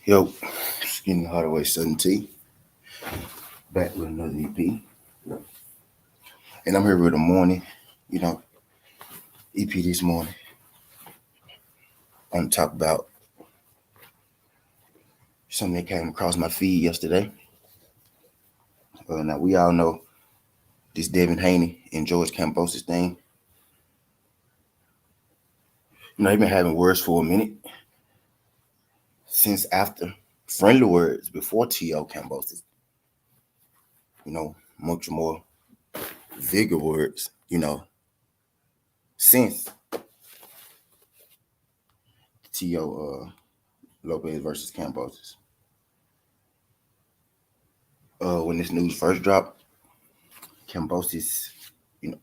Yo, Skinny Hardaway 17, back with another EP. And I'm here with a morning, you know, EP this morning. I'm talk about something that came across my feed yesterday. Now, we all know this Devin Haney and George Kambosos thing. They've been having words for a minute since after friendly words before T.O. Kambosos. Much more vigor words, since T.O. Lopez versus Kambosos. When this news first dropped, Kambosos,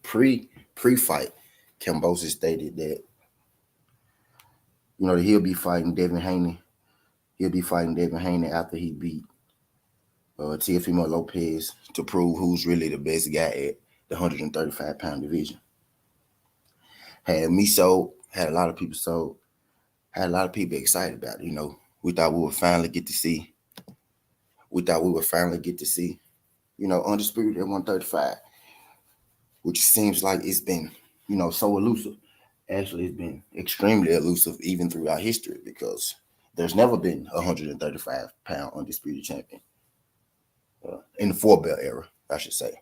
pre-fight, Kambosos stated that that he'll be fighting Devin Haney. He'll be fighting Devin Haney after he beat Teofimo Lopez to prove who's really the best guy at the 135-pound division. Had me sold, had a lot of people sold, had a lot of people excited about it. We thought we would finally get to see. Undisputed at 135, which seems like it's been, so elusive. Actually, it's been extremely elusive even throughout history because there's never been a 135-pound undisputed champion. In the four-belt era, I should say.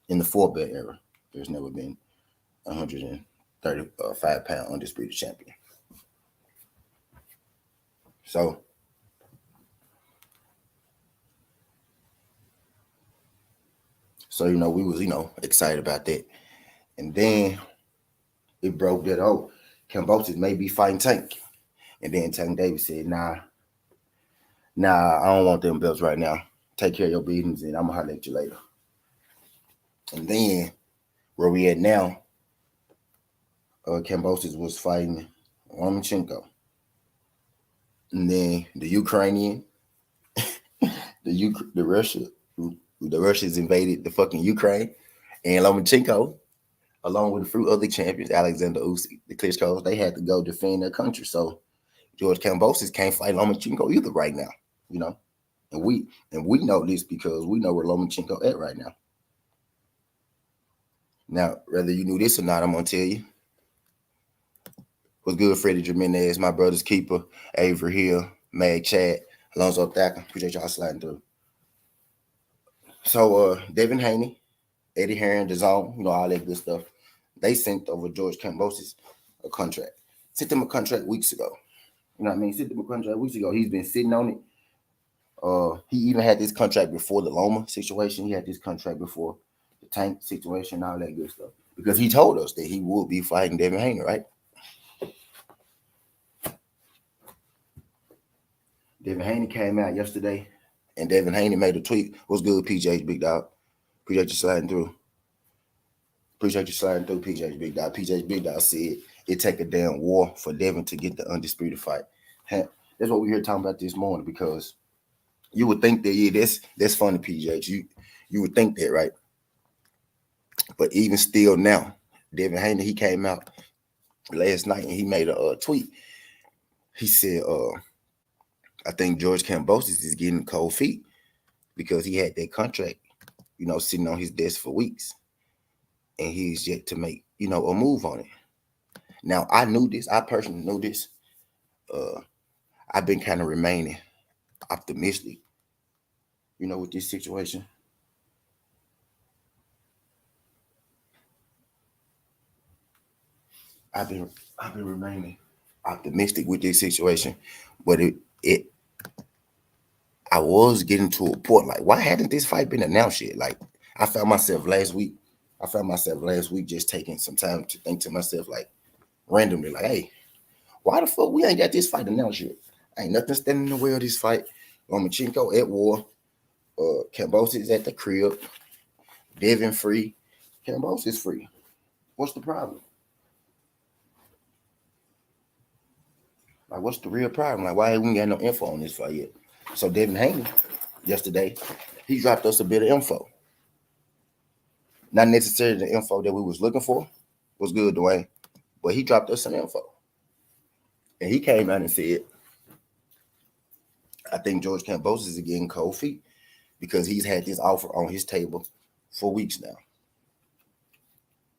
In the four-belt era, there's never been a 135-pound undisputed champion. So, we was, excited about that. And then it broke that, Kambosos may be fighting Tank. And then Tank Davis said, nah, I don't want them belts right now. Take care of your business, and I'm going to holler at you later. And then, where we at now, Kambosos was fighting Lomachenko. And then the Ukrainian, the Russians invaded the fucking Ukraine. And Lomachenko, along with a few other champions, Alexander Usyk, the Klitschko's, they had to go defend their country. So George Kambosos can't fight Lomachenko either right now, And we know this because we know where Lomachenko at right now. Now, whether you knew this or not, I'm gonna tell you. What's good, Freddie Jimenez, my brother's keeper, Avery Hill, Mag Chad, Alonzo Thacker. Appreciate y'all sliding through. So Devin Haney, Eddie Hearn, DAZN, all that good stuff. They sent over George Kambosos a contract. Sent him a contract weeks ago. You know what I mean? Sent him a contract weeks ago. He's been sitting on it. He even had this contract before the Loma situation. He had this contract before the Tank situation, all that good stuff. Because he told us that he would be fighting Devin Haney, right? Devin Haney came out yesterday, and Devin Haney made a tweet. What's good, PJ, big dog? Appreciate you sliding through. PJ's big dog. PJ's big dog said it take a damn war for Devin to get the undisputed fight. That's what we're here talking about this morning because you would think that, that's funny, PJ. You would think that, right? But even still now, Devin Haney, he came out last night and he made a tweet. He said, I think George Kambosos is getting cold feet because he had that contract, sitting on his desk for weeks. And he's yet to make, a move on it. Now, I knew this. I personally knew this. I've been kind of remaining optimistic, with this situation. I've been remaining optimistic with this situation, but I was getting to a point like, why hadn't this fight been announced yet? Like, I found myself last week just taking some time to think to myself, like, randomly, like, hey, why the fuck we ain't got this fight announced yet? Ain't nothing standing in the way of this fight. Lomachenko at war. Kambosos at the crib. Devin free. Kambosos free. What's the problem? Like, what's the real problem? Like, why ain't we got no info on this fight yet? So Devin Haney, yesterday, he dropped us a bit of info. Not necessarily the info that we was looking for. Was good, Dwayne. But he dropped us some info. And he came out and said, I think George Kambosos is getting cold feet because he's had this offer on his table for weeks now.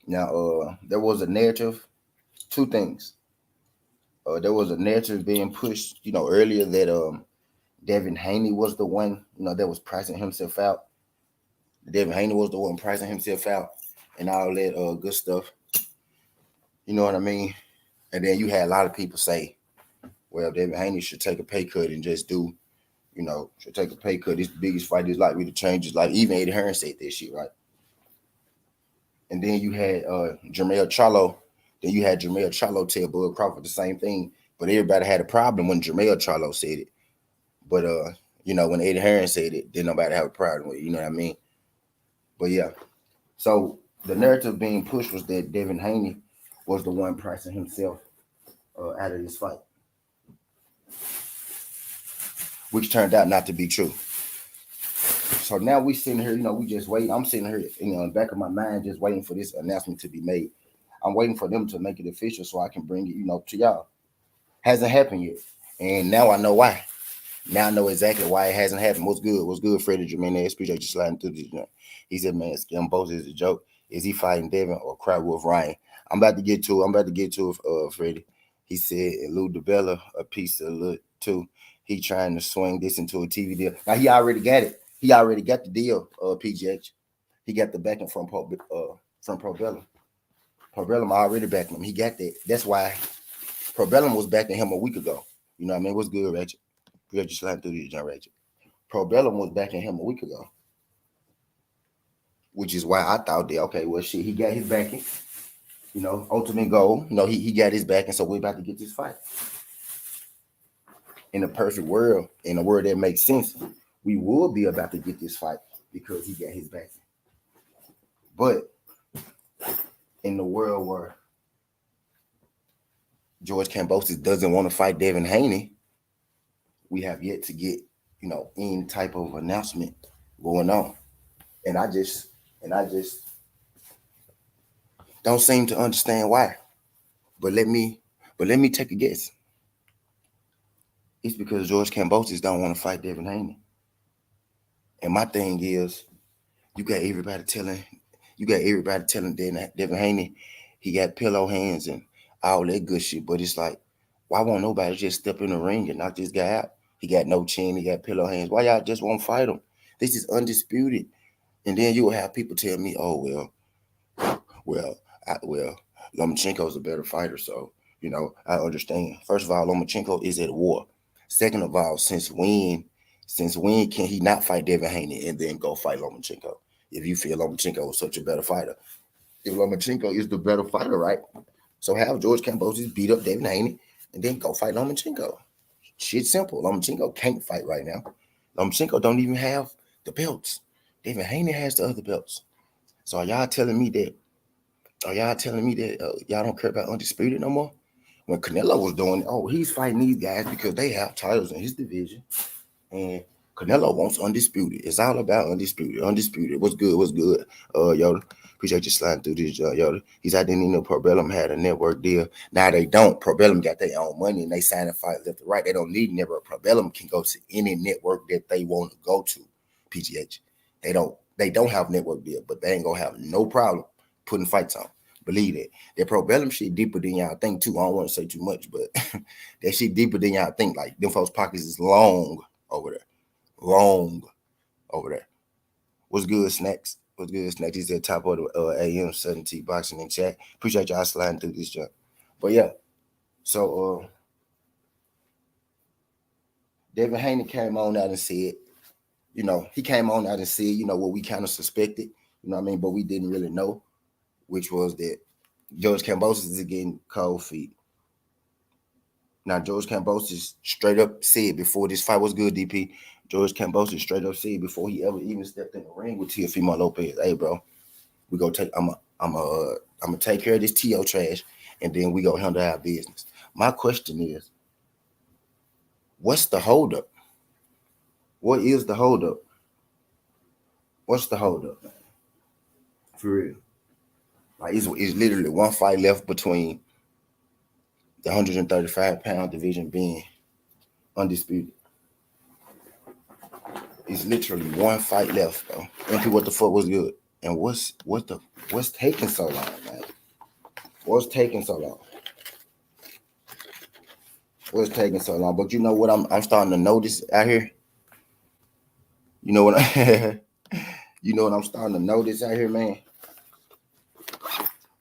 Now, there was a narrative, two things. There was a narrative being pushed, earlier that Devin Haney was the one, that was pricing himself out. Devin Haney was the one pricing himself out and all that good stuff. You know what I mean? And then you had a lot of people say, well, Devin Haney should take a pay cut and just do, should take a pay cut. This the biggest fight is likely to change his life. Even Eddie Hearn said this shit, right? And then you had Jermell Charlo. Then you had Jermell Charlo tell Bud Crawford the same thing. But everybody had a problem when Jermell Charlo said it. But when Eddie Hearn said it, didn't nobody have a problem with it. You know what I mean? But yeah. So the narrative being pushed was that Devin Haney was the one pricing himself out of this fight, which turned out not to be true. So now we sitting here, we just wait. I'm sitting here, in the back of my mind, just waiting for this announcement to be made. I'm waiting for them to make it official so I can bring it, to y'all. Hasn't happened yet, and now I know why. Now I know exactly why it hasn't happened. What's good? What's good, Freddie Jermaine? Appreciate you sliding through this. He said, man, Kambosos is a joke. Is he fighting Devin or Cry Wolf Ryan? I'm about to get to it, Freddie. He said, and Lou DeBella, a piece of look, too. He trying to swing this into a TV deal. Now, he already got it. He already got the deal, PGH. He got the backing from Probellum. Probellum already backing him. He got that. That's why Probellum was backing him a week ago. You know what I mean? What's good, Ratchet? Good, you sliding through these, John Ratchet. Probellum was backing him a week ago. Which is why I thought that, okay, well, shit, he got his backing. Ultimate goal. He got his backing, so we're about to get this fight. In a perfect world, in a world that makes sense, we would be about to get this fight because he got his backing. But in the world where George Kambosos doesn't want to fight Devin Haney, we have yet to get, any type of announcement going on. And I just don't seem to understand why. But let me take a guess. It's because George Kambosos don't want to fight Devin Haney. And my thing is, you got everybody telling Devin Haney he got pillow hands and all that good shit. But it's like, why won't nobody just step in the ring and knock this guy out? He got no chin, he got pillow hands. Why y'all just won't fight him? This is undisputed. And then you will have people tell me, oh, Lomachenko's a better fighter, so, I understand. First of all, Lomachenko is at war. Second of all, since when can he not fight Devin Haney and then go fight Lomachenko? If you feel Lomachenko is such a better fighter. If Lomachenko is the better fighter, right? So have George Kambosos beat up Devin Haney and then go fight Lomachenko. Shit simple. Lomachenko can't fight right now. Lomachenko don't even have the belts. Devin Haney has the other belts. So are y'all telling me that y'all don't care about Undisputed no more? When Canelo was doing it, he's fighting these guys because they have titles in his division. And Canelo wants Undisputed. It's all about Undisputed. Undisputed. What's good? Yoda. Appreciate you sliding through this, Yoda. He's I didn't even know Probellum had a network deal. Now they don't. Probellum got their own money and they sign a fight left to right. They don't need network. Probellum can go to any network that they want to go to. PGH. They don't have network deal, but they ain't gonna have no problem putting fights on. Believe that. That Probellum shit deeper than y'all think too. I don't want to say too much, but that shit deeper than y'all think. Like them folks' pockets is long over there. What's good, Snacks? What's good, Snacks? He's at top of the AM 70 boxing in chat. Appreciate y'all sliding through this jump. But yeah, so Devin Haney came on out and said, what we kind of suspected, but we didn't really know, which was that George Kambosos is getting cold feet. Now, George Kambosos straight up said before this fight was good, DP. George Kambosos straight up said before he ever even stepped in the ring with Teofimo Lopez, hey, bro, we go take. I'm gonna take care of this TO trash, and then we go handle our business. My question is, what's the holdup? What is the holdup? What's the holdup, man? For real, like it's literally one fight left between the 135-pound division being undisputed. It's literally one fight left, bro. And people, what the fuck was good? And what's taking so long, man? What's taking so long? What's taking so long? But you know what I'm starting to notice out here? You know what you know what I'm starting to notice out here, man?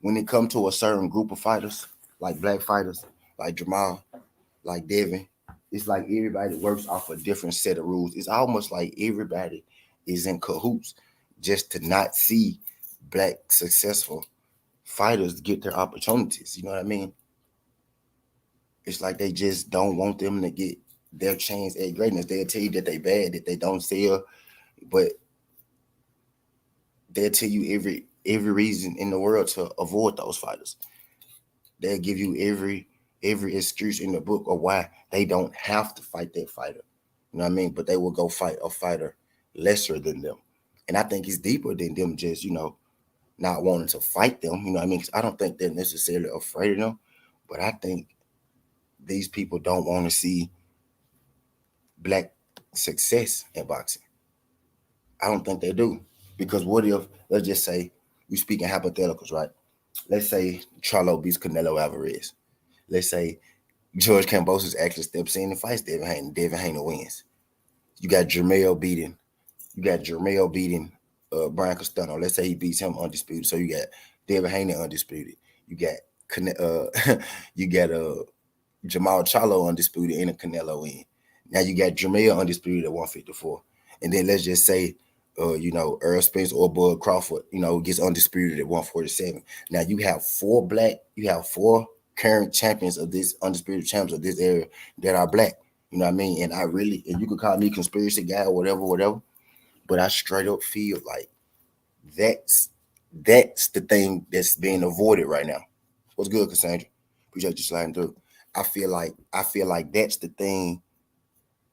When it comes to a certain group of fighters, like black fighters, like Jamal, like Devin, it's like everybody works off a different set of rules. It's almost like everybody is in cahoots just to not see black successful fighters get their opportunities. You know what I mean? It's like they just don't want them to get their chance at greatness. They'll tell you that they bad, that they don't sell, but they'll tell you every reason in the world to avoid those fighters. They'll give you every excuse in the book of why they don't have to fight that fighter. You know what I mean? But they will go fight a fighter lesser than them. And I think it's deeper than them just, not wanting to fight them. You know what I mean? 'Cause I don't think they're necessarily afraid of them, but I think these people don't want to see black success in boxing. I don't think they do. Because what if, let's just say, we speaking hypotheticals, right? Let's say Charlo beats Canelo Alvarez. Let's say George Kambosos actually steps in and fights Devin Haney. Devin Haney wins. You got Jermell beating. Brian Castano. Let's say he beats him undisputed. So you got Devin Haney undisputed. You got you got Jamal Charlo undisputed and a Canelo in. Now you got Jermell undisputed at 154. And then let's just say Earl Spence or Bud Crawford, gets undisputed at 147. Now you have four current champions of this undisputed champions of this area that are black. You know what I mean? And you could call me conspiracy guy or whatever, but I straight up feel like that's that's the thing that's being avoided right now. What's good, Cassandra? Appreciate you sliding through. I feel like that's the thing.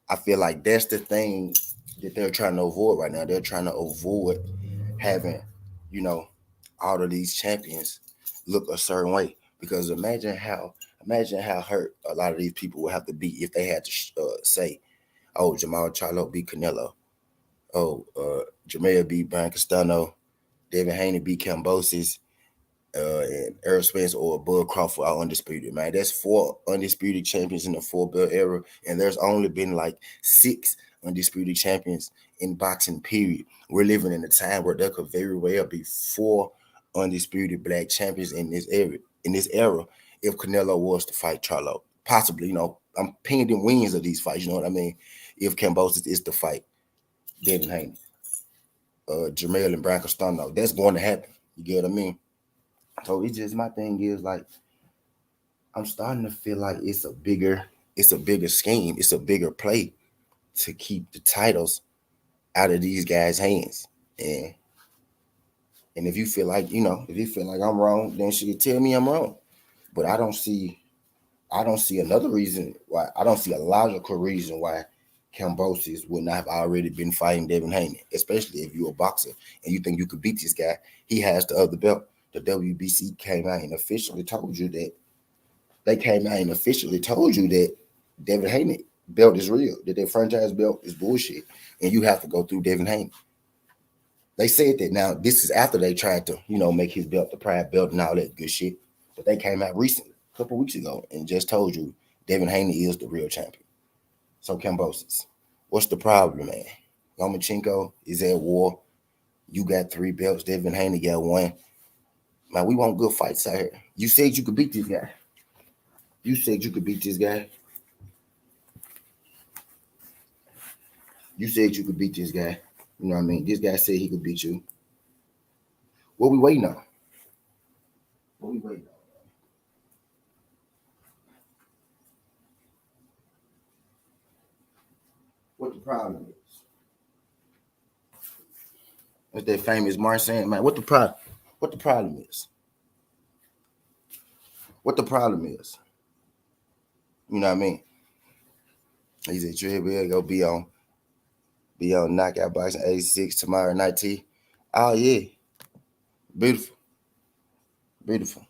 I feel like that's the thing that they're trying to avoid right now. They're trying to avoid having, you know, all of these champions look a certain way. Because imagine how hurt a lot of these people would have to be if they had to say, "Oh, Jamal Charlo beat Canelo. Oh, Jermell beat Brian Castano. Devin Haney beat Kambosos. And Earl Spence or Bud Crawford are undisputed, man. That's four undisputed champions in the four-belt era, and there's only been like six undisputed champions in boxing, period. We're living in a time where there could very well be four undisputed black champions in this era, if Canelo was to fight Charlo. Possibly, I'm paying them wins of these fights, you know what I mean? If Kambosos is to fight Devin Haney, Jermell and Brian Castano, that's going to happen. You get what I mean? So it's just, my thing is like, I'm starting to feel like it's a bigger scheme, it's a bigger play to keep the titles out of these guys' hands. And if you feel like I'm wrong, then she can tell me I'm wrong. But I don't see another reason why. I don't see a logical reason why Kambosos would not have already been fighting Devin Haney, especially if you're a boxer and you think you could beat this guy. He has the other belt. The WBC came out and officially told you that Devin Haney belt is real, that their franchise belt is bullshit, and you have to go through Devin Haney. They said that. Now this is after they tried to, make his belt the pride belt and all that good shit. But they came out recently, a couple weeks ago, and just told you Devin Haney is the real champion. So Kambosos, what's the problem, man? Lomachenko is at war. You got three belts. Devin Haney got one. Man, we want good fights out here. You said you could beat this guy. You said you could beat this guy. You said you could beat this guy. You know what I mean? This guy said he could beat you. What we waiting on? What we waiting on? What the problem is? What's that famous Mark saying, man? What the problem? What the problem is? What the problem is? You know what I mean? He said, "Trey, we'll go be on Knockout Boxing 86 tomorrow night, T." Oh yeah, beautiful, beautiful.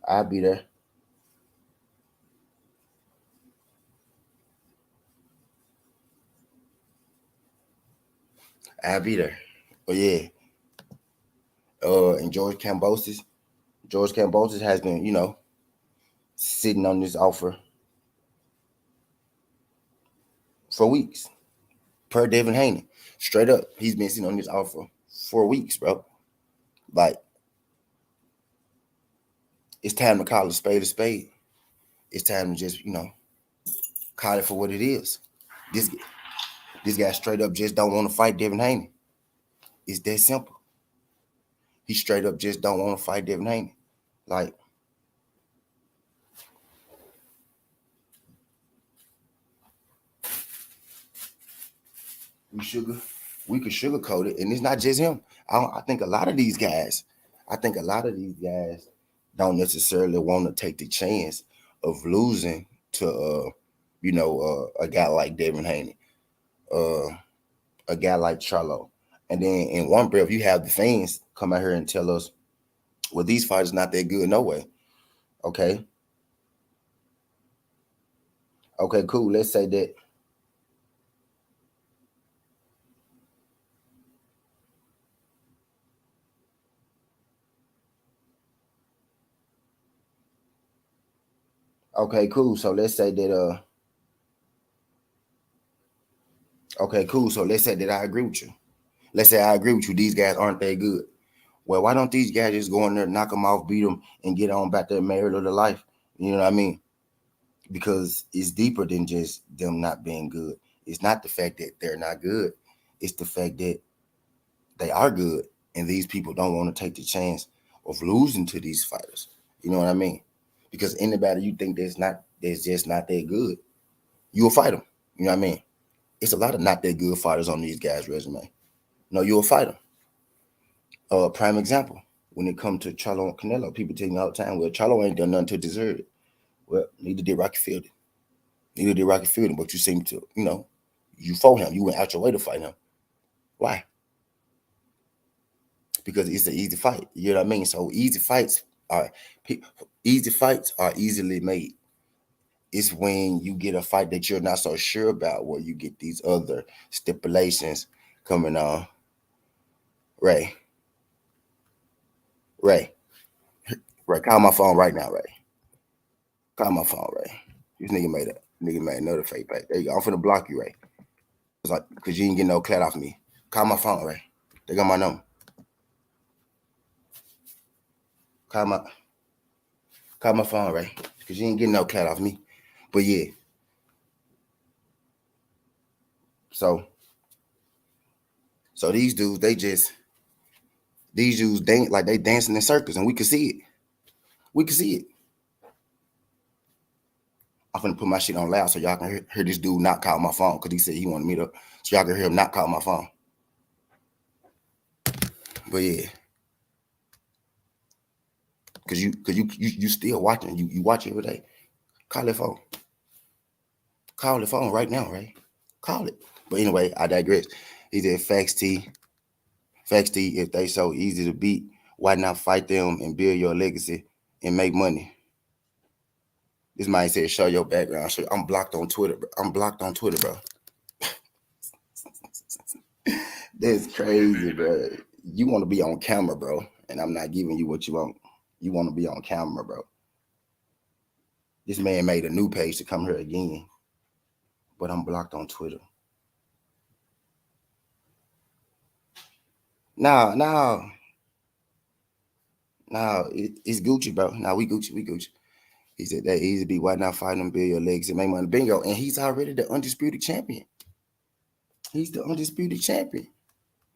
I'll be there. I'll be there. But yeah, and George Kambosos has been, sitting on this offer for weeks. Per Devin Haney, straight up, he's been sitting on this offer for weeks, bro. Like, it's time to call a spade a spade. It's time to just, call it for what it is. This this guy straight up just don't want to fight Devin Haney. It's that simple. He straight up just don't want to fight Devin Haney. Like, we sugar, we could sugarcoat it, and it's not just him. I think a lot of these guys, don't necessarily want to take the chance of losing to, a guy like Devin Haney, uh, a guy like Charlo, and then in one breath you have the fans come out here and tell us, well, these fighters not that good, no way. Okay, okay, cool. Let's say that. Okay, cool. So let's say that. Okay, cool. So let's say that I agree with you. Let's say I agree with you. These guys aren't that good. Well, why don't these guys just go in there, knock them off, beat them, and get on back to married or the life? You know what I mean? Because it's deeper than just them not being good. It's not the fact that they're not good. It's the fact that they are good, and these people don't want to take the chance of losing to these fighters. You know what I mean? Because anybody you think that's just not that good, you'll fight them. You know what I mean? It's a lot of not that good fighters on these guys' resume. No, you'll fight them. Prime example, when it comes to Charlo and Canelo, people tell me all the time, well, Charlo ain't done nothing to deserve it. Well, neither did Rocky Fielding. Neither did Rocky Fielding, but you seem to, you fought him. You went out your way to fight him. Why? Because it's an easy fight. You know what I mean? So are easy fights are easily made. It's when you get a fight that you're not so sure about, where you get these other stipulations coming on. Ray, Ray, Ray, call my phone right now, Ray. Call my phone, Ray. This nigga made another fake page. There you go. I'm finna block you, Ray. It's like, cause you ain't getting no clat off me. Call my phone, Ray. They got my number. Call my call my phone, Ray. Cause you ain't getting no clat off me. But yeah. So these dudes, these dudes dance like they dancing in circles, and we can see it. We can see it. I'm finna put my shit on loud so y'all can hear this dude not call my phone, because he said he wanted me to, so y'all can hear him not call my phone. But yeah. Cause you still watching. You watch every day. Call that phone. Call the phone right now, right? Call it. But anyway, I digress. He said, Facts T, if they so easy to beat, why not fight them and build your legacy and make money? This man said, show your background. I'm blocked on Twitter, bro. I'm blocked on Twitter, bro. That's crazy, bro. You want to be on camera, bro, and I'm not giving you what you want. You want to be on camera, bro. This man made a new page to come here again, but I'm blocked on Twitter. No, it's Gucci, bro. Nah, we Gucci. He said that easy be why not fight him, build your legs and make money. Bingo. And he's already the undisputed champion. He's the undisputed champion.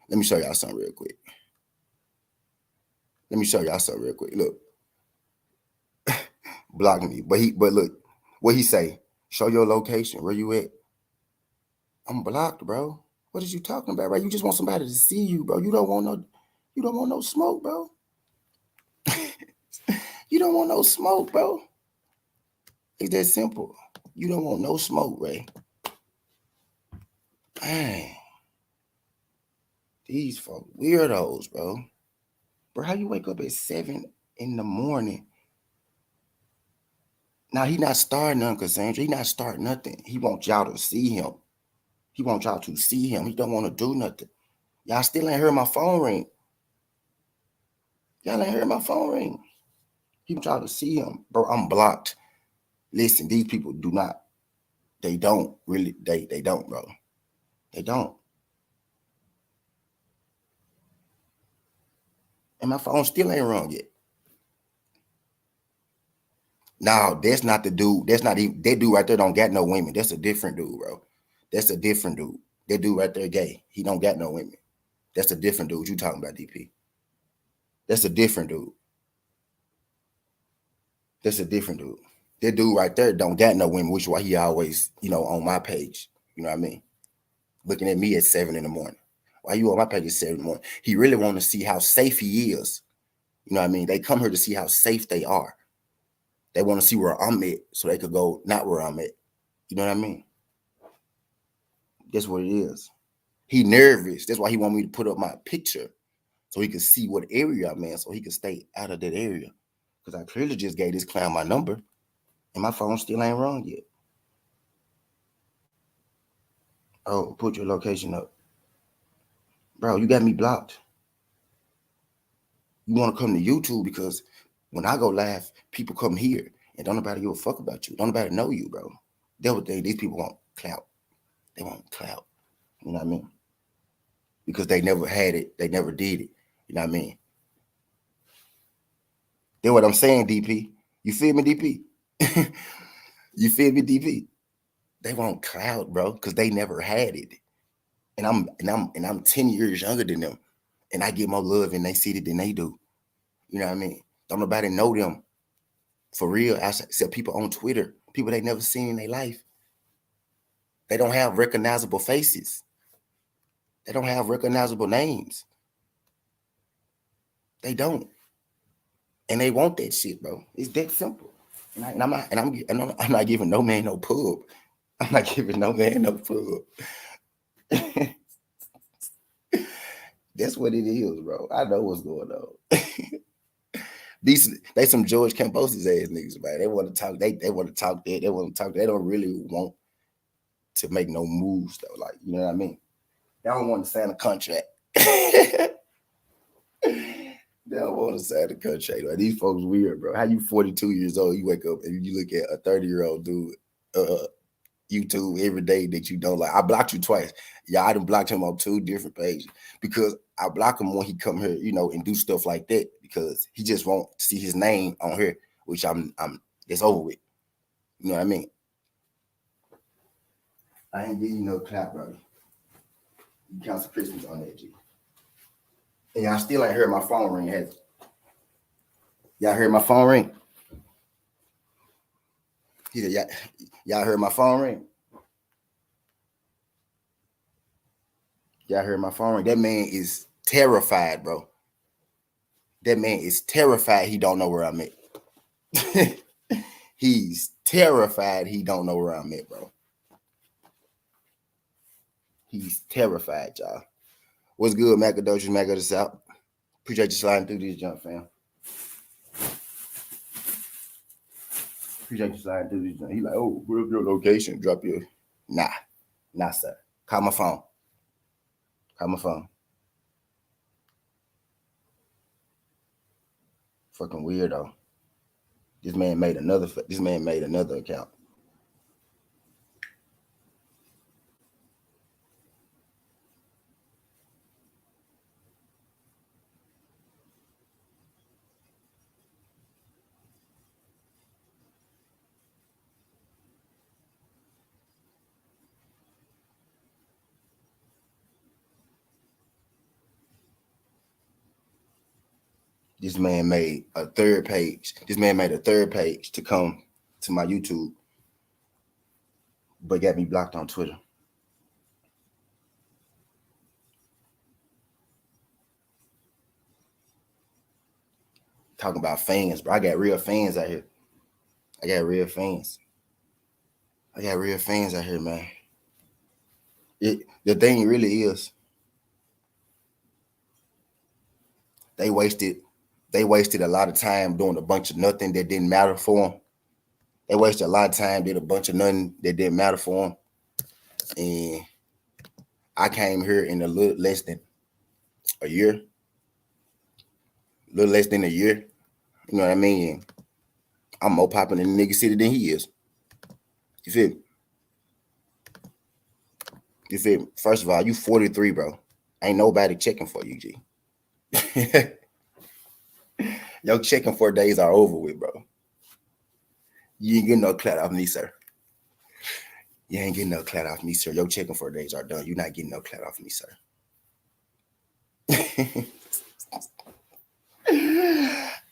Let me show y'all something real quick. Look, block me. But look, what he say? Show your location. Where you at? I'm blocked, bro. What is you talking about, bro? You just want somebody to see you, bro. You don't want no smoke, bro. You don't want no smoke, bro. It's that simple. You don't want no smoke, Ray. Man, these folk weirdos, bro. Bro, how you wake up at 7 in the morning? Now he not starting nothing, Cassandra. He not starting nothing. He wants y'all to see him. He wants y'all to see him. He don't want to do nothing. Y'all still ain't heard my phone ring. Y'all ain't heard my phone ring. People trying to see him. Bro, I'm blocked. Listen, these people do not. They don't really. They don't, bro. They don't. And my phone still ain't rung yet. No, that's not the dude. That's not even that dude right there. Don't got no women. That's a different dude, bro. That's a different dude. That dude right there, gay. He don't got no women. That's a different dude. You talking about, DP? That's a different dude. That's a different dude. That dude right there don't got no women, which is why he always, on my page. You know what I mean? Looking at me at 7 in the morning. Why you on my page at 7 in the morning? He really want to see how safe he is. You know what I mean? They come here to see how safe they are. They want to see where I'm at so they could go not where I'm at. You know what I mean? That's what it is. He nervous. That's why he want me to put up my picture so he could see what area I'm in so he could stay out of that area. Because I clearly just gave this clown my number and my phone still ain't rung yet. Oh, put your location up. Bro, you got me blocked. You want to come to YouTube because when I go live, people come here and don't nobody give a fuck about you. Don't nobody know you, bro. That's what these people want clout. They want clout. You know what I mean? Because they never had it. They never did it. You know what I mean? That's what I'm saying, DP. You feel me, DP? You feel me, DP? They want clout, bro, because they never had it. And I'm 10 years younger than them. And I get more love in they city than they do. You know what I mean? Don't nobody know them for real, except people on Twitter, people they never seen in their life. They don't have recognizable faces. They don't have recognizable names. They don't. And they want that shit, bro. It's that simple. And I'm not giving no man no pub. I'm not giving no man no pub. That's what it is, bro. I know what's going on. They some George Kambosos ass niggas, man. They want to talk. They want to talk that. They want to talk. They don't really want to make no moves though. Like, you know what I mean? They don't want to sign a contract. They don't want to sign a contract. Like, these folks weird, bro. How you 42 years old? You wake up and you look at a 30-year-old dude, YouTube every day that you don't like. I blocked you twice. Yeah, I done blocked him on 2 different pages because I block him when he come here, and do stuff like that because he just won't see his name on here, which it's over with. You know what I mean? I ain't giving you no clap, brother. You count some Christmas on that, G. And y'all still ain't heard my phone ring, has it? Y'all heard my phone ring? He said, y'all heard my phone ring? Y'all heard my phone ring? That man is terrified, bro. That man is terrified he don't know where I'm at. He's terrified he don't know where I'm at, bro. He's terrified, y'all. What's good, Macadocious, Mac of the South? Appreciate you sliding through this jump, fam. Appreciate you sliding through this jump. He like, oh, where's your location? Drop your... Nah, sir. Call my phone. Call my phone. Fucking weirdo. This man made another account. This man made a third page. This man made a third page to come to my YouTube, but got me blocked on Twitter. Talking about fans, bro. I got real fans out here. I got real fans out here, man. The thing really is, they wasted a lot of time doing a bunch of nothing that didn't matter for them. They wasted a lot of time, did a bunch of nothing that didn't matter for them. And I came here in a little less than a year, a little less than a year. You know what I mean? I'm more popular in the nigga city than he is. You feel me? You feel me? First of all, you 43, bro. Ain't nobody checking for you, G. Your checking for days are over with, bro. You ain't getting no clout off me, sir. You ain't getting no clout off me, sir. Your checking for days are done. You're not getting no clout off me, sir.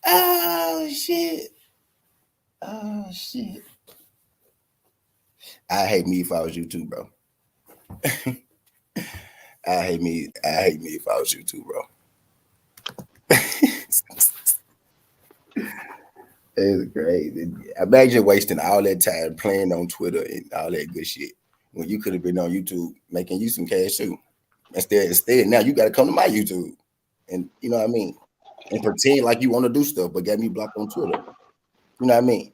Oh, shit. Oh, shit. I hate me if I was you too, bro. I hate me if I was you too, bro. It's crazy. Imagine wasting all that time playing on Twitter and all that good shit when you could have been on YouTube making you some cash too. Instead, now you got to come to my YouTube and you know what I mean, and pretend like you want to do stuff, but got me blocked on Twitter. You know what I mean?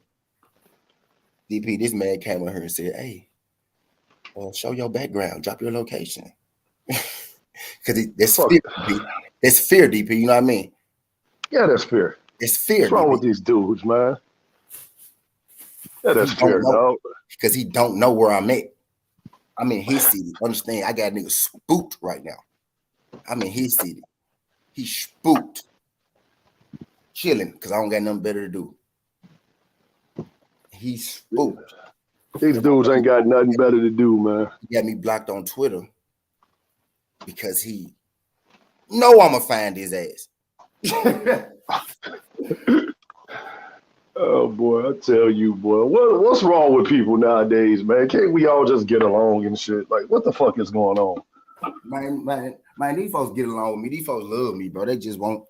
DP, this man came on here and said, "Hey, show your background, drop your location," because that's fear. DP. That's fear, DP. You know what I mean? Yeah, that's fear. It's fear. What's wrong DP. with these dudes, man? Yeah, that's fear, dog. Because he don't know where I'm at. I'm in his city. Understand? I got niggas spooked right now. I'm in his city. He's spooked. Chilling because I don't got nothing better to do. He's spooked. These dudes ain't got nothing better to do, man. He got me blocked on Twitter because he know I'ma find his ass. Oh boy, I tell you, boy, what's wrong with people nowadays, man? Can't we all just get along and shit? Like, what the fuck is going on? Man, these folks get along with me. These folks love me, bro. They just want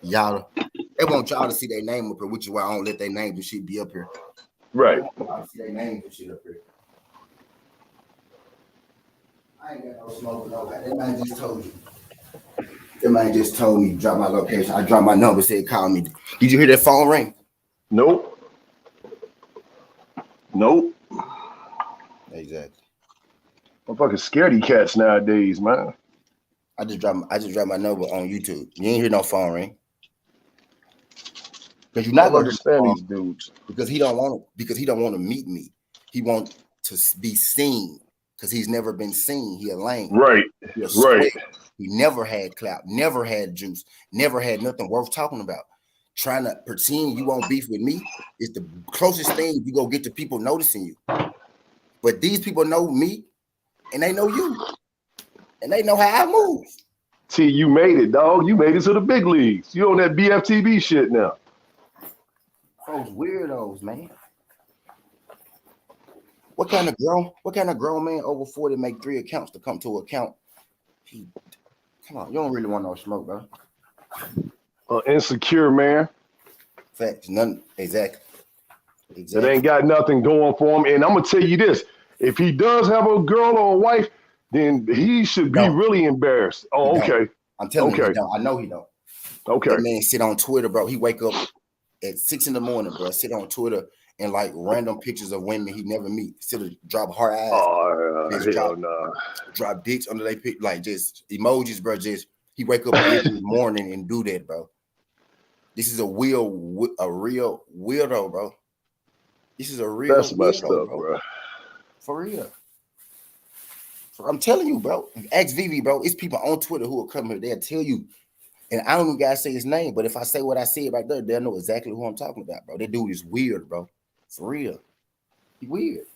y'all to see their name up here, which is why I don't let their names and shit be up here. Right. I see their names and shit up here. I ain't got no smoke with nobody. That man just told you. That man just told me drop my location. I dropped my number, said call me. Did you hear that phone ring? Nope. Exactly. I'm fucking scaredy cats nowadays, man. I just dropped my number on YouTube. You ain't hear no phone ring. Because you're not going to understand these dudes. Because he don't want to meet me. He wants to be seen because he's never been seen. He a lame. Right. Right. He never had clout, never had juice, never had nothing worth talking about. Trying to pretend you won't beef with me is the closest thing you go get to people noticing you. But these people know me and they know you. And they know how I move. T, you made it, dog. You made it to the big leagues. You on that BFTB shit now. Folks weirdos, man. What kind of grown man over 40 make 3 accounts to come to account? Come on, you don't really want no smoke, bro. Insecure, man. Facts, none. Exactly. It ain't got nothing going for him. And I'm gonna tell you this: if he does have a girl or a wife, then he should be really embarrassed. Oh, okay. I'm telling you, he don't. I know he don't. Okay. That man sit on Twitter, bro. He wake up at 6 a.m, bro. Sit on Twitter and like random pictures of women he never meet. Still drop hard eyes. Drop dicks under their pic, like just emojis, bro. Just he wake up every morning and do that, bro. This is a real weirdo, bro. This is a real That's weirdo, messed up, bro. For real. I'm telling you, bro. Ask Vivi, bro. It's people on Twitter who will come here. They'll tell you. And I don't even gotta say his name, but if I say what I said right there, they'll know exactly who I'm talking about, bro. That dude is weird, bro. For real. He weird.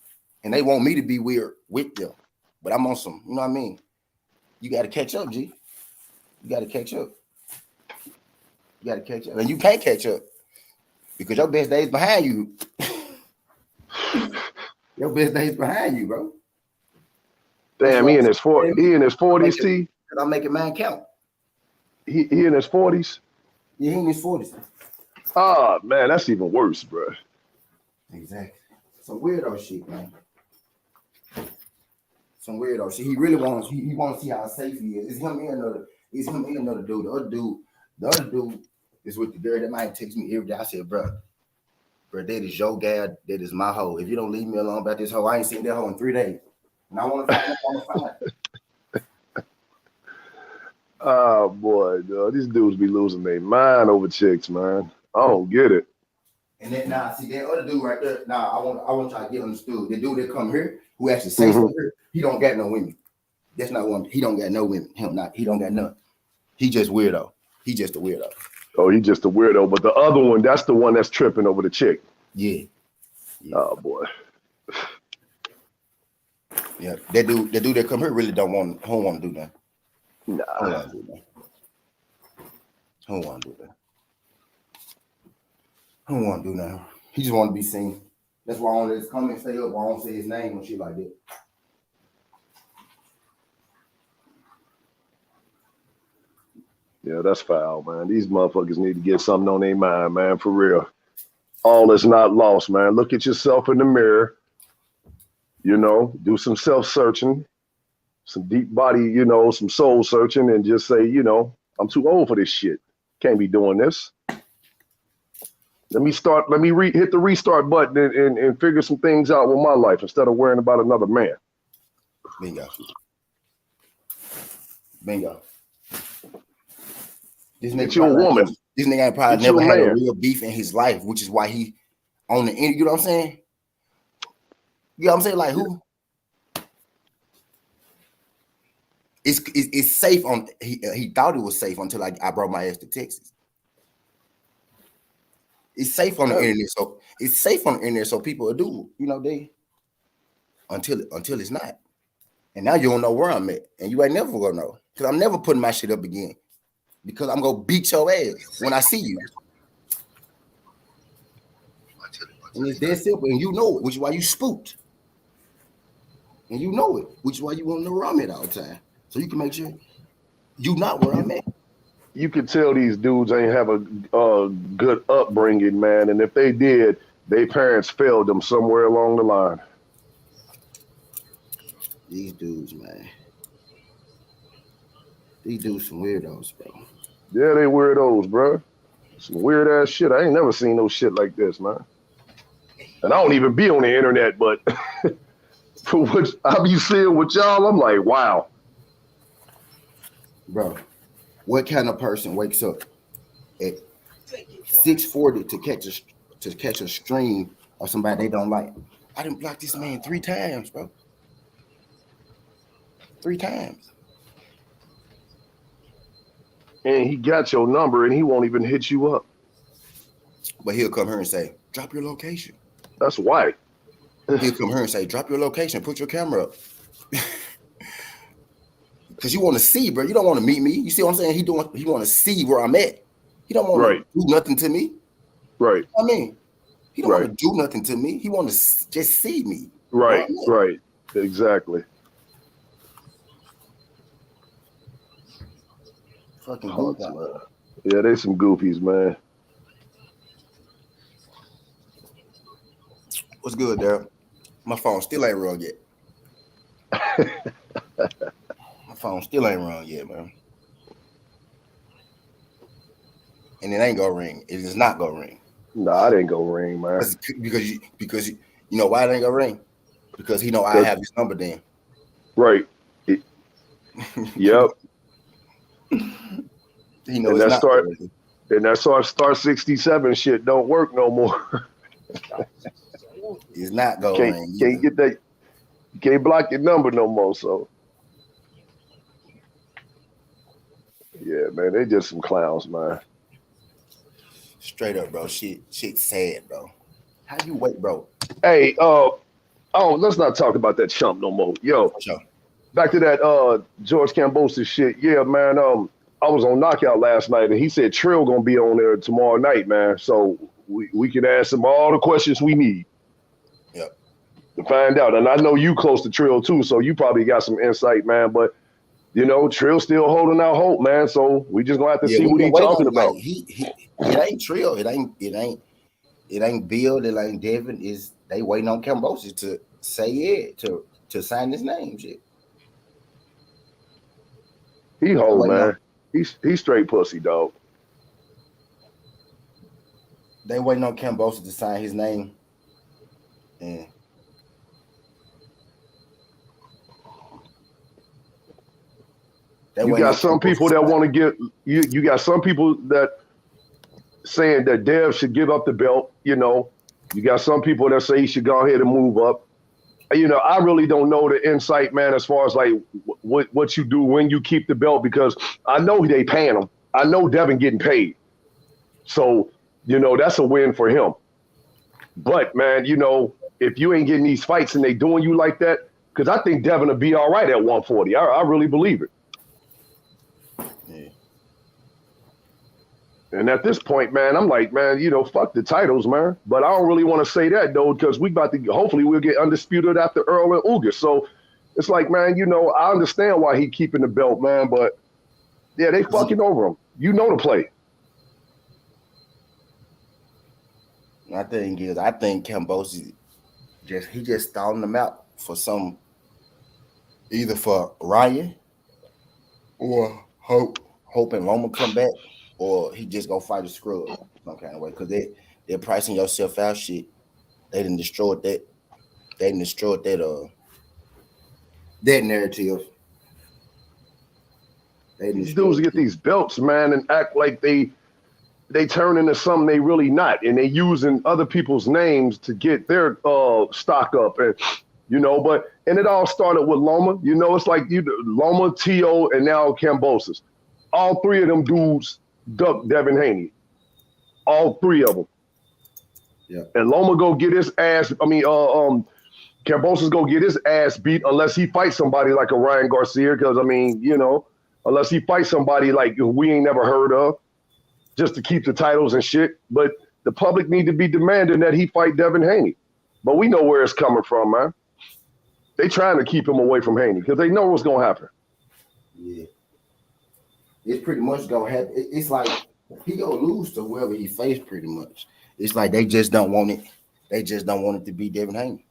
And they want me to be weird with them. But I'm on some, you know what I mean? You gotta catch up, G. You gotta catch up. You gotta catch up. And you can't catch up because your best days behind you. Your best days behind you, bro. Damn, he in his 40s. He in his 40s, T. I'm making mine count. He in his 40s. Yeah, he in his 40s. Ah, man, that's even worse, bro. Exactly. Some weirdo shit, man. Some weirdo shit. He really wants. He wants to see how safe he is. It's him and another. It's him and another dude. The other dude is with the girl that might text me every day. I said, bro, that is your gal. That is my hoe. If you don't leave me alone about this hoe, I ain't seen that hoe in 3 days. And I want to find it. Oh boy, dog. These dudes be losing their mind over chicks, man. I don't get it. And then now, see that other dude right there. Now I want y'all to get understood. The dude that come here, who actually say Mm-hmm. something here, he don't got no women. That's not one. He don't got no women. He don't got none. He just weirdo. He just a weirdo. Oh, he just a weirdo. But the other one, that's the one that's tripping over the chick. Yeah. Oh boy. Yeah. That dude that come here really don't want to do that. Nah. Don't want to do that. Don't want to do that. Don't want to do that. He just want to be seen. That's why I don't let his comment stay up. Why I don't say his name and shit like that. Yeah, that's foul, man. These motherfuckers need to get something on their mind, man, for real. All is not lost, man. Look at yourself in the mirror, do some self-searching, some deep body, some soul searching, and just say, I'm too old for this shit. Can't be doing this. Let me hit the restart button and figure some things out with my life instead of worrying about another man. Bingo. This nigga you a woman. This nigga probably never had a real beef in his life, which is why he on the end. You know what I'm saying? You know what I'm saying? Like who? It's safe on. He thought it was safe until I brought my ass to Texas. It's safe on the internet, so it's safe on the internet. So people will do, they until it's not. And now you don't know where I'm at, and you ain't never gonna know because I'm never putting my shit up again. Because I'm gonna beat your ass when I see you. And it's that simple, and you know it, which is why you spooked. And you know it, which is why you want to know where I'm at all the time. So you can make sure you not where I'm at. You can tell these dudes ain't have a good upbringing, man. And if they did, their parents failed them somewhere along the line. These dudes, man. These dudes some weirdos, bro. Yeah, they weirdos, bro. Some weird ass shit. I ain't never seen no shit like this, man. And I don't even be on the internet, but for what I be seeing with y'all, I'm like, wow. Bro, what kind of person wakes up at 6:40 to catch a stream of somebody they don't like? I didn't block this man 3 times, bro. 3 times. And he got your number and he won't even hit you up. But he'll come here and say, drop your location. That's white. He'll come here and say, drop your location, put your camera up. Because you want to see, bro. You don't want to meet me. You see what I'm saying? He want to see where I'm at. He don't want to do nothing to me. Right. I mean, he don't want to do nothing to me. He want to just see me. Right. Right. Exactly. Fucking goofies. Yeah, they some goofies, man. What's good, Daryl? My phone still ain't rung yet. My phone still ain't rung yet, man. And it ain't gonna ring. It is not gonna ring. Nah, it ain't gonna ring, man. Because you know why it ain't gonna ring? Because he know I have his number then. Right. Yep. He knows it's not. And that star 67 shit don't work no more. It's not gonna ring. Can't get that. You can't block your number no more. So yeah, man, they just some clowns, man. Straight up, bro. Shit sad, bro. How you wait, bro? Hey, let's not talk about that chump no more. Yo, sure. Back to that George Kambosos shit. Yeah, man. I was on Knockout last night, and he said Trill gonna be on there tomorrow night, man. So we can ask him all the questions we need. Yep. To find out. And I know you close to Trill too, so you probably got some insight, man. But Trill's still holding out hope, man. So we just gonna have to see what he's talking about. It ain't Trill. It ain't Bill. It ain't Devin. They waiting on Kambosos to say it to sign his name. Shit. He hold, man. He's straight pussy, dog. They waiting on Kambosos to sign his name. And You got some people that want to get you got some people that saying that Dev should give up the belt. You know, you got some people that say he should go ahead and move up. You know, I really don't know the insight, man, as far as like what you do when you keep the belt, because I know they paying him. I know Devin getting paid. So, you know, that's a win for him. But, man, you know, if you ain't getting these fights and they doing you like that, because I think Devin will be all right at 140. I really believe it. Yeah. And at this point, man, I'm like, man, you know, fuck the titles, man. But I don't really want to say that, though, because we about to, hopefully we'll get undisputed after Earl and Ugas. So it's like, man, you know, I understand why he keeping the belt, man. But, yeah, they fucking over him. You know the play. My thing is, I think Kambosos just stalling them out for some, either for Ryan or hoping Loma come back, or he just gonna fight a scrub some kind of way, because they're pricing yourself out shit. They didn't destroy that. They didn't destroy that narrative. These dudes get these belts, man, and act like they turn into something they really not, and they using other people's names to get their stock up, and you know. And it all started with Loma. You know, it's like Loma, T.O., and now Kambosos. All three of them dudes ducked Devin Haney. All three of them. Yeah. And Loma go get his ass. Kambosos go get his ass beat unless he fights somebody like a Ryan Garcia, because I mean, you know, unless he fights somebody like we ain't never heard of, just to keep the titles and shit. But the public need to be demanding that he fight Devin Haney. But we know where it's coming from, man. They trying to keep him away from Haney because they know what's going to happen. Yeah. It's pretty much going to happen. It's like he going to lose to whoever he faced pretty much. It's like they just don't want it. They just don't want it to be Devin Haney.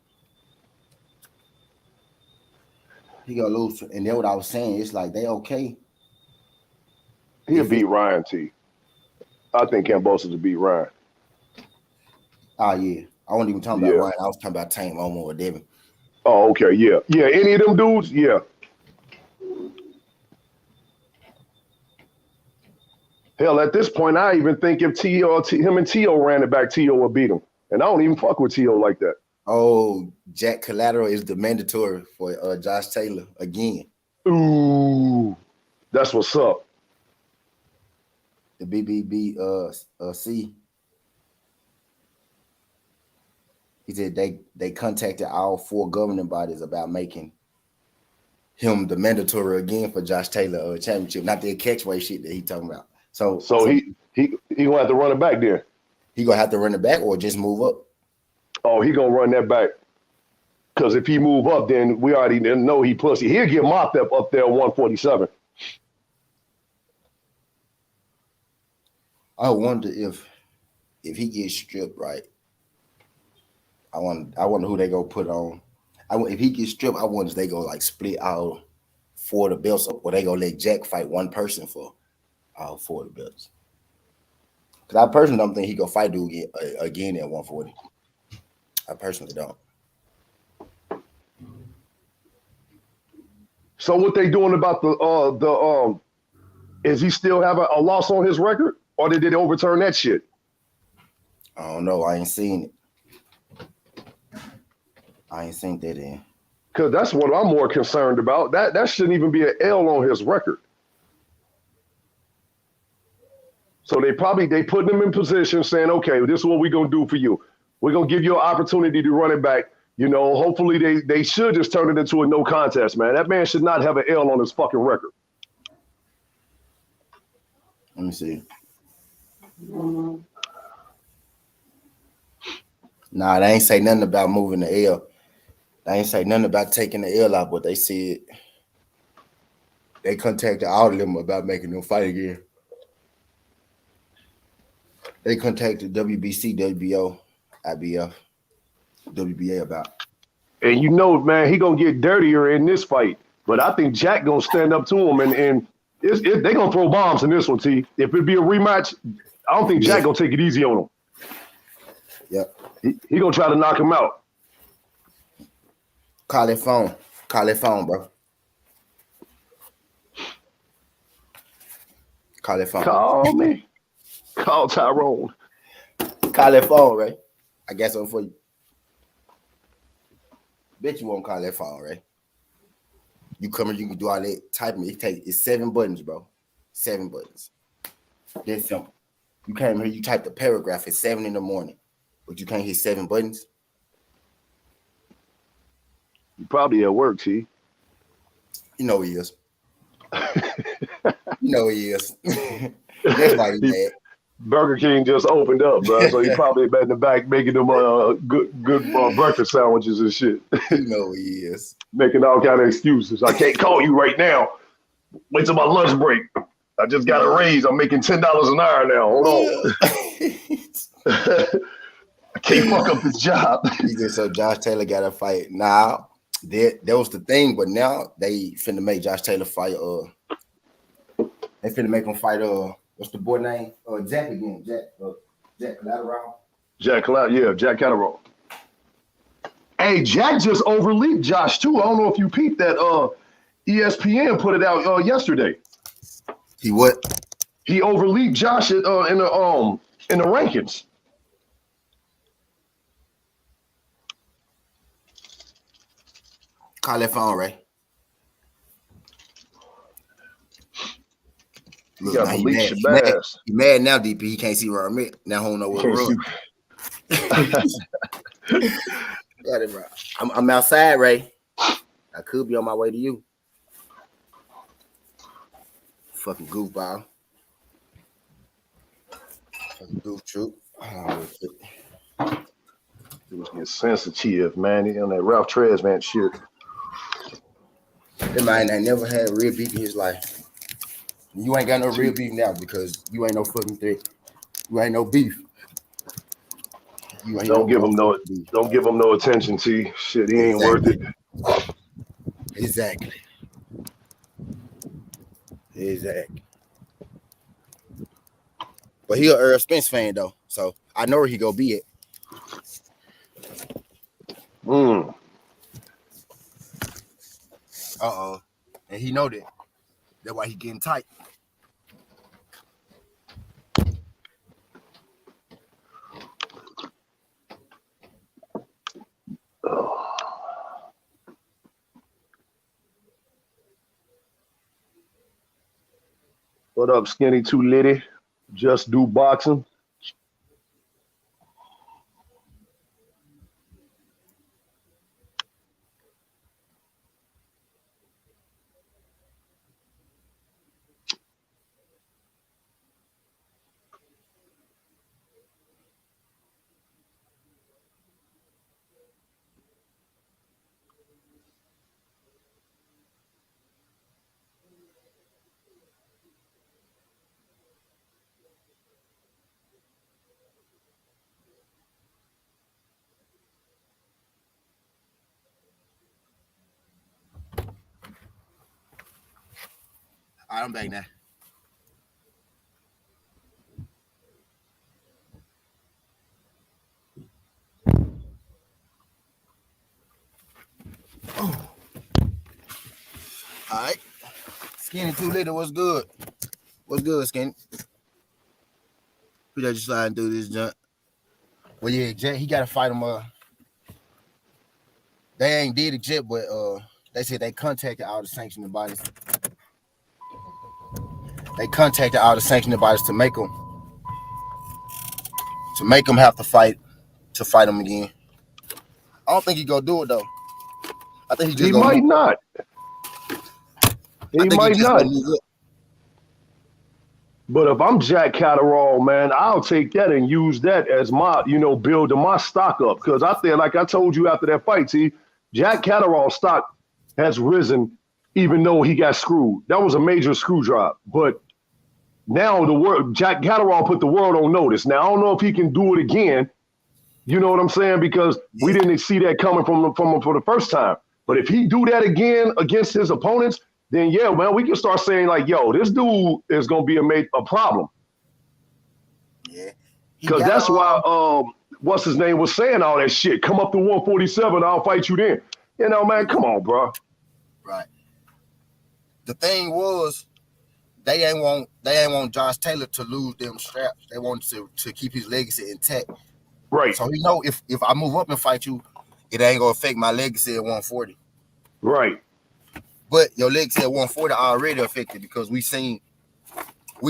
He going to lose. And that's what I was saying. It's like they okay. He'll beat Ryan T. I think Kambosos will beat Ryan. Oh, yeah. I wasn't even talking about Ryan. I was talking about Tank Loma or Devin. Oh, okay. Yeah. Yeah. Any of them dudes? Yeah. Hell, at this point, I even think if him and T.O. ran it back, T.O. would beat him. And I don't even fuck with T.O. like that. Oh, Jack Collateral is the mandatory for Josh Taylor again. Ooh. That's what's up. The BBB he said they contacted all 4 governing bodies about making him the mandatory again for Josh Taylor championship, not the catchweight shit that he talking about. So he gonna have to run it back then. He gonna have to run it back or just move up. Oh, he gonna run that back. Because if he move up, then we already know he pussy. He'll get mopped up there at 147. I wonder if he gets stripped, right? I wonder who they go put on. If he gets stripped, I wonder if they go like split all 4 of the belts up, or they go let Jack fight one person for all 4 of the belts. Because I personally don't think he gonna fight dude again at 140. I personally don't. So what they doing about the is he still have a loss on his record, or did they overturn that shit? I don't know. I ain't seen it. I ain't seen that in. Because that's what I'm more concerned about. That shouldn't even be an L on his record. So they put him in position saying, okay, this is what we're going to do for you. We're going to give you an opportunity to run it back. You know, hopefully they should just turn it into a no contest, man. That man should not have an L on his fucking record. Let me see. Nah, they ain't say nothing about moving the L. They ain't say nothing about taking the L out, but they said they contacted all of them about making them fight again. They contacted WBC, WBO, IBF, WBA about. And you know, man, he gonna get dirtier in this fight. But I think Jack gonna stand up to him, and they gonna throw bombs in this one, T. If it be a rematch, I don't think Jack gonna take it easy on him. Yep. He gonna try to knock him out. Call that phone. Call that phone, bro. Call that phone. Call me. Call Tyrone. Call that phone, Ray. I got something for you. Bet you won't call that phone, Ray. You come here, you can do all that typing. It's 7 buttons, bro. 7 buttons. That's simple. You came here, you typed a paragraph at 7 in the morning, but you can't hit 7 buttons. You probably at work, T. You know he is. You know he is. That's why he's mad. Burger King just opened up, bro. So he probably in the back making them good breakfast sandwiches and shit. You know he is. Making all kind of excuses. I can't call you right now. Wait till my lunch break. I just got a raise. I'm making $10 an hour now. Hold on. I can't fuck up this job. He said, so Josh Taylor got to fight. Nah, that was the thing, but now they finna make Josh Taylor fight. They finna make him fight. What's the boy name? Jack again. Jack Collateral. Jack Collateral. Hey, Jack just overleaped Josh too. I don't know if you peeped that. ESPN put it out yesterday. He what? He overleaped Josh in the rankings. Call that phone, Ray. You got to bleach your ass. He mad now, DP. He can't see where I'm at. Now I don't know where we're I'm outside, Ray. I could be on my way to you. Fucking goofball. Fucking goof troop. Dudes get sensitive, man. He on that Ralph Tresvant shit. That man ain't never had real beef in his life. You ain't got no real beef now because you ain't no fucking threat. You ain't no beef. Don't give him no attention, T. Shit, he ain't worth it. Exactly. But he a Earl Spence fan though, so I know where he gonna be at. And he know that. That's why he getting tight. What up, Skinny Too Litty? Just do boxing. All right, I'm back now. Oh. All right. Skinny Too Little, what's good? What's good, Skinny? We just slide through this junk. Well, yeah, Jack, he got to fight him. They ain't did it yet, but they said they contacted all the sanctioning bodies. They contacted all the sanctioning bodies to make him have to fight him again. I don't think he gonna do it though. I think he just might not. He might not. But if I'm Jack Catterall, man, I'll take that and use that as my, building my stock up. Because I think, like I told you after that fight, Jack Catterall's stock has risen even though he got screwed. That was a major screw drop. But now Jack Catterall put the world on notice. Now, I don't know if he can do it again. You know what I'm saying? Because we didn't see that coming from him for the first time. But if he do that again against his opponents, then yeah, man, we can start saying like, yo, this dude is going to be a problem. Yeah. Because that's why, what's his name was saying all that shit. Come up to 147, I'll fight you then. Man, come on, bro. Right. The thing was, they ain't want Josh Taylor to lose them straps. They want to keep his legacy intact. Right. So you know, if I move up and fight you, it ain't gonna affect my legacy at 140. Right. But your legacy at 140 already affected because we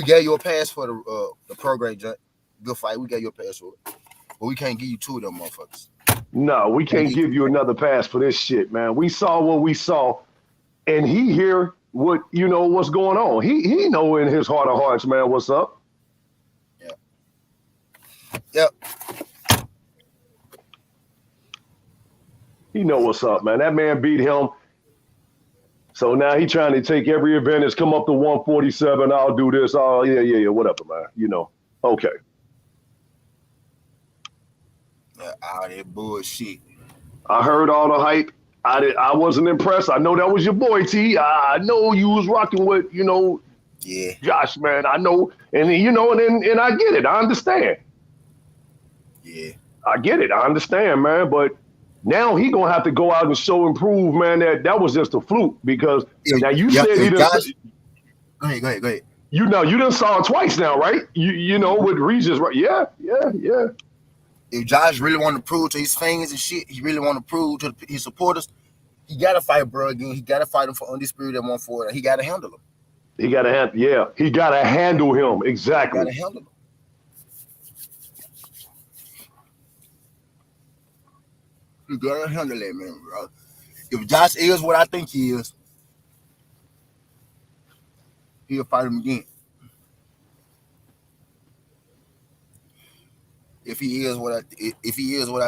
gave you a pass for the program jump. Good fight. We gave you a pass for it. But we can't give you two of them motherfuckers. No, we can't give you another pass for this shit, man. We saw what we saw, and he hear what what's going on. He know in his heart of hearts, man, what's up. Yep. He know what's up, man. That man beat him. So now he trying to take every advantage, come up to 147. I'll do this. Oh, yeah, whatever, man. Okay. All that bullshit. I heard all the hype. I wasn't impressed. I know that was your boy, T. I know you was rocking with, Yeah. Josh, man. I know. And, and I get it. I understand. Yeah. I get it. I understand, man. But now he going to have to go out and show and prove, man, that was just a fluke. Because now you said he Josh, Go ahead. You done saw it twice now, right? With Regis, right? Yeah. If Josh really want to prove to his fans and shit, he really want to prove to his supporters, he got to fight bro again. He got to fight him for undisputed at 140. He got to handle him. He got to handle him. Exactly. He got to handle him. You gotta handle that, man, bro. If Josh is what I think he is, he'll fight him again. If he is what I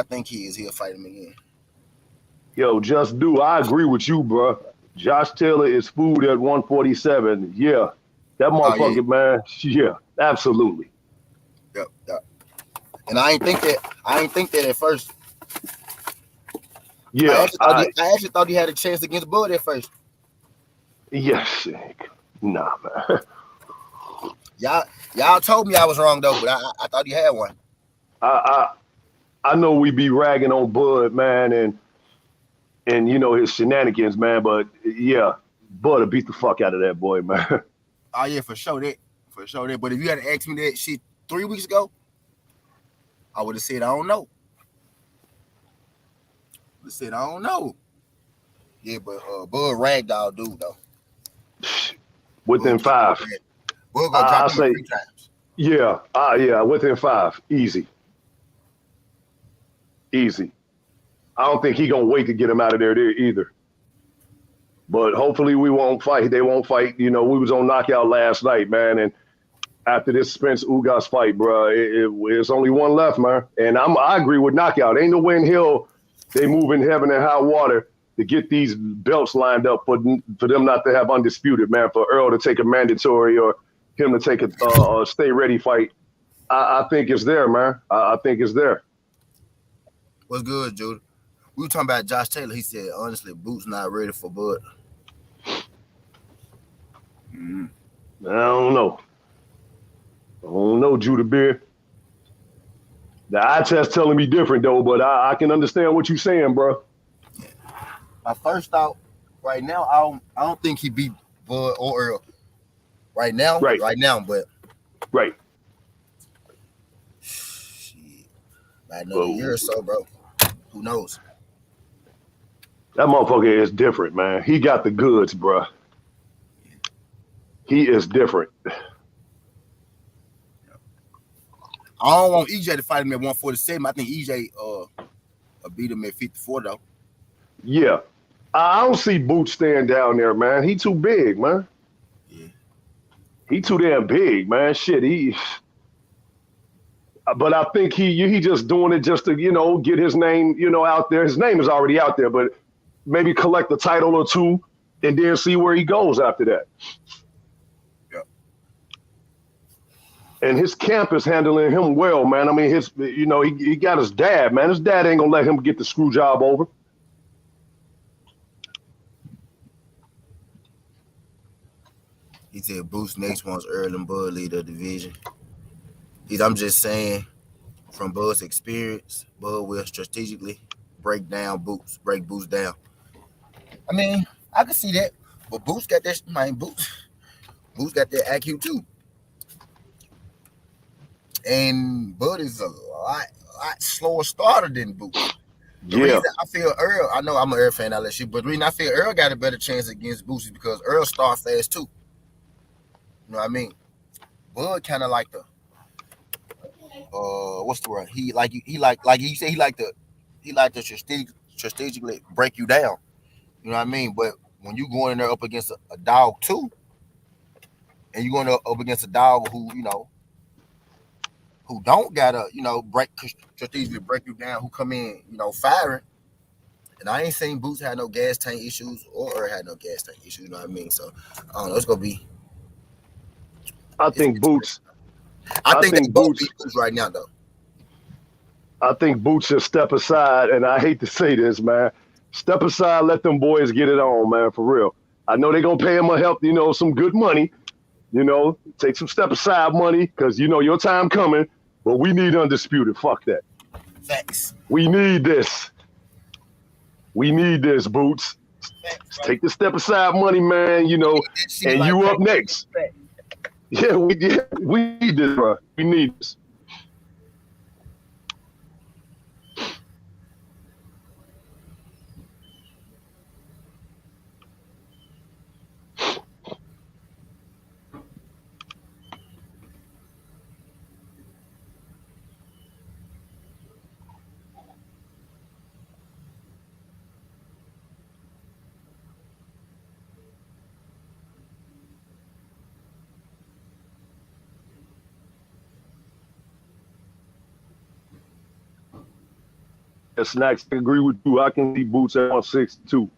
think he is, he'll fight him again. Yo, I agree with you, bro. Josh Taylor is food at 147. Yeah, that motherfucker, man. Yeah, absolutely. Yep. And I ain't think that at first. Yeah, I actually thought he had a chance against Bud at first. Yes, nah, man. Y'all told me I was wrong though, but I thought he had one. I know we be ragging on Bud, man, and his shenanigans, man. But yeah, Bud will beat the fuck out of that boy, man. Oh yeah, for sure that. But if you had asked me that shit 3 weeks ago, I would have said I don't know. Yeah, but Bud ragdoll dude though. Within Bud 5. Bud gonna drop him 3 times. Yeah, within 5, easy. I don't think he gonna wait to get him out of there either. But hopefully we won't fight. They won't fight. We was on Knockout last night, man, and after this Spence Ugas fight, bro, it's only one left, man. And I agree with Knockout. Ain't no way in hell they move in heaven and high water to get these belts lined up for them not to have undisputed, man. For Earl to take a mandatory or him to take a stay ready fight. I think it's there, man. I think it's there. What's good, Judah? We were talking about Josh Taylor. He said, honestly, Boots not ready for Bud. I don't know, Judah Beer. The eye test telling me different, though, but I can understand what you're saying, bro. My first thought, right now, I don't think he beat Bud or Earl. Right now, but right. Shit, by another year or so, bro. Who knows? That motherfucker is different, man. He got the goods, bro. He is different. I don't want EJ to fight him at 147. I think EJ beat him at 54 though. Yeah. I don't see Boots staying down there, man. He too big, man. Yeah. He too damn big, man. Shit, but I think he just doing it just to, get his name, out there. His name is already out there, but maybe collect a title or two and then see where he goes after that. And his camp is handling him well, man. I mean, he got his dad, man. His dad ain't gonna let him get the screw job over. He said Boots next one's Earl and Bud lead the division. I'm just saying, from Bud's experience, Bud will strategically break Boots down. I mean, I can see that, but Boots got that. Man, Boots Boots got that IQ too. And Bud is a lot slower starter than Boots. The reason I feel Earl, I know I'm an Earl fan, I'll let you, but the reason I feel Earl got a better chance against Boots is because Earl start fast too. You know what I mean? Bud kind of like the what's the word? He like you say he like to strategically break you down. You know what I mean? But when you going in there up against a dog too, and you going up against a dog who who don't gotta break strategically break you down, who come in firing. And I ain't seen Boots had no gas tank issues or had no gas tank issues. You know what I mean? So I don't know. It's gonna be. I think Boots. I think they both beat Boots right now, though. I think Boots should step aside, and I hate to say this, man. Step aside, let them boys get it on, man, for real. I know they're gonna pay him some good money. Take some step aside money because your time coming. But we need undisputed. Fuck that. Facts. We need this. We need this, Boots. Facts, take the step aside money, man. And you up next. Yeah, we need this, bro. We need this. Snacks, I agree with you. I can see Boots at 162.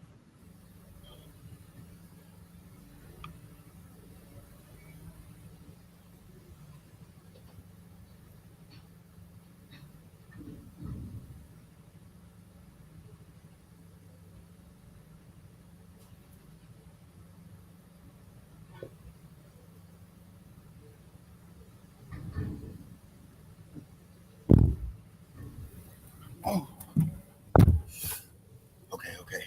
Oh. Okay.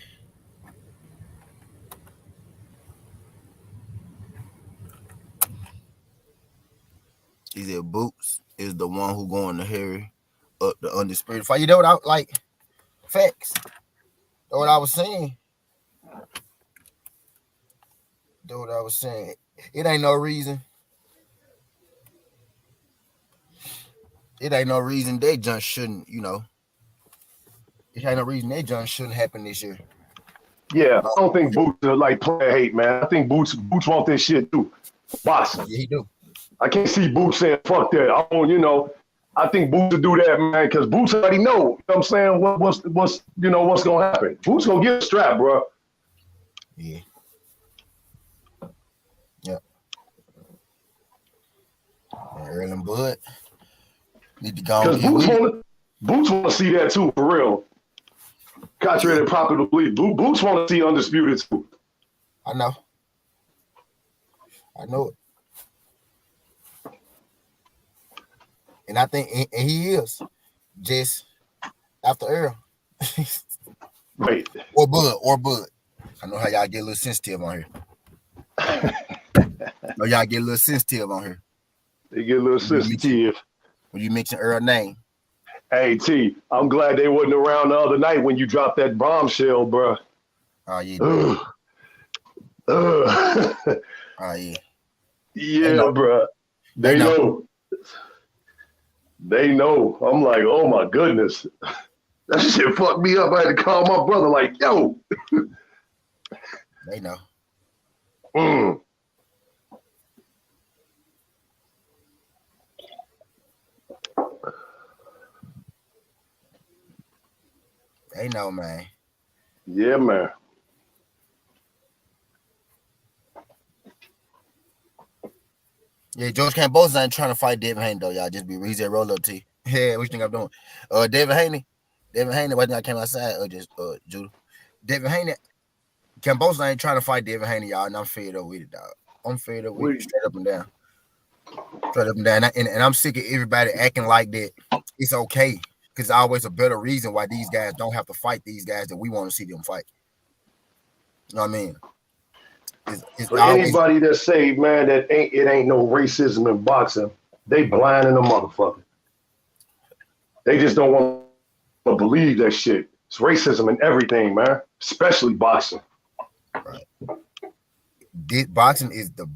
He said Boots is the one who going to hurry up the undisputed fight. You know what I like? Facts. Know what I was saying? Know what I was saying? It ain't no reason. It ain't no reason they just shouldn't, It ain't no reason they just shouldn't happen this year. Yeah, I don't think Boots like player hate, man. I think Boots want this shit too. Boss. Yeah, he do. I can't see Boots saying fuck that. I think Boots will do that, man, because Boots already know. You know what I'm saying? What's gonna happen? Boots gonna get a strap, bro. Yeah. Yep. Earl and Bud need to go. Because Boots want to see that too, for real. Contrary to popular belief, Boots want to see undisputed too. I know it. And I think and he is just after Earl. Right. Or Bud. I know how y'all get a little sensitive on here. They get a little sensitive. When you mention Earl's name. Hey, T, I'm glad they wasn't around the other night when you dropped that bombshell, bro. Oh, yeah. Oh, yeah. Yeah, bro. They know. They know. I'm like, oh, my goodness. That shit fucked me up. I had to call my brother like, yo. They know. They know, man. Yeah, man. Yeah, George Kambosos ain't trying to fight Devin Haney, though, y'all. Just be he's at roll up T. Yeah, what you think I'm doing? Devin Haney, why think I came outside? Judah. Devin Haney, Kambosos ain't trying to fight Devin Haney, y'all, and I'm fed up with it, dog. I'm fed up with it, straight up and down. And I'm sick of everybody acting like that it's okay. Because there's always a better reason why these guys don't have to fight these guys that we want to see them fight. You know what I mean? It's But always anybody that say, man, that ain't no racism in boxing, they blind in a motherfucker. They just don't want to believe that shit. It's racism in everything, man, especially boxing. right. Boxing is the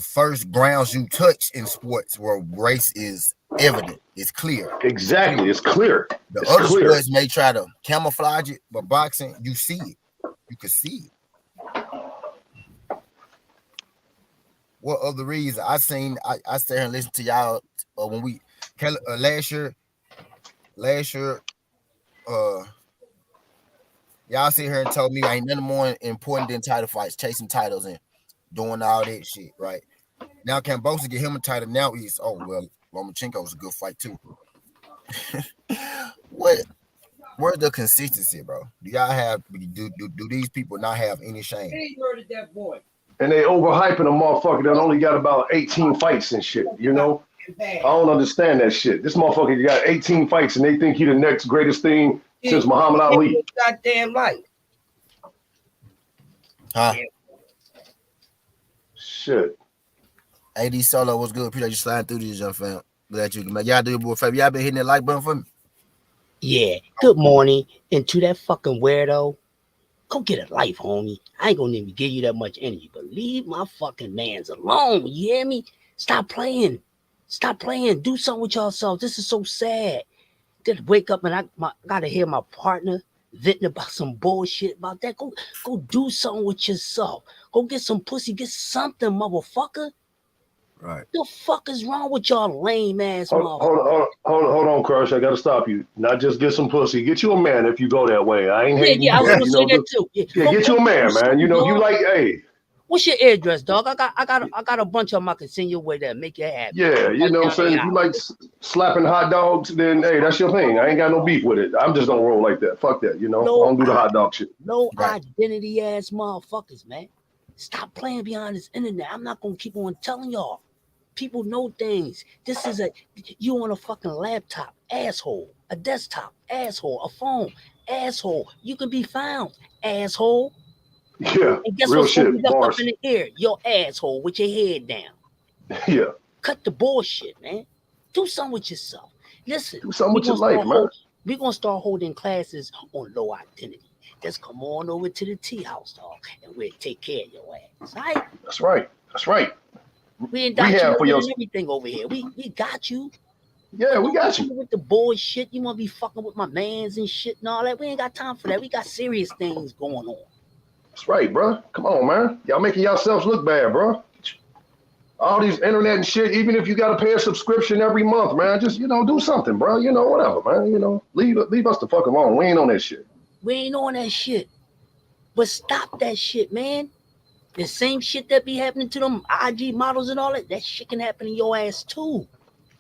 first grounds you touch in sports where race is evident. It's clear. Exactly, it's clear. The It's other clear. sports may try to camouflage it, but boxing, you see it. You can see it. What other reason? I sat here and listened to y'all when we last year, y'all sit here and told me ain't nothing more important than title fights, chasing titles and doing all that shit, right? Now Kambosos get him a title. Now he's Lomachenko's a good fight too. Where's the consistency, bro? Do y'all have do these people not have any shame? He murdered that boy. And they overhyping a motherfucker that only got about 18 fights and shit, you know? I don't understand that shit. This motherfucker got 18 fights and they think he the next greatest thing since Muhammad Ali. Goddamn right. Huh? Shit. AD Solo was good. Appreciate you sliding through these, young fam. Glad you can make y'all do your boy favor. Y'all been hitting that like button for me. Yeah. Good morning. And to that fucking weirdo, go get a life, homie. I ain't gonna even give you that much energy, but leave my fucking mans alone. You hear me? Stop playing. Stop playing. Do something with yourself. This is so sad. Just wake up and I gotta hear my partner venting about some bullshit about that. Go do something with yourself. Go get some pussy. Get something, motherfucker. Right. The fuck is wrong with y'all lame ass motherfuckers? Hold on, Crush. I gotta stop you. Not just get some pussy. Get you a man if you go that way. I ain't hating. Yeah, I was gonna say that too. Yeah, get you a man, man. You know, if you like, hey. What's your address, dog? I got a bunch of them I can send your way there. Make it happen. Yeah, you know what I'm saying? If you like slapping hot dogs, then hey, that's your thing. I ain't got no beef with it. I just don't roll like that. Fuck that, you know? I don't do the hot dog shit. No identity ass motherfuckers, man. Stop playing behind this internet. I'm not gonna keep on telling y'all. People know things. This is you on a fucking laptop, asshole. A desktop, asshole. A phone, asshole. You can be found, asshole. Yeah, and guess real what's shit. Gonna be up in the air? Your asshole with your head down. Yeah. Cut the bullshit, man. Do something with yourself. Listen. Do something with your life, man. We're gonna start holding classes on low identity. Just come on over to the tea house, dog, and we'll take care of your ass. All right? That's right. That's right. We ain't got you and everything over here. We got you. Yeah, we got you. With the bullshit, you want to be fucking with my mans and shit and all that. We ain't got time for that. We got serious things going on. That's right, bro. Come on, man. Y'all making yourselves look bad, bro. All these internet and shit, even if you got to pay a subscription every month, man, just, do something, bro. Whatever, man. Leave us the fuck alone. We ain't on that shit. We ain't on that shit. But stop that shit, man. The same shit that be happening to them IG models and all that shit can happen to your ass too.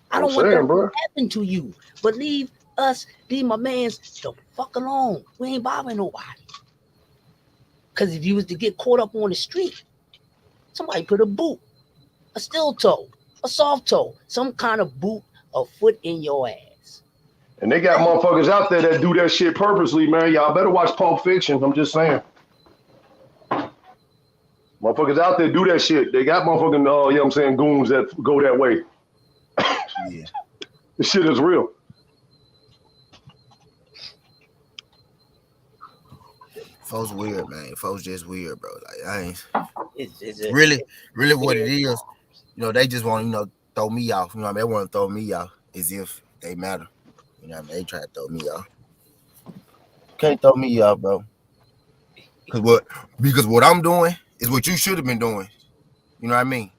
I don't want that to happen to you. But leave my mans the fuck alone. We ain't bothering nobody. Because if you was to get caught up on the street, somebody put a boot, a steel toe, a soft toe, some kind of boot, a foot in your ass. And they got motherfuckers out there that do that shit purposely, man. Y'all better watch Pulp Fiction. I'm just saying. Motherfuckers out there do that shit. They got motherfucking, goons that go that way. Yeah. This shit is real. Folks weird, man. Folks just weird, bro. Like I ain't. It's really what it is. They just want to throw me off. They want to throw me off as if they matter. They try to throw me off. Can't throw me off, bro. Because what I'm doing is what you should have been doing. You know what I mean?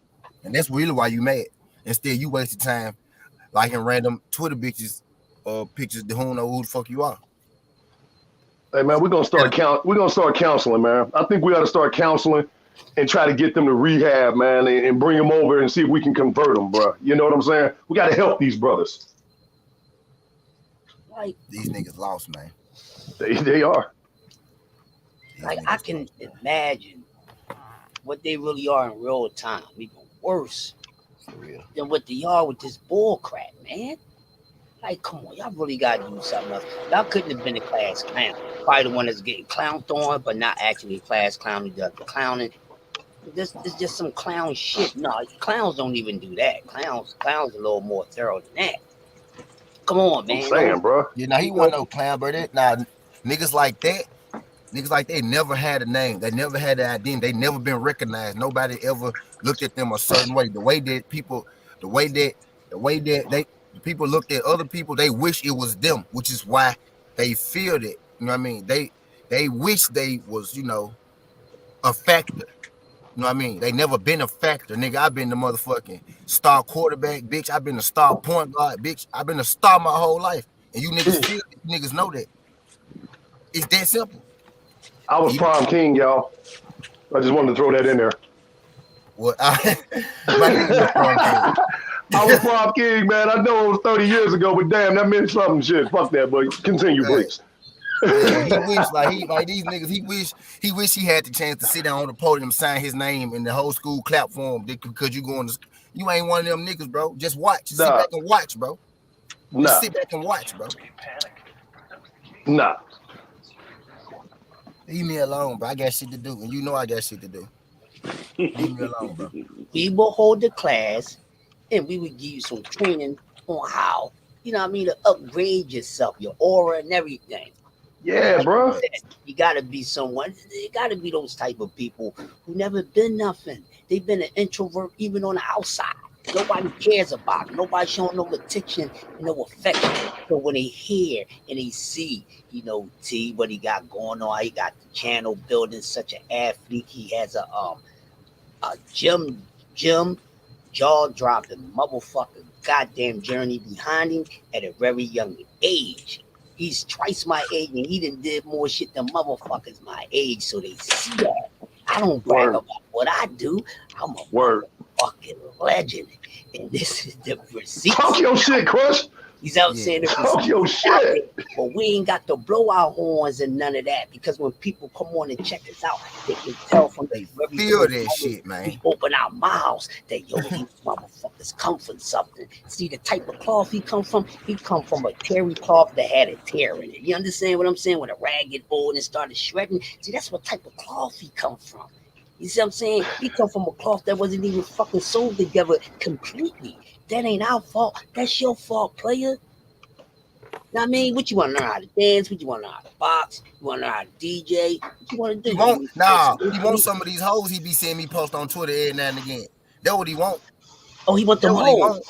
And that's really why you mad. Instead, you wasted time liking random Twitter bitches or pictures to who know who the fuck you are. Hey man, we're gonna start counseling, man. I think we ought to start counseling and try to get them to rehab, man, and bring them over and see if we can convert them, bro. You know what I'm saying? We got to help these brothers. Like these niggas lost, man. They are. Like I can imagine what they really are in real time, even worse than what they are with this bull crap, man. Like, come on, y'all really gotta do something else. Y'all couldn't have been a class clown. probably the one that's getting clowned on, but not actually class clown. He does the clowning. This is just some clown shit. No, clowns don't even do that. Clowns a little more thorough than that. Come on, man. I'm saying, bro. Yeah, now he wasn't no clown, but niggas like that. Niggas like they never had a name. They never had an identity. They never been recognized. Nobody ever looked at them a certain way. The way that the people looked at other people, they wish it was them, which is why they feel it. You know what I mean? They wish they was, a factor. You know what I mean? They never been a factor. Nigga, I've been the motherfucking star quarterback, bitch. I've been a star point guard, bitch. I've been a star my whole life. And you niggas feel it. You niggas know that. It's that simple. I was prom king, y'all. I just wanted to throw that in there. Well, my nigga was prom king. I was prom king, man. I know it was 30 years ago, but damn, that meant something. Shit, fuck that, but continue, please. Yeah, he wish like these niggas. He wish he had the chance to sit down on the podium, sign his name, and the whole school clap for him because you ain't one of them niggas, bro. Just watch. Just sit back and watch, bro. Just sit back and watch, bro. Nah. Leave me alone, bro. I got shit to do, and you know I got shit to do. Leave me alone, bro. We will hold the class, and we would give you some training on how, to upgrade yourself, your aura and everything. Yeah, bro. You gotta be someone. You gotta be those type of people who never been nothing. They've been an introvert even on the outside. Nobody cares about it. Nobody showing no attention and no affection. So when they hear and they see, T, what he got going on, he got the channel building, such an athlete. He has a gym jaw dropping motherfucker goddamn journey behind him at a very young age. He's twice my age, and he did more shit than motherfuckers my age, so they see that. I don't brag about what I do. I'm a fucking legend, and this is the receipt. Talk your shit, Crush. He's out saying talk your shit. But we ain't got to blow our horns and none of that, because when people come on and check us out, they can tell from the very feel that shit, man. We open our mouths that these motherfuckers come from something. See the type of cloth he come from? He come from a terry cloth that had a tear in it. You understand what I'm saying? When a rag get old and started shredding. See, that's what type of cloth he come from. You see what I'm saying? He come from a cloth that wasn't even fucking sewn together completely. That ain't our fault. That's your fault, player. Now, I mean, what you want to learn how to dance? What you want to learn how to box? You want to learn how to DJ? What you want to do? He wants some of these hoes he be seeing me post on Twitter every now and again. That's what he want. Oh, he want them hoes.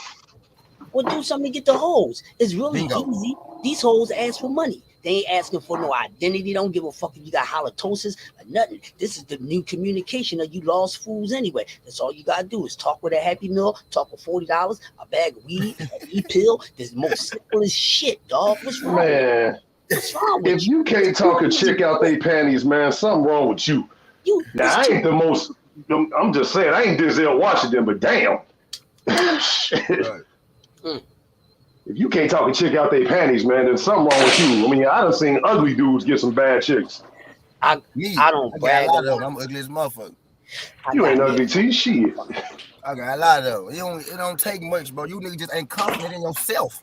Well, do something to get the hoes. It's really easy. These hoes ask for money. They ain't asking for no identity. Don't give a fuck if you got halitosis or nothing. This is the new communication of you lost fools anyway. That's all you gotta do is talk with a Happy Meal, talk with $40, a bag of weed, an e-pill. This is the most simple as shit, dog. What's wrong? Man, what's wrong with if you can't talk a chick out they panties, man, something wrong with you. Now, I ain't the most, I'm just saying, I ain't Denzel Washington, but damn. Shit. If you can't talk a chick out their panties, man, then something wrong with you. I mean, I done seen ugly dudes get some bad chicks. I don't brag. I'm ugly as a motherfucker. You ain't ugly, T. Shit. I got a lot of them. It don't take much, bro. You niggas just ain't confident in yourself.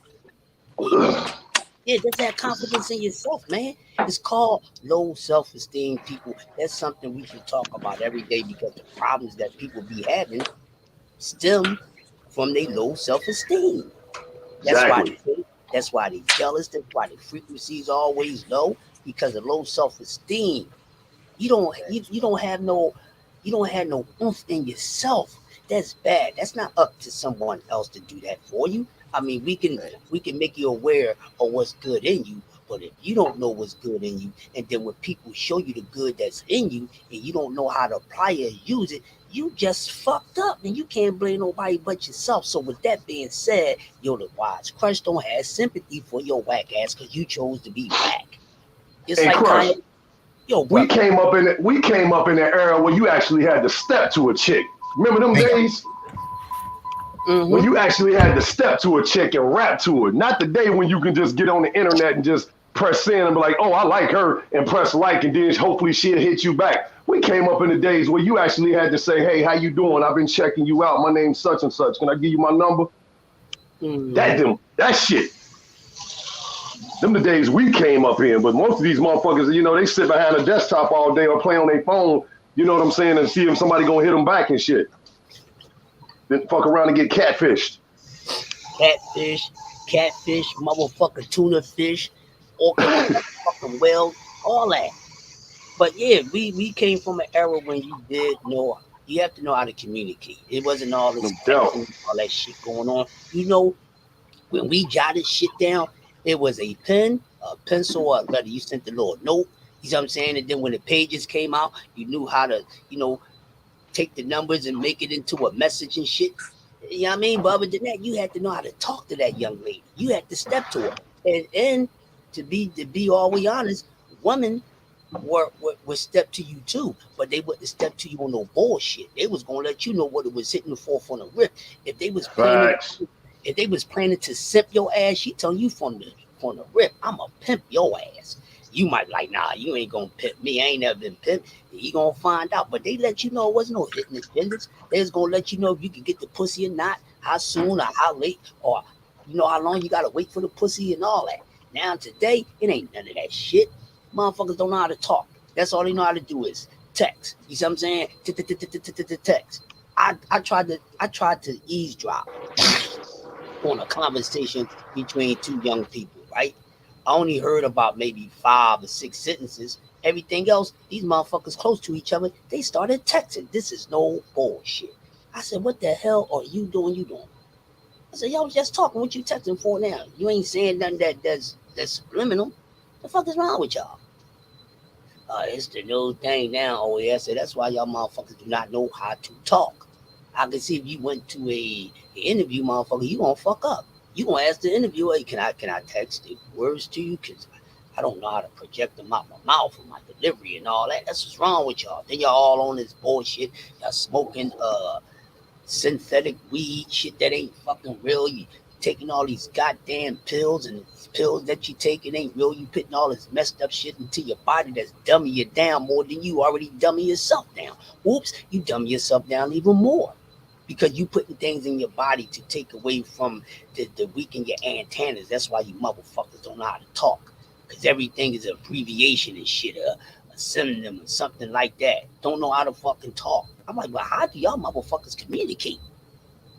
Yeah, just have confidence in yourself, man. It's called low self-esteem, people. That's something we should talk about every day, because the problems that people be having stem from their low self-esteem. That's why they jealous. That's why the frequency is always low, because of low self-esteem. You don't have no oomph in yourself. That's bad. That's not up to someone else to do that for you. I mean, we can make you aware of what's good in you, but if you don't know what's good in you, and then when people show you the good that's in you, and you don't know how to apply it or use it, you just fucked up, and you can't blame nobody but yourself. So with that being said, the wise Crush don't have sympathy for your whack ass because you chose to be whack. It's like Crush, we came up in that era where you actually had to step to a chick. Remember them days? Mm-hmm. When you actually had to step to a chick and rap to her. Not the day when you can just get on the internet and just press send and be like, oh, I like her, and press like, and then hopefully she'll hit you back. We came up in the days where you actually had to say, hey, how you doing? I've been checking you out. My name's such and such. Can I give you my number? Mm-hmm. That shit. Them the days we came up in, but most of these motherfuckers, you know, they sit behind a desktop all day or play on their phone, you know what I'm saying, and see if somebody gonna hit them back and shit. Then fuck around and get catfished. Catfish, motherfucker tuna fish, orca fucking whale, all that. But yeah, we came from an era when you have to know how to communicate. It wasn't all this texting, all that shit going on. You know, when we jotted shit down, it was a pen, a pencil, or a letter. You sent the little note. You know what I'm saying? And then when the pages came out, you knew how to, take the numbers and make it into a message and shit. You know what I mean? But other than that, you had to know how to talk to that young lady. You had to step to her. And to be always honest, women would step to you too, but they wouldn't step to you on no bullshit. They was gonna let you know what it was hitting the forth on the rip. If they was planning to simp your ass, she telling you from the rip, I'm gonna pimp your ass. You might be like, nah, you ain't gonna pimp me. I ain't never been pimped. You gonna find out. But they let you know it wasn't no hidden agendas. They was gonna let you know if you could get the pussy or not, how soon or how late, or how long you gotta wait for the pussy and all that. Now today, it ain't none of that shit. Motherfuckers don't know how to talk. That's all they know how to do is text. You see what I'm saying? Text. I tried to eavesdrop on a conversation between two young people, right? I only heard about maybe 5 or 6 sentences. Everything else, these motherfuckers close to each other, they started texting. This is no bullshit. I said, what the hell are you doing? I said, y'all was just talking. What you texting for now? You ain't saying nothing that's subliminal. The fuck is wrong with y'all? It's the new thing now. Oh yeah, so that's why y'all motherfuckers do not know how to talk. I can see if you went to a interview, motherfucker, you gonna fuck up. You gonna ask the interviewer, hey, can I text the words to you? Cause I don't know how to project them out my mouth for my delivery and all that. That's what's wrong with y'all. Then y'all all on this bullshit. Y'all smoking synthetic weed shit that ain't fucking real. You taking all these goddamn pills, and the pills that you taking ain't real. You putting all this messed up shit into your body that's dumbing you down more than you already dummy yourself down. Oops, you dumb yourself down even more. Because you putting things in your body to take away from the weaken your antennas. That's why you motherfuckers don't know how to talk. Because everything is an abbreviation and shit, a synonym or something like that. Don't know how to fucking talk. I'm like, well, how do y'all motherfuckers communicate?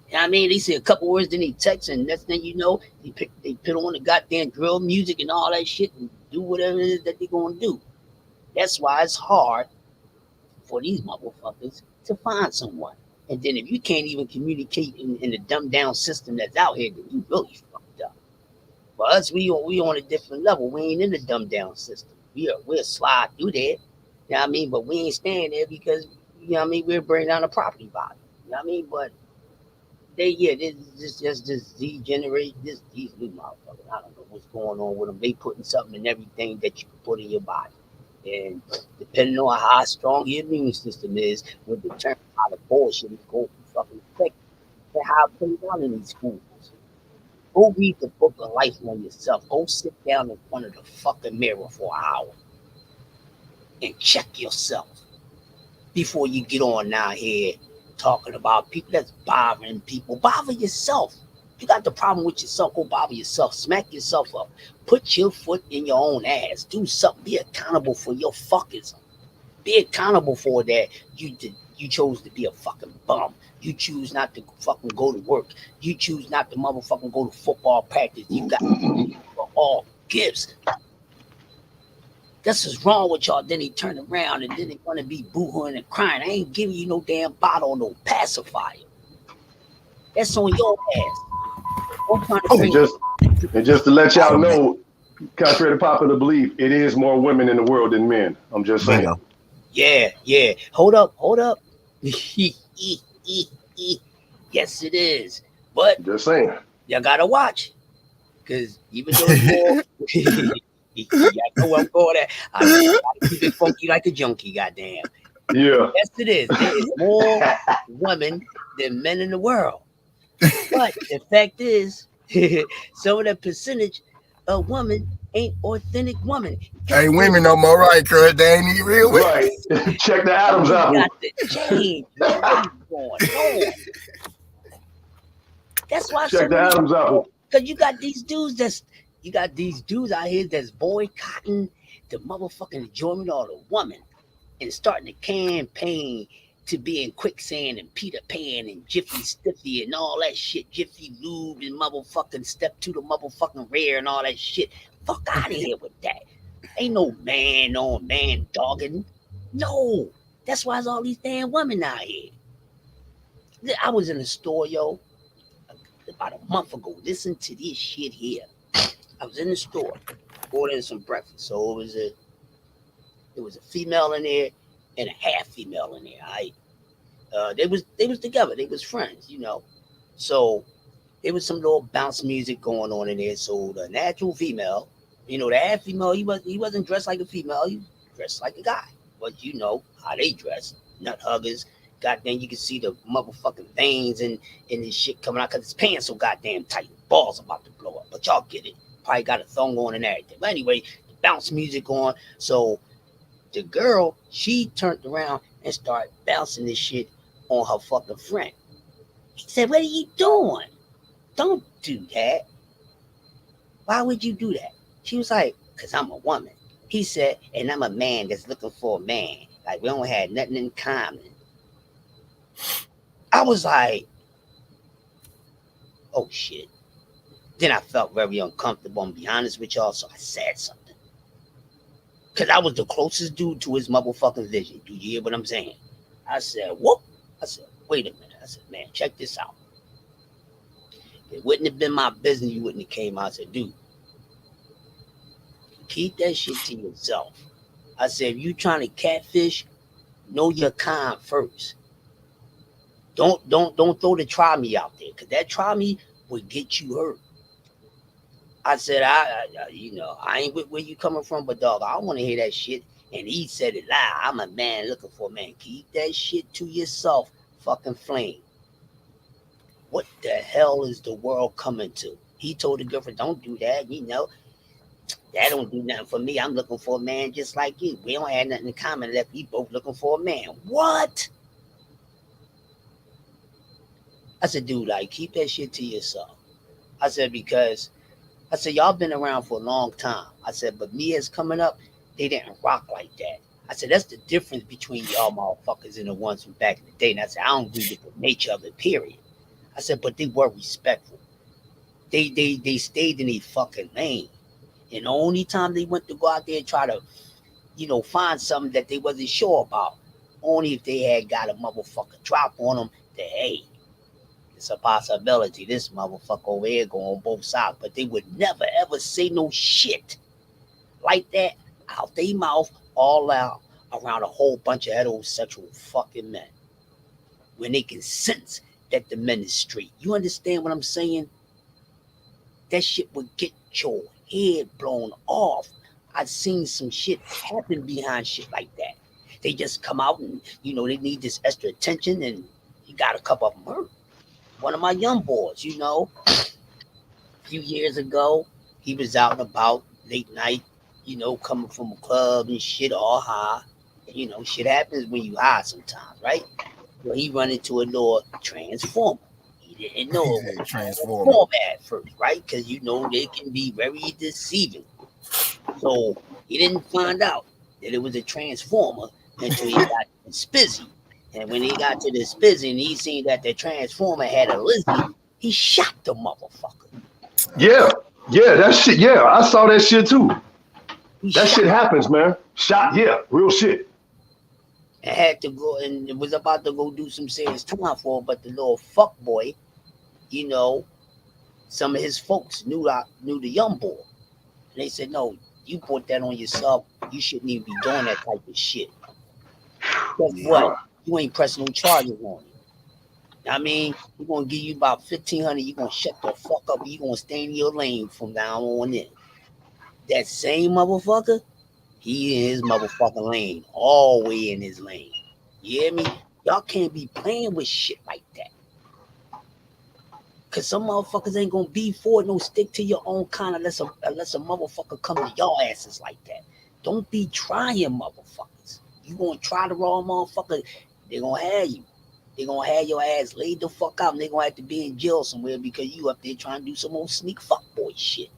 You know what I mean? They say a couple words, then they text, and next thing you know, they put on the goddamn drill music and all that shit and do whatever it is that they're going to do. That's why it's hard for these motherfuckers to find someone. And then if you can't even communicate in the dumbed down system that's out here, then you really fucked up. For us, we on a different level. We ain't in the dumbed down system. We'll slide through there. You know what I mean? But we ain't staying there because, you know what I mean, we'll bring down the property value. You know what I mean? But this Z generation, these new motherfuckers. I don't know what's going on with them. They putting something in everything that you can put in your body. And depending on how strong your immune system is, will determine how the bullshit is going to fucking affect you and how it plays out in these schools. Go read the book of life on yourself. Go sit down in front of the fucking mirror for an hour and check yourself before you get on down here talking about people that's bothering people. Bother yourself. You got the problem with yourself, go bother yourself. Smack yourself up. Put your foot in your own ass. Do something. Be accountable for your fuckers. Be accountable for that. You chose to be a fucking bum. You choose not to fucking go to work. You choose not to motherfucking go to football practice. You got for all gifts. That's what's wrong with y'all. Then they turn around and then they're gonna be boohooing and crying. I ain't giving you no damn bottle or no pacifier. That's on your ass. And just to let y'all know, contrary to popular belief, it is more women in the world than men. I'm just saying. Yeah. Hold up. Yes, it is. But just saying. Y'all gotta watch. Because even though it's more I know where I'm going at. I gotta keep it funky like a junkie, goddamn. Yeah. Yes, it is. There is more women than men in the world. But the fact is, some of the percentage of women ain't authentic women. Ain't women no more, right? Cause they ain't even real women. Right. Check the Adams apple. Got to change. What is going on? That's why. Check the Adams apple. Because you got these dudes that's You got these dudes out here that's boycotting the motherfucking enjoyment of the woman and starting a campaign to be in quicksand and Peter Pan and Jiffy Stiffy and all that shit, Jiffy Lube and motherfucking step to the motherfucking rear and all that shit. Fuck out of here with that. Ain't no man on man dogging. No. That's why there's all these damn women out here. I was in the store, yo, about a month ago. Listen to this shit here. I was in the store ordering some breakfast. So it was a female in there and a half female in there. They was together. They was friends, you know. So there was some little bounce music going on in there. So the natural female, you know, the half female, he wasn't dressed like a female. He dressed like a guy. But you know how they dress, nut huggers. Goddamn, you can see the motherfucking veins and this shit coming out because his pants so goddamn tight. Balls about to blow up. But y'all get it. Probably got a thong on and everything. But anyway, the bounce music on. So the girl, she turned around and started bouncing this shit on her fucking friend. He said, "What are you doing? Don't do that. Why would you do that?" She was like, "Because I'm a woman." He said, "And I'm a man that's looking for a man. Like, we don't have nothing in common." I was like, oh shit. Then I felt very uncomfortable, and be honest with y'all, so I said something. Because I was the closest dude to his motherfucking vision. Do you hear what I'm saying? I said, whoop. I said, wait a minute. I said, man, check this out. It wouldn't have been my business. You wouldn't have came out. I said, dude, keep that shit to yourself. I said, if you trying to catfish, know your kind first. Don't throw the try me out there, because that try me would get you hurt. I said, I you know, I ain't with where you coming from, but dog, I don't want to hear that shit. And he said it loud. I'm a man looking for a man. Keep that shit to yourself, fucking flame. What the hell is the world coming to? He told the girlfriend, don't do that. You know, that don't do nothing for me. I'm looking for a man just like you. We don't have nothing in common except we both looking for a man. What? I said, dude, like, keep that shit to yourself. I said, because I said, y'all been around for a long time. I said, but me as coming up, they didn't rock like that. I said, that's the difference between y'all motherfuckers and the ones from back in the day. And I said, I don't agree with the nature of it, period. I said, but they were respectful. They stayed in a fucking lane. And the only time they went to go out there and try to, you know, find something that they wasn't sure about, only if they had got a motherfucker drop on them that, hey, it's a possibility this motherfucker over here go on both sides. But they would never ever say no shit like that out their mouth all out around a whole bunch of heterosexual fucking men when they can sense that the men is straight. You understand what I'm saying? That shit would get your head blown off. I've seen some shit happen behind shit like that. They just come out and, you know, they need this extra attention, and you got a couple of them hurt. One of my young boys, you know, a few years ago, he was out and about late night, you know, coming from a club and shit all high. You know, shit happens when you high sometimes, right? Well, he run into a little transformer. He didn't know it was a transformer at first, right? Because, you know, they can be very deceiving. So he didn't find out that it was a transformer until he got spizzy. And when he got to the spizzy and he seen that the transformer had a Lizzie, he shot the motherfucker. Yeah, that shit. Yeah, I saw that shit too. That shit happens, man. Shot, yeah, real shit. And had to go and was about to go do some serious time for him, but the little fuck boy, you know, some of his folks knew the young boy. And they said, no, you put that on yourself. You shouldn't even be doing that type of shit. Guess what? You ain't pressing no charges on him. I mean, we're going to give you about $1,500. You're going to shut the fuck up. You're going to stay in your lane from now on in. That same motherfucker, he in his motherfucking lane. All the way in his lane. You hear me? Y'all can't be playing with shit like that. Because some motherfuckers ain't going to be for it. No, stick to your own kind unless a motherfucker come to y'all asses like that. Don't be trying, motherfuckers. You going to try the wrong motherfucker, they going to have you. They're going to have your ass laid the fuck out, and they're going to have to be in jail somewhere because you up there trying to do some old sneak fuck boy shit.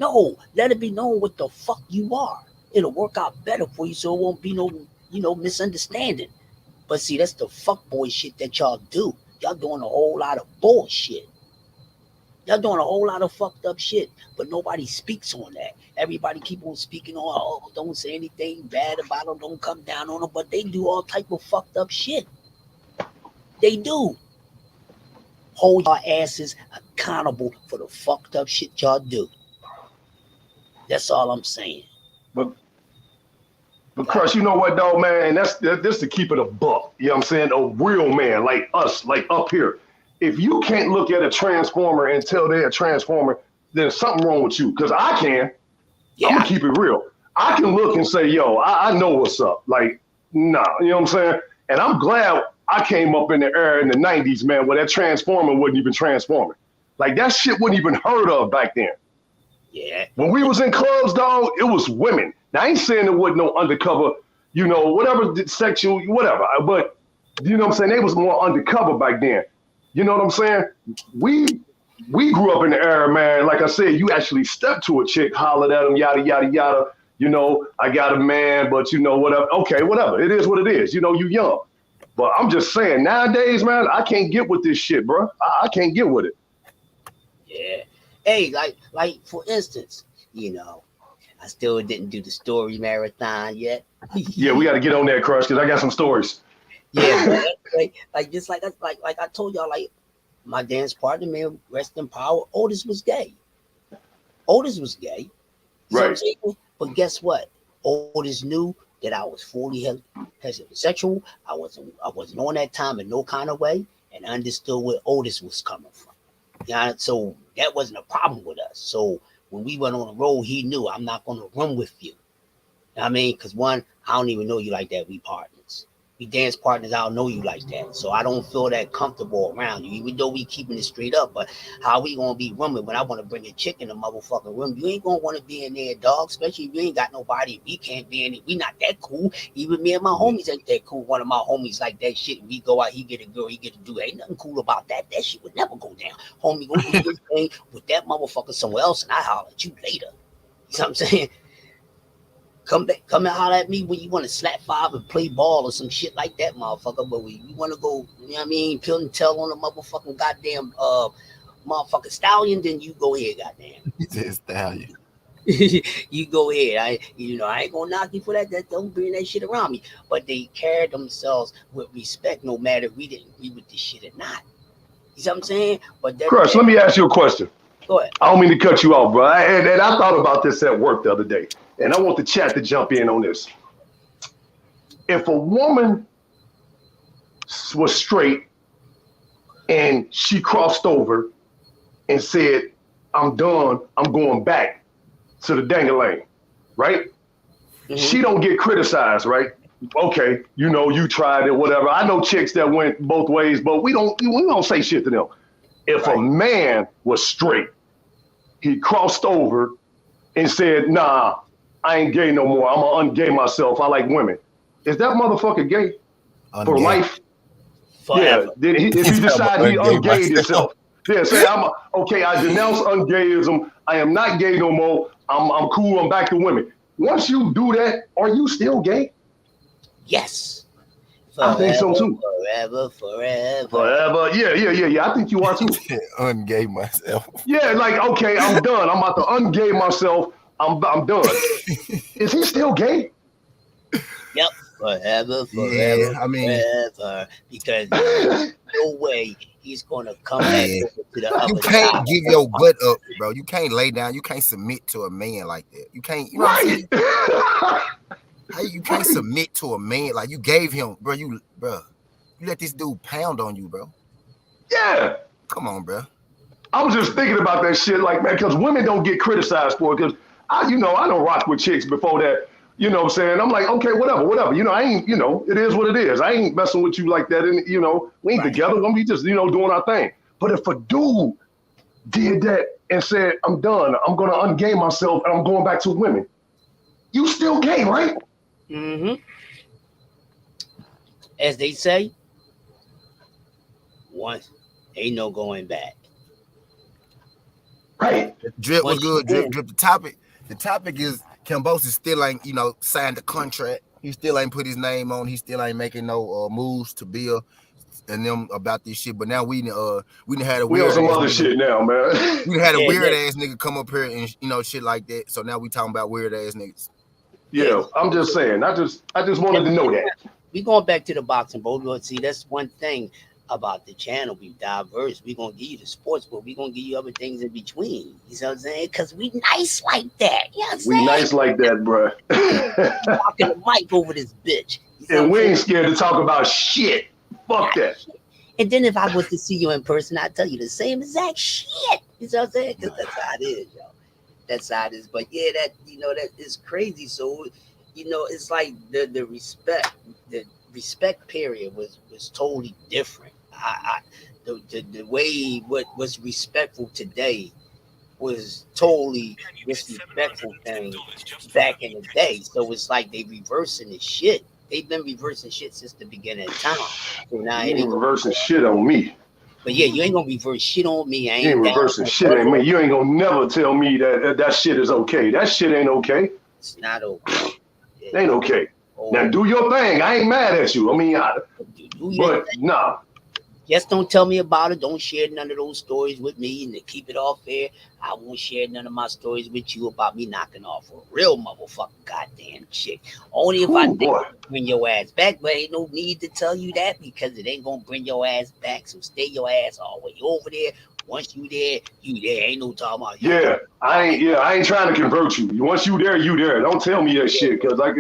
No, let it be known what the fuck you are. It'll work out better for you, so it won't be no, misunderstanding. But see, that's the fuck boy shit that y'all do. Y'all doing a whole lot of bullshit. Y'all doing a whole lot of fucked up shit, but nobody speaks on that. Everybody keep on speaking on, oh, don't say anything bad about them, don't come down on them, but they do all type of fucked up shit. They do. Hold your asses accountable for the fucked up shit y'all do. That's all I'm saying. But Crush, you know what though, man? And that's to keep it a buck. You know what I'm saying? A real man like us, like up here. If you can't look at a transformer and tell they're a transformer, there's something wrong with you. Because I can. Yeah. I'm gonna keep it real. I can look and say, yo, I know what's up. Like, nah, you know what I'm saying? And I'm glad I came up in the era in the 90s, man, where that transformer wasn't even transforming. Like that shit wasn't even heard of back then. Yeah. When we was in clubs, dog, it was women. Now, I ain't saying there wasn't no undercover, whatever sexual, whatever. But, you know what I'm saying? They was more undercover back then. You know what I'm saying? We grew up in the era, man. Like I said, you actually stepped to a chick, hollered at them, yada, yada, yada. I got a man, but, whatever. Okay, whatever. It is what it is. You young. But I'm just saying, nowadays, man, I can't get with this shit, bro. I can't get with it. Yeah. Hey, like for instance, I still didn't do the story marathon yet. Yeah, we got to get on that, Crush, because I got some stories. Yeah, like I told y'all, like my dance partner, man, rest in power. Otis was gay. Right. But guess what? Otis knew that I was fully heterosexual. I wasn't on that time in no kind of way, and understood where Otis was coming from. Yeah, so that wasn't a problem with us. So when we went on the road, he knew I'm not going to run with you. I mean, because one, I don't even know you like that. We partners. We dance partners. I don't know you like that. So I don't feel that comfortable around you, even though we keeping it straight up. But how we going to be rooming when I want to bring a chick in the motherfucking room? You ain't going to want to be in there, dog, especially if you ain't got nobody. We can't be in it. We not that cool. Even me and my homies ain't that cool. One of my homies like that shit. We go out, he get a girl, he get to do. Ain't nothing cool about that. That shit would never go down. Homie, go do this thing with that motherfucker somewhere else, and I holler at you later. You know what I'm saying? Come and holler at me when you want to slap five and play ball or some shit like that, motherfucker. But when you want to go, you know what I mean, pill and tell on a motherfucking goddamn motherfucking stallion, then you go ahead, goddamn. It's stallion. You go ahead. I ain't gonna knock you for that. That don't bring that shit around me. But they carry themselves with respect, no matter if we didn't agree with this shit or not. You know what I'm saying? But Crush, let me ask you a question. Go ahead. I don't mean to cut you off, bro. And I thought about this at work the other day, and I want the chat to jump in on this. If a woman was straight and she crossed over and said, I'm done, I'm going back to the dang-a-lang, right? Mm-hmm. She don't get criticized, right? Okay, you tried it, whatever. I know chicks that went both ways, but we don't say shit to them. If a man was straight, he crossed over and said, nah, I ain't gay no more. I'm going to ungay myself. I like women. Is that motherfucker gay for life? Forever. Yeah. If he decide he ungayed himself. Yeah, say, I denounce ungayism. I am not gay no more. I'm cool. I'm back to women. Once you do that, are you still gay? Yes. Forever, I think so too. Forever. Yeah. I think you are too. Ungay myself. Yeah, like, okay, I'm done. I'm about to ungay myself. I'm done. Is he still gay? Yep. Forever. I mean, forever. Because no way he's gonna come back over to the other side. You can't give your butt up, bro. You can't lay down. You can't submit to a man like that. You can't. You know what I'm saying? You can't submit to a man like you gave him, bro. You let this dude pound on you, bro. Yeah. Come on, bro. I was just thinking about that shit, like, man, because women don't get criticized for it. Because I don't rock with chicks before that. You know what I'm saying? I'm like, okay, whatever. I ain't, it is what it is. I ain't messing with you like that. And, we ain't together. We just, doing our thing. But if a dude did that and said, I'm done, I'm going to ungay myself and I'm going back to women, you still gay, right? Mm-hmm. As they say, once ain't no going back. Right. Drip was good. Drip. The topic is Kambosos still ain't, signed the contract. He still ain't put his name on. He still ain't making no moves to Bill and them about this shit. But now we done had a We weird on some ass other nigga. shit now, man. We done had a weird ass nigga come up here and shit like that. So now we talking about weird ass niggas. Yeah, I'm just saying. I just wanted to know that. We going back to the boxing, bro. See, that's one thing about the channel. We diverse. We gonna give you the sports, but we gonna give you other things in between. You know what I'm saying? Because we nice like that. You know what I'm saying? We nice like that, bro. Talking the mic over this bitch. You know And we ain't scared to talk about shit. Fuck that. And then if I was to see you in person, I'd tell you the same exact shit. You know what I'm saying? Because that's how it is, yo. That's how it is. But yeah, that is crazy. So, it's like the respect period was totally different. The way what was respectful today was totally disrespectful thing back in the day. So it's like they reversing the shit. They've been reversing shit since the beginning of time. So now you ain't reversing shit on me. But yeah, you ain't gonna reverse shit on me. You ain't reversing shit on me. You ain't gonna never tell me that shit is okay. That shit ain't okay. It's not okay. It ain't okay. Now do your thing. I ain't mad at you. I mean, but nah. Just don't tell me about it. Don't share none of those stories with me, and to keep it all fair, I won't share none of my stories with you about me knocking off a real motherfucking goddamn chick. Only if I think bring your ass back, but ain't no need to tell you that because it ain't gonna bring your ass back. So stay your ass all the way over there. Once you there, you there. Ain't no talking about you. Yeah, I ain't trying to convert you. Once you there, you there. Don't tell me that shit because like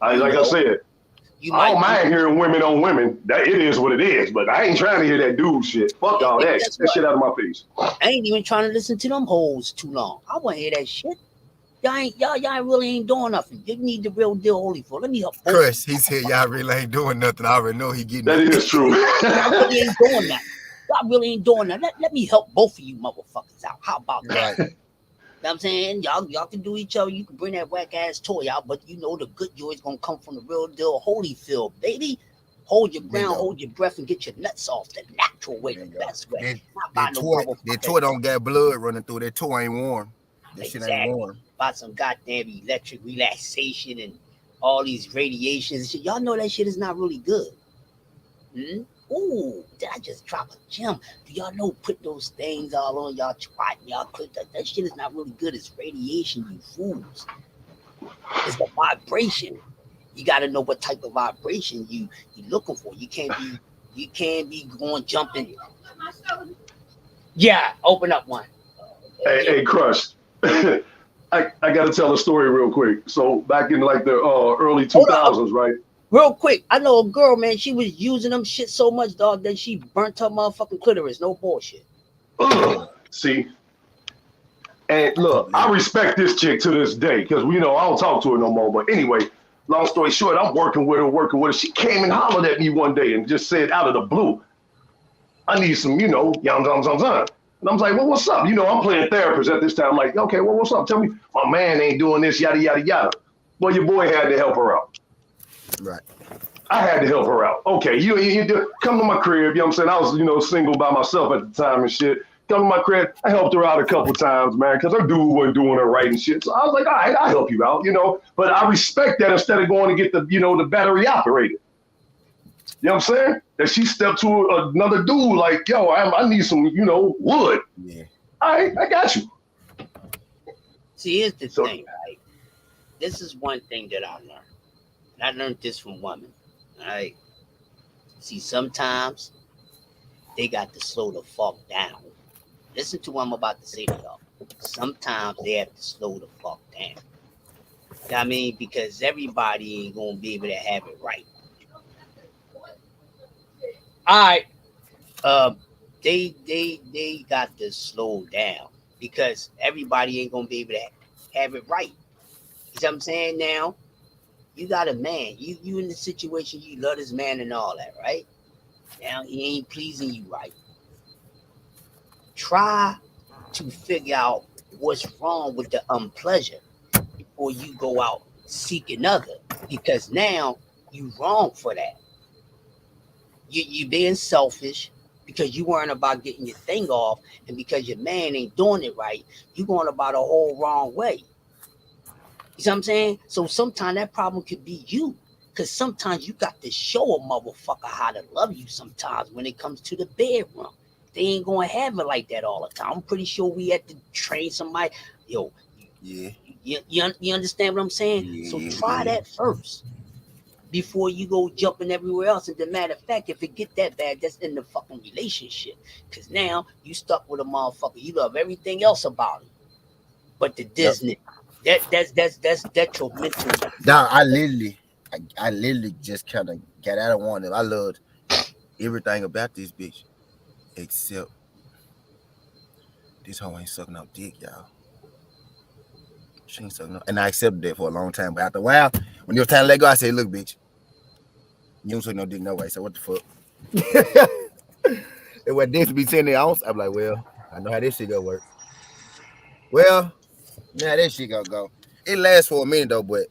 I said. I don't mind hearing women on women. That it is what it is, but I ain't trying to hear that dude shit. Fuck all that. That shit out of my face. I ain't even trying to listen to them hoes too long. I want to hear that shit. Y'all really ain't doing nothing. You need the real deal Holyfield. Let me help. Chris, he said y'all really ain't doing nothing. I already know he getting that. Is true. Y'all really ain't doing that. Y'all really ain't doing that. Let me help both of you motherfuckers out. How about that? Right. You know what I'm saying? Y'all can do each other. You can bring that whack ass toy out, but the good joy is gonna come from the real deal Holyfield, baby. Hold your ground, hold your breath, and get your nuts off the natural way, the best way. That toy don't got blood running through. That toy ain't warm. That shit ain't warm. About some goddamn electric relaxation and all these radiations and shit. Y'all know that shit is not really good. Ooh, did I just drop a gem? Do y'all know put those things all on y'all twat and y'all click that shit is not really good. It's radiation, you fools. It's a vibration. You gotta know what type of vibration you looking for. You can't be going jumping. Yeah, open up one. Hey, Crush. I gotta tell a story real quick. So back in like the early 2000s, right? Real quick, I know a girl, man, she was using them shit so much, dog, that she burnt her motherfucking clitoris. No bullshit. See? And look, I respect this chick to this day because, I don't talk to her no more. But anyway, long story short, I'm working with her. She came and hollered at me one day and just said out of the blue, I need some, yum. And I'm like, well, what's up? I'm playing therapist at this time. I'm like, okay, well, what's up? Tell me, my man ain't doing this, yada, yada, yada. Well, your boy had to help her out. Right. I had to help her out. Okay, you come to my crib. You know what I'm saying? I was, single by myself at the time and shit. Come to my crib. I helped her out a couple times, man, because her dude wasn't doing her right and shit. So I was like, all right, I'll help you out, But I respect that instead of going to get the battery operated. You know what I'm saying? That she stepped to another dude like, yo, I need some, wood. Yeah. All right, I got you. See, here's the thing, right? This is one thing that I learned. I learned this from women. All right. See, sometimes they got to slow the fuck down. Listen to what I'm about to say to y'all. Sometimes they have to slow the fuck down. You know what I mean? Because everybody ain't gonna be able to have it right. All right. They got to slow down because everybody ain't gonna be able to have it right. You know what I'm saying? Now, you got a man. You in the situation, you love this man and all that, right? Now he ain't pleasing you right. Try to figure out what's wrong with the unpleasure before you go out seek another, because now you wrong for that. You being selfish because you weren't about getting your thing off, and because your man ain't doing it right, you going about a whole wrong way. You see what I'm saying? So sometimes that problem could be you. Because sometimes you got to show a motherfucker how to love you sometimes when it comes to the bedroom. They ain't going to have it like that all the time. I'm pretty sure we had to train somebody. Yo, Yeah. you understand what I'm saying? Yeah, So try that first before you go jumping everywhere else. And the matter of fact, if it get that bad, that's in the fucking relationship. Because now you stuck with a motherfucker. You love everything else about him. But the Disney, that's detrimental. Now I literally just kind of got out of one of them. I loved everything about this bitch except this hoe ain't sucking no dick, y'all. She ain't sucking no, and I accepted that for a long time. But after a while, when it was time to let go, I said, "Look, bitch, you don't suck no dick no way. So what the fuck?" And when this be sitting there, I'm like, "Well, I know how this shit gonna work." Well, now that shit gonna go. It lasts for a minute though, but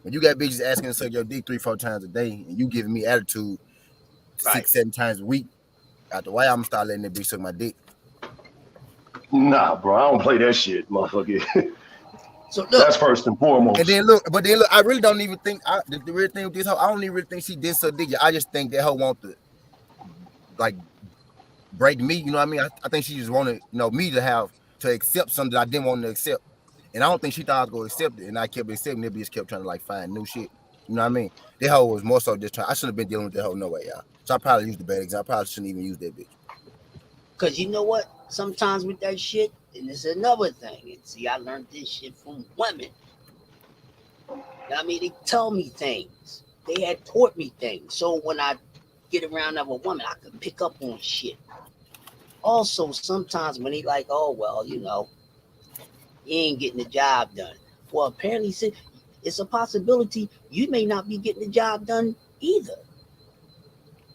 when you got bitches asking to suck your dick 3-4 times a day, and you giving me attitude Right. 6-7 times a week, after a while, I'm gonna start letting that bitch suck my dick. Nah, bro, I don't play that shit, motherfucker. So That's look, first and And foremost. then look, I really don't even think the real thing with this hoe, I don't even really think she did so dick. I just think that hoe want to like break me. You know what I mean? I think she just wanted, me to accept something that I didn't want to accept. And I don't think she thought I was gonna accept it. And I kept accepting it, bitch kept trying to like find new shit. You know what I mean? That hoe was more so just trying. I shouldn't have been dealing with that hoe no way, y'all. So I probably used the bad example. I probably shouldn't even use that bitch. because you know what? Sometimes with that shit, and it's another thing. And see, I learned this shit from women. I mean, they tell me things. They had taught me things. So when I get around other women, I can pick up on shit. Also, sometimes when they like, oh well, you ain't getting the job done. Well, apparently, it's a possibility you may not be getting the job done either.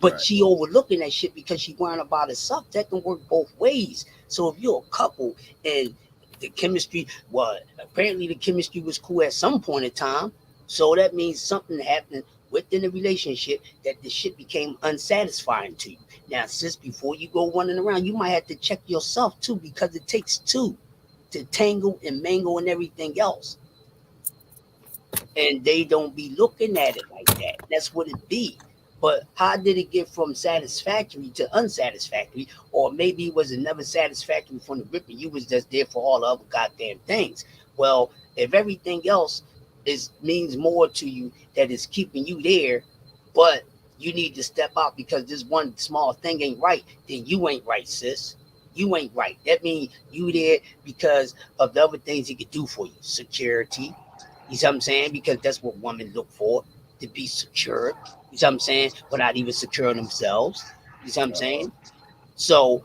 But Right. she overlooking that shit because she worrying about herself. That can work both ways. So if you're a couple and the chemistry, well, apparently the chemistry was cool at some point in time. So that means something happened within the relationship that the shit became unsatisfying to you. Now, sis, before you go running around, you might have to check yourself too, because it takes two to tangle and mangle and everything else. And they don't be looking at it like that. That's what it be. But how did it get from satisfactory to unsatisfactory? Or maybe it was never satisfactory from the rip and you was just there for all the other goddamn things. Well, if everything else means more to you that is keeping you there, but you need to step out because this one small thing ain't right, then you ain't right, sis. You ain't right. That means you there because of the other things he could do for you. Security, you see what I'm saying? Because that's what women look for, to be secure. You see what I'm saying? Without even securing themselves. You see what I'm saying? So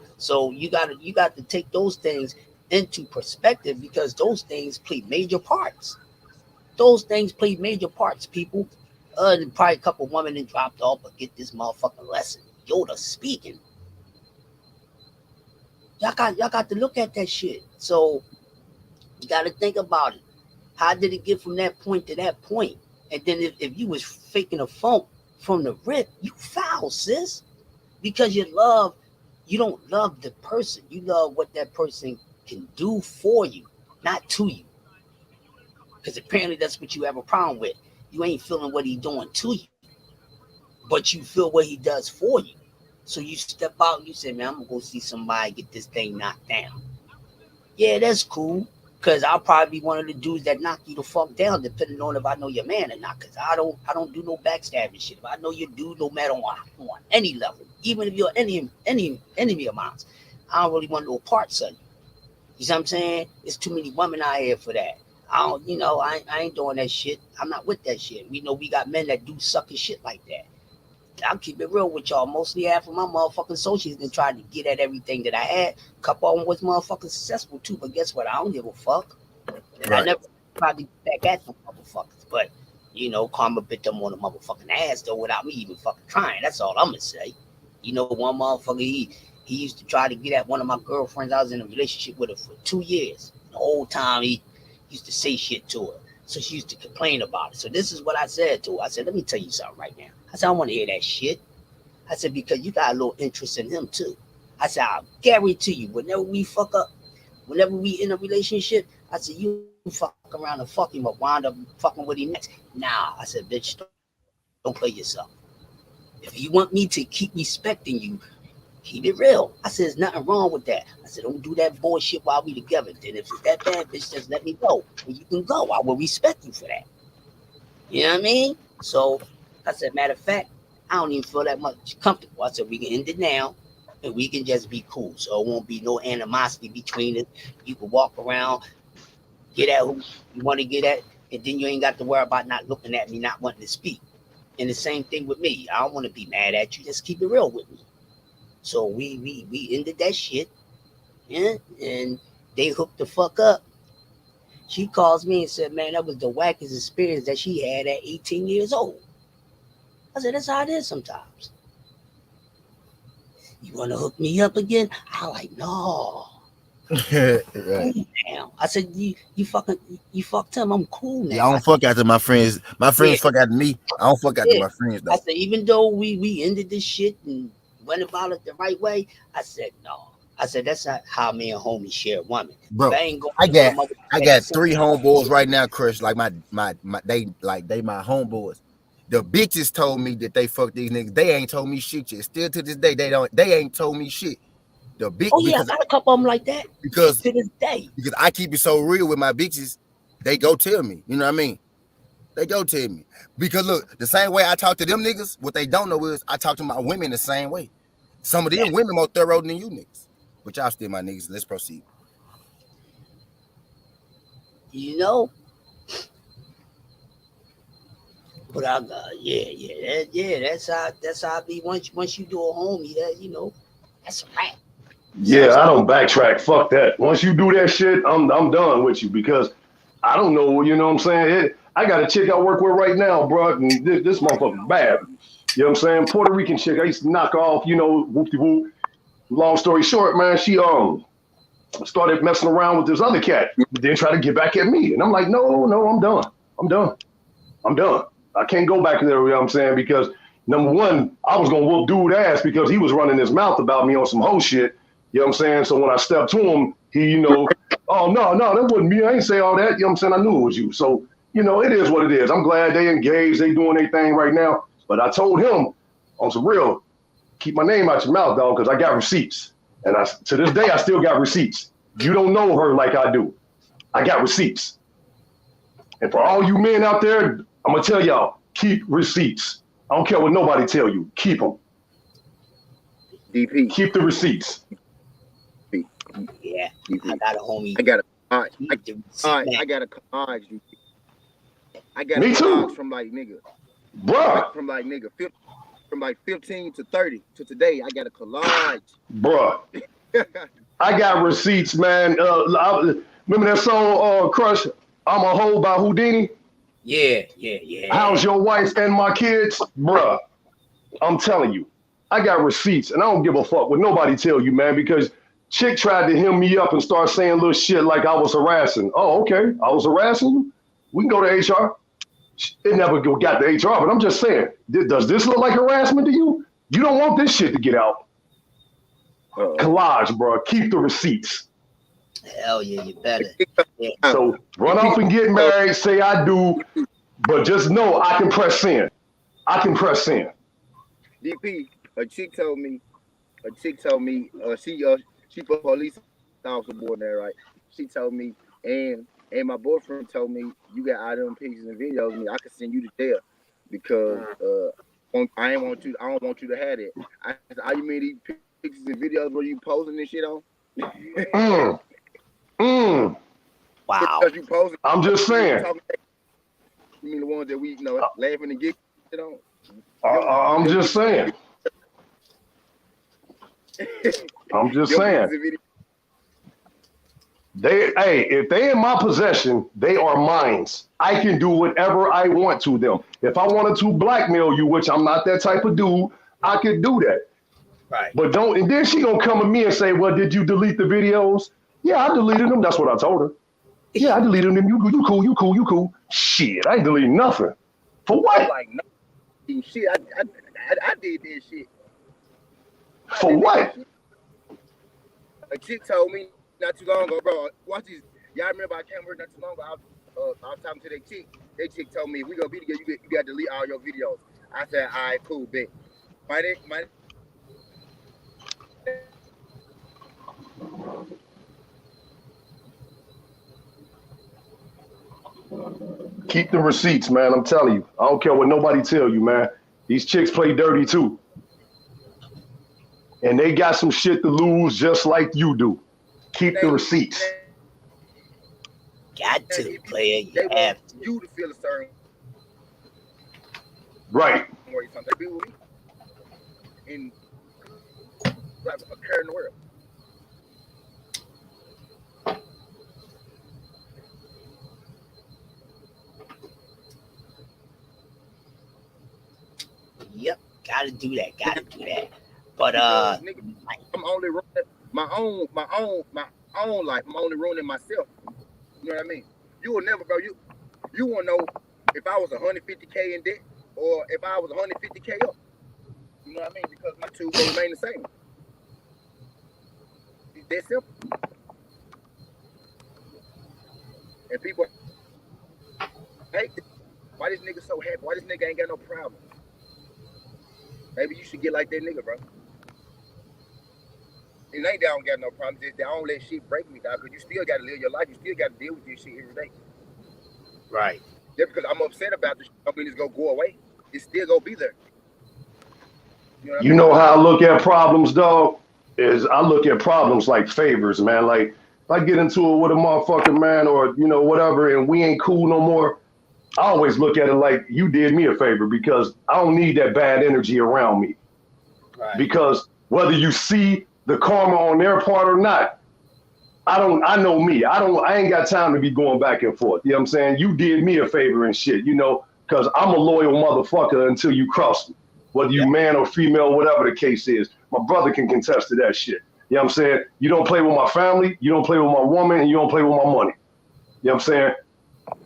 you got to take those things into perspective because those things play major parts. Those things play major parts, people. And probably a couple women that dropped off, but get this motherfucking lesson. Yoda speaking. Y'all got to look at that shit. So you got to think about it. How did it get from that point to that point? And then if you was faking a funk from the rip, you foul, sis. Because you don't love the person. You love what that person can do for you, not to you. Because apparently that's what you have a problem with. You ain't feeling what he's doing to you, but you feel what he does for you. So you step out and you say, man, I'm gonna go see somebody get this thing knocked down. Yeah, that's cool. Cause I'll probably be one of the dudes that knock you the fuck down, depending on if I know your man or not. Cause I don't do no backstabbing shit. If I know your dude, no matter on any level, even if you're any enemy of mine, I don't really want no parts of you. You see what I'm saying? There's too many women out here for that. I ain't doing that shit. I'm not with that shit. We know we got men that do sucker shit like that. I'll keep it real with y'all. Mostly half of my motherfucking associates been trying to get at everything that I had. A couple of them was motherfucking successful too, but guess what? I don't give a fuck. And I Right. never tried to get back at them motherfuckers. But, karma bit them on the motherfucking ass though without me even fucking trying. That's all I'm gonna say. One motherfucker, he used to try to get at one of my girlfriends. I was in a relationship with her for 2 years. The whole time he used to say shit to her. So she used to complain about it. So this is what I said to her. I said, let me tell you something right now. I said, I want to hear that shit. I said, because you got a little interest in him too. I said, I guarantee you, whenever we fuck up, whenever we in a relationship, I said, you fuck around and fuck him up, wind up fucking with him next. Nah, I said, bitch, don't play yourself. If you want me to keep respecting you, keep it real. I said, there's nothing wrong with that. I said, don't do that bullshit while we together. Then if it's that bad, bitch, just let me go. And you can go. I will respect you for that. You know what I mean? So I said, matter of fact, I don't even feel that much comfortable. I said, we can end it now and we can just be cool. So it won't be no animosity between us. You can walk around, get at who you want to get at, and then you ain't got to worry about not looking at me, not wanting to speak. And the same thing with me. I don't want to be mad at you. Just keep it real with me. So we ended that shit. Yeah, and they hooked the fuck up. She calls me and said, man, that was the wackest experience that she had at 18 years old. I said, that's how it is sometimes. You want to hook me up again? I like, no. Right. Cool now. I said, you fucked him. I'm cool now. Yeah, I don't fuck after my friends. My friends fuck after me. I don't fuck after my friends though. I said, even though we ended this shit and went about it the right way, I said, no. I said, that's not how me and homie share woman. Bro, I got 3 homeboys right now, Crush. Like they my homeboys. The bitches told me that they fuck these niggas. They ain't told me shit yet. Still to this day, they ain't told me shit. The bitch. Oh yeah, I got a couple of them like that. Because to this day. Because I keep it so real with my bitches, they go tell me. You know what I mean? They go tell me. Because look, the same way I talk to them niggas, what they don't know is I talk to my women the same way. Some of them women more thorough than you niggas. But y'all still my niggas. Let's proceed. You know? But I got that's how I be once you do a homie, that you know, that's a wrap. Yeah, I don't backtrack. Fuck that. Once you do that shit, I'm done with you because I don't know, you know what I'm saying? I got a chick I work with right now, bro, and this motherfucker bad. You know what I'm saying? Puerto Rican chick. I used to knock off, you know, whoop-de-whoop. Long story short, man, she started messing around with this other cat, then try to get back at me. And I'm like, no, I'm done. I can't go back there, you know what I'm saying? Because number one, I was gonna whoop dude ass because he was running his mouth about me on some whole shit. You know what I'm saying? So when I stepped to him, he, you know, oh no, that wasn't me. I ain't say all that. You know what I'm saying? I knew it was you. So, you know, it is what it is. I'm glad they engaged, they doing their thing right now. But I told him on some real, keep my name out your mouth, dog, because I got receipts. And to this day, I still got receipts. You don't know her like I do. I got receipts. And for all you men out there, I'm going to tell y'all, keep receipts. I don't care what nobody tell you. Keep them. DP. Keep the receipts. Yeah, I got a homie. I got a I got a collage. I got Me a too. collage from like nigga. Bruh. From like 15 to 30 to today. I got a collage. Bruh. I got receipts, man. Remember that song, Crush? I'm a Hoe by Houdini? Yeah. How's your wife and my kids? Bruh, I'm telling you, I got receipts, and I don't give a fuck what nobody tell you, man, because chick tried to hem me up and start saying little shit like I was harassing. Oh, okay, I was harassing you? We can go to HR. It never got to HR, but I'm just saying, does this look like harassment to you? You don't want this shit to get out. Collage, bro. Keep the receipts. Hell yeah, you better. Yeah. So run off and get married, say I do, but just know I can press send. DP, a chick told me, she put police officer board there, right? She told me, and my boyfriend told me, you got all them pictures and videos of me, I could send you to jail because I don't want you to have it. I said, all you mean these pictures and videos where you posing this shit on? Wow. Because you posing. I'm just saying. You mean the ones that we, you know, laughing and giggling on? I'm just saying. I'm just saying. If they in my possession, they are mine. I can do whatever I want to them. If I wanted to blackmail you, which I'm not that type of dude, I could do that. Right. But don't, and then she gonna come at me and say, well, did you delete the videos? Yeah, I deleted them. That's what I told her. Yeah, I deleted them. You cool. Shit, I ain't deleting nothing. For what? Like, no, shit, I did this shit. For what? A chick told me not too long ago, bro. Watch this. Y'all remember I came here not too long ago. I was talking to that chick. That chick told me if we gonna be together, you got to delete all your videos. I said, all right, cool, bet. My Keep the receipts, man. I'm telling you. I don't care what nobody tell you, man. These chicks play dirty too. And they got some shit to lose just like you do. Keep the receipts. Got to, player. You have to. You to feel a certain Right. way. Something be with me. And like occur in the world. Yep, gotta do that. But nigga, I'm only running my own life. I'm only ruining myself. You know what I mean? You will never, bro. You wanna know if I was 150K in debt or if I was 150K up. You know what I mean? Because my two will remain the same. It's that simple. And people hate this. Why this nigga so happy? Why this nigga ain't got no problem? Maybe you should get like that nigga, bro. It ain't that I don't got no problems. It's that I don't let shit break me, dog. Because you still got to live your life. You still got to deal with this shit every day. right. Just because I'm upset about this shit, I mean it's going to go away. It's still going to be there. You know how I look at problems, dog? Is I look at problems like favors, man. Like, if I get into it with a motherfucker, man, or, you know, whatever, and we ain't cool no more, I always look at it like you did me a favor because I don't need that bad energy around me. Right. Because whether you see the karma on their part or not, I know me. I ain't got time to be going back and forth. You know what I'm saying? You did me a favor and shit, you know, because I'm a loyal motherfucker until you cross me. Whether you man or female, whatever the case is. My brother can contest to that shit. You know what I'm saying? You don't play with my family, you don't play with my woman, and you don't play with my money. You know what I'm saying?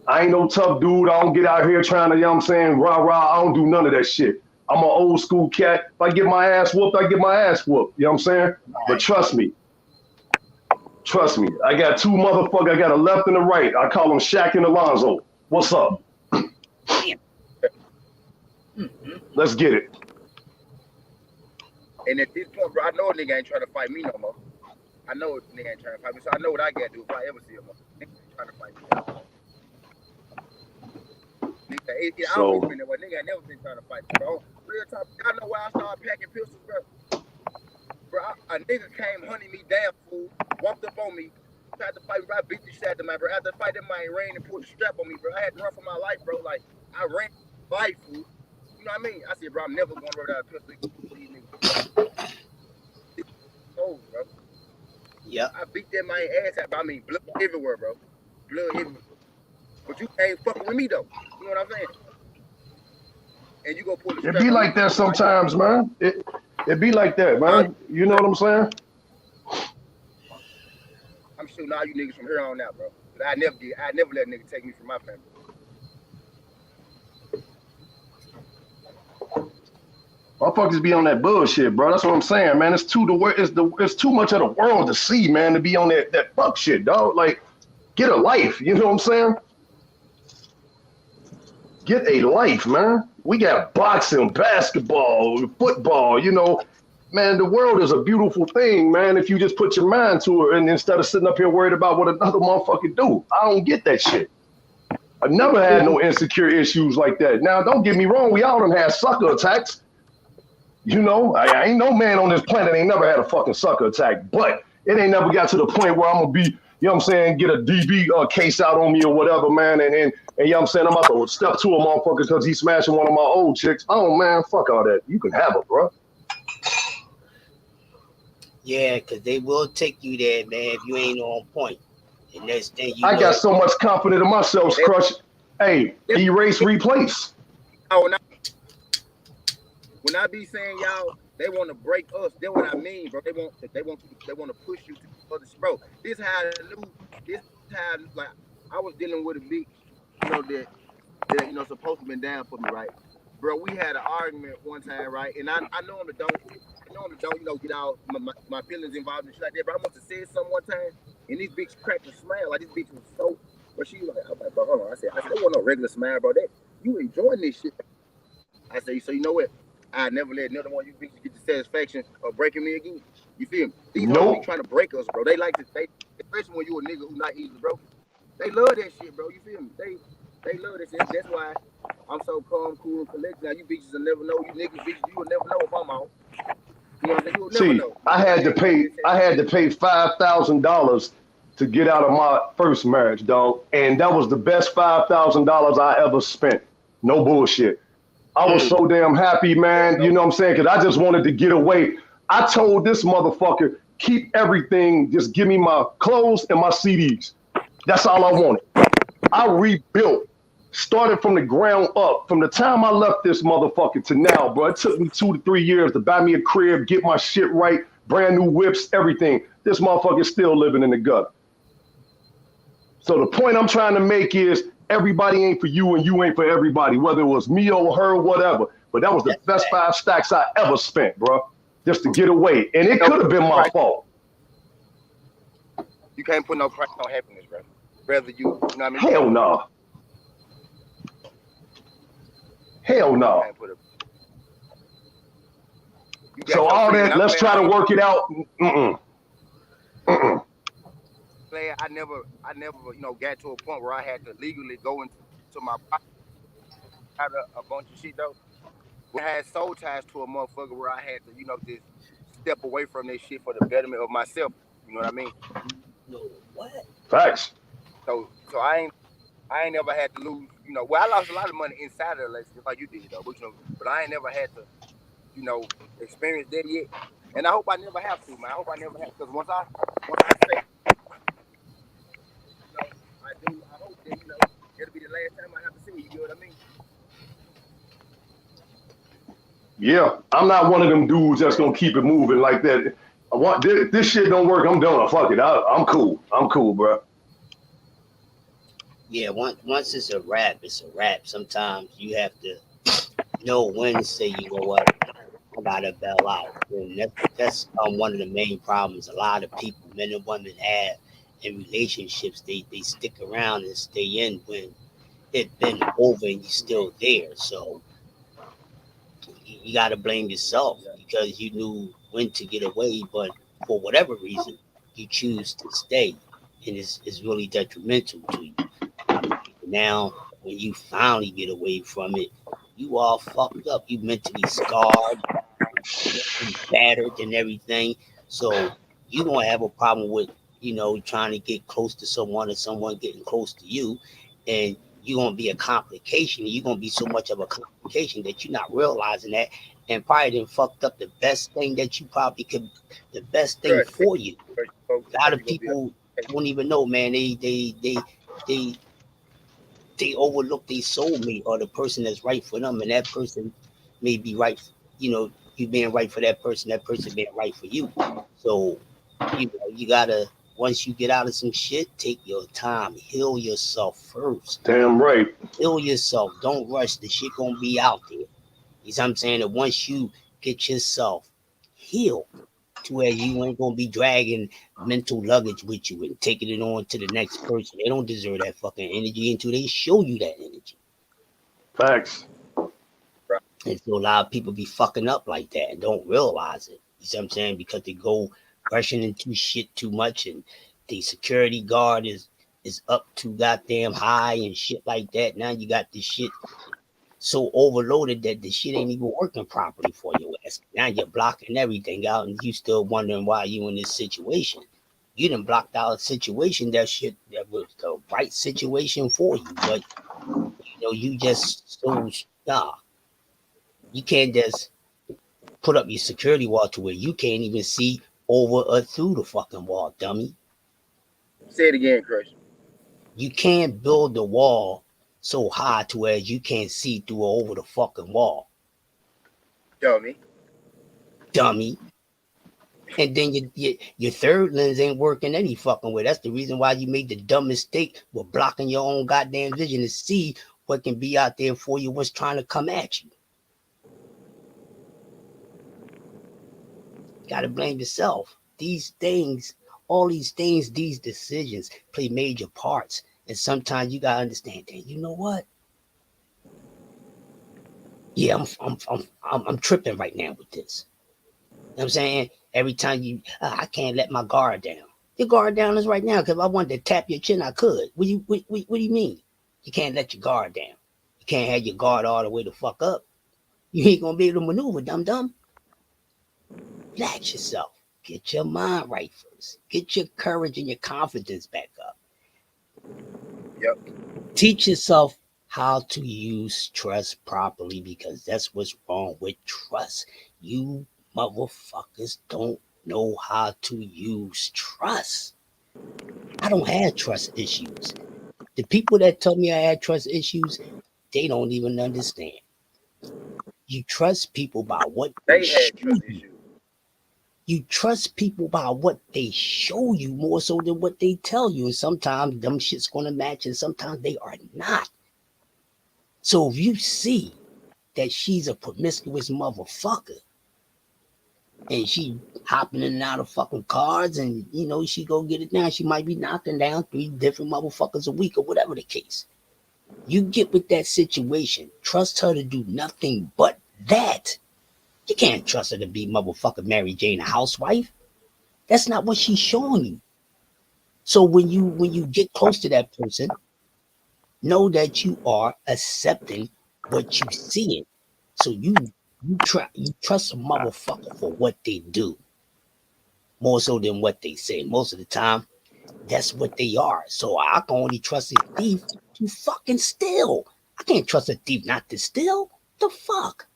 I ain't no tough dude. I don't get out here trying to, you know what I'm saying, rah. I don't do none of that shit. I'm an old school cat. If I get my ass whooped, I get my ass whooped. You know what I'm saying? But trust me. I got two motherfuckers. I got a left and a right. I call them Shaq and Alonzo. What's up? Let's get it. And at this point, bro, I know a nigga ain't trying to fight me no more. I know a nigga ain't trying to fight me, so I know what I gotta do if I ever see him. Nigga ain't trying to fight me. It always been that way. Nigga ain't never been trying to fight me, bro. Real talk, y'all know why I started packing pistols, bro? Bro, a nigga came hunting me down, fool, walked up on me, tried to fight me, bro. I beat the shit out of my bro. After the fight, that man ran and put a strap on me, bro. I had to run for my life, bro. Like, I ran for life, fool. You know what I mean? I said, bro, I'm never going to run out of pistol. These niggas. Oh, bro. Yep. I beat that man ass out, bro. I mean, blood everywhere, bro. Blood everywhere. But you ain't fucking with me, though. You know what I'm saying? And you go pull the strap. It be like that sometimes, man. It be like that, man. You know what I'm saying? I'm shooting all you niggas from here on out, bro. But I never let a nigga take me from my family. Motherfuckers be on that bullshit, bro. That's what I'm saying, man. It's too much of the world to see, man, to be on that fuck shit, dog. Like, get a life. You know what I'm saying? Get a life, man. We got boxing, basketball, football, you know. Man, the world is a beautiful thing, man, if you just put your mind to it and instead of sitting up here worried about what another motherfucker do. I don't get that shit. I never had no insecure issues like that. Now, don't get me wrong. We all done had sucker attacks. You know, I ain't no man on this planet ain't never had a fucking sucker attack, but it ain't never got to the point where I'm going to be, you know what I'm saying, get a DB case out on me or whatever, man, and you know what I'm saying, I'm about to step to a motherfucker because he's smashing one of my old chicks. Oh, man, fuck all that. You can have it, bro. Yeah, because they will take you there, man, if you ain't on point. And next thing you I got so much confidence in myself, Crush. Hey, erase, replace. Oh, no. When I be saying y'all, they want to break us. That's what I mean, bro. They want to push you to the other, bro. This how I knew. This how like I was dealing with a bitch, you know that you know supposed to been down for me, right? bro, we had an argument one time, right? And I normally don't, get all my feelings involved and shit like that. But I must have said something one time, and this bitch cracked a smile. Like this bitch was so, but she was like, I'm like, bro, hold on. I said, that wasn't no regular smile, bro. That you enjoying this shit. I said, so you know what? I never let another one of you bitches get the satisfaction of breaking me again. You feel me? These hoes be trying to break us, bro. They like to, especially when you a nigga who not easily broken. They love that shit, bro. You feel me? They love that shit. That's why I'm so calm, cool, and collected. Now you bitches will never know. You niggas, bitches, you will never know if I'm out. You know what I'm saying? You will never know. I had to pay $5,000 to get out of my first marriage, dog, and that was the best $5,000 I ever spent. No bullshit. I was so damn happy, man. You know what I'm saying? Because I just wanted to get away. I told this motherfucker, keep everything. Just give me my clothes and my CDs. That's all I wanted. I rebuilt, started from the ground up. From the time I left this motherfucker to now, bro, it took me 2 to 3 years to buy me a crib, get my shit right, brand new whips, everything. This motherfucker's still living in the gutter. So the point I'm trying to make is everybody ain't for you and you ain't for everybody, whether it was me or her, whatever. But that was the best 5 stacks I ever spent, bro, just to get away. And it could have been my fault. You can't put no price on happiness, bro. Whether you know what I mean? Hell no. Hell no. So all that, let's try to work it out. I never, got to a point where I had to legally go into my pocket. Had a bunch of shit though. We had soul ties to a motherfucker where I had to, just step away from this shit for the betterment of myself. You know what I mean? No, what? Facts. So I ain't never had to lose, well, I lost a lot of money inside of the relationship like you did though, but I ain't never had to, experience that yet. And I hope I never have to, man. I hope I never have, because once I say, I hope that, it'll be the last time I have to see you, know what I mean? Yeah, I'm not one of them dudes that's gonna keep it moving like that. I want this shit don't work. I'm done. Fuck it. I'm cool. I'm cool, bro. Yeah, once it's a wrap, it's a wrap. Sometimes you have to know when to say, you know what, I gotta bail out. And that's one of the main problems a lot of people, men and women, have in relationships. They stick around and stay in when it's been over and you're still there. So you got to blame yourself because you knew when to get away, but for whatever reason, you choose to stay, and it's really detrimental to you. Now, when you finally get away from it, you all fucked up. You mentally scarred, battered, and everything. So you don't have a problem with trying to get close to someone or someone getting close to you, and you're gonna be a complication. You're gonna be so much of a complication that you're not realizing that, and probably then fucked up the best thing that you probably could, the best thing for you. A lot of people don't even know, man. They overlook their soulmate or the person that's right for them, and that person may be right. You being right for that person being right for you. So you gotta, once you get out of some shit, take your time, heal yourself first. Damn right. Heal yourself. Don't rush. The shit gonna be out there. You know what I'm saying? That once you get yourself healed to where you ain't gonna be dragging mental luggage with you and taking it on to the next person. They don't deserve that fucking energy until they show you that energy. Facts. And so a lot of people be fucking up like that and don't realize it. You see what I'm saying? Because they go rushing into shit too much, and the security guard is up too goddamn high and shit like that. Now you got this shit so overloaded that the shit ain't even working properly for your ass. Now you're blocking everything out, and you still wondering why you in this situation. You done blocked out a situation that was the right situation for you, but you just you can't just put up your security wall to where you can't even see over or through the fucking wall, dummy. Say it again, Chris. You can't build the wall so high to where you can't see through or over the fucking wall. Dummy. And then your third lens ain't working any fucking way. That's the reason why you made the dumb mistake with blocking your own goddamn vision to see what can be out there for you, what's trying to come at you. You got to blame yourself. These things, all these things, these decisions play major parts. And sometimes you got to understand that, you know what? Yeah, I'm tripping right now with this. You know what I'm saying? Every time I can't let my guard down. Your guard down is right now because if I wanted to tap your chin, I could. What do you mean? You can't let your guard down. You can't have your guard all the way the fuck up. You ain't gonna be able to maneuver, dum. Relax yourself. Get your mind right first. Get your courage and your confidence back up. Yep. Teach yourself how to use trust properly because that's what's wrong with trust. You motherfuckers don't know how to use trust. I don't have trust issues. The people that tell me I had trust issues, they don't even understand. You trust people by what they show you. You trust people by what they show you more so than what they tell you. And sometimes them shit's gonna match and sometimes they are not. So if you see that she's a promiscuous motherfucker and she hopping in and out of fucking cars and she go get it down, she might be knocking down 3 different motherfuckers a week or whatever the case. You get with that situation, trust her to do nothing but that. You can't trust her to be motherfucking Mary Jane, a housewife. That's not what she's showing you. So when you get close to that person, know that you are accepting what you see. So you trust a motherfucker for what they do, more so than what they say. Most of the time, that's what they are. So I can only trust a thief to fucking steal. I can't trust a thief not to steal. The fuck?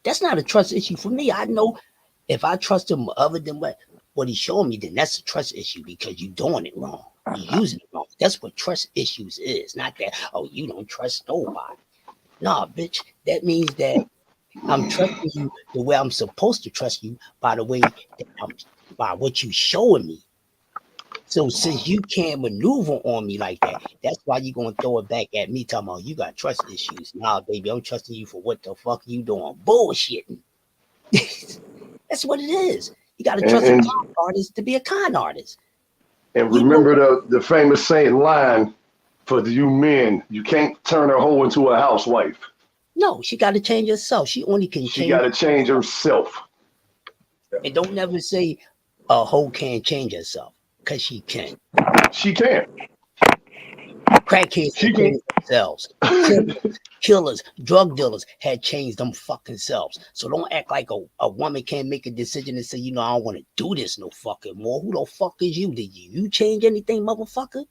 That's not a trust issue for me. I know if I trust him other than what he's showing me, then that's a trust issue because you're doing it wrong. You're using it wrong. That's what trust issues is. Not that, oh, you don't trust nobody. Nah, bitch. That means that I'm trusting you the way I'm supposed to trust you by the way that by what you showing me. So since you can't maneuver on me like that, that's why you're gonna throw it back at me talking about you got trust issues. Nah, baby, I'm trusting you for what the fuck you doing. Bullshitting. That's what it is. You gotta trust a con artist to be a con artist. And remember the famous saying line for you men, you can't turn a hoe into a housewife. No, she gotta change herself. She only can change. She gotta change herself. And don't never say a hoe can't change herself. Because she can. She can. Crackheads can change themselves. Killers, drug dealers had changed them fucking selves. So don't act like a woman can't make a decision and say, I don't want to do this no fucking more. Who the fuck is you? Did you change anything, motherfucker?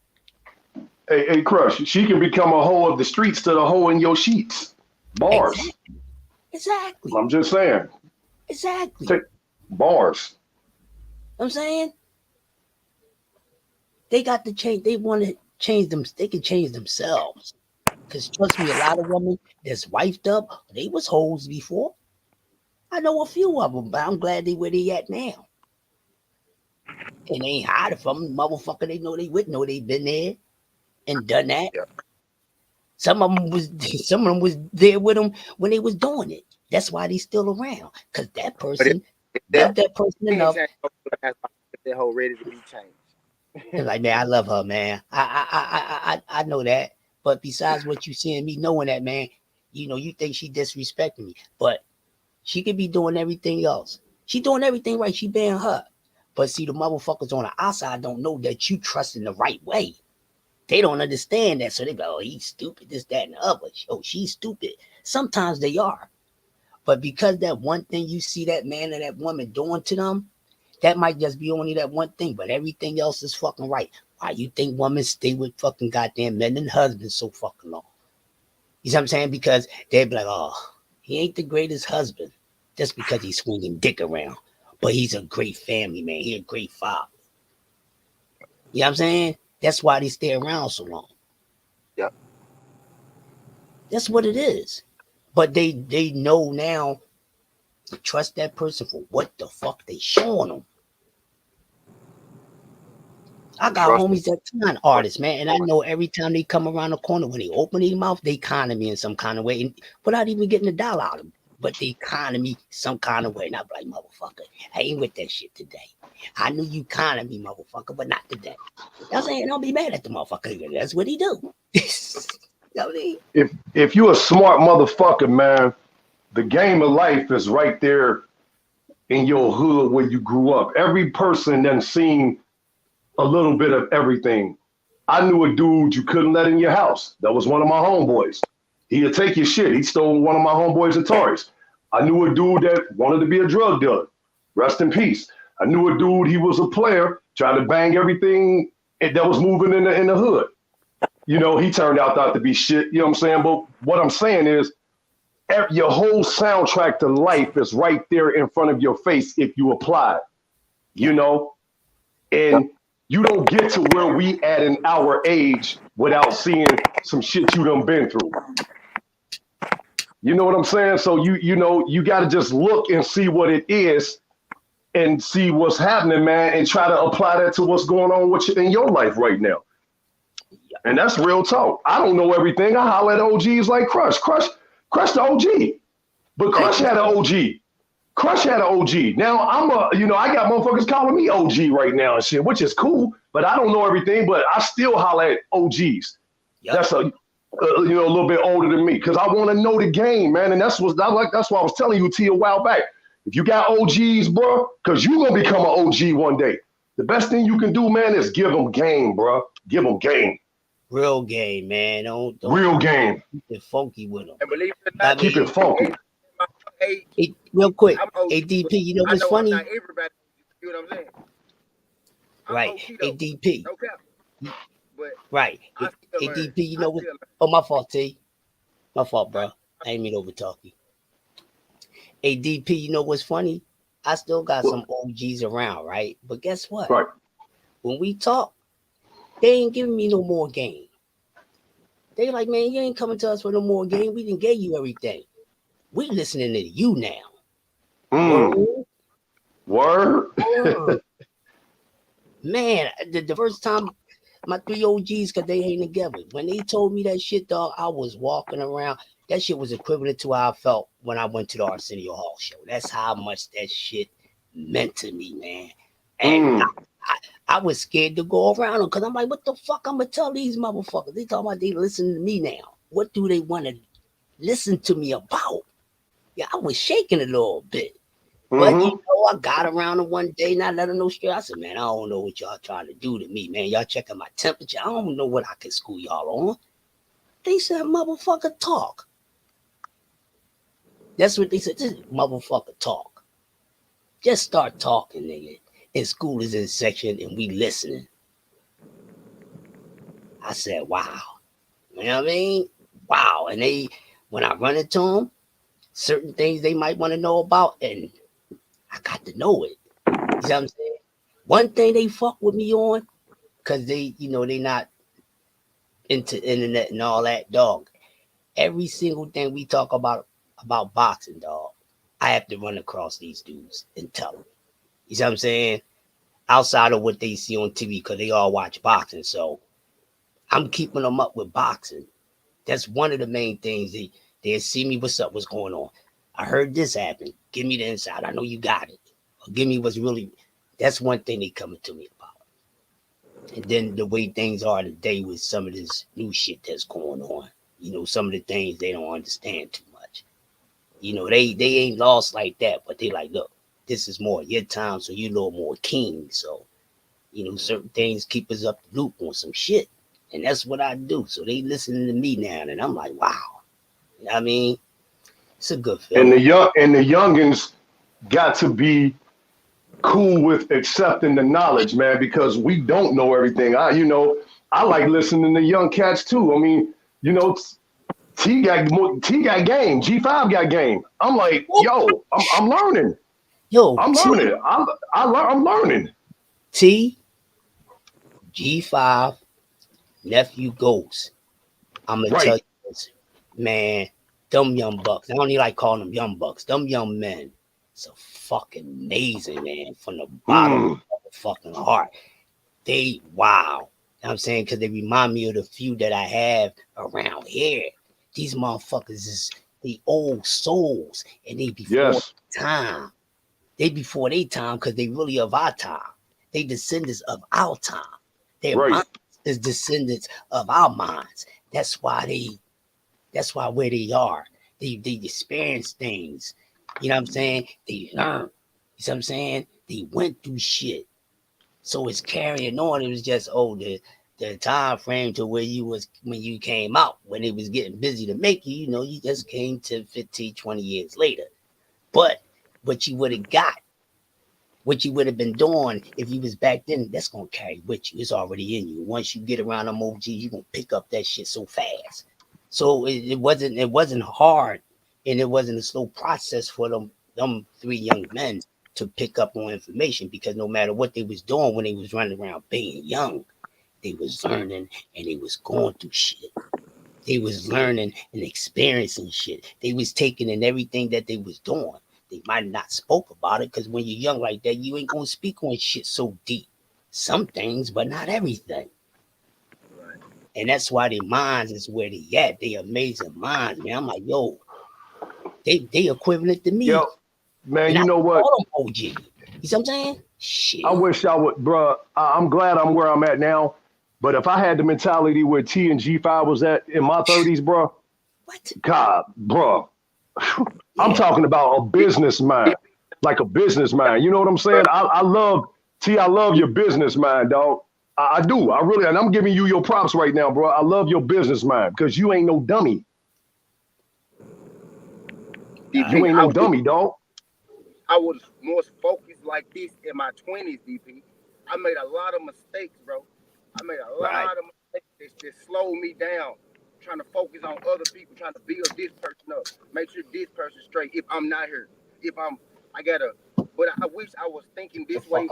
Hey, Crush, she can become a hoe of the streets to the hoe in your sheets. Bars. Exactly. I'm just saying. Exactly. Take bars. I'm saying they got to change. They want to change them. They can change themselves. Because trust me, a lot of women that's wifed up, they was hoes before. I know a few of them, but I'm glad they where they at now. And they ain't hiding from them. Motherfucker, they know they been there and done that. Yep. Some of them was there with them when they was doing it. That's why they still around. Because that person loved that person enough. That whole ready to be changed. And like, man, I love her, man. I know that. But besides what you seeing me knowing that, man, you think she disrespecting me. But she could be doing everything else. She doing everything right. She being her. But see, the motherfuckers on the outside don't know that you trust in the right way. They don't understand that. So they go, oh, he's stupid, this, that, and the other. Oh, she's stupid. Sometimes they are. But because that one thing you see that man or that woman doing to them, that might just be only that one thing, but everything else is fucking right. Why you think women stay with fucking goddamn men and husbands so fucking long? You know what I'm saying? Because they'd be like, oh, he ain't the greatest husband just because he's swinging dick around. But he's a great family man. He's a great father. You know what I'm saying? That's why they stay around so long. Yep. That's what it is. But they know now to trust that person for what the fuck they showing them. I got homies that con artists, man, and I know every time they come around the corner, when they open their mouth, they con me in some kind of way, and without even getting a dollar out of them. but the economy some kind of way. And I'm like, motherfucker, I ain't with that shit today. I knew you economy, motherfucker, but not today. I'm saying, don't be mad at the motherfucker. That's what he do. You know what I mean? If you're a smart motherfucker, man, the game of life is right there in your hood where you grew up. Every person then seen a little bit of everything. I knew a dude you couldn't let in your house. That was one of my homeboys. He'd take your shit. He stole one of my homeboys' Ataris. I knew a dude that wanted to be a drug dealer. Rest in peace. I knew a dude, he was a player, tried to bang everything that was moving in the hood. You know, he turned out to be shit. You know what I'm saying? But what I'm saying is, your whole soundtrack to life is right there in front of your face if you apply it, you know? And you don't get to where we at in our age without seeing some shit you done been through. You know what I'm saying? So you know, you got to just look and see what it is and see what's happening, man, and try to apply that to what's going on with you in your life right now. And that's real talk. I don't know everything. I holler at OGs like Crush the OG. But Crush had an OG. Crush had an OG. Now I got motherfuckers calling me OG right now and shit, which is cool, but I don't know everything, but I still holler at OGs. Yep. That's a little bit older than me, because I want to know the game, man. And that's why I was telling you T a while back. If you got OGs, bro, because you're gonna become an OG one day. The best thing you can do, man, is give them game, bro. Give them game. Real game, man. Don't real game. Keep it funky with them. And believe it or not, keep it funky. Hey, real quick, ADP, you know what's funny? Not everybody, you know what I'm saying? Right, ADP. No cap. But right, ADP, you know what? Oh, my fault, T. My fault, bro. I ain't mean to overtalk you. ADP, you know what's funny? I still got some OGs around, right? But guess what? Right. When we talk, they ain't giving me no more game. They like, man, you ain't coming to us for no more game. We didn't give you everything. We listening to you now. Word. Man, the first time my 3 OGs, because they ain't together, when they told me that shit, dog, I was walking around. That shit was equivalent to how I felt when I went to the Arsenio Hall show. That's how much that shit meant to me, man. And I was scared to go around them because I'm like, what the fuck I'm going to tell these motherfuckers? They talking about they listen to me now. What do they want to listen to me about? Yeah, I was shaking a little bit. But, I got around them one day and I let them know straight. I said, man, I don't know what y'all trying to do to me, man. Y'all checking my temperature. I don't know what I can school y'all on. They said, motherfucker, talk. That's what they said. Just motherfucker, talk. Just start talking, nigga. And school is in section and we listening. I said, wow. You know what I mean? Wow. And when I run into them, certain things they might want to know about, and I got to know it. You know what I'm saying? One thing they fuck with me on, because they not into internet and all that, dog. Every single thing we talk about boxing, dog, I have to run across these dudes and tell them. You see what I'm saying? Outside of what they see on TV, because they all watch boxing. So I'm keeping them up with boxing. That's one of the main things. They see me, what's up, what's going on. I heard this happen. Give me the inside. I know you got it. Or give me what's really, that's one thing they coming to me about. And then the way things are today with some of this new shit that's going on. Some of the things they don't understand too much. They ain't lost like that, but they like, look, this is more your time, so you a little more keen. So, certain things keep us up the loop on some shit. And that's what I do. So they listening to me now, and I'm like, wow. You know what I mean? It's a good feeling. And the youngins got to be cool with accepting the knowledge, man, because we don't know everything. I like listening to young cats too. I mean, T got game. G5 got game. I'm like, yo, I'm learning. Yo, I'm learning. I'm learning. T, G5, nephew Ghost. I'm gonna tell you this, man. Them young bucks. I don't even like calling them young bucks. Them young men. It's a fucking amazing, man. From the bottom of the fucking heart. They wow. You know what I'm saying? Because they remind me of the few that I have around here. These motherfuckers is the old souls, and they before time. They before their time because they really of our time. They descendants of our time. Their minds is descendants of our minds. That's why where they are. They experience things. You know what I'm saying? They learn. You know what I'm saying? They went through shit. So it's carrying on. It was just the time frame to where you was when you came out, when it was getting busy to make you, you just came to 15, 20 years later. But what you would have got, what you would have been doing if you was back then, that's gonna carry with you. It's already in you. Once you get around them OGs, you're gonna pick up that shit so fast. So it wasn't hard, and it wasn't a slow process for them three young men to pick up on information, because no matter what they was doing when they was running around being young, they was learning and they was going through shit. They was learning and experiencing shit. They was taking in everything that they was doing. They might have not spoke about it, because when you're young like that, you ain't gonna speak on shit so deep. Some things, but not everything. And that's why their minds is where they at. They amazing minds, man. I'm like, yo, they equivalent to me. Yo, man, and you know what? OG. You see what I'm saying? Shit. I wish I would, bro. I'm glad I'm where I'm at now. But if I had the mentality where T and G5 was at in my 30s, bro, what? God, bro. I'm talking about a business mind, like a business mind. You know what I'm saying? I love your business mind, dog. I do. I really, and I'm giving you your props right now, bro. I love your business mind, because you ain't no dummy. You ain't no dummy, dog. I was more focused like this in my 20s, DP. I made a lot of mistakes, bro. I made a lot of mistakes that slowed me down. Trying to focus on other people, trying to build this person up, make sure this person's straight. If I'm not here, but I wish I was thinking this way,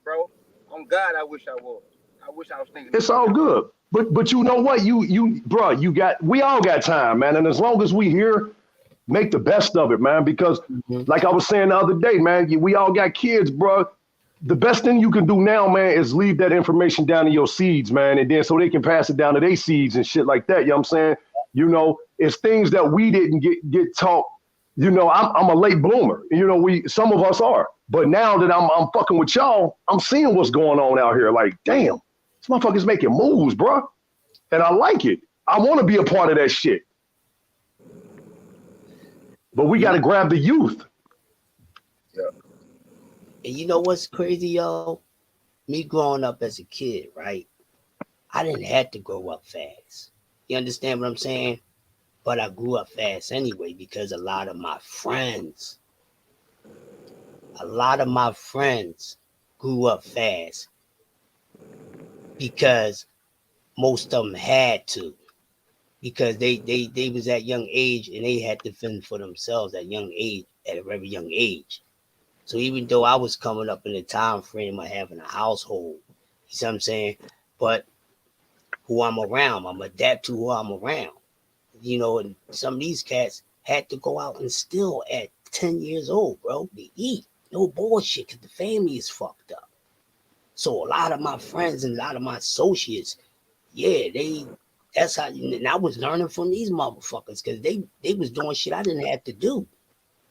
bro. On God, I wish I was. I wish I was thinking. It's all good, but you know what, bro, we all got time, man, and as long as we here, make the best of it, man. Because, like I was saying the other day, man, we all got kids, bro. The best thing you can do now, man, is leave that information down to your seeds, man, and then so they can pass it down to their seeds and shit like that. You know what I'm saying? It's things that we didn't get taught. I'm a late bloomer. Some of us are. But now that I'm fucking with y'all, I'm seeing what's going on out here. Like, damn, this motherfucker's making moves, bro. And I like it. I want to be a part of that shit. But we got to grab the youth. Yeah. And you know what's crazy, yo? Me growing up as a kid, right? I didn't have to grow up fast. You understand what I'm saying? But I grew up fast anyway, because a lot of my friends grew up fast because most of them had to, because they was at young age and they had to fend for themselves at a very young age. So even though I was coming up in the time frame of having a household, you see what I'm saying? But who I'm around, I'm adapt to who I'm around. And some of these cats had to go out and steal at 10 years old, bro, to eat. No bullshit, because the family is fucked up. So a lot of my friends and a lot of my associates, that's how, and I was learning from these motherfuckers, because they was doing shit I didn't have to do.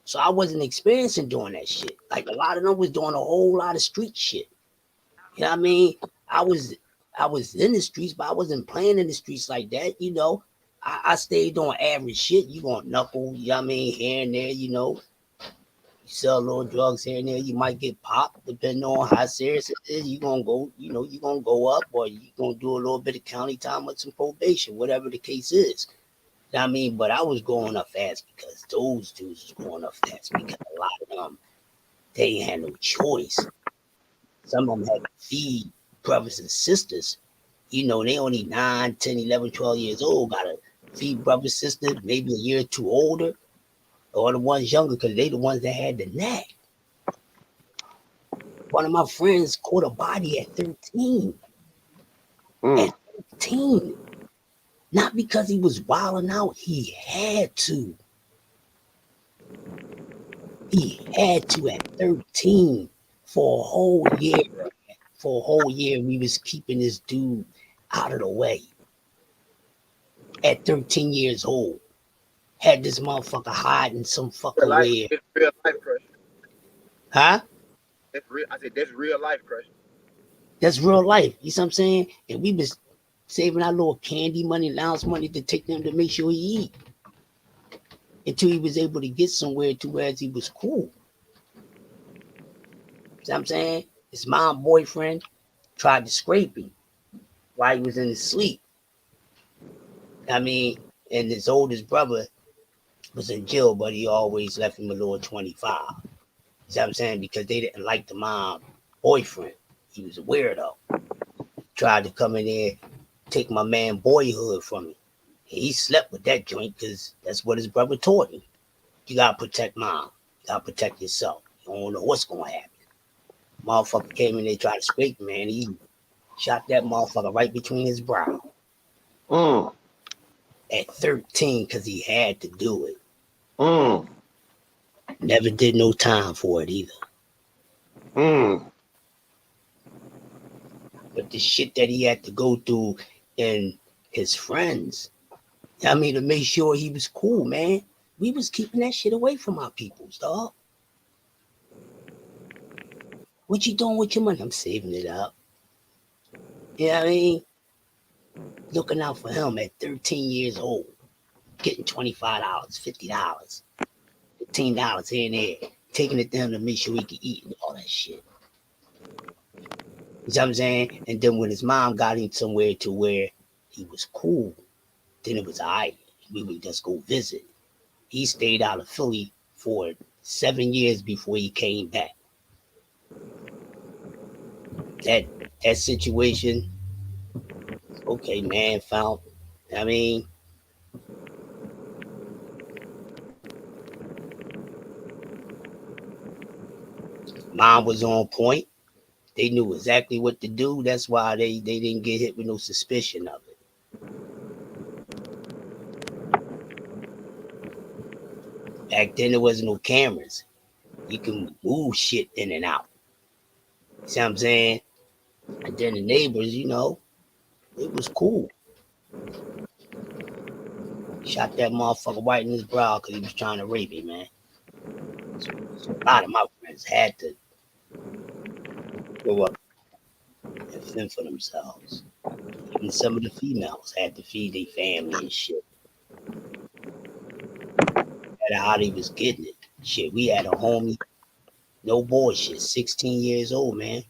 So I wasn't experiencing doing that shit. Like, a lot of them was doing a whole lot of street shit. You know what I mean? I was in the streets, but I wasn't playing in the streets like that, I stayed doing average shit. You want knuckle, here and there, You sell little drugs here and there, you might get popped, depending on how serious it is. You gonna go, you gonna go up, or you gonna do a little bit of county time with some probation, whatever the case is. But I was growing up fast because those dudes was growing up fast, because a lot of them, they ain't had no choice. Some of them had to feed brothers and sisters. They only 9, 10, 11, 12 years old, gotta feed brothers, sisters, maybe a year or two older, or the ones younger, because they the ones that had the knack. One of my friends caught a body at 13. At 13. Not because he was wilding out. He had to. He had to at 13 for a whole year. For a whole year, we was keeping this dude out of the way. At 13 years old. had this motherfucker hiding some fucking Life, where. it's real life crush. Huh? That's real. I said that's real life crush. That's real life. You see what I'm saying? And we was saving our little candy money, allowance money to take them to make sure he eat. Until he was able to get somewhere to where he was cool. See what I'm saying? His mom boyfriend tried to scrape him while he was in his sleep. I mean, and his oldest brother was in jail, but he always left him a little 25. You see what I'm saying? Because they didn't like the mom boyfriend. He was a weirdo. Tried to come in there, take my man boyhood from him. And he slept with that joint because that's what his brother taught him. You gotta protect mom. You gotta protect yourself. You don't know what's gonna happen. Motherfucker came in there, tried to scrape him, man. He shot that motherfucker right between his brow. At 13, because he had to do it. Never did no time for it either. But the shit that he had to go through and his friends, I mean, to make sure he was cool, man. We was keeping that shit away from our peoples, dog. What you doing with your money? I'm saving it up. You know what I mean? Looking out for him at 13 years old, getting $25, $50, $15 here and there, taking it to him to make sure he could eat and all that shit. You know what I'm saying? And then when his mom got him somewhere to where he was cool, then it was all right. We would just go visit. He stayed out of Philly for 7 years before he came back. That situation, okay, man, found, I mean, mom was on point. They knew exactly what to do. That's why they didn't get hit with no suspicion of it. Back then, there wasn't no cameras. You can move shit in and out. You see what I'm saying? And then the neighbors, you know, it was cool. Shot that motherfucker right in his brow because he was trying to rape him, man. So a lot of my friends had to grow up and fend for themselves. Even some of the females had to feed their family and shit. That's how they was getting it. Shit, we had a homie, no bullshit, 16 years old, man.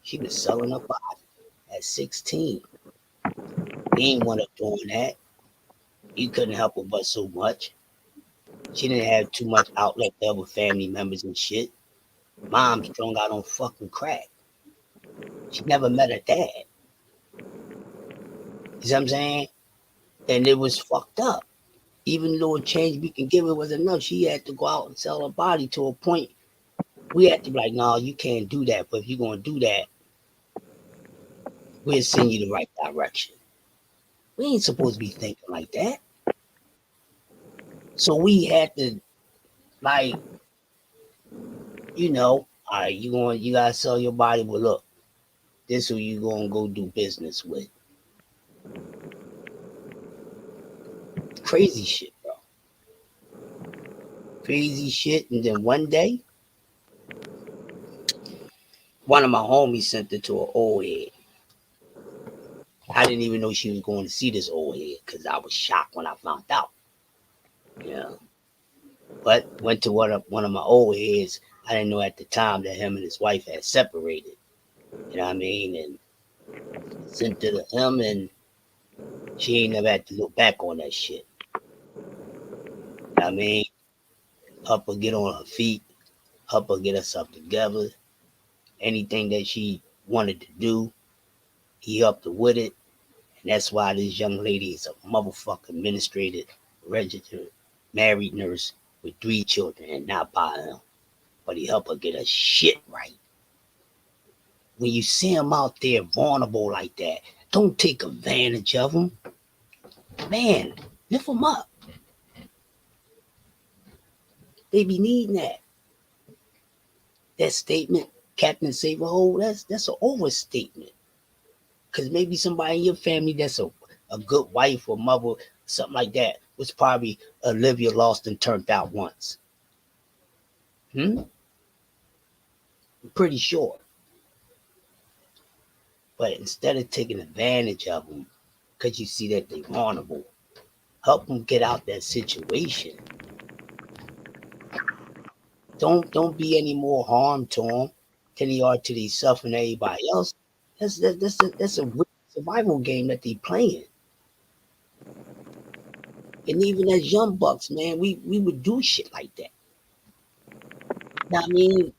She was selling her body at 16. We ain't want her doing that. You couldn't help her but so much. She didn't have too much outlet to other family members and shit. Mom strung out on fucking crack. She never met her dad. You see what I'm saying? And it was fucked up. Even though a change we can give her was enough, she had to go out and sell her body to a point. We had to be like, no, you can't do that. But if you're going to do that, we'll send you the right direction. We ain't supposed to be thinking like that. So we had to, like, you know, all right, you gotta sell your body. Well, look, this who you gonna go do business with. Crazy shit, bro. Crazy shit. And then one day, one of my homies sent her to an old head. I didn't even know she was going to see this old head because I was shocked when I found out. Yeah. But went to one of my old heads. I didn't know at the time that him and his wife had separated. You know what I mean? And sent her to him, and she ain't never had to look back on that shit. You know what I mean? Help her get on her feet, help her get herself together. Anything that she wanted to do, he helped her with it. And that's why this young lady is a motherfucking administrated, registered, married nurse with 3 children and not by him. But he helped her get her shit right. When you see them out there vulnerable like that, don't take advantage of them. Man, lift them up. They be needing that. That statement, Captain Save a Hole, that's an overstatement. Because maybe somebody in your family that's a good wife or mother, something like that. was probably Olivia lost and turned out once. I'm pretty sure. But instead of taking advantage of them, because you see that they're vulnerable, help them get out that situation. Don't be any more harm to them than they are to themselves and everybody else. That's a survival game that they playing. And even as young bucks, man, we would do shit like that. Now, I mean,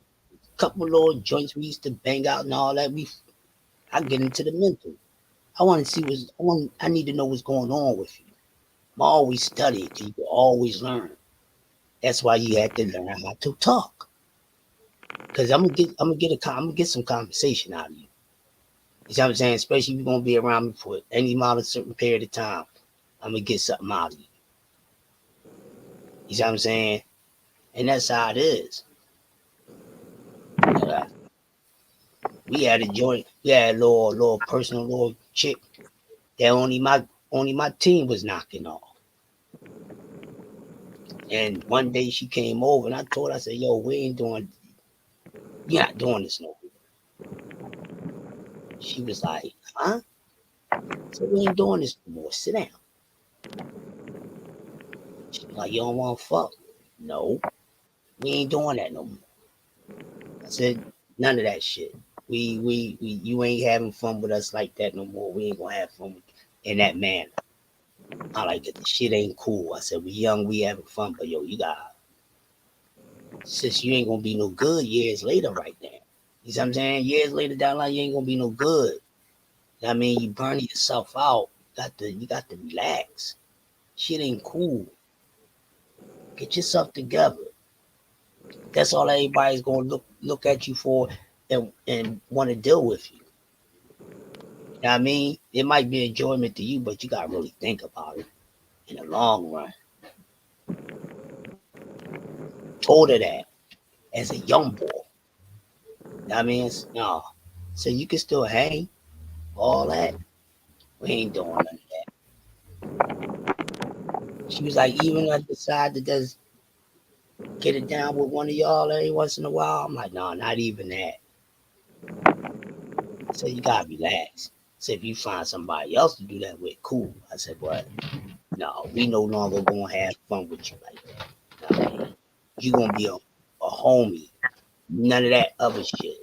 couple little joints we used to bang out and all that. I get into the mental. I want to see I need to know what's going on with you. I'm always studying because you can always learn. That's why you have to learn how to talk. Cause I'm gonna get some conversation out of you. You see what I'm saying? Especially if you're gonna be around me for any amount of certain period of time, I'm gonna get something out of you. You see what I'm saying? And that's how it is. We had a joint, we had a little personal little chick that only my team was knocking off. And one day she came over and I told her, I said, yo, you're not doing this no more. She was like, huh? So we ain't doing this no more. Sit down. She was like, you don't want to fuck? No, we ain't doing that no more. I said, none of that shit. You ain't having fun with us like that no more. We ain't gonna have fun in that manner. I like it. The shit ain't cool. I said, we young, we having fun, but yo, since you ain't gonna be no good years later right now. You see what I'm saying? Years later down the line, you ain't gonna be no good. I mean, you burning yourself out. You got to relax. Shit ain't cool. Get yourself together. That's all everybody's gonna look at you for and want to deal with you. You know what I mean? It might be enjoyment to you, but you gotta really think about it in the long run. Told her that as a young boy. You know what I mean? No. So you can still hang, all that. We ain't doing none of that. She was like, even I decide to just get it down with one of y'all every once in a while. I'm like, no, not even that. So you gotta relax. So if you find somebody else to do that with, cool. I said, but no, we no longer gonna have fun with you like that. I mean, you gonna be a homie. None of that other shit.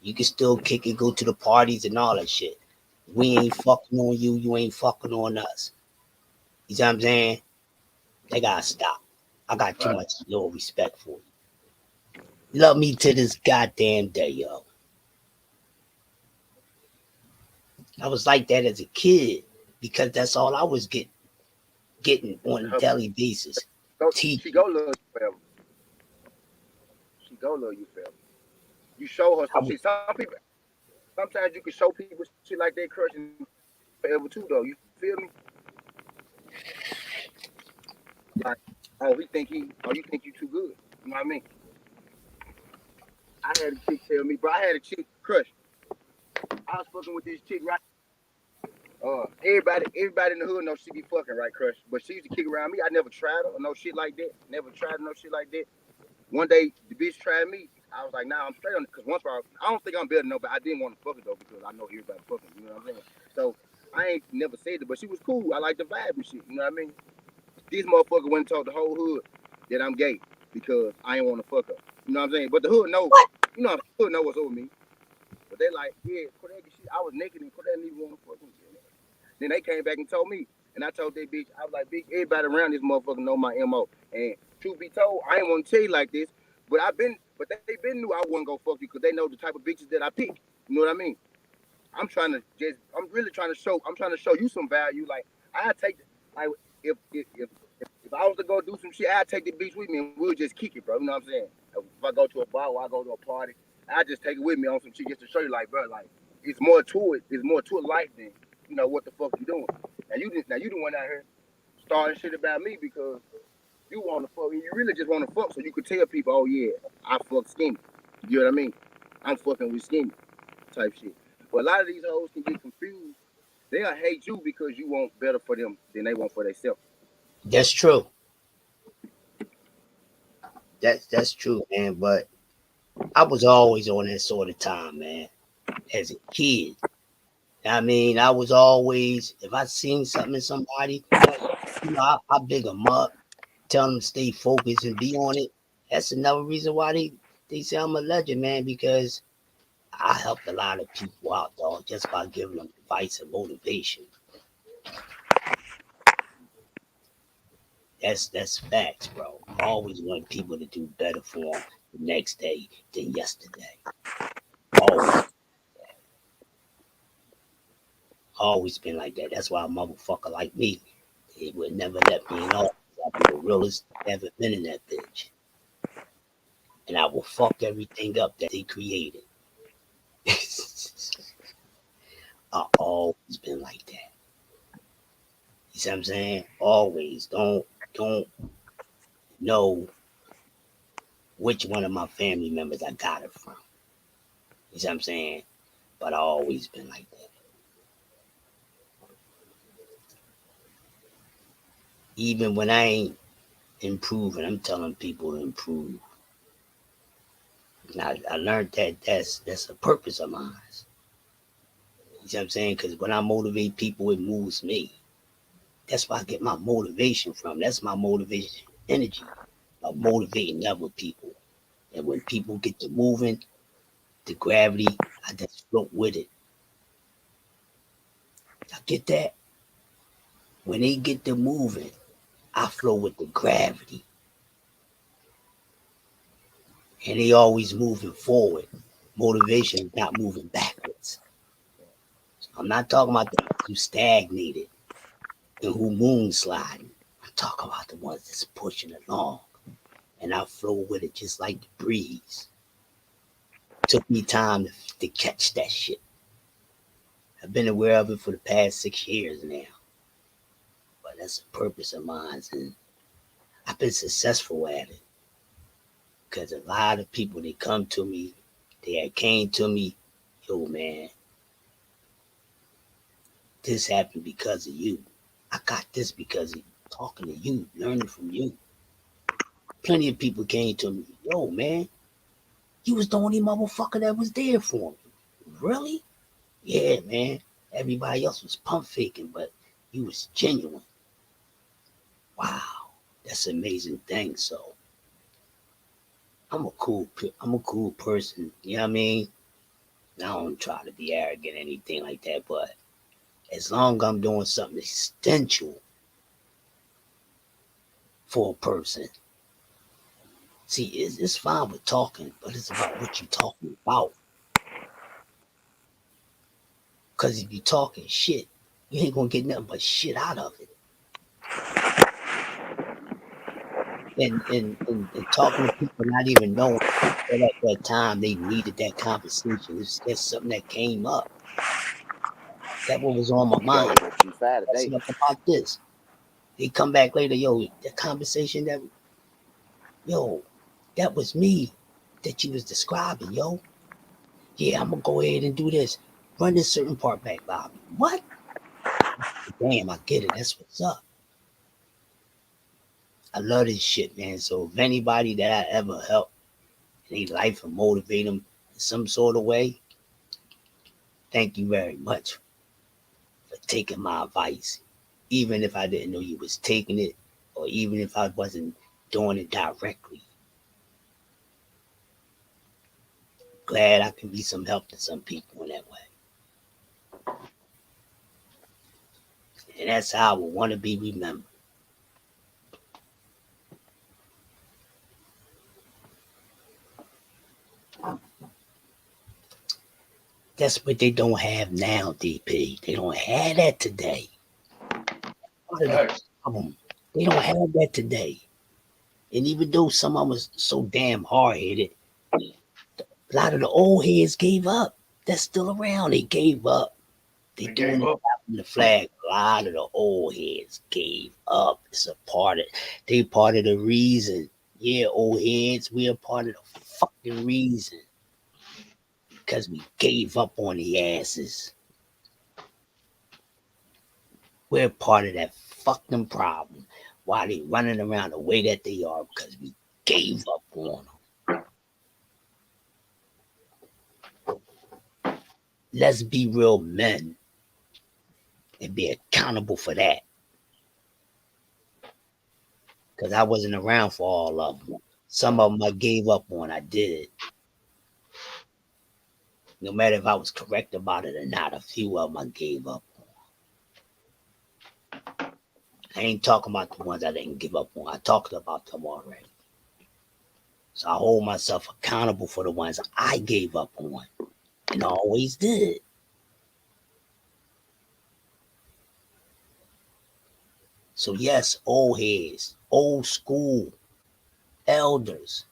You can still kick it, go to the parties and all that shit. We ain't fucking on you. You ain't fucking on us. You see what I'm saying? They gotta stop. I got too much little respect for you. Love me to this goddamn day, yo. I was like that as a kid because that's all I was getting on a daily basis. She go love you forever. She go love you forever. You show her some shit. Some people, sometimes you can show people shit like they crushing forever too, though. You feel me? Like, you think you too good. You know what I mean? I had a chick tell me, bro. I had a chick crush. I was fucking with this chick, right? Everybody in the hood knows she be fucking, right, crush. But she used to kick around me. I never tried her or no shit like that. Never tried no shit like that. One day the bitch tried me. I was like, nah, I'm straight on it. Cause once I don't think I'm better than nobody. I didn't want to fuck her though because I know everybody fucking. You know what I'm saying? So I ain't never said it, but she was cool. I like the vibe and shit. You know what I mean? This motherfucker went and told the whole hood that I'm gay because I ain't want to fuck her. You know what I'm saying? But the hood know. What? You know, the hood know what's over me. But they like, yeah, Kodak, I was naked and Kodak didn't even want to fuck me. Then they came back and told me, and I told that bitch, I was like, bitch, everybody around this motherfucker know my MO. And truth be told, I ain't want to tell you like this, but they been knew I wasn't gonna fuck you because they know the type of bitches that I pick. You know what I mean? I'm really trying to show you some value. Like I take, like if I was to go do some shit, I'd take the bitch with me and we'll just kick it, bro. You know what I'm saying? If I go to a bar or I go to a party, I just take it with me on some shit just to show you, like, bro, like it's more to it. It's more to life than what the fuck you doing. Now you the one out here starting shit about me because you want to fuck. You really just want to fuck, so you could tell people, oh yeah, I fuck skinny. You know what I mean? I'm fucking with skinny type shit. But a lot of these hoes can get confused. They'll hate you because you want better for them than they want for themselves. That's true. That's true, man. But I was always on that sort of time, man. As a kid, I mean, I was always, if I seen something in somebody, I big them up, tell them to stay focused and be on it. That's another reason why they say I'm a legend, man, because I helped a lot of people out, dog, just by giving them advice and motivation. That's facts, bro. I always want people to do better for them the next day than yesterday. Always, always been like that. That's why a motherfucker like me, it would never let me in office. I'll be the realest ever been in that bitch. And I will fuck everything up that they created. I always been like that. You see what I'm saying? Always. Don't know which one of my family members I got it from. You see what I'm saying? But I always been like that. Even when I ain't improving, I'm telling people to improve. And I learned that that's a purpose of mine. You see what I'm saying? Because when I motivate people, it moves me. That's where I get my motivation from. That's my motivation energy of motivating other people. And when people get to moving, the gravity, I just float with it. I get that? When they get to moving, I flow with the gravity. And they always moving forward. Motivation is not moving backwards. I'm not talking about the ones who stagnated and who moon sliding. I'm talking about the ones that's pushing along. And I flow with it just like the breeze. Took me time to catch that shit. I've been aware of it for the past 6 years now. But that's a purpose of mine. And I've been successful at it. Because a lot of people, they come to me, they had came to me, yo, man, this happened because of you. I got this because of talking to you, learning from you. Plenty of people came to me, yo, man, you was the only motherfucker that was there for me. Really? Yeah, man. Everybody else was pump faking, but you was genuine. Wow, that's an amazing thing. So I'm a cool person. You know what I mean? I don't try to be arrogant or anything like that, but as long as I'm doing something essential for a person, see, it's fine with talking, but it's about what you're talking about. Because if you're talking shit, you ain't gonna get nothing but shit out of it. And talking to people not even knowing that at that time they needed that conversation. It's just something that came up. That what was on my mind. That's enough about this. They come back later, yo, the conversation yo, that was me that you was describing, yo. Yeah, I'm gonna go ahead and do this. Run this certain part back, Bobby. What? Damn, I get it. That's what's up. I love this shit, man. So if anybody that I ever help in their life and motivate them in some sort of way, thank you very much for taking my advice. Even if I didn't know you was taking it, or even if I wasn't doing it directly. Glad I can be some help to some people in that way. And that's how I would want to be remembered. That's what they don't have now, DP. They don't have that today. Part of the problem. They don't have that today. And even though some of them was so damn hard headed, a lot of the old heads gave up. That's still around. They gave up. They doing it in the flag. A lot of the old heads gave up. It's a part of they part of the reason. Yeah, old heads, we are part of the fucking reason. Because we gave up on the asses. We're part of that fucking problem. why they running around the way that they are, because we gave up on them. Let's be real men and be accountable for that. Because I wasn't around for all of them. Some of them I gave up on. I did. No matter if I was correct about it or not, a few of them I gave up on. I ain't talking about the ones I didn't give up on. I talked about them already. So I hold myself accountable for the ones I gave up on. And I always did. So yes, old heads, old school, elders,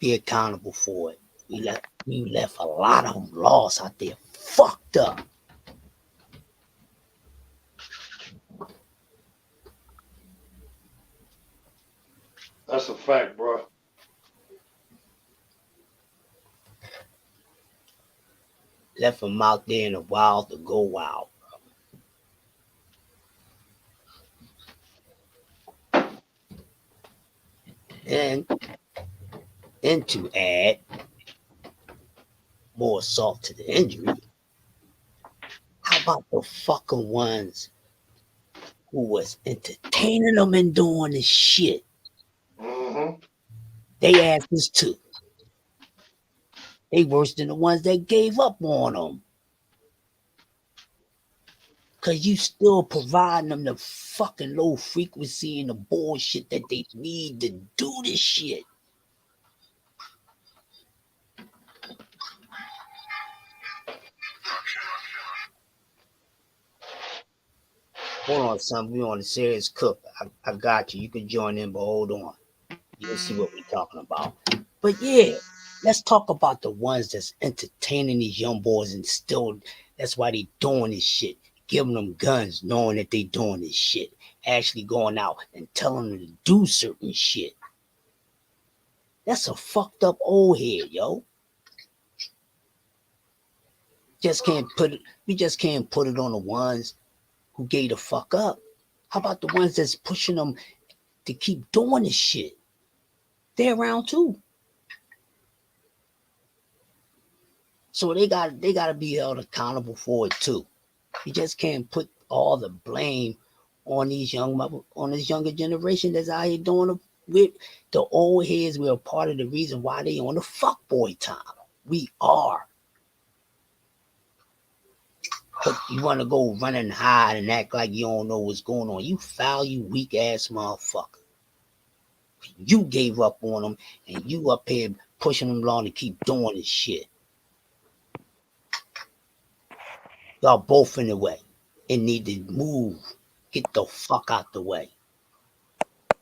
be accountable for it. We left a lot of them lost out there, fucked up. That's a fact, bro. Left them out there in the wild to go wild. And to add more salt to the injury, how about the fucking ones who was entertaining them and doing this shit? Mm-hmm. They asses too. They worse than the ones that gave up on them. Cause you still providing them the fucking low frequency and the bullshit that they need to do this shit. Hold on, son. We on a serious cook. I got you. You can join in, but hold on. You'll see what we're talking about. But yeah, let's talk about the ones that's entertaining these young boys and still, that's why they doing this shit. Giving them guns, knowing that they doing this shit. Actually going out and telling them to do certain shit. That's a fucked up old head, yo. We just can't put it on the ones who gave the fuck up. How about the ones that's pushing them to keep doing this shit? They're around too. So they gotta be held accountable for it too. You just can't put all the blame on this younger generation that's out here doing it with the old heads. We're a part of the reason why they on the fuckboy time. We are. But you want to go run and hide and act like you don't know what's going on. You foul, you weak ass motherfucker. You gave up on them and you up here pushing them along to keep doing this shit. Y'all both in the way and need to move. Get the fuck out the way.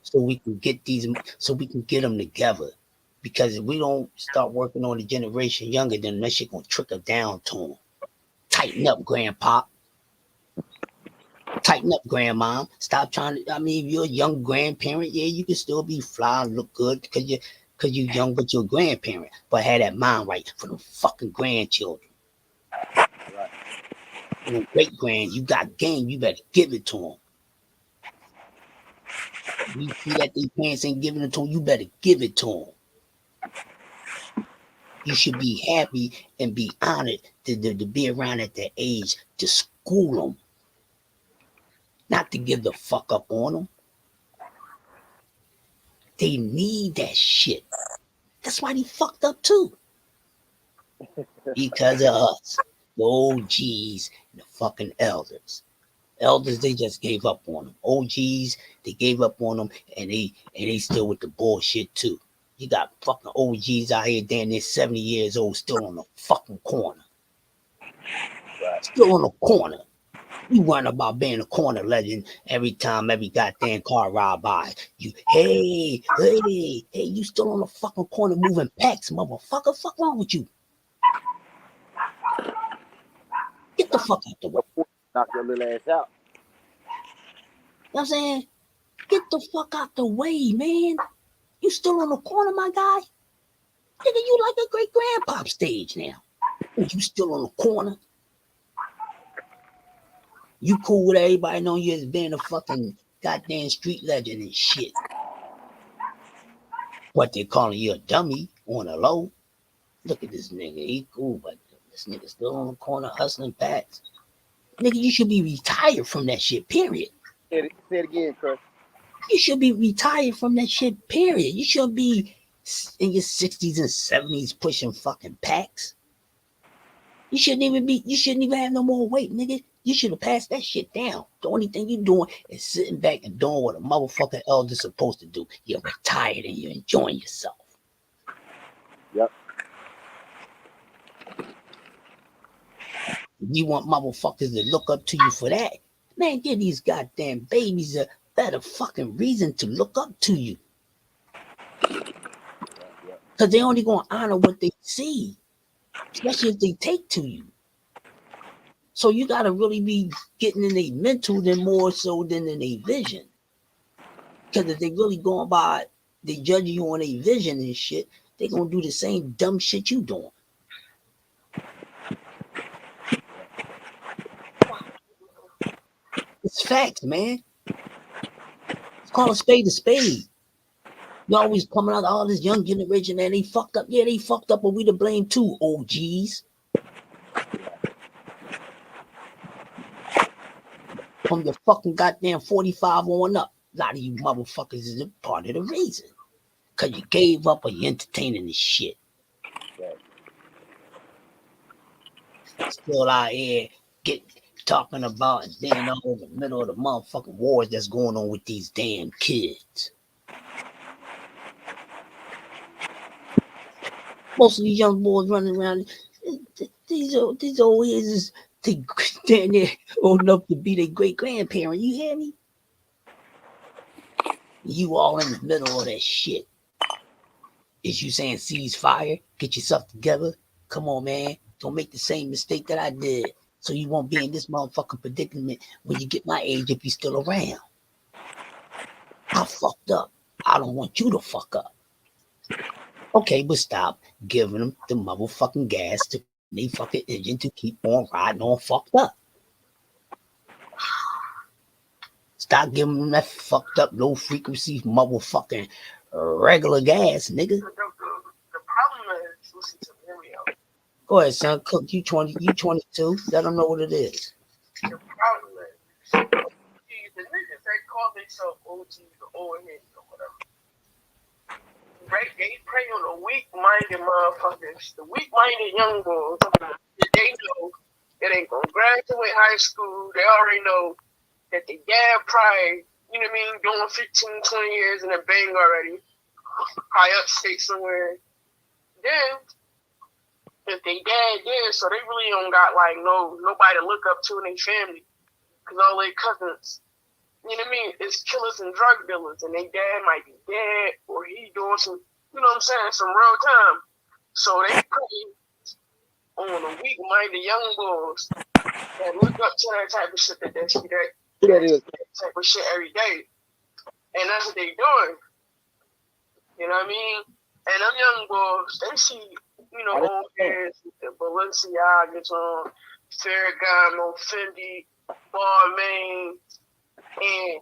So we can get them together. Because if we don't start working on the generation younger, then that shit gonna trickle down to them. Tighten up, grandpa. Tighten up, grandma. Stop trying to. I mean, if you're a young grandparent, yeah, you can still be fly and look good because you're young, but you're a grandparent. But have that mind right for the fucking grandchildren. Right. And the great grand, you got game, you better give it to them. You see that these parents ain't giving it to them, you better give it to them. You should be happy and be honored to be around at that age to school them. Not to give the fuck up on them. They need that shit. That's why they fucked up too. Because of us. The OGs and the fucking elders. Elders, they just gave up on them. OGs, they gave up on them and they still with the bullshit too. You got fucking OGs out here damn near 70 years old still on the fucking corner. Still on the corner. You worrying about being a corner legend every time every goddamn car ride by. You, hey, you still on the fucking corner moving packs, motherfucker. Fuck wrong with you? Get the fuck out the way. Knock your little ass out. You know what I'm saying? Get the fuck out the way, man. You still on the corner, my guy? Nigga, you like a great grandpa stage now. You still on the corner? You cool with everybody knowing you as being a fucking goddamn street legend and shit. But they're calling you a dummy on the low. Look at this nigga. He cool, but this nigga still on the corner hustling packs. Nigga, you should be retired from that shit, period. Say it again, Chris. You should be retired from that shit, period. You shouldn't be in your 60s and 70s pushing fucking packs. You shouldn't even have no more weight, nigga. You should have passed that shit down. The only thing you're doing is sitting back and doing what a motherfucking elder's supposed to do. You're retired and you're enjoying yourself. Yep. You want motherfuckers to look up to you for that? Man, give these goddamn babies a better fucking reason to look up to you. Because they only gonna honor what they see, especially if they take to you. So you gotta really be getting in their mental than more so than in their vision. Because if they really going by, they judging you on their vision and shit, they gonna do the same dumb shit you doing. It's facts, man. It's called a spade a spade. You always coming out all this young generation and they fucked up. Yeah, they fucked up, but we to blame too, OGs. From the fucking goddamn 45 on up. A lot of you motherfuckers is a part of the reason. Because you gave up or you entertaining this shit. Still out here talking about and then all in the middle of the motherfucking wars that's going on with these damn kids. Most of these young boys running around, these old heads is damn near old enough to be their great grandparent. You hear me? You all in the middle of that shit. Is you saying ceasefire? Get yourself together. Come on, man. Don't make the same mistake that I did. So you won't be in this motherfucking predicament when you get my age if you're still around. I fucked up. I don't want you to fuck up. Okay, but stop giving them the motherfucking gas to the fucking engine to keep on riding on fucked up. Stop giving them that fucked up low frequency motherfucking regular gas, nigga. The problem is, listen to me out. Go ahead, son. Cook, you 22. Let them know what it is. The problem is, the niggas, they call themselves OGs or old heads or whatever. Right? They prey on the weak-minded motherfuckers, the weak-minded young boys. They know that ain't gonna graduate high school. They already know that they dad probably, you know what I mean, doing 15, 20 years in a bang already. Probably upstate somewhere. Then, if they dad did, so they really don't got like nobody to look up to in their family. Because all their cousins, you know what I mean, is killers and drug dealers. And they dad might be dead or he doing some, you know what I'm saying, some real time. So they prey on the weak-minded young boys that look up to that type of shit that they see that type of shit every day. And that's what they doing. You know what I mean? And them young boys, they see, you know, old heads with the Balenciagas on, Ferragamo, Fendi, Balmain, and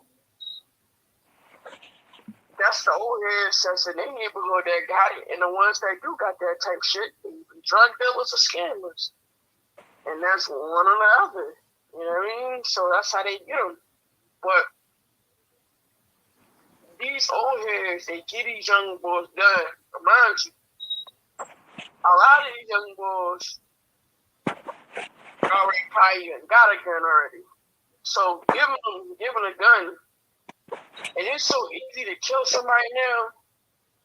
that's the old heads that's in their neighborhood that got it. And the ones that do got that type shit, they drug dealers or scammers. And that's one or the other. You know what I mean? So that's how they get them. But these old heads, they get these young boys done. Remind you, a lot of these young boys already probably got a gun already. So giving a gun, and it's so easy to kill somebody now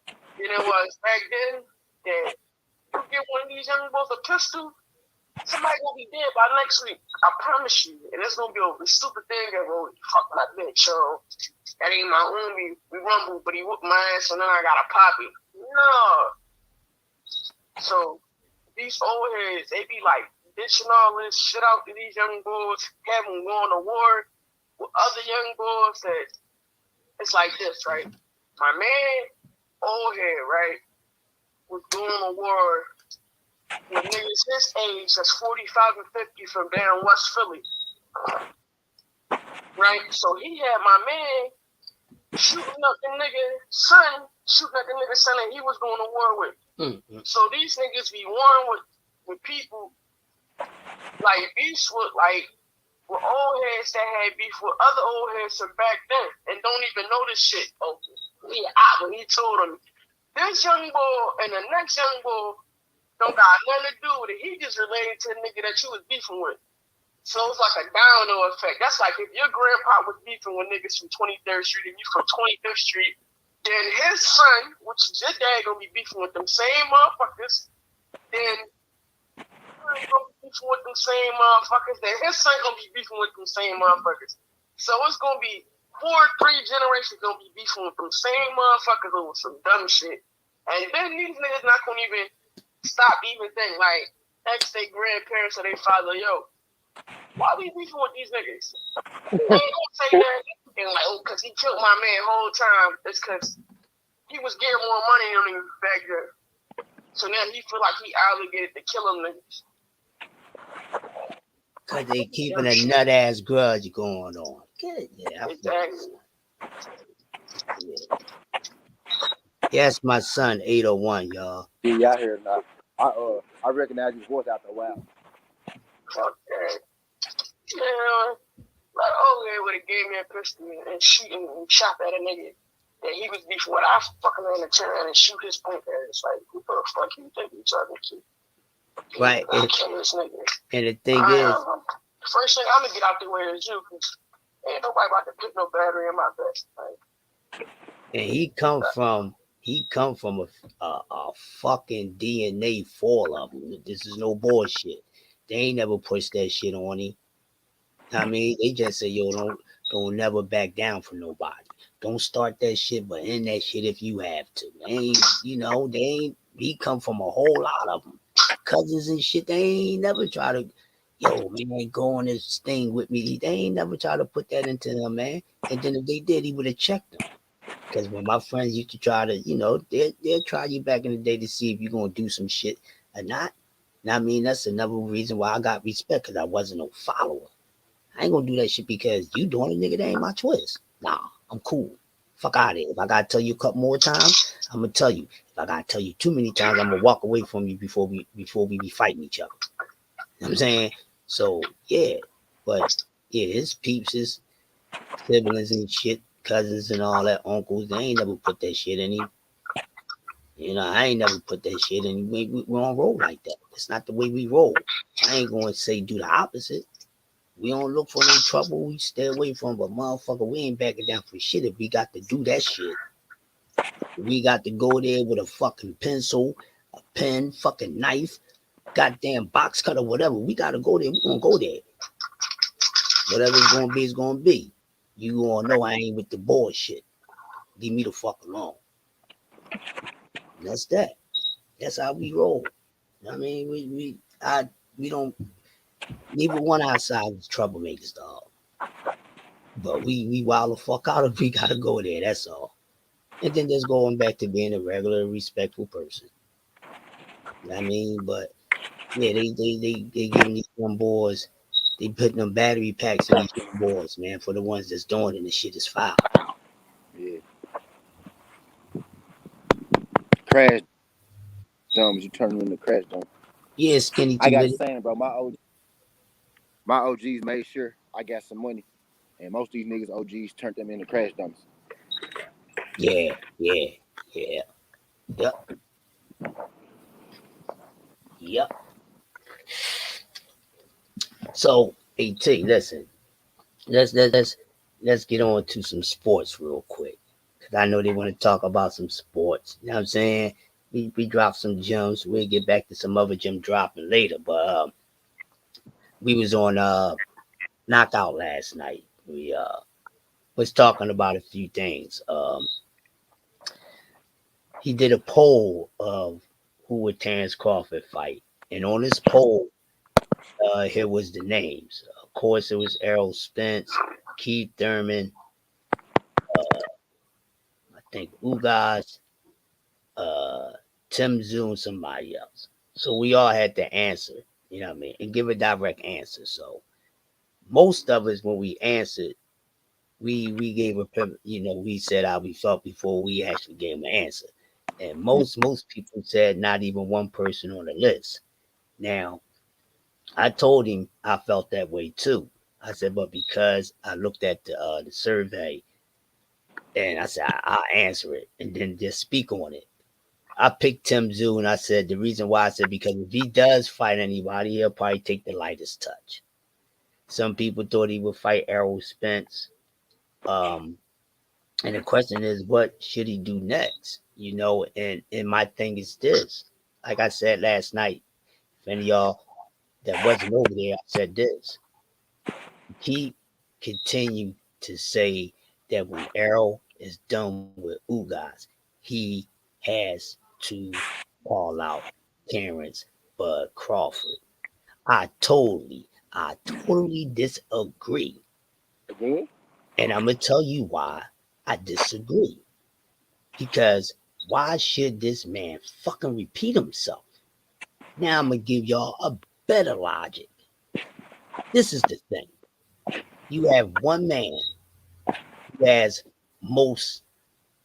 than it was back then. That you give one of these young boys a pistol, somebody gonna be dead by next week. I promise you. And it's gonna be a stupid thing that will fuck my bitch, yo. That ain't my homie. We rumble, but he whooped my ass, and then I got a poppy. No. So these old heads, they be like ditching all this shit out to these young boys, have them going to war with other young boys. That it's like this, right? My man, old head, right, was going to war with niggas his age that's 45 and 50 from down West Philly. right? So he had my man shooting up the nigga's son, and he was going to war with. Mm-hmm. So these niggas be warring with people like beefs with old heads that had beef with other old heads from back then and don't even know this shit. Oh, when he told him, this young boy and the next young boy don't got nothing to do with it. He just related to the nigga that you was beefing with. So it's like a domino effect. That's like if your grandpa was beefing with niggas from 23rd Street and you from 25th Street, then his son, which is your dad, gonna be beefing with them same motherfuckers. Then you're gonna be beefing with them same motherfuckers. Then his son gonna be beefing with them same motherfuckers. So it's gonna be 3 generations gonna be beefing with them same motherfuckers over some dumb shit. And then these niggas not gonna even stop even think like ask their grandparents or their father, yo, why we beefing with these niggas? They ain't gonna say that and like, oh, cause he killed my man the whole time. It's cause he was getting more money than him back there. So now he feel like he obligated to kill them niggas. Cause they keeping a nut ass grudge going on. Good, yeah. Exactly. Yeah. Yes, my son 801, y'all. Yeah, y'all hear it now. I recognize his voice after a while. Fuck that. Man, like old man would have gave me a pistol and shoot and shot at a nigga that he was beefing with. I fucking ran the turn and shoot his point there. It's like, who the fuck you think you talking to? Right. Kill this nigga. And the thing is, first thing I'm gonna get out the way is you, cause ain't nobody about to put no battery in my vest. Like, and he come from a fucking DNA full of them. This is no bullshit. They ain't never pushed that shit on him. I mean, they just say, yo, don't never back down for nobody. Don't start that shit, but end that shit if you have to. He come from a whole lot of them. Cousins and shit, they ain't never try to, yo, man, go on this thing with me. They ain't never try to put that into them, man. And then if they did, he would have checked them. Because when my friends used to try to, they'll try you back in the day to see if you're going to do some shit or not. And I mean, that's another reason why I got respect, because I wasn't no follower. I ain't gonna do that shit because you doing it, nigga. That ain't my choice. Nah, I'm cool. Fuck out of here. If I gotta tell you a couple more times, I'm gonna tell you. If I gotta tell you too many times, I'm gonna walk away from you before we be fighting each other. You know what I'm saying? So yeah, but yeah, his peeps, his siblings and shit, cousins and all that, uncles, they ain't never put that shit in him. I ain't never put that shit in him. We don't roll like that. It's not the way we roll. I ain't gonna say do the opposite. We don't look for no trouble. We stay away from, but motherfucker, we ain't backing down for shit. If we got to do that shit, we got to go there with a fucking pencil, a pen, fucking knife, goddamn box cutter, whatever. We got to go there. We gonna go there. Whatever it's gonna be, it's gonna be. You gonna know I ain't with the bullshit. Leave me the fuck alone. And that's that. That's how we roll. I mean, we don't. Neither one outside is troublemakers, dog. But we wild the fuck out if we gotta go there. That's all. And then just going back to being a regular, respectful person. I mean, but yeah, they giving these young boys, they putting them battery packs in these young boys, man, for the ones that's doing it. And the shit is foul. Yeah. Crash dumps. You turn them into crash dumps. Yeah, skinny too. I got saying, bro. My OGs made sure I got some money, and most of these niggas OGs turned them into crash dumps. Yeah. Yep. So, AT, listen, let's get on to some sports real quick, because I know they want to talk about some sports. You know what I'm saying? We dropped some gems. We'll get back to some other gem dropping later, but we was on Knockout last night. We was talking about a few things. He did a poll of who would Terrence Crawford fight, and on this poll, here was the names. Of course, it was Errol Spence, Keith Thurman, I think Ugas, Tim Tszyu, and somebody else. So we all had to answer, you know what I mean, and give a direct answer. So most of us, when we answered, we gave a we said how we felt before we actually gave him an answer. And most people said not even one person on the list. Now, I told him I felt that way too. I said, but because I looked at the survey and I said I'll answer it and then just speak on it. I picked Tim Zoo and I said the reason why I said because if he does fight anybody, he'll probably take the lightest touch. Some people thought he would fight Errol Spence. Um, and the question is, what should he do next? And my thing is this. Like I said last night, if any of y'all that wasn't over there, I said this. Keep continue to say that when Errol is done with Ugas, he has to call out Terrence Bud Crawford. I totally disagree. Again? And I'm gonna tell you why I disagree. Because why should this man fucking repeat himself? Now I'm gonna give y'all a better logic. This is the thing. You have one man who has most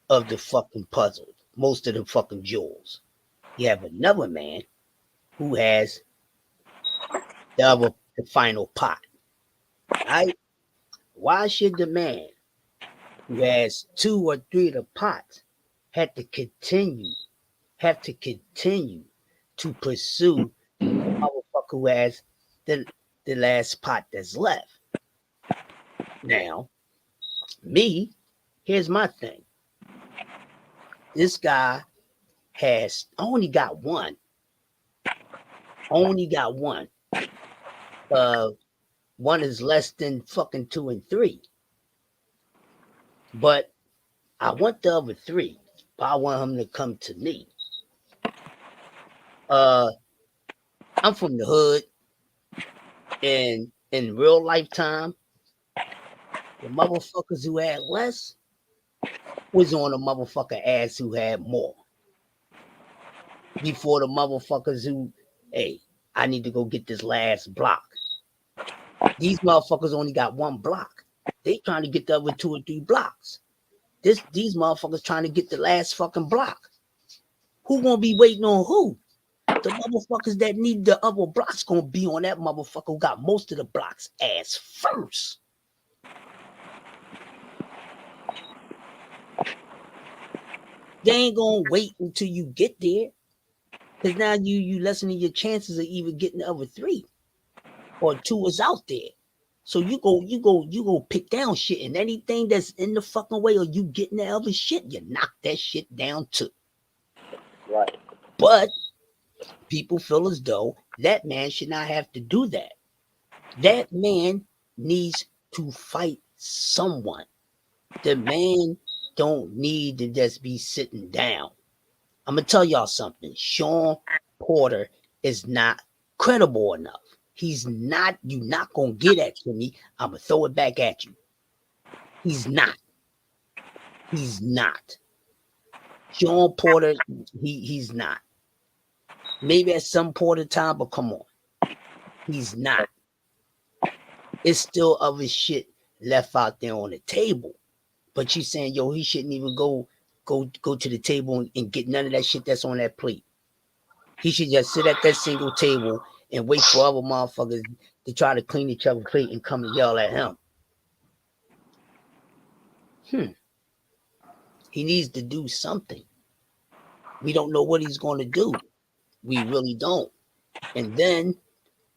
of the fucking puzzle, most of the fucking jewels. You have another man who has the final pot. Right? Why should the man who has 2 or 3 of the pots have to continue to pursue the motherfucker who has the last pot that's left? Now, here's my thing. This guy has only got one. One is less than fucking 2 and 3. But I want the other 3. But I want him to come to me. I'm from the hood. And in real lifetime, the motherfuckers who had less was on the motherfucker ass who had more. Before the motherfuckers who, hey, I need to go get this last block. These motherfuckers only got 1 block. They trying to get the other 2 or 3 blocks. These motherfuckers trying to get the last fucking block. Who gonna be waiting on who? The motherfuckers that need the other blocks gonna be on that motherfucker who got most of the blocks ass first. They ain't gonna wait until you get there. Cause now you lessening your chances of even getting the other 3 or 2 is out there. So you go pick down shit, and anything that's in the fucking way or you getting the other shit, you knock that shit down too. Right. But people feel as though that man should not have to do that. That man needs to fight someone. The man don't need to just be sitting down. I'm gonna tell y'all something. Sean Porter is not credible enough. He's not. You're not gonna get at me. I'm gonna throw it back at you. He's not. Sean Porter. He's not. Maybe at some point in time, but come on, he's not. It's still other shit left out there on the table. But you saying, yo, he shouldn't even go to the table and get none of that shit that's on that plate. He should just sit at that single table and wait for other motherfuckers to try to clean each other's plate and come and yell at him. He needs to do something. We don't know what he's going to do. We really don't. And then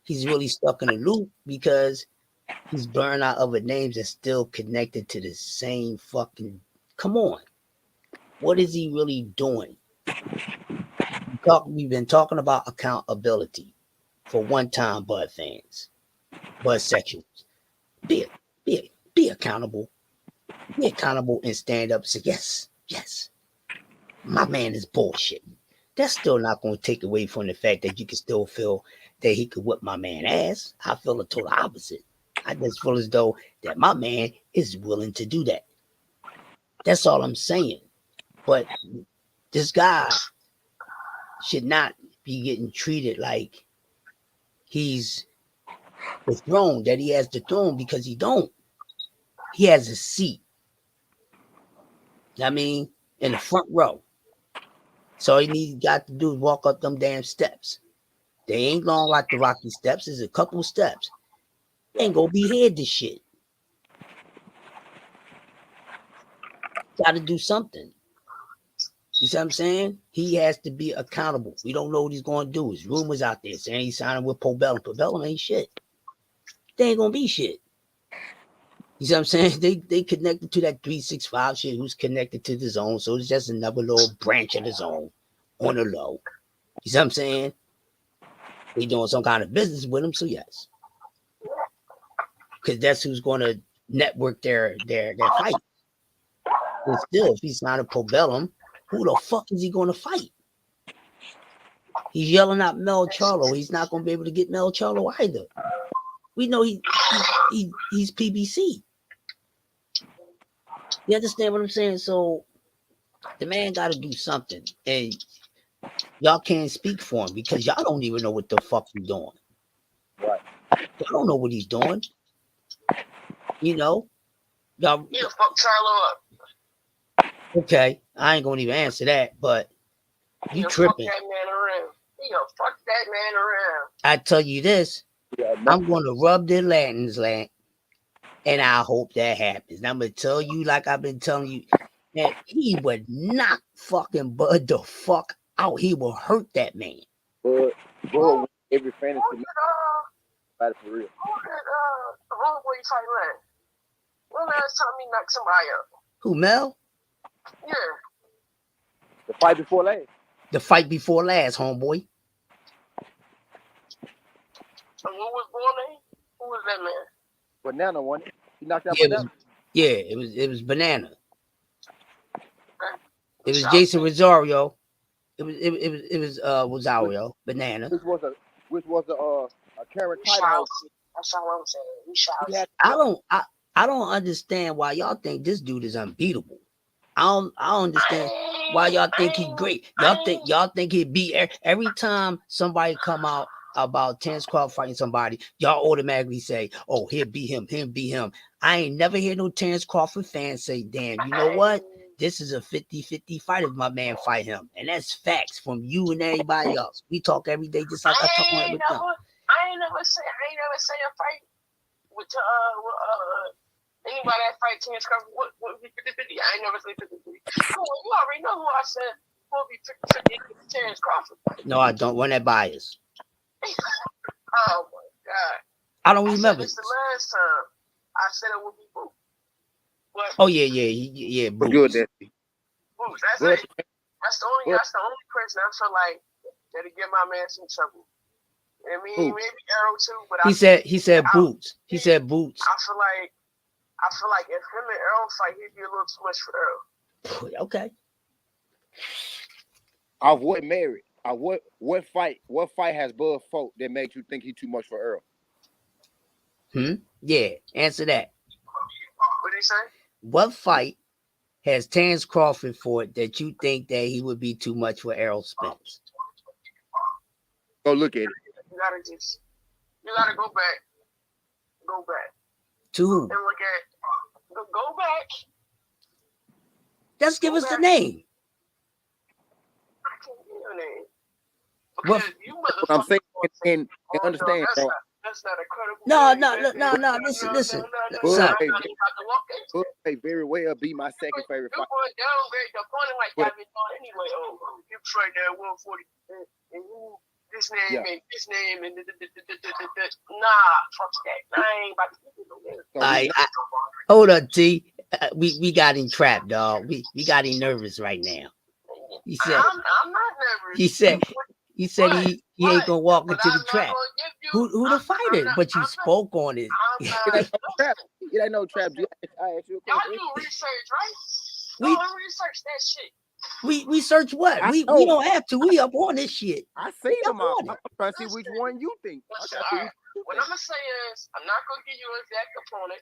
he's really stuck in a loop because he's burned out other names that's still connected to the same fucking. Come on. What is he really doing? We've been talking about accountability for one-time Bud fans, Bud sexuals. Be accountable. Be accountable and stand up and say, yes, my man is bullshit. That's still not going to take away from the fact that you can still feel that he could whip my man ass. I feel the total opposite. I just feel as though that my man is willing to do that. That's all I'm saying. But this guy should not be getting treated like he's the throne, that he has the throne, because he don't. He has a seat. I mean, in the front row. So all he got to do is walk up them damn steps. They ain't long like the Rocky steps. There's a couple of steps. Ain't gonna be head this shit. Got to do something. You see what I'm saying? He has to be accountable. We don't know what he's going to do. There's rumors out there saying he's signing with Pobellum. Pobellum ain't shit. They ain't going to be shit. You see what I'm saying? They connected to that 365 shit who's connected to the zone. So it's just another little branch of the zone on the low. You see what I'm saying? They doing some kind of business with him. So yes. Because that's who's going to network their fight. And still, if he's not a Pobellum, who the fuck is he going to fight? He's yelling out Mel Charlo. He's not going to be able to get Mel Charlo either. We know he's PBC. You understand what I'm saying? So the man got to do something. And y'all can't speak for him because y'all don't even know what the fuck he's doing. Right. Y'all don't know what he's doing. You know? Y'all. Yeah, fuck Charlo up. Okay, I ain't gonna even answer that, but you tripping. Fuck that man around. Fuck that man around. I tell you this, I'm gonna rub their Latins land, and I hope that happens. And I'm gonna tell you, like I've been telling you, that he would knock fucking Bud the fuck out. He will hurt that man. Bud every fantasy match. For real. The homeboy fight last. When last time he knocked somebody up? Who, Mel? Yeah. The fight before last. The fight before last, homeboy. And what was born name? Who was that man? Banana one. He knocked out Banana. It was Banana. It was Jason Rosario. It was Rosario. Banana. Which was a current title. That's all I'm saying. We shall. I don't understand why y'all think this dude is unbeatable. I don't understand why y'all think he's great. Y'all think he'd beat every time somebody come out about Terence Crawford fighting somebody, y'all automatically say, oh, he'll beat him. I ain't never heard no Terence Crawford fan say, damn, you know what? This is a 50-50 fight if my man fight him. And that's facts from you and everybody else. We talk every day just like I talk with them. I ain't never say a fight with anybody that fight Terence Crawford would be 50-50. I ain't never say 50-50. You already know who I said will be 50-50 Terence Crawford. No, I don't want that bias. Oh my God. I don't remember. This the last time I said it would be Boots. Oh yeah, Boots. Good, Boots. That's it. That's the only person I feel like that'll give my man some trouble. I mean, maybe Arrow too, but he said Boots. He said Boots. I feel like if him and Arrow fight, he'd be a little too much for Arrow. Okay. Of what merit? What fight has Bud fought that made you think he's too much for Earl? Yeah, answer that. What did he say? What fight has Terence Crawford fought that you think that he would be too much for Errol Spence? Go look at it. You gotta go back. Go back. To who? And look at. Go back. Just give us the name. I can't give you a name. What I'm saying and understand, bro. That's not a credible. No. Listen. Bud may very well be my second favorite fight. You're going downgrade the opponent like that anyway. Oh, you right there 140 and who this name and this name and nah, fuck that. I ain't about to do no. Hold on, T. We got him trapped, dog. We got him nervous right now. He said, I'm not nervous. He said he ain't gonna walk into the trap. Who the fighter? But you spoke on it. It ain't no trap. I asked you a question. Y'all do research, right? We research that shit. We search what? We don't have to. We up on this shit. I seen them all. I'm trying to see which one you think. What I'm gonna say is, I'm not gonna give you an exact opponent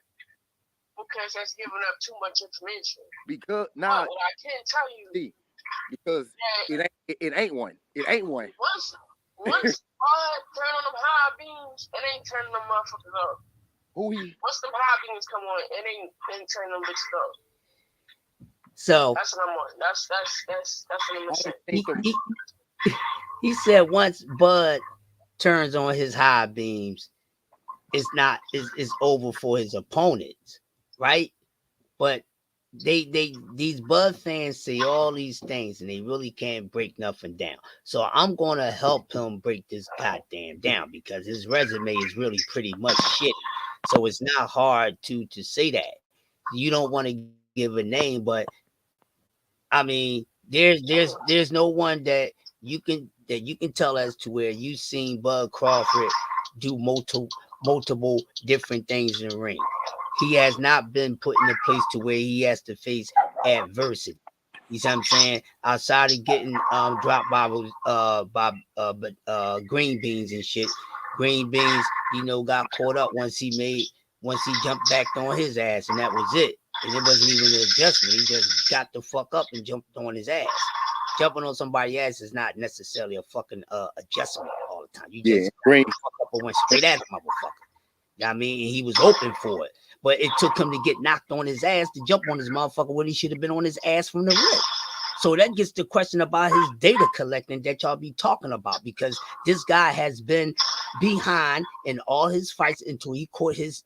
because that's giving up too much information. Because what I can tell you. Because it ain't one. It ain't one. Once turn on them high beams, it ain't turning them motherfuckers up. Who he? Once the high beams come on, it ain't turn them bitches off. So that's what I'm on. That's what I'm saying. He said once Bud turns on his high beams, it's over for his opponents, right? But these Bud fans say all these things and they really can't break nothing down. So I'm gonna help him break this goddamn down because his resume is really pretty much shitty. So it's not hard to say that. You don't want to give a name, but I mean, there's no one that you can tell as to where you've seen Bud Crawford do multiple different things in the ring. He has not been put in a place to where he has to face adversity. You see what I'm saying? Outside of getting dropped by green beans and shit. Green beans, got caught up once he jumped back on his ass, and that was it. And it wasn't even an adjustment. He just got the fuck up and jumped on his ass. Jumping on somebody's ass is not necessarily a fucking adjustment all the time. You just fuck up and went straight at the motherfucker. You know what I mean? He was open for it. But it took him to get knocked on his ass to jump on his motherfucker when he should have been on his ass from the rip. So that gets the question about his data collecting that y'all be talking about, because this guy has been behind in all his fights until he caught his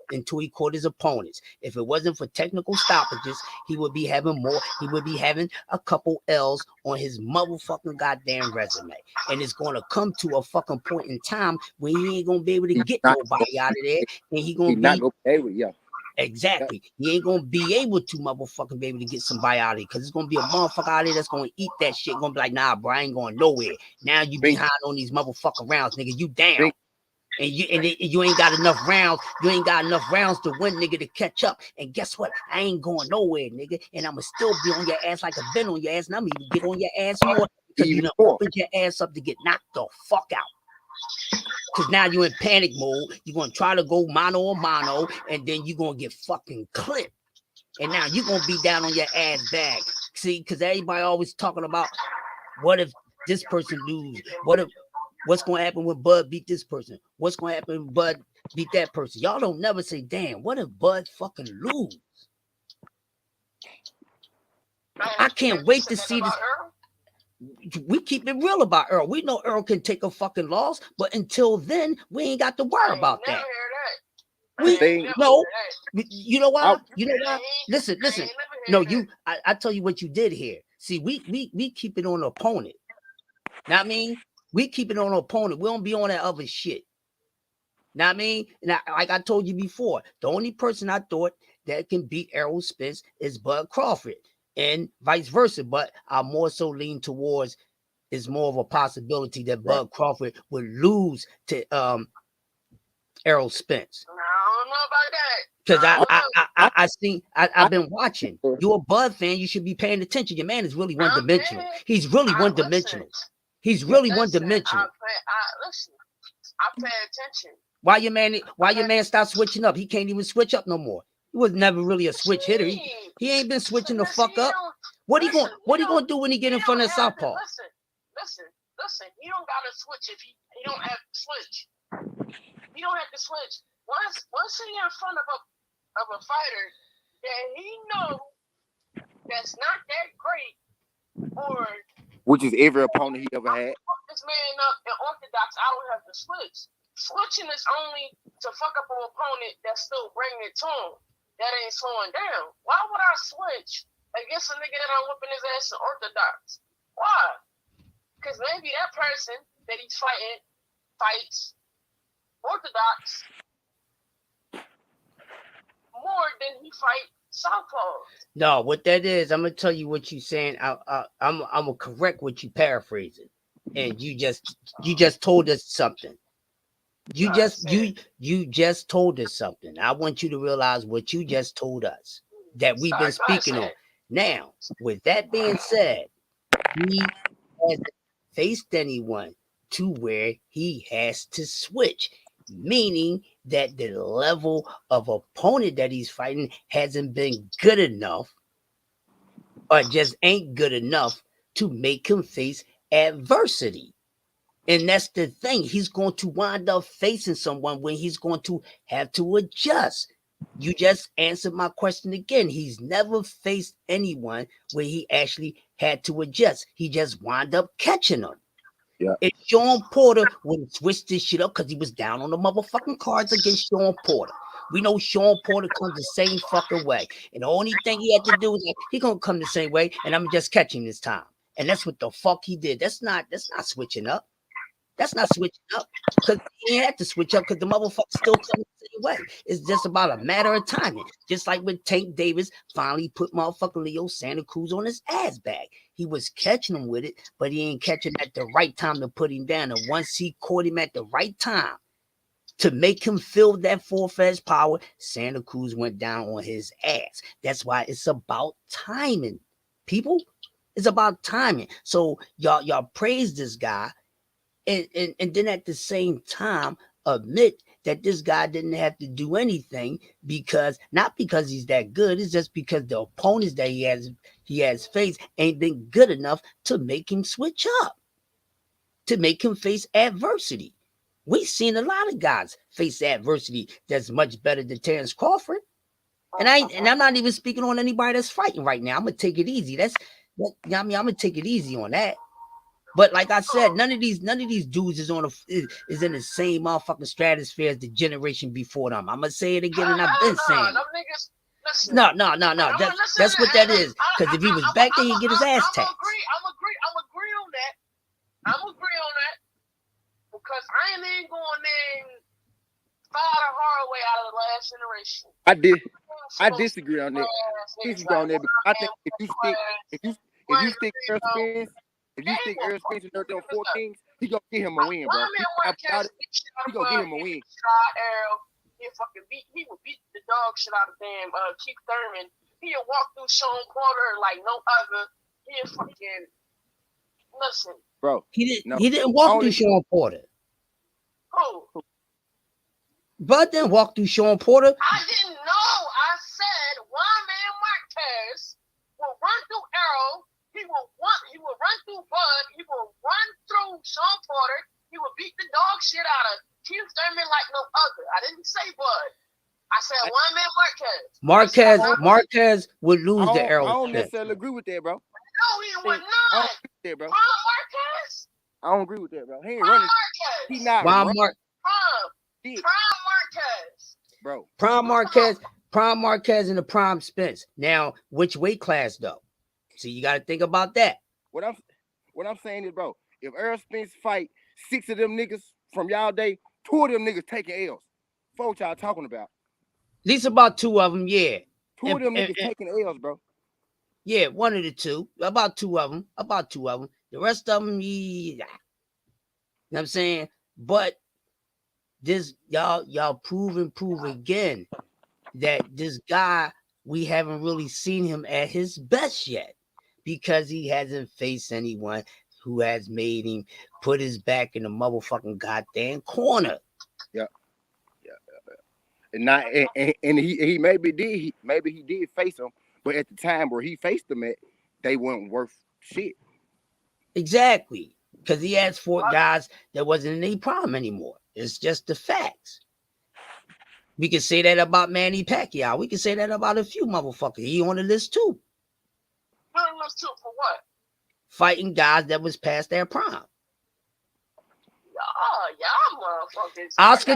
opponents. If it wasn't for technical stoppages, he would be having a couple L's on his motherfucking goddamn resume. And it's gonna come to a fucking point in time when he ain't gonna be able to get nobody out of there, and he gonna Exactly. He ain't gonna be able to be able to get somebody out of it, because it's gonna be a motherfucker out there that's gonna eat that shit. Gonna be like, nah, bro, I ain't going nowhere. Now you behind on these motherfucking rounds, nigga. You down. And you ain't got enough rounds. You ain't got enough rounds to win, nigga, to catch up. And guess what? I ain't going nowhere, nigga. And I'ma still be on your ass like I've been on your ass. And I'm even get on your ass more, because you done opened your ass up to get knocked the fuck out. Because now you're in panic mode. You're going to try to go mano a mano, and then you're going to get fucking clipped. And now you're going to be down on your ass bag. See, because everybody always talking about, what if this person lose? What's going to happen when Bud beat this person? What's going to happen when Bud beat that person? Y'all don't never say, damn, what if Bud fucking lose? I can't wait to see this. We keep it real about Earl. We know Earl can take a fucking loss, but until then, we ain't got to worry about that. You know why? Listen. No, I tell you what you did here. See, we keep it on the opponent. Know what I mean? We keep it on the opponent. We don't be on that other shit. Know what I mean? And like I told you before, the only person I thought that can beat Errol Spence is Bud Crawford, and vice versa. But I more so lean towards it's more of a possibility that Bud Crawford would lose to Errol Spence. I don't know about that. Because I've been watching. You're a Bud fan. You should be paying attention. Your man is really one-dimensional. He's really one-dimensional. He's really one-dimensional. I pay attention. Why your man start switching up? He can't even switch up no more. He was never really a switch hitter. He ain't been switching the fuck up. What he gonna do when he get in front of southpaw? Listen. He don't gotta switch if he don't have to switch. He don't have to switch. Once he in front of a fighter that he know that's not that great, or which is every opponent he ever had. Fuck this man up in orthodox, I don't have to switch. Switching is only to fuck up an opponent that's still bringing it to him. That ain't slowing down. Why would I switch against a nigga that I'm whipping his ass in orthodox? Why? Because maybe that person that he's fighting fights orthodox more than he fight southpaw. No, what that is, I'm gonna tell you what you're saying. I'm gonna correct what you paraphrasing, and you just told us something. You just told us something. I want you to realize what you just told us that we've been speaking on. Now, with that being said, he hasn't faced anyone to where he has to switch, meaning that the level of opponent that he's fighting hasn't been good enough, or just ain't good enough to make him face adversity. And that's the thing. He's going to wind up facing someone when he's going to have to adjust. You just answered my question again. He's never faced anyone where he actually had to adjust. He just wound up catching them. Yeah. If Sean Porter would have switched this shit up because he was down on the motherfucking cards against Sean Porter. We know Sean Porter comes the same fucking way. And the only thing he had to do is like, he gonna come the same way, and I'm just catching this time. And that's what the fuck he did. That's not switching up. That's not switching up. Because he had to switch up because the motherfucker still coming the same way. It's just about a matter of timing. Just like when Tank Davis finally put motherfucking Leo Santa Cruz on his ass bag. He was catching him with it, but he ain't catching at the right time to put him down. And once he caught him at the right time to make him feel that full-fledged power, Santa Cruz went down on his ass. That's why it's about timing, people. It's about timing. So y'all praise this guy, and then at the same time admit that this guy didn't have to do anything because not because he's that good. It's just because the opponents that he has faced ain't been good enough to make him switch up, to make him face adversity. We've seen a lot of guys face adversity that's much better than Terrence Crawford. And I'm not even speaking on anybody that's fighting right now. I'm gonna take it easy. I'm gonna take it easy on that. But like I said, none of these dudes is is in the same motherfucking stratosphere as the generation before them. I'm gonna say it again, and I've been saying it. No. That's what that is. Because if he was back there, he'd get his ass tapped. I'm agree on that. Because I ain't even going in far the hard way out of the last generation. I disagree on that. I think if you stick Earl Spence and those 4 things, he gonna get him a win, bro. He gonna get him a win. He would beat the dog shit out of damn Keith Thurman. He'll walk through Sean Porter like no other. He'll fucking listen. Bro, he didn't walk through Sean Porter. Who? Bud didn't walk through Sean Porter. I didn't know. I said Juan Man Marquez will run through Arrow. He will run through Bud. He will run through Sean Porter. He will beat the dog shit out of Keith Thurman like no other. I didn't say Bud. I said Juan Man Marquez. Marquez would lose the Arrow. I don't necessarily agree with that, bro. No, he would not. Marquez. I don't agree with that, bro. He ain't running. He not Prime Marquez. Prime Marquez and the Prime Spence. Now, which weight class though? So you got to think about that. What I'm saying is, bro, if Earl Spence fight 6 of them niggas from y'all day, 2 of them niggas taking L's. What y'all talking about? At least about 2 of them, yeah. 2 of them niggas taking L's, bro. Yeah, 1 of the 2. About 2 of them. The rest of them, you know what I'm saying? But this, y'all prove again that this guy, we haven't really seen him at his best yet because he hasn't faced anyone who has made him put his back in the motherfucking goddamn corner. Yeah. And he maybe did face him, but at the time where he faced them at, they weren't worth shit. Exactly. Because he has 4 guys that wasn't in any problem anymore. It's just the facts. We can say that about Manny Pacquiao. We can say that about a few motherfuckers. He on the list too. On the list too for what? Fighting guys that was past their prime. Y'all motherfuckers. Oscar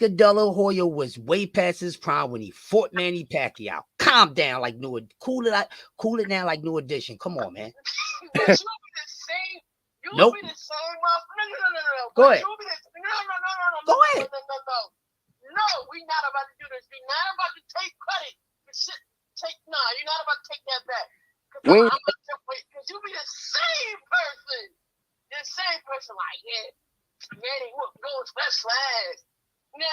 De La Hoya was way past his prime when he fought Manny Pacquiao. Calm down, like cool it down like New Edition. Come on, man. You'll be the same motherfucker. No. Go ahead. No. Go ahead. No, we're not about to do this. We're not about to take credit for shit. You're not about to take that back. Because you'll be the same person. The same person, like, yeah, Manny Whoop goes best ass. No.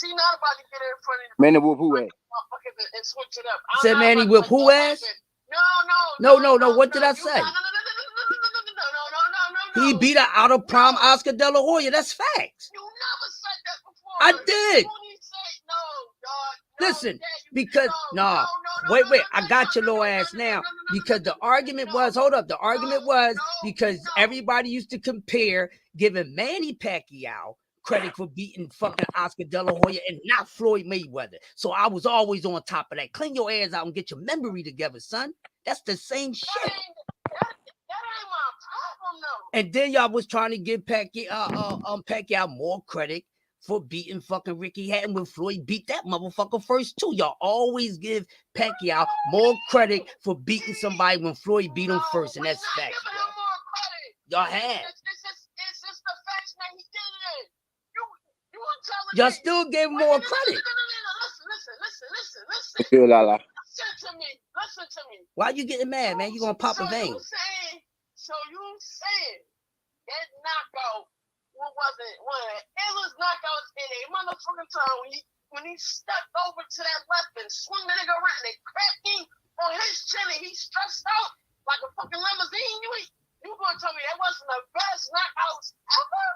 She not about to get in front of the Manny Whoop who ass? And switch it up. Said Manny Whoop who ass? No. What did I say? No. He beat her out of prime Oscar De La Hoya. That's facts. You never said that before. I did. You only said no, dog. Listen, because wait. I got your little ass now because the argument was, hold up. The argument was because everybody used to compare giving Manny Pacquiao credit for beating fucking Oscar De La Hoya and not Floyd Mayweather. So I was always on top of that. Clean your ass out and get your memory together, son. That's the same shit. That ain't my problem, though. And then y'all was trying to give Pacquiao more credit for beating fucking Ricky Hatton when Floyd beat that motherfucker first too. Y'all always give Pacquiao more credit for beating somebody when Floyd beat him first, and that's facts. Y'all have. It's just the facts that he did it. You were telling Y'all me. still gave him more credit. Listen. Listen to me. Why you getting mad, man? You gonna pop a vein? So you saying that knockout wasn't one of the illest knockouts in a motherfucking time when he stepped over to that left and swung the nigga around and cracked him on his chin and he stressed out like a fucking limousine. You gonna tell me that wasn't the best knockouts ever?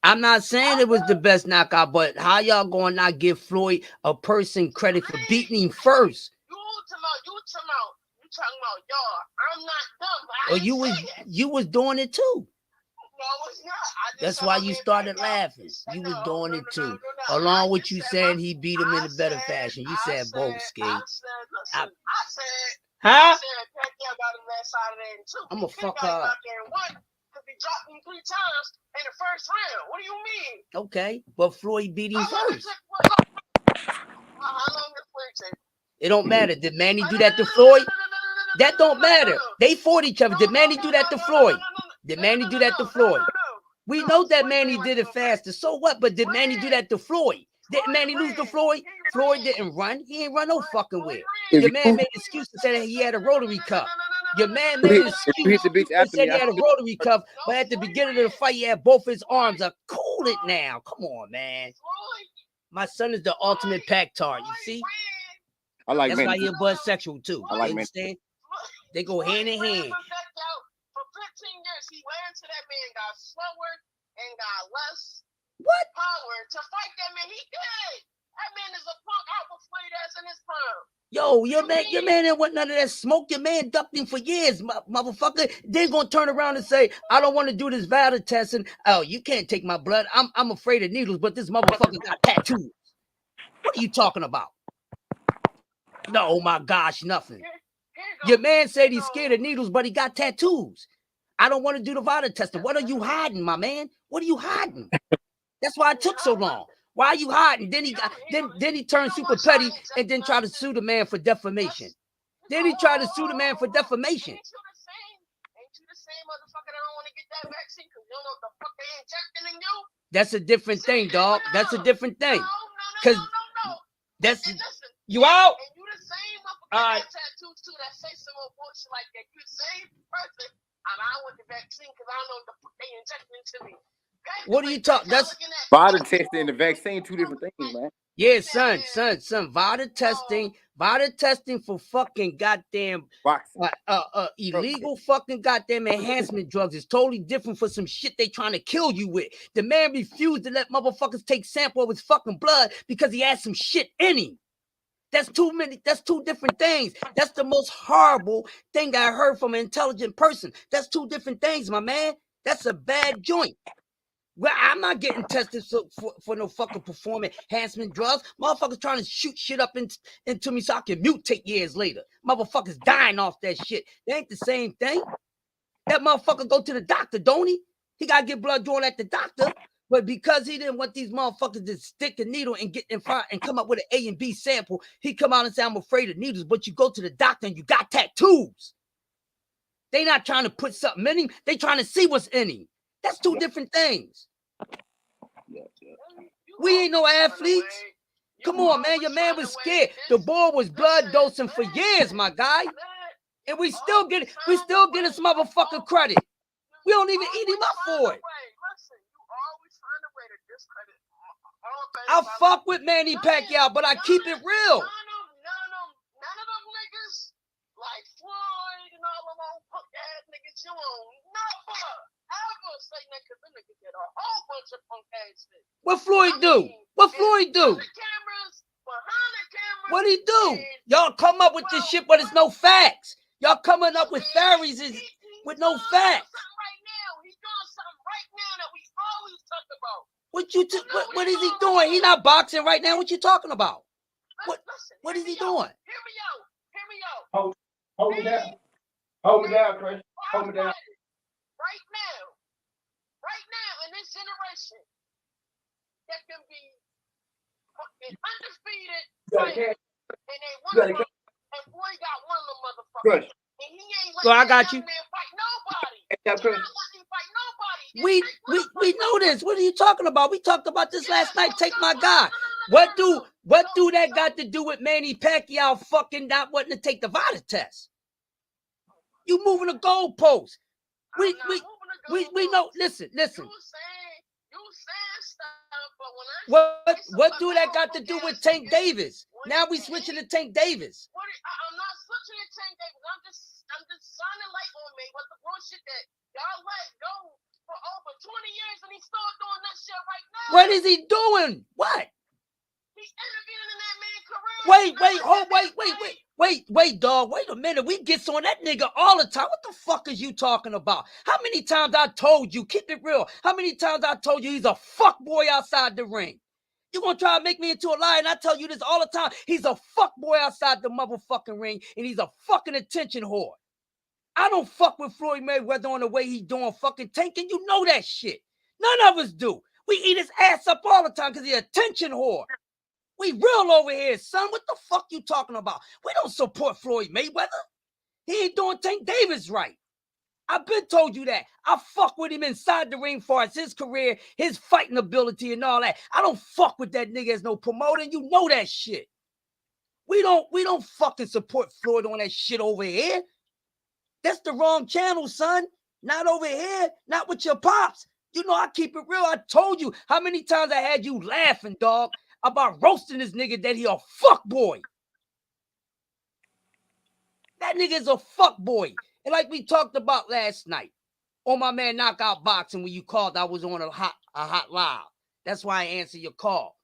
I'm not saying it was the best knockout, but how y'all gonna not give Floyd a person credit for beating him first? You talking about y'all. I'm not dumb. Or you was doing it too. No, it's not. That's why you started laughing. You was doing it too. Along with you saying he beat him in a better fashion. You said both, Ski. I said Huh? Pacquiao got his ass out of there in two. I'm a fuck He got up. out there and won because he dropped him 3 times in the first round. What do you mean? Okay, but Floyd beat him first. How long did Floyd take? It don't matter. Did Manny do that to Floyd? That don't matter. They fought each other. Did Manny do that to Floyd? Did Manny do that to Floyd? We know that Manny did it faster. So what? But did Manny do that to Floyd? Did Manny lose to Floyd? Floyd didn't run. He ain't run no fucking way. Your man made an excuse to say that he had a rotary cuff. Your man made an excuse and said he had a rotary cuff, but at the beginning of the fight, he had both his arms up. Cool it now. Come on, man. My son is the ultimate pack tart. You see? I like That's why Manny. you're bisexual too. I like you understand? They go hand in hand. For 15 years, he went into that man, got slower and got less power to fight that man. He did. That man is a punk out before that's in his prime. Yo, your man didn't want none of that smoke. Your man ducked him for years, motherfucker. They're gonna turn around and say, I don't want to do this vital testing. Oh, you can't take my blood. I'm afraid of needles, but this motherfucker got tattoos. What are you talking about? No, oh my gosh, nothing. Your man said he's scared of needles, but he got tattoos. I don't want to do the vital testing. What are you hiding, my man? What are you hiding? That's why it took so long. Why are you hiding? Then he turned super petty and then tried to sue the man for defamation. Then he tried to sue the man for defamation. Ain't you the same motherfucker that don't want to get that vaccine because you don't know what the fuck they injecting in you? That's a different thing, dog. That's a different thing. Because that's you out. And you the same motherfucker that tattoos too that say some more bullshit like that. You the same person. I don't want the vaccine because I don't know what the fuck they injecting into me. What are you talking? That's Vital testing and the vaccine, 2 different things, man. Yeah, son. Vital testing for fucking goddamn illegal fucking goddamn enhancement drugs is totally different for some shit they trying to kill you with. The man refused to let motherfuckers take sample of his fucking blood because he had some shit in him. That's too many. That's 2 different things. That's the most horrible thing I heard from an intelligent person. That's 2 different things, my man. That's a bad joint. Well, I'm not getting tested for no fucking performance enhancement drugs. Motherfuckers trying to shoot shit up into me so I can mutate years later. Motherfuckers dying off that shit. They ain't the same thing. That motherfucker go to the doctor, don't he? He got to get blood drawn at the doctor. But because he didn't want these motherfuckers to stick a needle and get in front and come up with an A and B sample, he come out and say, I'm afraid of needles. But you go to the doctor and you got tattoos. They not trying to put something in him. They trying to see what's in him. That's 2 different things. We ain't no athletes. Come on, man. Your man was scared. The boy was blood dosing for years, my guy. And we still getting this motherfucker credit. We don't even eat him up for it. I fuck with Manny Pacquiao, but I keep it real. None of them niggas like Floyd and all them old punk ass niggas, you won't never ever say that because them niggas did a whole bunch of punk ass shit. What Floyd do? What Floyd do? Behind the cameras, What he do? Y'all come up with this shit, but it's no facts. Y'all coming up with theories with no facts. Right now, he's doing something right now that we always talk about. What is he doing? He not boxing right now. What you talking about? What is he doing? Hear me out. Hold me down. Hold me down, Chris. Hold me down. Right now, in this generation, that can be fucking undefeated. And they want to, and boy got one little motherfucker. Chris. And he ain't So I got letting you. that man fight nobody. Yeah, Chris. He's not letting him fight nobody. We know this. What are you talking about? We talked about this last night. Take my guy. What do that got to do with Manny Pacquiao fucking not wanting to take the VADA test? You moving the goalpost. We know. Listen. You saying stuff, but when What do that got to do with Tank Davis? Now we switching to Tank Davis. I'm not switching to Tank Davis. I'm just shining light on me with the bullshit that y'all let go for over 20 years, and he's still doing that shit right now. What is he doing? What? He's interviewing in that man's career. Wait, dog. Wait a minute. We gets on that nigga all the time. What the fuck is you talking about? How many times I told you? Keep it real. How many times I told you he's a fuck boy outside the ring? You gonna try to make me into a liar, and I tell you this all the time. He's a fuck boy outside the motherfucking ring, and he's a fucking attention whore. I don't fuck with Floyd Mayweather on the way he doing fucking Tank, and you know that shit. None of us do. We eat his ass up all the time because he's an attention whore. We real over here, son. What the fuck you talking about? We don't support Floyd Mayweather. He ain't doing Tank Davis right. I've been told you that. I fuck with him inside the ring for his career, his fighting ability and all that. I don't fuck with that nigga as no promoter. You know that shit. We don't fucking support Floyd on that shit over here. That's the wrong channel, son. Not over here. Not with your pops. You know I keep it real. I told you how many times I had you laughing, dog, about roasting this nigga that he a fuck boy. That nigga is a fuck boy. And like we talked about last night on my man Knockout Boxing, when you called, I was on a hot live. That's why I answered your call.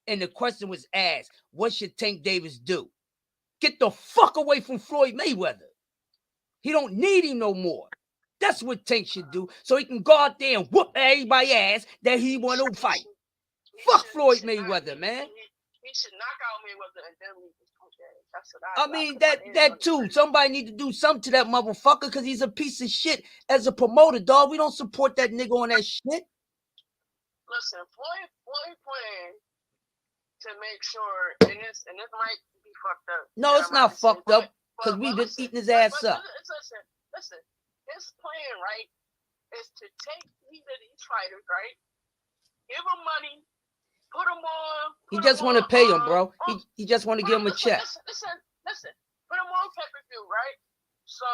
And the question was asked, what should Tank Davis do? Get the fuck away from Floyd Mayweather. He don't need him no more. That's what Tank should do, so he can go out there and whoop everybody's ass that he want to fight. Fuck Floyd Mayweather, man. He should knock out Mayweather and then leave his punk ass. That's what I mean, that too. Somebody need to do something to that motherfucker because he's a piece of shit as a promoter, dog. We don't support that nigga on that shit. Listen, Floyd playing to make sure, and this might be fucked up. No, it's not fucked up because we've been eating his ass up. Listen, his plan, right, is to take these fighters, right, give them money, put them on. He just want to pay him, bro. He just want to give him a check. Listen. Put them on pay-per-view, right? So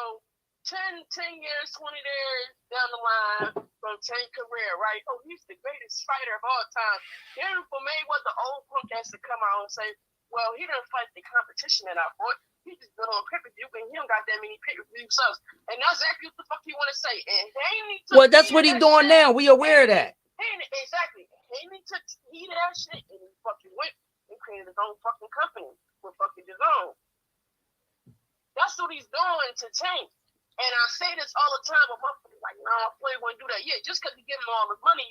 10 years, 20 years down the line from Tank career, right? Oh, he's the greatest fighter of all time. Then for Mayweather, the old punk has to come out and say, well, he didn't fight the competition that I fought. He just been on pay-per-view, and he don't got that many pay-per-view subs. And that's exactly what the fuck he want to say. And Haney took that's what he doing now. We aware of that. Exactly. Haney took heat of that shit, and he fucking went and created his own fucking company with fucking his own. That's what he's doing to Tank. And I say this all the time, but motherfuckers like, nah, Floyd wouldn't do that. Yeah, just because he give him all his money.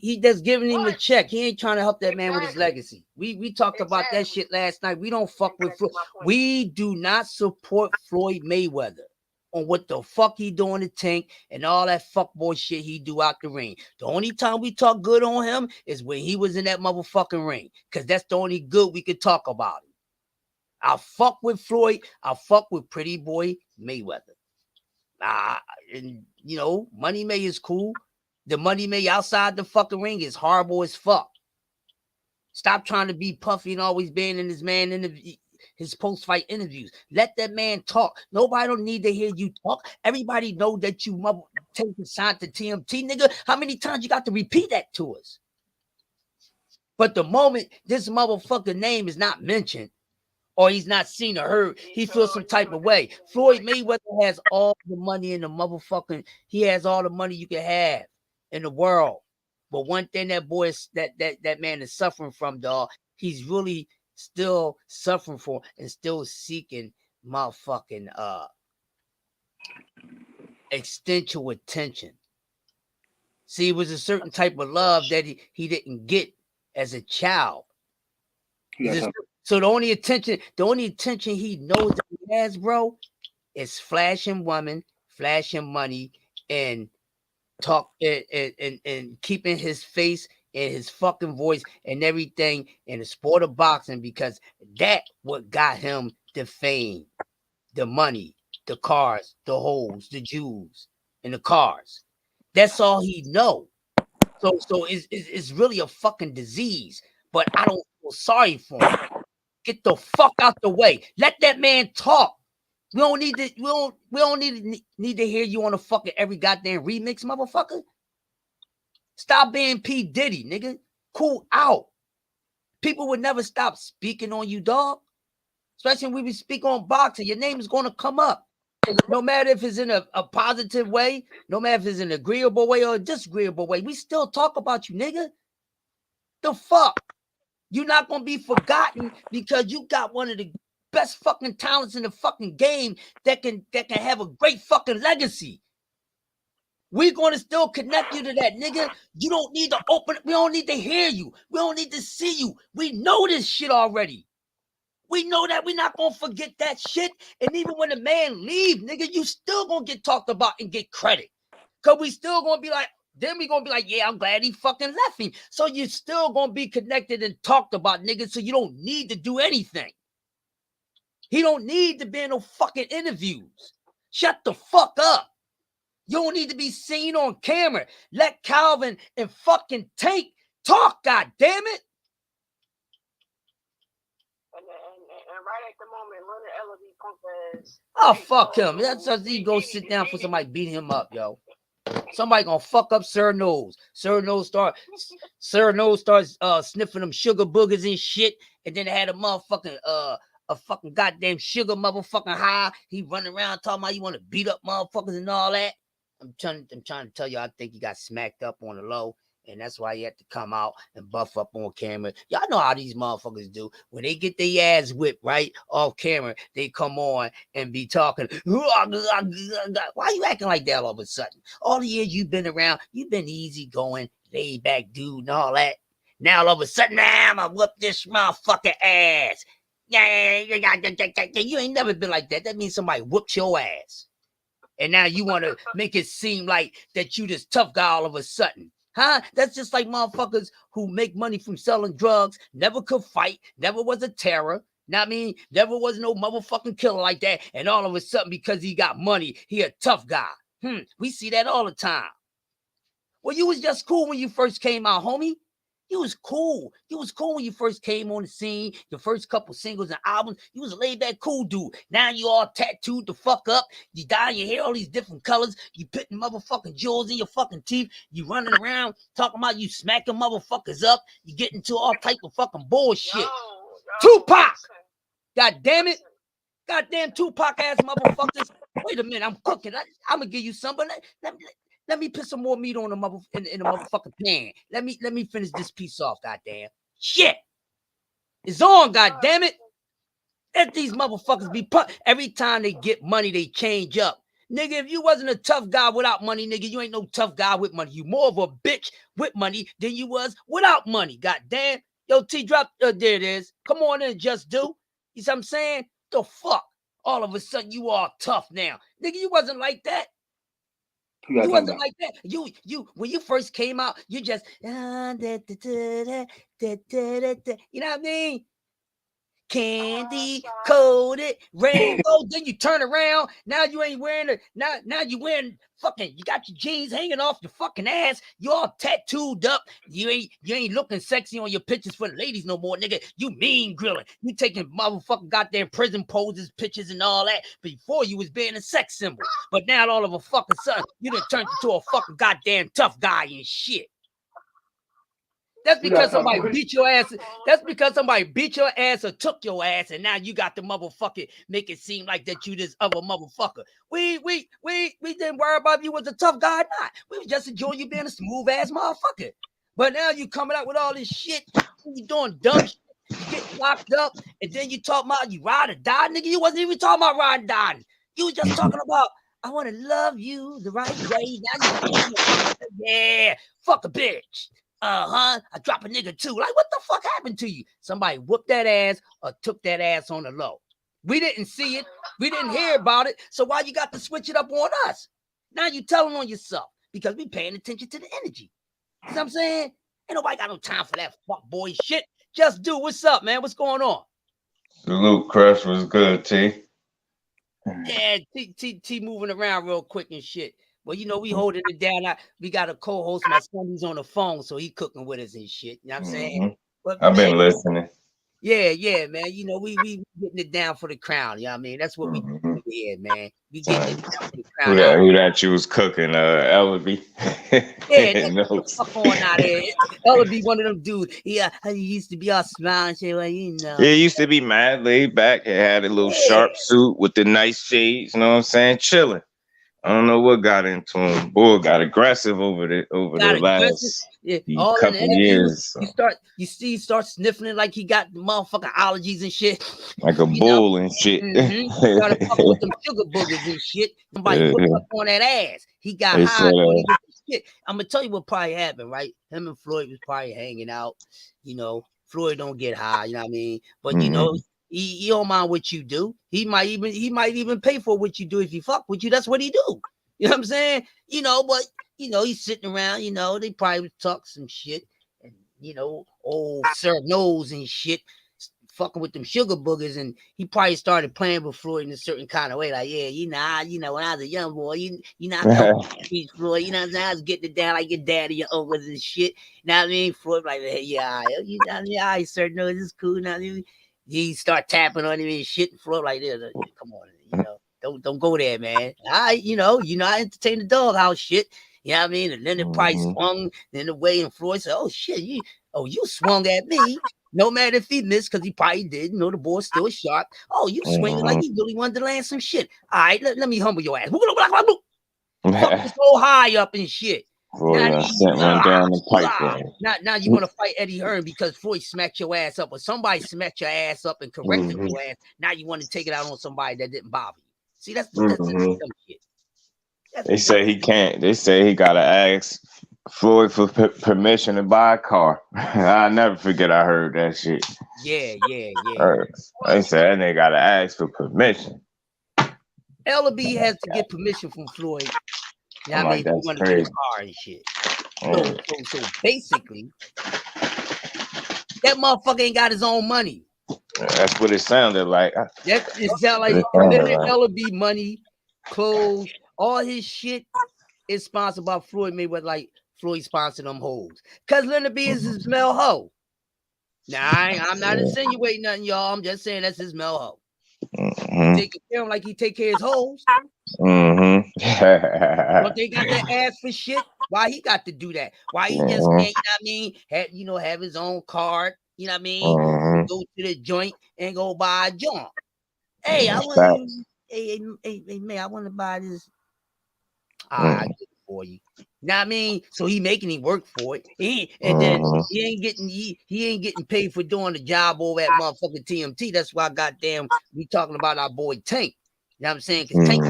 He just giving him a check. He ain't trying to help that man with his legacy. We talked about that shit last night. We don't fuck with Floyd. We do not support Floyd Mayweather on what the fuck he doing to Tank and all that fuckboy shit he do out the ring. The only time we talk good on him is when he was in that motherfucking ring, because that's the only good we could talk about him. I fuck with Floyd. I fuck with Pretty Boy Mayweather. And you know, Money May is cool. The Money May outside the fucking ring is horrible as fuck. Stop trying to be puffy and always being in his post-fight interviews. Let that man talk. Nobody don't need to hear you talk. Everybody know that you take the sign to TMT, nigga. How many times you got to repeat that to us? But the moment this motherfucker name is not mentioned, or he's not seen or heard, he feels some type of way. Floyd Mayweather has all the money in the motherfucking, he has all the money you can have in the world. But one thing that man is suffering from, dog, he's really still suffering for and still seeking motherfucking extension attention. See, it was a certain type of love that he didn't get as a child. So the only attention he knows that he has, bro, is flashing women, flashing money, and talk and keeping his face and his fucking voice and everything in the sport of boxing, because that what got him the fame, the money, the cars, the hoes, the Jews, and the cars. That's all he know. So it's really a fucking disease. But I don't feel sorry for him. Get the fuck out the way. Let that man talk. We don't need to. We don't need to hear you on a fucking every goddamn remix, motherfucker. Stop being P. Diddy, nigga. Cool out. People would never stop speaking on you, dog. Especially when we speak on boxing, your name is going to come up. No matter if it's in a positive way, no matter if it's an agreeable way or a disagreeable way, we still talk about you, nigga. The fuck? You're not going to be forgotten because you got one of the best fucking talents in the fucking game that can have a great fucking legacy. We're going to still connect you to that, nigga. You don't need to open it. We don't need to hear you. We don't need to see you. We know this shit already. We know that. We're not going to forget that shit. And even when the man leave, nigga, you still going to get talked about and get credit. Because we still going to be like, then we going to be like, yeah, I'm glad he fucking left me. So you're still going to be connected and talked about, nigga, so you don't need to do anything. He don't need to be in no fucking interviews. Shut the fuck up. You don't need to be seen on camera. Let Calvin and fucking Tank talk, god damn it. And right at the moment, Leonard Ellerby punk ass. Oh, fuck him. That's just he go sit down for somebody beating him up, yo. Somebody gonna fuck up Sir Nose. Sir Nose starts sniffing them sugar boogers and shit, and then they had a motherfucking a fucking goddamn sugar motherfucking high. He running around talking about you want to beat up motherfuckers and all that. I'm trying to tell you, I think he got smacked up on the low, and that's why he had to come out and buff up on camera. Y'all know how these motherfuckers do. When they get their ass whipped right off camera, they come on and be talking. Why you acting like that all of a sudden? All the years you've been around, you've been easy going, laid back dude and all that. Now all of a sudden, I'm gonna whoop this motherfucking ass. Yeah, you ain't never been like that. That means somebody whooped your ass. And now you want to make it seem like that you this tough guy all of a sudden. Huh? That's just like motherfuckers who make money from selling drugs, never could fight, never was a terror. Know what I mean? Never was no motherfucking killer like that. And all of a sudden, because he got money, he a tough guy. We see that all the time. Well, you was just cool when you first came out, homie. You was cool. You was cool when you first came on the scene. Your first couple singles and albums. You was a laid back cool dude. Now you all tattooed the fuck up. You dyeing your hair all these different colors. You putting motherfucking jewels in your fucking teeth. You running around talking about you smacking motherfuckers up. You get into all type of fucking bullshit. Tupac! God damn it. Goddamn Tupac ass motherfuckers. Wait a minute. I'm cooking. I'm going to give you some, but let me put some more meat on the in the motherfucking pan. Let me finish this piece off, goddamn. Shit. It's on, goddamn it. Let these motherfuckers be put. Every time they get money, they change up. Nigga, if you wasn't a tough guy without money, nigga, you ain't no tough guy with money. You more of a bitch with money than you was without money, goddamn. Yo, T drop, there it is. Come on in, just do. You see what I'm saying? The fuck? All of a sudden, you all tough now. Nigga, you wasn't like that. You wasn't like that. You when you first came out, you just you know what I mean? Candy coated rainbow. Then you turn around. Now you ain't wearing it. Now you wearing fucking. You got your jeans hanging off your fucking ass. You all tattooed up. You ain't looking sexy on your pictures for the ladies no more, nigga. You mean grilling. You taking motherfucking goddamn prison poses, pictures, and all that. Before you was being a sex symbol, but now all of a fucking sudden you done turned into a fucking goddamn tough guy and shit. That's because somebody beat your ass. That's because somebody beat your ass or took your ass, and now you got the motherfucker make it seem like that you this other motherfucker. We didn't worry about if you was a tough guy or not. We was just enjoying you being a smooth ass motherfucker. But now you coming out with all this shit, you doing dumb shit. You get locked up, and then you talk about you ride or die, nigga. You wasn't even talking about ride or die. You was just talking about I want to love you the right way. Now yeah, fuck a bitch. I drop a nigga too. Like, what the fuck happened to you? Somebody whooped that ass or took that ass on the low. We didn't see it. We didn't hear about it. So why you got to switch it up on us? Now you telling on yourself because we paying attention to the energy. You know what I'm saying? Ain't nobody got no time for that fuck boy shit. Just do. What's up, man? What's going on? Salute, Crush was good, T. Yeah, T moving around real quick and shit. Well, you know, we holding it down. We got a co-host. My son, he's on the phone, so he cooking with us and shit. You know what I'm saying? But I've man, been listening. Yeah, man. You know, we getting it down for the crown. You know what I mean? That's what we do here, man. We getting it down for the crown. Who that you was cooking, Ellaby? Yeah, the fuck on out there. Ellaby, one of them dudes. Yeah, he used to be all smiling shit, like, you know. Yeah, he used to be mad, laid back. He had a little sharp suit with the nice shades. You know what I'm saying? Chilling. I don't know what got into him. Boy got aggressive over the last couple years. You start sniffing it like he got motherfucking allergies and shit. Like a bull and shit. Started fucking with them sugar boogers and shit. Somebody whipped up on that ass. He got high. Shit. I'm gonna tell you what probably happened, right? Him and Floyd was probably hanging out. You know, Floyd don't get high, you know what I mean? But you know, he don't mind what you do. He might even pay for what you do if he fuck with you. That's what he do. You know what I'm saying? You know, but you know, he's sitting around, you know, they probably talk some shit. And you know, old Sir Nose and shit, fucking with them sugar boogers, and he probably started playing with Floyd in a certain kind of way. Like, yeah, you know, when I was a young boy, you know, I thought Floyd, you know what I'm saying? I was getting it down like your daddy, your uncles and shit. You know what I mean? Floyd like, yeah, you know, yeah, Sir Nose is cool. Now he start tapping on him and shit, and Floyd like this. Come on, you know, don't go there, man. You know, I entertain the doghouse shit. You know what I mean? And then the price swung in the way, and Floyd said, "Oh shit, you swung at me." No matter if he missed, because he probably did. You know, the ball's still sharp. Oh, you swinging like you really wanted to land some shit. All right, let me humble your ass. Fuck this whole high up and shit. Now you want to fight Eddie Hearn because Floyd smacked your ass up, or somebody smacked your ass up and corrected your ass. Now you want to take it out on somebody that didn't bother you. See, that's shit. They say he can't. They say he gotta ask Floyd for permission to buy a car. I'll never forget I heard that shit. Yeah. They said they gotta ask for permission. Ellaby has to get permission from Floyd. You know what I mean? That's want crazy. to get a car and shit. So basically, that motherfucker ain't got his own money. That's what it sounded like. It sounded like Ellaby money, clothes, all his shit is sponsored by Floyd Mayweather, like Floyd sponsored them hoes. Cause Leonard B is his male hoe. Now I'm not insinuating nothing, y'all. I'm just saying that's his male hoe. Taking care of him like he take care of his hoes. But they got that ass for shit. Why he got to do that? Why he just can't, you know what I mean? Have his own card, you know what I mean? Go to the joint and go buy a joint. Hey, I want hey, man, I want to buy this. I get it for you. You know what I mean? So he making him work for it. Then he ain't getting paid for doing the job over at motherfucking TMT. That's why goddamn we talking about our boy Tank. You know what I'm saying? Because Tank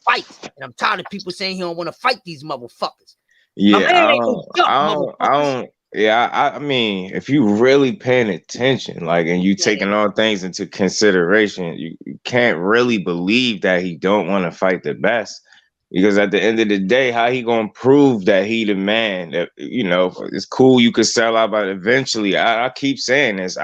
fights. And I'm tired of people saying he don't want to fight these motherfuckers. Yeah, I mean, if you really paying attention, like, and you taking all things into consideration, you can't really believe that he don't want to fight the best. Because at the end of the day, how he gonna prove that he the man? That, you know, it's cool you could sell out, but eventually, I keep saying this,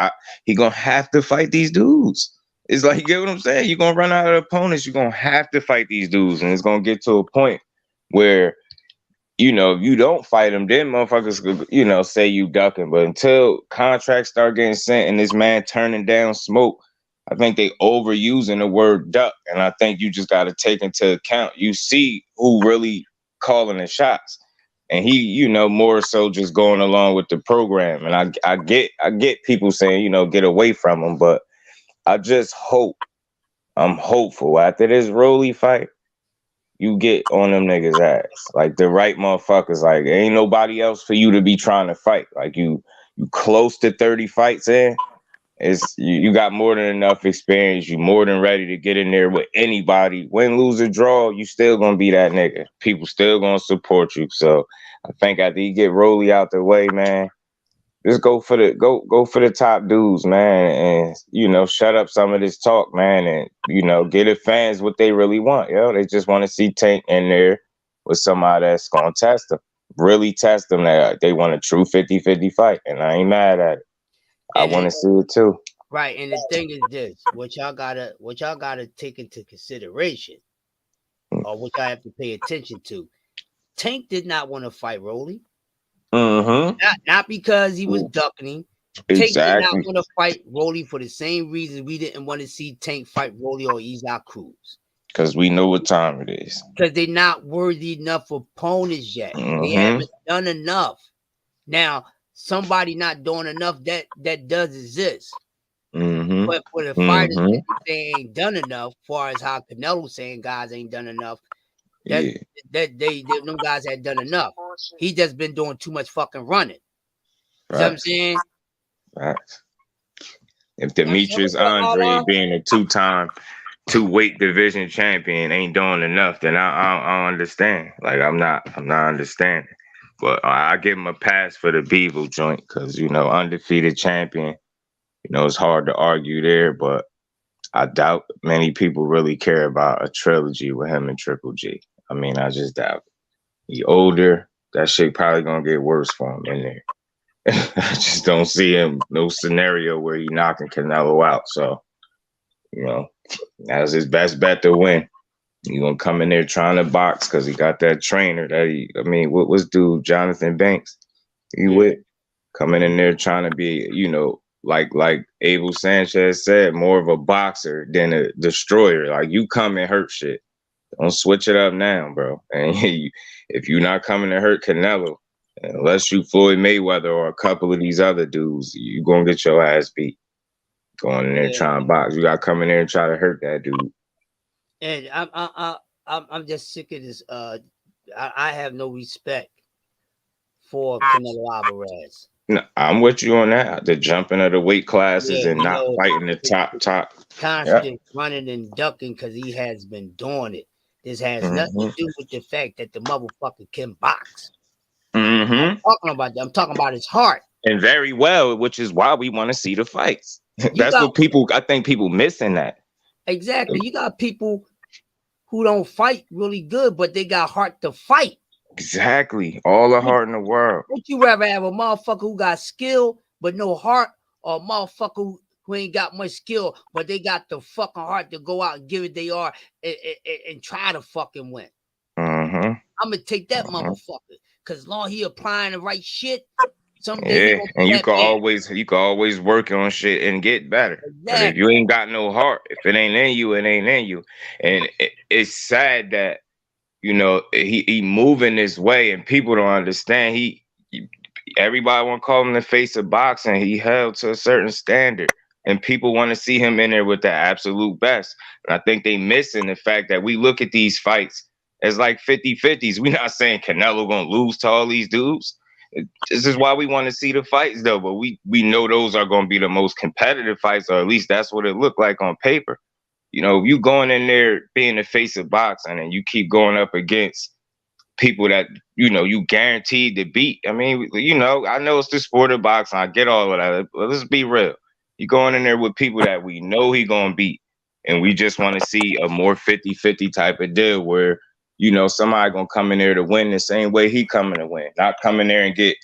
he gonna have to fight these dudes. It's like, you get what I'm saying? You're gonna run out of opponents. You're gonna have to fight these dudes, and it's gonna get to a point where, you know, if you don't fight them, then motherfuckers, you know, say you ducking. But until contracts start getting sent and this man turning down smoke, I think they overusing the word duck. And I think you just got to take into account, you see who really calling the shots. And he, you know, more so just going along with the program. And I get people saying, you know, get away from him. But I just I'm hopeful after this Rolly fight, you get on them niggas' ass. Like the right motherfuckers. Like ain't nobody else for you to be trying to fight. Like you close to 30 fights in. It's you got more than enough experience. You more than ready to get in there with anybody. Win, lose, or draw, you still gonna be that nigga. People still gonna support you. So I think after you get Rolly out the way, man, just go for the top dudes, man, and shut up some of this talk, man, and get the fans what they really want. They just want to see Tank in there with somebody that's gonna test them, really test them. That they want a true 50-50 fight, and I ain't mad at it. I want to see it too. Right, and the thing is this: what y'all gotta take into consideration, or what y'all have to pay attention to. Tank did not want to fight Rolly. Mm-hmm. Not because he was ducking him. Exactly. Tank did not want to fight Rolly for the same reason we didn't want to see Tank fight Rolly or Isaac Cruz. Because we know what time it is. Because they're not worthy enough opponents yet. Mm-hmm. They haven't done enough. Now, somebody not doing enough that does exist. Mm-hmm. But for the fighters that they ain't done enough, as far as how Canelo saying guys ain't done enough, them guys had done enough. He just been doing too much fucking running. You know what I'm saying? Right. If Demetrius Andre being a two weight division champion ain't doing enough, then I understand. Like I'm not understanding. But I give him a pass for the Beagle joint because undefeated champion. It's hard to argue there, but I doubt many people really care about a trilogy with him and Triple G. I mean, I just doubt it. He older. That shit probably gonna get worse for him in there. I just don't see him no scenario where he knocking Canelo out. So, that's his best bet to win. He gonna come in there trying to box because he got that trainer that what was dude Jonathan Banks? He with coming in there trying to be, like Abel Sanchez said, more of a boxer than a destroyer. Like you come and hurt shit. Don't switch it up now, bro. And if you're not coming to hurt Canelo, unless you Floyd Mayweather or a couple of these other dudes, you gonna get your ass beat. Going in there trying to box. You gotta come in there and try to hurt that dude. And I'm just sick of this. I have no respect for Canelo Alvarez. No, I'm with you on that. The jumping of the weight classes and not fighting the top. Constant running and ducking because he has been doing it. This has nothing to do with the fact that the motherfucker can box. I'm talking about that. I'm talking about his heart. And very well, which is why we want to see the fights. That's what I think people missing that. Exactly. You got people who don't fight really good, but they got heart to fight. Exactly. All the heart in the world. Would you rather have a motherfucker who got skill but no heart, or a motherfucker who ain't got much skill but they got the fucking heart to go out and give it they are and try to fucking win? I'm gonna take that motherfucker because long he applying the right shit. Someday and you can always work on shit and get better. Exactly. But if you ain't got no heart, if it ain't in you, it ain't in you. And it's sad that he moving this way and people don't understand. Everybody want to call him the face of boxing. He held to a certain standard, and people want to see him in there with the absolute best. And I think they missing the fact that we look at these fights as like 50-50s. We're not saying Canelo gonna lose to all these dudes. This is why we want to see the fights, though. But we know those are going to be the most competitive fights, or at least that's what it looked like on paper. If you going in there being the face of boxing and you keep going up against people that, you guaranteed to beat. I mean, I know it's the sport of boxing. I get all of that. But let's be real. You going in there with people that we know he going to beat. And we just want to see a more 50-50 type of deal where, somebody going to come in there to win the same way he coming to win. Not come in there and get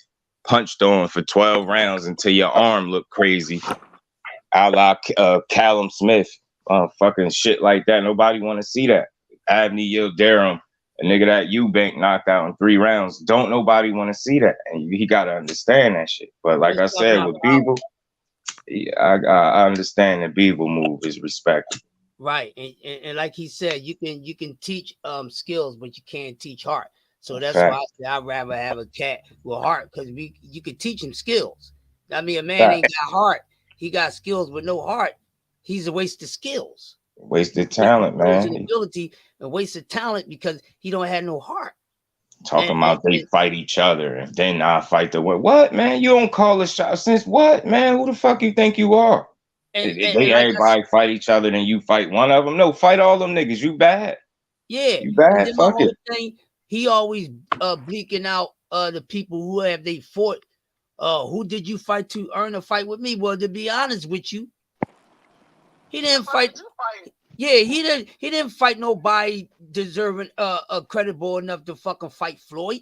punched on for 12 rounds until your arm look crazy. A la Callum Smith. Fucking shit like that. Nobody want to see that. Abney Yildirim, a nigga that Eubank knocked out in 3 rounds. Don't nobody want to see that. And he got to understand that shit. But like I said, with Beeble, I understand the Beeble move is respected. Right. And like he said, you can teach skills, but you can't teach heart. So that's why I say I'd rather have a cat with heart, because you can teach him skills. I mean, a man ain't got heart. He got skills with no heart. He's a waste of skills. Wasted talent, man. Ability and wasted talent because he don't have no heart. Talking about they fight each other and then I fight the win. What, man? You don't call a shot since what, man? Who the fuck you think you are? If they like everybody fight each other, then you fight one of them. No, fight all them niggas. You bad. Yeah. You And bad. then my Fuck it. whole thing, he always bleaking out the people who have they fought. Who did you fight to earn a fight with me? Well, to be honest with you, he didn't fight. Yeah, he didn't fight nobody deserving credible enough to fucking fight Floyd.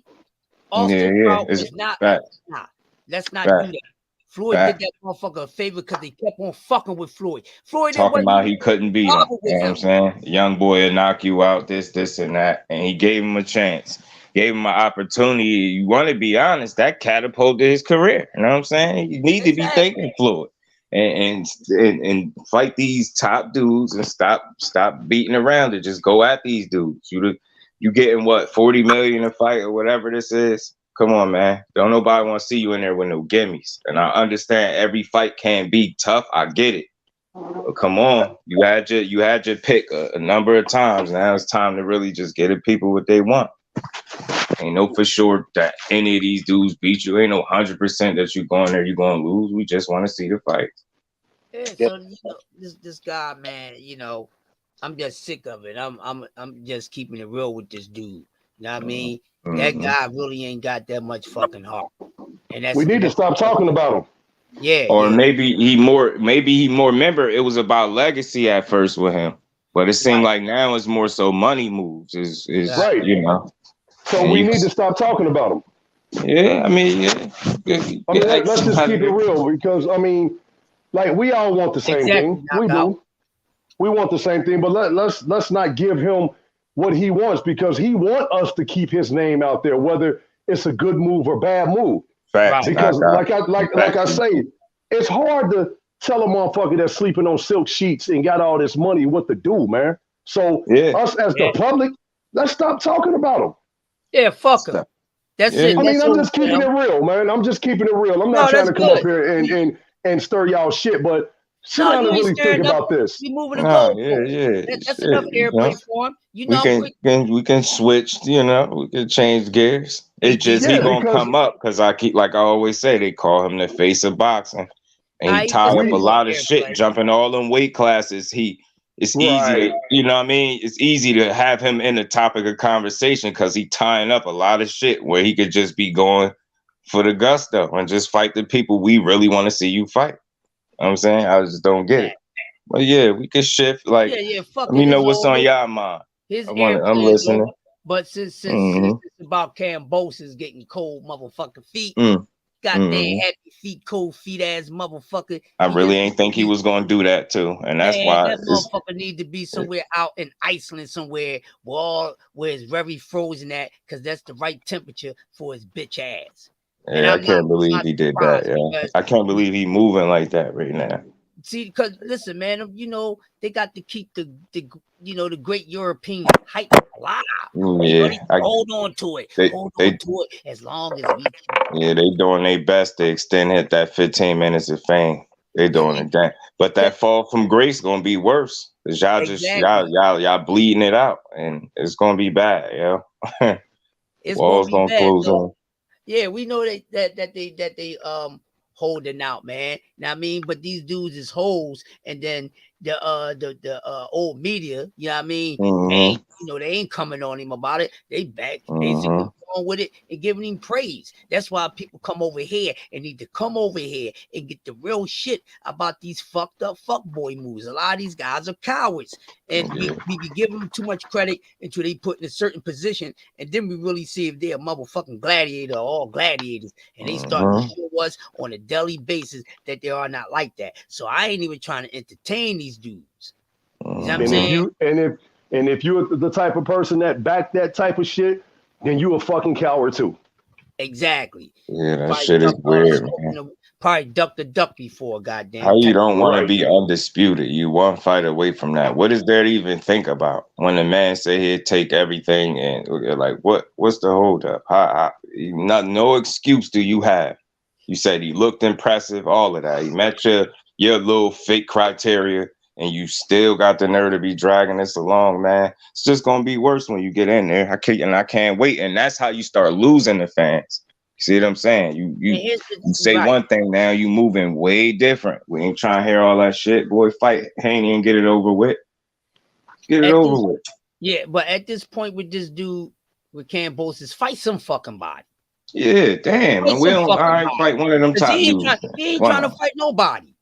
Austin Trout is not. Nah, let's not do that. Floyd did that motherfucker a favor because they kept on fucking with Floyd. Floyd talking about he couldn't beat him. You know what I'm saying? Young boy will knock you out, this, and that. And he gave him a chance. Gave him an opportunity. You want to be honest, that catapulted his career. You know what I'm saying? You need to be thinking Floyd. And fight these top dudes and stop beating around it. Just go at these dudes. You getting what, 40 million a fight or whatever this is? Come on, man. Don't nobody want to see you in there with no gimmies. And I understand every fight can be tough. I get it. But come on. You had your pick a number of times. Now it's time to really just get the people what they want. Ain't no for sure that any of these dudes beat you. Ain't no 100% that you going there, you going to lose. We just want to see the fight. Yeah, so this guy, man, I'm just sick of it. I'm just keeping it real with this dude. You know what I mean? That guy really ain't got that much fucking heart. And we need to stop talking about him. Yeah. Or maybe he more remember it was about legacy at first with him. But it seemed like now it's more so money moves is right. So we need to stop talking about him. Yeah, I mean, let's just keep it real because like we all want the same thing. We do. We want the same thing, but let's not give him what he wants because he wants us to keep his name out there, whether it's a good move or bad move. Facts. Because like I say, it's hard to tell a motherfucker that's sleeping on silk sheets and got all this money what to do, man. So us as the public, let's stop talking about him. Yeah, fuck him. That's it. I'm just keeping it real, man. I'm just keeping it real. I'm not trying to come up here and stir y'all shit, but sit down and really think about this. We moving the goalposts. That's enough airplay for him. We can switch. We can change gears. It's just he gonna come up because I always say they call him the face of boxing, and he tie up a lot of shit, jumping all them weight classes. It's easy to, it's easy to have him in the topic of conversation because he tying up a lot of shit where he could just be going for the gusto and just fight the people we really want to see you fight. You know what I'm saying? I just don't get it. But yeah, we could shift. Fuck let me know what's on y'all mind. I'm listening. But since it's about Kambosos getting cold motherfucking feet, goddamn happy feet, cold feet ass motherfucker. I really ain't think he was gonna do that too, and that's why that motherfucker need to be somewhere out in Iceland, somewhere where it's very frozen at, because that's the right temperature for his bitch ass. Yeah, I can't believe he did that. Yeah, I can't believe he moving like that right now. See, because listen, man, they got to keep the great European hype alive. Hold on to it. Hold on to it as long as we can. Yeah, they doing their best to extend that 15 minutes of fame. They doing it that, but that fall from grace gonna be worse because y'all bleeding it out, and it's gonna be bad, It's walls gonna be bad, close on. Yeah, we know that they holding out, man. Now I mean, but these dudes is hoes, and then the old media, you know what I mean? They ain't coming on him about it. They back, they going with it and giving him praise. That's why people come over here and need to come over here and get the real shit about these fucked up fuckboy moves. A lot of these guys are cowards, and we be giving them too much credit until they put in a certain position, and then we really see if they're a motherfucking gladiator or all gladiators, and they start to show us on a daily basis that they are not like that. So I ain't even trying to entertain these dudes. You know what I'm saying? If you're the type of person that back that type of shit, then you a fucking coward too. Exactly. Yeah, that shit is weird, man. Probably ducked the duck before, goddamn. How you don't want to be undisputed? You one fight away from that. What is there to even think about when the man say he'd take everything and like what's the holdup? No excuse do you have? You said he looked impressive, all of that. He met your little fake criteria, and you still got the nerve to be dragging this along, man. It's just gonna be worse when you get in there. I can't wait, and that's how you start losing the fans. See what I'm saying? You say one thing now, you moving way different. We ain't trying to hear all that shit. Boy, fight Haney and get it over with. Get it over with. Yeah, but at this point with this dude with Kambosos, fight some fucking body. Yeah, damn. And we don't fight one of them top dudes. He ain't trying to fight nobody.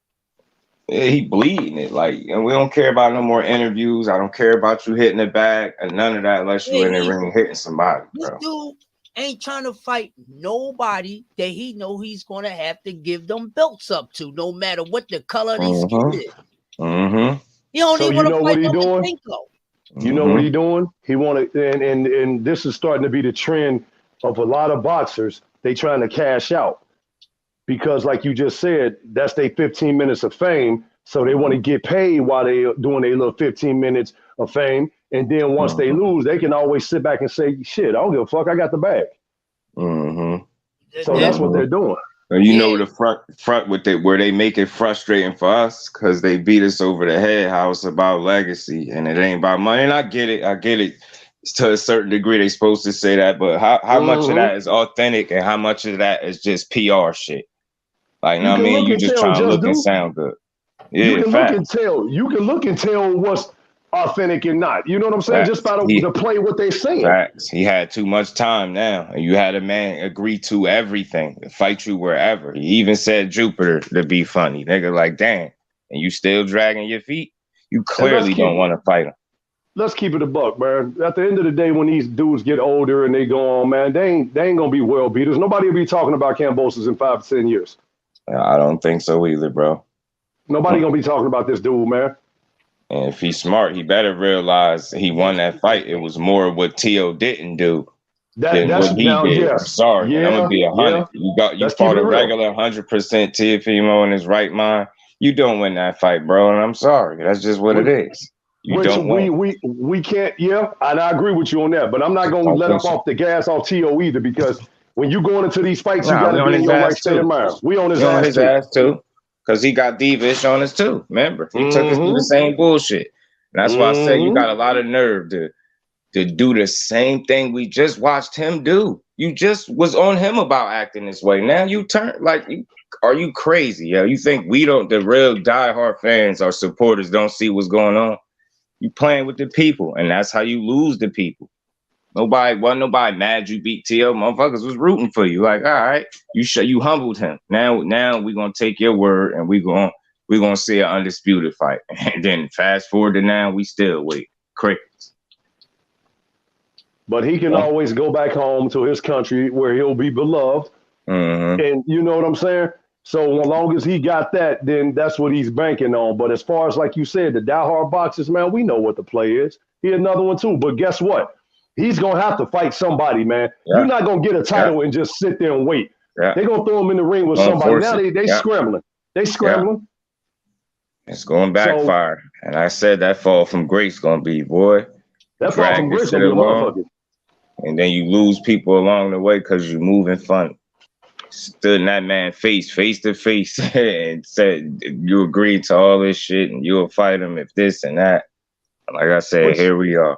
Yeah, he bleeding it. Like, and we don't care about no more interviews. I don't care about you hitting the bag and none of that unless you in the ring hitting somebody, bro. This dude ain't trying to fight nobody that he know he's gonna have to give them belts up to, no matter what the color of their skin is. He don't even want to fight Lomachenko. You know what he doing? He want to, and this is starting to be the trend of a lot of boxers. They trying to cash out because, like you just said, that's their 15 minutes of fame. So they want to get paid while they doing their little 15 minutes of fame. And then once they lose, they can always sit back and say, shit, I don't give a fuck. I got the bag. So that's what they're doing. And you know the front with it where they make it frustrating for us because they beat us over the head. How it's about legacy and it ain't about money. And I get it. To a certain degree, they supposed to say that, but how much of that is authentic and how much of that is just PR shit? Like, you know what I mean? You just trying to look and sound good. Yeah, you can look and tell. You can look and tell what's authentic and not. You know what I'm saying? Just by the play what they saying. Facts. He had too much time now. And you had a man agree to everything, to fight you wherever. He even said Jupiter to be funny. Nigga, like, damn. And you still dragging your feet? You clearly don't want to fight him. Let's keep it a buck, man. At the end of the day, when these dudes get older and they go on, man, they ain't gonna be world beaters. Nobody will be talking about Kambosos in 5 to 10 years. I don't think so either, bro. Nobody gonna be talking about this dude, man. And if he's smart, he better realize he won that fight. It was more what T.O. didn't do than what he did. Yeah. I'm sorry, I'm gonna be 100. You fought a regular 100% Teofimo in his right mind. You don't win that fight, bro, and I'm sorry. That's just what it is. We can't, and I agree with you on that, but I'm not gonna let him off the gas off T.O. either because when you going into these fights, you gotta be in your right state of mind. We on his ass too. Because he got Divish on us too. Remember, he took us through the same bullshit. And that's why I said you got a lot of nerve to do the same thing we just watched him do. You just was on him about acting this way. Now you turn are you crazy? Yeah, you think we don't? The real diehard fans or supporters don't see what's going on? You playing with the people, and that's how you lose the people. Wasn't nobody mad you beat T.O. Motherfuckers was rooting for you. Like, all right, you humbled him. Now we're gonna take your word and we're gonna see an undisputed fight. And then fast forward to now, we still wait. Crickets. But he can always go back home to his country where he'll be beloved. And you know what I'm saying? So as long as he got that, then that's what he's banking on. But as far as, like you said, the diehard boxers, man, we know what the play is. He another one too. But guess what? He's going to have to fight somebody, man. You're not going to get a title and just sit there and wait. They're going to throw him in the ring with somebody. Now they scrambling. They scrambling. It's going to backfire. And I said that fall from grace going to be, boy. That fall from grace going to be a motherfucker. And then you lose people along the way because you're moving funny. Stood in that man's face to face, and said you agreed to all this shit and you'll fight him if this and that. Like I said, here we are.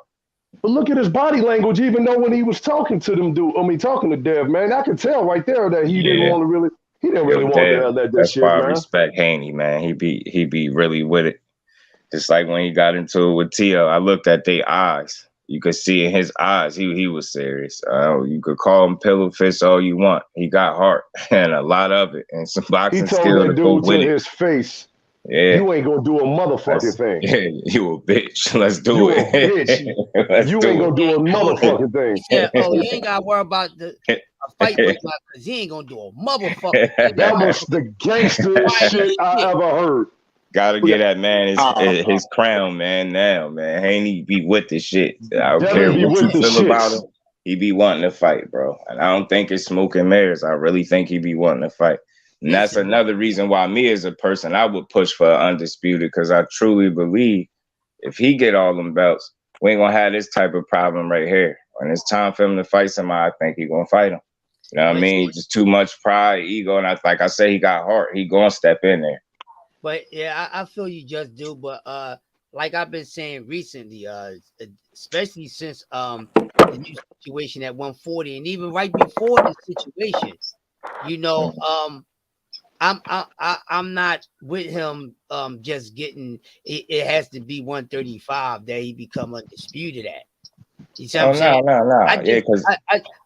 But look at his body language, even though when he was talking to them talking to Dev, man, I could tell right there that he didn't want to really want to let that shit, man. That's why I respect Haney, man. He be really with it. Just like when he got into it with T.O., I looked at their eyes. You could see in his eyes, he was serious. You could call him pillow fist all you want. He got heart and a lot of it, and some boxing skill to go with it. He told that dude to his face, you ain't gonna do a motherfucking thing. Yeah, you a bitch. Let's do it. Bitch. You ain't gonna do a motherfucking thing. Yeah, you ain't gotta worry about a fight because he ain't gonna do a motherfucking thing. That was the gangster shit I ever heard. Gotta get that man his crown, man. Now, man, Haney be with the shit. I don't care what you feel about him. He be wanting to fight, bro. And I don't think it's smoke and mirrors. I really think he be wanting to fight. And that's another reason why me as a person, I would push for undisputed, because I truly believe if he get all them belts, we ain't gonna have this type of problem right here. When it's time for him to fight somebody, I think he gonna fight him. You know what I mean? Just too much pride, ego, and like I say, he got heart. He gonna step in there. But yeah, I feel you just do. But like I've been saying recently, especially since the new situation at 140, and even right before the situation, You know, I'm not with him. Just getting it has to be 135 that he become undisputed at. You see what I'm saying? No. Yeah, because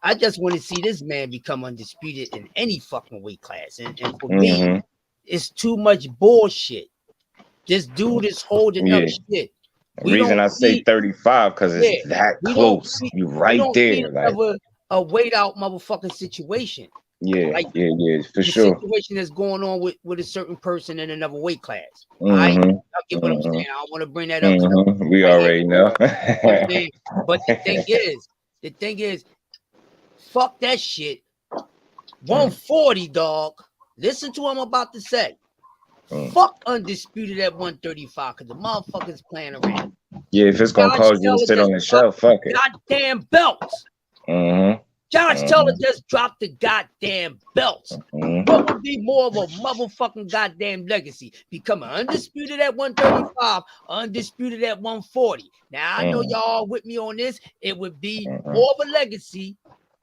I just want to see this man become undisputed in any fucking weight class. And for me, it's too much bullshit. This dude is holding up shit. The reason I say 35 because it's that close. You right there, like a wait out motherfucking situation. Yeah, like for the sure. situation that's going on with a certain person in another weight class. Mm-hmm. I get what I'm saying. I don't want to bring that up. We already know. But the thing is, fuck that shit. 140, dog. Listen to what I'm about to say. Fuck undisputed at 135 because the motherfuckers playing around. Yeah, if it's gonna cause you to sit on the shelf, fuck it. Goddamn belts. Josh Taylor just dropped the goddamn belts. What would be more of a motherfucking goddamn legacy? Becoming undisputed at 135, undisputed at 140. Now, I know y'all with me on this. It would be more of a legacy,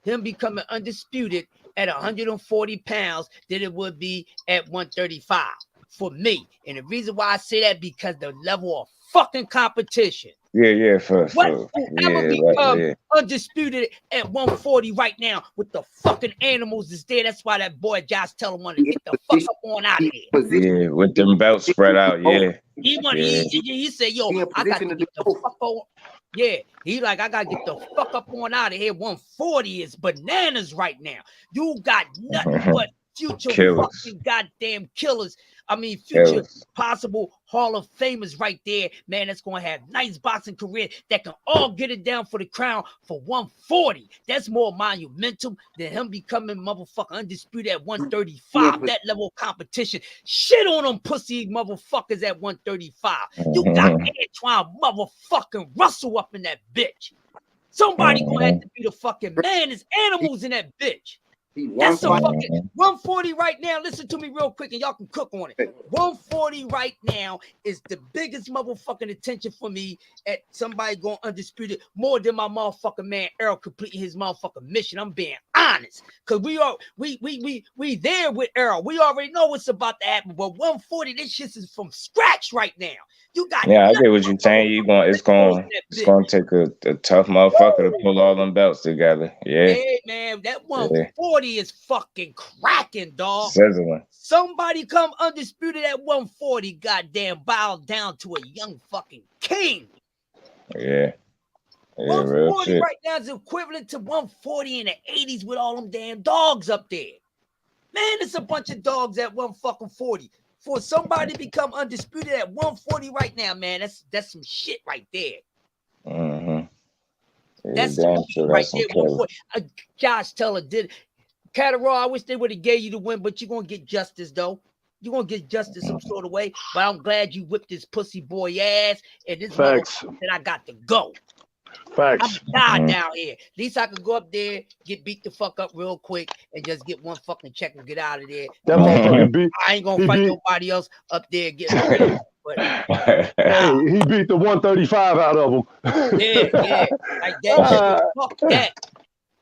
him becoming undisputed at 140 pounds than it would be at 135 for me. And the reason why I say that, because the level of fucking competition. Whoever become undisputed at 140 right now with the fucking animals is there. That's why that boy Josh Taylor wanted to get the fuck up on out of there. Yeah, with them belts spread out. He said, yo, I got to get the fuck on. Yeah, he like, I got to get the fuck up on out of here. 140 is bananas right now. You got nothing but future fucking goddamn killers. I mean, future possible Hall of Famers right there, man. That's gonna have nice boxing career that can all get it down for the crown for 140. That's more monumental than him becoming motherfucker undisputed at 135. That level of competition. Shit on them pussy motherfuckers at 135. You got Antoine motherfucking Russell up in that bitch. Somebody gonna have to be the fucking man. There's animals in that bitch. That's a fucking 140 right now. Listen to me real quick and y'all can cook on it. 140 right now is the biggest motherfucking attention for me at somebody going undisputed more than my motherfucking man Earl completing his motherfucking mission. I'm being honest. Cause we there with Earl. We already know what's about to happen. But 140, this shit is from scratch right now. You got I get what you're saying. It's gonna take a tough motherfucker to pull all them belts together. Yeah, man, that 140 is fucking cracking, dog. Sizzling. Somebody come undisputed at 140, goddamn, bow down to a young fucking king. Yeah, 140 right now is equivalent to 140 in the 80s with all them damn dogs up there. Man, it's a bunch of dogs at 140. For somebody to become undisputed at 140 right now, man, that's some shit right there. That's some shit right there. 140. Josh Taylor did. Catterall, I wish they would have gave you the win, but you're going to get justice, though. You're going to get justice some sort of way. But I'm glad you whipped this pussy boy ass. And this motherfucker that I got to go. Facts. I'm down here. At least I could go up there, get beat the fuck up real quick, and just get one fucking check and get out of there. That motherfucker beat. I ain't gonna fight nobody else up there getting rid of him. But hey, he beat the 135 out of him. Yeah. Like that. Fuck that.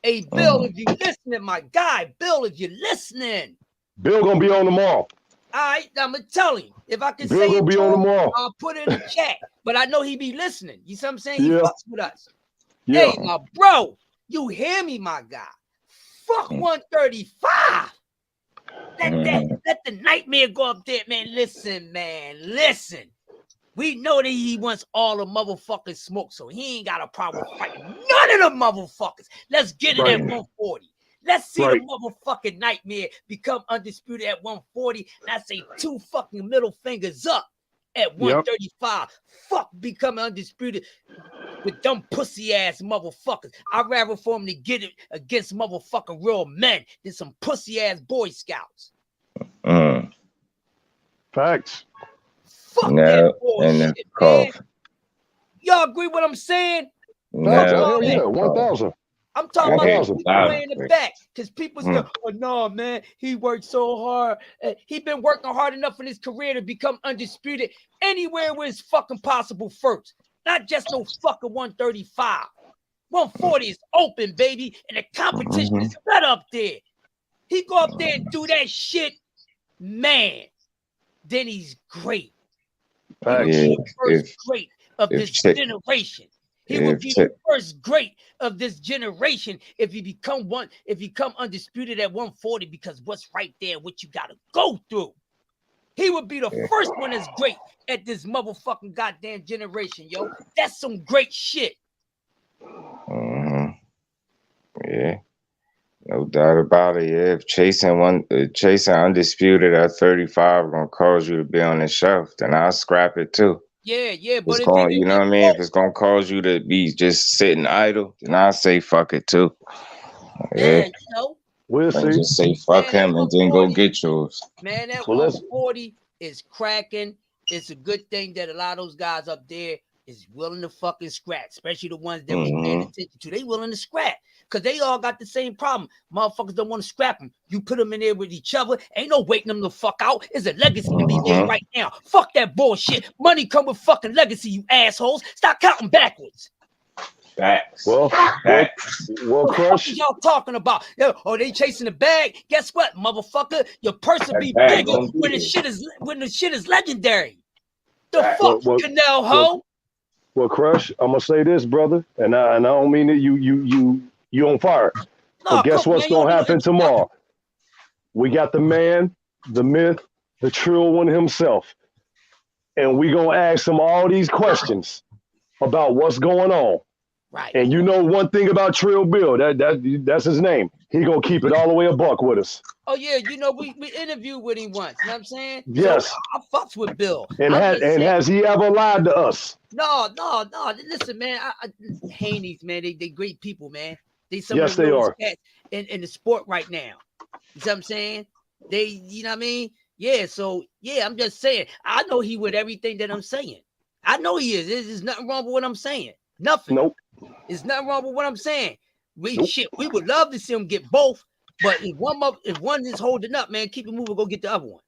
Hey, Bill, if you listening, my guy, Bill, if you're listening. Bill gonna be on tomorrow. All right, I'm gonna tell him. If I can Bill say gonna be on tomorrow. I'll put it in the chat. But I know he be listening. You see what I'm saying? He fucks with us. Yeah. Hey, my bro, you hear me, my guy? Fuck 135. Let the nightmare go up there, man. Listen, man. Listen. We know that he wants all the motherfucking smoke, so he ain't got a problem fighting none of the motherfuckers. Let's get it at 140. Let's see the motherfucking nightmare become undisputed at 140. And I say 2 fucking middle fingers up at 135. Fuck becoming undisputed with dumb pussy ass motherfuckers. I'd rather for him to get it against motherfucking real men than some pussy ass Boy Scouts. Facts. Fuck that bullshit, man. Y'all agree what I'm saying? Hell yeah, 1,000. I'm talking about people way in the back because people say, oh, no, man, he worked so hard. He been working hard enough in his career to become undisputed anywhere where it's fucking possible first. Not just no fucking 135. 140 is open, baby, and the competition is set up there. He go up there and do that shit, man. Then he's great. He would be the first great of this generation. He would be the first great of this generation if he become undisputed at 140, because what's right there, what you gotta go through. He would be the first one that's great at this motherfucking goddamn generation, yo. That's some great shit. Yeah. No doubt about it. Yeah, if chasing undisputed at 35 gonna cause you to be on the shelf, then I'll scrap it too. Yeah, but it's going, you know what I mean? If it's gonna cause you to be just sitting idle, then I'll say fuck it too. Yeah, you know. We'll see. Just say fuck him and then go get yours. Man, that 140 is cracking. It's a good thing that a lot of those guys up there is willing to fucking scratch, especially the ones that we paying attention to. They willing to scratch because they all got the same problem. Motherfuckers don't want to scrap them. You put them in there with each other. Ain't no waiting them the fuck out. It's a legacy to be made right now. Fuck that bullshit. Money come with fucking legacy, you assholes. Stop counting backwards. Facts. Well, Crush. What y'all talking about? Oh, they chasing the bag. Guess what, motherfucker? Your purse will be bigger when the shit is legendary. The fuck, Canal Ho? Well, Crush, I'm gonna say this, brother, and I don't mean that you on fire. But guess what's gonna happen tomorrow? We got the man, the myth, the true one himself, and we gonna ask him all these questions about what's going on. Right. And you know one thing about Trill Bill, that's his name. He gonna keep it all the way a buck with us. Oh yeah, you know we interviewed with him once. You know what I'm saying? Yes. So I fucks with Bill. And has he ever lied to us? No. Listen, man, Haney's, man, they great people, man. They some yes, of the they are in the sport right now. You know what I'm saying? They, you know what I mean? Yeah. So yeah, I'm just saying. I know he with everything that I'm saying. I know he is. There's nothing wrong with what I'm saying. Nothing. Nope. There's nothing wrong with what I'm saying. We would love to see him get both, but if one is holding up, man, keep it moving, go get the other one.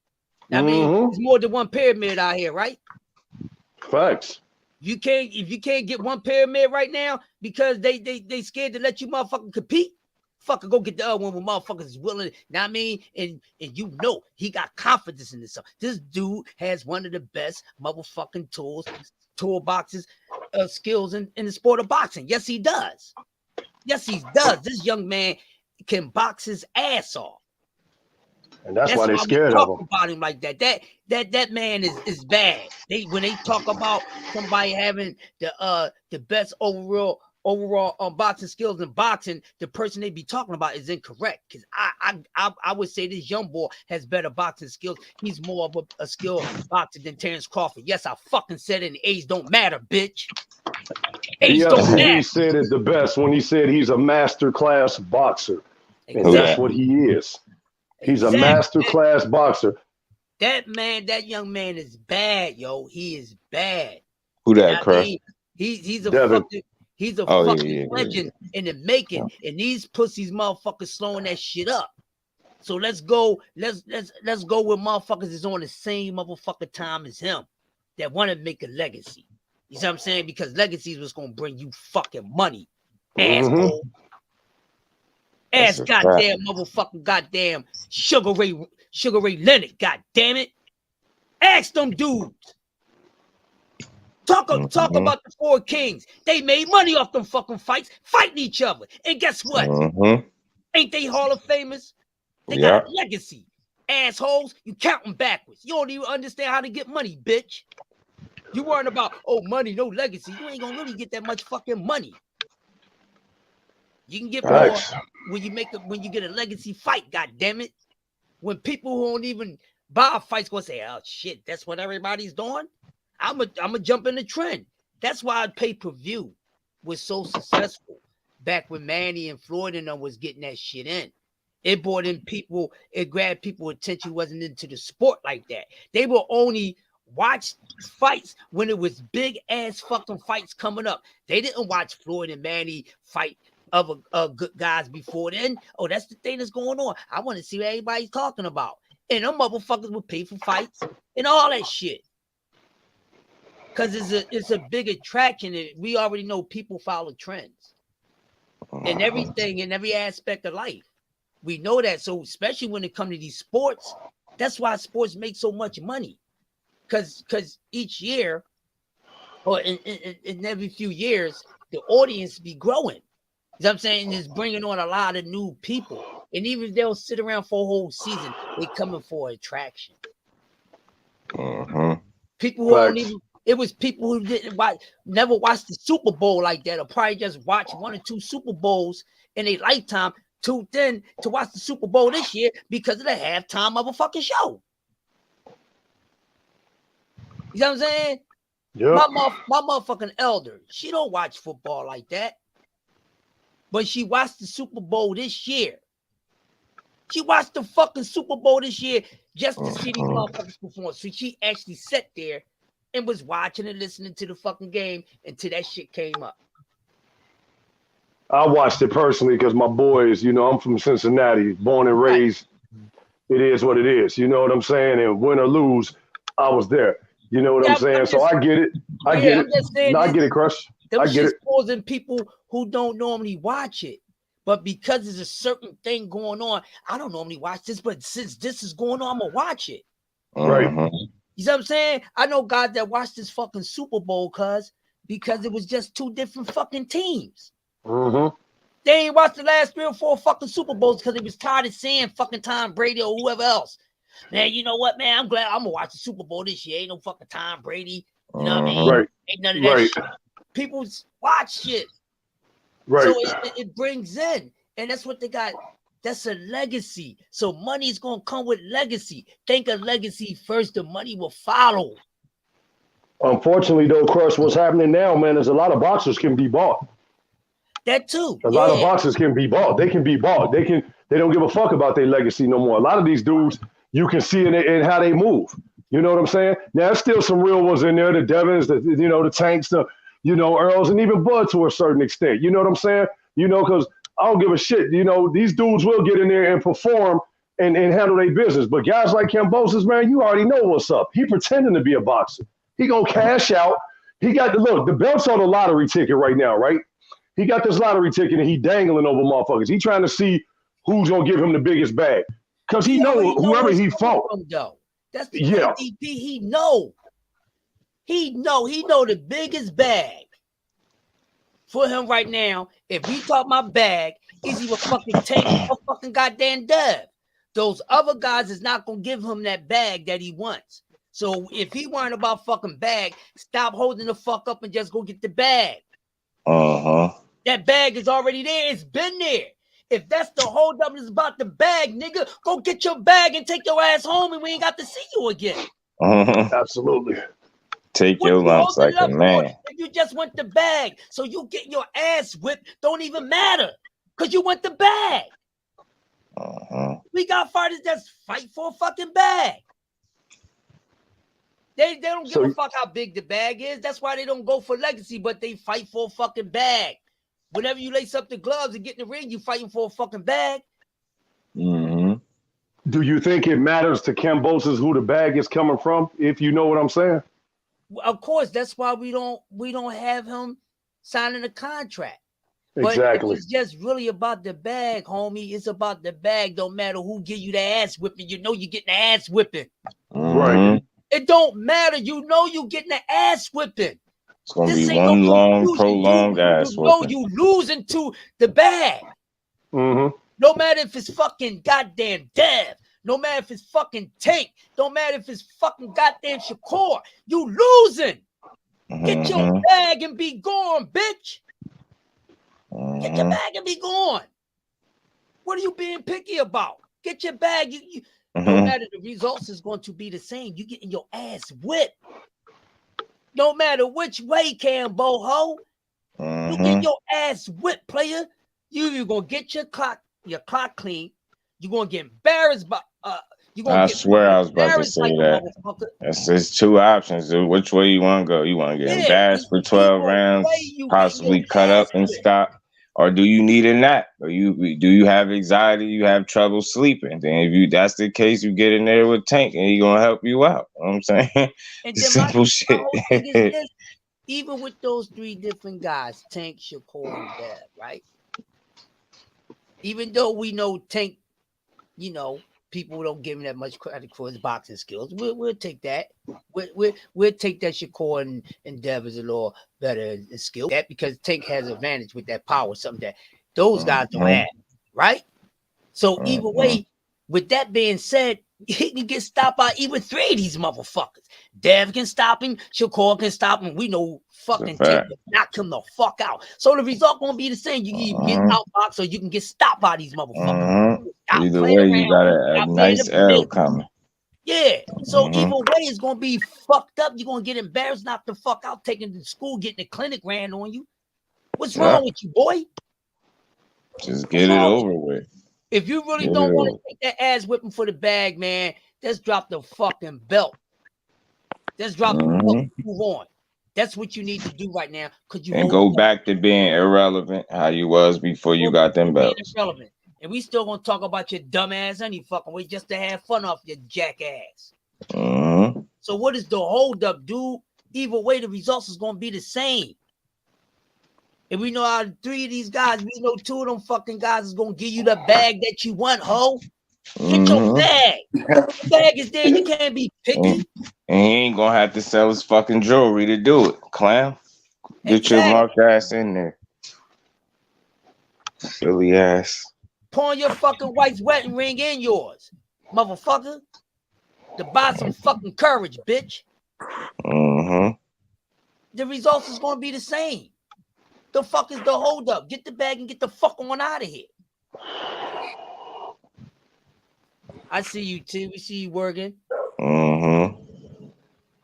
I mean, there's more than one pyramid out here, right? Facts. If you can't get one pyramid right now because they scared to let you motherfucking compete, fucking go get the other one when motherfuckers is willing. Know what I mean? And you know he got confidence in this stuff. This dude has one of the best motherfucking toolboxes of skills in the sport of boxing. Yes, he does. Yes, he does. This young man can box his ass off. And that's why they're scared of him. About him like that. That man is bad. When they talk about somebody having the best overall boxing skills in boxing, the person they be talking about is incorrect. Because I would say this young boy has better boxing skills. He's more of a skilled boxer than Terrence Crawford. Yes, I fucking said it. And age don't matter, bitch. Age don't matter. He said it the best when he said he's a master class boxer. Exactly. And that's what he is. He's a master class boxer. That young man is bad, yo. He is bad. Who that, Crush? He's a Devin. fucking legend in the making, and these pussies motherfuckers slowing that shit up. So let's go with motherfuckers is on the same motherfucking time as him that want to make a legacy. You see what I'm saying? Because legacy is what's gonna bring you fucking money, asshole. Ass goddamn motherfucking goddamn Sugar Ray Leonard, goddamn it. Ask them dudes. Talk about the four kings. They made money off them fucking fights, fighting each other. And guess what? Ain't they Hall of Famers? They got a legacy. Assholes, you counting backwards. You don't even understand how to get money, bitch. You worrying about, money, no legacy. You ain't gonna really get that much fucking money. You can get more when you get a legacy fight, goddamn it. When people who don't even buy fights gonna say, oh shit, that's what everybody's doing. I'm a jump in the trend. That's why pay-per-view was so successful back when Manny and Floyd and them was getting that shit in. It brought in people, it grabbed people attention who wasn't into the sport like that. They will only watch fights when it was big ass fucking fights coming up. They didn't watch Floyd and Manny fight other good guys before then. Oh, that's the thing that's going on. I want to see what everybody's talking about. And them motherfuckers would pay for fights and all that shit. Because it's a big attraction. We already know people follow trends. And everything in every aspect of life. We know that. So especially when it comes to these sports, that's why sports make so much money. Because each year, or in every few years, the audience be growing. You know what I'm saying? It's bringing on a lot of new people. And even if they'll sit around for a whole season, they coming for attraction. People who don't even, it was people who didn't never watch the Super Bowl like that, or probably just watch 1 or 2 Super Bowls in a lifetime, tuned in to watch the Super Bowl this year because of the halftime of a fucking show. You know what I'm saying? Yeah. My motherfucking elder, she don't watch football like that. But she watched the Super Bowl this year. She watched the fucking Super Bowl this year just to see these motherfuckers perform. So she actually sat there and was watching and listening to the fucking game until that shit came up. I watched it personally because my boys, I'm from Cincinnati, born and raised. Right. It is what it is. You know what I'm saying? And win or lose, I was there. You know what I'm saying? So I get it. I get it. No, I get it, Crush. I get it. Causing people who don't normally watch it. But because there's a certain thing going on, I don't normally watch this, but since this is going on, I'm going to watch it. Right. You know what I'm saying? I know guys that watched this fucking Super Bowl because it was just 2 different fucking teams. They ain't watched the last 3 or 4 fucking Super Bowls because they was tired of seeing fucking Tom Brady or whoever else. Man, you know what, man? I'm glad I'm going to watch the Super Bowl this year. Ain't no fucking Tom Brady. You know what I mean? Right. Ain't none of that shit. People watch shit. Right. So it brings in, and that's what they got. That's a legacy. So money is going to come with legacy. Think of legacy first, the money will follow. Unfortunately, though, Crush, what's happening now, man, is a lot of boxers can be bought. That too. A lot of boxers can be bought. They can be bought. They don't give a fuck about their legacy no more. A lot of these dudes, you can see it in how they move. You know what I'm saying? Now, there's still some real ones in there, the Devins, the Tanks, the Earls, and even Bud to a certain extent. You know what I'm saying? Because I don't give a shit. These dudes will get in there and perform and handle their business. But guys like Kambosos, man, you already know what's up. He pretending to be a boxer. He gonna cash out. He got the belt's on the lottery ticket right now, right? He got this lottery ticket and he dangling over motherfuckers. He trying to see who's gonna give him the biggest bag. Because he know whoever he fought. That's the MVP. He know the biggest bag for him right now. If we talk my bag, is he a fucking Tank or fucking goddamn Dev? Those other guys is not gonna give him that bag that he wants. So if he worrying about fucking bag, stop holding the fuck up and just go get the bag. That bag is already there. It's been there. If that's the hold up is about the bag, nigga, go get your bag and take your ass home and we ain't got to see you again. Absolutely. Take your lumps like a man. If you just want the bag, so you get your ass whipped, don't even matter. Because you want the bag. We got fighters that fight for a fucking bag. They don't give a fuck how big the bag is. That's why they don't go for legacy, but they fight for a fucking bag. Whenever you lace up the gloves and get in the ring, you fighting for a fucking bag. Do you think it matters to Kambosos who the bag is coming from? If you know what I'm saying. Of course, that's why we don't have him signing a contract. Exactly. But it's just really about the bag, homie. It's about the bag. Don't matter who give you the ass whipping. You know you're getting the ass whipping. Right. It don't matter. You know you getting the ass whipping. It's gonna be one long, prolonged ass whipping. You losing to the bag. No matter if it's fucking goddamn Dev. No matter if it's fucking Tank. Don't matter if it's fucking goddamn Shakur. You losing. Get your bag and be gone, bitch. Get your bag and be gone. What are you being picky about? Get your bag. No matter the results is going to be the same. You getting your ass whipped. No matter which way, Kambo, you get your ass whipped, player. You're gonna get your clock clean. You're gonna get embarrassed by I swear I was about to say that. It's 2 options, dude. Which way you want to go? You want to get embarrassed for 12 rounds, possibly cut up and stop, or do you need a nap? Or do you have anxiety? You have trouble sleeping? Then if that's the case, you get in there with Tank and he's gonna help you out. You know what I'm saying? And simple shit. This, even with those 3 different guys, Tank, Shakur, and Dev, right? Even though we know Tank you know, people don't give him that much credit for his boxing skills. We'll take that. We'll take that Shakur and Dev is a little better in skill. That because Tank has advantage with that power, something that those guys don't have, right? So either way, with that being said, he can get stopped by even 3 of these motherfuckers. Dev can stop him, Shakur can stop him. We know fucking Tank can knock him the fuck out. So the result gonna be the same. You can either get outboxed or you can get stopped by these motherfuckers. Either way, you got a nice L coming. Yeah. So either way, it's gonna be fucked up. You're gonna get embarrassed, knocked the fuck out, taken to school, getting a clinic ran on you. What's wrong with you, boy? Just get it over with. If you really don't want to take that ass whipping for the bag, man, just drop the fucking belt. Just drop the belt and move on. That's what you need to do right now. And go back to being irrelevant how you was before you got them belts. Irrelevant. And we still gonna talk about your dumb ass any fucking way just to have fun off your jackass. So what is the hold up, dude? Either way, the results is gonna be the same. And we know out of 3 of these guys, we know 2 of them fucking guys is gonna give you the bag that you want, ho. Get your bag. The bag is there. You can't be picky. And he ain't gonna have to sell his fucking jewelry to do it, clown. Get your marked ass in there. Silly ass. Pawn your fucking wife's wedding ring and yours, motherfucker. To buy some fucking courage, bitch. The results is gonna be the same. The fuck is the hold up? Get the bag and get the fuck on out of here. I see you, T. We see you working.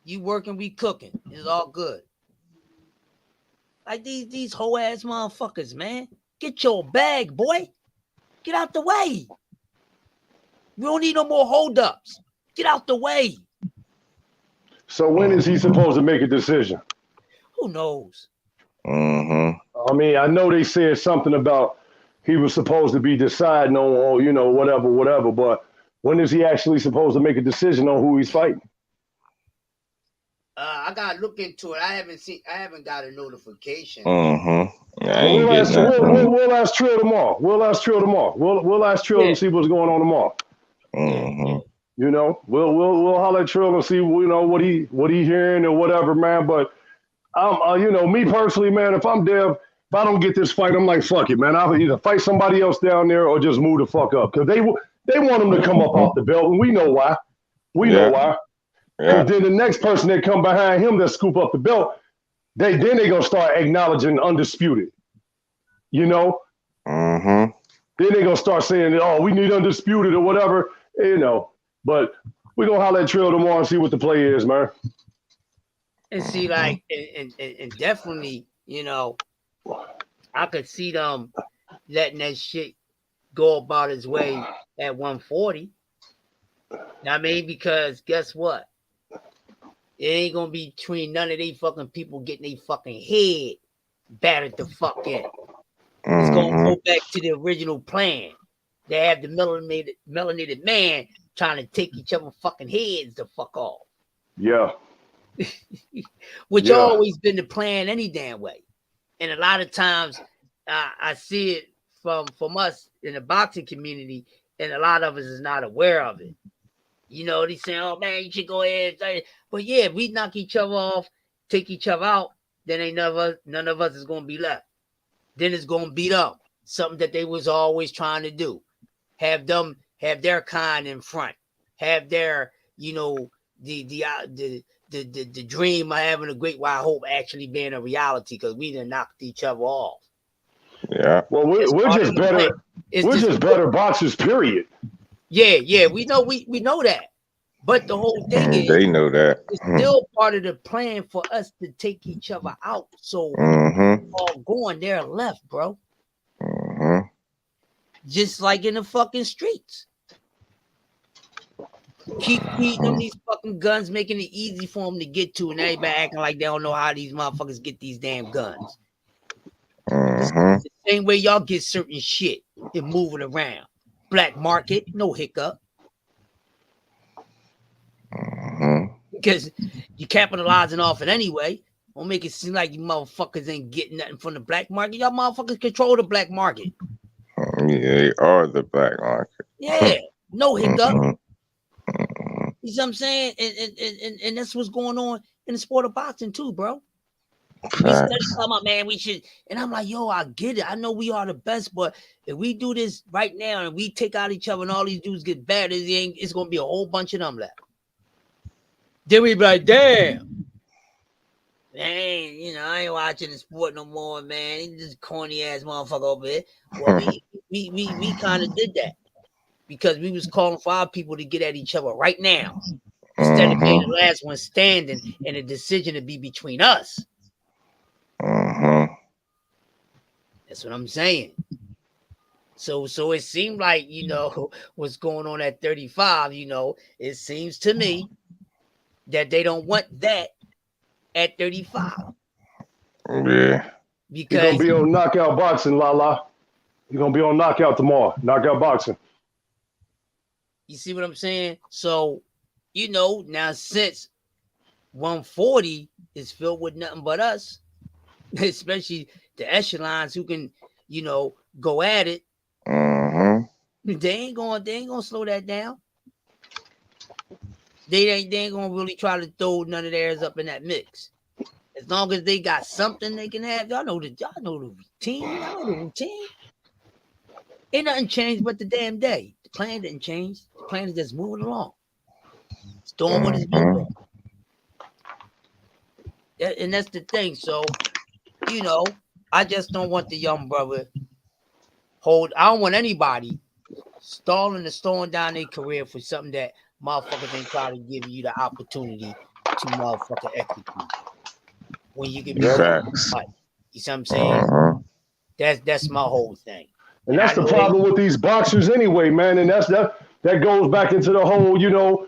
You working, we cooking. It's all good. Like these whole ass motherfuckers, man. Get your bag, boy. Get out the way. We don't need no more holdups. Get out the way. So when is he supposed to make a decision? Who knows? I mean, I know they said something about he was supposed to be deciding on, you know, whatever. But when is he actually supposed to make a decision on who he's fighting? I gotta look into it. I haven't got a notification. We'll ask Trill tomorrow. We'll ask Trill and see what's going on tomorrow. You know, we'll holler at Trill and see, you know, what he hearing or whatever, man. But I'm, you know, me personally, man, if I'm Dev, if I don't get this fight, I'm like, fuck it, man. I'll either fight somebody else down there or just move the fuck up, because they want him to come up off the belt, and we know why. We know why. Because then the next person that come behind him that scoop up the belt, they gonna start acknowledging undisputed. You know? Then they gonna start saying, oh, we need undisputed or whatever, you know. But we're gonna holler at Trill tomorrow and see what the play is, man. And see, like, and definitely, you know, I could see them letting that shit go about his way at 140. I mean, because guess what? It ain't gonna be between none of they fucking people getting their fucking head battered the fuck in. It's gonna go back to the original plan. They have the melanated man trying to take each other fucking heads the fuck off. Yeah. Which always been the plan any damn way. And a lot of times I see it from us in the boxing community, and a lot of us is not aware of it. You know, they saying, oh man, you should go ahead. But yeah, if we knock each other off, take each other out, then none of us is gonna be left. Then it's gonna beat up. Something that they was always trying to do. Have their kind in front. Have their, you know, the dream of having a great wide hope actually being a reality, because we done knocked each other off. Yeah. Well, we're just better. We're just better boxers, period. Yeah, we know that. But the whole thing is, they know that it's still part of the plan for us to take each other out. So all going there left, bro. Just like in the fucking streets. Keep feeding them these fucking guns, making it easy for them to get to, and everybody acting like they don't know how these motherfuckers get these damn guns. The same way y'all get certain shit and move it around. Black market, no hiccup. Because you're capitalizing off it anyway. Don't make it seem like you motherfuckers ain't getting nothing from the black market. Y'all motherfuckers control the black market. Yeah, they are the black market. Yeah. No hiccup. Mhm. You see what I'm saying? And that's what's going on in the sport of boxing too, bro. We study Facts. talking about, man, we should. And I'm like, yo, I get it. I know we are the best, but if we do this right now and we take out each other and all these dudes get bad, it's going to be a whole bunch of them left. Then we be like, damn. Man, you know, I ain't watching the sport no more, man. He's just corny ass motherfucker over here. Well, we kind of did that because we was calling for our people to get at each other right now instead of being the last one standing and the decision to be between us. That's what I'm saying. So it seemed like, you know, what's going on at 35, you know, it seems to me that they don't want that at 35. Yeah. You're gonna Because be on Knockout Boxing, Lala. You're gonna be on Knockout tomorrow. Knockout Boxing. you see what I'm saying? So, you know, now since 140 is filled with nothing but us, especially the echelons who can, you know, go at it, they ain't gonna slow that down. They ain't gonna really try to throw none of theirs up in that mix. As long as they got something they can have, y'all know the routine. Y'all know the routine. Ain't nothing changed but the damn day. The plan didn't change. The plan is just moving along. It's doing what it's been doing. And that's the thing. So, you know, I just don't want the young brother I don't want anybody stalling down their career for something that motherfuckers ain't trying to give you the opportunity to motherfucker execute. When you can be Facts. you see what I'm saying? That's my whole thing. And that's the problem with these boxers anyway, man. And that goes back into the whole, you know,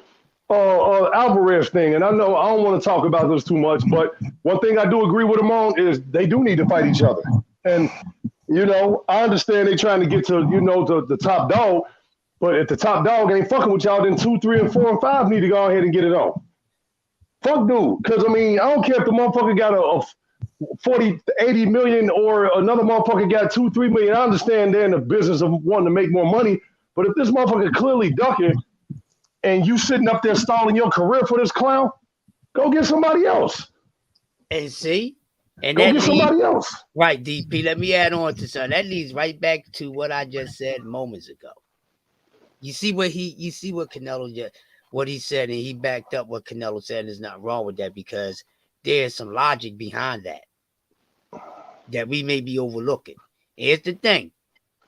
Alvarez thing. And I know I don't want to talk about this too much, but one thing I do agree with him on is they do need to fight each other. And, you know, I understand they trying to get to, you know, the top dog, but if the top dog ain't fucking with y'all, then 2, 3, and 4, and 5 need to go ahead and get it on. Fuck dude. Because, I mean, I don't care if the motherfucker got a 40, 80 million or another motherfucker got 2, 3 million. I understand they're in the business of wanting to make more money. But if this motherfucker clearly ducking and you sitting up there stalling your career for this clown, go get somebody else. And see? And go get somebody else. Right, DP. Let me add on to something. That leads right back to what I just said moments ago. You see what Canelo just what he said, and he backed up what Canelo said. There's not wrong with that because there's some logic behind that we may be overlooking. Here's the thing.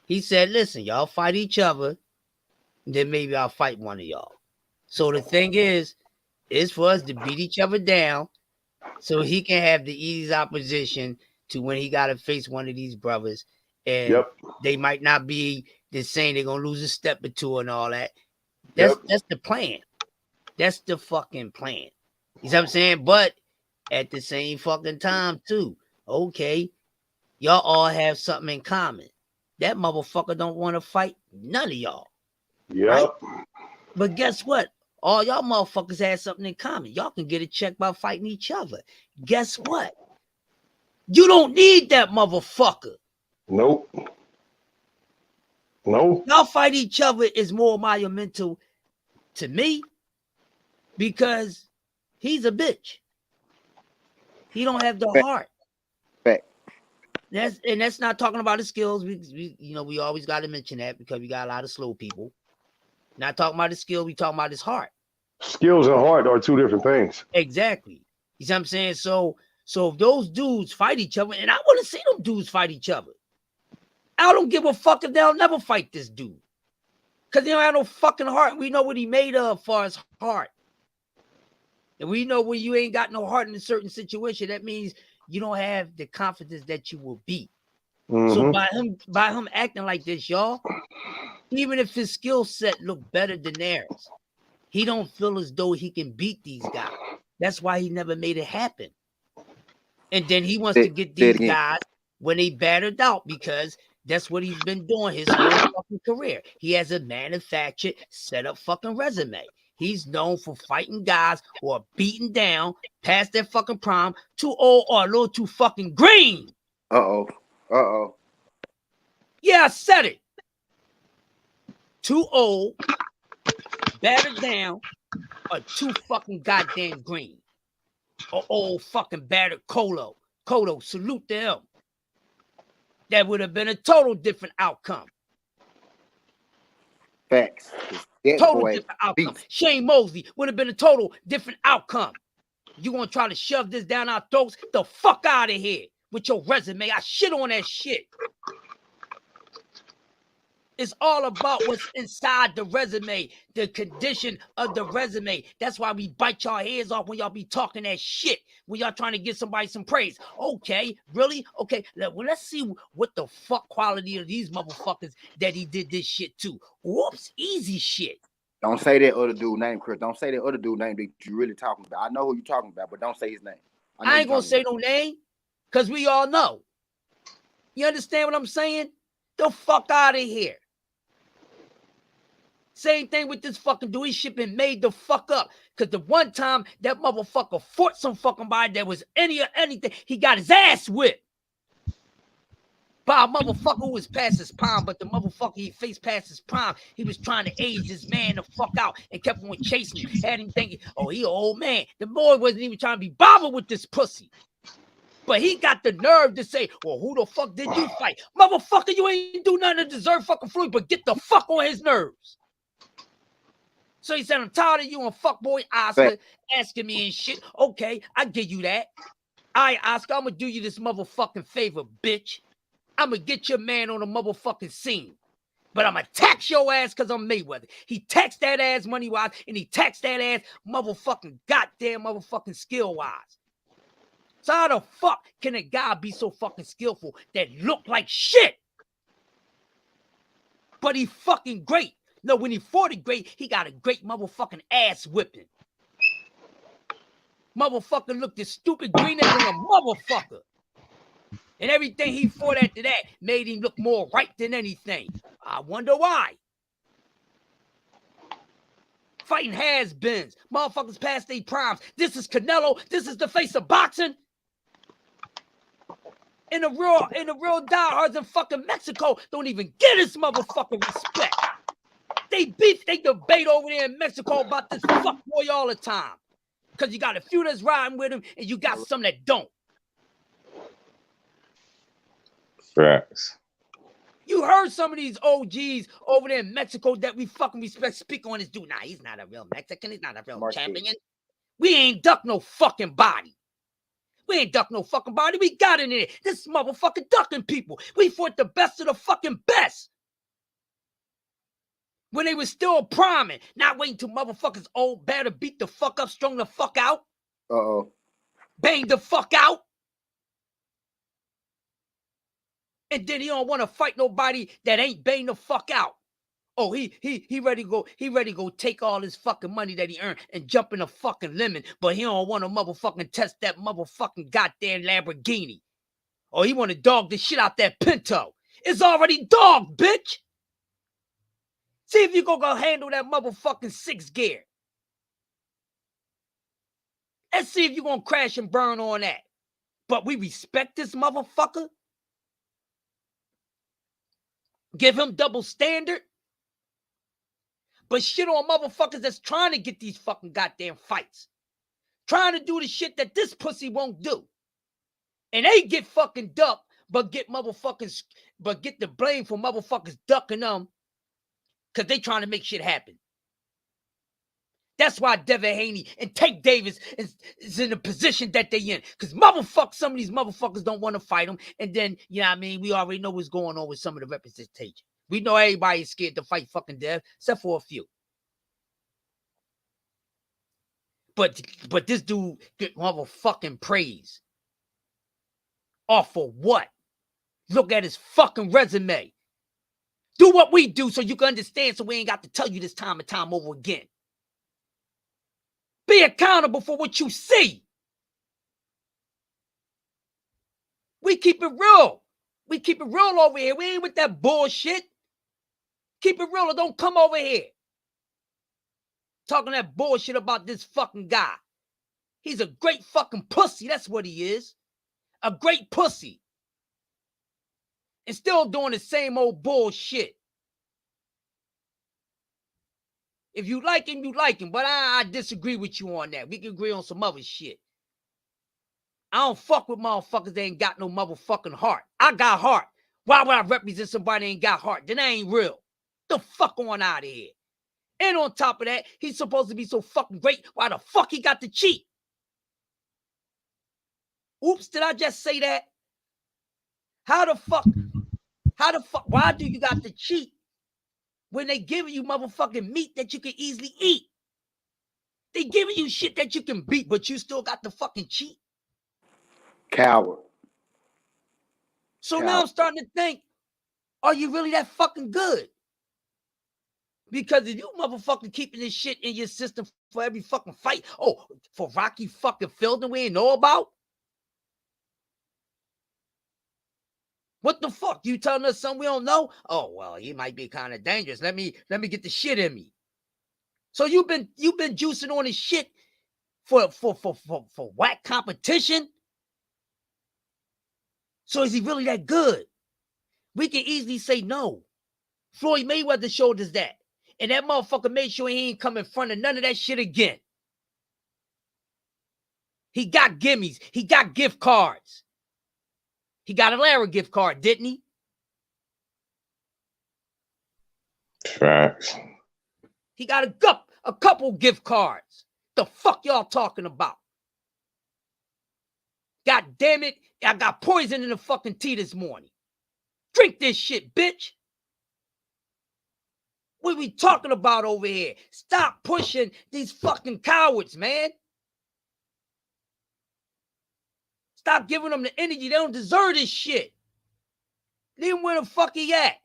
He said, listen, y'all fight each other, then maybe I'll fight one of y'all. So the thing is for us to beat each other down so he can have the easy opposition to when he got to face one of these brothers. And they might not be the same. They're going to lose a step or two and all that. That's the plan. That's the fucking plan. You know what I'm saying? But at the same fucking time, too, okay, y'all all have something in common. That motherfucker don't want to fight none of y'all. Right? But guess what? All y'all motherfuckers have something in common. Y'all can get a check by fighting each other. Guess what? You don't need that motherfucker. Nope. No. Y'all fight each other is more monumental to me because he's a bitch. He don't have the heart. That's not talking about his skills. We always got to mention that because we got a lot of slow people. Not talking about his skill, we talking about his heart. Skills and heart are two different things. Exactly. You see what I'm saying? So if those dudes fight each other, and I want to see them dudes fight each other. I don't give a fuck if they'll never fight this dude. Because they don't have no fucking heart. We know what he made of as far as heart. And we know when you ain't got no heart in a certain situation, that means you don't have the confidence that you will beat. So by him acting like this, y'all, even if his skill set look better than theirs, he don't feel as though he can beat these guys. That's why he never made it happen. And then he wants to get these guys when they battered out because that's what he's been doing his whole fucking career. He has a manufactured, set up fucking resume. He's known for fighting guys who are beaten down past their fucking prime, too old or a little too fucking green. Yeah, I said it. Too old battered down or too fucking goddamn green. Or old fucking battered Colo. Colo, salute to him. That would have been a total different outcome. Facts. That Total boy different outcome. beast. Shane Mosley would have been a total different outcome. You gonna try to shove this down our throats? The fuck out of here with your resume. I shit on that shit. It's all about what's inside the resume, the condition of the resume. That's why we bite y'all heads off when y'all be talking that shit, when y'all trying to give somebody some praise. Okay, really? Okay, well, let's see what the fuck quality of these motherfuckers that he did this shit to. Whoops, easy shit. Don't say that other dude name, Chris. Don't say that other dude name that you really talking about. I know who you talking about, but don't say his name. I ain't gonna say no name, because we all know. You understand what I'm saying? The fuck out of here. Same thing with this fucking dude. His shit been made the fuck up. Because the one time that motherfucker fought some fucking body that was anything, he got his ass whipped by a motherfucker who was past his prime. But the motherfucker he faced past his prime, he was trying to age this man the fuck out and kept on chasing him. Had him thinking, oh, he an old man. The boy wasn't even trying to be bothered with this pussy. But he got the nerve to say, well, who the fuck did you fight? Motherfucker, you ain't do nothing to deserve fucking Floyd, but get the fuck on his nerves. So he said, I'm tired of you and fuckboy Oscar asking me and shit. Okay, I give you that. All right, Oscar, I'm going to do you this motherfucking favor, bitch. I'm going to get your man on the motherfucking scene. But I'm going to tax your ass because I'm Mayweather. He taxed that ass money-wise, and he taxed that ass motherfucking goddamn motherfucking skill-wise. So how the fuck can a guy be so fucking skillful that look like shit? But he fucking great. No, when he fought it great, he got a great motherfucking ass whipping. Motherfucker looked as stupid green as a motherfucker. And everything he fought after that made him look more right than anything. I wonder why. Fighting has-beens. Motherfuckers past their primes. This is Canelo. This is the face of boxing. And the real diehards in fucking Mexico don't even get his motherfucking respect. They beef, they debate over there in Mexico about this fuck boy all the time. Because you got a few that's riding with him and you got some that don't. Facts. You heard some of these OGs over there in Mexico that we fucking respect speak on this dude. Nah, he's not a real Mexican. He's not a real champion. We ain't duck no fucking body. We ain't duck no fucking body. We got in there. This motherfucking ducking people. We fought the best of the fucking best. When they was still priming, not waiting till motherfuckers old, better beat the fuck up, strung the fuck out. Uh-oh. Bang the fuck out. And then he don't want to fight nobody that ain't bang the fuck out. Oh, he ready to go. He ready to go take all his fucking money that he earned and jump in a fucking lemon. But he don't want to motherfucking test that motherfucking goddamn Lamborghini. Or he want to dog the shit out that Pinto. It's already dogged, bitch. See if you gonna handle that motherfucking 6th gear. Let's see if you gonna crash and burn on that. But we respect this motherfucker. Give him double standard. But shit on motherfuckers that's trying to get these fucking goddamn fights. Trying to do the shit that this pussy won't do. And they get fucking ducked, but get the blame for motherfuckers ducking them. Because they trying to make shit happen. That's why Devin Haney and Tank Davis is in the position that they in. Because some of these motherfuckers don't want to fight them. And then, you know what I mean, we already know what's going on with some of the representation. We know everybody's scared to fight fucking Dev, except for a few. But this dude get motherfucking praise. Off for what? Look at his fucking resume. Do what we do so you can understand so we ain't got to tell you this time and time over again. Be accountable for what you see. We keep it real. We keep it real over here. We ain't with that bullshit. Keep it real or don't come over here. Talking that bullshit about this fucking guy. He's a great fucking pussy. That's what he is. A great pussy. And still doing the same old bullshit. If you like him, you like him. But I disagree with you on that. We can agree on some other shit. I don't fuck with motherfuckers that ain't got no motherfucking heart. I got heart. Why would I represent somebody that ain't got heart? Then I ain't real. The fuck on out of here. And on top of that, he's supposed to be so fucking great. Why the fuck he got to cheat? Oops, did I just say that? How the fuck? Why do you got to cheat when they giving you motherfucking meat that you can easily eat? They giving you shit that you can beat, but you still got to fucking cheat? Coward. So now I'm starting to think, are you really that fucking good? Because if you motherfucking keeping this shit in your system for every fucking fight, for Rocky fucking Fielding we ain't know about? What the fuck? You telling us something we don't know? Oh, well, he might be kind of dangerous. Let me get the shit in me. So you've been juicing on his shit for whack competition? So is he really that good? We can easily say no. Floyd Mayweather showed us that. And that motherfucker made sure he ain't come in front of none of that shit again. He got gimmies. He got gift cards. He got a Lara gift card, didn't he? Facts. He got a couple gift cards. The fuck y'all talking about? God damn it. I got poison in the fucking tea this morning. Drink this shit, bitch. What are we talking about over here? Stop pushing these fucking cowards, man. Stop giving them the energy. They don't deserve this shit. Leave him where the fuck he at.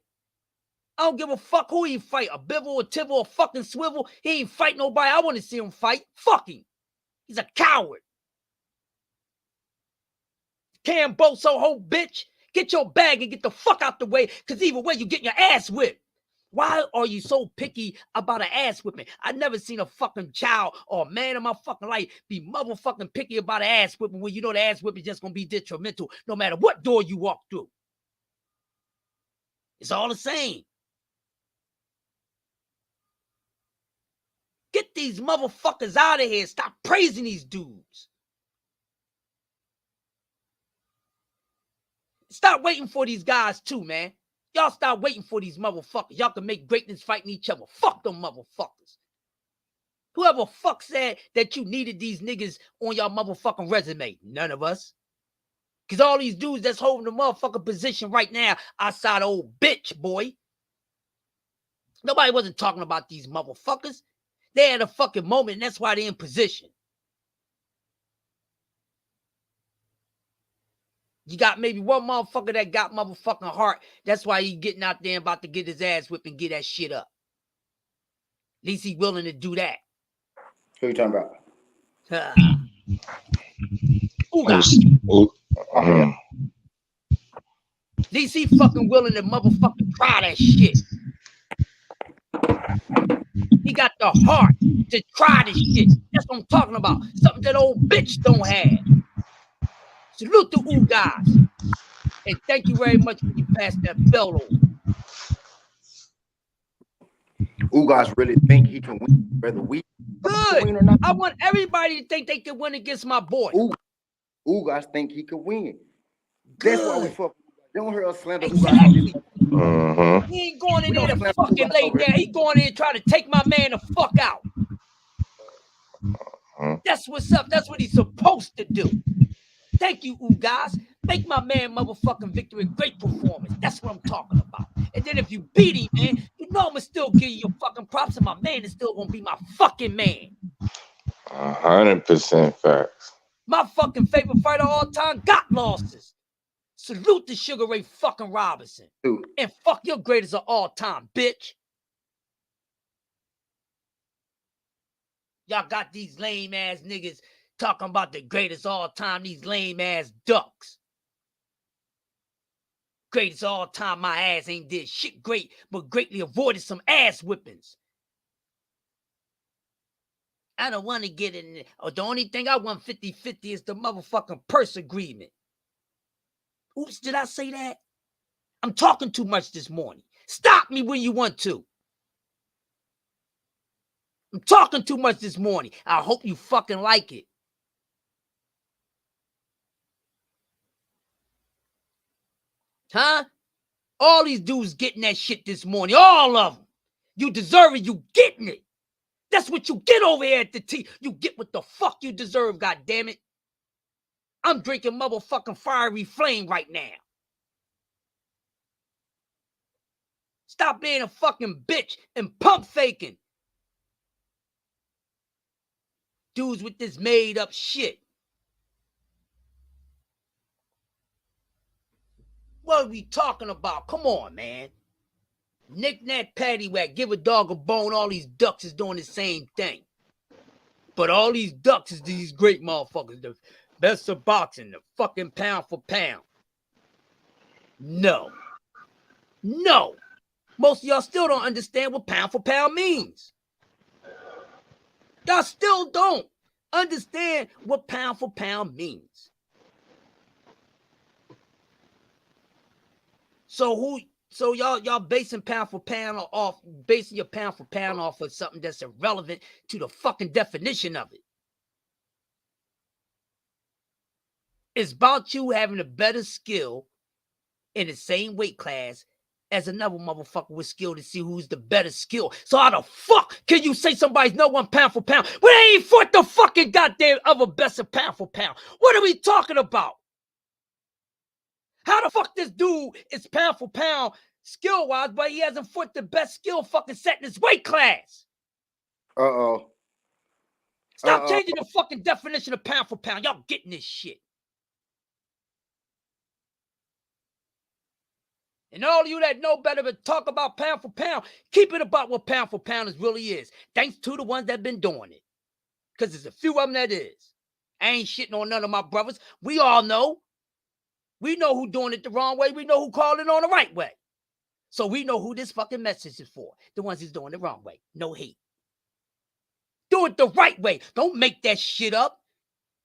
I don't give a fuck who he fight. A Bivol, a Tivol, a fucking Swivel. He ain't fight nobody. I want to see him fight. Fuck him. He's a coward. Kambosos, whole bitch. Get your bag and get the fuck out the way. Because either way, you getting your ass whipped. Why are you so picky about an ass whipping? I never seen a fucking child or a man in my fucking life be motherfucking picky about an ass whipping when you know the ass whipping is just going to be detrimental no matter what door you walk through. It's all the same. Get these motherfuckers out of here. Stop praising these dudes. Stop waiting for these guys too, man. Y'all stop waiting for these motherfuckers. Y'all can make greatness fighting each other. Fuck them motherfuckers. Whoever fuck said that you needed these niggas on your motherfucking resume? None of us. Because all these dudes that's holding the motherfucking position right now outside old bitch, boy. Nobody wasn't talking about these motherfuckers. They had a fucking moment, and that's why they're in position. You got maybe one motherfucker that got motherfucking heart. That's why he getting out there and about to get his ass whipped and get that shit up. At least he willing to do that. Who you talking about? At least he fucking willing to motherfucking try that shit. He got the heart to try this shit. That's what I'm talking about. Something that old bitch don't have. Salute to you guys. And thank you very much when you pass that belt over. Ugas really think he can win, whether we good win or not. I want everybody to think they can win against my boy. Ugas think he can win. Good. That's why we fuck. Don't hear us slander exactly. Ugas. He ain't going in there to fucking lay down. He going in and trying to take my man the fuck out. That's what's up. That's what he's supposed to do. Thank you, Ugas. Make my man motherfucking Victor a great performance. That's what I'm talking about. And then if you beat him, man, you know I'm gonna still give you your fucking props, and my man is still gonna be my fucking man. 100% facts. My fucking favorite fighter of all time got losses. Salute to Sugar Ray fucking Robinson. Dude. And fuck your greatest of all time, bitch. Y'all got these lame ass niggas talking about the greatest all time, these lame ass ducks. Greatest all time, my ass ain't did shit great, but greatly avoided some ass whippings. I don't want to get in there. Oh, the only thing I want 50-50 is the motherfucking purse agreement. Oops, did I say that? I'm talking too much this morning. Stop me when you want to. I'm talking too much this morning. I hope you fucking like it. Huh? All these dudes getting that shit this morning. All of them. You deserve it. You getting it. That's what you get over here at the T. You get what the fuck you deserve, goddammit. I'm drinking motherfucking fiery flame right now. Stop being a fucking bitch and pump faking. Dudes with this made up shit. What are we talking about? Come on, man. Knick-knack, paddywhack, give a dog a bone. All these ducks is doing the same thing. But all these ducks is these great motherfuckers. The best of boxing, the fucking pound for pound. No. No. Most of y'all still don't understand what pound for pound means. Y'all still don't understand what pound for pound means. So y'all basing pound for pound off, basing your pound for pound off of something that's irrelevant to the fucking definition of it. It's about you having a better skill in the same weight class as another motherfucker with skill to see who's the better skill. So how the fuck can you say somebody's no one pound for pound when they ain't fought the fucking goddamn other best of pound for pound? What are we talking about? How the fuck this dude is pound for pound skill-wise, but he hasn't fought the best skill fucking set in his weight class? Uh-oh. Stop changing the fucking definition of pound for pound. Y'all getting this shit. And all of you that know better to talk about pound for pound, keep it about what pound for pound really is. Thanks to the ones that been doing it. Because there's a few of them that is. I ain't shitting on none of my brothers. We all know. We know who doing it the wrong way. We know who calling it on the right way. So we know who this fucking message is for. The ones who's doing it the wrong way. No hate. Do it the right way. Don't make that shit up.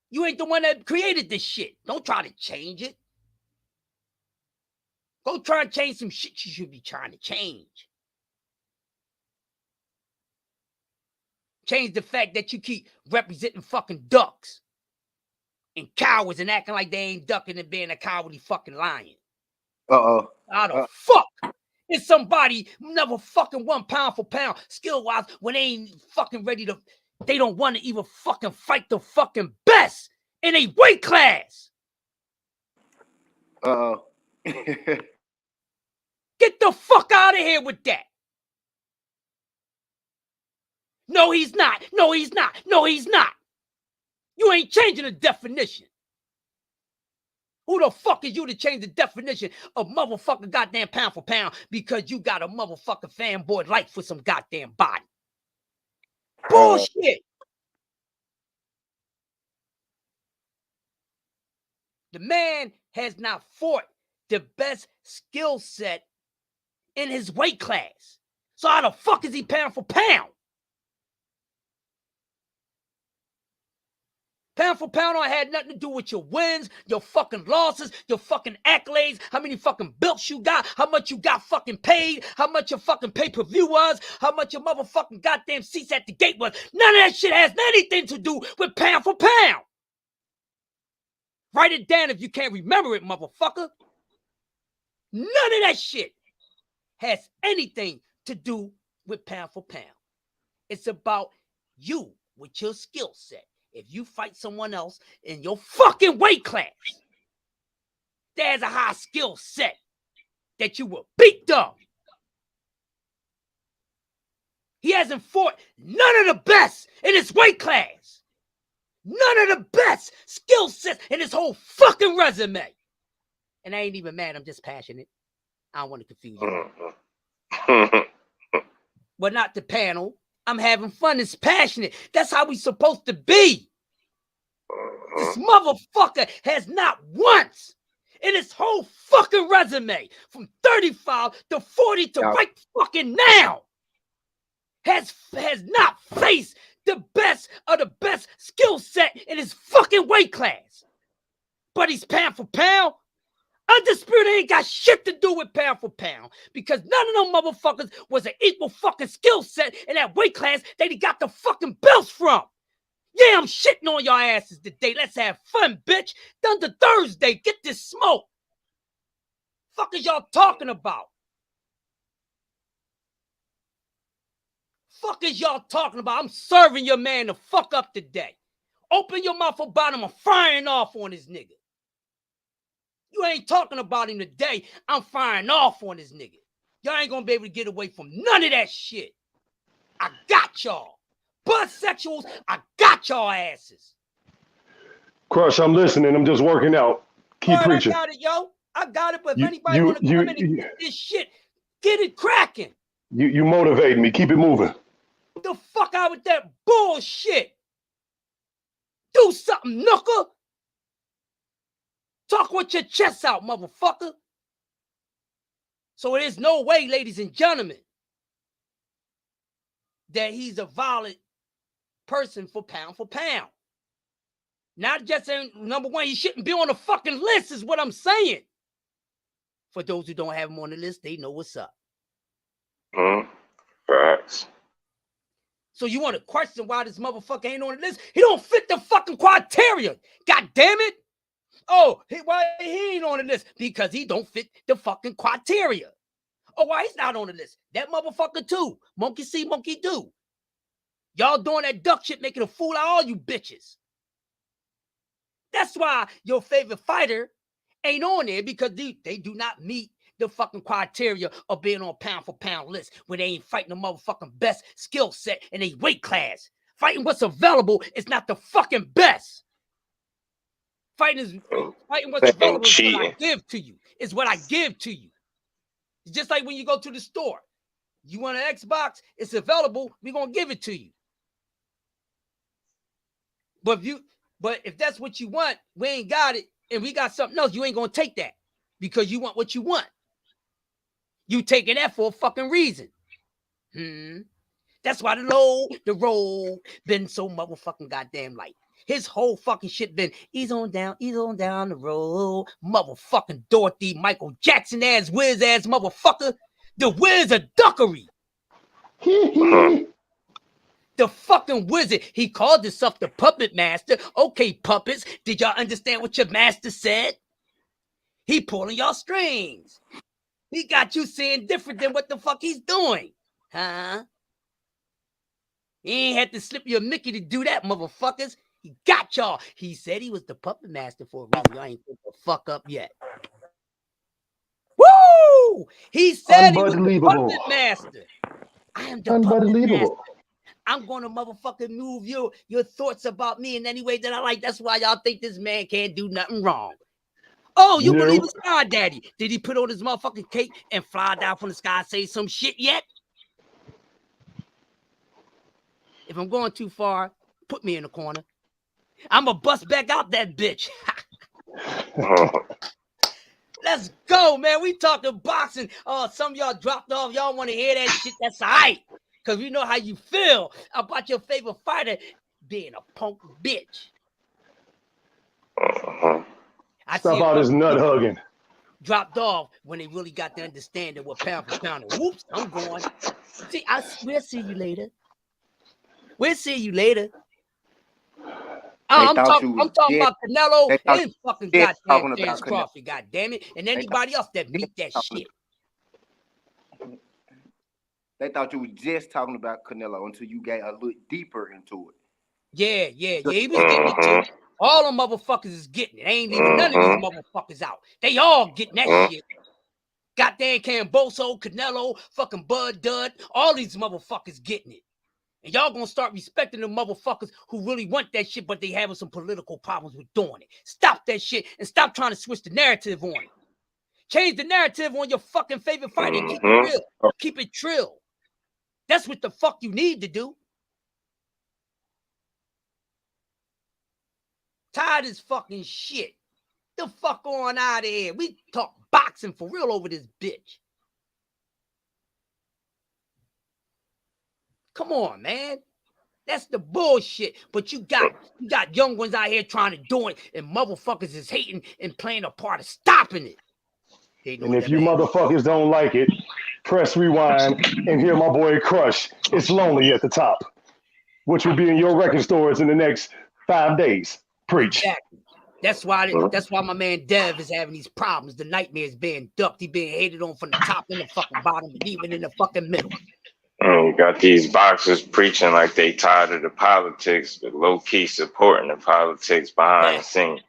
You ain't the one that created this shit. Don't try to change it. Go try and change some shit you should be trying to change. Change the fact that you keep representing fucking ducks and cowards and acting like they ain't ducking and being a cowardly fucking lion. Uh-oh. How the fuck is somebody never fucking won pound for pound skill-wise when they ain't fucking ready to, they don't want to even fucking fight the fucking best in a weight class? Uh-oh. Get the fuck out of here with that. No, he's not. No, he's not. No, he's not. You ain't changing the definition. Who the fuck is you to change the definition of motherfucking goddamn pound for pound because you got a motherfucking fanboy life for some goddamn body? Bullshit. The man has not fought the best skill set in his weight class. So how the fuck is he pound for pound? Pound for pound don't have nothing to do with your wins, your fucking losses, your fucking accolades, how many fucking belts you got, how much you got fucking paid, how much your fucking pay-per-view was, how much your motherfucking goddamn seats at the gate was. None of that shit has anything to do with pound for pound. Write it down if you can't remember it, motherfucker. None of that shit has anything to do with pound for pound. It's about you with your skill set. If you fight someone else in your fucking weight class, there's a high skill set that you will beat them. He hasn't fought none of the best in his weight class. None of the best skill sets in his whole fucking resume. And I ain't even mad. I'm just passionate. I don't want to confuse you. But not the panel. I'm having fun. It's passionate. That's how we supposed to be. This motherfucker has not once in his whole fucking resume from 35 to 40 to right fucking now has not faced the best of the best skill set in his fucking weight class. But he's pound for pound. Undisputed ain't got shit to do with pound for pound because none of them motherfuckers was an equal fucking skill set in that weight class that he got the fucking belts from. Yeah, I'm shitting on your asses today. Let's have fun, bitch. Thunder Thursday. Get this smoke. Fuck is y'all talking about? Fuck is y'all talking about? I'm serving your man the fuck up today. Open your mouth about him. I'm firing off on this nigga. You ain't talking about him today. I'm firing off on this nigga. Y'all ain't gonna be able to get away from none of that shit. I got y'all. Bisexuals, I got y'all asses. Crush, I'm listening. I'm just working out. Keep Right, preaching. I got it, yo. I got it, but if anybody want to come in and get this shit, get it cracking. You motivate me. Keep it moving. The fuck out with that bullshit. Do something, nooker. Talk with your chest out, motherfucker. So there's no way, ladies and gentlemen, that he's a violent person for pound. Not just saying, number one, he shouldn't be on the fucking list is what I'm saying. For those who don't have him on the list, they know what's up. Facts. So you want to question why this motherfucker ain't on the list? He don't fit the fucking criteria. God damn it. Oh, why he ain't on the list? Because he don't fit the fucking criteria. Oh, why he's not on the list? That motherfucker too. Monkey see, monkey do. Y'all doing that duck shit, making a fool out of all you bitches. That's why your favorite fighter ain't on there, because they do not meet the fucking criteria of being on pound for pound list when they ain't fighting the motherfucking best skill set in a weight class. Fighting what's available is not the fucking best. Fighting what's available is what I give to you. Is what I give to you. It's just like when you go to the store. You want an Xbox, it's available, we're gonna give it to you. But if that's what you want, we ain't got it, and we got something else, you ain't gonna take that because you want what you want. You taking that for a fucking reason. That's why the road been so motherfucking goddamn light. His whole fucking shit been ease on down the road. Motherfucking Dorothy Michael Jackson ass whiz ass motherfucker. The whiz of duckery. The fucking wizard. He called himself the puppet master. Okay, puppets. Did y'all understand what your master said? He pulling y'all strings. He got you seeing different than what the fuck he's doing. Huh? He ain't had to slip you a Mickey to do that, motherfuckers. He got y'all. He said he was the puppet master for a reason. Y'all ain't put the fuck up yet. Woo! He said he was the puppet master. I am the puppet master. I'm going to motherfucking move your thoughts about me in any way that I like. That's why y'all think this man can't do nothing wrong. Oh, you believe in Sky Daddy? Did he put on his motherfucking cape and fly down from the sky and say some shit yet? If I'm going too far, put me in the corner. I'm going to bust back out that bitch. Let's go, man. We talking boxing. Oh, some of y'all dropped off. Y'all want to hear that shit? That's all right. Because we know how you feel about your favorite fighter being a punk bitch. Stop all this nut hugging. Dropped off when they really got the understanding what pound for pound is. Whoops, I'm going. See, we'll see you later. We'll see you later. I'm talking about Canelo and fucking goddamn James Crawford, goddamn it, and anybody else that meet that shit. They thought you were just talking about Canelo until you got a little deeper into it. Yeah, he was getting it too. All them motherfuckers is getting it. Ain't leaving none of these motherfuckers out. They all getting that shit. Goddamn Kambosos, Canelo, fucking Bud Dud, all these motherfuckers getting it. And y'all gonna start respecting the motherfuckers who really want that shit, but they having some political problems with doing it. Stop that shit and stop trying to switch the narrative on it. Change the narrative on your fucking favorite fighter and keep it real. Keep it trill. That's what the fuck you need to do. Tired of this fucking shit. The fuck on out of here. We talk boxing for real over this bitch. Come on, man. That's the bullshit. But you got young ones out here trying to do it, and motherfuckers is hating and playing a part of stopping it. They know And if that you man. motherfuckers don't like it, press rewind and hear my boy Crush. It's Lonely at the top, which will be in your record stores in the next 5 days. Preach. Exactly. That's why my man Dev is having these problems. The nightmares being ducked. He being hated on from the top and the fucking bottom and even in the fucking middle. You got these boxers preaching like they tired of the politics, but low key supporting the politics behind the scenes.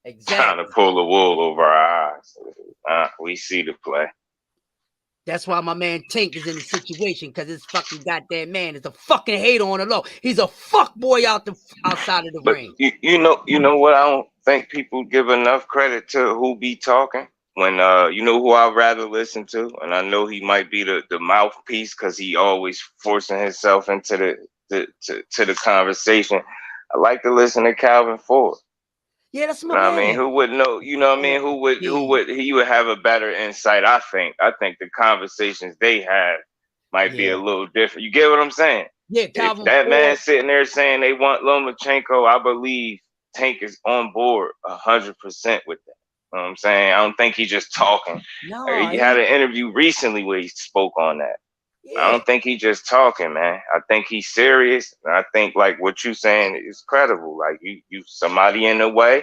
Exactly. Trying to pull the wool over our eyes. We see the play. That's why my man Tank is in the situation, because this fucking goddamn man is a fucking hater on the low. He's a fuck boy outside of the But ring. you know what? I don't think people give enough credit to who be talking. When you know who I'd rather listen to, and I know he might be the mouthpiece because he always forcing himself into the conversation. I like to listen to Calvin Ford. Yeah, that's my You know man. what I mean? Who would know? You know what I mean? He would have a better insight. I think the conversations they have might be a little different. You get what I'm saying? Yeah, Calvin If that Ford, man sitting there saying they want Lomachenko, I believe Tank is on board 100% with that. You know what I'm saying? I don't think he's just talking. No, He had an interview recently where he spoke on that. I yeah. don't think he just talking, man. I think he's serious. And I think like what you saying is credible. Like you somebody in the way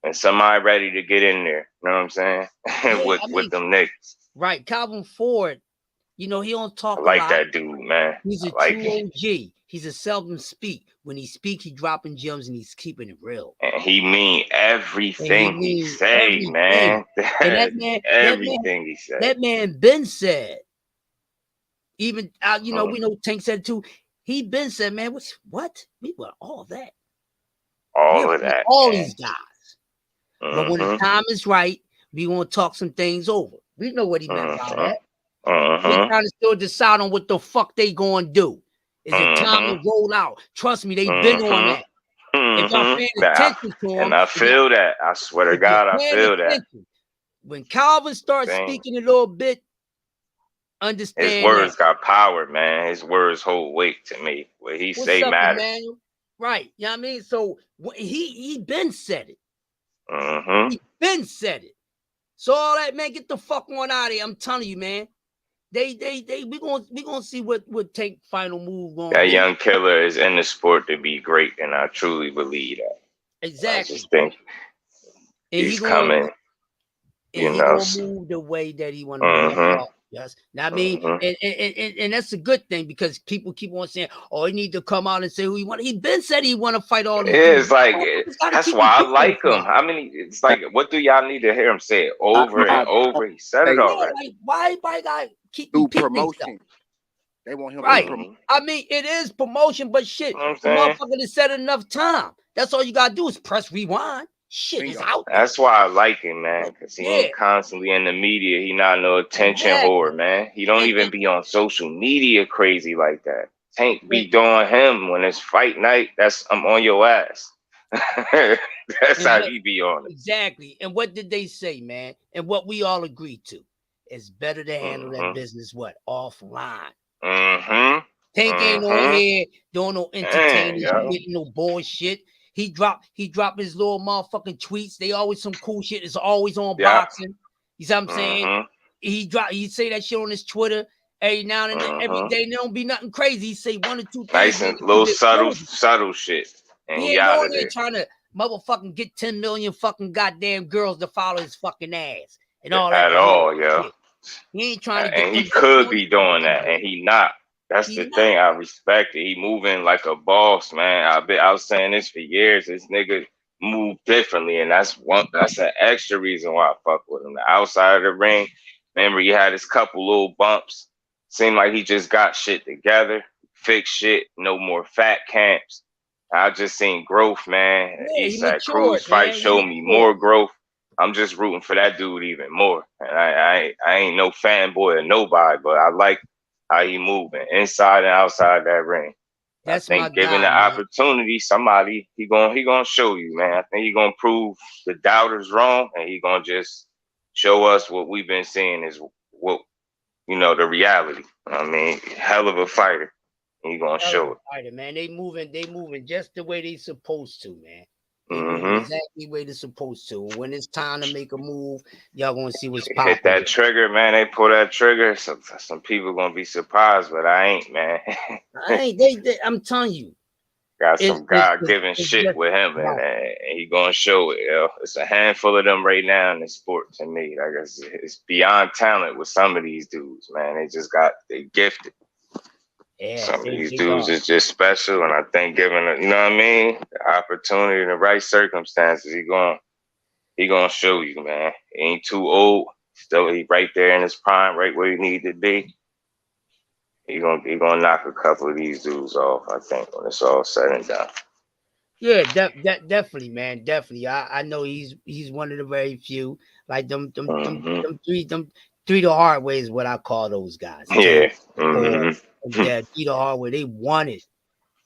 and somebody ready to get in there. You know what I'm saying? Yeah, with them niggas. Right, Calvin Ford, you know, he don't talk I like a lot. that dude, man. He's a like true OG. He's a seldom speak. When he speak, he dropping gems and he's keeping it real. And he mean everything he say, man. And that man, everything he said. That man been said. Even you know, we know Tank said too. He been said, man, what? We want all that. All of that. All man. these guys. But when the time is right, we want to talk some things over. We know what he meant by that. We're trying to still decide on what the fuck they going to do. Is it time to roll out? Trust me, they've been on that. If y'all paying attention to him. And I feel that. I swear to God, I feel that. When Calvin starts speaking a little bit, understand his words got power, man. His words hold weight to me. What he say matters. Emmanuel? Right. You know what I mean? So he been said it. He been said it. So all that, man, get the fuck on out of here. I'm telling you, man. We gonna see what Tank final move going. That young killer is in the sport to be great, and I truly believe that. Exactly. I just think he's coming. And he gonna move the way that he want to move. Yes. Now, I mean, and that's a good thing, because people keep on saying, "Oh, he need to come out and say who he want." He been said he want to fight all these. It's like that's why I like him. I mean, it's like, what do y'all need to hear him say it over and over? He said it already. Like, why got keep do promotion? They want him right. to promote. I mean, it is promotion, but shit, the motherfucker has said enough time. That's all you gotta do is press rewind. Shit is out there. That's why I like him, man, because he ain't constantly in the media. He not no attention whore, man. He don't even be on social media crazy like that. Tank be doing him when it's fight night. I'm on your ass. That's how he be on it. Exactly. And what did they say, man? And what we all agreed to. It's better to handle that business offline. Tank ain't on here doing no entertaining shit, no bullshit. He dropped his little motherfucking tweets. They always some cool shit. It's always on boxing. You see what I'm saying? He say that shit on his Twitter every now and then, every day. And there don't be nothing crazy. He say one or two things. Nice and little subtle shit. And he ain't on there trying to motherfucking get 10 million fucking goddamn girls to follow his fucking ass and all that. At all, yo. He ain't trying to get. And he could be doing that, and he not. That's the thing. I respect it. He moving like a boss, man. I was saying this for years. This nigga move differently, and that's an extra reason why I fuck with him. The outside of the ring, remember, he had his couple little bumps. Seemed like he just got shit together, fixed shit. No more fat camps. I just seen growth, man. Eastside Cruz fight showed me more growth. I'm just rooting for that dude even more. And I ain't no fanboy of nobody, but I like how he moving inside and outside that ring. I think given the opportunity, somebody he gonna show you, man. I think he gonna prove the doubters wrong, and he gonna just show us what we've been seeing is what the reality. I mean, hell of a fighter. He gonna show it. Fighter, man. They moving just the way they supposed to, man. They moving exactly where they're supposed to. When it's time to make a move, y'all gonna see what's popping. Hit that trigger, man. They pull that trigger. Some people gonna be surprised, but I ain't, man. I ain't. I'm telling you. Got some God-given shit just, with him, and he gonna show it. Yo. It's a handful of them right now in the sport to me. Like it's beyond talent with some of these dudes, man. They gifted. Yeah, some of these dudes is just special, and I think given you know what I mean, the opportunity, the right circumstances, he gonna show you, man. He ain't too old. Still, he right there in his prime, right where he need to be. He gonna knock a couple of these dudes off, I think, when it's all said and done. Yeah, definitely, man, definitely. I know he's one of the very few. Like them three the hard way is what I call those guys. Yeah, yeah, three the hard way. They wanted.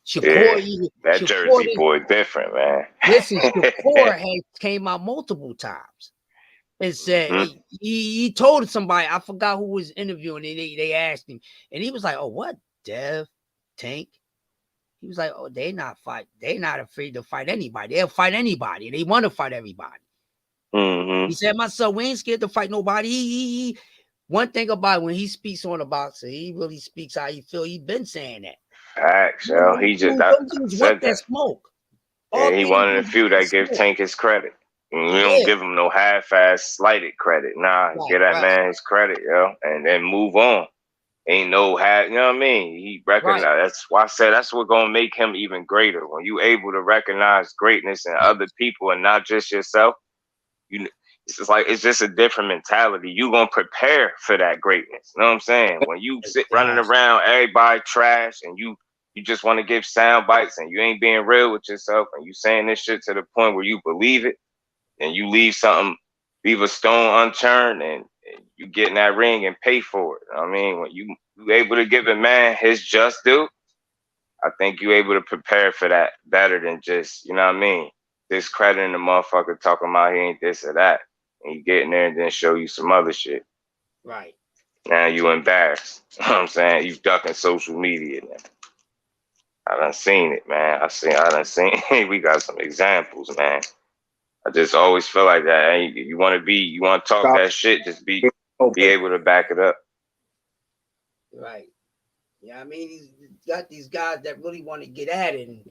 Shakur, that Jersey boy different, man. Listen, Shakur came out multiple times and said he told somebody, I forgot who was interviewing, and they asked him, and he was like, "Oh, what, Dev, Tank?" He was like, "Oh, they're not afraid to fight anybody. They'll fight anybody. They want to fight everybody." He said, "Myself, we ain't scared to fight nobody." He one thing about it, when he speaks on a boxer, he really speaks how he feel. He been saying that. Facts, yo. He just said that smoke. And he one of the few that give Tank his credit. And we don't give him no half-ass slighted credit. Nah, give that man his credit, yo, and then move on. Ain't no you know what I mean? He recognized. That's why I said that's what gonna make him even greater. When you able to recognize greatness in other people and not just yourself, it's just a different mentality. You gonna prepare for that greatness. You know what I'm saying? When you sit running around, everybody trash, and you just want to give sound bites, and you ain't being real with yourself, and you saying this shit to the point where you believe it, and you leave a stone unturned, and you get in that ring and pay for it. I mean, when you able to give a man his just due, I think you able to prepare for that better than just, you know what I mean, discrediting the motherfucker talking about he ain't this or that, and you get in there and then show you some other shit. Right. Now you embarrassed. You know what I'm saying? You ducking social media now. I done seen it, man. I done seen we got some examples, man. I just always feel like that. Hey, you want to talk that shit, just be able to back it up. Right. Yeah, I mean, he's got these guys that really want to get at it, and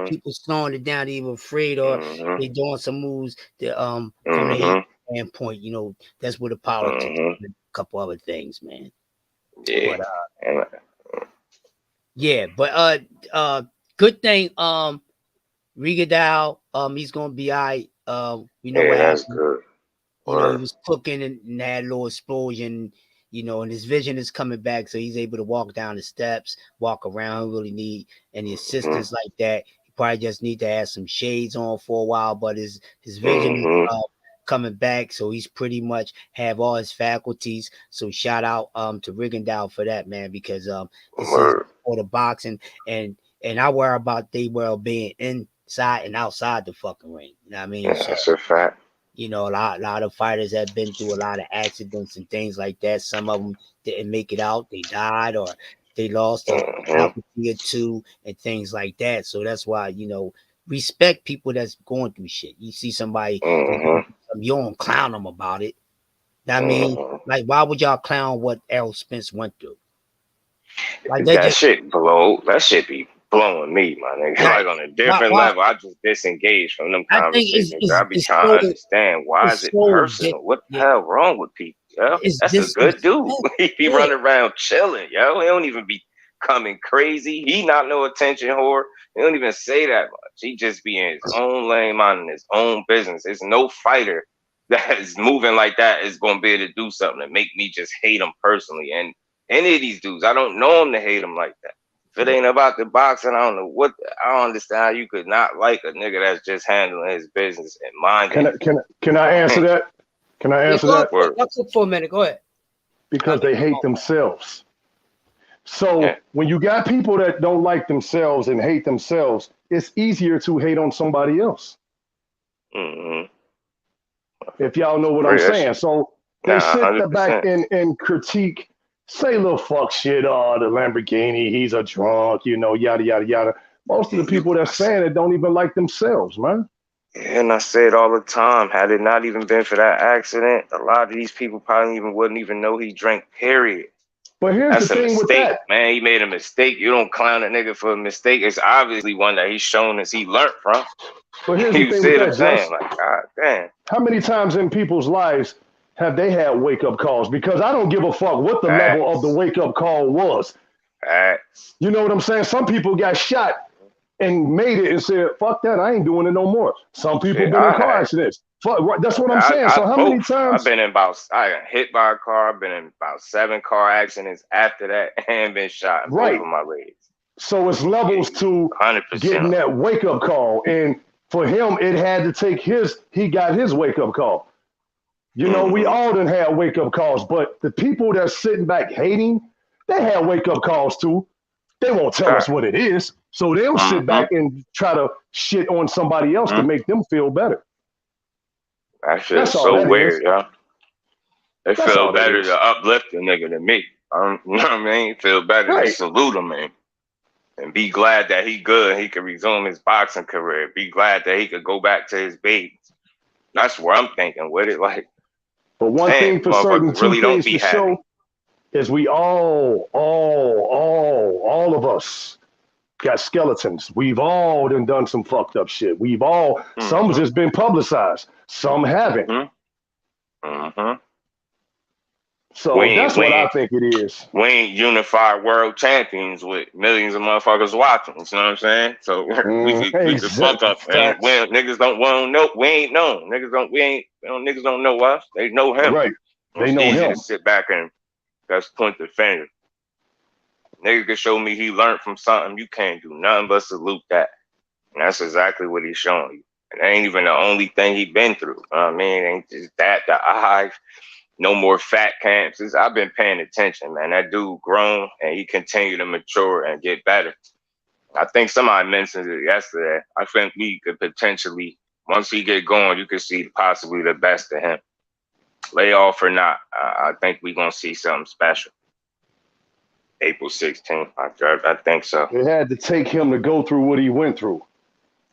people slowing it down, even afraid, or they doing some moves that from the standpoint, that's where the politics and a couple other things, man. Yeah. But good thing Rigadao, he's gonna be all right. We know what that's happened. Good. He was cooking and had a little explosion, and his vision is coming back, so he's able to walk down the steps, walk around. He really need any assistance like that. He probably just need to have some shades on for a while, but his vision is coming back, so he's pretty much have all his faculties. So shout out to Rigandow for that, man, because this is for the boxing, and I worry about they well-being inside and outside the fucking ring. You know what I mean? That's a fact. A lot of fighters have been through a lot of accidents and things like that. Some of them didn't make it out. They died or they lost a faculty or two and things like that. So that's why, respect people that's going through shit. You see somebody, you don't clown them about it. I mean, like, why would y'all clown what Errol Spence went through? Like that shit be blowing me, my nigga. Like on a different level. I just disengage from them conversations. I be trying to understand why is it personal? What the hell wrong with people? Yo? That's a good dude. He be running around chilling, yo. He don't even be coming crazy. He not no attention whore. He don't even say that much. He just be in his own lane, minding his own business. There's no fighter that is moving like that is gonna be able to do something to make me just hate him personally. And any of these dudes, I don't know him to hate him like that. If it ain't about the boxing, I don't understand how you could not like a nigga that's just handling his business and minding. Can I answer that? Can I answer that? That's it for a minute. Go ahead. Because they hate themselves. So when you got people that don't like themselves and hate themselves, it's easier to hate on somebody else. If y'all know what I'm saying. So they sit back and critique, say little fuck shit, the Lamborghini, he's a drunk, yada, yada, yada. Most of the people that's saying it don't even like themselves, man. And I say it all the time. Had it not even been for that accident, a lot of these people probably wouldn't even know he drank, period. But here's That's the a thing mistake, with that. man. He made a mistake. You don't clown a nigga for a mistake. It's obviously one that he's shown us he learned from. But here's the You thing see with what I'm that, saying? Just. Like, God damn. How many times in people's lives have they had wake-up calls? Because I don't give a fuck what the level of the wake-up call was. You know what I'm saying? Some people got shot and made it and said, fuck that, I ain't doing it no more. Some people been in car accidents. Fuck, that's what I'm saying. So how many times? I got hit by a car. I've been in about 7 car accidents after that and been shot in both of my legs. So it's levels to 100%. getting that wake-up call. And for him, it had to take he got his wake-up call. You know, we all done had wake-up calls, but the people that's sitting back hating, they had wake-up calls too. They won't tell us what it is. So they'll sit back and try to shit on somebody else to make them feel better. That shit's so weird, yo. They feel better to uplift a nigga than me. You know what I mean? Feel better to salute him, man. And be glad that he good. He can resume his boxing career. Be glad that he could go back to his babies. That's where I'm thinking with it. Like, but one thing for certain, really don't be to happy. show is we all of us got skeletons. We've all done some fucked up shit. We've all, some just been publicized. Some haven't. So that's what I think it is. We ain't unified world champions with millions of motherfuckers watching. You know what I'm saying? So we could fuck up. And when niggas don't know, we ain't known. Niggas don't know us. They know him. Right. They know easy him. To sit back and just point the finger. Nigga can show me he learned from something. You can't do nothing but salute that. And that's exactly what he's showing you. And that ain't even the only thing he been through. You know what I mean? It ain't just that, the eyes. No more fat camps. I've been paying attention, man. That dude grown and he continued to mature and get better. I think somebody mentioned it yesterday. I think we could potentially, once he get going, you could see possibly the best of him. Lay off or not, I think we're going to see something special. April 16th, I think so. It had to take him to go through what he went through.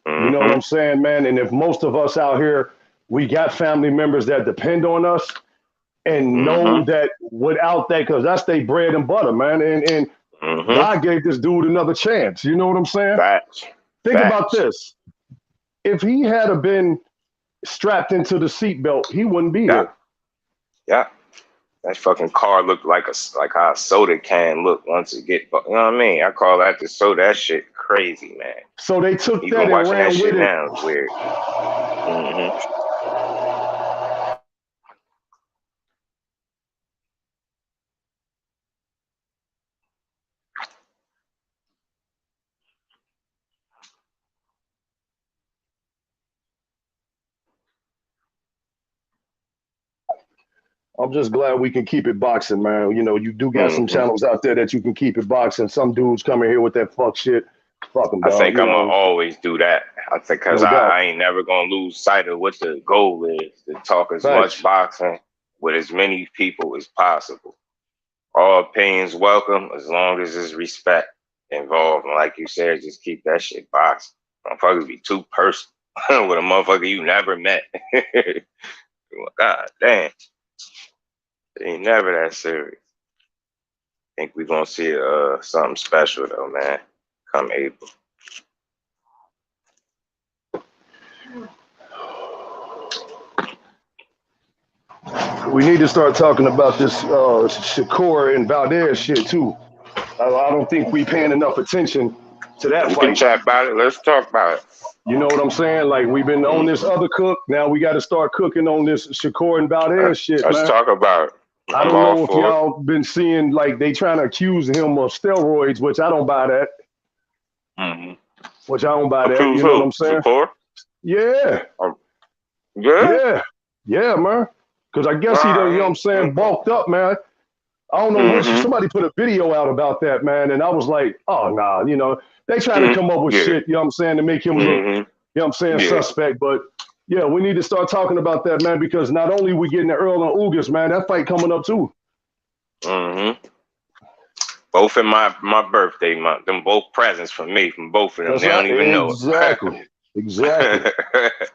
You know what I'm saying, man? And if most of us out here, we got family members that depend on us, and know that without that, because that's their bread and butter, man. And God gave this dude another chance. You know what I'm saying? Think about this. If he had been strapped into the seatbelt, he wouldn't be here. Yeah. That fucking car looked like how a soda can look once it get, you know what I mean? I call that the soda. That shit crazy, man. So they took Even that and ran that with shit it. now is weird. I'm just glad we can keep it boxing, man. You know, you do got some channels out there that you can keep it boxing. Some dudes coming here with that fuck shit. Fuck them, dog. I think I'm going to always do that. I think because I ain't never going to lose sight of what the goal is, to talk as much boxing with as many people as possible. All opinions welcome as long as there's respect involved. And like you said, just keep that shit boxing. Motherfuckers be too personal with a motherfucker you never met. God damn. It ain't never that serious. I think we're going to see something special, though, man, come April. We need to start talking about this Shakur and Valdez shit, too. I don't think we paying enough attention to that fight. We can chat about it. Let's talk about it. You know what I'm saying? Like, we've been on this other cook. Now we got to start cooking on this Shakur and Valdez shit, man. Let's talk about it. I don't know if y'all been seeing, like, they trying to accuse him of steroids, which I don't buy that. Which I don't buy that. You know what I'm saying? Shakur? Yeah. Yeah, man. Because I guess he done, you know what I'm saying, bulked up, man. I don't know which, somebody put a video out about that, man, and I was like, oh, nah, you know, they trying to come up with shit, you know what I'm saying, to make him look, you know what I'm saying, suspect. But, yeah, we need to start talking about that, man, because not only we getting the Earl and Ugas, man, that fight coming up, too. Both in my birthday month. Them both presents from me, from both of them. That's They don't right. even know Exactly. Exactly. it.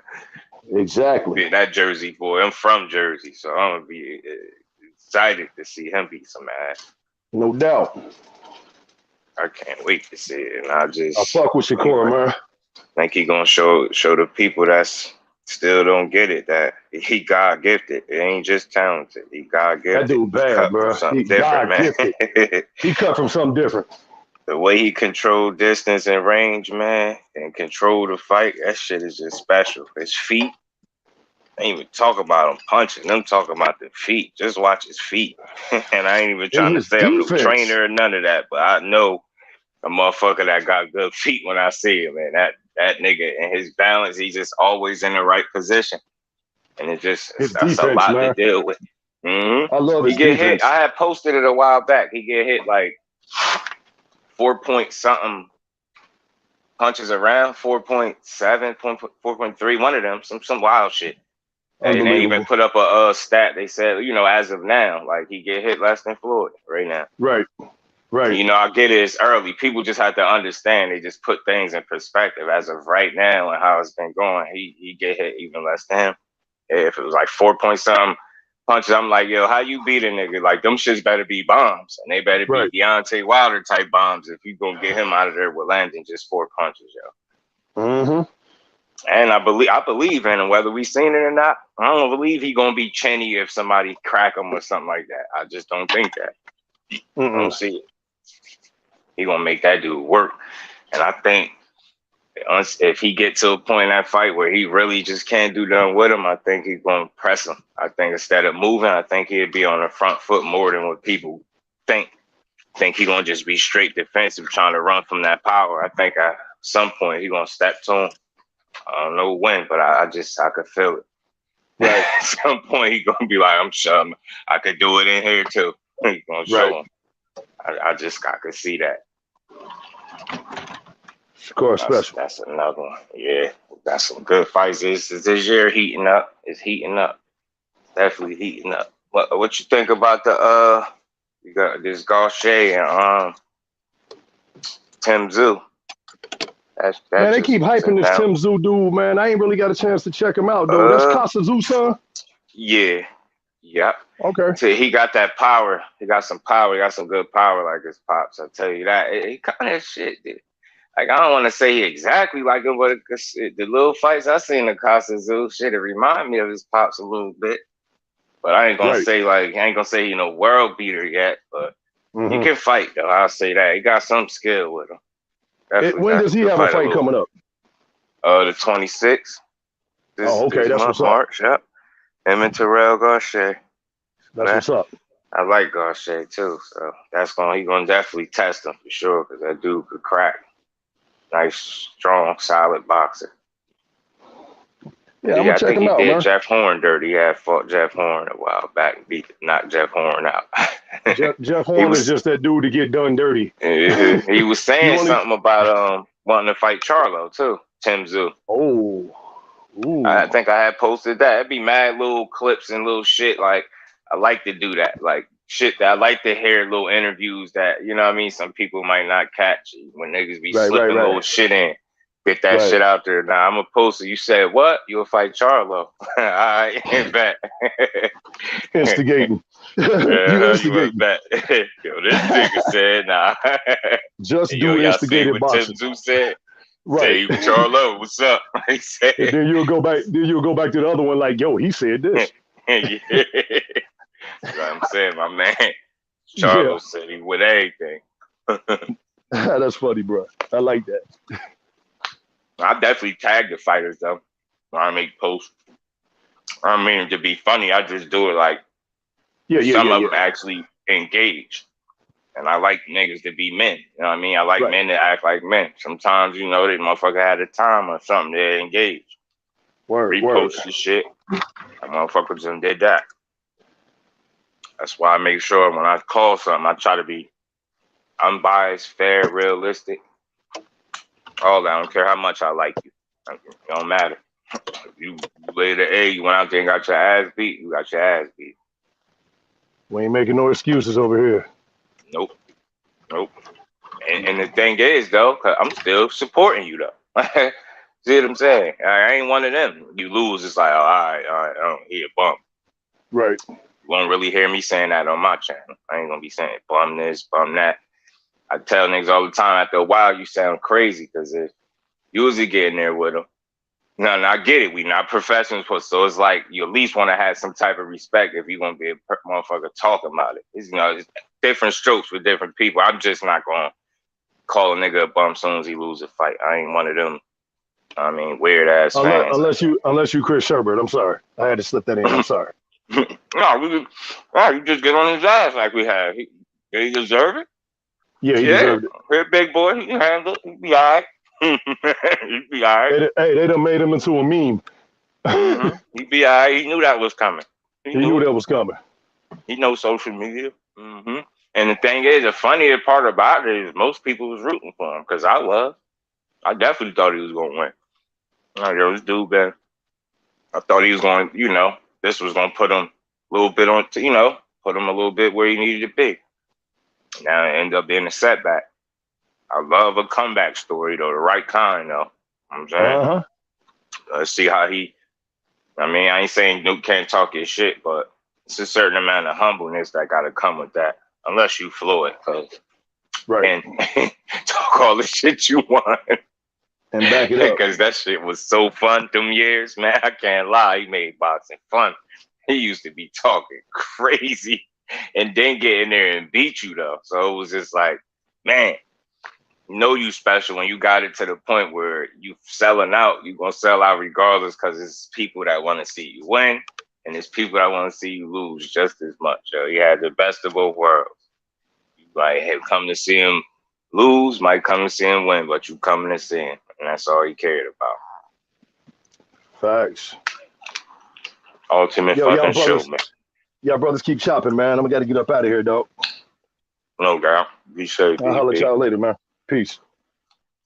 Exactly. Yeah, that Jersey boy. I'm from Jersey, so I'm gonna be excited to see him beat some ass. No doubt. I can't wait to see it. And I I just fuck with Shakur, man. think he gonna show the people that's still don't get it that he God gifted. It ain't just talented. He God That gifted. dude He bad, cut from bro. something He different, God man. gifted. He cut from something different. The way he controlled distance and range, man, and control the fight, that shit is just special. His feet, I ain't even talk about him punching. Them talking about the feet. Just watch his feet. And I ain't even And trying to his say I'm no defense. trainer or none of that, but I know a motherfucker that got good feet when I see him, man. That nigga and his balance, he's just always in the right position. And His that's a defense, lot to man. deal with. Mm-hmm. I love He his get defense. hit. I had posted it a while back. He get hit like 4 point something punches around, 4.7, 4.3, one of them, some wild shit. And they even Unbelievable. put up a stat. They said, as of now, like he get hit less than Floyd right now. Right. Right. I get it. It's early. People just have to understand. They just put things in perspective. As of right now and how it's been going, he get hit even less than him. If it was like 4 point something punches, I'm like, yo, how you beat a nigga? Like them shits better be bombs, and they better Right. be Deontay Wilder type bombs if you gonna get him out of there with landing just 4 punches, yo. Mm-hmm. And I believe in him, whether we seen it or not. I don't believe he gonna be chinny if somebody crack him or something like that. I just don't think that. I don't see it. He gonna make that dude work, and I think if he get to a point in that fight where he really just can't do nothing with him, I think he's gonna press him. I think instead of moving, I think he'd be on the front foot more than what people think. Think he gonna just be straight defensive, trying to run from that power. I think at some point he gonna step to him. I don't know when, but I could feel it. Right. At some point he gonna be like, I'm sure I could do it in here too. He's gonna show him. I could see that. Shakur special. That's another one. Yeah, got some good fights. This year heating up. It's heating up. Definitely heating up. What you think about the you got this Gaucher and Tim Tszyu? Man, they keep hyping this Tim Tszyu dude, man. I ain't really got a chance to check him out, though. That's Kambosos, son? Yeah. Yep. Okay. So he got that power. He got some power. He got some good power like his pops. I'll tell you that. He kind of shit, dude. Like, I don't want to say exactly like him, but the little fights I seen in Kambosos, shit, it remind me of his pops a little bit. But I ain't gonna say world beater yet, but he can fight though. I'll say that. He got some skill with him. When does he have a fight coming up? The 26th. Okay, that's what's up. March, yep. Him and Terrell Gaucher. That's what's up. I like Gaucher too, so he gonna definitely test him for sure, because that dude could crack. Nice, strong, solid boxer. Yeah, I'm gonna check him out, man. Did Jeff Horn dirty. He had fought Jeff Horn a while back and knocked Jeff Horn out. Jeff Horn is just that dude to get done dirty. He was saying something about wanting to fight Charlo too, Tim Tszyu. Oh. Ooh. I think I had posted that. It'd be mad little clips and little shit. Like, I like to do that. Like, shit that I like to hear little interviews that, you know what I mean, some people might not catch when niggas be slipping little shit in. Get that shit out there. Now, I'm going to post it. You said, what? You'll fight Charlo. I ain't bet. Instigating. You instigating. Bet. Yo, this nigga said, nah. Just do instigated boxing. Tim Tszyu said? Right. Say, Charlo, what's up? He said. And then you'll go back to the other one like, yo, he said this. Yeah. That's what I'm saying, my man. Charlo said he with everything. That's funny, bro. I like that. I definitely tag the fighters though when I make posts. I don't mean to be funny. I just do it like some of them actually engage. And I like niggas to be men. You know what I mean? I like men to act like men. Sometimes, they motherfucker had a time or something, they engage. Repost the shit. That motherfucker just did that. That's why I make sure when I call something, I try to be unbiased, fair, realistic. All that. I don't care how much I like you. It don't matter. If you laid the egg, you went out there and got your ass beat, you got your ass beat. We ain't making no excuses over here. Nope. Nope. And the thing is, though, cause I'm still supporting you, though. See what I'm saying? I ain't one of them. You lose, it's like, oh, all right, I don't hear a bump. Right. You won't really hear me saying that on my channel. I ain't gonna be saying bum this, bum that. I tell niggas all the time, after a while, you sound crazy because if you usually get in there with them. No, I get it. We not professionals, so it's like you at least want to have some type of respect if you're gonna be a motherfucker talking about it. It's, it's different strokes for different people. I'm just not gonna call a nigga a bum as soon as he lose a fight. I ain't one of them. I mean, weird ass fans. Unless you Chris Sherbert. I'm sorry. I had to slip that in. I'm sorry. You just get on his ass like we have. He deserve it. Yeah, he deserved it. Here, big boy, he can handle it. He be all right. He be all right. They done made him into a meme. He be all right. He knew that was coming. He knew that was coming. He knows social media. And the thing is, the funnier part about it is most people was rooting for him because I was. I definitely thought he was going to win. Like, yo, this dude, man. I thought he was going, this was going to put him a little bit on, put him a little bit where he needed to be. Now it ended up being a setback. I love a comeback story, though, the right kind, though. You know what I'm saying? Let's see how I ain't saying Duke can't talk his shit, but it's a certain amount of humbleness that got to come with that. Unless you Floyd, and talk all the shit you want. And back it up. Because that shit was so fun them years, man. I can't lie. He made boxing fun. He used to be talking crazy and then get in there and beat you, though. So it was just like, man, you special when you got it to the point where you selling out. You're going to sell out regardless because it's people that want to see you win and it's people that want to see you lose just as much. Yo. He had the best of both worlds. You might have come to see him lose, might come to see him win, but you coming to see him. And that's all he cared about. Facts. Ultimate fucking show, man. Y'all brothers keep chopping, man. I'm got to get up out of here, dog. No doubt. Be safe. I'll holler at y'all later, man. Peace.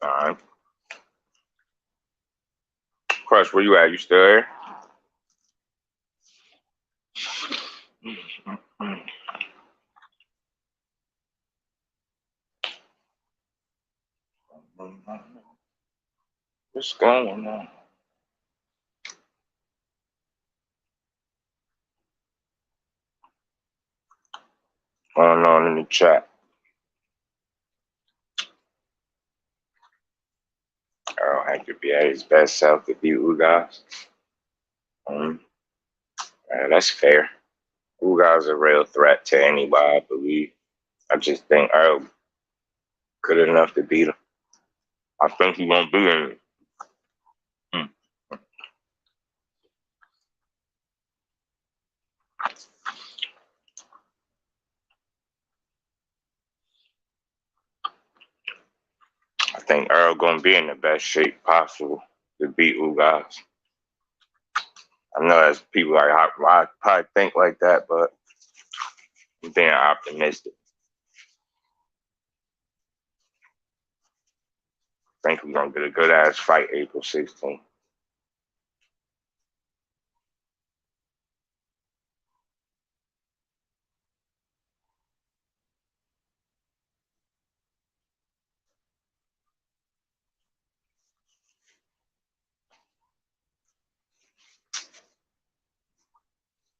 All right. Crush, where you at? You still here? What's going on? Going on in the chat? Earl had to be at his best self to beat Ugas. That's fair. Ugas a real threat to anybody, I believe. I just think Earl good enough to beat him. I think he won't be in it. I think Earl gonna be in the best shape possible to beat Ugas. I know there's people like I probably think like that, but I'm being optimistic. I think we're gonna get a good ass fight April 16th.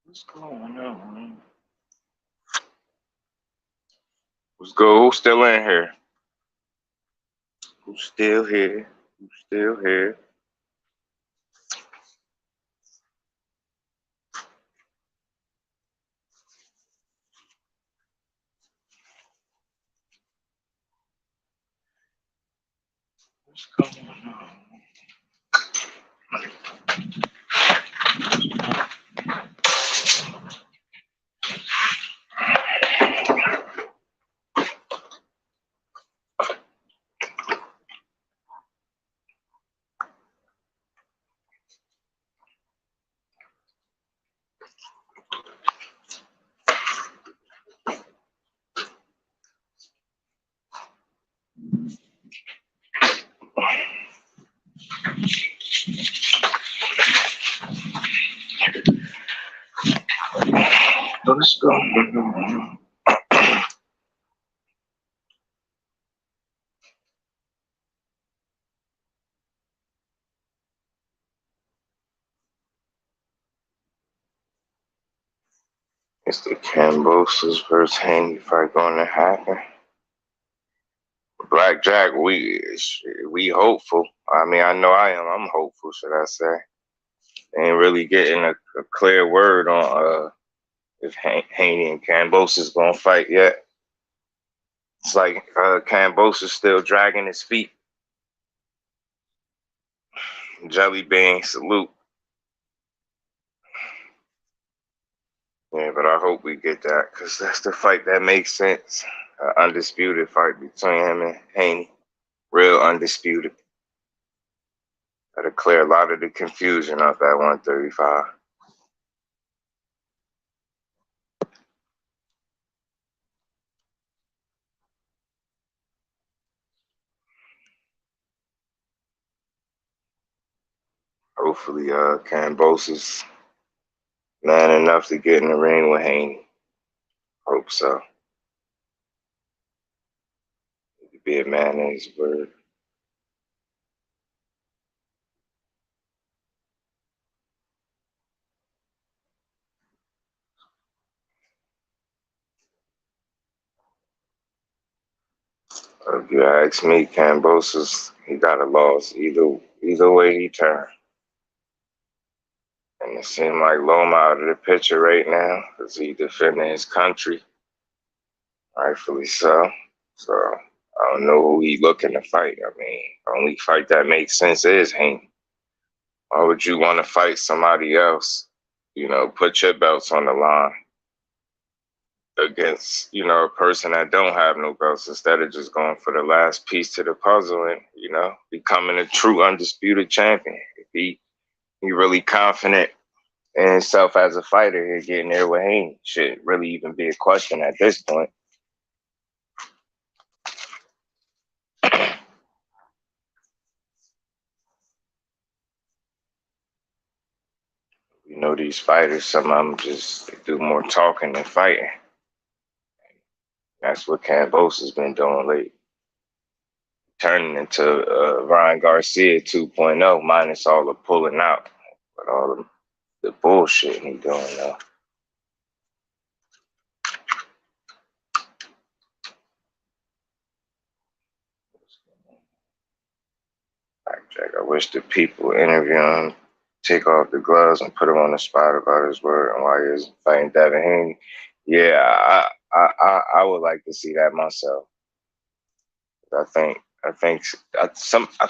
What's going on? What's good? Who's still in here? Who's still here? Who's still here? What's going on? What's going on? It's the Kambosos versus Haney fight going to happen. Blackjack, we hopeful. I mean, I know I am. I'm hopeful, should I say? Ain't really getting a clear word on if Haney and Kambosos gonna fight yet. It's like Kambosos still dragging his feet. Jelly bean salute. Yeah, but I hope we get that because that's the fight that makes sense. Undisputed fight between him and Haney. Real undisputed. That'll clear a lot of the confusion up at 135. Hopefully, Kambosos man enough to get in the ring with Haney. Hope so. He could be a man in his word. If you ask me, Kambosos, he got a loss either way he turned. And it seemed like Loma out of the picture right now because he defending his country, rightfully so. So I don't know who he looking to fight. I mean, the only fight that makes sense is Haney. Why would you want to fight somebody else? You know, put your belts on the line against, you know, a person that don't have no belts instead of just going for the last piece to the puzzle and, you know, becoming a true undisputed champion. If he really confident in himself as a fighter, here getting there with Haney should really even be a question at this point. You know, these fighters, some of them just do more talking than fighting. That's what Kambosos has been doing lately. Turning into Ryan Garcia 2.0, minus all the pulling out, but all the bullshit he doing now. Jack, I wish the people interviewing him take off the gloves and put him on the spot about his word and why he is fighting Devin Haney. Yeah, I would like to see that myself. I think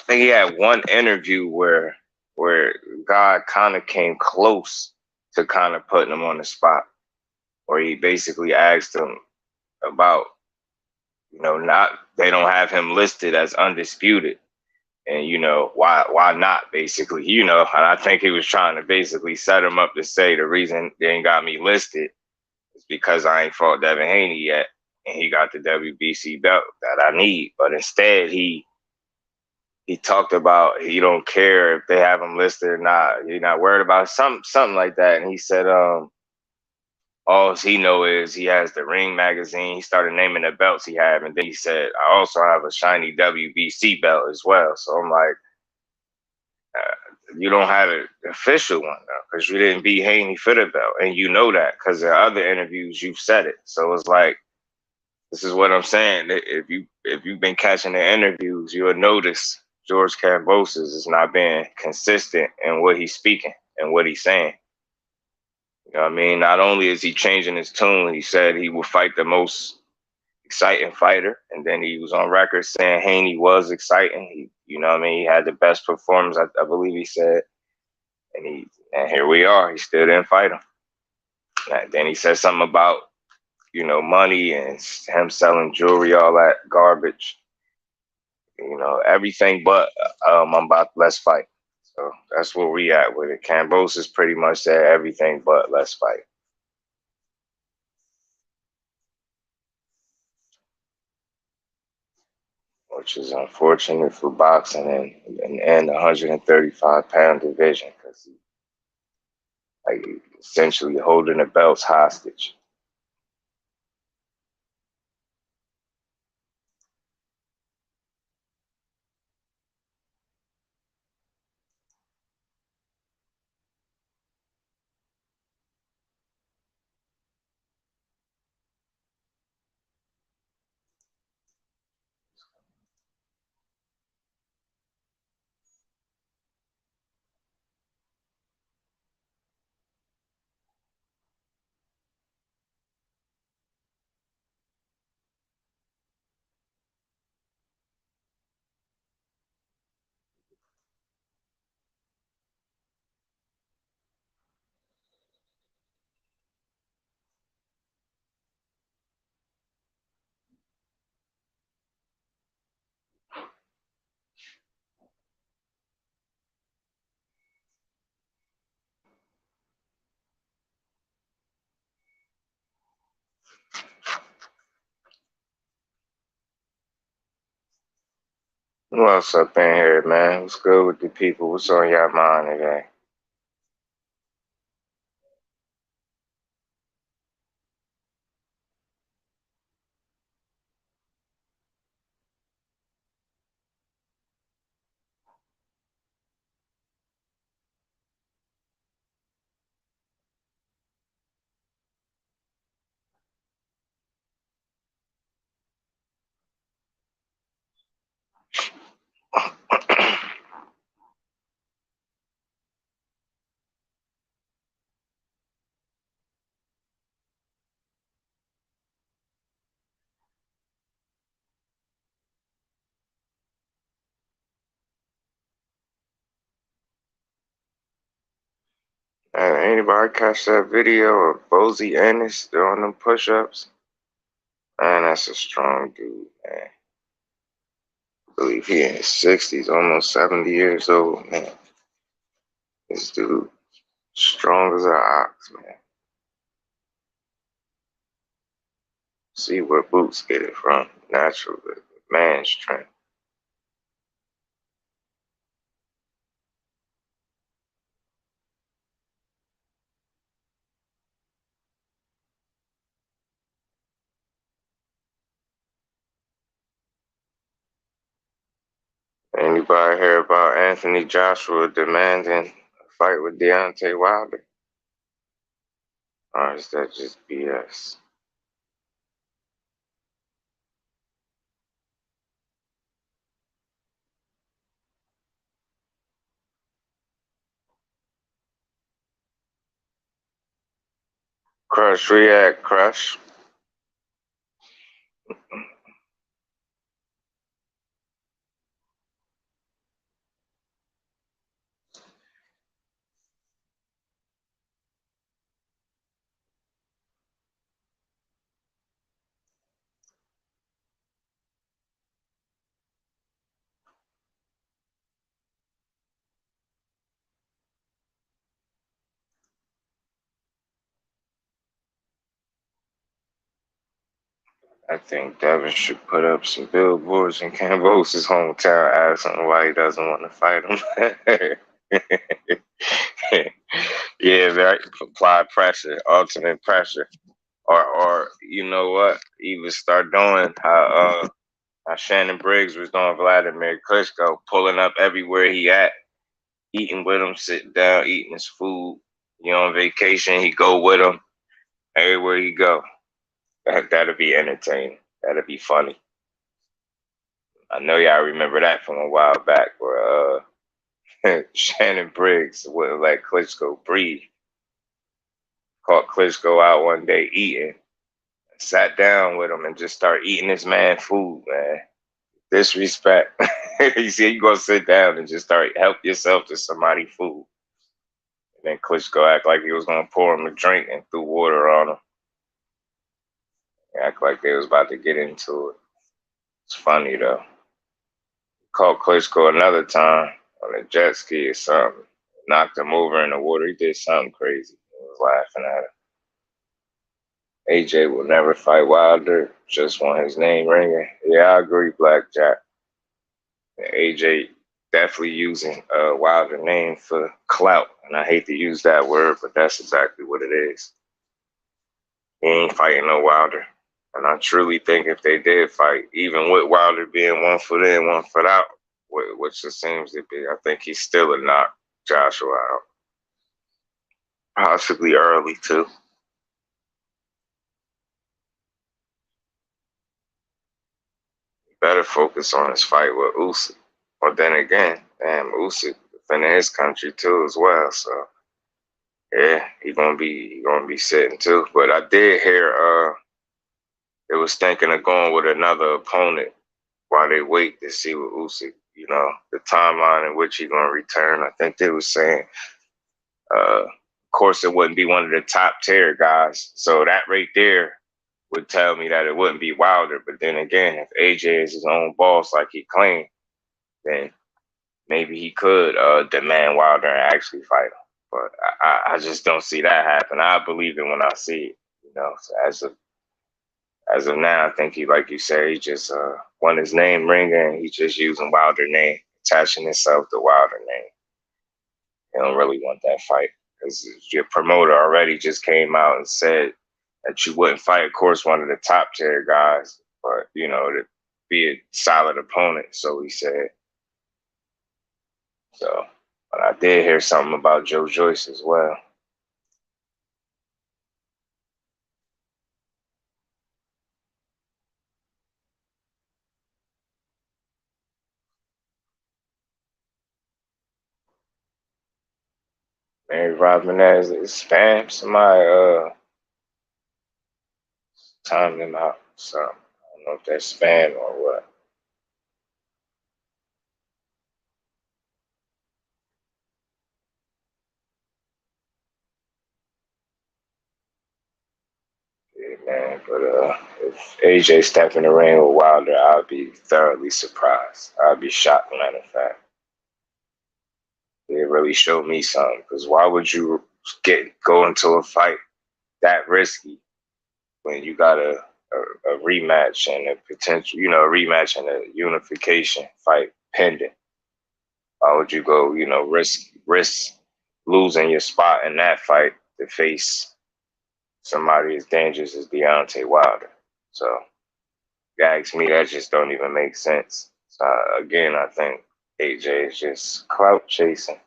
he had one interview where God kind of came close to kind of putting him on the spot, where he basically asked him about, you know, they don't have him listed as undisputed. And, you know, why not, basically, you know, and I think he was trying to basically set him up to say the reason they ain't got me listed is because I ain't fought Devin Haney yet. And he got the WBC belt that I need. But instead, he talked about he don't care if they have him listed or not. You're not worried about something like that. And he said, all he know is he has the Ring magazine. He started naming the belts he had. And then he said, I also have a shiny WBC belt as well. So I'm like, you don't have an official one though, because you didn't beat Haney for the belt, and you know that because in other interviews you've said it. So it's like, this is what I'm saying. If you've been catching the interviews, you'll notice George Kambosos is not being consistent in what he's speaking and what he's saying. You know what I mean? Not only is he changing his tune, he said he will fight the most exciting fighter, and then he was on record saying Haney was exciting. You know what I mean? He had the best performance, I believe he said. And here we are. He still didn't fight him. And then he said something about, you know, money and him selling jewelry, all that garbage. You know, everything but let's fight. So that's where we at with it. Kambosos pretty much said everything but let's fight. Which is unfortunate for boxing and the 135-pound division, because like essentially holding the belts hostage. What's up in here, man? What's good with the people? What's on your mind today? Anybody catch that video of Bozy Ennis doing them push-ups? Man, that's a strong dude, man. I believe he in his 60s, almost 70 years old, man. This dude, strong as an ox, man. See where Boots get it from. Natural, man strength. Anybody hear about Anthony Joshua demanding a fight with Deontay Wilder? Or is that just BS? Crush, react, Crush. I think Devin should put up some billboards in Kambosos' hometown asking why he doesn't want to fight him. Yeah, right. Apply pressure, ultimate pressure. Or you know what? Even start doing how Shannon Briggs was doing Vladimir Klitschko, pulling up everywhere he at, eating with him, sitting down, eating his food. You on vacation, he go with him everywhere he go. That'll be entertaining. That'll be funny. I know y'all remember that from a while back where Shannon Briggs wouldn't let Klitschko breathe. Caught Klitschko out one day eating. Sat down with him and just started eating this man food, man. Disrespect. You see, you gonna sit down and just start help yourself to somebody food. And then Klitschko act like he was gonna pour him a drink and threw water on him. Act like they was about to get into it. It's funny though. Caught Klitschko another time on a jet ski or something. Knocked him over in the water. He did something crazy. He was laughing at him. AJ will never fight Wilder. Just want his name ringing. Yeah, I agree, Blackjack. AJ definitely using Wilder name for clout. And I hate to use that word, but that's exactly what it is. He ain't fighting no Wilder. And I truly think if they did fight, even with Wilder being 1 foot in, 1 foot out, which it seems to be, I think he's still a knock Joshua out. Possibly early, too. Better focus on his fight with Usyk. But then again, damn, Usyk defending his country, too, as well. So, yeah, he gonna be sitting, too. But I did hear they was thinking of going with another opponent while they wait to see what Usyk, the timeline in which he's gonna return. I think they was saying, of course, it wouldn't be one of the top tier guys. So that right there would tell me that it wouldn't be Wilder. But then again, if AJ is his own boss, like he claimed, then maybe he could demand Wilder and actually fight him. But I just don't see that happen. I believe it when I see it. So as of now, I think he, like you said, he just won his name ringer, and he's just using Wilder name, attaching himself to Wilder name. He don't really want that fight because your promoter already just came out and said that you wouldn't fight, of course, one of the top tier guys, but to be a solid opponent. So he said. So, but I did hear something about Joe Joyce as well. Mary Rodriguez is spam. Somebody timed him out. So I don't know if that's spam or what. Yeah, man. But if AJ stepped in the ring with Wilder, I'd be thoroughly surprised. I'd be shocked, matter of fact. It really showed me something. Because why would you go into a fight that risky when you got a rematch and a potential, a rematch and a unification fight pending? Why would you go, risk losing your spot in that fight to face somebody as dangerous as Deontay Wilder? So, you ask me, that just don't even make sense. So, again, I think AJ is just clout chasing.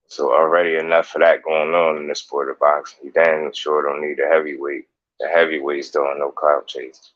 So already enough of that going on in the sport of boxing. You damn sure don't need a heavyweight. The heavyweights doing no clout chasing.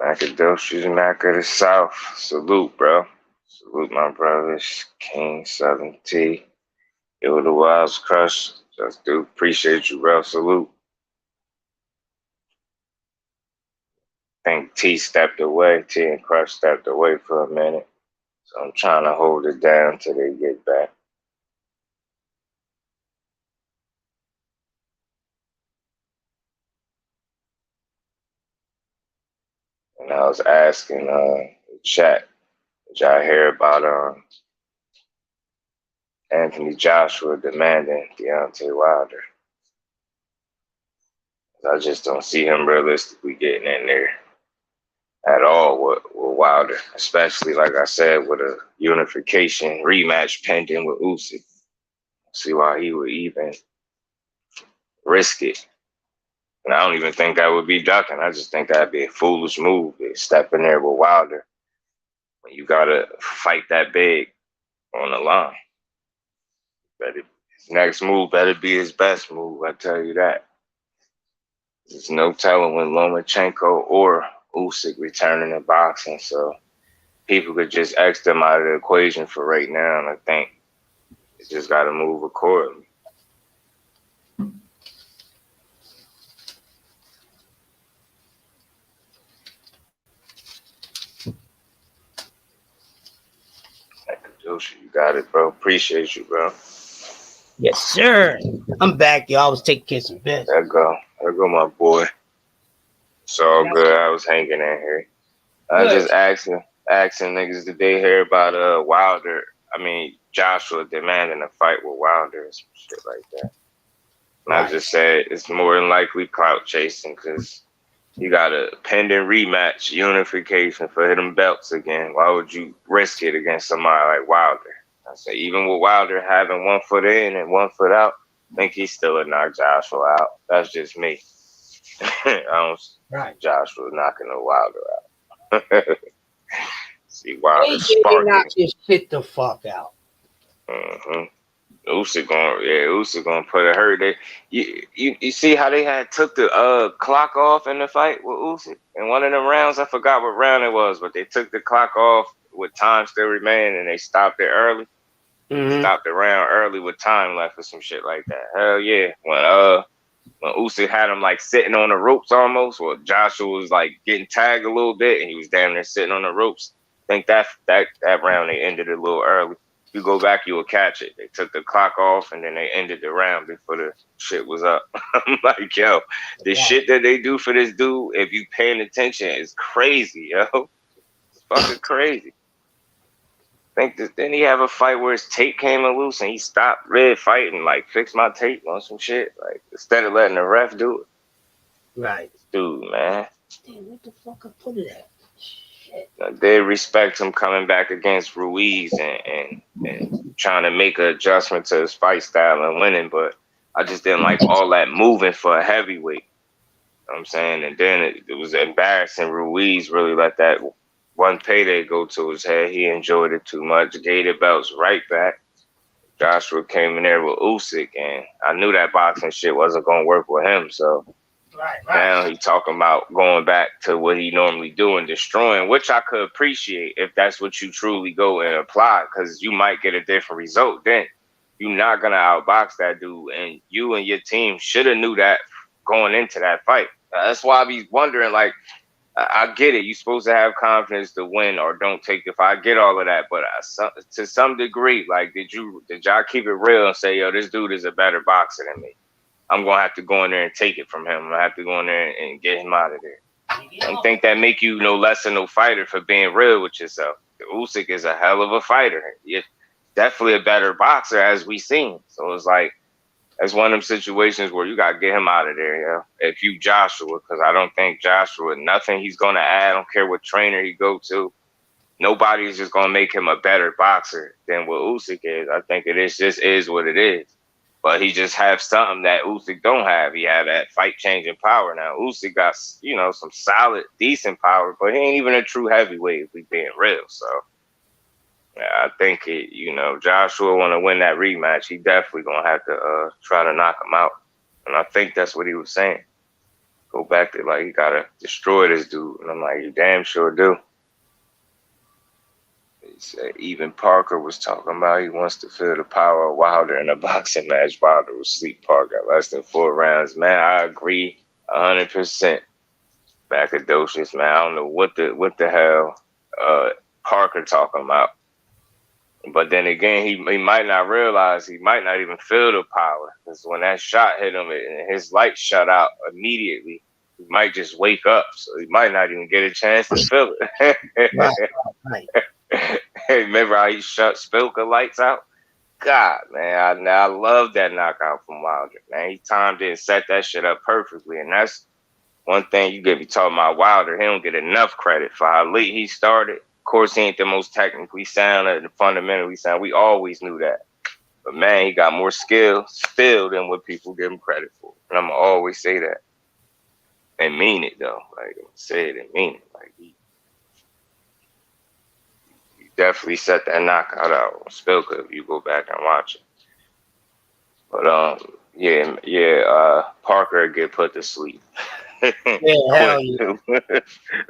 Macadocious Mac of the South. Salute, bro. Salute, my brothers. King, Southern T. Yo, the Wilds Crush. Just do appreciate you, bro. Salute. I think T stepped away. T and Crush stepped away for a minute. So I'm trying to hold it down till they get back. And I was asking the chat, did y'all hear about Anthony Joshua demanding Deontay Wilder? I just don't see him realistically getting in there at all with Wilder, especially, like I said, with a unification rematch pending with Usyk. See why he would even risk it. And I don't even think that would be ducking. I just think that'd be a foolish move to step in there with Wilder when you gotta fight that big on the line. His next move better be his best move, I tell you that. There's no telling when Lomachenko or Usyk returning to boxing, so people could just X them out of the equation for right now, and I think it just got to move accordingly. You got it, bro. Appreciate you, bro. Yes, sir. I'm back, y'all. I was taking care of some business. There go my boy. It's all good. I was hanging in here. I just asking niggas, did they hear about Wilder? I mean, Joshua demanding a fight with Wilder and some shit like that. And I just said it's more than likely clout chasing because you got a pending rematch, unification for hitting belts again. Why would you risk it against somebody like Wilder? I say even with Wilder having 1 foot in and 1 foot out, I think he still would knock Joshua out. That's just me. I don't see Joshua knocking a Wilder out. See Wilder sparking. Knock his shit the fuck out. Mm-hmm. Usyk gonna put a hurt there. You see how they had took the clock off in the fight with Usyk in one of them rounds? I forgot what round it was, but they took the clock off with time still remaining, and they stopped it early. Mhm. Stopped the round early with time left or some shit like that. Hell yeah. When Usyk had him like sitting on the ropes almost, or Joshua was like getting tagged a little bit, and he was damn near sitting on the ropes. I think that round they ended a little early. If you go back, you will catch it. They took the clock off, and then they ended the round before the shit was up. I'm like, yo, the shit that they do for this dude, if you paying attention, is crazy, yo. It's fucking crazy. Didn't he have a fight where his tape came loose and he stopped Red fighting, like fix my tape on some shit, like instead of letting the ref do it. Right. Dude, man. Damn, what the fuck I put it at? Shit. They respect him coming back against Ruiz and trying to make an adjustment to his fight style and winning, but I just didn't like all that moving for a heavyweight. You know what I'm saying? And then it was embarrassing. Ruiz really let that one payday go to his head. He enjoyed it too much. Gave the belts right back. Joshua came in there with Usyk, and I knew that boxing shit wasn't going to work with him. So now he talking about going back to what he normally do and destroying, which I could appreciate if that's what you truly go and apply, because you might get a different result then. You're not going to outbox that dude, and you and your team should have knew that going into that fight. That's why I be wondering, like, I get it. You're supposed to have confidence to win or don't take the fight. I get all of that, but to some degree, like, did y'all keep it real and say, yo, this dude is a better boxer than me? I'm gonna have to go in there and take it from him. I'm gonna have to go in there and get him out of there. I don't think that make you no less than no fighter for being real with yourself. Usyk is a hell of a fighter. He's definitely a better boxer, as we seen. So it's like, that's one of them situations where you got to get him out of there, yeah. If you Joshua, because I don't think Joshua, nothing he's going to add, I don't care what trainer he go to, nobody's just going to make him a better boxer than what Usyk is. I think just is what it is. But he just have something that Usyk don't have. He had that fight-changing power. Now, Usyk got, some solid, decent power, but he ain't even a true heavyweight if we being real, so. Yeah, I think Joshua want to win that rematch. He definitely gonna have to try to knock him out, and I think that's what he was saying. Go back to he gotta destroy this dude, and I'm like, you damn sure do. He said even Parker was talking about he wants to feel the power of Wilder in a boxing match. Wilder will sleep Parker at less than 4 rounds. Man, I agree 100%. Backadocious, man. I don't know what the hell Parker talking about. But then again, he might not realize, he might not even feel the power, because when that shot hit him and his light shut out immediately, he might just wake up. So he might not even get a chance to feel it. Right. Remember how he shut Spilka lights out? God, man, I love that knockout from Wilder. Man, he timed it and set that shit up perfectly. And that's one thing you get me talking about Wilder. He don't get enough credit for how late he started. Of course, he ain't the most technically sound or fundamentally sound. We always knew that. But, man, he got more skill still than what people give him credit for. And I'm going to always say that. And mean it, though. Like, say it and mean it. Like, he definitely set that knockout out on Spilka if you go back and watch it. But, Parker get put to sleep. Yeah, hell yeah.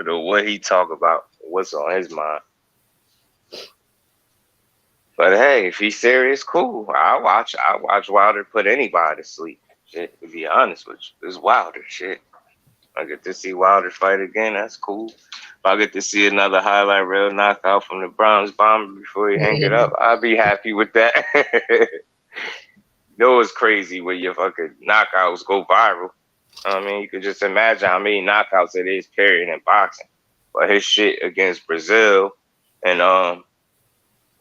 What he talk about, what's on his mind. But hey, if he's serious, cool. I watch Wilder put anybody to sleep. Shit, to be honest with you, it's Wilder shit. I get to see Wilder fight again. That's cool. If I get to see another highlight reel knockout from the Bronze Bomber before he hang it up, I'll be happy with that. It's crazy when your fucking knockouts go viral. I mean, you could just imagine how many knockouts it is, period, in boxing. But his shit against Brazil and the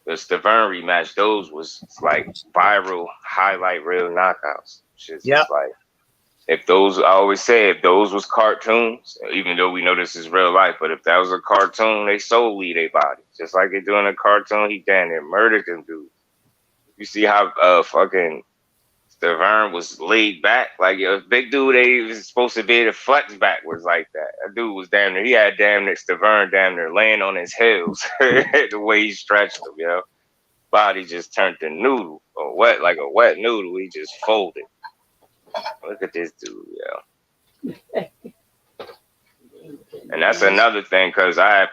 Stavern rematch, those was like viral highlight reel knockouts. Just like, I always say, if those was cartoons, even though we know this is real life, but if that was a cartoon, they solely their body. Just like they do in a cartoon, he damn near murdered them dudes. You see how fucking Stavern was laid back, like a big dude. They was supposed to be able to flex backwards like that. That dude was damn near. He had Stavern damn near laying on his heels the way he stretched him. Body just turned to noodle, or wet like a wet noodle. He just folded. Look at this dude, And that's another thing, because I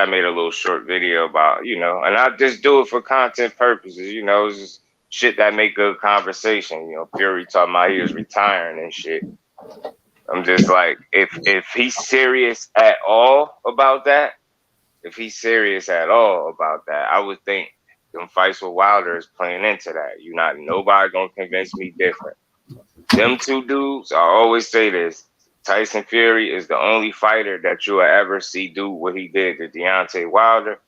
made a little short video about, and I just do it for content purposes, it's just shit that make good conversation. Fury talking about he was retiring and shit. I'm just like, if he's serious at all about that, I would think them fights with Wilder is playing into that. Nobody gonna convince me different. Them two dudes, I always say this. Tyson Fury is the only fighter that you will ever see do what he did to Deontay Wilder,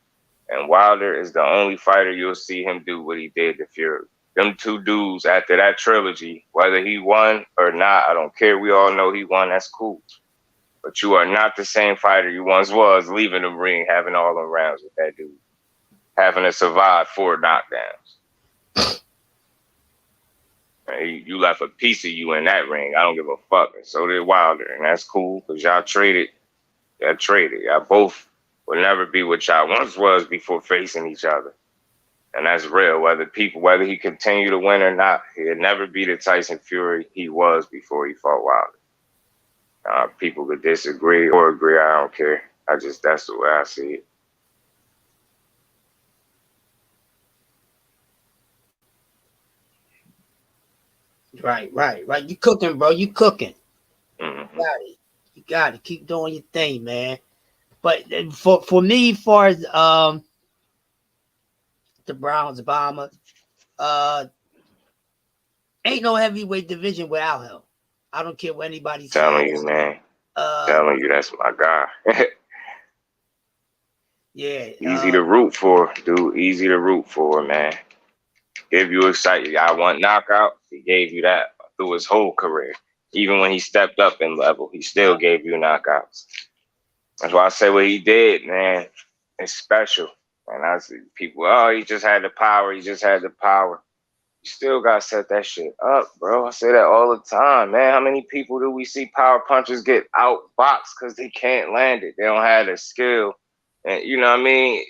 and Wilder is the only fighter you'll see him do what he did to Fury. Them two dudes, after that trilogy, whether he won or not, I don't care. We all know he won. That's cool. But you are not the same fighter you once was, leaving the ring, having all them rounds with that dude, having to survive 4 knockdowns. You left a piece of you in that ring. I don't give a fuck. And so did Wilder, and that's cool because y'all traded. Y'all both will never be what y'all once was before facing each other, and that's real. Whether he continue to win or not, he'll never be the Tyson Fury he was before he fought Wilder. People could disagree or agree. I don't care. That's the way I see it. Right. You cooking, bro. You cooking. Mm-hmm. You got it. Keep doing your thing, man. But for me, as far as the Browns, Obama, ain't no heavyweight division without him. I don't care what anybody says. Telling you, man. Telling you, that's my guy. Yeah. Easy to root for, dude. Easy to root for, man. Give you excited. I want knockout. He gave you that through his whole career. Even when he stepped up in level, he still gave you knockouts. That's why I say what he did, man. It's special. And I see people, he just had the power. You still got to set that shit up, bro. I say that all the time, man. How many people do we see power punchers get outboxed because they can't land it? They don't have the skill. And you know what I mean?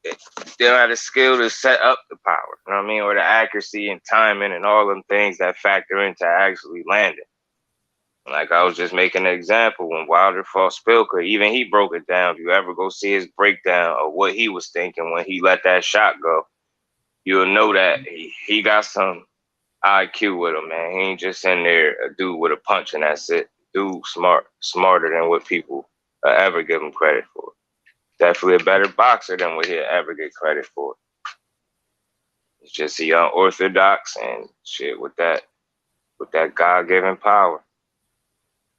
They don't have the skill to set up the power, you know what I mean? Or the accuracy and timing and all them things that factor into actually landing. Like I was just making an example when Wilder fought Spilker, even he broke it down. If you ever go see his breakdown of what he was thinking when he let that shot go, you'll know that he got some IQ with him, man. He ain't just in there a dude with a punch and that's it. Dude smarter than what people ever give him credit for. Definitely a better boxer than what he'll ever get credit for. It's just he unorthodox and shit with that God-given power.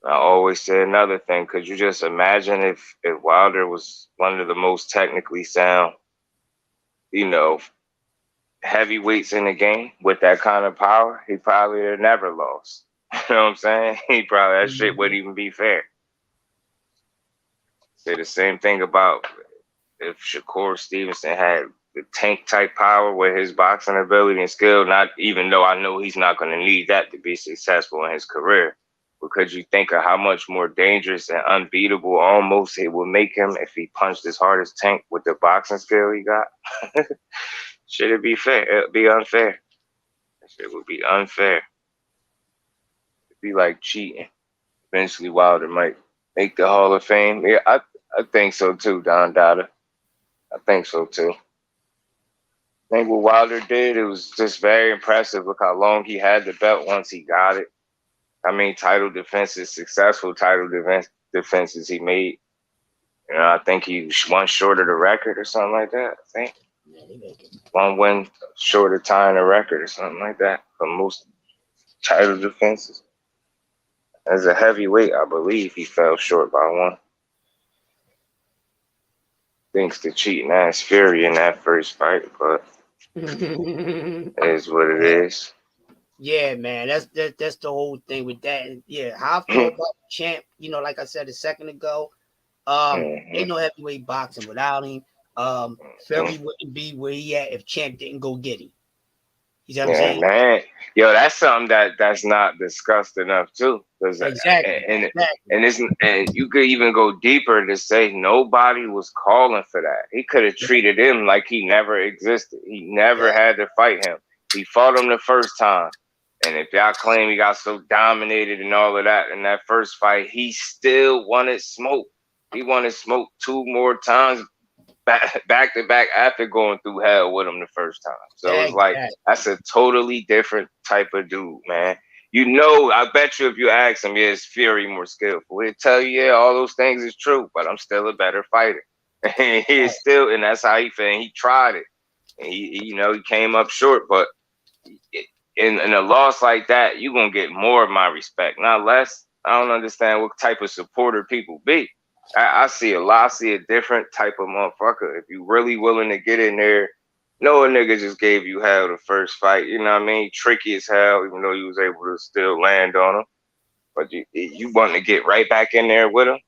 I always say another thing. Could you just imagine if Wilder was one of the most technically sound, heavyweights in the game with that kind of power? He probably would have never lost. You know what I'm saying? That shit wouldn't even be fair. Say the same thing about if Shakur Stevenson had the tank type power with his boxing ability and skill, not even though I know he's not going to need that to be successful in his career. But could you think of how much more dangerous and unbeatable almost it would make him if he punched as hard as Tank with the boxing skill he got? Should it be fair? It'd be unfair. It would be unfair. It'd be like cheating. Eventually Wilder might make the Hall of Fame. Yeah, I think so too, Don Dada. I think so too. I think what Wilder did, it was just very impressive. Look how long he had the belt once he got it. How many successful title defenses he made. I think he one short of the record or something like that. I think. One win short of tying the record or something like that for most title defenses. As a heavyweight, I believe he fell short by one. Thanks to cheating ass Fury in that first fight, but it is what it is. Yeah, man, that's the whole thing with that. Yeah, how I feel about Champ, like I said a second ago, ain't no heavyweight boxing without him. Fury wouldn't be where he at if Champ didn't go get him. You know what I'm saying? Man. Yo, that's something that's not discussed enough too. Exactly. And you could even go deeper to say nobody was calling for that. He could have treated him like he never existed. He never had to fight him. He fought him the first time. And if y'all claim he got so dominated and all of that in that first fight, he still wanted smoke. He wanted smoke 2 more times back to back after going through hell with him the first time. So it's like that's a totally different type of dude, man. You know, I bet you if you ask him, yeah, is Fury more skillful? He'll tell you, yeah, all those things is true, but I'm still a better fighter. And he is still, and that's how he felt. He tried it, and he came up short. But in a loss like that, you're gonna get more of my respect, not less. I don't understand what type of supporter people be. I see a lot. I see a different type of motherfucker. If you really willing to get in there, no, a nigga just gave you hell the first fight. You know what I mean? Tricky as hell, even though you was able to still land on him. But you want to get right back in there with him.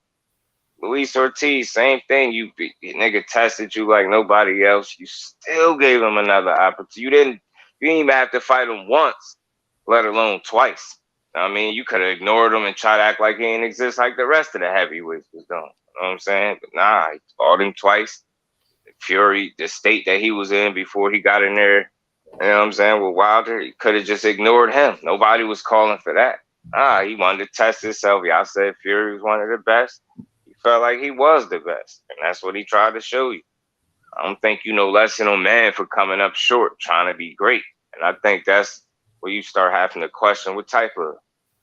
Luis Ortiz, same thing. You nigga tested you like nobody else. You still gave him another opportunity. You didn't even have to fight him once, let alone twice. I mean, you could have ignored him and tried to act like he didn't exist like the rest of the heavyweights was doing. You know what I'm saying? But nah, he fought him twice. Fury, the state that he was in before he got in there, you know what I'm saying, with Wilder, he could have just ignored him. Nobody was calling for that. He wanted to test himself. Y'all said Fury was one of the best. He felt like he was the best, and that's what he tried to show you. I don't think you know less than a man for coming up short, trying to be great. And I think that's where you start having to question what type of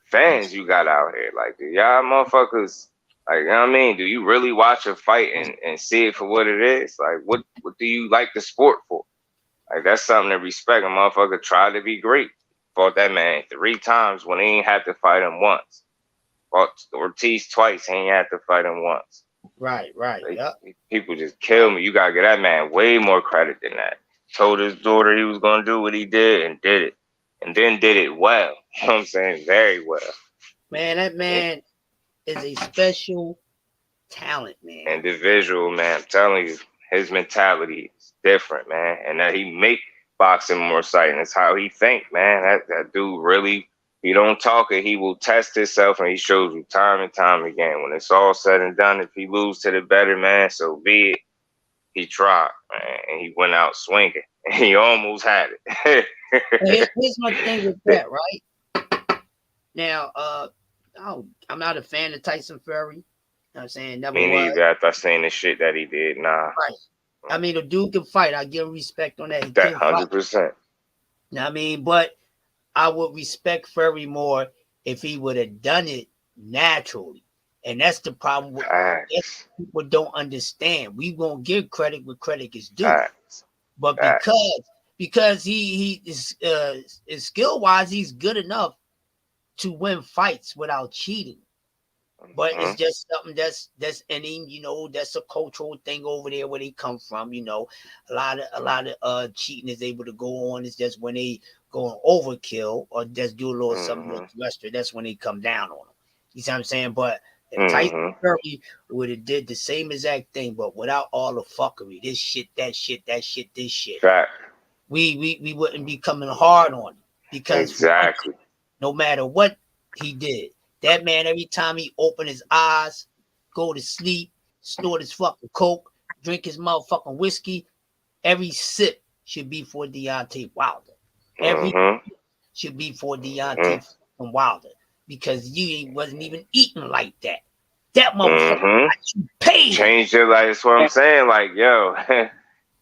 fans you got out here. Like, do y'all motherfuckers, like, you know what I mean? Do you really watch a fight and see it for what it is? Like, what do you like the sport for? Like, that's something to respect. A motherfucker tried to be great. Fought that man 3 times when he ain't had to fight him once. Fought Ortiz twice, he ain't had to fight him once. Right. Yep. People just kill me. You gotta give that man way more credit than that. Told his daughter he was gonna do what he did and did it. And then did it well. You know what I'm saying? Very well. Man, that man is a special talent, man. Individual, man. I'm telling you, his mentality is different, man. And that he make boxing more exciting. That's how he think, man. That dude really, he don't talk it. He will test himself, and he shows you time and time again. When it's all said and done, if he lose to the better man, so be it. He tried, man, and he went out swinging. And he almost had it. Here's my thing with that, right? Now, I'm not a fan of Tyson Fury. You know what I'm saying? Never Me was. neither. After seeing the shit that he did, nah. Right. I mean, the dude can fight. I give him respect on that. He that can 100%. Fight. I mean, but I would respect Fury more if he would have done it naturally. And that's the problem with people don't understand. We won't give credit where credit is due. But because he is skill wise, he's good enough to win fights without cheating. But it's just something that's any, that's a cultural thing over there where they come from. A lot of cheating is able to go on. It's just when they go on overkill or just do a little something with the restaurant, that's when they come down on them. You see what I'm saying? But if Tyson Fury would have did the same exact thing, but without all the fuckery, this shit, that shit, this shit. Fact. We wouldn't be coming hard on him because exactly, no matter what he did, that man, every time he opened his eyes, go to sleep, snort his fucking coke, drink his motherfucking whiskey, every sip should be for Deontay Wilder. Every should be for Deontay Wilder because you wasn't even eating like that. That motherfucker got you paid. Changed your life. That's what I'm saying. Like, yo,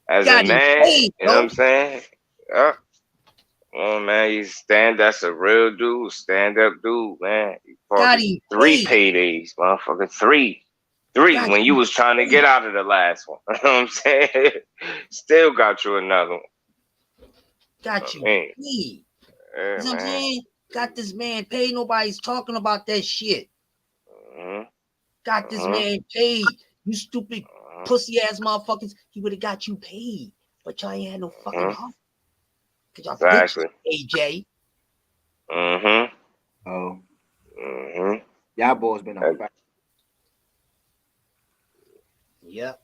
as a man, you know what I'm saying? Oh man, that's a real dude, stand-up dude, man. He fought 3 paydays, motherfucker. 3. When you was trying to get out of the last one. You know what I'm saying? Still got you another one. Got you paid. You know what I'm saying? Got this man paid. Nobody's talking about that shit. Got this man paid. You stupid pussy ass motherfuckers. He would have got you paid. But y'all ain't had no fucking heart. Exactly. AJ. Y'all boys been on fire. Yep.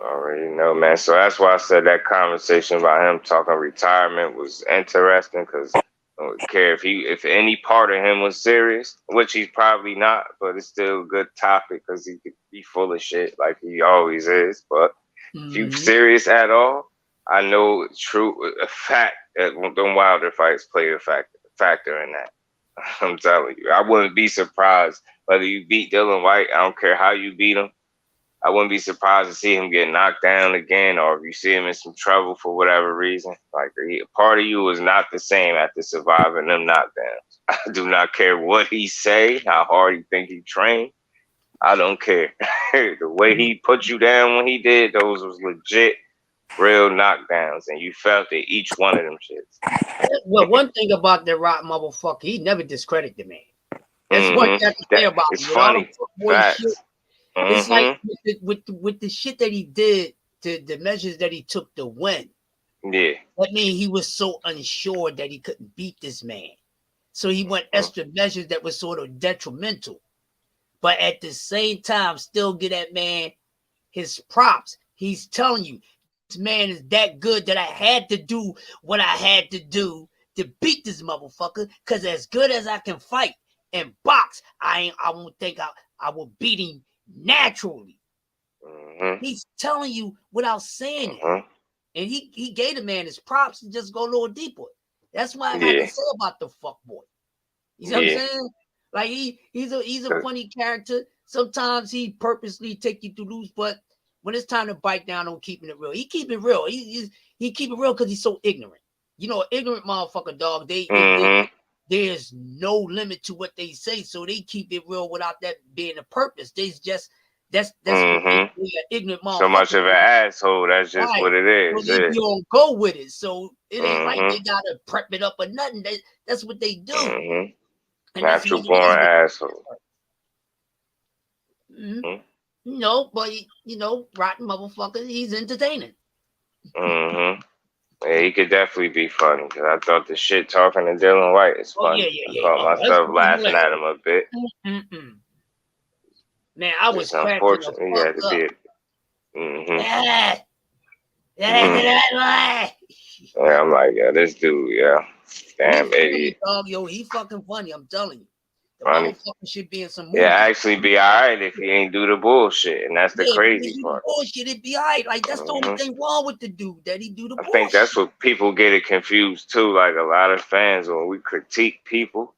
Already know, man. So that's why I said that conversation about him talking retirement was interesting because I don't care if any part of him was serious, which he's probably not, but it's still a good topic because he could be full of shit like he always is. But if you serious at all, I know it's true, a fact that them Wilder fights played a factor in that. I'm telling you, I wouldn't be surprised Whether you beat Dylan White, I don't care how you beat him. I wouldn't be surprised to see him get knocked down again, or if you see him in some trouble for whatever reason. Like, part of you is not the same after surviving them knockdowns. I do not care what he say, how hard he think he trained. I don't care. The way he put you down when he did, those was legit, real knockdowns, and you felt it each one of them shits. Well, one thing about that rotten motherfucker, he never discredited the man. That's what you have to say about it's him. funny. Shit, it's like with the shit that he did, the measures that he took to win. Yeah. That means he was so unsure that he couldn't beat this man. So he went extra measures that was sort of detrimental. But at the same time, still get that man his props. He's telling you, this man is that good that I had to do what I had to do to beat this motherfucker. Because as good as I can fight and box, I won't think I will beat him naturally. He's telling you without saying it. And he gave the man his props and just go a little deeper. That's why I got to say about the fuck boy. You know what I'm saying? Like he's a funny character. Sometimes he purposely take you to lose, but when it's time to bite down on keeping it real, he keep it real. He keep it real because he's so ignorant. You know, ignorant motherfucker dog. There's no limit to what they say, so they keep it real without that being a purpose. That's an ignorant motherfucker. So much of an asshole. That's just what it is. So they don't go with it. So it ain't like they gotta prep it up or nothing. That's what they do. Natural born asshole. No, but rotten motherfucker. He's entertaining. Yeah, he could definitely be funny because I thought the shit talking to Dylan White is funny. I caught myself laughing at him a bit. Man, I was cracking unfortunately, he had to be Yeah, I'm like, this dude, damn idiot. Dog, yo, he fucking funny. I'm telling you. The Funny. motherfucker should be in some movies. Yeah, actually be all right if he ain't do the bullshit, and that's the crazy part. Bullshit, it'd be all right. Like that's the only thing wrong with the dude that he do the bullshit. I think that's what people get it confused too. Like a lot of fans, when we critique people,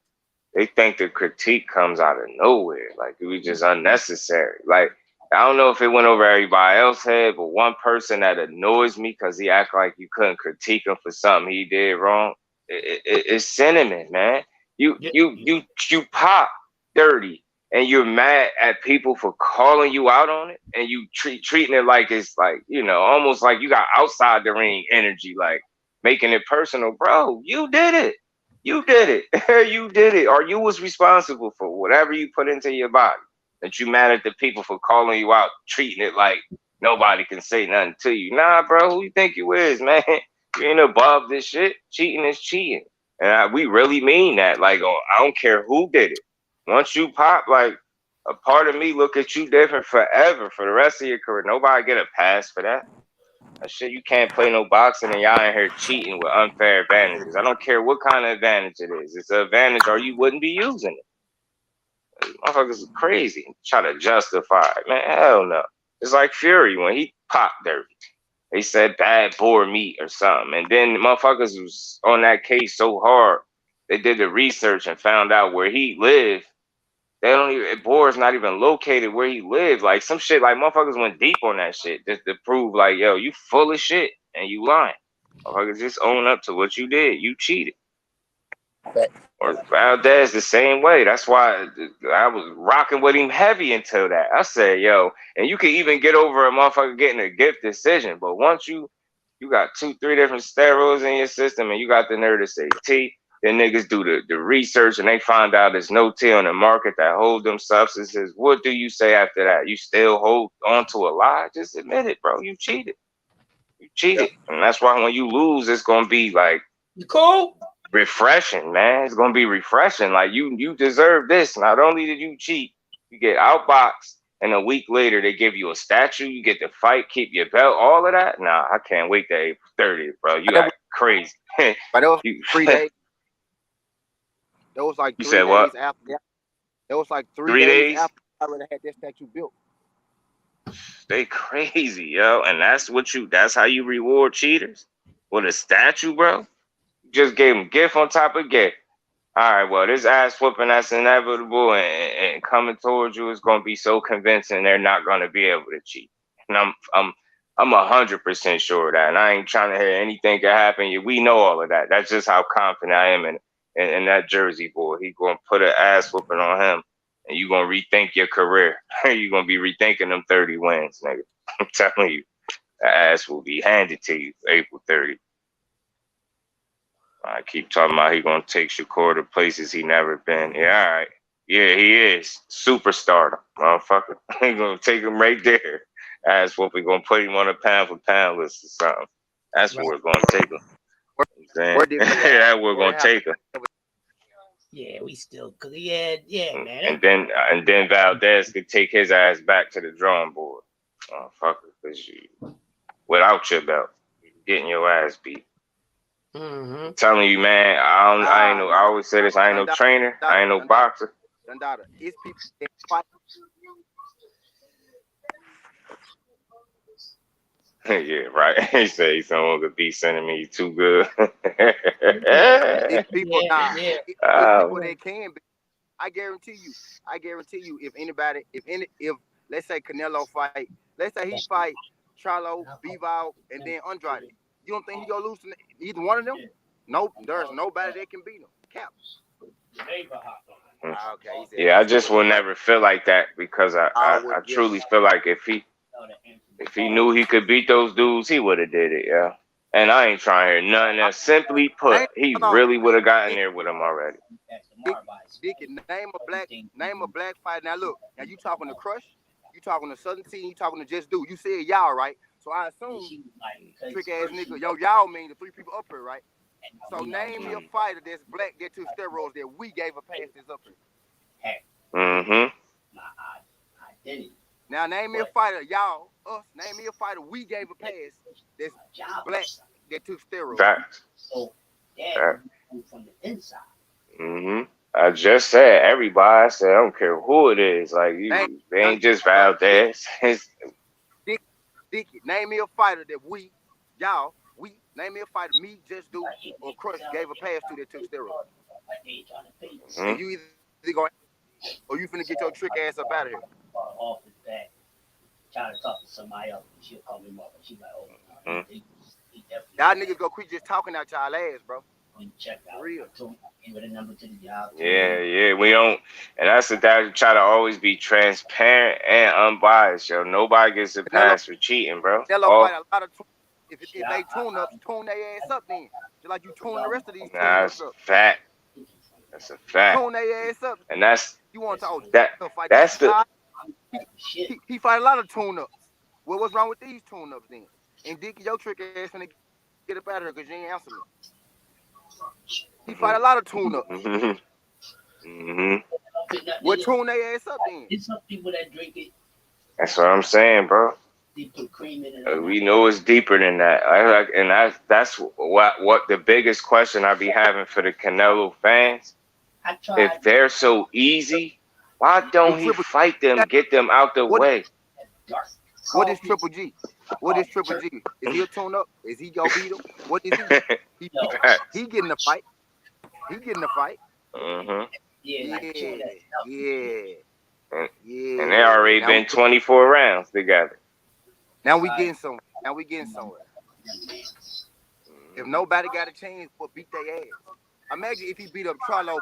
they think the critique comes out of nowhere. Like it was just unnecessary. Like I don't know if it went over everybody else's head, but one person that annoys me because he act like you couldn't critique him for something he did wrong. It's Cinnamon, man. You pop dirty and you're mad at people for calling you out on it, and you treating it like it's like, almost like you got outside the ring energy, like making it personal. Bro, you did it. You did it. You did it. Or you was responsible for whatever you put into your body. That you mad at the people for calling you out, treating it like nobody can say nothing to you. Nah, bro, who you think you is, man? You ain't above this shit. Cheating is cheating. And we really mean that. Like, I don't care who did it. Once you pop, like, a part of me look at you different forever for the rest of your career. Nobody get a pass for that. That shit, you can't play no boxing and y'all in here cheating with unfair advantages. I don't care what kind of advantage it is. It's an advantage or you wouldn't be using it. Motherfuckers is crazy. Try to justify it. Man, hell no. It's like Fury when he popped dirty. They said bad boar meat or something. And then the motherfuckers was on that case so hard, they did the research and found out where he lived. They don't even, boar's not even located where he lived. Like some shit, like motherfuckers went deep on that shit just to prove like, yo, you full of shit and you lying. Motherfuckers just own up to what you did. You cheated. Or Valdez the same way. That's why I was rocking with him heavy until that. I said, yo, and you can even get over a motherfucker getting a gift decision. But once you got 2-3 different steroids in your system and you got the nerve to say T, then niggas do the research and they find out there's no T on the market that hold them substances. What do you say after that? You still hold on to a lie? Just admit it, bro. You cheated. You cheated. And that's why when you lose, it's going to be like, you cool? Refreshing, man. It's gonna be refreshing. Like you deserve this. Not only did you cheat, you get outboxed, and a week later they give you a statue. You get to fight, keep your belt, all of that. Nah, I can't wait to April 30th, bro. You got crazy. But that was 3 days. That was like 3 you said days what? after that. That was like 3 days after I already had that statue built. They crazy, yo. And that's how you reward cheaters? With a statue, bro? Just gave him gift on top of gift. all right, well, this ass whooping that's inevitable and coming towards you is gonna be so convincing they're not gonna be able to cheat. And I'm 100% sure of that. And I ain't trying to hear anything can happen. We know all of that. That's just how confident I am in that Jersey boy. He gonna put an ass whooping on him, and you gonna rethink your career. You gonna be rethinking them 30 wins, nigga. I'm telling you, the ass will be handed to you April 30. I keep talking about he gonna take Shakur to places he never been. Yeah, all right. Yeah, he is superstar, motherfucker. He gonna take him right there. Ass whooping, gonna put him on a pound for pound list or something. That's where it's gonna take him. Where did we That's where we're gonna take him. Yeah, we still man. And then Valdez could take his ass back to the drawing board, motherfucker, because you without your belt, getting your ass beat. Mm-hmm. Telling you, man, I ain't no. I always say this. I ain't no trainer. I ain't no boxer. It's people that fight. Yeah, right. He said someone could be sending me too good. It's people now. Yeah. It's people that can be. I guarantee you, if let's say Canelo fight, let's say he fight Charlo, Bivol, and then Andrade, you don't think he gonna lose to either one of them? No, there's nobody that can beat him. Cap. Okay. Yeah, I just will never feel like that because I truly feel like if he knew he could beat those dudes, he would have did it. Yeah. And I ain't trying to hear nothing else. Simply put, he really would have gotten there with him already. Dickie, name a black fighter. Now look, now you talking to Crush, you talking to Southern Team, you talking to Just Do. You said y'all, right? So I assume trick ass nigga, y'all mean the three people up here, right? So name me a fighter that's black that took steroids that we gave a pass that's up here. Mm-hmm. Now name me a fighter, us. Name me a fighter we gave a pass that's black that took steroids. Facts. From the inside. Mm-hmm. I just said everybody. I said I don't care who it is. Like they ain't just Valdez. Dickie, name me a fighter that we name me a fighter me, Just Do, or Crush gave a pass to that took steroids. Mm-hmm. And you either going or you finna get your trick ass up out of here. Off his back, trying to talk to somebody else. She'll call me up, and she's like, "Oh, y'all niggas go quit just talking out y'all ass, bro." Check out. Real. Yeah, we don't, and that's the thing. We try to always be transparent and unbiased, yo. Nobody gets a pass for cheating, bro. Fight a lot of if they tune ups, tune their ass up then. Just like you tune the rest of these ups up. Fact. That's a fact. Tune their ass up. And that's you want to talk fight. That's the he fight a lot of tune ups. Well, what's wrong with these tune ups then? And Dickie, your trick ass finna get up out of here because you ain't answer me. He fight a lot of tune-ups. Mm-hmm. What tune their ass up then? It's some people that drink it. That's what I'm saying, bro. They put cream in it. We know it's deeper than that. And that's what the biggest question I be having for the Canelo fans. If they're so easy, why don't he fight them, get them out the way? What is Triple G? What is Triple G? Is he a tune-up? Is he gonna beat him? What is he? He getting the fight. He getting the fight. Mm-hmm. Yeah. And they already been 24 rounds together. Now we getting somewhere. If nobody got a chance, we'll beat their ass. Imagine if he beat up Charlo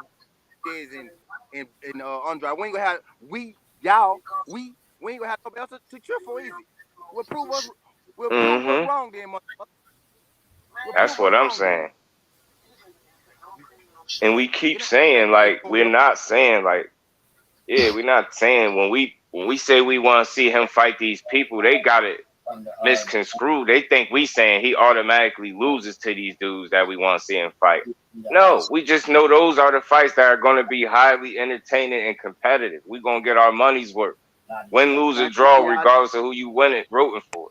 and Andrade. We ain't gonna have we ain't gonna have nobody else to cheer for, easy. We'll prove us wrong then, motherfucker. That's what I'm saying. And we keep saying, like, we're not saying, like, we're not saying when we say we want to see him fight these people, they got it misconstrued. They think we saying he automatically loses to these dudes that we want to see him fight. No, we just know those are the fights that are going to be highly entertaining and competitive. We're going to get our money's worth. Win, lose, or draw, regardless of who you rooting for.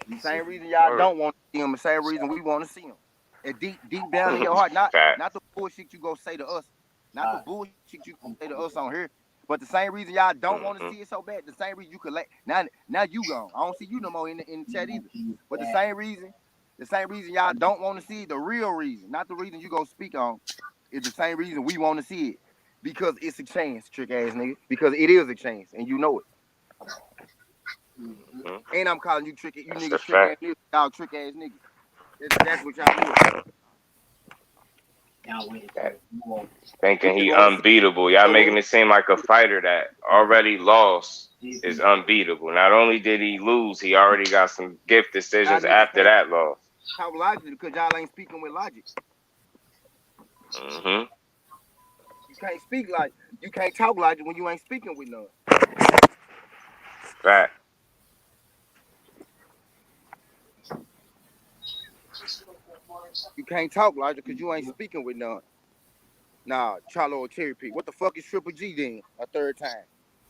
The same reason y'all don't want to see him, the same reason we want to see him. And deep down in your heart, not the bullshit you go say to us, not the bullshit you go say to us on here, but the same reason y'all don't want to see it so bad, the same reason you could now you gone. I don't see you no more in the chat either. But the same reason y'all don't want to see the real reason, not the reason you gonna speak on, It's the same reason we want to see it. Because it's a chance, trick ass nigga. Because it is a chance, and you know it. Mhm. And I'm calling you trick. You That's niggas the trick ass fact. niggas. Y'all trick ass niggas. That's what y'all do. That thinking he You want to see unbeatable. Y'all it. making it seem like a fighter that already lost is unbeatable. Not only did he lose, he already got some gift decisions after that loss. Talk logically because y'all ain't speaking with logic. Mm-hmm. You can't speak like you can't talk logic when you ain't speaking with none. Fact. You can't talk logic because you ain't speaking with none. Nah, Charlo or Cherry Pick. What the fuck is Triple G then? A third time.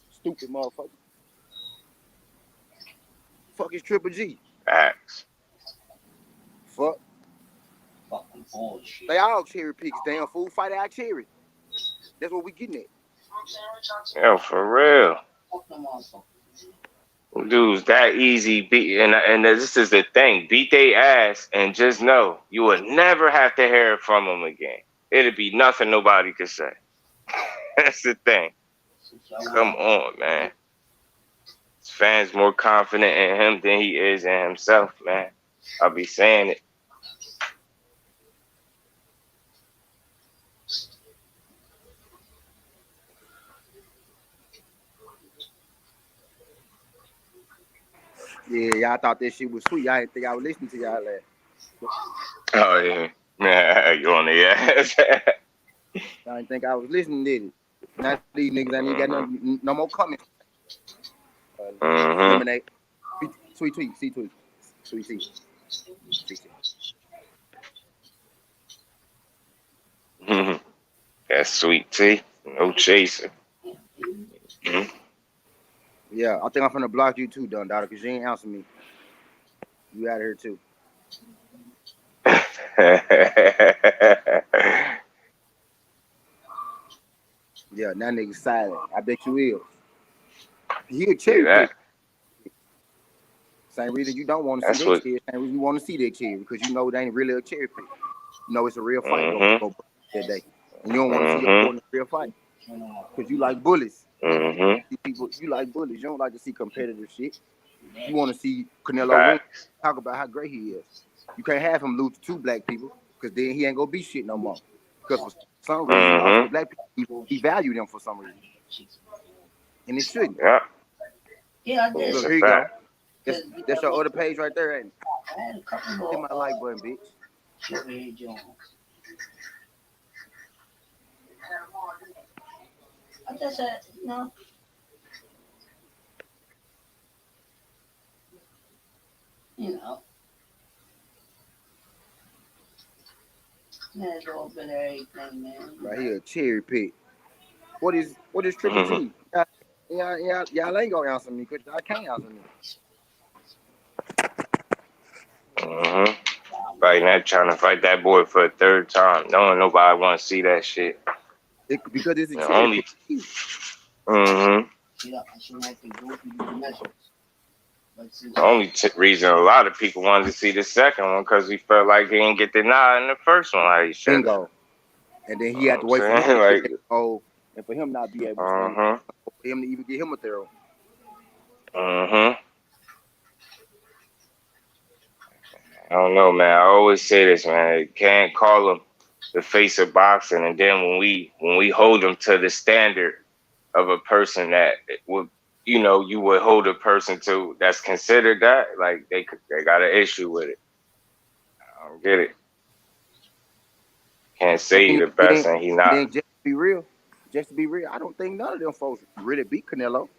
Stupid motherfucker. Fuck is Triple G? Facts. Fuck. They all cherry picks. Damn fool. Fight out cherry. That's what we getting at. Yo, for real. Dudes, that easy beat, and this is the thing. Beat they ass and just know you will never have to hear from them again. It'll be nothing nobody could say. That's the thing. Come on, man. His fans more confident in him than he is in himself, man. I'll be saying it. Yeah, y'all thought that shit was sweet. Y'all didn't think I was listening to y'all last. Oh yeah. Yeah, you on the ass. Y'all didn't think I was listening, did it? Not these niggas. I ain't got no more comments. Lemonade. Sweet tweet. See tweet. Sweet tea. That's sweet tea. No chaser. Mm-hmm. Yeah, I think I'm finna block you too, Don Dada, because you ain't answering me. You out of here too. Yeah, that nigga silent. I bet you will. He a cherry pick. Same reason you don't want to see that cherry. Same reason you want to see that cherry because you know it ain't really a cherry pick. You know it's a real fight go that day, and you don't want to see your opponent in a real fight because you like bullies. People, you like bullies. You don't like to see competitive shit. You want to see Canelo win. Talk about how great he is. You can't have him lose to two black people because then he ain't gonna be shit no more. Because for some reason, also black people devalue them for some reason, and it shouldn't. Yeah, look, here you go. That's your other page right there, ain't it? Hit my like button, bitch. I just said, no. You know. There's a little bit of everything, man. Right here, cherry pick. What is Triple G? Y'all ain't gonna answer me because I can't answer me. Right now, trying to fight that boy for a third time, knowing nobody want to see that shit. Because it's a cherry pick. The only reason a lot of people wanted to see the second one because he felt like he didn't get the nod in the first one. Like he should. Bingo. And then he had to wait for him and for him not be able to stand for him to even get him a third one. I don't know, man. I always say this, man. You can't call him the face of boxing, and then when we hold him to the standard of a person that would, you would hold a person to that's considered that, like they got an issue with it. I don't get it. Can't say he the best and he not. Then just to be real, I don't think none of them folks really beat Canelo.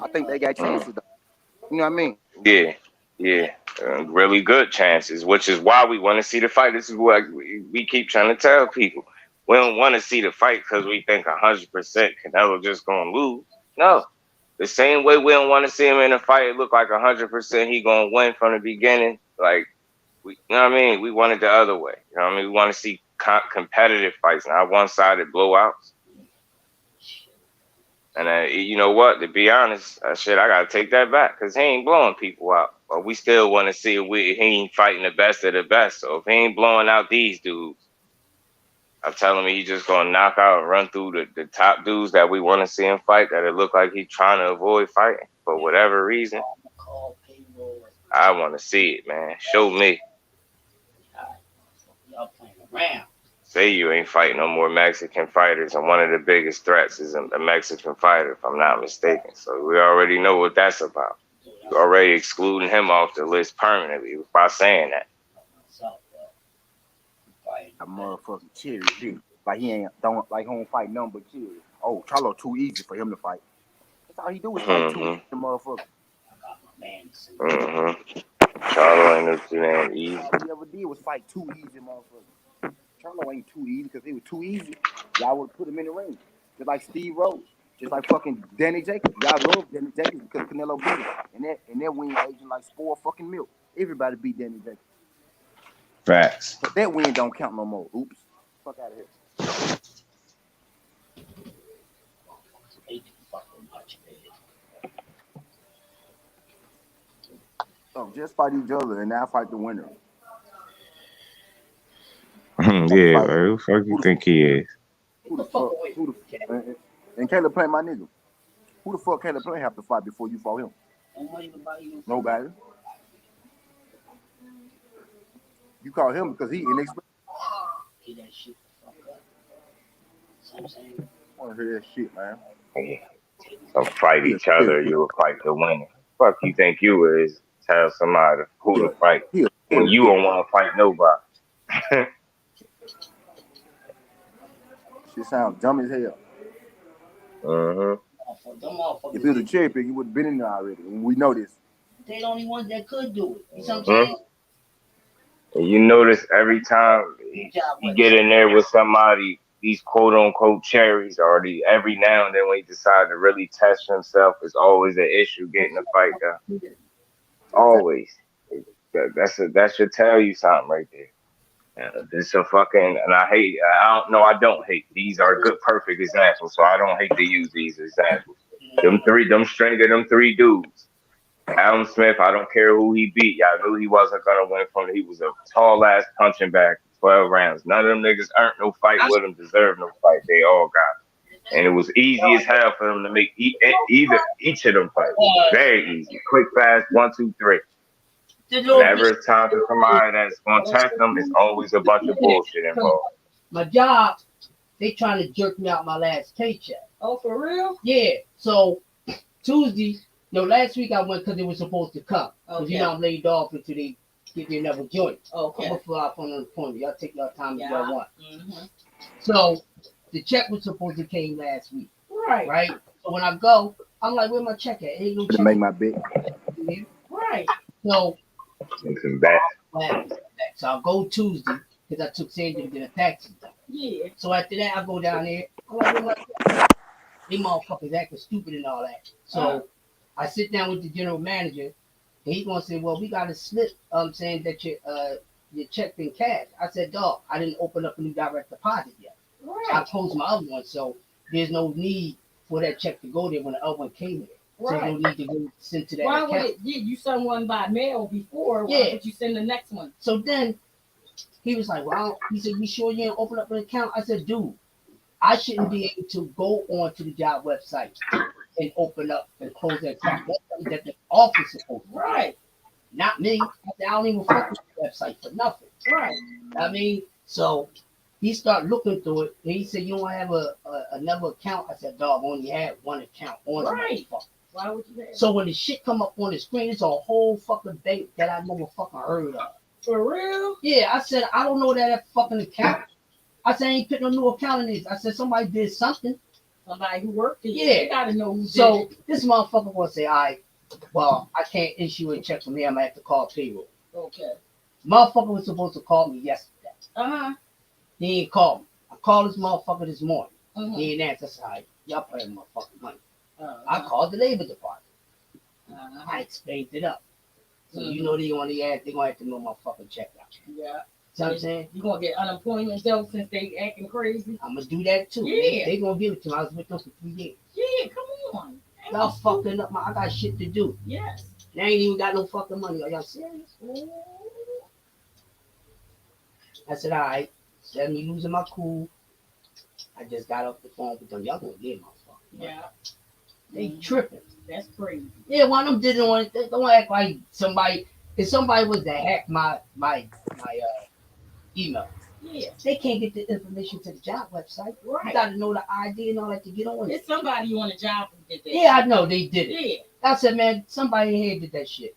I think they got chances though. You know what I mean? Yeah. Really good chances, which is why we want to see the fight. This is what we keep trying to tell people. We don't want to see the fight because we think 100% Canelo just gonna lose. No, the same way we don't want to see him in a fight. It look like 100% he gonna win from the beginning. Like you know what I mean? We want it the other way. You know what I mean? We want to see competitive fights, not one-sided blowouts. And you know what? To be honest, I gotta take that back because he ain't blowing people out. But we still want to see he ain't fighting the best of the best. So if he ain't blowing out these dudes, I'm telling me he's just gonna knock out and run through the top dudes that we want to see him fight, that it look like he's trying to avoid fighting for whatever reason. I want to see it, man. Show me. Y'all playing around. Say you ain't fighting no more Mexican fighters, and one of the biggest threats is a Mexican fighter, if I'm not mistaken. So we already know what that's about. You're already excluding him off the list permanently by saying that. A motherfucking cherry pick. Like he don't fight none but cherry. Oh, Charlo too easy for him to fight. That's all he do is fight two easy motherfuckers. Charlo ain't no too damn easy. All he ever did was fight two easy motherfuckers. Charlo ain't too easy because he was too easy. Y'all would put him in the ring. Just like Steve Rose. Just like fucking Danny Jacobs. Y'all love Danny Jacobs because Canelo beat him. And that win agent like spoiled fucking milk. Everybody beat Danny Jacobs. Facts. But that win don't count no more. Oops. Fuck out of here. So just fight each other and now fight the winner. Yeah, bro. Who the fuck you think he is? Who the fuck? And Caleb Plant, my nigga. Who the fuck Caleb Plant have to fight before you fought him? Nobody. You call him because he inexperienced. I want to hear that shit, man. Some fight each other, you will fight the winner. Fuck you think you is? Tell somebody who to fight when you don't want to fight nobody. Shit sounds dumb as hell. If it was a cherry pick, you would have been in there already. And we know this. They the only ones that could do it. You know what I'm saying? And you notice every time he get in there with somebody, these quote unquote cherries, or every now and then when he decide to really test himself, is always an issue getting the fight done. Always. That should tell you something right there. This a fucking, and I don't hate. These are good, perfect examples, so I don't hate to use these examples. Them three dudes. Adam Smith, I don't care who he beat. Y'all knew he wasn't gonna win from him. He was a tall ass punching bag, 12 rounds. None of them niggas earned no fight with him, deserved no fight. They all got it. And it was easy as hell for them to make each of them fight. Very easy. Quick, fast, 1, 2, 3. Whenever it's time for somebody that's gonna test them, it's always a bunch of bullshit involved. My job, they trying to jerk me out my last paycheck. Oh, for real? Yeah. So Tuesday, last week I went because they were supposed to come. Because I'm laid off until they get me another joint. Okay. I'm gonna fill out on an appointment. Y'all take your time if y'all want. So the check was supposed to came last week. Right. So when I go, I'm like, where my check at? Ain't no check. To make my bet. Right. So so I'll go Tuesday because I took Sandy to get a taxi done. Yeah. So after that, I go down there. I'm like, where my they motherfuckers acting stupid and all that. So I sit down with the general manager, and he's gonna say, "Well, we got a slip. Saying that your check been cashed." I said, "Dog, I didn't open up a new direct deposit yet. I closed my other one, so there's no need for that check to go there when the other one came there. So there's no need to go send to that account." Why would it? You sent one by mail before. Why would you send the next one? So then he was like, "Well," he said, "You sure you didn't open up an account?" I said, "Dude, I shouldn't be able to go onto the job website and open up and close that account. That's something that the office is supposed to do. Right. Not me. I don't even fuck with the website for nothing. Right. I mean, so he started looking through it, and he said, "You don't have another account?" I said, "Dog, I only had one account on the motherfucker." Why would you have? So when the shit come up on the screen, it's a whole fucking bank that I never fucking heard of. For real? Yeah, I said, "I don't know that fucking account." I said, "I ain't putting no new account in this." I said, "Somebody did something." Somebody who worked here. Yeah. You gotta know who So did it. this motherfucker gonna say, "All right, well, I can't issue a check from here. I'm gonna have to call payroll." Okay. Motherfucker was supposed to call me yesterday. He ain't called me. I called this motherfucker this morning. He ain't answer. I said, "All right, y'all paying my fucking money." I called the labor department. I explained it up. So they're gonna have to know my fucking check out. Yeah. See what I'm saying? You gonna get unemployment though since they acting crazy? I'm gonna do that too. Yeah. They gonna give it to me. I was with them for 3 years. Yeah, come on. Y'all fucking up I got shit to do. Yes. They ain't even got no fucking money. Are y'all serious? Ooh. I said, all right. Instead of me losing my cool, I just got off the phone with them. Y'all gonna get motherfucker. Yeah. They tripping. That's crazy. Yeah, one of them didn't want to. Don't act like somebody. If somebody was to hack my email, Yeah. they can't get the information to the job website. Right. You got to know the ID and all that to get on it. It's somebody on the job who did that. Yeah, I know they did it. Yeah. I said, man, somebody here did that shit.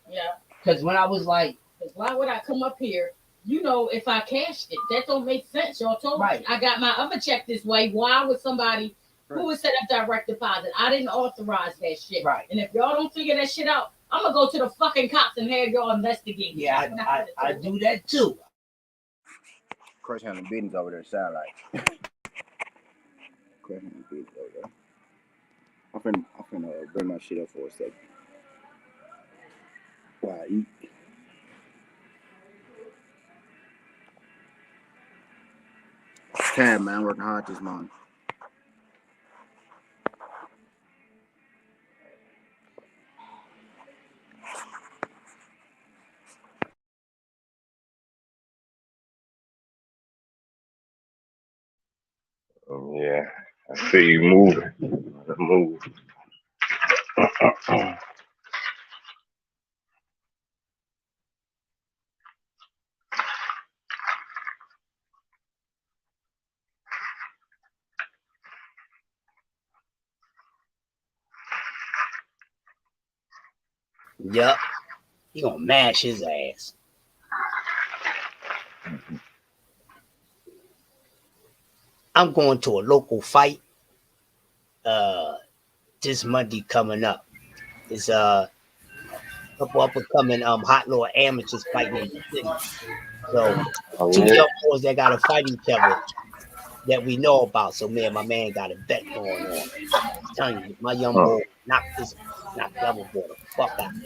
Yeah. Because when I was like, why would I come up here? You know, if I cashed it, that don't make sense. Y'all told me I got my other check this way. Why would somebody who would set up direct deposit? I didn't authorize that shit. Right. And if y'all don't figure that shit out, I'm gonna go to the fucking cops and have y'all investigate. Yeah, I do that too. Crush handling business over there sound like. Crush handling business over there. I'm finna bring my shit up for a second. While I eat. Damn, man, I'm working hard this morning. Yeah, I see you moving. Move. Yup. He gonna mash his ass. I'm going to a local fight this Monday coming up. It's a couple up and coming hot little amateurs fighting in the city. So two young boys that gotta fight each other that we know about. So me and my man got a bet going on. I'm telling you, my young boy knocked the other boy the fuck out. So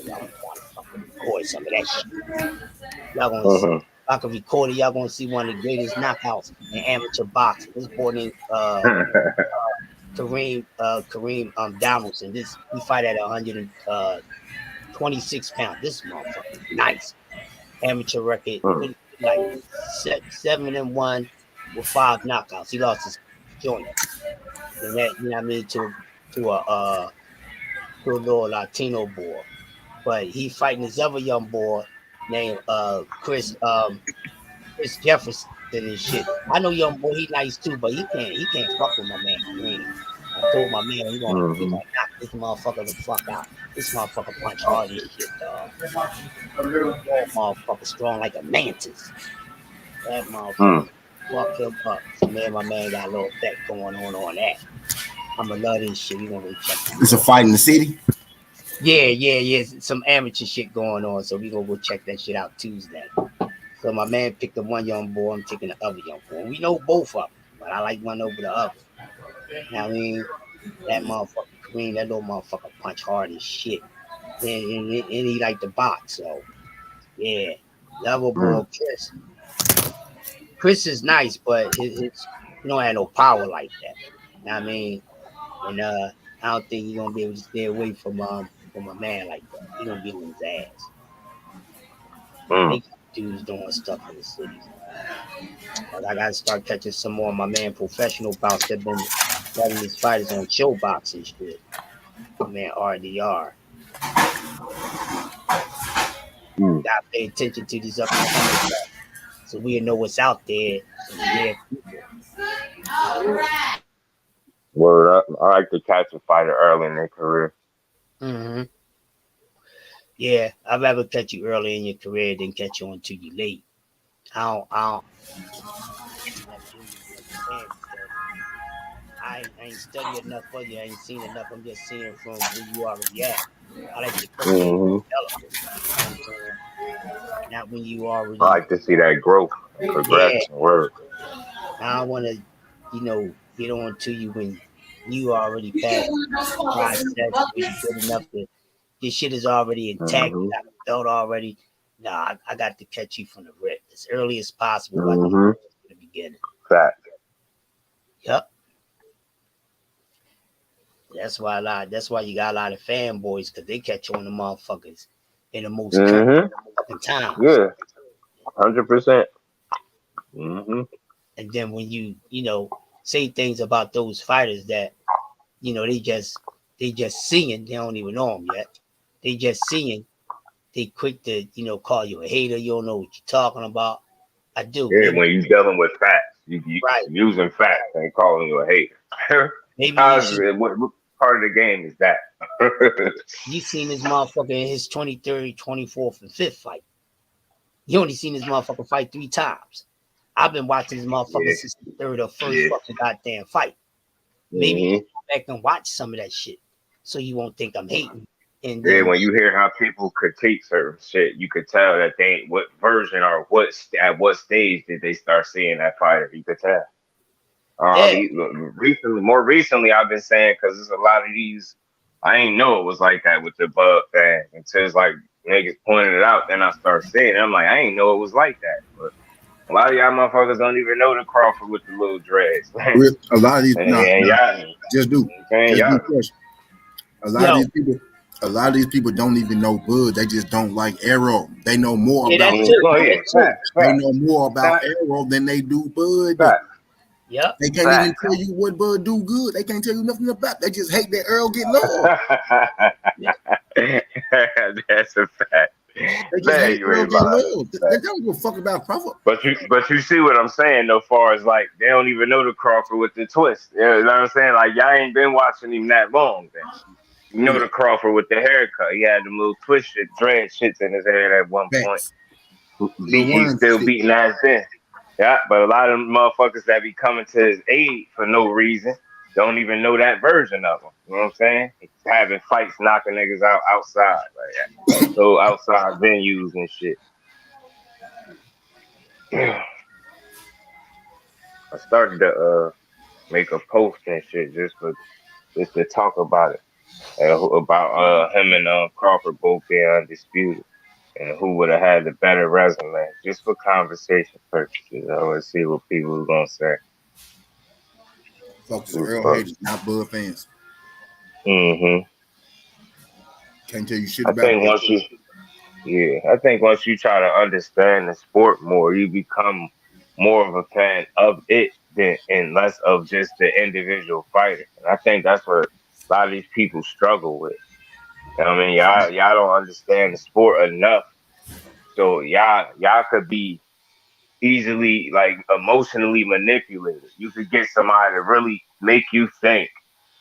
y'all gotta fucking record some of that shit. Y'all gonna see. If I can record it, y'all gonna see one of the greatest knockouts in amateur boxing. This boy named Kareem Donaldson. He fight at 126 pounds. This motherfucker nice. Amateur record, like 7-1 with 5 knockouts. He lost his joint. And that, you know what I mean, to a little Latino boy. But he fighting this other young boy named Chris Jefferson and shit. I know young boy, he nice too, but he can't fuck with my man Kareem. I told my man he gonna knock this motherfucker the fuck out. This motherfucker punch hard as shit, dog. That motherfucker strong like a mantis. That motherfucker fuck him up. So me and my man got a little bet going on that. I'ma love this shit. We gonna go check that. It's a fight in the city? Yeah. Some amateur shit going on. So we gonna go check that shit out Tuesday. So my man picked the one young boy, I'm taking the other young boy. We know both of them, but I like one over the other. You know what I mean? That motherfucker Kareem, that little motherfucker punch hard as shit. And he like to box, so yeah. The other boy, Chris is nice, but he don't have no power like that. You know what I mean? And I don't think he's gonna be able to stay away from a man like that. He gonna get on his ass. They dudes doing stuff in the cities. But I gotta start catching some more of my man professional bouts that been having these fighters on show boxing shit. My man RDR. Gotta pay attention to these up and coming, so we know what's out there. Word up. I like to catch a fighter early in their career. Yeah, I'd rather catch you early in your career than catch you until you late. I ain't studied enough for you. I ain't seen enough. I'm just seeing it from where you already at. I like to develop it. Not when you already. I like to see that growth, progression, word. I don't want to, get on to you when you already passed the process. You're good enough to. This shit is already intact. You got a belt already. Nah, I got to catch you from the rip as early as possible. Like in the beginning. Fact. Yep. That's why you got a lot of fanboys, because they catch on the motherfuckers in the most fucking times. Yeah. 100%. And then when you say things about those fighters that they just seeing, they don't even know them yet. They just seeing. They quick to call you a hater. You don't know what you're talking about. I do. Yeah, Maybe, when you dealing with facts, you right. using facts and calling you a hater. Maybe you should. What part of the game is that? You seen this motherfucker in his 23rd, 24th, and 5th fight. You only seen this motherfucker fight 3 times. I've been watching this motherfucker Yeah. since the 3rd or 1st fucking goddamn fight. Maybe you go back and watch some of that shit so you won't think I'm hating. And Yeah, when you hear how people critique certain shit, you could tell that they what version or at what stage did they start seeing that fighter. You could tell. More recently, I've been saying because there's a lot of these. I ain't know it was like that with the Bug thing until it's like niggas pointed it out. Then I start seeing it. I'm like, I ain't know it was like that. But a lot of y'all motherfuckers don't even know the Crawford with the little dreads. A lot of these, just do. A lot of these people don't even know Bud. They just don't like Arrow. They know more about. They know more about Arrow than they do Bud. Yep. They can't even tell you what Bud do good. They can't tell you nothing about. They just hate that Earl get love. That's a fact. They just hate Earl get love. They don't give a fuck about Crawford. But you see what I'm saying though, far as like they don't even know the Crawford with the twist. You know what I'm saying? Like y'all ain't been watching him that long then. You know the Crawford with the haircut. He had them little twisted dread shits in his head at one point. He's still beating ass then. Yeah, but a lot of them motherfuckers that be coming to his aid for no reason don't even know that version of him. You know what I'm saying? He's having fights, knocking niggas out outside, like that. So outside venues and shit. I started to make a post and shit just to talk about it, about him and Crawford both being undisputed. And who would have had the better resume, just for conversation purposes. I want to see what people are gonna say. Focus on Earl haters, not Bud fans. Mm-hmm. Can't tell you shit I about think I think once you try to understand the sport more, you become more of a fan of it and less of just the individual fighter. And I think that's what a lot of these people struggle with. You know what I mean? Y'all don't understand the sport enough. So y'all could be easily like emotionally manipulated. You could get somebody to really make you think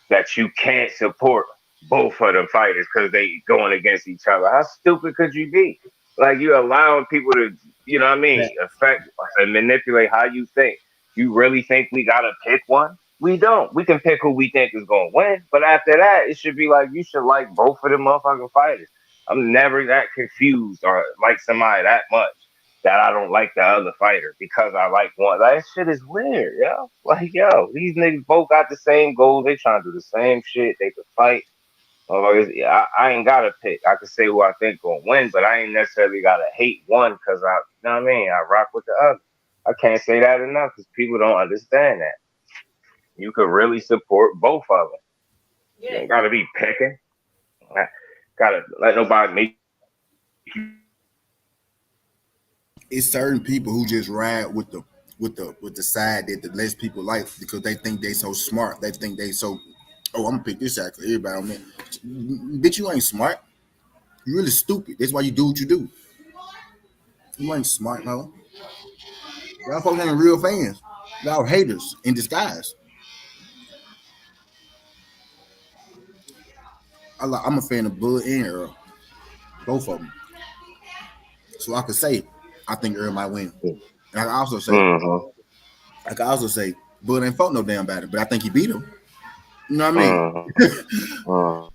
that you can't support both of them fighters because they going against each other. How stupid could you be? Like you're allowing people to, you know what I mean, affect and manipulate how you think. You really think we gotta pick one? We don't. We can pick who we think is gonna win, but after that, it should be like you should like both of them motherfucking fighters. I'm never that confused or like somebody that much that I don't like the other fighter because I like one. That shit is weird, yo. Like, yo, these niggas both got the same goals. They trying to do the same shit. They could fight. I ain't got to pick. I could say who I think gonna win, but I ain't necessarily got to hate one because you know what I mean? I rock with the other. I can't say that enough because people don't understand that. You could really support both of them. Yeah. You ain't got to be picking. Got to let nobody make you. It's certain people who just ride with the side that the less people like because they think they so smart. They think they so. Oh, I'm gonna pick this out because everybody on me. Bitch, you ain't smart. You really stupid. That's why you do what you do. You ain't smart, no. Y'all folks ain't real fans. Y'all haters in disguise. I'm a fan of Bud and Earl, both of them. So I could say I think Earl might win. And I can also say, Bud ain't fought no damn battle, but I think he beat him. You know what I mean?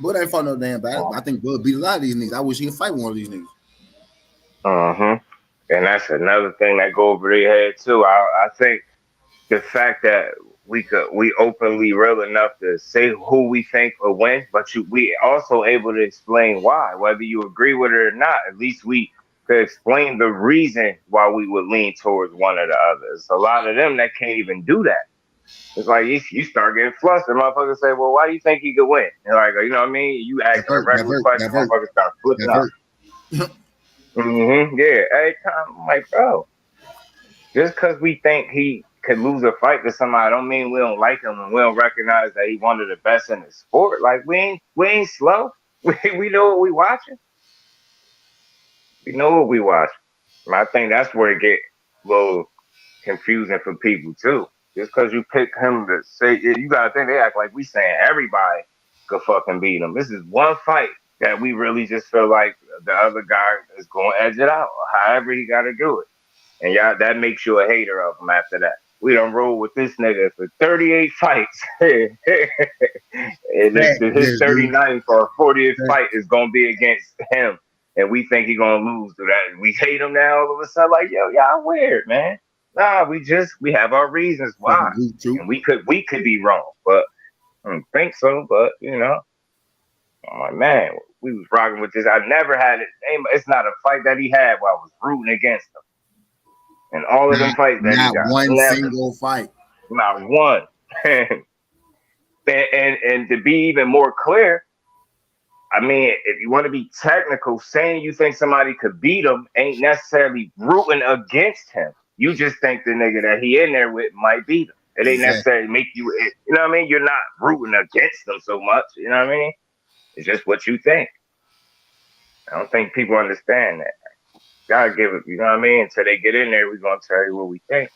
Bud ain't fought no damn battle. I think Bud beat a lot of these niggas. I wish he could fight one of these niggas. And that's another thing that go over their head too. I think the fact that we openly real enough to say who we think will win, but we also able to explain why, whether you agree with it or not. At least we could explain the reason why we would lean towards one or the other. It's a lot of them that can't even do that. It's like you start getting flustered. Motherfuckers say, "Well, why do you think he could win?" And like, you know what I mean? You ask a regular question, motherfuckers start flipping up. Yeah, every time I'm like, bro, Just because we think he could lose a fight to somebody, don't mean we don't like him and we don't recognize that he one of the best in the sport. Like we ain't slow. We know what we watching. We know what we watching. And I think that's where it get a little confusing for people too. Just because you pick him to say, you gotta think they act like we saying everybody could fucking beat him. This is one fight that we really just feel like the other guy is going to edge it out, however he got to do it. And y'all, that makes you a hater of him after that. We done roll with this nigga for 38 fights. And his 39th or 40th fight is going to be against him. And we think he's going to lose to that. We hate him now all of a sudden. Like, yo, y'all weird, man. Nah, we have our reasons why. And we could be wrong. But I don't think so. But, you know, I'm like, man, we was rocking with this. I never had it. It's not a fight that he had where I was rooting against him. And all of them fights that he got. Not one single fight. Not one. and to be even more clear, I mean, if you want to be technical, saying you think somebody could beat him ain't necessarily rooting against him. You just think the nigga that he in there with might beat him. It ain't necessarily make you, you know what I mean? You're not rooting against them so much, you know what I mean? It's just what you think. I don't think people understand that. Gotta give it, you know what I mean? Until they get in there, we're gonna tell you what we think.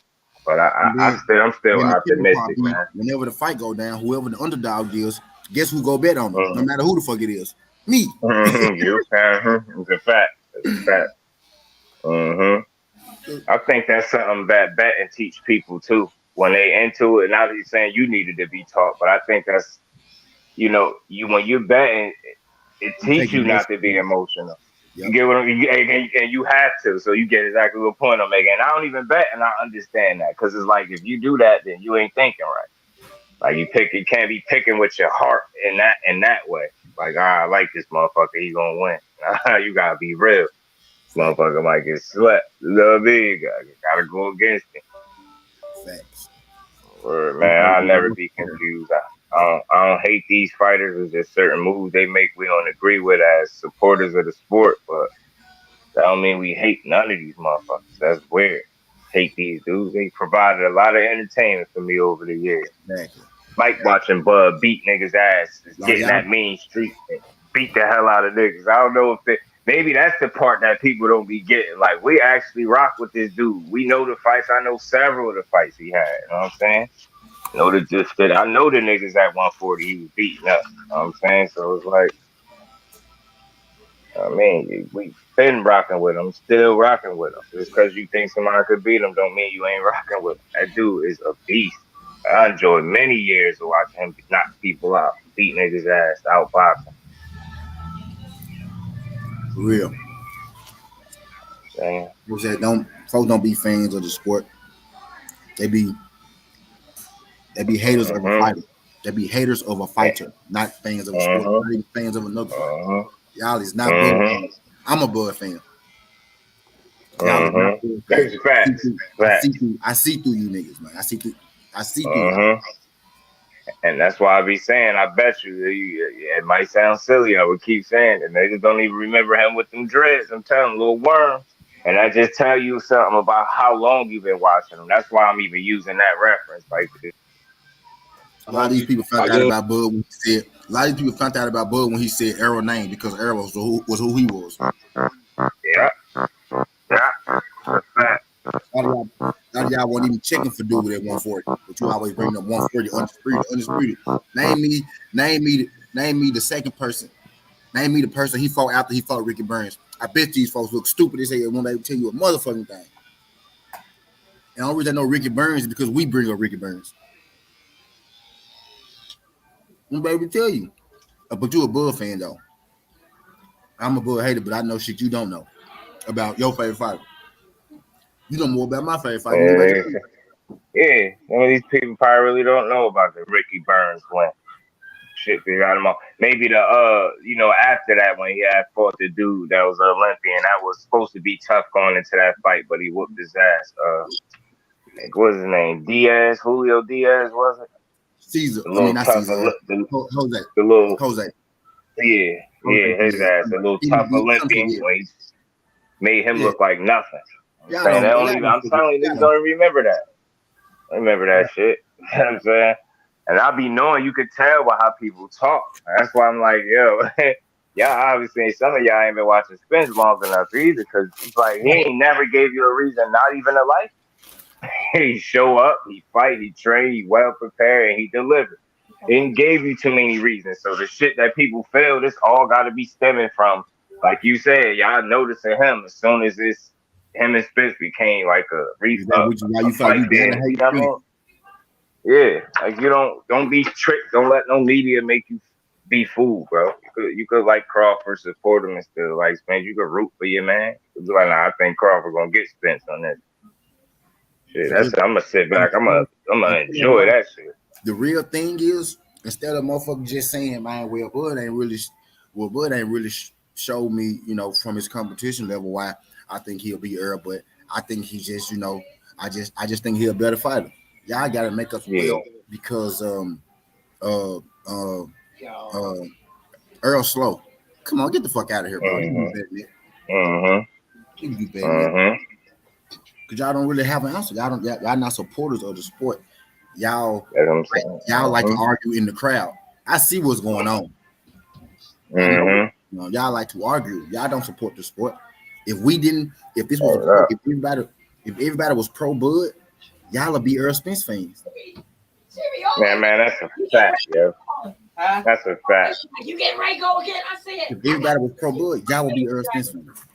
But I'm still optimistic, man. Whenever the fight go down, whoever the underdog is, guess who go bet on them? No matter who the fuck it is. Me. It's a fact. It's a fact. I think that's something that betting teach people too. When they into it, not that he's saying you needed to be taught, but I think that's, you know, when you're betting, it teaches you not to be emotional. Yep. You get what I mean? And you have to, so you get exactly what point I'm making. And I don't even bet, and I understand that, because it's like, if you do that, then you ain't thinking right. Like you can't be picking with your heart in that way. Like, I like this motherfucker, he gonna win. You gotta be real. This motherfucker might get swept. You know what I mean? You gotta go against him. Facts. Word, man, I'll never be confused. I don't hate these fighters. It's just certain moves they make we don't agree with as supporters of the sport, but that don't mean we hate none of these motherfuckers. That's weird. Hate these dudes. They provided a lot of entertainment for me over the years. Exactly. Like watching Bud beat niggas' ass, getting that mean street and beat the hell out of niggas. I don't know if maybe that's the part that people don't be getting. Like, we actually rock with this dude. We know the fights. I know several of the fights he had. You know what I'm saying? I know the niggas at 140 he was beating up. You know what I'm saying? So it's like, I mean, we been rocking with him, still rocking with him. Just because you think somebody could beat him don't mean you ain't rocking with him. That dude is a beast. I enjoyed many years of watching him knock people out, beat niggas' ass, outboxing. For real. Damn. Folks don't be fans of the sport. They be haters of a fighter. They be haters of a fighter, not fans of a sport, not even fans of another fighter. Y'all is not Bud fans. I'm a Bud fan. Y'all is not Bud fans. I see through you niggas, man. I see through you. And that's why I be saying, I bet you, it might sound silly, I would keep saying it. Niggas don't even remember him with them dreads. I'm telling them, little worm. And I just tell you something about how long you've been watching him. That's why I'm even using that reference. Like, a lot of these people found out about Bud when he said. A lot of these people found out about Bud when he said Arrow name, because Arrow was who he was. Yeah. A lot of y'all weren't even checking for dude at 140, but you always bring up 140 undisputed. Name me the second person. Name me the person he fought after he fought Ricky Burns. I bet these folks look stupid as hell when they tell you a motherfucking thing. And the only reason I know Ricky Burns is because we bring up Ricky Burns. I'm able to tell you. But you're a Bud fan, though. I'm a Bud hater, but I know shit you don't know about your favorite fighter. You know more about my favorite fighter. Yeah. Some of these people probably really don't know about the Ricky Burns win. Shit, they got him off. Maybe after that, when he had fought the dude that was an Olympian, that was supposed to be tough going into that fight, but he whooped his ass. What was his name? Julio Diaz, was it? Caesar. Not Caesar. Jose. Jose. Yeah, his ass. A little tough Olympian. When he made him look like nothing. I'm saying they don't even. I'm telling you, niggas don't remember that. I remember that shit. You know what I'm saying? And I be knowing you could tell by how people talk. That's why I'm like, yo, y'all obviously some of y'all ain't been watching Spence long enough either, because it's like he ain't never gave you a reason, not even a life. He show up, he fight, he train, he well prepared, and he delivered. He didn't give you too many reasons. So the shit that people feel, this all got to be stemming from, like you said, y'all noticing him as soon as this him and Spence became like a fight then. You know what I mean? Yeah, like you don't be tricked. Don't let no media make you be fooled, bro. You could like Crawford, support him and still like Spence. You could root for your man. You could be like, nah, I think Crawford gonna get Spence on this. Shit, I'm gonna sit back. I'm gonna enjoy that shit. The real thing is, instead of motherfuckers just saying, man, Bud ain't really showed me, from his competition level why I think he'll be Earl, but I think he just, I just think he's a better fighter. Y'all gotta make us well because Earl slow. Come on, get the fuck out of here, bro. Because y'all don't really have an answer. Y'all not supporters of the sport. Y'all like to argue in the crowd. I see what's going on. Y'all like to argue. Y'all don't support the sport. If everybody was pro Bud, y'all would be Earl Spence fans. Man, that's a fact, yo. That's a fact. You getting ready to go again? I said. If everybody was pro Bud, y'all would be Earl Spence fans.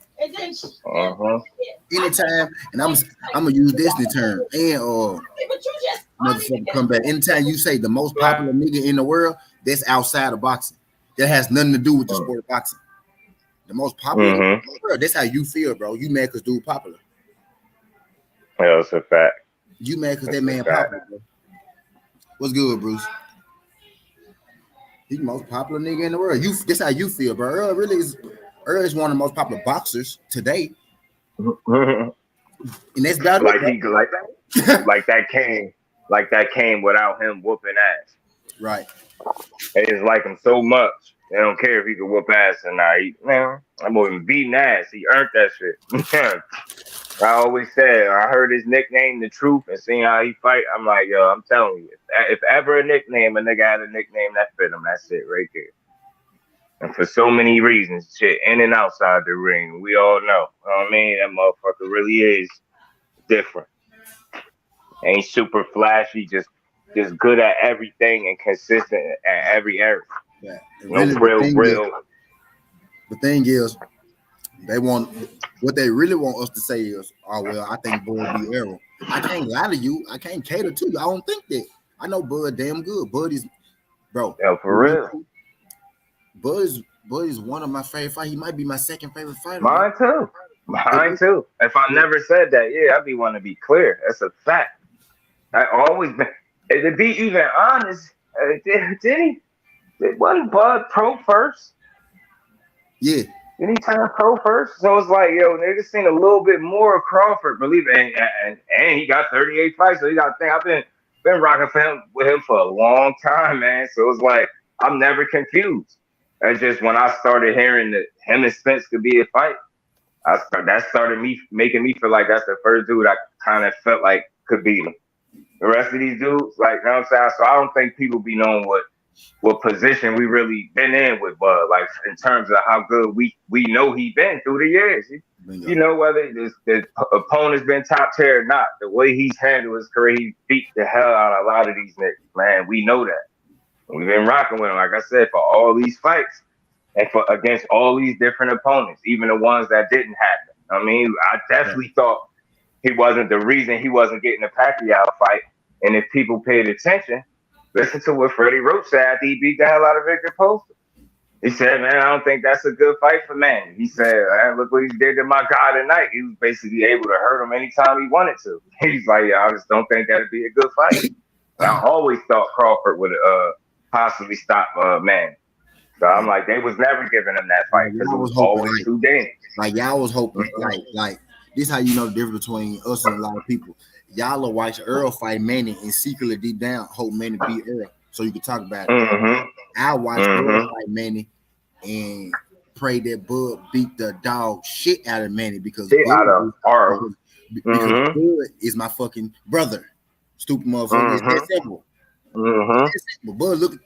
Anytime, and I'm gonna use Disney term and motherfucker come back. Anytime you say the most popular nigga in the world, that's outside of boxing. That has nothing to do with the sport of boxing. The most popular in the world, that's how you feel, bro. You mad because dude popular. Yeah, that's a fact. You mad because that man popular, bro. What's good, Bruce? He's the most popular nigga in the world. That's how you feel, bro. Earl is one of the most popular boxers today. And that's about like that came without him whooping ass. Right. They just like him so much. They don't care if he can whoop ass or not. I'm even beating ass. He earned that shit. I always said, I heard his nickname, The Truth, and seeing how he fight, I'm like, yo, I'm telling you, if ever a nigga had a nickname that fit him, that's it right there. And for so many reasons, shit, in and outside the ring, we all know. You know what I mean? That motherfucker really is different. Ain't super flashy, just good at everything and consistent at every area. Yeah. Real. The thing is, what they really want us to say is, I think Bud be Errol. I can't lie to you. I can't cater to you. I don't think that. I know Bud damn good. Bud is, bro. Yeah, for real. Bud is one of my favorite fighters. He might be my second favorite fighter. Mine too. If I never said that, I'd be want to be clear. That's a fact. I always been. To be even honest, did wasn't Bud pro first? Yeah. Didn't he turn pro first? So it's like, yo, niggas seen a little bit more of Crawford, believe it, and he got 38 fights. So you got to think, I've been rocking with him for a long time, man. So it's like I'm never confused. That's just when I started hearing that him and Spence could be a fight. That started making me feel like that's the first dude I kind of felt like could beat him. The rest of these dudes, like, you know what I'm saying? So I don't think people be knowing what position we really been in with Bud, like in terms of how good we know he been through the years. You know, whether the opponent's been top tier or not, the way he's handled his career, he beat the hell out of a lot of these niggas, man. We know that. We've been rocking with him, like I said, for all these fights and against all these different opponents, even the ones that didn't happen. I mean, I definitely thought he wasn't the reason he wasn't getting a Pacquiao fight. And if people paid attention, listen to what Freddie Roach said after he beat the hell out of Victor Poster. He said, man, I don't think that's a good fight for Manny. He said, look what he did to my guy tonight. He was basically able to hurt him anytime he wanted to. He's like, I just don't think that'd be a good fight. I always thought Crawford would possibly stop Manny. So I'm like, they was never giving him that fight because it was always too dangerous. Like y'all was hoping, like this is how you know the difference between us and a lot of people. Y'all will watch Earl fight Manny and secretly deep down hope Manny beat Earl so you can talk about it. I watched Earl fight Manny and pray that Bud beat the dog shit out of Manny because because Bud is my fucking brother. Stupid motherfucker. It's that simple. It's that simple. Bud, look.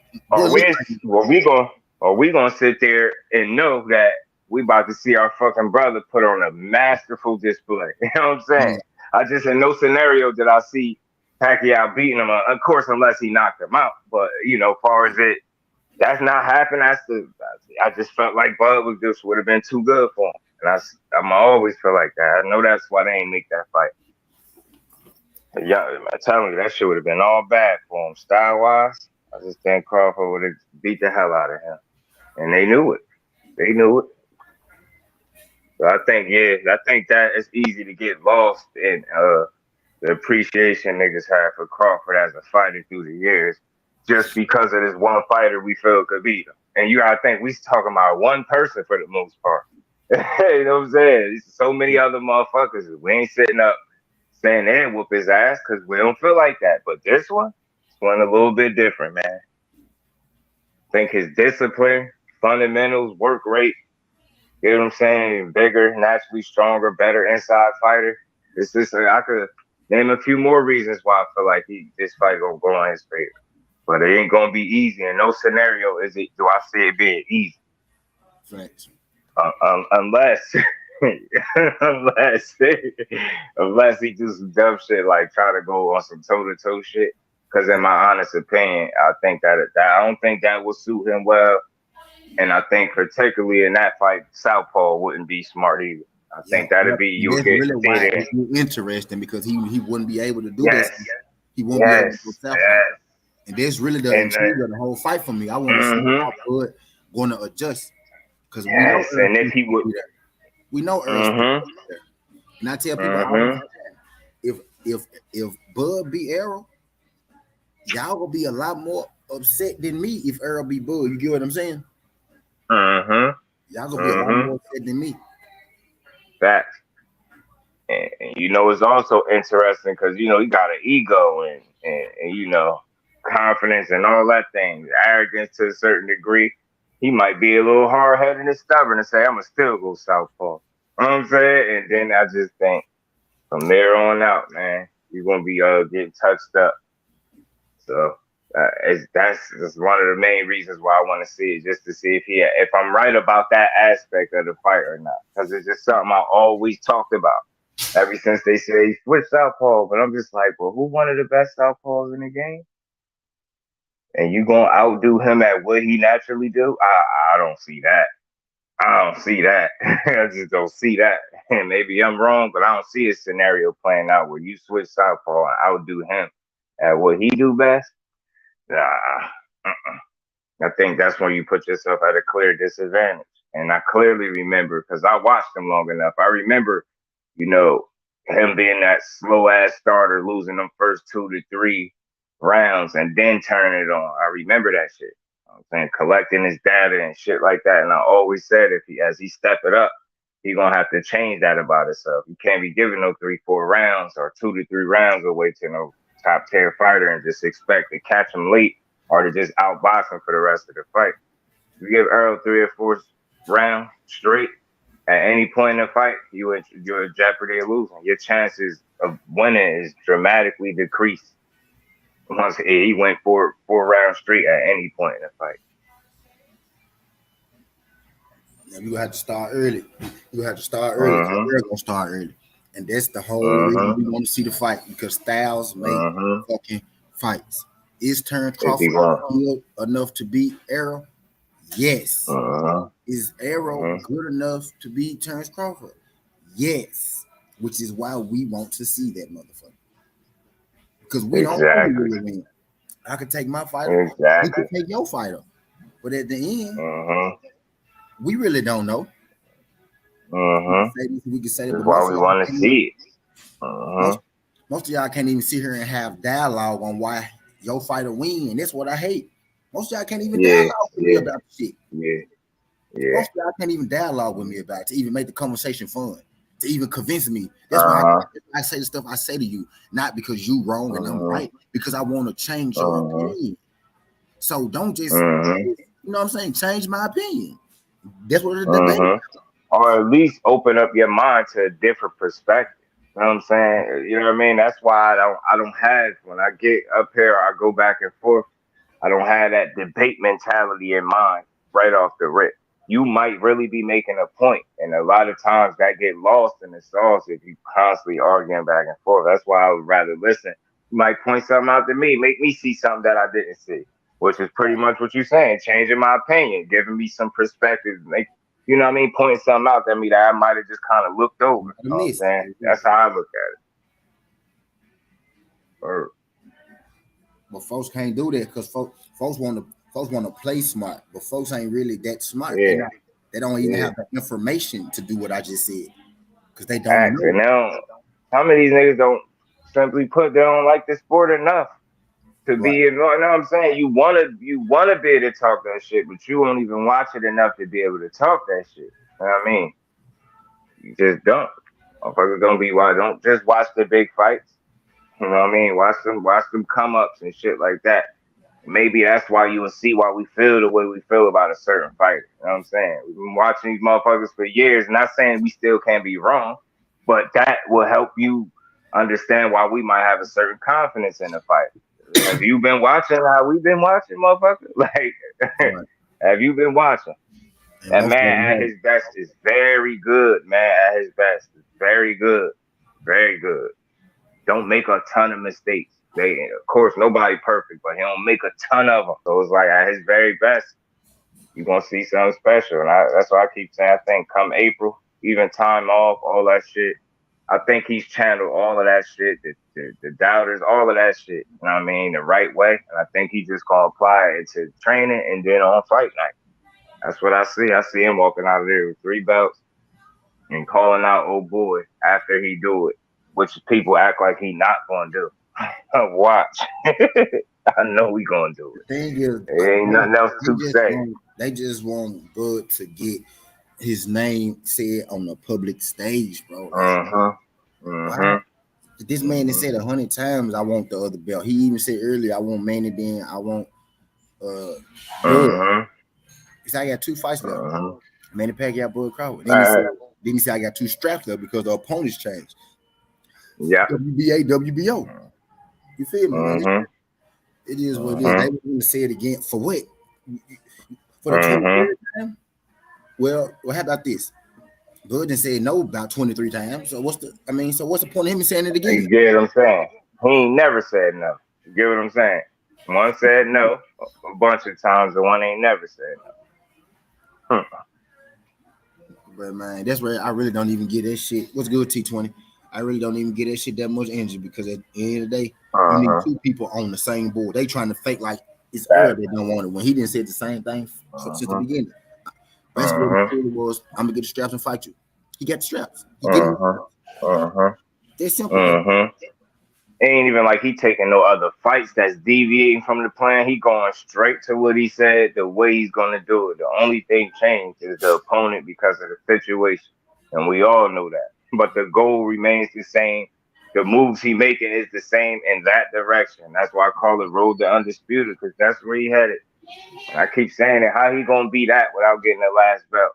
We gonna sit there and know that we about to see our fucking brother put on a masterful display. You know what I'm saying? I just in no scenario did I see Pacquiao beating him. Of course, unless he knocked him out. But far as that's not happened. I just felt like Bud would have been too good for him, and I'm always feel like that. I know that's why they ain't make that fight. But yeah, I'm telling you, that shit would have been all bad for him style wise. I just think Crawford would have beat the hell out of him, and they knew it. So I think that it's easy to get lost in the appreciation niggas have for Crawford as a fighter through the years, just because of this one fighter we feel could beat him. And you gotta think we talking about one person for the most part. You know what I'm saying? There's so many other motherfuckers. We ain't sitting up saying they whoop his ass because we don't feel like that. But this one a little bit different, man. I think his discipline, fundamentals, work rate, you know what I'm saying? Bigger, naturally stronger, better inside fighter. It's just I could name a few more reasons why I feel like this fight gonna go on his favor. But it ain't gonna be easy. In no scenario do I see it being easy. Thanks. Unless he do some dumb shit like try to go on some toe-to-toe shit. Because in my honest opinion, I think that I don't think that will suit him well. And I think particularly in that fight, Southpaw wouldn't be smart either. I think that'd be you that's get really why there. it's interesting because he wouldn't be able to do Yes. this. He won't be able to do Southpaw. Yes. And that's really the intrigue of the whole fight for me. I want to see how Bud going to adjust because we know and if he would, we know Earl. And I tell people all the time, if Bud beat Errol, y'all will be a lot more upset than me if Earl beat Bud. You get what I'm saying? Y'all gonna be a lot more upset than me. Facts. And it's also interesting because he got an ego and confidence and all that thing, arrogance to a certain degree. He might be a little hard-headed and stubborn and say, I'm gonna still go Southpaw. You know what I'm saying? And then I just think from there on out, man, you're gonna be getting touched up. So that's one of the main reasons why I want to see it, just to see if I'm right about that aspect of the fight or not. Because it's just something I always talked about ever since they say he switched Southpaw. But I'm just like, well, who one of the best Southpaws in the game? And you gonna outdo him at what he naturally do? I don't see that. I just don't see that. And maybe I'm wrong, but I don't see a scenario playing out where you switch Southpaw and outdo him at what he do best. I think that's when you put yourself at a clear disadvantage. And I clearly remember, because I watched him long enough, I remember, him being that slow ass starter, losing them first 2 to 3 rounds and then turning it on. I remember that shit. I'm saying, collecting his data and shit like that. And I always said as he step it up, he gonna have to change that about himself. He can't be giving no 3-4 rounds or 2 to 3 rounds away to no top tier fighter and just expect to catch him late or to just outbox him for the rest of the fight. If you give Earl 3 or 4 rounds straight at any point in the fight, you're in jeopardy of losing. Your chances of winning is dramatically decreased once he went 4 rounds straight at any point in the fight. Yeah, you have to start early. We're gonna start early. And that's the whole reason we want to see the fight, because styles make fucking fights. Is Terrence Crawford enough to beat Errol? Yes. Is Errol good enough to beat Terrence Crawford? Yes. Which is why we want to see that motherfucker. Because we don't know who will win. I could take my fighter. You could take your fighter. But at the end, we really don't know. We can say that. That's why we want to see it. Most of y'all can't even sit here and have dialogue on why your fighter win. That's what I hate. Most of y'all can't even dialogue with me about shit. Most of y'all can't even dialogue with me about it to even make the conversation fun, to even convince me. That's why I say the stuff I say to you, not because you wrong and I'm right, because I want to change your opinion. So don't just, you know what I'm saying, change my opinion. That's what it's debate. Or at least open up your mind to a different perspective. You know what I'm saying? You know what I mean? That's why I don't have, when I get up here, I go back and forth. I don't have that debate mentality in mind right off the rip. You might really be making a point, and a lot of times that get lost in the sauce if you constantly arguing back and forth. That's why I would rather listen. You might point something out to me, make me see something that I didn't see, which is pretty much what you're saying, changing my opinion, giving me some perspective, make you know what I mean, pointing something out to me that I might have just kind of looked over. You know what I'm saying? That's how I look at it. Or, But folks can't do that because folks want to play smart, but folks ain't really that smart. yeah. They don't even Yeah. have the information to do what I just said because they don't Facts. know. And now, some of these niggas don't simply put they don't like the sport enough to Right. be involved. You know what I'm saying? You wanna be able to talk that shit, but you won't even watch it enough to be able to talk that shit. You know what I mean? You just don't. Motherfuckers don't be why don't just watch the big fights. You know what I mean? Watch them come ups and shit like that. Maybe that's why you will see why we feel the way we feel about a certain fighter. You know what I'm saying? We've been watching these motherfuckers for years. Not saying we still can't be wrong, but that will help you understand why we might have a certain confidence in the fight. Have you been watching how we've been watching, motherfucker? Like, Right. have you been watching? And That most of them man at have. his best is very good. Man at his best is very good. Very good. Don't make a ton of mistakes. Of course, nobody perfect, but he don't make a ton of them. So it's like at his very best, you're gonna see something special. And that's why I keep saying. I think come April, even time off, all that shit. I think he's channeled all of that shit, the doubters, all of that shit. You know what I mean? The right way. And I think he's just gonna apply it to training and then on fight night. That's what I see. I see him walking out of there with 3 belts and calling out old boy after he do it, which people act like he not gonna do. Watch. I know we gonna do it. The thing is, There ain't nothing else to say. They just want Bud to get his name said on the public stage, bro. Wow. This man has said 100 times, I want the other belt. He even said earlier, I want Manny, then I want Bud. He said, I got 2 fights left. Manny Pacquiao, Bud Crawford. Then he said, I got 2 straps left because the opponents changed. Yeah. WBA, WBO. You feel me, man? It is what it is. They were going to say it again. For what? For the 23rd time? Well, how about this? Bud done said no about 23 times. So what's the point of him saying it again? You get what I'm saying? He ain't never said no. You get what I'm saying? One said no a bunch of times, the one ain't never said no. But man, that's where I really don't even get that shit. What's good, T20? I really don't even get that shit that much energy because at the end of the day, you need 2 people on the same board. They trying to fake like it's Earl they don't want it when he didn't say the same thing since the beginning. Basically, what he said was, I'm gonna get the straps and fight you. He got the straps. He getting That's simple. Ain't even like he taking no other fights that's deviating from the plan. He going straight to what he said, the way he's gonna do it. The only thing changed is the opponent because of the situation, and we all know that. But the goal remains the same. The moves he making is the same in that direction. That's why I call it Road to Undisputed, because that's where he headed. And I keep saying it. How he gonna be that without getting the last belt?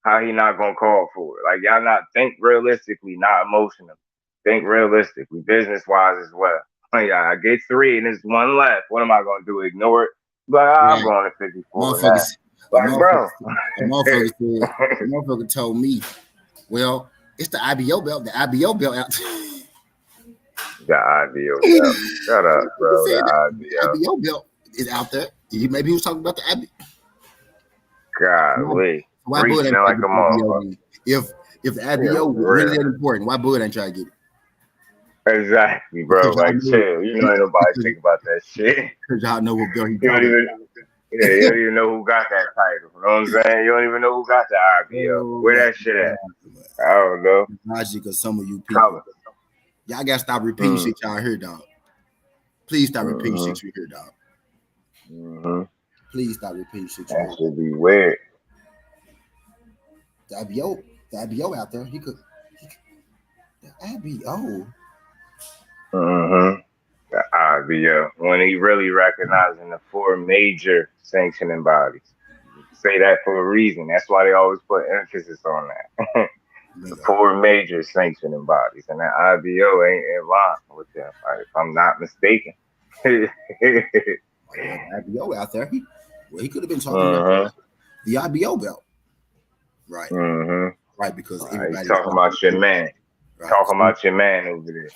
How he not gonna call for it? Like, y'all not think realistically, not emotionally. Think realistically, business wise as well. Yeah, I get 3 and there's 1 left. What am I gonna do? Ignore it? But I'm going to 54 now. Like, bro. The motherfucker told me, well, it's the IBO belt. The IBO belt out. The IBO belt. Shut up, bro. The IBO belt is out there. Maybe he was talking about the IBO. Golly. Reaching like a motherfucker. If the IBO really that important, why Bud ain't trying to get it? Exactly, bro. Like, chill. You know, ain't nobody think about that shit. Because y'all know what belt he you don't even know who got that title. You know what I'm saying? You don't even know who got the IBO. Where that shit at? I don't know. Logic of some of you people. Y'all gotta stop repeating shit y'all heard, dog. Please stop repeating shit you hear, dog. Please stop repeating shit you heard. That should be weird. The IBO out there. He could. The IBO. The IBO. When he really recognizing the 4 major sanctioning bodies. Say that for a reason. That's why they always put emphasis on that. the 4 major sanctioning bodies, and that IBO ain't in line with them, if I'm not mistaken. IBO out there. He could have been talking about the IBO belt. Right. Right, because everybody's talking about your man. Right. Talking about your man over there.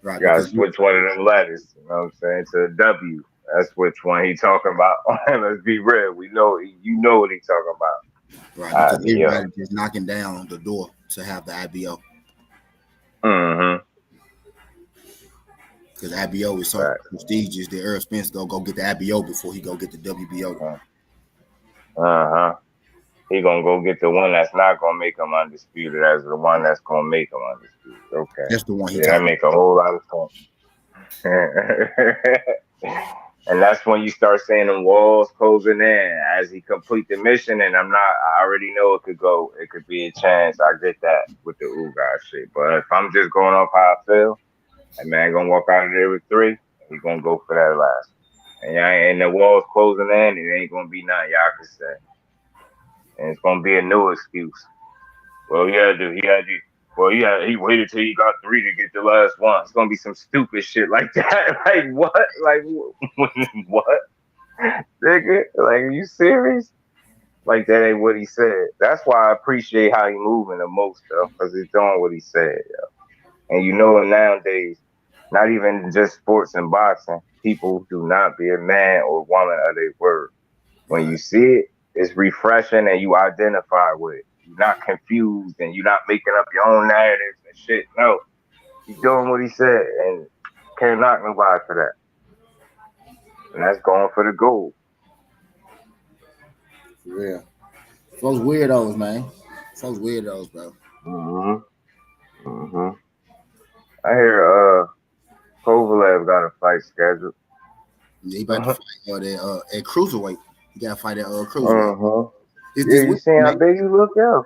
Right. You gotta switch one of them letters, you know what I'm saying, to a W. That's which one he talking about. Let's be real. We know you know what he talking about. Right, because everybody just knocking down the door to have the IBO. Because IBO is so prestigious that Earl Spence go get the IBO before he go get the WBO. He gonna go get the one that's not gonna make him undisputed as the one that's gonna make him undisputed. Okay, that's the one. That make a whole lot of sense. And that's when you start seeing them walls closing in as he complete the mission. And I already know it could be a chance. I get that with the Ugas shit. But if I'm just going off how I feel, that man gonna walk out of there with 3. He gonna go for that last. And the walls closing in, it ain't gonna be nothing y'all can say. And it's gonna be a new excuse. Well, he waited till he got 3 to get the last one. It's gonna be some stupid shit like that. Like what? Like what? Nigga, like, are you serious? Like that ain't what he said. That's why I appreciate how he moving the most, though, because he's doing what he said, yo. And you know, nowadays, not even just sports and boxing, people do not be a man or woman of their word. When you see it, it's refreshing and you identify with it. You're not confused and you're not making up your own narratives and shit. No, you're doing what he said and can't knock nobody for that. And that's going for the gold. For real. Those weirdos, man. Those weirdos, bro. I hear Kovalev got a fight scheduled. Yeah, he about to fight at cruiserweight. He got to fight at cruiserweight. You seen how big he look, yo?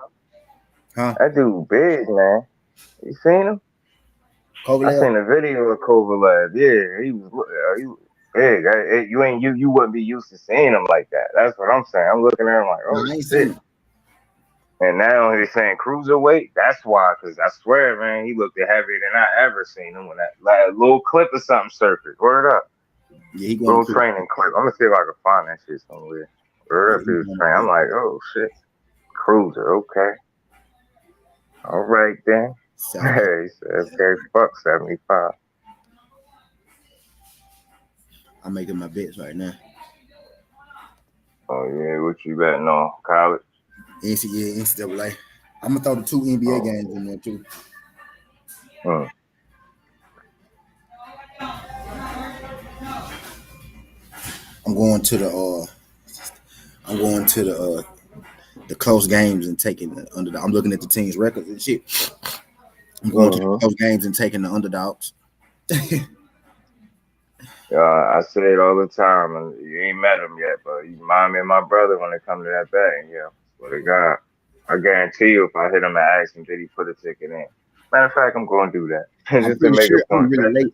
Huh? That dude big, man. You seen him? Kovalev? I seen a video of Kovalev. Yeah, he was big. You wouldn't be used to seeing him like that. That's what I'm saying. I'm looking at him like, oh, shit. And now he's saying cruiserweight. That's why, because I swear, man, he looked heavier than I ever seen him when that little clip or something surfaced. Word up. Yeah, he going little training clip. I'm gonna see if I can find that shit somewhere. Word up, dude. I'm like, oh shit, cruiser. Okay. All right then. Hey, he said, okay, fuck 75. I'm making my bets right now. Oh yeah, what you betting on? College? NCAA. I'm gonna throw the 2 NBA games in there too. I'm going to the close games and taking the underdog. I'm looking at the team's records and shit. I'm going to the close games and taking the underdogs. I say it all the time, and you ain't met him yet, but you remind me of my brother when it comes to that betting. Yeah, swear to God, I guarantee you, if I hit him and ask him, did he put a ticket in? Matter of fact, I'm going to do that just to make a point. I'm really late.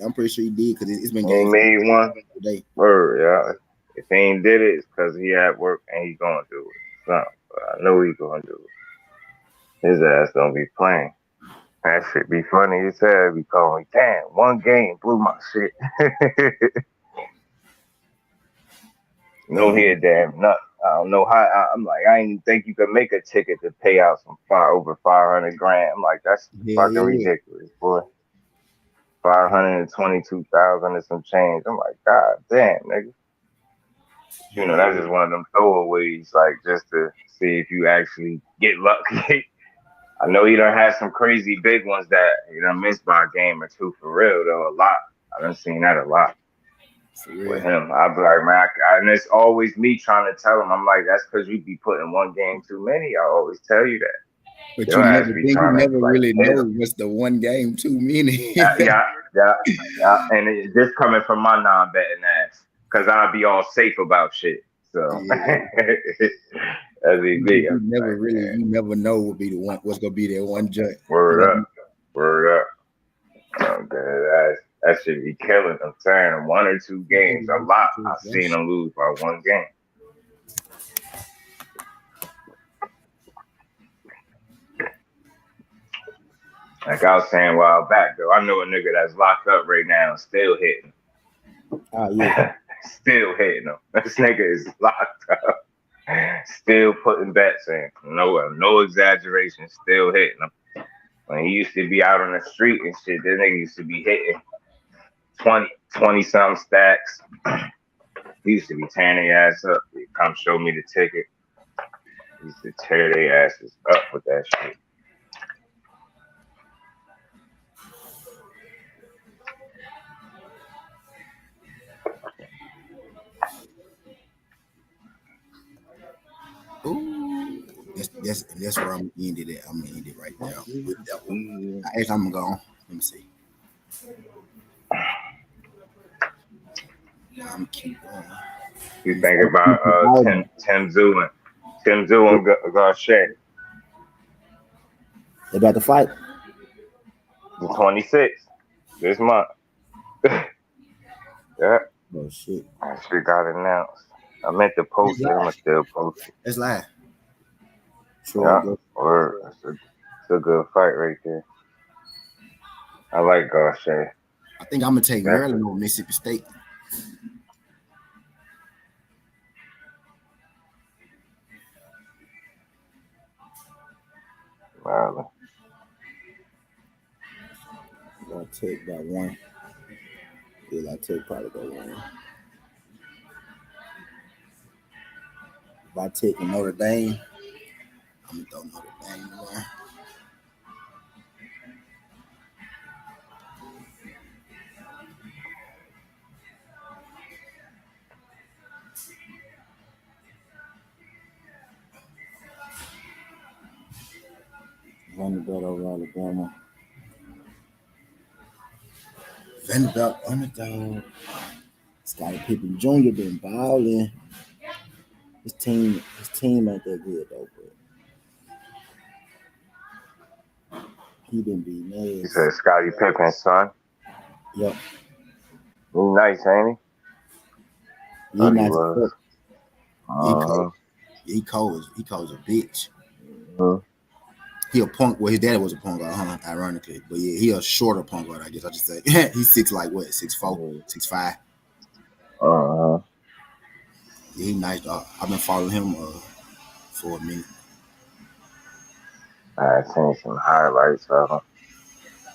I'm pretty sure he did because it's been. He made one today. Yeah. If he ain't did it, it's because he at work and he gonna do it. So I know he gonna do it. His ass don't be playing. That shit be funny as hell. Be calling me, damn, one game blew my shit. No, he a damn nut. I don't know how. I'm like, I didn't even think you could make a ticket to pay out over 500 grand. I'm like, that's fucking ridiculous, boy. 522,000 and some change. I'm like, God damn, nigga. You know, that's just one of them throwaways, like just to see if you actually get lucky. I know you done had some crazy big ones that you done missed by a game or two for real, though. A lot. I done seen that a lot with him. I'd be like, man, and it's always me trying to tell him. I'm like, that's because you be putting one game too many. I always tell you that. But you never really know what's the one game too many. Yeah. And it's just coming from my non-betting ass, because I'll be all safe about shit. So as it be. You never know what's gonna be that one joint. Word up. Okay, that should be killing. I'm saying 1 or 2 games, a lot. I've seen them lose by 1 game. Like I was saying a while back, though, I know a nigga that's locked up right now and still hitting. Oh yeah. Still hitting him. This nigga is locked up. Still putting bets in. No exaggeration. Still hitting him. When he used to be out on the street and shit, this nigga used to be hitting 20 something stacks. He used to be tearing their ass up. He'd come show me the ticket. He used to tear their asses up with that shit. Ooh, that's where I'm gonna end it at. I'm gonna end it right now with that one. Actually, I'm gonna go on. Let me see. I'm keep going. You think about Tim Zoo and Garcia. They about to fight. The 26th this month. Yeah. Oh shit. That shit got announced. I meant to post it. I'm gonna still post it. It's live. Sure, yeah. Or it's a good fight right there. I like Garcia. I think I'm gonna take Maryland over Mississippi State. Maryland. I'll take that one. Yeah, I'll take probably that one. If I take Notre Dame, I'm gonna throw Notre Dame away. Vanderbilt over Alabama. Vanderbilt underdog. Scottie Pippen Jr. been balling. His team ain't that good though, but he didn't be nice. You said Scottie Pippen's son? Yep. He nice, ain't he? He nice. He cold as a bitch. He a punk. Well, his daddy was a punk guard, ironically. But yeah, he a shorter punk guard, I guess I just say. He's 6'4", 6'5". Yeah, he nice dog. I've been following him for a minute. I seen some highlights of him.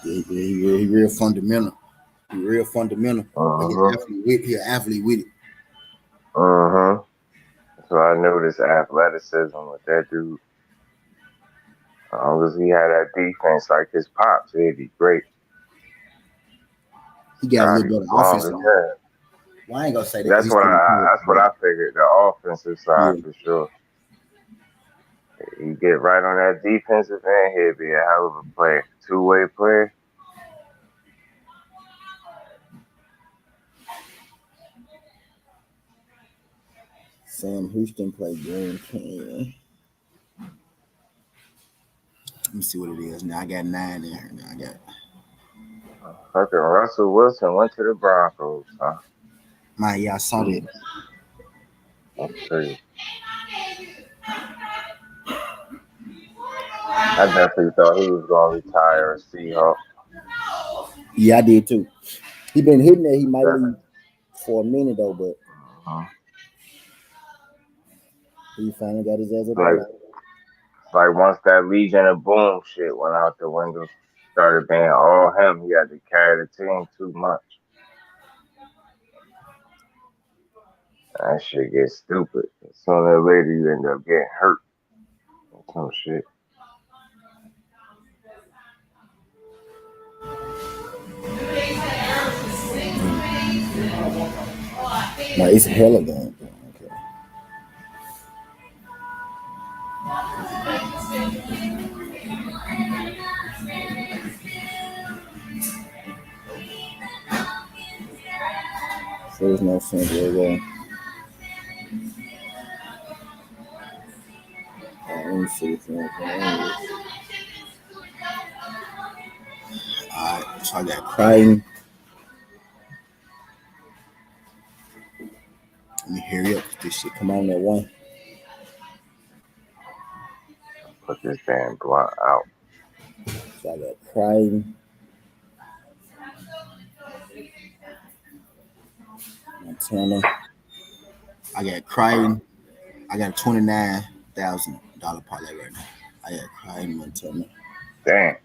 Yeah, he real fundamental. He real fundamental. But he an athlete with it. So I noticed athleticism with that dude. As long as he had that defense like his pops, he'd be great. He got a little bit of offense. Well, I ain't gonna say that. That's what I figured. The offensive side for sure. He get right on that defensive end, he'd be a hell of a player, two-way player. Sam Houston played Grand Canyon. Let me see what it is. Now I got 9 in here. Now I got. Fucking Russell Wilson went to the Broncos, huh? Yeah, I saw that. Let's see. I definitely thought he was gonna retire a Seahawk. Yeah, I did too. He been hitting that. He might leave for a minute though, but he finally got his ass up. Like once that Legion of Boom shit went out the window, started being all him. He had to carry the team too much. That shit gets stupid. Sooner or later, you end up getting hurt. Some shit. No, it's hella game. Okay. So there's no sense there, though. Let me see if Alright, so I got crying. Let me hurry up. This shit come on that one. Put this damn blunt out. So So I got Crichton, Montana. I got Crichton. I got a $29,000 parlay right now. I got Crichton, Montana. Damn.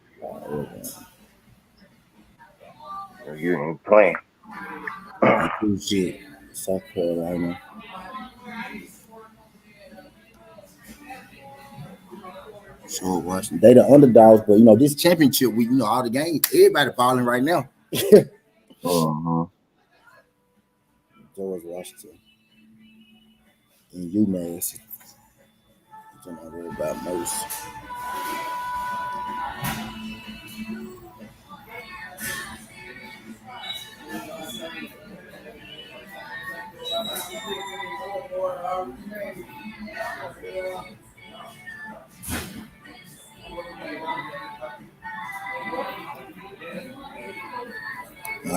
You ain't playing. Shit. South Carolina. Sure, Washington. They the underdogs, but this championship week, all the games, everybody falling right now. George Washington and UMass. I'm not worried about most.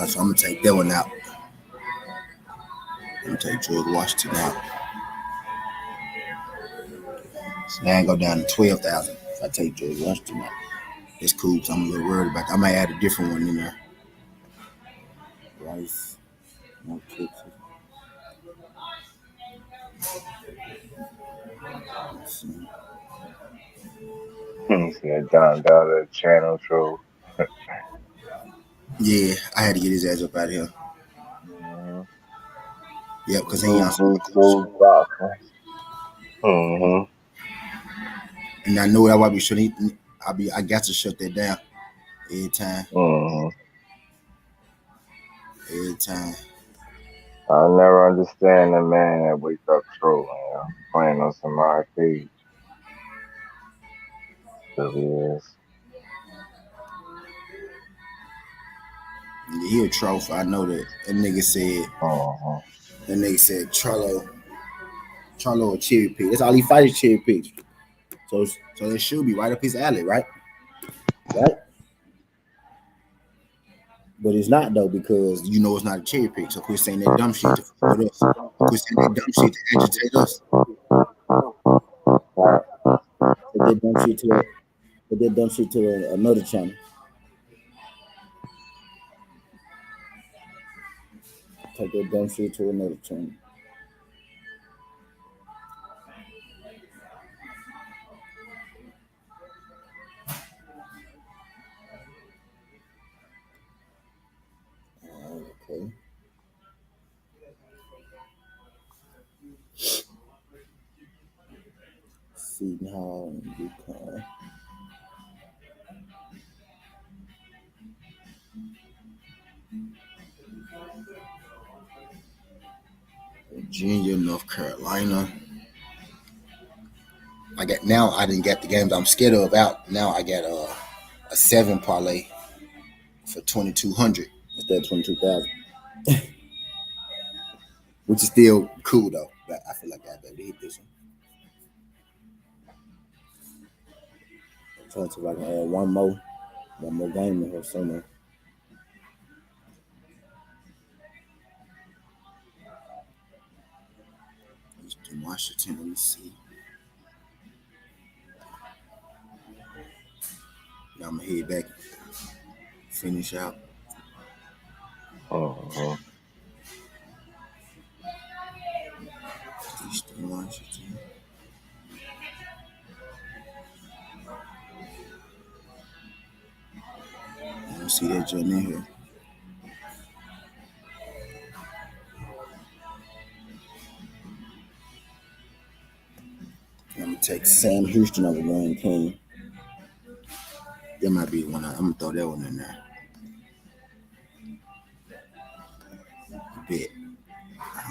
So I'm gonna take that one out. I'm gonna take George Washington out. So now I go down to 12,000 if I take George Washington out. That's cool. So I'm a little worried about that. I might add a different one in there. Rice, no Texas. See that Don Dollar channel show. Yeah, I had to get his ass up out of here. Yep, because he ain't and I know that why we shouldn't. I got to shut that down every time. Every time. I'll never understand the man that wake up trolling, playing on some arcade. Really is. He a trophy. I know that. That nigga said Charlo a cherry pick. That's all he fight is cherry picks. So it should be right up his alley, right? Right? But it's not though, because it's not a cherry pick. So quit saying that dumb shit to fuck with us. Quit saying that dumb shit to agitate us. Put that dumb shit to another channel. Take that dumb shit to another channel. Okay. Seton Hall and UConn. Virginia, North Carolina. I didn't get the games I'm scared of out. Now I got a 7 parlay for 2,200 instead of 22,000. Which is still cool though. But I feel like I better hit this one. I'm trying to see if I can add one more game in here somewhere. Eastern Washington, let me see. Now I'm gonna head back, finish out. Eastern Washington. You don't see that joint in here. I'm gonna take Sam Houston over Wayne King. That might be one. I'm gonna throw that one in there. Bet.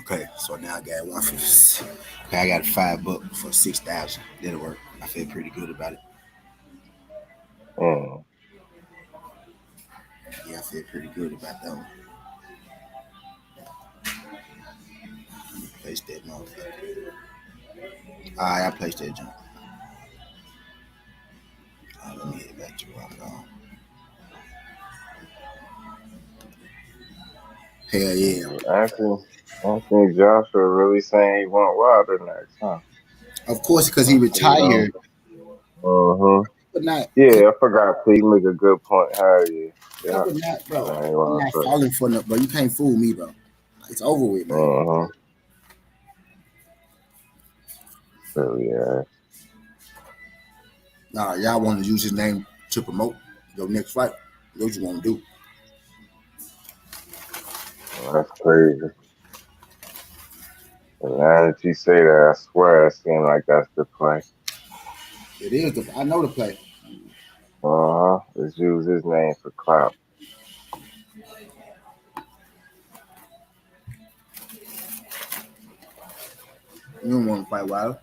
Okay, so now I got one for this. Okay, I got $5 for 6,000. That'll work. I feel pretty good about it. Yeah, I feel pretty good about that one. Place that motherfucker. Alright, I placed that jump. Alright, let me head back to where I'm going. Hell yeah. I think Joshua really saying he want Wilder next, huh? Of course, because he retired. But not. Yeah, I forgot. P make a good point. Hell yeah. I Yeah. would not, bro. I ain't I'm want not to say. falling for nothing, bro. You can't fool me, bro. It's over with, man. So yeah. Nah, y'all want to use his name to promote your next fight. That's what you want to do. That's crazy. And now that you say that, I swear it seems like that's the play. It is. I know the play. Let's use his name for clout. You don't want to fight Wilder.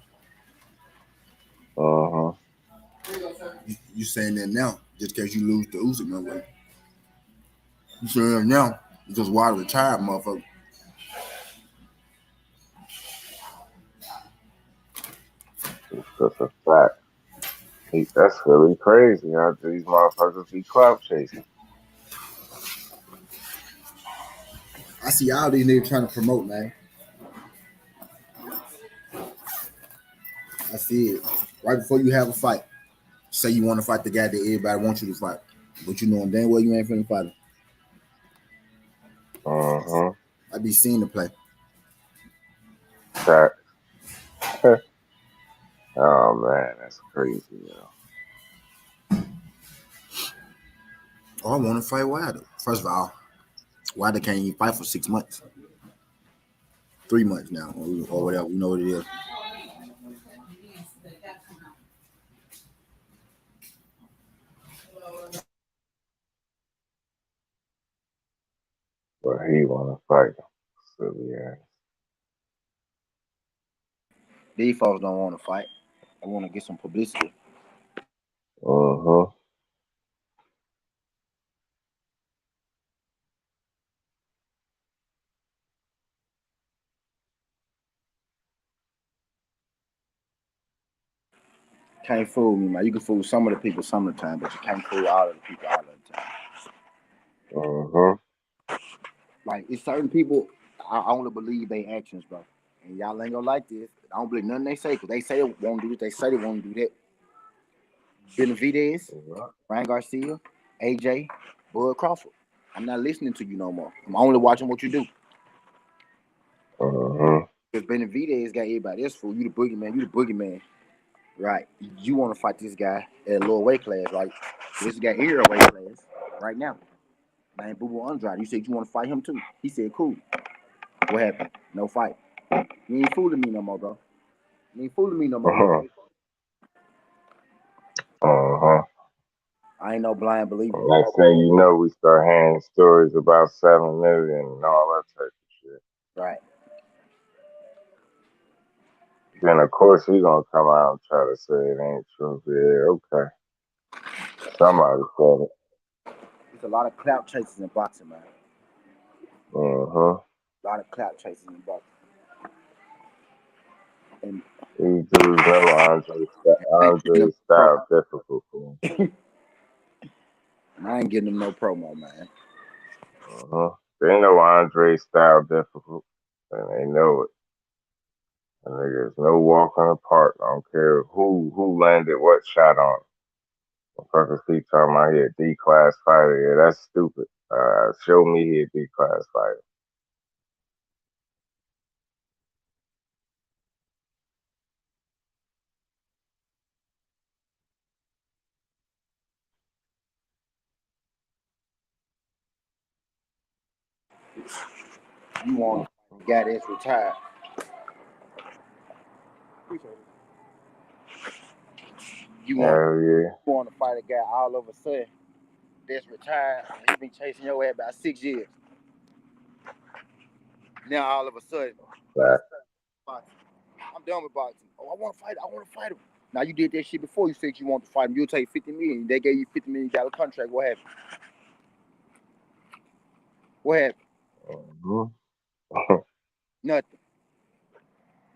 You saying that now just because you lose to Usyk, no way. You saying that now because Wilder retired, motherfucker. It's just a fact. That's really crazy how these motherfuckers be clout chasing. I see all these niggas trying to promote, man. I see it. Right before you have a fight, say you want to fight the guy that everybody wants you to fight, but you know damn well you ain't finna fight him. I be seeing the play. Fact. Oh man, that's crazy, yo. Oh, I want to fight Wilder. First of all, Wilder can't even fight for 6 months. 3 months now, or whatever. You know what it is. But he wanna fight him. Silly ass. These folks don't want to fight. They want to get some publicity. Can't fool me, man. You can fool some of the people some of the time, but you can't fool all of the people all of the time. Like, it's certain people, I only believe their actions, bro. And y'all ain't gonna like this. I don't believe nothing they say, because they say they won't do this. They say they won't do that. Benavidez, Ryan Garcia, AJ, Bud Crawford. I'm not listening to you no more. I'm only watching what you do. Because Benavidez got everybody else fool. You the boogeyman. You the boogeyman. Right. You want to fight this guy at a lower weight class, right? This guy here a weight class right now. Man, Boo Boo Andrade. You said you want to fight him too. He said, cool. What happened? No fight. You ain't fooling me no more, bro. You ain't fooling me no more. I ain't no blind believer. Next thing you know, we start hearing stories about 7 million and all that type of shit. Right. Then of course he gonna come out and try to say it ain't true. Yeah, okay. Somebody said it. There's a lot of clout chasers in boxing, man. A lot of clout chasers in boxing. And these dudes know Andre style difficult for him. I ain't getting them no promo, man. They know Andre style difficult, and they know it. And there's no walking apart. I don't care who landed what shot on him. Motherfuckers keep talking about he a D-class fighter. Yeah, that's stupid. Show me he a D-class fighter. You want a guy that's retired. You want to fight a guy all of a sudden that's retired. He's been chasing your ass about 6 years. Now all of a sudden, I'm done with boxing. Oh, I want to fight him. Now you did that shit before. You said you want to fight him. You'll take $50 million. They gave you $50 million contract. What happened? What happened? Nothing.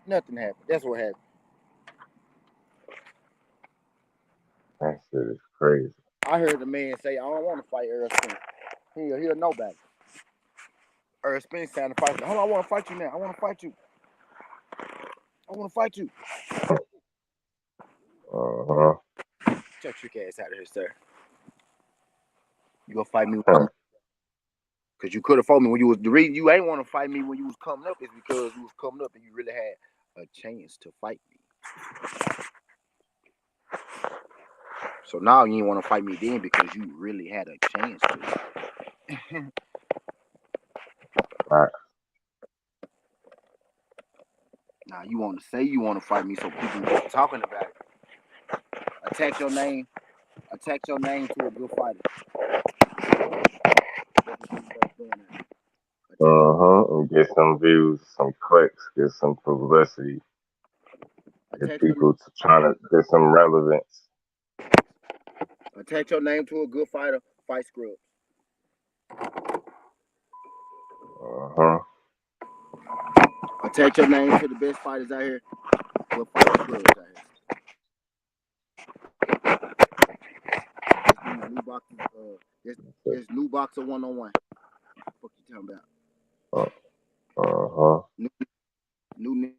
Nothing happened. That's what happened. That shit is crazy. I heard the man say, I don't want to fight Earl Spence. He'll know better. Earl Spence trying to fight you. Hold on, I want to fight you now. I want to fight you. your trick ass out of here, sir. You gonna fight me? Because you could have fought me when you was the reason you ain't want to fight me when you was coming up is because you was coming up and you really had a chance to fight me. So now you ain't want to fight me then because you really had a chance to. Right. Now you want to say you want to fight me so people keep talking about it. Attach your name to a good fighter. And get some views, some clicks, get some publicity. Get people to trying to get some relevance. Attach your name to a good fighter. Fight scrubs. Attach your name to the best fighters out here. We'll fight scrubs out here. This new boxer 1-on-1. What you talking about? New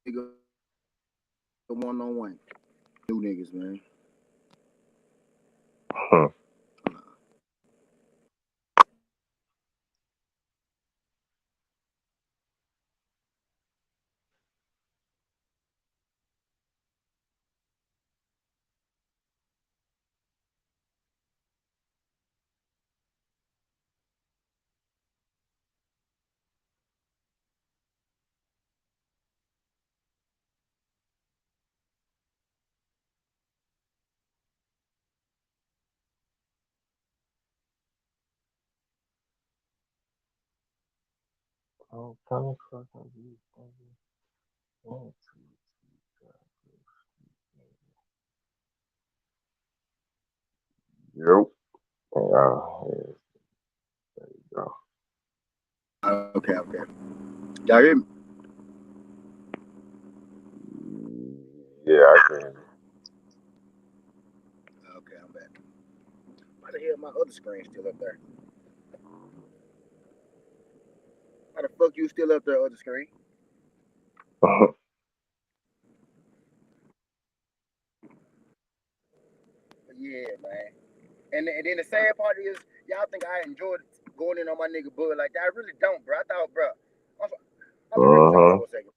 nigga 1-on-1. New niggas, man. Yep. There you go. Okay. Y'all hear me? Yeah, I can. Okay, I'm back. Why the hell my other screen still up there? Why the fuck you still up there, other screen? Yeah, man. And then the sad part is, y'all think I enjoyed going in on my nigga Bud like that. I really don't, bro. I thought, bro. I'm really talking for a second.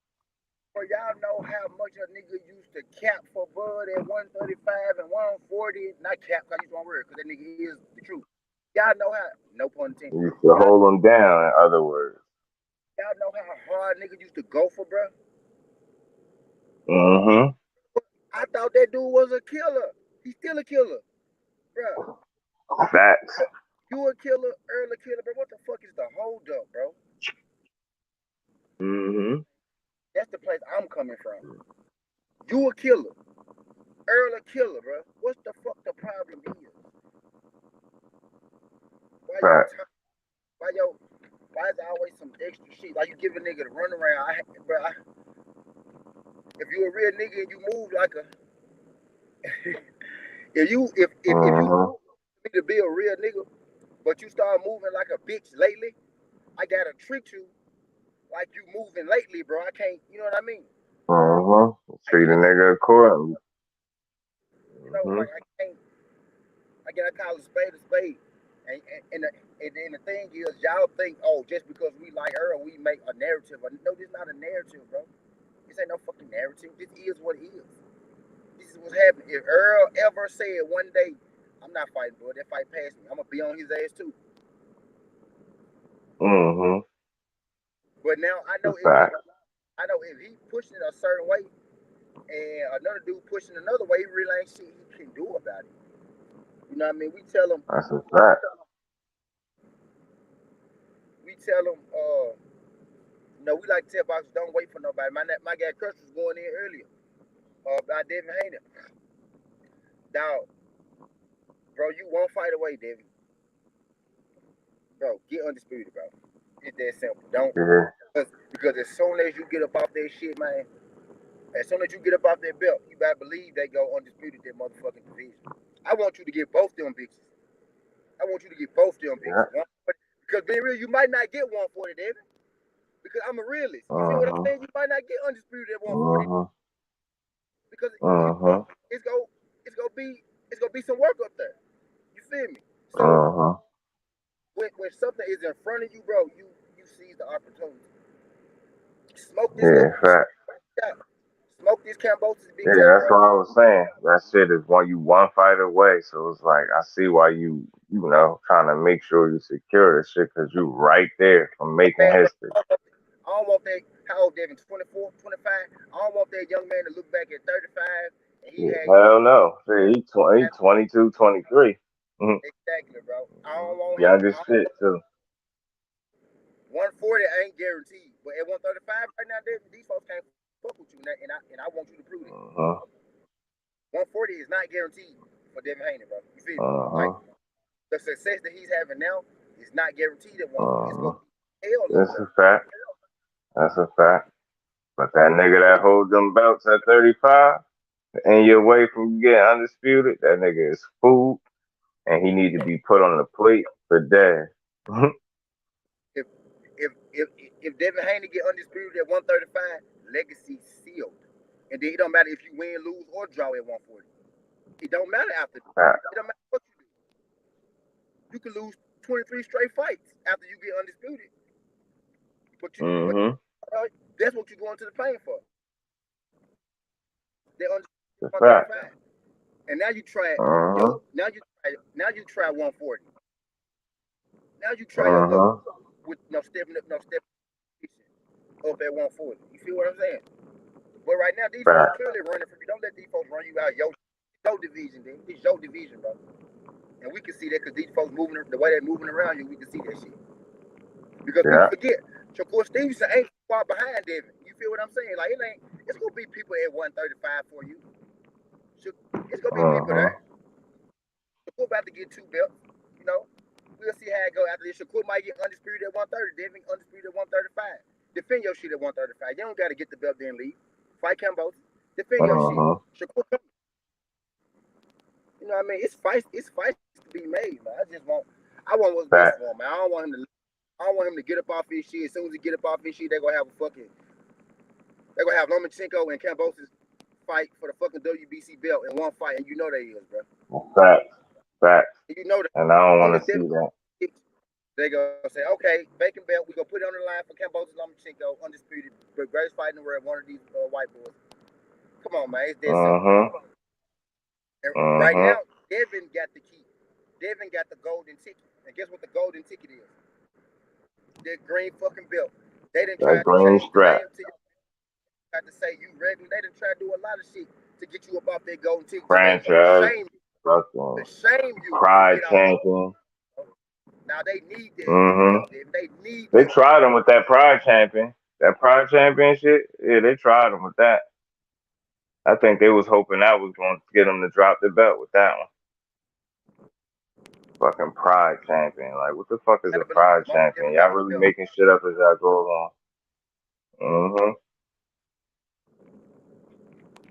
Bro, y'all know how much a nigga used to cap for Bud at 135 and 140. Not cap, because I use one word, because that nigga is the truth. Y'all know how, no pun intended. You used to hold them down, in other words. Y'all know how hard niggas used to go for, bro? I thought that dude was a killer. He's still a killer, bro. Facts. You a killer, Earl a killer, bro. What the fuck is the hold up, bro? That's the place I'm coming from. You a killer, Earl a killer, bro. What's the fuck the problem is? Why is there always some extra shit? Like you give a nigga the run around, if you a real nigga and you move like a, if you need to be a real nigga, but you start moving like a bitch lately, I gotta treat you like you moving lately, bro. I can't, you know what I mean? Treat a nigga accordingly. You know, like I gotta call a spade a spade. And then the thing is, y'all think, oh, just because we like Earl, we make a narrative. No, this is not a narrative, bro. This ain't no fucking narrative. This is what it is. This is what's happening. If Earl ever said one day, I'm not fighting, bro, that fight past me, I'm gonna be on his ass too. But now I know if he pushing it a certain way and another dude pushing another way, he really ain't shit he can do about it. You know what I mean? We tell him. That's a fact. We tell him, we like to tell boxers, don't wait for nobody. My guy Crush was going in earlier about Devin Haney. Dog, bro, you won't fight away, Devin. Bro, get undisputed, bro. It's that simple. Don't because as soon as you get up off that shit, man, as soon as you get up off that belt, you better believe they go undisputed that motherfucking division. I want you to get both them bitches. Because being real, you might not get 140, Devin. Because I'm a realist. You see what I'm saying? You might not get undisputed at 140. Because it's gonna be it's gonna be some work up there. You feel me? Uh-huh. So when something is in front of you, bro, you seize the opportunity. Smoke this Yeah, fact. smoke this Kambosos big Yeah, time, that's bro. what I was saying. That shit is one fight away. So it's like I see why you know trying to make sure you secure this shit because you right there from making Man, history. I don't want that. How old Devin? 24, 25. I don't want that young man to look back at 35 and he Yeah, had, hell no. See, he 22, 23. Mm-hmm. exactly, bro. I don't want him. Youngest shit too. 140 ain't guaranteed, but at 135 right now, these folks can't fuck with you, and I want you to prove it. Uh-huh. 140 is not guaranteed for Devin Haney, bro. You feel me? Like Uh-huh. the success that he's having now is not guaranteed at 140. It's Uh-huh. gonna be hell up That's a there. fact. That's a fact. But that nigga that hold them belts at 35 and your way from getting undisputed, that nigga is food and he need to be put on the plate for dead. If if Devin Haney get undisputed at 135, legacy sealed. And then it don't matter if you win, lose, or draw at 140. It don't matter after. It don't matter what you do. You can lose 23 straight fights after you get undisputed. But Mm-hmm. that's what you're going to the pain for. They're The undisputed fact. 135. And now you try Uh-huh. now you try 140. Now you try your luck Uh-huh. with no stepping up at 140. You feel what I'm saying? But right now, these folks Fact. clearly running from you. Don't let these folks run you out. Your division, dude. It's your division, bro. And we can see that because these folks moving the way they're moving around you. We can see that shit. Because people Yeah. forget, Shakur Stevenson ain't far behind Devin. You feel what I'm saying? Like it ain't. It's gonna be people at 135 for you. It's gonna be people Uh-huh. there. Shakur about to get 2 belts. You know, we'll see how it go after this. Shakur might get undisputed at 130. Devin undisputed at 135. Defend your shit at 135. You don't gotta get the belt then leave. Fight Kambosos. Defend your shit. Uh-huh. Shakur, you know what I mean? It's fights to be made, man. I want what's best Fact. for him, man. I don't want him to get up off his shit. As soon as he get up off his shit, they're gonna have Lomachenko and Kambosos fight for the fucking WBC belt in one fight, and you know they is, bro. Fact. Fact. You know that. And I don't want to see that. They gonna say, okay, vacant belt. We gonna put it on the line for Kambosos Lomachenko, undisputed, the greatest fight in the world. One of these white boys. Come on, man. It's that simple. Uh-huh. And right Uh-huh. now, Devin got the key. Devin got the golden ticket. And guess what the golden ticket is? That green fucking belt. They didn't try That to green change the strap. name to you. Tried to say you regular. They didn't try to do a lot of shit to get you up off that golden ticket. Franchise. To Fucking shame you. pride champion. Now they need that. Mm-hmm. They need They that. tried him with that pride champion. That pride champion shit. Yeah, they tried him with that. I think they was hoping that was going to get him to drop the belt with that one. Fucking pride champion. Like, what the fuck is a pride champion? Y'all really making shit up as y'all go along. Mm-hmm.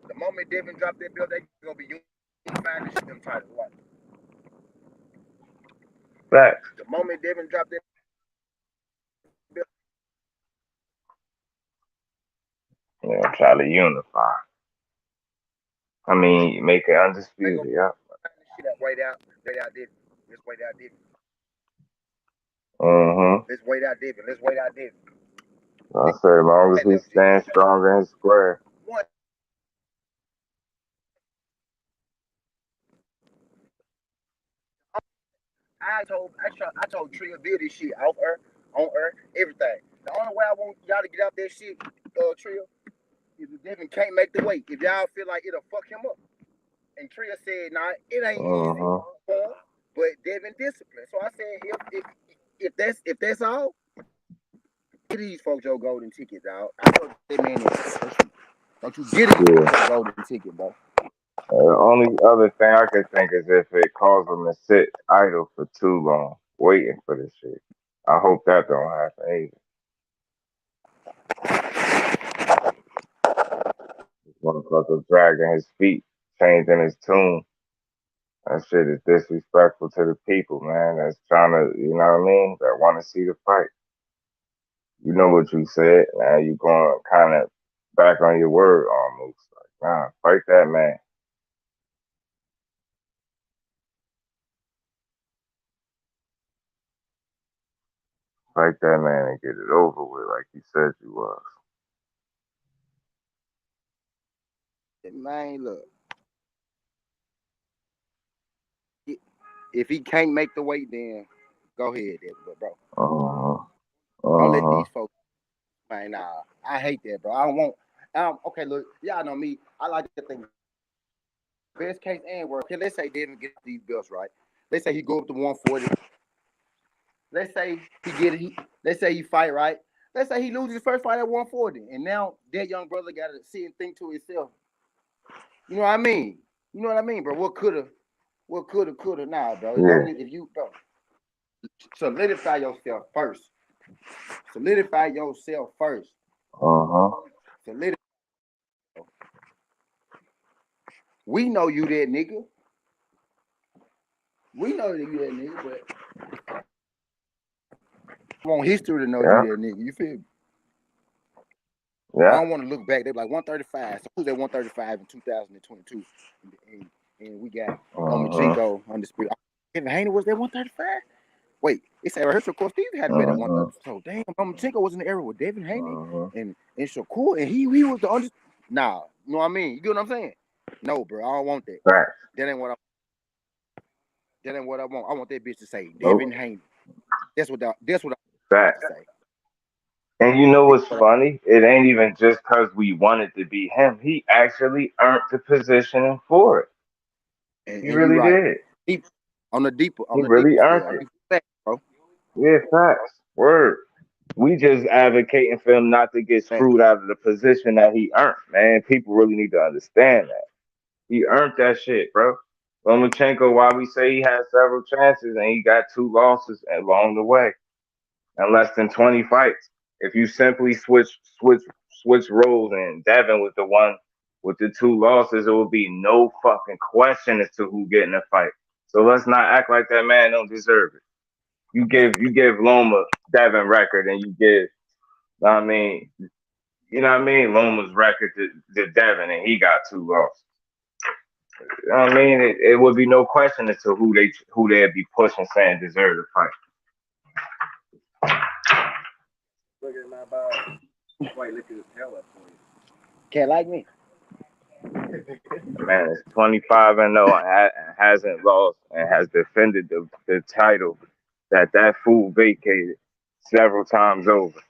The moment Devin dropped that belt, they gonna be unifying the shit them titles. Watch. Facts. The moment Devin dropped that belt, Yeah, try to unify. I mean, make it they undisputed, gonna yeah. shit up right out Devin. Let's wait out Devin. Mm-hmm. Let's wait out Devin. Let's wait out Devin. I say, as long as he stands strong in his square. One. I told Tria Bill this shit off air, on air, everything. The only way I want y'all to get out that shit, Tria, is if Devin can't make the weight. If y'all feel like it'll fuck him up. And Tria said, nah, it ain't easy, but Devin discipline. So I said, if that's all, get these folks your golden ticket, dog. I told that man, don't you get it your golden ticket, bro. The only other thing I could think is if it caused him to sit idle for too long, waiting for this shit. I hope that don't happen either. This motherfucker dragging his feet, changing his tune. That shit is disrespectful to the people, man. That's trying to, you know what I mean? That want to see the fight. You know what you said. Now you going kind of back on your word almost. Like, nah, fight that man. fight that man and get it over with, like you said you was. Man, look, if he can't make the weight, then go ahead, but bro, don't let these folks. Man, nah, I hate that, bro. I don't want. Okay, look, y'all know me. I like to think best case and worst. Okay, let's say Devin get these belts right. Let's say he go up to 140. Let's say he get it. Let's say he fight right. Let's say he loses his first fight at 140, and now that young brother got to sit and think to himself. You know what I mean? You know what I mean, bro? What coulda? Nah, bro. Yeah. If you, bro, solidify yourself first. Solidify yourself first. Solidify. We know you that nigga. We know that you that nigga, but I want history to know you that nigga. You feel me? Yeah. I don't want to look back. They're like 135. So who's at 135 in 2022? And we got Lomachenko undisputed. Devin Haney was there 135? Wait, it said Herschel Shakur Stevens had been at 130. So damn, Lomachenko was in the era with Devin Haney and Shakur, and he was the undisputed. Nah, you know what I mean? You get what I'm saying? No, bro, I don't want that. Right. That ain't what I want. I want that bitch to say Devin Haney. That's what I want to say. And you know what's funny? It ain't even just because we wanted to be him. He actually earned the position for it. And he really did. He really earned it. Facts, bro. Yeah, facts. Word. We just advocating for him not to get screwed out of the position that he earned, man. People really need to understand that. He earned that shit, bro. Lomachenko, while we say he had several chances and he got 2 losses along the way and less than 20 fights. If you simply switch roles and Devin was the one with the 2 losses, it would be no fucking question as to who getting the fight. So let's not act like that man don't deserve it. You give Loma Devin record and you give, I mean, you know what I mean, Loma's record to Devin and he got 2 losses. You know what I mean? It would be no question as to who they'd be pushing saying deserve the fight. Look at my body. Wait, look at his tail up for you. Can't like me. Man, it's 25-0 and hasn't lost and has defended the title that fool vacated several times over.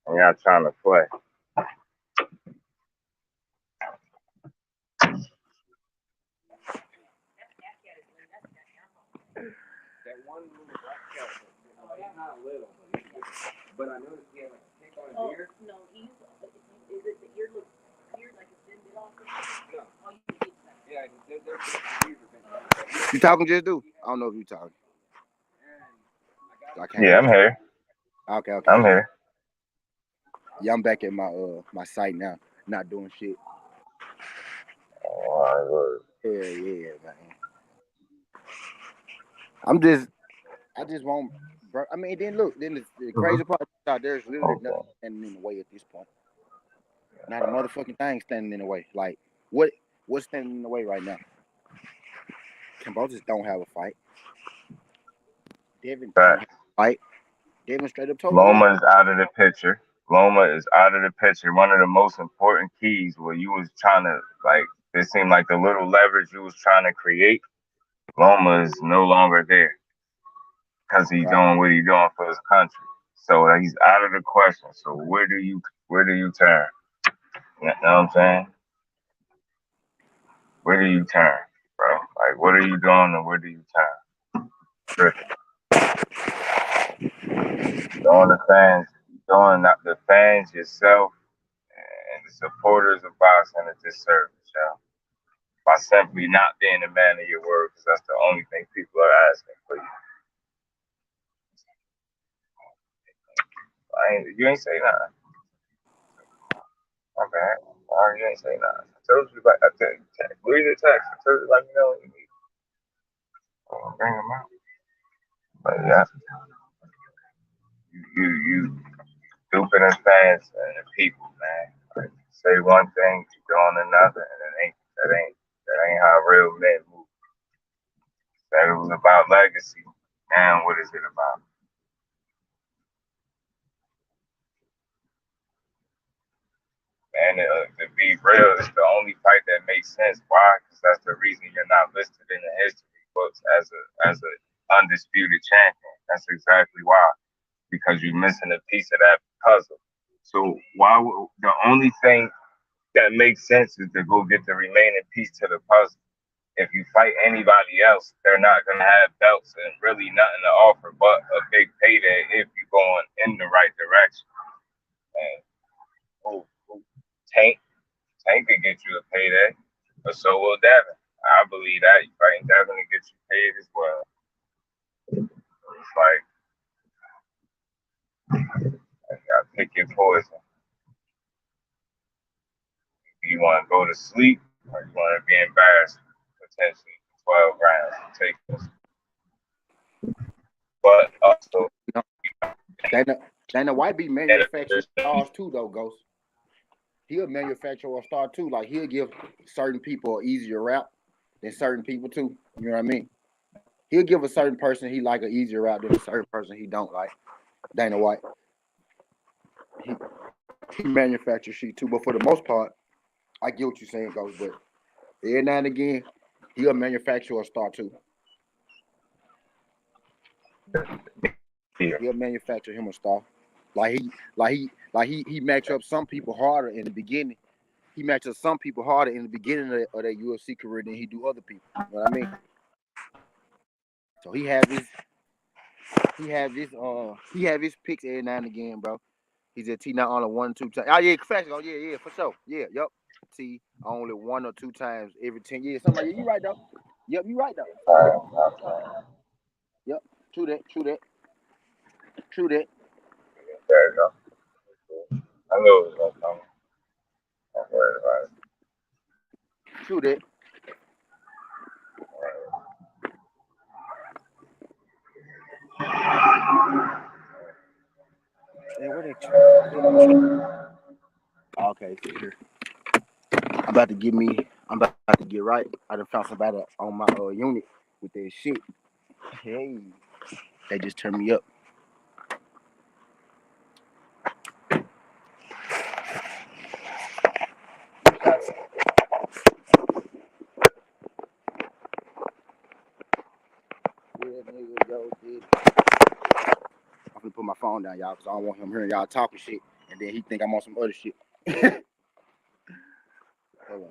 And y'all trying to play. That one little black cat, he's not little, but I noticed he had like a tick on his ear. No, is it the ear looks weird, like it's been bit off? No. Oh, you can get that. Yeah, their ears have been. You talking, just do? I don't know if you talking. I can't. Yeah, I'm here. Okay. I'm here. Yeah, I'm back at my my site now, not doing shit. Oh, Yeah, man. I just want, bro. I mean, then look, then the crazy part out there's literally nothing standing in the way at this point. Not a motherfucking thing standing in the way. Like, what's standing in the way right now? Kambosos don't have a fight. Devin don't have a fight. Devin straight up told me. Loma is out of the picture. Loma is out of the picture. One of the most important keys where you was trying to, like, it seemed like the little leverage you was trying to create, Loma is no longer there because he's doing what he's doing for his country. So he's out of the question. So where do you turn? You know what I'm saying? Where do you turn, bro? Like, what are you doing and where do you turn? Tripping. Doing the fans, yourself, and the supporters of boxing a disservice, y'all. By simply not being a man of your word, because that's the only thing people are asking for you. You ain't say nothing. My bad. You ain't say nothing. I told you, like, I said, read the text. I told you, let me know what you need. I'll bring them out. But yeah, you stupid and fans and the people, man. Like, say one thing, you doing another, and that ain't how real men move. Say was about legacy. And what is it about? And to be real, it's the only fight that makes sense. Why? Because that's the reason you're not listed in the history books as a undisputed champion. That's exactly why. Because you're missing a piece of that puzzle. So the only thing that makes sense is to go get the remaining piece to the puzzle. If you fight anybody else, they're not gonna have belts and really nothing to offer but a big payday if you're going in the right direction. And Tank could get you a payday, but so will Devin. I believe that you fighting Devin to get you paid as well. It's like you gotta pick your poison. Do you want to go to sleep or you want to be embarrassed potentially 12 rounds and take this? But also, Dana White be manufacturing stars too, though, Ghost. He'll manufacture a star too. Like he'll give certain people an easier route than certain people too. You know what I mean? He'll give a certain person he like an easier route than a certain person he don't like. Dana White. He manufactures shit too, but for the most part, I get what you're saying, Ghost. But every now and again, he'll manufacture a star too. He'll manufacture him a star. He match up some people harder in the beginning. He matches up some people harder in the beginning of their UFC career than he do other people. You know what I mean? So he have his picks every now and again, bro. He's at T not only 1 or 2 times. Oh yeah, facts. Oh yeah, for sure. Yeah, yep. T only 1 or 2 times every 10 years. Something like that. You right though. Yep, you right though. Yep. True that. there you go. I know it was gonna come. Don't worry about it. True that. Hey, where they? Okay, here. I'm about to get right. I done found somebody on my unit with their shit. Hey, they just turned me up. I'm gonna put my phone down, y'all, because I don't want him hearing y'all talking shit, and then he think I'm on some other shit. Hold on.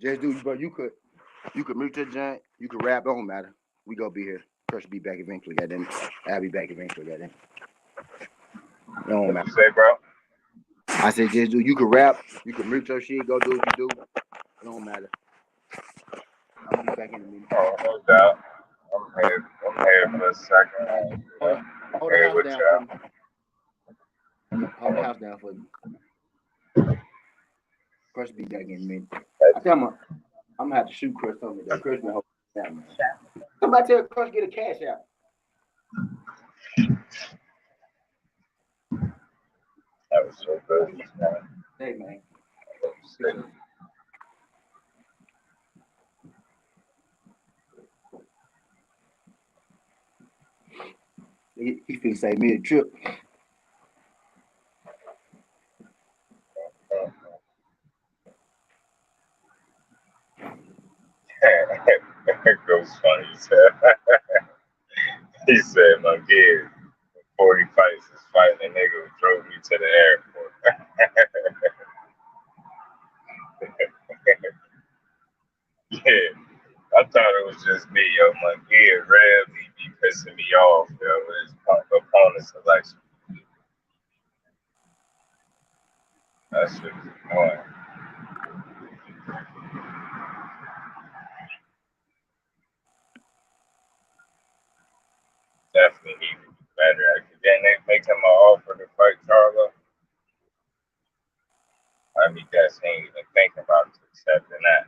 Just do, bro. You could mute your giant. You could rap. Don't matter. We gonna be here. Crush will be back eventually. Goddamn. I'll be back eventually. Goddamn. Don't matter. What you say, bro? I said, just do. You could rap. You could mute your shit. Go do what you do. It don't matter. I'm gonna be back in a minute. Oh, no doubt. I'm here for a second. Hold the house down for me. Hold the house down for me. Crush be back in a minute. I tell him I'm gonna have to shoot Crush something. Crush been holding down, man. Somebody tell Crush get a cash out. That was so good. Hey, man. He finna save me a trip. It goes funny. He said, my kid, 40 fights is fighting a nigga who drove me to the airport. Yeah, I thought it was just me, yo. My kid rarely be pissing me off, yo, with his opponent selection. That shit is annoying. Definitely need to be better. Then they make him an offer to fight Charlo. I mean, guess he ain't even thinking about accepting that.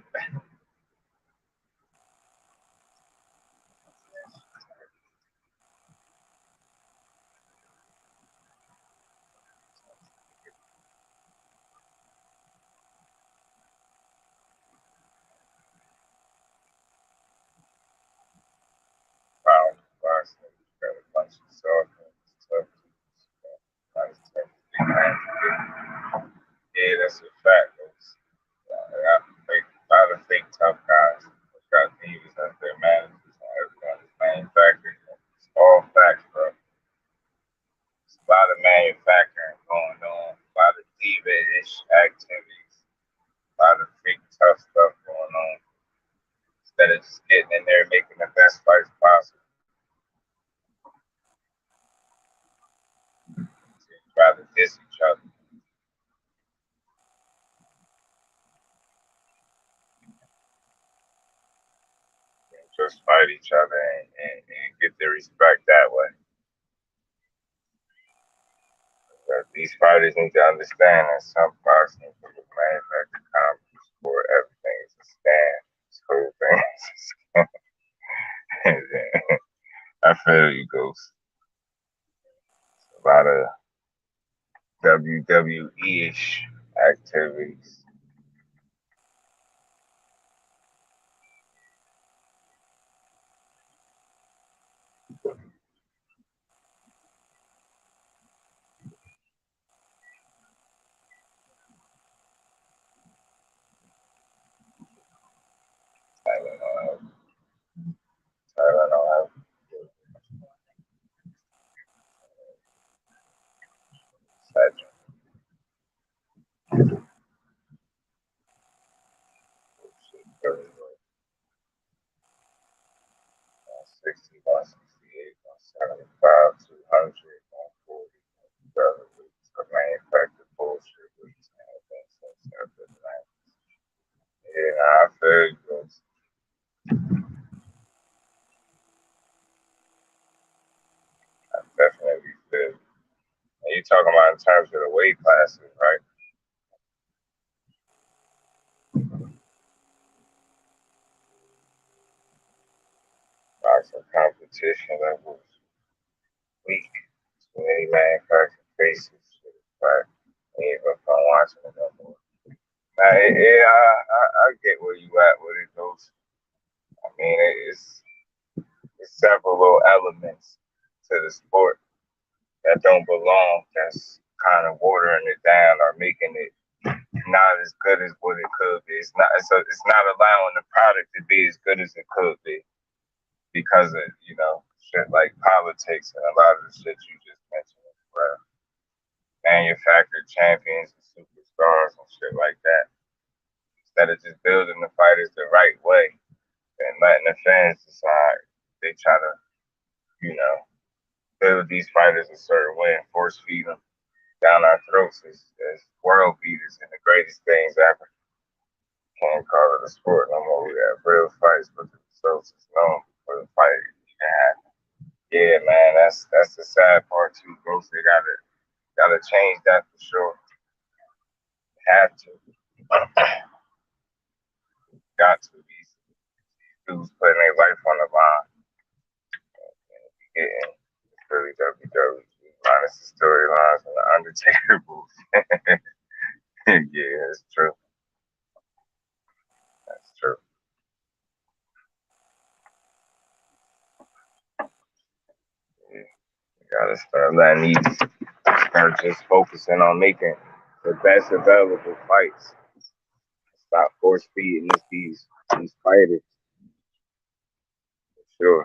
WWE-ish activities, a lot of freak tough stuff going on. Instead of just getting in there and making the best fights possible. They'd rather diss each other. Just fight each other and get their respect that way. But these fighters need to understand that some boxing is a manufactured comedy sport. Everything is a stand. This whole thing is a stand. I feel you, Ghost. A lot of WWE-ish activities. Tylenol, Cedric. 60, 168, 175, 200, 140, 140, some manufactured bullshit with these things. Yeah, nah, I feel you. I definitely feel you. And you talking about in terms of the weight classes, right? Boxing competition levels weak. Too many manufactured faces. But even if I'm watching it no more. Now, yeah, I get where you at with it, Ghost. I mean, it's several little elements to the sport that don't belong. That's kind of watering it down or making it not as good as what it could be. It's not allowing the product to be as good as it could be because of shit like politics and a lot of the shit you just mentioned as well. Manufactured champions and superstars and shit like that. Instead of just building the fighters the right way and letting the fans decide, they try to, build these fighters a certain way and force feed them down our throats as world beaters and the greatest things ever. Can't call it a sport no more. We have real fights, but the results is known for the fight you can have. Yeah, man, that's the sad part too, bro. They gotta change that for sure. Have to. Got to. These dudes putting their life on the line. Getting really WWE minus the storylines and the Undertaker booth. Yeah, it's true. That's true. Yeah. You gotta start letting these start just focusing on making the best available fights. Stop force feeding these fighters. For sure.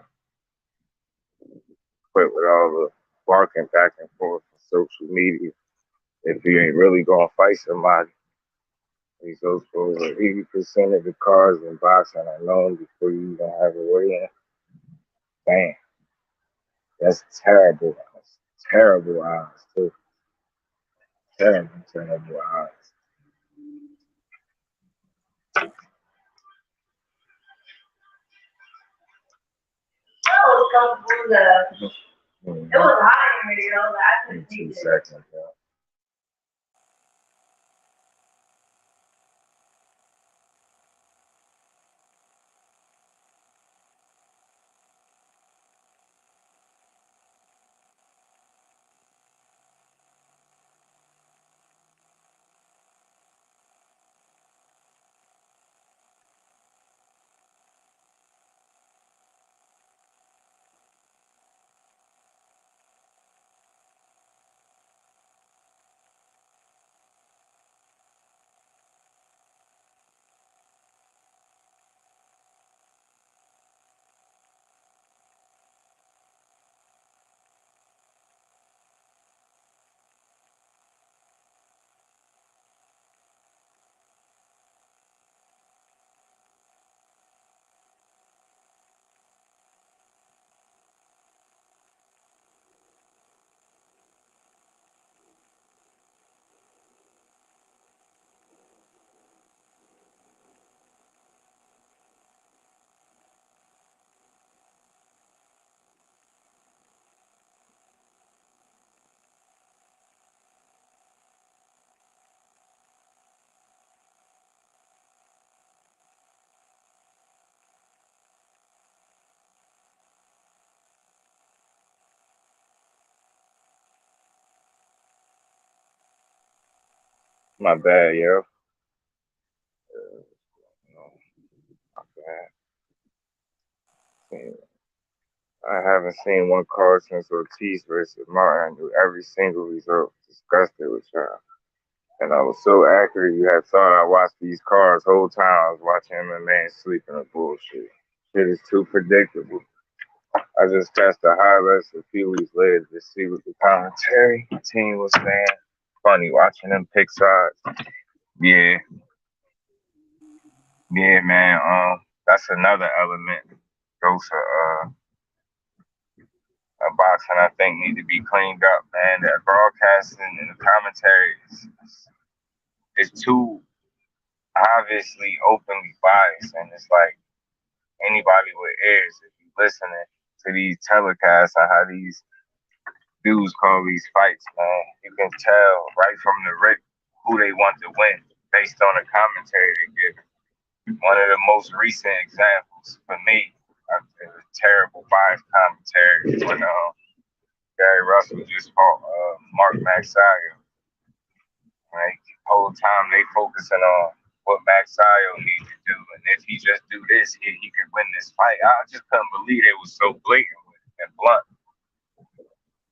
Quit with all the barking back and forth on social media. If you ain't really gonna fight somebody, these goes for 80% of the cards in boxing are known before you even have a weigh-in. Damn, that's terrible. That's terrible odds too. Terrible odds. It was hot in here, I couldn't see 2 seconds, bro. My bad, yo. No, my bad. I haven't seen one card since Ortiz versus Martin. I knew every single result. Disgusted with y'all. And I was so accurate, you had thought I watched these cards whole time. I was watching MMA and sleeping on bullshit. Shit is too predictable. I just catch the highlights a few weeks later to see what the commentary team was saying. Funny watching them pick sides. Yeah, yeah, man. That's another element. Goes to boxing, I think, need to be cleaned up, man. That broadcasting and the commentary is too obviously openly biased, and it's like anybody with ears, if you listening to these telecasts and how these dudes call these fights, man, you can tell right from the rip who they want to win based on the commentary they give. One of the most recent examples for me, terrible biased commentary when Gary Russell just fought Mark Magsayo. Right, the whole time they focusing on what Magsayo needs to do, and if he just do this, he could win this fight. I just couldn't believe it was so blatant and blunt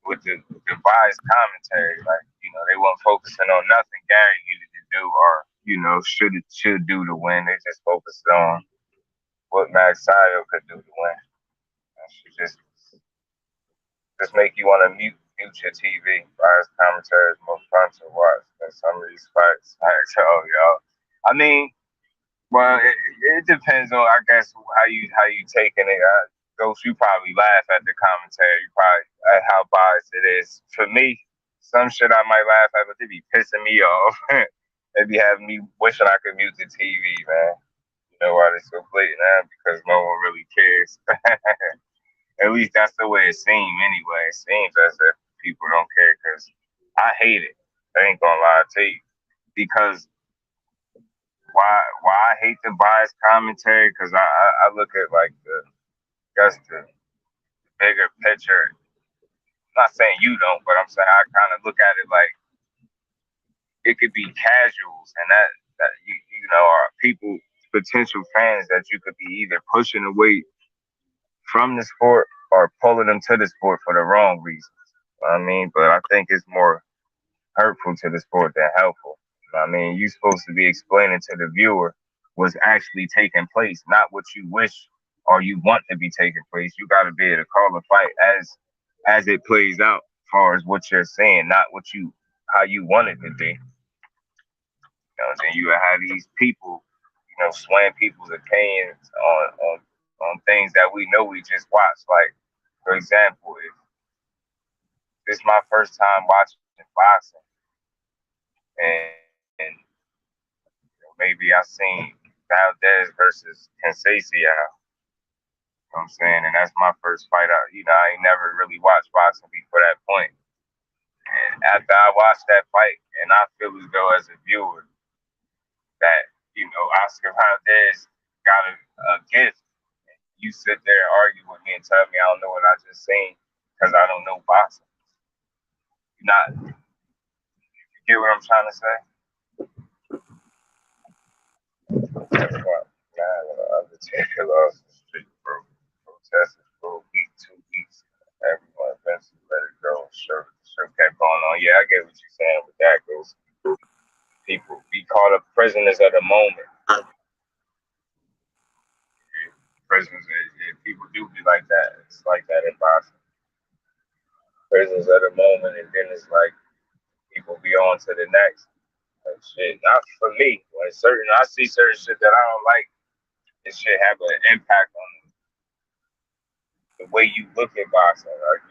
with the biased commentary. Like, they weren't focusing on nothing Gary needed to do or should do to win. They just focused on what Magsayo could do to win. That should just make you want to mute your TV. Biased commentary is more fun to watch than some of these fights. I tell y'all. I mean, well, it depends on, I guess, how you taking it. Ghost, you probably laugh at the commentary. You probably at how biased it is. For me, some shit I might laugh at, but they be pissing me off. They be having me wishing I could mute the TV, man. You know why they so blatant now? Because no one really cares. At least that's the way it seems anyway. It seems as if people don't care because I hate it. I ain't gonna lie to you. Because why I hate the biased commentary? Because I look at like the bigger picture. I'm not saying you don't, but I'm saying I kind of look at it like it could be casuals and that you know are people, potential fans that you could be either pushing away from the sport or pulling them to the sport for the wrong reasons. I mean, but I think it's more hurtful to the sport than helpful. I mean, you're supposed to be explaining to the viewer what's actually taking place, not what you wish or you want to be taking place. You got to be able to call the fight as it plays out, as far as what you're saying, not how you want it to be. Then you have these people, swaying people's opinions on things that we know we just watched. Like, for example, if this is my first time watching boxing, and maybe I seen Valdez versus Kambosos. You know what I'm saying? And that's my first fight out. I ain't never really watched boxing before that point. And after I watched that fight, and I feel as though as a viewer that, Oscar Valdez got a gift. You sit there and argue with me and tell me I don't know what I just seen because I don't know boxing. You get what I'm trying to say? Everyone, Undertaker lost the street, bro. Protested for a week, 2 weeks. Everyone eventually let it go. Sure kept going on. Yeah, I get what you're saying with that, goes. People be caught up prisoners of the moment. Prisoners, people do be like that. It's like that in boxing. Prisoners of the moment, and then it's like people be on to the next. Like shit, not for me. When I see certain shit that I don't like, it should have an impact on the way you look at boxing. Like,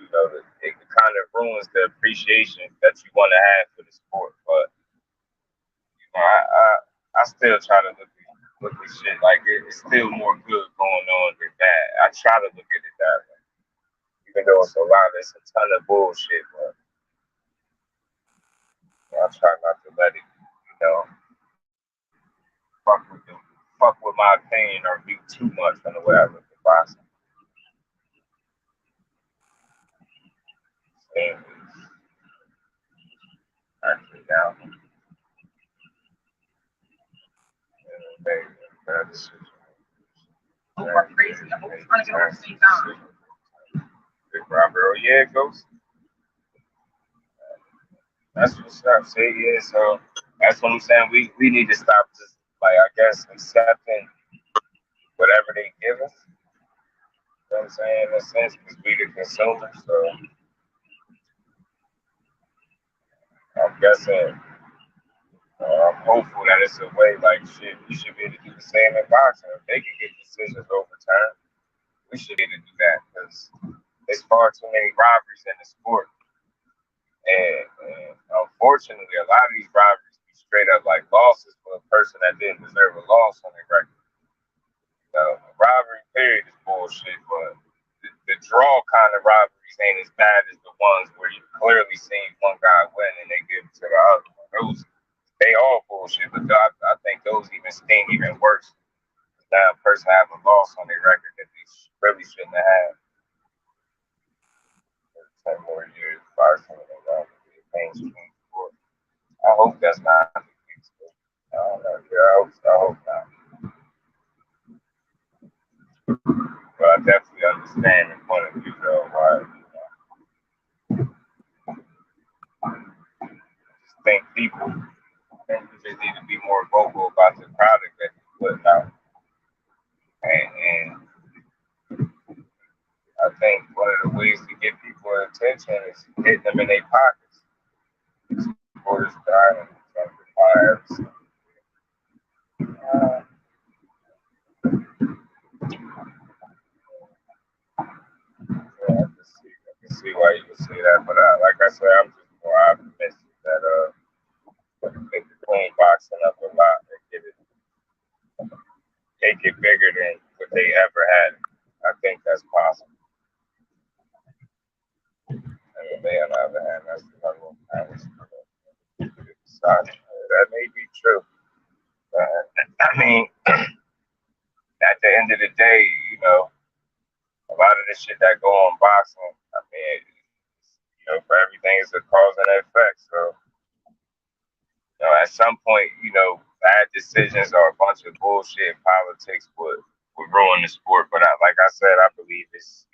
it kind of ruins the appreciation that you want to have for the sport. But I still try to look at shit like it's still more good going on than bad. I try to look at it that way, even though it's it's a ton of bullshit. But I try not to let it, fuck with my opinion or be too much on the way I look at boxing. And actually down. made bad decision. Crazy. I hope he's trying to get over the same time. Big Robert, oh yeah, Ghost. That's what's up. See, yeah. So that's what I'm saying. We need to stop just like I guess accepting whatever they give us. You know what I'm saying? In a sense, because we the consumer. So I'm guessing. I'm hopeful that it's a way like shit. We should be able to do the same in boxing. If they can get decisions overturned, we should be able to do that because there's far too many robberies in the sport. And unfortunately, a lot of these robberies be straight up like losses for a person that didn't deserve a loss on their record. Robbery period is bullshit, but the draw kind of robberies ain't as bad as the ones where you clearly seen one guy win and they give it to the other one. Those they all bullshit, but I think those even sting even worse. Now a person have a loss on their record that they really shouldn't have had. 10 more years, 5 mainstream sport. I hope that's not the case. I don't know. Yeah, I hope not. But I definitely understand the point of view though. Why? I just think people just need to be more vocal about the product that they're putting out. And I think one of the ways to get people attention is hitting them in their pockets. Supporters dying and something lives. I can see why you would say that, but like I said, I'm just more optimistic that they could clean boxing up a lot and take it bigger than what they ever had. I think that's possible. And on the other hand, that's another one. That may be true. I mean, at the end of the day, you know, a lot of the shit that go on boxing, I mean, you know, for everything is a cause and effect. So, you know, at some point, you know, bad decisions or a bunch of bullshit politics would ruin the sport. But like I said, I believe it's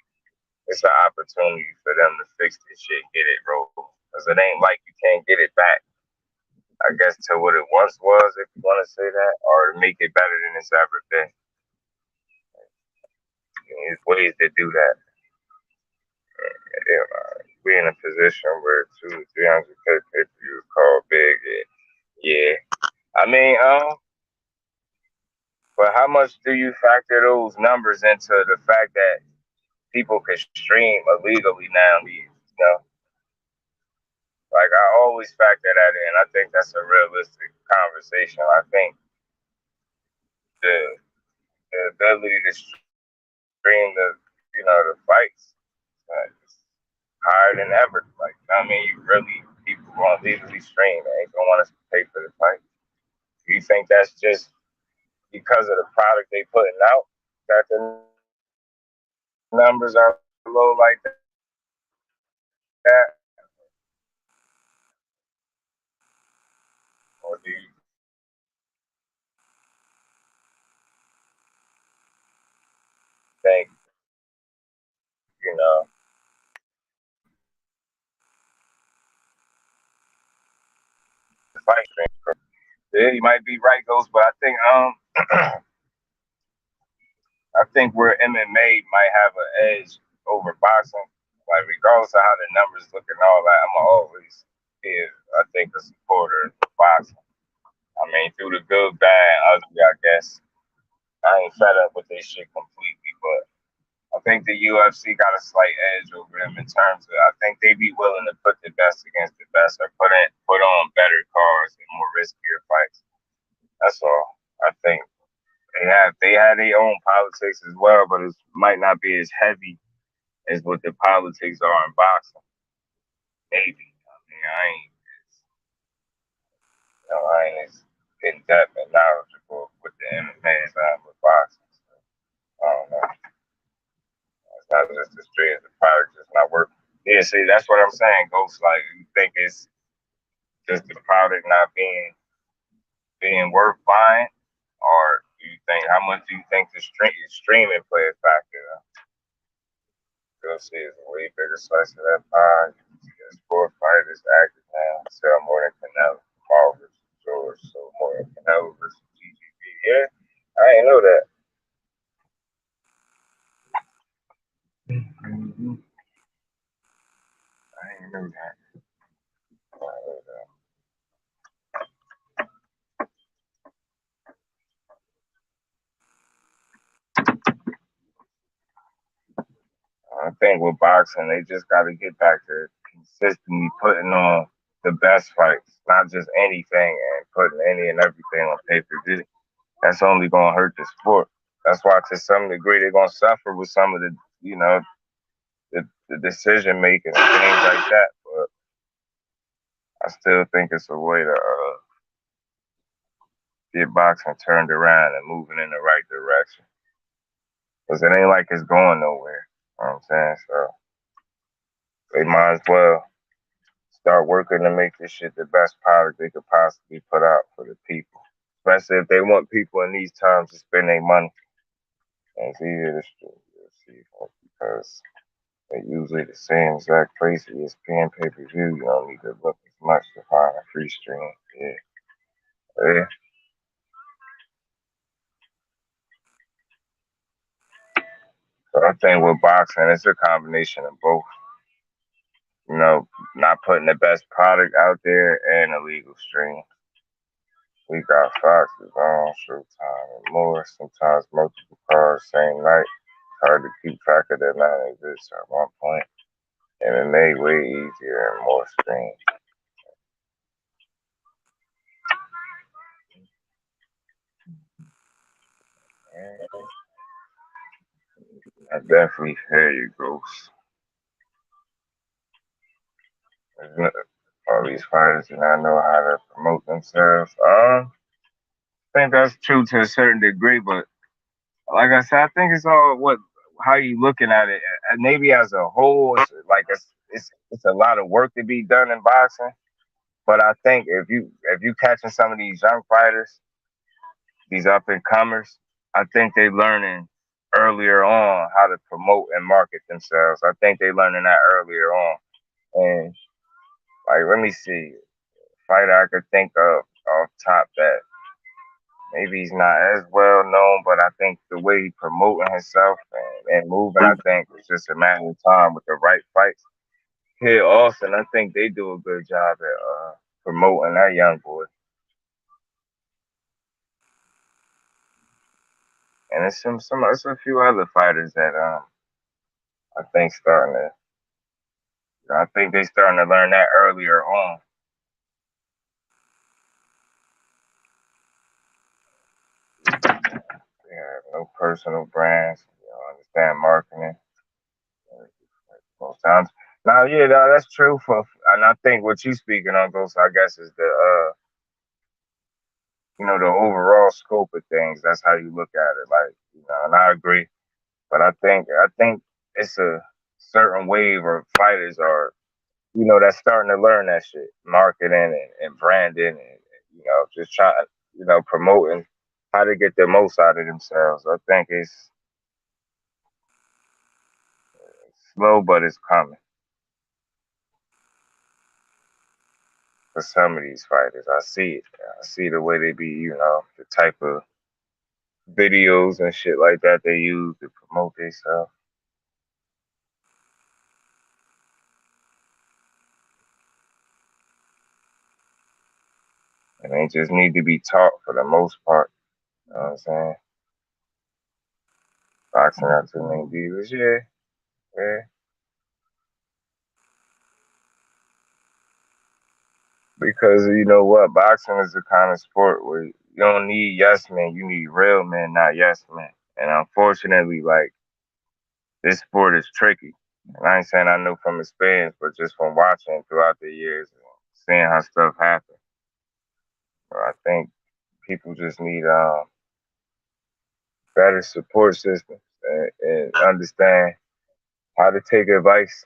an opportunity for them to fix this shit and get it rolling. Because it ain't like you can't get it back, I guess, to what it once was, if you want to say that, or make it better than it's ever been. There's ways to do that. We're in a position where 200-300K pay-per-view called big. Yeah. I mean, but how much do you factor those numbers into the fact that people can stream illegally now? You know, like I always factor that in. I think that's a realistic conversation. I think the ability to stream the fights is higher than ever. Like, I mean, people want to legally stream. They ain't gonna want to pay for the fight. Do you think that's just because of the product they putting out that the numbers are low like that? Or do you think, you know, the fight stream? Yeah, you might be right, Ghost, but I think I think where MMA might have an edge over boxing, like regardless of how the numbers look and all that, I'm always I think a supporter of boxing. I mean, through the good, bad, ugly, I guess. I ain't fed up with this shit completely, but I think the UFC got a slight edge over them in terms of I think they be willing to put the best against the best or put on better cards and more riskier fights. That's all. I think they have their own politics as well, but it might not be as heavy as what the politics are in boxing. Maybe. I mean, I ain't as in depth and knowledgeable with the MMA as I am with boxing. So, I don't know. It's not just the street, the product just not working. Yeah, see, that's what I'm saying, Ghost. Like, you think it's just the product not being worth buying, or How much do you think the streaming plays factor? You'll see it's a way bigger slice of that pie. Sport fighters active now sell more than Canelo. Marvel versus so more than Canelo versus GGB. Yeah, I ain't know that. I ain't know that. I think with boxing, they just got to get back to consistently putting on the best fights, not just anything, and putting any and everything on pay per view. That's only going to hurt the sport. That's why, to some degree, they're going to suffer with some of the, the decision making and things like that. But I still think it's a way to get boxing turned around and moving in the right direction. Because it ain't like it's going nowhere. You know what I'm saying? So they might as well start working to make this shit the best product they could possibly put out for the people. Especially if they want people in these times to spend their money. And it's easier to see because they're usually the same exact place. ESPN pay-per-view, you don't need to look as much to find a free stream. Yeah. So I think with boxing, it's a combination of both. Not putting the best product out there and a legal stream. We got Fox's on, Showtime, and more. Sometimes multiple cars same night. It's hard to keep track of that amount of this at one point. And it made way easier and more screens. I definitely hear you, Ghost. All these fighters do not know how to promote themselves. I think that's true to a certain degree, but like I said, I think it's all how you looking at it. And maybe as a whole, it's a lot of work to be done in boxing. But I think if you catching some of these young fighters, these up and comers, I think they learning earlier on how to promote and market themselves. I think they learning that earlier on. And like, let me see, fighter I could think of off top that maybe he's not as well known, but I think the way he promoting himself and moving, I think it's just a matter of time with the right fights. Here, Austin, I think they do a good job at promoting that young boy. And it's it's a few other fighters that I think I think they starting to learn that earlier on. They have no personal brands. You don't understand marketing most times. Now, yeah, that's true and I think what you speaking on, Ghost, I guess, is the overall scope of things. That's how you look at it. Like, and I agree. But I think it's a certain wave of fighters are, that's starting to learn that shit, marketing and branding and just trying, promoting how to get the most out of themselves. I think it's slow, but it's coming for some of these fighters. I see it. I see the way they be, the type of videos and shit like that they use to promote themselves. And they just need to be taught for the most part. You know what I'm saying? Boxing out too many divas, yeah. Because you know what, boxing is the kind of sport where you don't need yes men, you need real men, not yes men. And unfortunately, like, this sport is tricky. And I ain't saying I know from experience, but just from watching throughout the years and seeing how stuff happen. So I think people just need better support systems and understand how to take advice.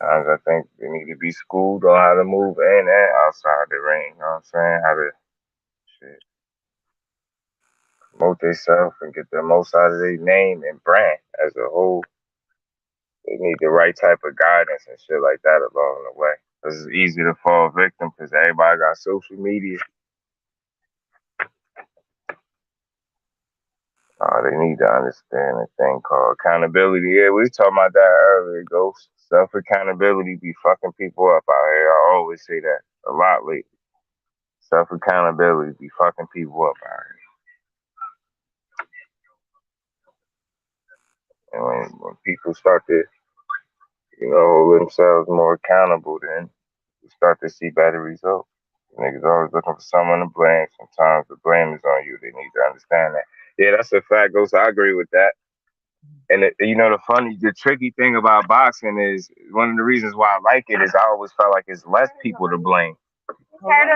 Sometimes I think they need to be schooled on how to move in and outside the ring. You know what I'm saying? How to shit, promote themselves and get the most out of their name and brand as a whole. They need the right type of guidance and shit like that along the way. Because it's easy to fall victim because everybody got social media. They need to understand a thing called accountability. Yeah, we was talking about that earlier, Ghost. Self accountability be fucking people up out here. I always say that a lot lately. Self accountability be fucking people up out here. And when people start to, hold themselves more accountable, then you start to see better results. Niggas always looking for someone to blame. Sometimes the blame is on you. They need to understand that. Yeah, that's a fact, Ghost. I agree with that. And the tricky thing about boxing is one of the reasons why I like it is I always felt like it's less people to blame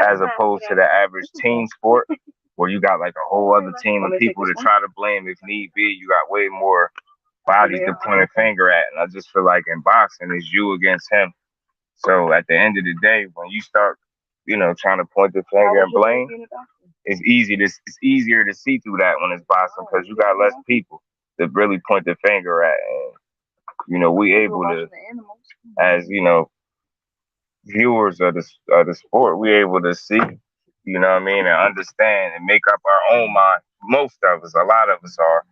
as opposed to the average team sport where you got like a whole other team of people to try to blame if need be. You got way more bodies to point a finger at. And I just feel like in boxing, it's you against him. So at the end of the day, when you start, trying to point the finger and blame, it's easier to see through that when it's boxing because you got less people to really point the finger at. And, we able to, as, viewers of the sport, we able to see, what I mean, and understand and make up our own mind. Most of us, a lot of us are.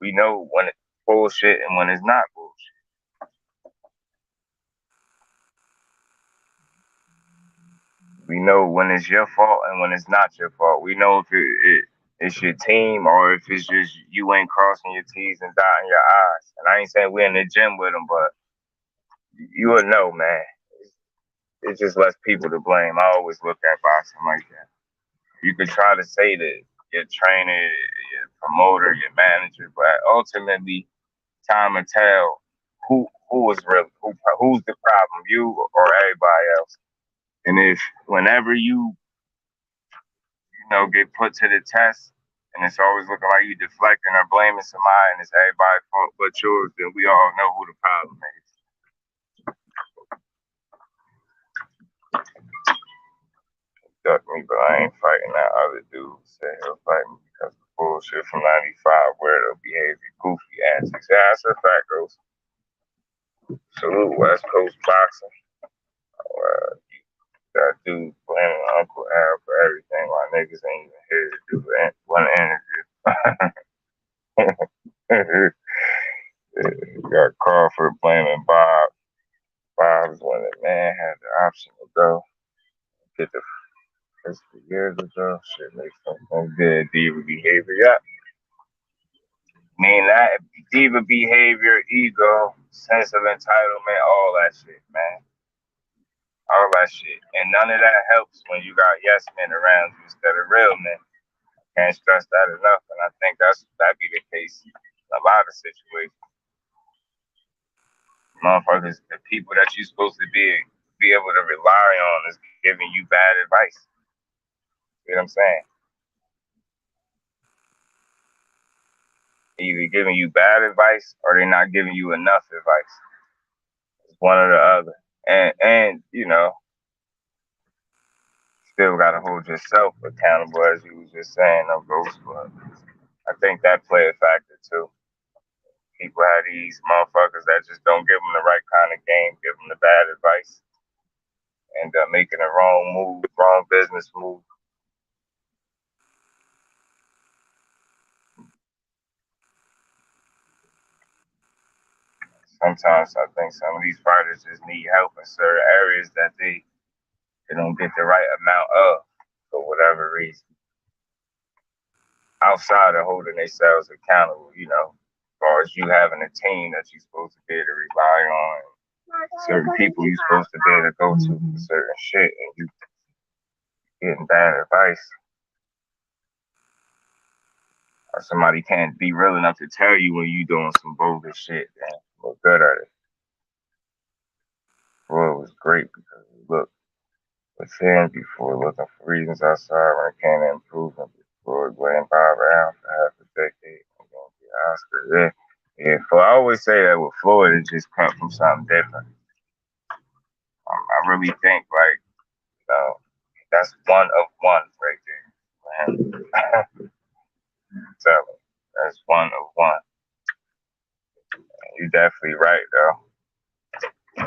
We know when it's bullshit and when it's not bullshit. We know when it's your fault and when it's not your fault. We know if it's your team or if it's just you ain't crossing your T's and dotting your I's. And I ain't saying we're in the gym with them, but you would know, man. It's just less people to blame. I always look at boxing like that. You could try to say that your trainer, your promoter, your manager, but ultimately, time will tell who is really who's the problem, you or everybody else. And if whenever you get put to the test, and it's always looking like you deflecting or blaming somebody, and it's everybody's fault but yours, then we all know who the problem is. Duck me, but I ain't fighting that other dude. Said he'll fight me because of bullshit from '95, weirdo behavior, goofy antics. Yeah, that's a fact, Ghost. Salute West Coast boxing. That dude blaming Uncle Al for everything while niggas ain't even here to do one interview. Got Crawford blaming Bob. Bob's when the man had the option to go get the first years ago. Shit makes something good. Diva behavior, yeah. Mean that diva behavior, ego, sense of entitlement, all that shit, man. All that shit. And none of that helps when you got yes men around you instead of real men. Can't stress that enough. And I think that be the case in a lot of situations. Motherfuckers, the people that you're supposed to be able to rely on is giving you bad advice. You know what I'm saying? Either giving you bad advice or they're not giving you enough advice. It's one or the other. And still gotta hold yourself accountable, as you was just saying, no Ghost. But I think that play a factor too. People have these motherfuckers that just don't give them the right kind of game, give them the bad advice, end up making the wrong move, wrong business move. Sometimes I think some of these fighters just need help in certain areas that they don't get the right amount of for whatever reason. Outside of holding themselves accountable, as far as you having a team that you're supposed to be able to rely on, certain people you're supposed to be able to go to for certain shit, and you getting bad advice. Or somebody can't be real enough to tell you when you doing some bogus shit, then look good at it. Well, it was great because we looked within before looking for reasons outside when it came to improvement. Floyd playing Bob Allen for half a decade and going to the Oscar. Yeah. I always say that with Floyd, it just cut from something different. I really think, like, that's one of one right there, man. Tell him, that's one of one. You're definitely right, though.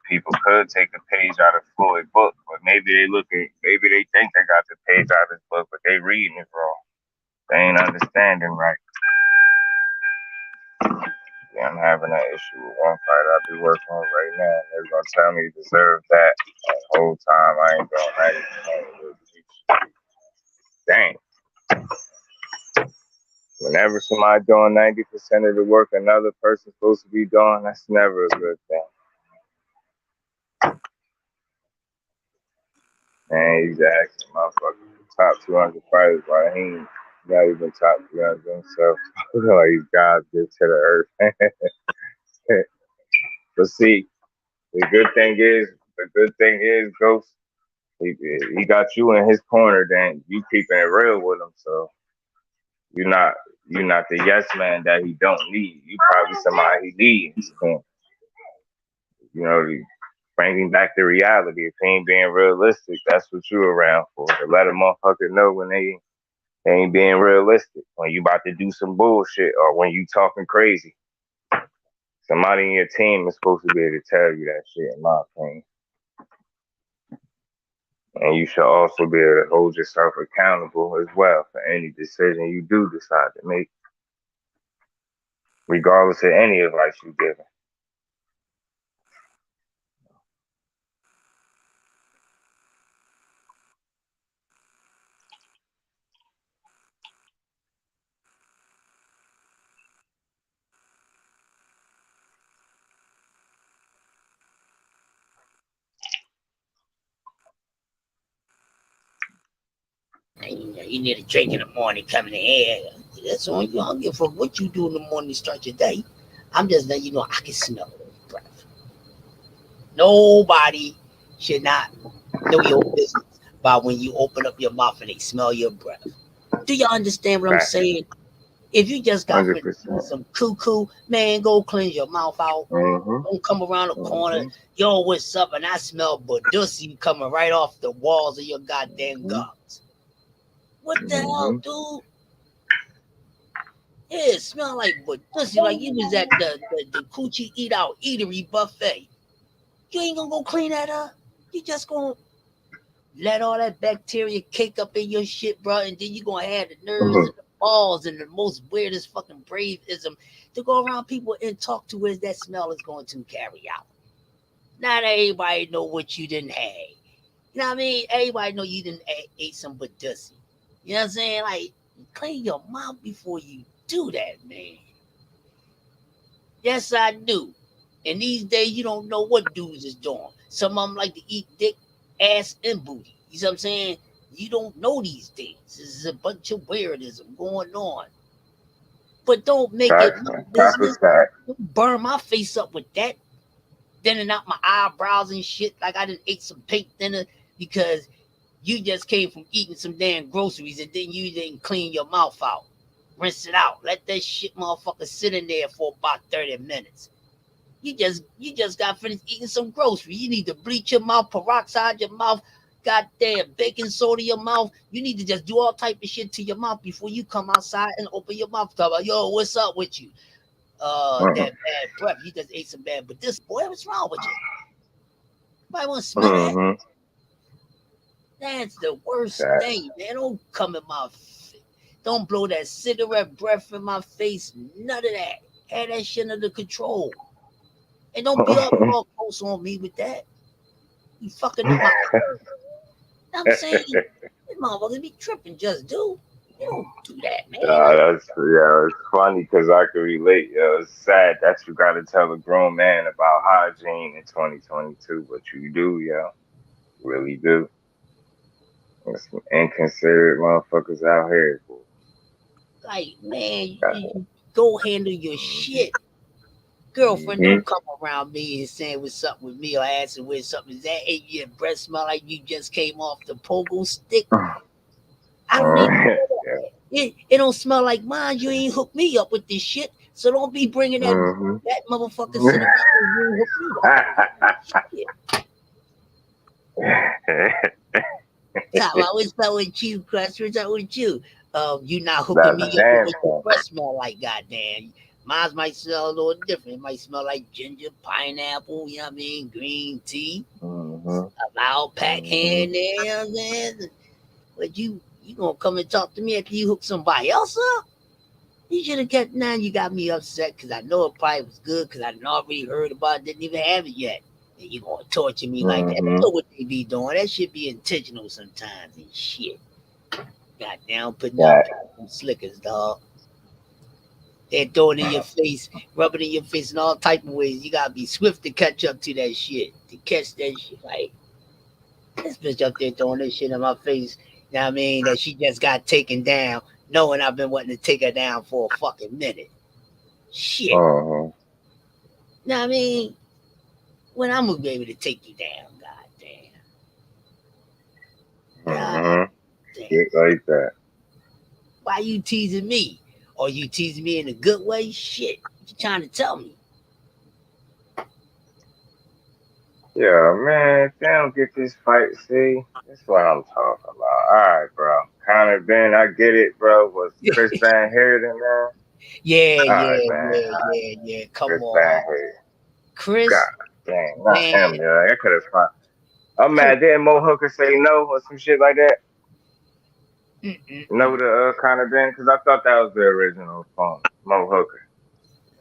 People could take a page out of Floyd's book, but maybe they think they got the page out of his book, but they reading it wrong. They ain't understanding right. Yeah, I'm having that issue with one fight I be working on right now. They're gonna tell me to deserve that the whole time. I ain't doing that. Dang. Whenever somebody doing 90% of the work another person's supposed to be doing, that's never a good thing. Man, he's asking motherfucker top 200 fighters, but he ain't not even top 300 himself. Like these guys get to the earth. But see, the good thing is, Ghost, he got you in his corner, then you keeping it real with him, so you're not the yes man that he don't need. You probably somebody he needs. You know, bringing back the reality. If he ain't being realistic, that's what you around for. To let a motherfucker know when they ain't being realistic. When you about to do some bullshit or when you talking crazy. Somebody in your team is supposed to be able to tell you that shit, in my opinion. And you should also be able to hold yourself accountable as well for any decision you do decide to make, regardless of any advice you give. You need a drink in the morning coming in here. That's on you. I don't give a fuck what you do in the morning to start your day. I'm just letting you know I can smell breath. Nobody should not know your business by when you open up your mouth and they smell your breath. Do y'all understand what I'm saying? If you just got some cuckoo, man, go cleanse your mouth out. Don't come around the corner. Yo, what's up? And I smell Badussy coming right off the walls of your goddamn gums. What the hell, dude? Yeah, it smell like Badussy, like you was at the Coochie Eat Out Eatery buffet. You ain't gonna go clean that up. You just gonna let all that bacteria cake up in your shit, bro, and then you gonna have the nerves and the balls and the most weirdest fucking braveism to go around people and talk to as that smell is going to carry out. Not everybody know what you didn't have. You know what I mean? Everybody know you didn't ate some Badussy. You know what I'm saying? Like, clean your mouth before you do that, man. Yes, I do. And these days, you don't know what dudes is doing. Some of them like to eat dick, ass, and booty. You know what I'm saying? You don't know these things. This is a bunch of weirdism going on. But don't make it my business. Don't burn my face up with that. Thinning out my eyebrows and shit like I done ate some pink thinner because you just came from eating some damn groceries and then you didn't clean your mouth out. Rinse it out. Let that shit motherfucker sit in there for about 30 minutes. You just got finished eating some groceries. You need to bleach your mouth, peroxide your mouth, goddamn baking soda your mouth. You need to just do all type of shit to your mouth before you come outside and open your mouth. Talk about, yo, what's up with you? That bad breath. You just ate some bad, but this boy, what's wrong with you? Nobody want to smell that. That's the worst thing, man. Don't come in my face. Don't blow that cigarette breath in my face. None of that. Have that shit under control. And don't be all close on me with that. You fucking up my curve. I'm saying, this motherfucker be tripping, just do. You don't do that, man. It's funny because I can relate. It's sad that you got to tell a grown man about hygiene in 2022, but you do, really do. There's some inconsiderate motherfuckers out here. Like, man, you go handle your shit. Girlfriend, don't come around me and saying what's up with me or asking where something is at. Hey, your breath smell like you just came off the pogo stick. I don't even know that. It don't smell like mine. You ain't hooked me up with this shit. So don't be bringing that motherfucker to the Top, what's up with you, Crush? What's up with you? You not hooking That's me a up damn with what your shame. breath smell like, goddamn. Mine might smell a little different. It might smell like ginger, pineapple, you know what I mean? Green tea, Mm-hmm. a loud pack hand there, you know what I'm saying? But you gonna come and talk to me after you hook somebody else up? You should have kept. Now you got me upset because I know it probably was good because I already heard about it, didn't even have it yet. And you gonna torture me like that? I know what they be doing. That should be intentional sometimes and shit. Goddamn, putting out some slickers, dog. They're throwing in your face, rubbing in your face in all type of ways. You gotta be swift to catch up to that shit, to catch that shit. Like this bitch up there throwing this shit in my face. You know what I mean? That she just got taken down, knowing I've been wanting to take her down for a fucking minute. Shit. Uh-huh. Know what I mean? When I'm gonna be able to take you down, goddamn. Shit like that. Why you teasing me? Or you teasing me in a good way? Shit. What you trying to tell me? Yeah, man, if they don't get this fight, see, that's what I'm talking about. All right, bro. Conor Ben, I get it, bro. Was Chris Van Herden, man? Yeah, All right, man. yeah. Come Chris on. Van Herden. Chris, God dang, not man. him, yeah. I could have fought. I'm mad. Didn't Mo Hooker say no or some shit like that? No to Conor Ben? Because I thought that was the original phone. Mo Hooker.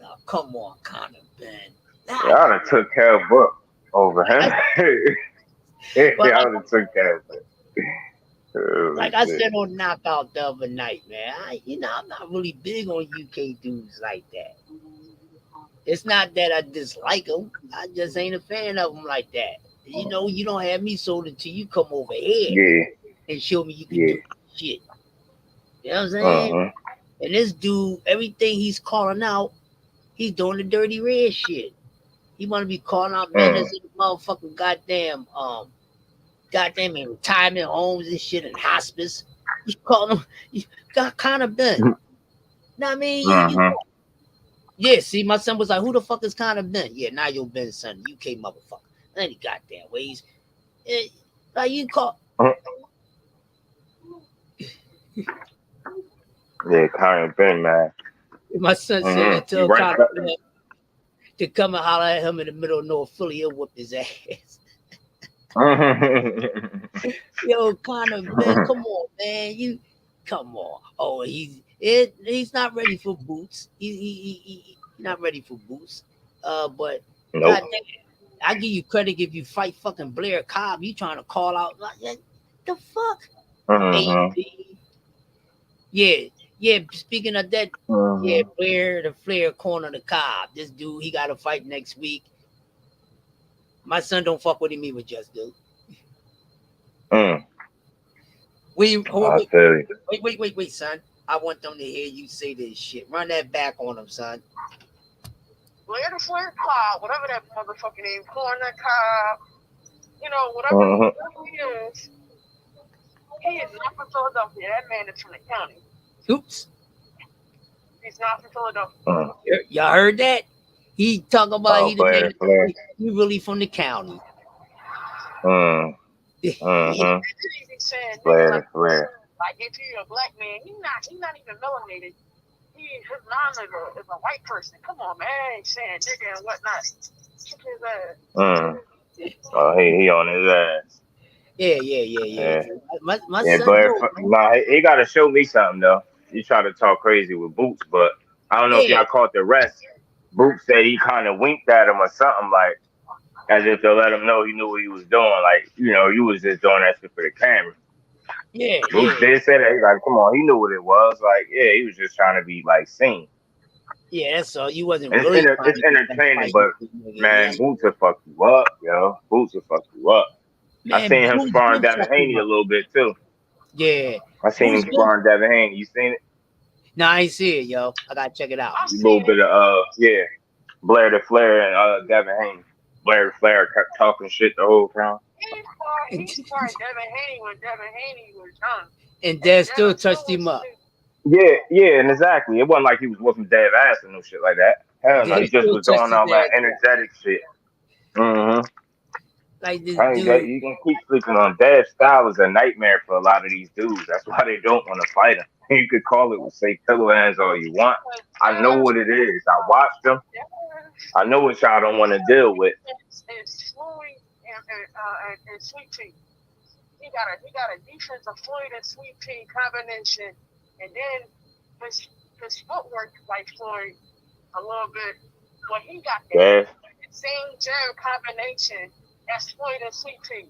Oh, come on, Conor Ben. Y'all done took care of Book over him. Y'all done took care of it. Like I said on Knockout the other night, man. I'm not really big on UK dudes like that. It's not that I dislike them. I just ain't a fan of them like that. You know, you don't have me sold until you come over here and show me you can do shit. You know what I'm saying? And this dude, everything he's calling out, he's doing the dirty red shit. He want to be calling out men as in motherfucking goddamn in retirement homes and shit and hospice. You call them, you got kind of Ben. Know what I mean? Yeah, see, my son was like, who the fuck is kind of Ben? Yeah, now you're Ben's son, UK motherfucker. Any goddamn ways. Like you call. Yeah, Conor Ben, man. My son said he told Conor Ben to come and holler at him in the middle of North Philly, he'll whoop his ass. Yo, Conor Ben, come on, man. Come on. Oh, he's not ready for boots. He's not ready for boots. But goddamn, I give you credit if you fight fucking Blair Cobb. You trying to call out like the fuck? Yeah. Speaking of that, yeah, Blair the Flair corner the Cobb. This dude, he got to fight next week. My son don't fuck with him either, just dude. Wait, son. I want them to hear you say this shit. Run that back on them, son. Blair the Flair Cobb, whatever that motherfucking name, corner Cobb, whatever he is. He is not from Philadelphia. That man is from the county. Oops. He's not from Philadelphia. Y'all heard that? He talking about he really from the county. Flair. Like if you're a black man, he's not even melanated. His mom is a white person. Come on, man. He's saying nigga and whatnot. Kick his ass. Oh, he on his ass. Yeah. My son Blair, he got to show me something though. You try to talk crazy with Boots, but I don't know if y'all caught the rest. Boots said he kind of winked at him or something, like as if to let him know he knew what he was doing. Like, you was just doing that shit for the camera. Boots did say that. He's like, come on, he knew what it was. Like, he was just trying to be like seen. Yeah, that's all. You wasn't it's really. It's entertaining, but man, Boots will fuck you up, yo. Boots will fuck you up. Man, I seen him sparring Devin Haney a little bit too. Yeah, I seen him sparring Devin Haney. You seen it? No, I ain't see it, yo. I gotta check it out. A little bit of Blair the Flair and Devin Haney. Blair the Flair kept talking shit the whole time. He sparred Devin Haney when Devin Haney was young. And Dad still touched him up. Yeah, and exactly. It wasn't like he was whooping Dev ass and no shit like that. Hell no, he just was doing all that energetic shit. Like this I ain't got, dude. you can keep sleeping on Dev. Style is a nightmare for a lot of these dudes. That's why they don't want to fight him. You could call it, say, pillow hands all you want. I know what it is. I watched them. I know what y'all don't want to deal with. It's Floyd and Sweet Pea. He got a defense of Floyd and Sweet Pea combination, and then his footwork like Floyd a little bit, but he got Yeah. the same jab combination as Floyd and Sweet Pea,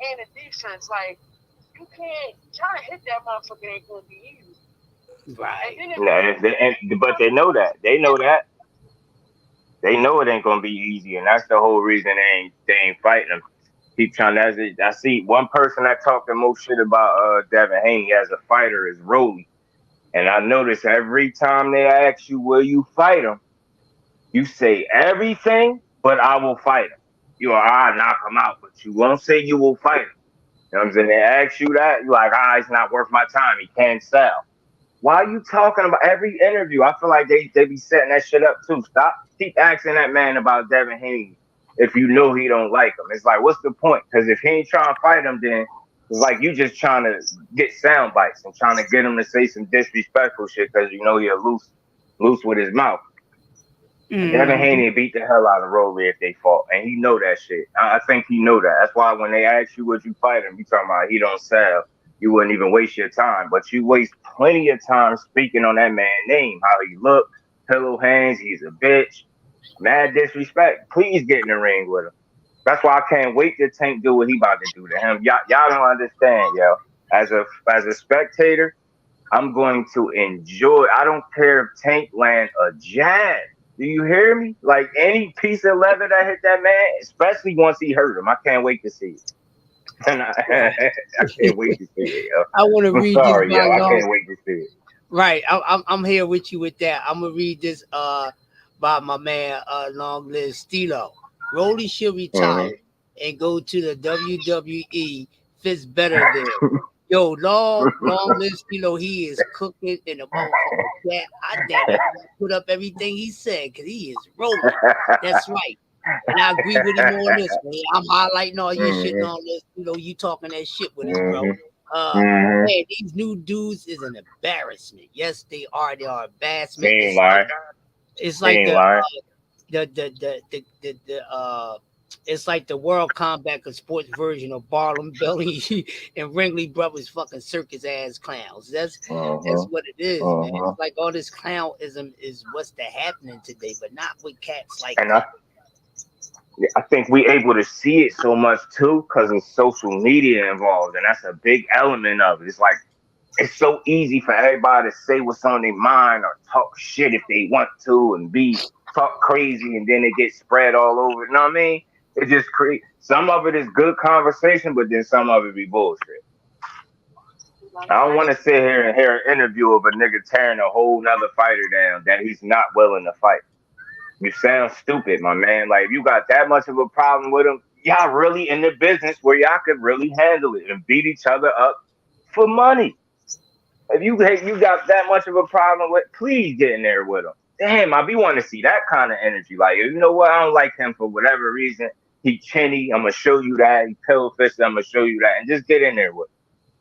and the defense. Like you can't try to hit that motherfucker. Ain't gonna be easy. Right. But they know that. They know that. They know it ain't gonna be easy, and that's the whole reason they ain't fighting him. Keep trying to. I see one person that talked the most shit about Devin Haney as a fighter is Rolly, and I notice every time they ask you will you fight him, you say everything, but I will fight him. I knock him out, but you won't say you will fight him. You know what I'm saying? They ask you that, you're like, it's not worth my time. He can't sell. Why are you talking about every interview? I feel like they be setting that shit up too. Stop, keep asking that man about Devin Haney if you know he don't like him. It's like, what's the point? Because if he ain't trying to fight him, then it's like you just trying to get sound bites and trying to get him to say some disrespectful shit because you know he'll loose with his mouth. Devin Haney beat the hell out of Rolly if they fought, and he know that shit. I think he know that. That's why when they ask you what you fight him, you talking about he don't sell. You wouldn't even waste your time, but you waste plenty of time speaking on that man's name, how he look, pillow hands, he's a bitch, mad disrespect. Please get in the ring with him. That's why I can't wait to Tank do what he about to do to him. Y'all don't understand, yo. As a spectator, I'm going to enjoy. I don't care if Tank land a jab. Do you hear me? Like any piece of leather that hit that man, especially once he hurt him. I can't wait to see it. And I can't wait to see it, yo. I want to read Sorry, this. yo. I can't wait to see it. Right. I'm here with you with that. I'm gonna read this by my man Long Live Stilo. Rolly should retire and go to the WWE. Fits better there. Yo, long live Stilo. He is cooking in the motherfucker. Yeah, I damn it put up everything he said because he is rolling. That's right. And I agree with him on this, man. I'm highlighting all your shit and all this. You talking that shit with us, bro. Man, these new dudes is an embarrassment. Yes, they are. They are embarrassment. It's like it's like the World Combat of Sports version of Barnum Belly and Ringley Brothers fucking circus ass clowns. That's what it is, man. It's like all this clownism is what's happening today, but not with cats like that. I think we able to see it so much too because of social media involved, and that's a big element of it. It's like it's so easy for everybody to say what's on their mind or talk shit if they want to and talk crazy, and then it gets spread all over. You know what I mean? It just create some of it is good conversation, but then some of it be bullshit. I don't want to sit here and hear an interview of a nigga tearing a whole nother fighter down that he's not willing to fight. You sound stupid, my man. Like, if you got that much of a problem with him, y'all really in the business where y'all could really handle it and beat each other up for money. If you got that much of a problem with, please get in there with him. Damn, I be wanting to see that kind of energy. Like, you know what? I don't like him for whatever reason. He chinny. I'm gonna show you that. He pill fisted. I'm gonna show you that, and just get in there with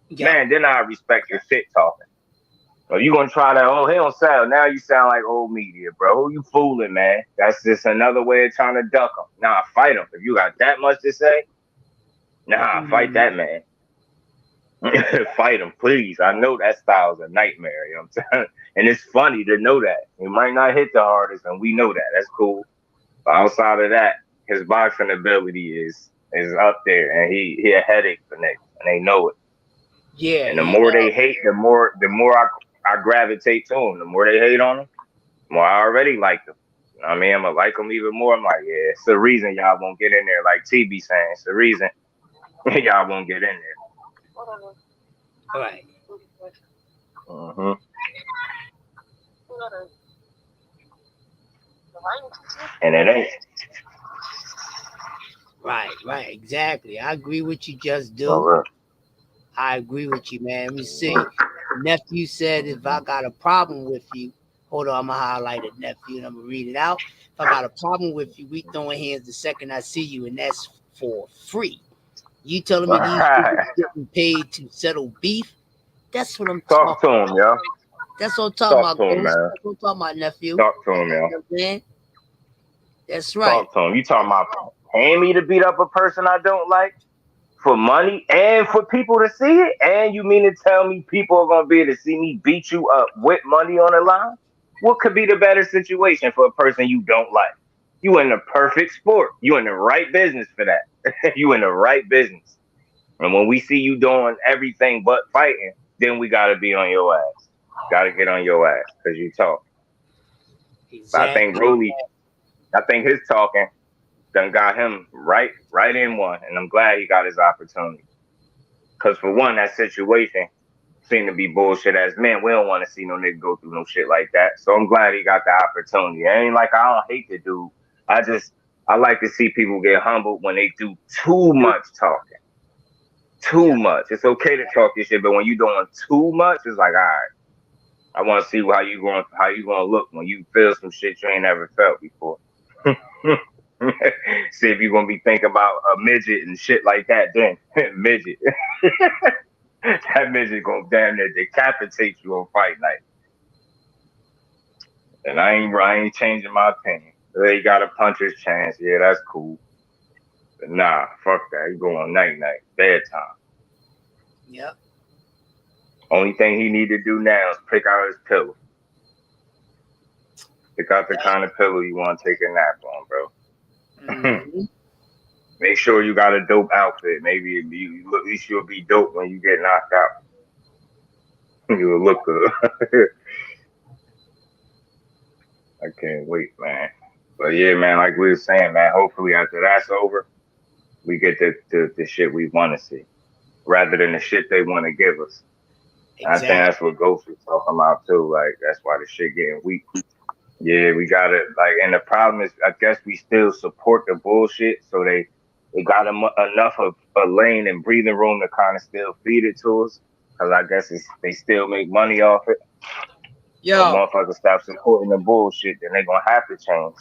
him. Yeah. Man, then I respect your shit talking. Or you gonna try that? Oh, he don't sell. Now you sound like old media, bro. Who you fooling, man? That's just another way of trying to duck him. Nah, fight him. If you got that much to say, fight that man. Fight him, please. I know that style's a nightmare. You know what I'm saying? And it's funny to know that. He might not hit the hardest, and we know that. That's cool. But outside of that, his boxing ability is up there, and he a headache for niggas, and they know it. Yeah. And the more they hate, the more I gravitate to him. The more they hate on him, the more I already like them. You know what I mean? I'm gonna like them even more. I'm like, yeah, it's the reason y'all won't get in there. Like TB saying, it's the reason y'all won't get in there. All right. And it ain't. Right, exactly. I agree with you, Just Do. I agree with you, man. Let me see. Nephew said, if I got a problem with you, hold on, I'm going to highlight it, nephew, and I'm going to read it out. If I got a problem with you, we throwing hands the second I see you, and that's for free. You telling me these Right. niggas getting paid to settle beef? That's what I'm Talk to talking him, yo. That's what I'm talking Talk about, to him, Ghost. man. That's what I'm talking about, nephew. Talk to him, You yo. know what I'm saying? That's right. Talk to him. You talking about paying me to beat up a person I don't like for money and for people to see it? And you mean to tell me people are gonna be able to see me beat you up with money on the line? What could be the better situation for a person you don't like? You in the perfect sport. You in the right business for that. You in the right business. And when we see you doing everything but fighting, then we gotta be on your ass. Gotta get on your ass because you talk. But Exactly. I think his talking done got him right in one, and I'm glad he got his opportunity. Cause for one, that situation seemed to be bullshit. As men, we don't want to see no nigga go through no shit like that. So I'm glad he got the opportunity. It ain't like I don't hate the dude. I like to see people get humbled when they do too much talking. Too Yeah. much. It's okay to talk this shit, but when you doing too much, it's like, all right, I want to see how you gonna look when you feel some shit you ain't never felt before. See if you're gonna be thinking about a midget and shit like that. Then midget, that midget gonna damn near decapitate you on fight night. And I ain't changing my opinion. He got a puncher's chance. Yeah, that's cool. But nah, fuck that. He going night night, bedtime. Yep. Only thing he need to do now is pick out his pillow. Pick out the kind of pillow you want to take a nap on, bro. Mm-hmm. Make sure you got a dope outfit. Maybe at least you'll be dope when you get knocked out. You'll look good. I can't wait, man. But yeah, man, like we were saying, man, hopefully after that's over, we get the shit we want to see rather than the shit they want to give us. And I think Exactly. that's what Ghost was talking about too. Like, that's why the shit getting weak. Yeah, we gotta, like, and the problem is, I guess we still support the bullshit, so they got enough of a lane and breathing room to kind of still feed it to us, because I guess they still make money off it. So Yo, motherfuckers stop supporting the bullshit, then they gonna have to change.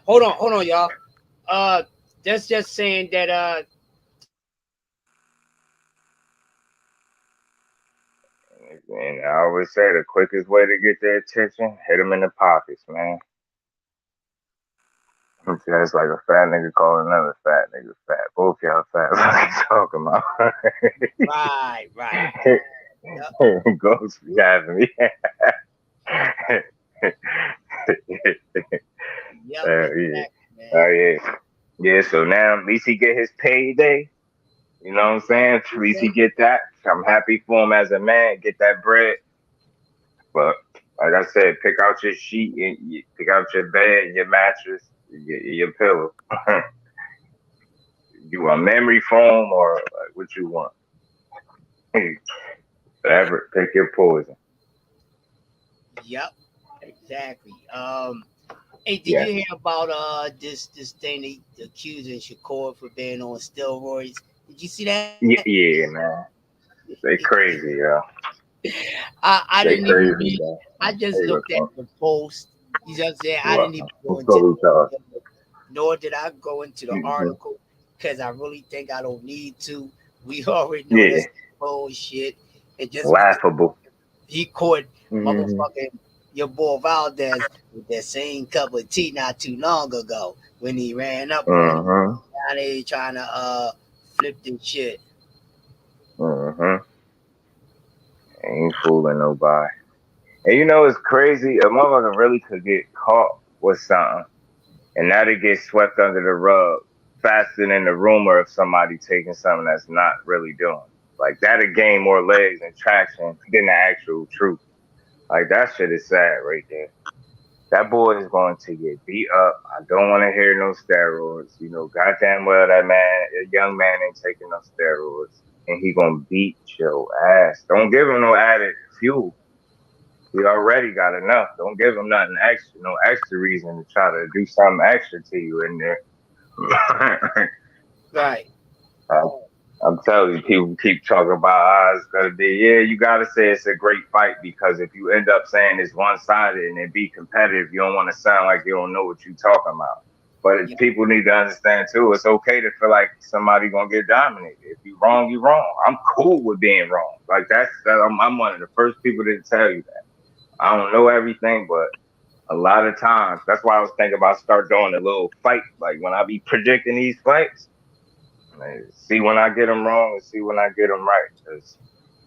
hold on, y'all. That's just saying that And I always say the quickest way to get their attention, hit them in the pockets, man. That's like a fat nigga calling another fat nigga fat. Both y'all fat. What are you talking about? right. Yep. Ghost be having me. Yep, Yeah. exactly, man. Oh yeah. Yeah, so now at least he get his payday. You know what I'm saying? At least he get that. I'm happy for him as a man, get that bread. But like I said, pick out your sheet and pick out your bed, your mattress, your pillow. You want memory foam or like, what you want? Yep. Whatever. Pick your poison. Yep. Exactly. Hey, did Yeah. you hear about this thing they accusing Shakur for being on steroids? Did you see that? Yeah, man. They crazy, yo. I They didn't even crazy, read. man. I just Hey, looked at welcome. the post. You know what I'm saying? I didn't even Welcome. go What's into up with y'all? nor did I go into the Mm-hmm. article because I really think I don't need to. We already know Yeah. that's bullshit. And just because Laughable. he caught Mm-hmm. motherfucking your boy Valdez with that same cup of tea not too long ago when he ran up on him. Mm-hmm. Now they trying to flip this shit. Mm-hmm. Ain't fooling nobody. And you know it's crazy. A motherfucker really could get caught with something, and now they get swept under the rug faster than the rumor of somebody taking something that's not really doing. Like that'll gain more legs and traction than the actual truth. Like that shit is sad right there. That boy is going to get beat up. I don't want to hear no steroids. You know, goddamn well that man, a young man ain't taking no steroids. And he gonna beat your ass. Don't give him no added fuel. He already got enough. Don't give him nothing extra, no extra reason to try to do something extra to you in there. Right. I'm telling you, people keep talking about it's gonna be, yeah, you gotta say it's a great fight because if you end up saying it's one sided and it be competitive, you don't want to sound like you don't know what you're talking about. But people need to understand too, it's okay to feel like somebody gonna get dominated. If you wrong, you wrong. I'm cool with being wrong. Like I'm one of the first people to tell you that. I don't know everything, but a lot of times, that's why I was thinking about start doing a little fight. Like when I be predicting these fights, man, see when I get them wrong and see when I get them right. Cause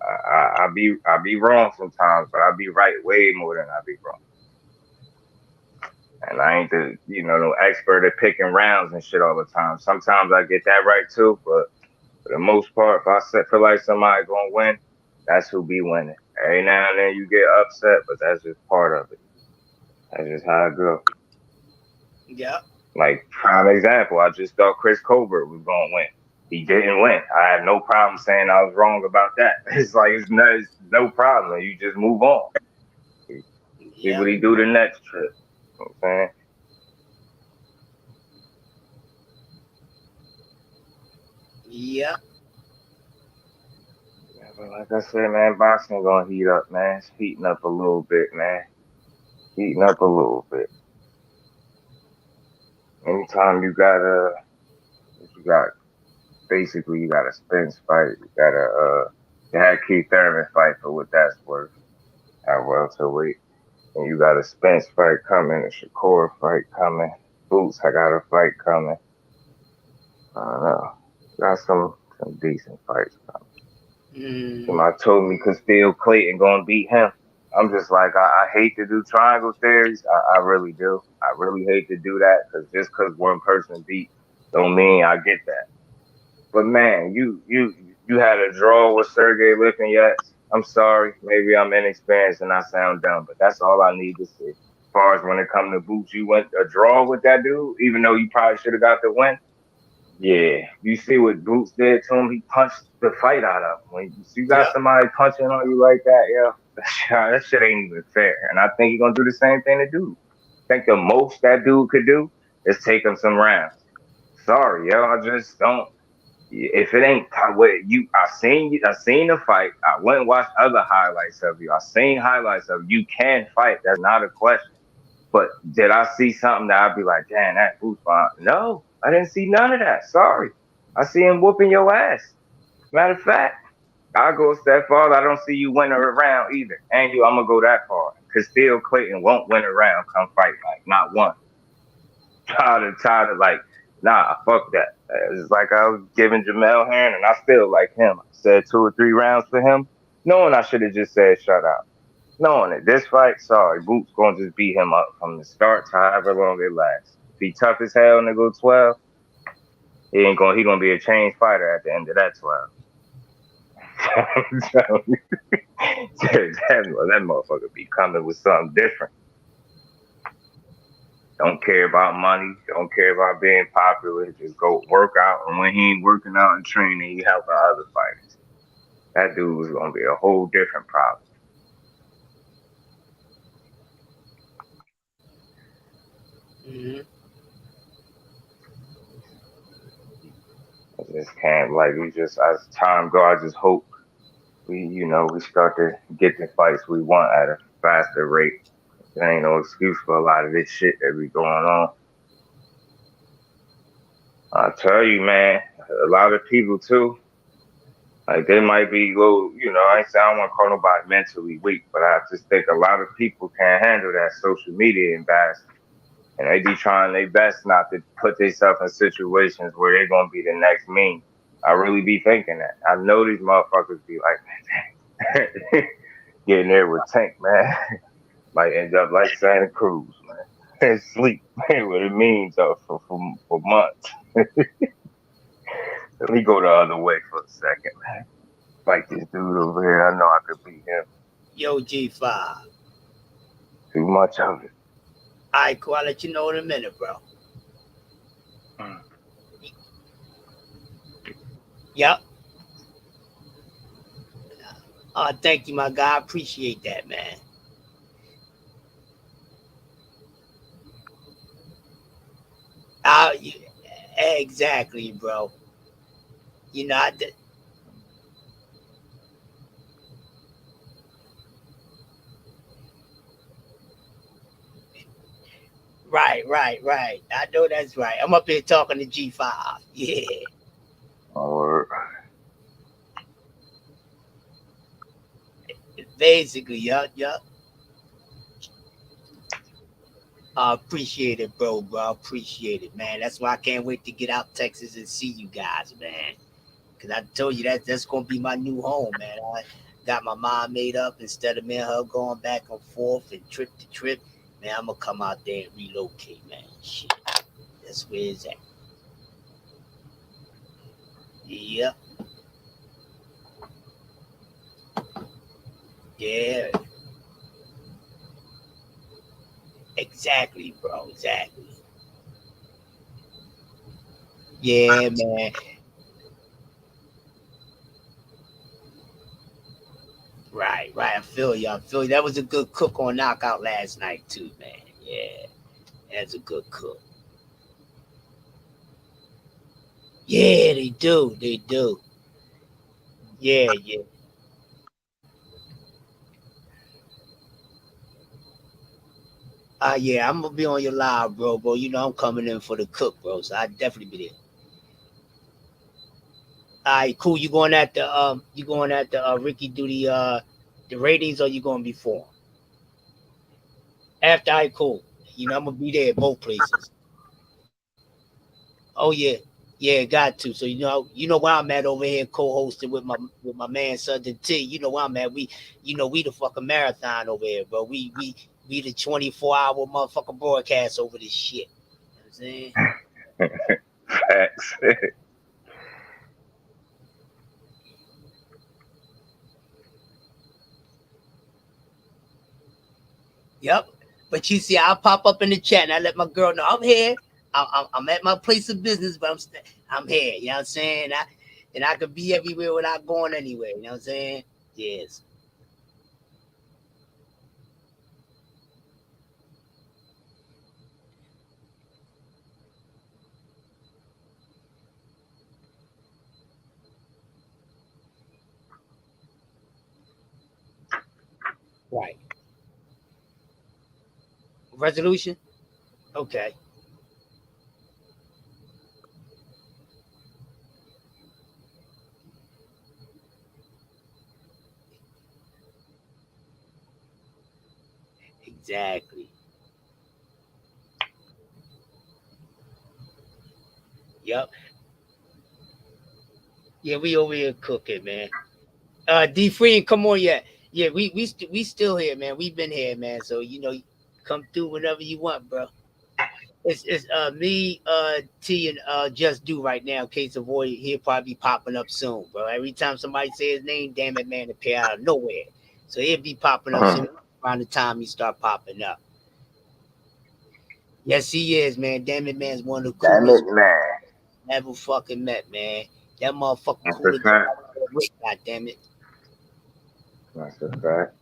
I be wrong sometimes, but I be right way more than I be wrong. And I ain't no expert at picking rounds and shit all the time. Sometimes I get that right too, but for the most part, if feel like somebody gonna win, that's who be winning. Every now and then you get upset, but that's just part of it. That's just how it go. Yeah. Like prime example, I just thought Chris Colbert was gonna win. He didn't win. I have no problem saying I was wrong about that. It's no problem. You just move on. See what he do the next trip. You know what I'm saying? Yeah. Yeah, but like I said, man, boxing gonna heat up, man. It's heating up a little bit, man. Heating up a little bit. Anytime you got basically you got a Spence fight, you had Keith Thurman fight for what that's worth at welterweight. And you got a Spence fight coming, a Shakur fight coming, Boots, I got a fight coming. I don't know. Got some decent fights coming. Somebody told me Castile Clayton gonna beat him. I'm just like, I hate to do triangle theories. I really do. I really hate to do that because just because one person beat don't mean I get that. But man, you had a draw with Sergey Lipinets. I'm sorry, maybe I'm inexperienced and I sound dumb, but that's all I need to see. As far as when it comes to Boots, you went a draw with that dude, even though you probably should have got the win. Yeah, you see what Boots did to him? He punched the fight out of him. When you got somebody punching on you like that, that shit ain't even fair. And I think he's gonna do the same thing to dude. I think the most that dude could do is take him some rounds. Sorry, yo, I just don't. If it ain't what you, I seen the fight. I went and watched other highlights of you. I seen highlights of you can fight. That's not a question. But did I see something that I'd be like, damn, that Boots fine? No, I didn't see none of that. Sorry. I see him whooping your ass. Matter of fact, I'll go a step farther. I don't see you winning a round either. And I'm gonna go that far. Castile Clayton won't win a round. Come fight, like not one. Tired of like, nah, fuck that. It's like I was giving Jamel Herring, and I still like him. I said 2 or 3 rounds for him, knowing I should have just said shut up. Knowing it, this fight, sorry, Boots gonna just beat him up from the start to however long it lasts. If he tough as hell and they go 12, he gonna be a changed fighter at the end of that 12. I'm telling you, that motherfucker be coming with something different. Don't care about money. Don't care about being popular. Just go work out. And when he ain't working out and training, he helping other fighters. That dude was gonna be a whole different problem. I just can't as time go. I just hope we start to get the fights we want at a faster rate. There ain't no excuse for a lot of this shit that be going on. I tell you, man, a lot of people too. Like they might be little, I ain't saying I don't want to call nobody mentally weak, but I just think a lot of people can't handle that social media embarrassment. And they be trying their best not to put themselves in situations where they're gonna be the next meme. I really be thinking that. I know these motherfuckers be like, man, getting there with Tank, man. Might end up like Santa Cruz, man. And sleep, man, what it means for months. Let me go the other way for a second, man. Like this dude over here, I know I could beat him. Yo, G5. Too much of it. All right, cool. I'll let you know in a minute, bro. Yep. Thank you, my guy. I appreciate that, man. Exactly, bro. I did. Right. I know that's right. I'm up here talking to G5. Yeah. Or Basically, yup. I appreciate it, bro. I appreciate it, man. That's why I can't wait to get out Texas and see you guys, man. Cause I told you that's gonna be my new home, man. I got my mind made up. Instead of me and her going back and forth and trip to trip, man, I'm gonna come out there and relocate, man. Shit, that's where it's at. Yep, yeah, exactly, bro, exactly. Yeah, man. Right. I feel you. That was a good cook on knockout last night too, man. Yeah, that's a good cook. Yeah, they do. They do. Yeah. Yeah, I'm gonna be on your live, bro. Bro, you know I'm coming in for the cook, bro. So I definitely be there. All right, cool. You going at the Ricky do the ratings, or you gonna be for him? After I cool. You know I'm gonna be there at both places. Oh yeah. Yeah, got to. So you know where I'm at over here co-hosting with my man Southern T. You know where I'm at. We the fucking marathon over here, bro. We the 24-hour motherfucking broadcast over this shit. You know what I'm saying? Facts. Yep. But you see, I'll pop up in the chat and I let my girl know I'm here. I'm at my place of business, but I'm here. You know what I'm saying? I could be everywhere without going anywhere. You know what I'm saying? Yes. Right. Resolution? Okay. Exactly. Yep. Yeah, we over here cooking, man. D Free and come on yet. Yeah, we still here, man. We've been here, man. So come through whenever you want, bro. It's me, T, and Just Do right now. Case of Void, he'll probably be popping up soon, bro. Every time somebody say his name, damn it, man, appear out of nowhere. So he'll be popping up soon around the time he start popping up. Yes, he is, man. Damn it, man's one of the Damn it, coolest man. ever fucking met, man. That motherfucker That's a cooler than fact. God damn it. That's a fact.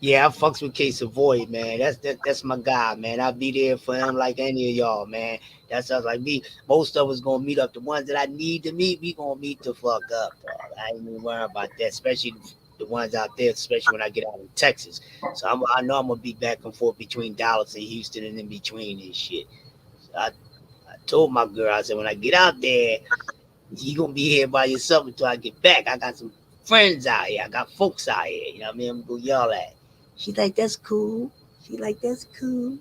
Yeah, I fucks with Case of Void, man. That's my guy, man. I'll be there for him like any of y'all, man. That's us like me. Most of us gonna meet up. The ones that I need to meet, we gonna meet the fuck up, dog. I ain't even worried about that, especially the ones out there, especially when I get out in Texas. So I know I'm gonna be back and forth between Dallas and Houston and in between and shit. So I told my girl, I said, when I get out there, you gonna be here by yourself until I get back. I got some friends out here. I it folks out here. You know what I mean? I'm gonna go yell at. She like, that's cool. She like, that's cool.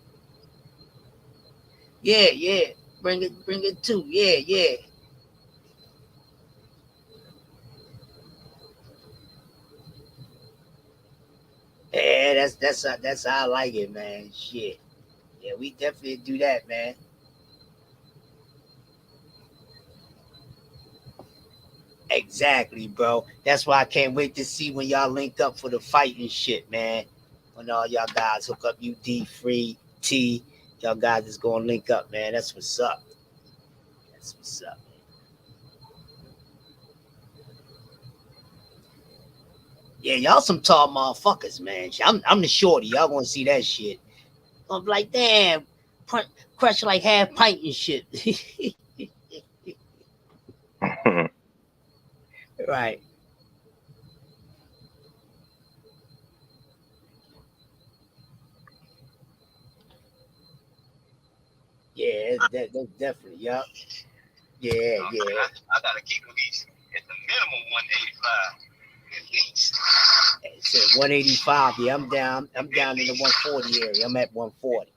Yeah. Bring it too. Yeah. Yeah, that's how I like it, man. Shit. Yeah, we definitely do that, man. Exactly, bro. That's why I can't wait to see when y'all link up for the fight and shit, man. When all y'all guys hook up, UD Free T, y'all guys is gonna link up, man. That's what's up. That's what's up. Yeah, y'all some tall motherfuckers, man. I'm the shorty. Y'all gonna see that shit. I'm like, damn, crush like half pint and shit. Right. Yeah, that's definitely. Yup. Yeah, yeah. I gotta keep at least at the minimum 185. At least. It said 185. Yeah, I'm down. I'm down in the 140 area. I'm at 140.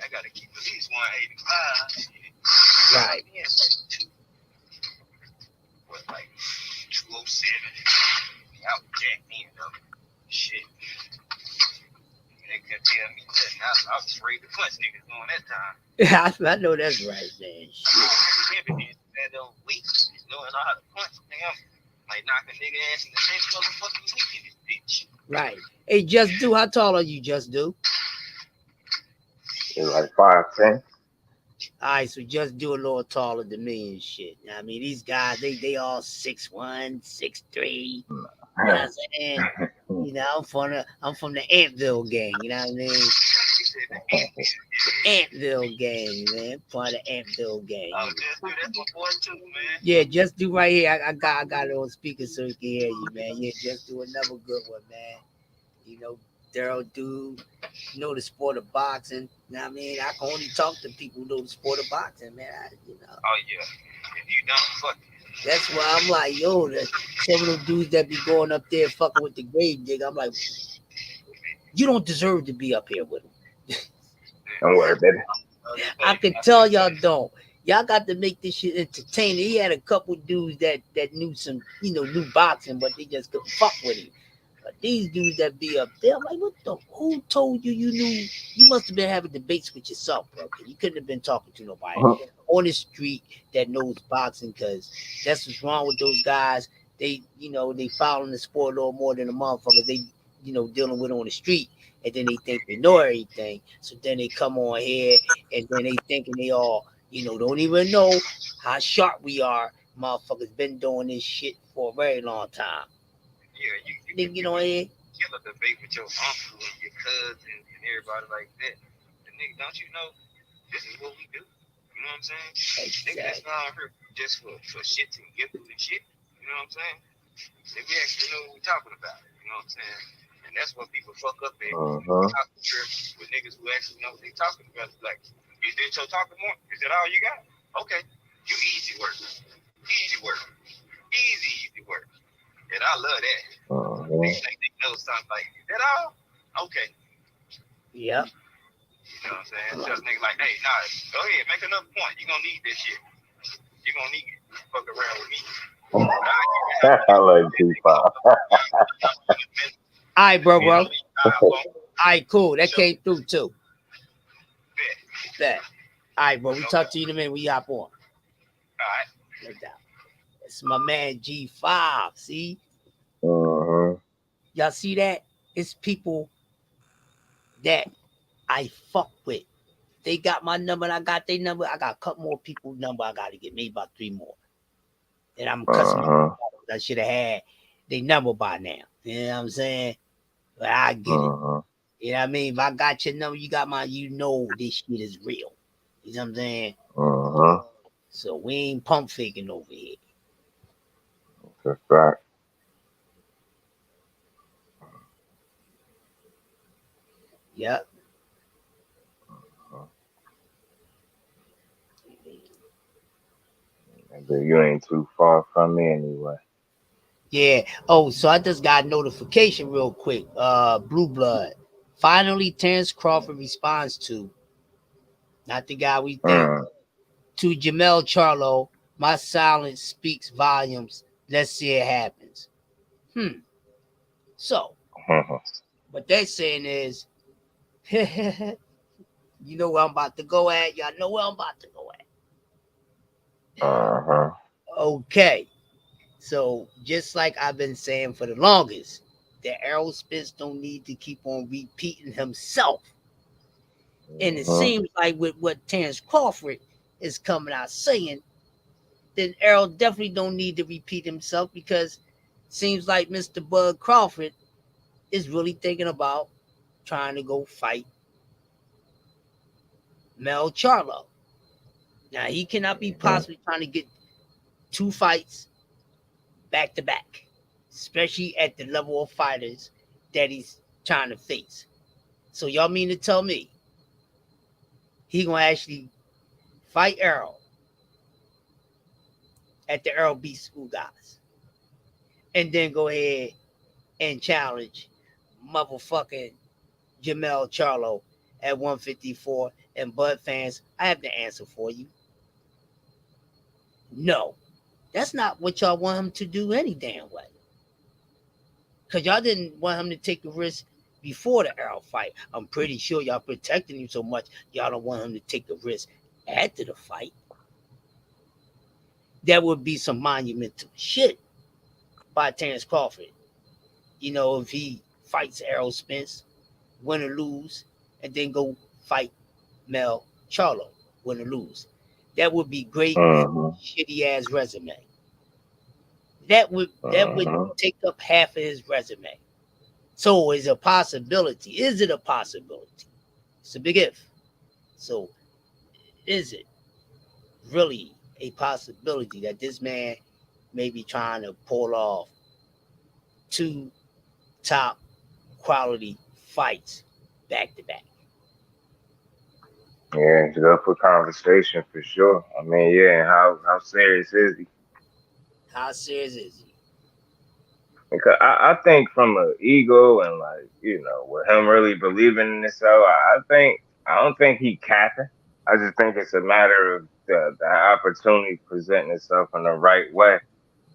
I gotta keep at least 185. Right. Yeah, it's like 207. Out jacked in though. Shit. They could tell me that I was afraid to punch niggas during that time. I know that's right, man. Shit. That don't wait, knowing how to punch, nigga. Like knock a nigga ass in the next motherfucking week in this bitch. Right. Hey, Just Do, how tall are you, Just Do? It's like 5'10". All right, so Just Do a little taller than me and shit. I mean, these guys, they all 6'1", 6'3". You know what I'm saying? You know, I'm from the Antville gang. You know what I mean? Antville gang, man. Part of Antville gang. Oh, Just Do, that's my boy too, man. Yeah, Just Do right here. I got it on speaker so he can hear you, man. Yeah, Just Do another good one, man. You know, Daryl Dude, you know the sport of boxing. You know what I mean? I can only talk to people who know the sport of boxing, man. You know. Oh yeah. If you don't, fuck it. That's why I'm like, yo, some of them dudes that be going up there fucking with the grave digger, I'm like, you don't deserve to be up here with them. Don't worry, baby. I can tell y'all don't. Y'all got to make this shit entertaining. He had a couple dudes that knew some, knew boxing, but they just couldn't fuck with him. But these dudes that be up there, I'm like, who told you knew? You must have been having debates with yourself, bro. You couldn't have been talking to nobody on the street that knows boxing, because that's what's wrong with those guys. They, they following the sport a little more than the motherfuckers they, dealing with on the street. And then they think they know everything. So then they come on here and then they thinking they all, don't even know how sharp we are. Motherfuckers been doing this shit for a very long time. Yeah, you Then get on here. Kill a debate with your uncle and your cousin and everybody like that. The nigga, don't you know this is what we do? You know what I'm saying? Exactly. Nigga, that's not here just for shit to get through the shit. You know what I'm saying? If we actually know what we're talking about, you know what I'm saying? And that's what people fuck up at. With niggas who actually know what they're talking about. It's like, is this your talking point? Is that all you got? Okay. You easy work. Easy work. Easy work. And I love that. They think they know something like, is that all? Okay. Yep. You know what I'm saying? Just niggas like, hey, nah, go ahead, make another point. You're gonna need this shit. You're gonna need it. Fuck around with me. I like Tupac. All right, bro. All right, cool. That came through too. Bet. All right, bro. We talk to you in a minute when you hop on. All right. No doubt. It's my man G5. See? Y'all see that? It's people that I fuck with. They got my number and I got their number. I got a couple more people's number I got to get. Maybe about 3 more. And I'm cussing. I should have had their number by now. You know what I'm saying? But I get it. You know what I mean? If I got your number, you got mine, this shit is real. You know what I'm saying? So we ain't pump faking over here. That's right. Yep. You ain't too far from me anyway. Yeah. Oh, so I just got a notification real quick. Blue Blood. Finally, Terrence Crawford responds to, not the guy we think, to Jamel Charlo. My silence speaks volumes. Let's see it happens. So, what they're saying is, you know where I'm about to go at. Y'all know where I'm about to go at. Okay. So, just like I've been saying for the longest, that Errol Spence don't need to keep on repeating himself. And it seems like with what Terrence Crawford is coming out saying, then Errol definitely don't need to repeat himself, because it seems like Mr. Bud Crawford is really thinking about trying to go fight Mel Charlo. Now, he cannot be possibly trying to get 2 fights back to back, especially at the level of fighters that he's trying to face. So y'all mean to tell me he gonna actually fight Errol at the Errol Beast School guys, and then go ahead and challenge motherfucking Jamel Charlo at 154. And Bud fans, I have the answer for you. No, that's not what y'all want him to do any damn way. Because y'all didn't want him to take a risk before the Errol fight. I'm pretty sure y'all protecting him so much, y'all don't want him to take a risk after the fight. That would be some monumental shit by Terrence Crawford. You know, if he fights Errol Spence, win or lose, and then go fight Mel Charlo, win or lose. That would be great. Shitty ass resume. That would take up half of his resume. So is a possibility. Is it a possibility? It's a big if. So is it really a possibility that this man may be trying to pull off 2 top quality fights back to back? Yeah, it's up for conversation for sure. I mean, yeah, how serious is he? How serious is he? Because I think from an ego and like, you know, with him really believing in himself, I don't think he capping. I just think it's a matter of the opportunity presenting itself in the right way.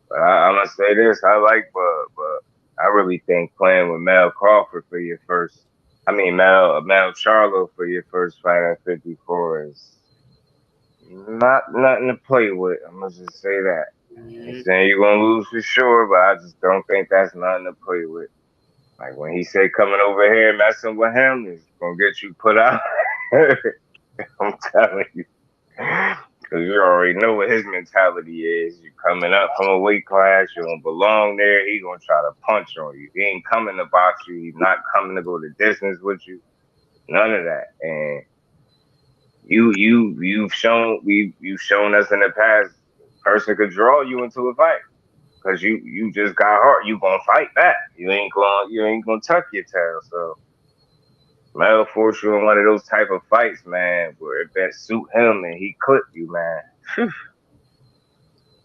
But I'm gonna say this: I like Bud, but I really think playing with Mel Crawford for your first, Mel Charlo for your first fight at 54 is not nothing to play with. I'm gonna just say that. I ain't saying you're gonna lose for sure, but I just don't think that's nothing to play with. Like when he say coming over here and messing with him is gonna get you put out. I'm telling you. Because you already know what his mentality is. You coming up from a weight class, you don't belong there. He gonna try to punch on you. He ain't coming to box you. He's not coming to go the distance with you. None of that. And you've shown us in the past, person could draw you into a fight because you just got heart. You gonna fight back. You ain't gonna tuck your tail. So Mel force you in one of those type of fights, man, where it best suit him and he clip you, man.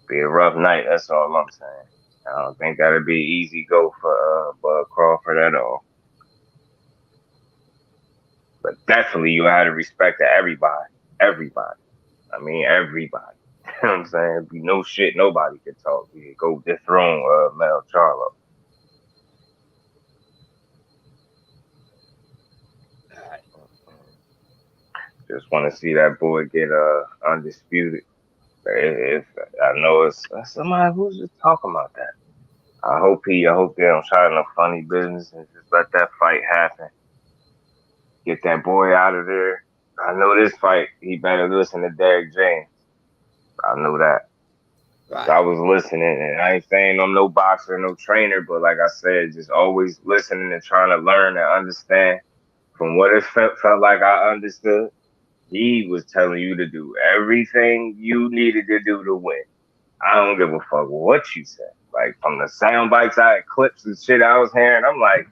Be a rough night. That's all I'm saying. I don't think that'd be easy go for Bud Crawford at all. But definitely you had to respect to everybody. Everybody. I mean everybody. You know what I'm saying? Be no shit nobody could talk. You go dethrone Mel Charlo. Just want to see that boy get undisputed. If I know it's somebody who's just talking about that. I hope they don't try no funny business and just let that fight happen. Get that boy out of there. I know this fight, he better listen to Derek James. I know that. Right. I was listening, and I ain't saying I'm no boxer, no trainer, but like I said, just always listening and trying to learn and understand. From what it felt like I understood, he was telling you to do everything you needed to do to win. I don't give a fuck what you said. Like from the sound bites, clips and shit I was hearing, I'm like,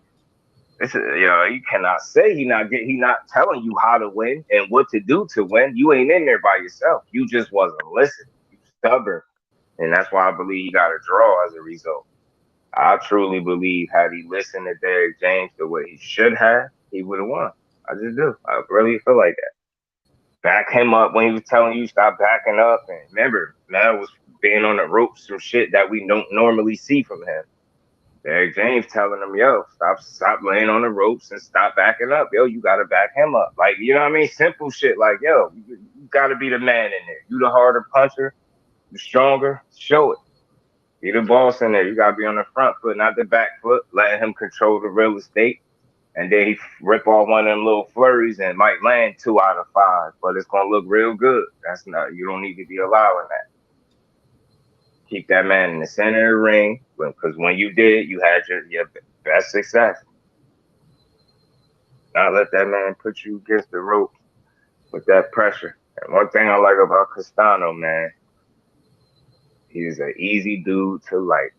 this is, you cannot say he not telling you how to win and what to do to win. You ain't in there by yourself. You just wasn't listening. You stubborn, and that's why I believe he got a draw as a result. I truly believe had he listened to Derek James the way he should have, he would have won. I just do. I really feel like that. Back him up when he was telling you stop backing up, and remember, Mel was being on the ropes, some shit that we don't normally see from him. Derek James telling him, yo, stop laying on the ropes and stop backing up. Yo, you got to back him up. Like, you know what I mean? Simple shit like, yo, you got to be the man in there. You the harder puncher, you stronger, show it. Be the boss in there. You got to be on the front foot, not the back foot, letting him control the real estate. And then he rip off one of them little flurries and might land 2 out of 5, but it's going to look real good. You don't need to be allowing that. Keep that man in the center of the ring, because when you did, you had your best success. Not let that man put you against the ropes with that pressure. And one thing I like about Castano, man, he's an easy dude to like,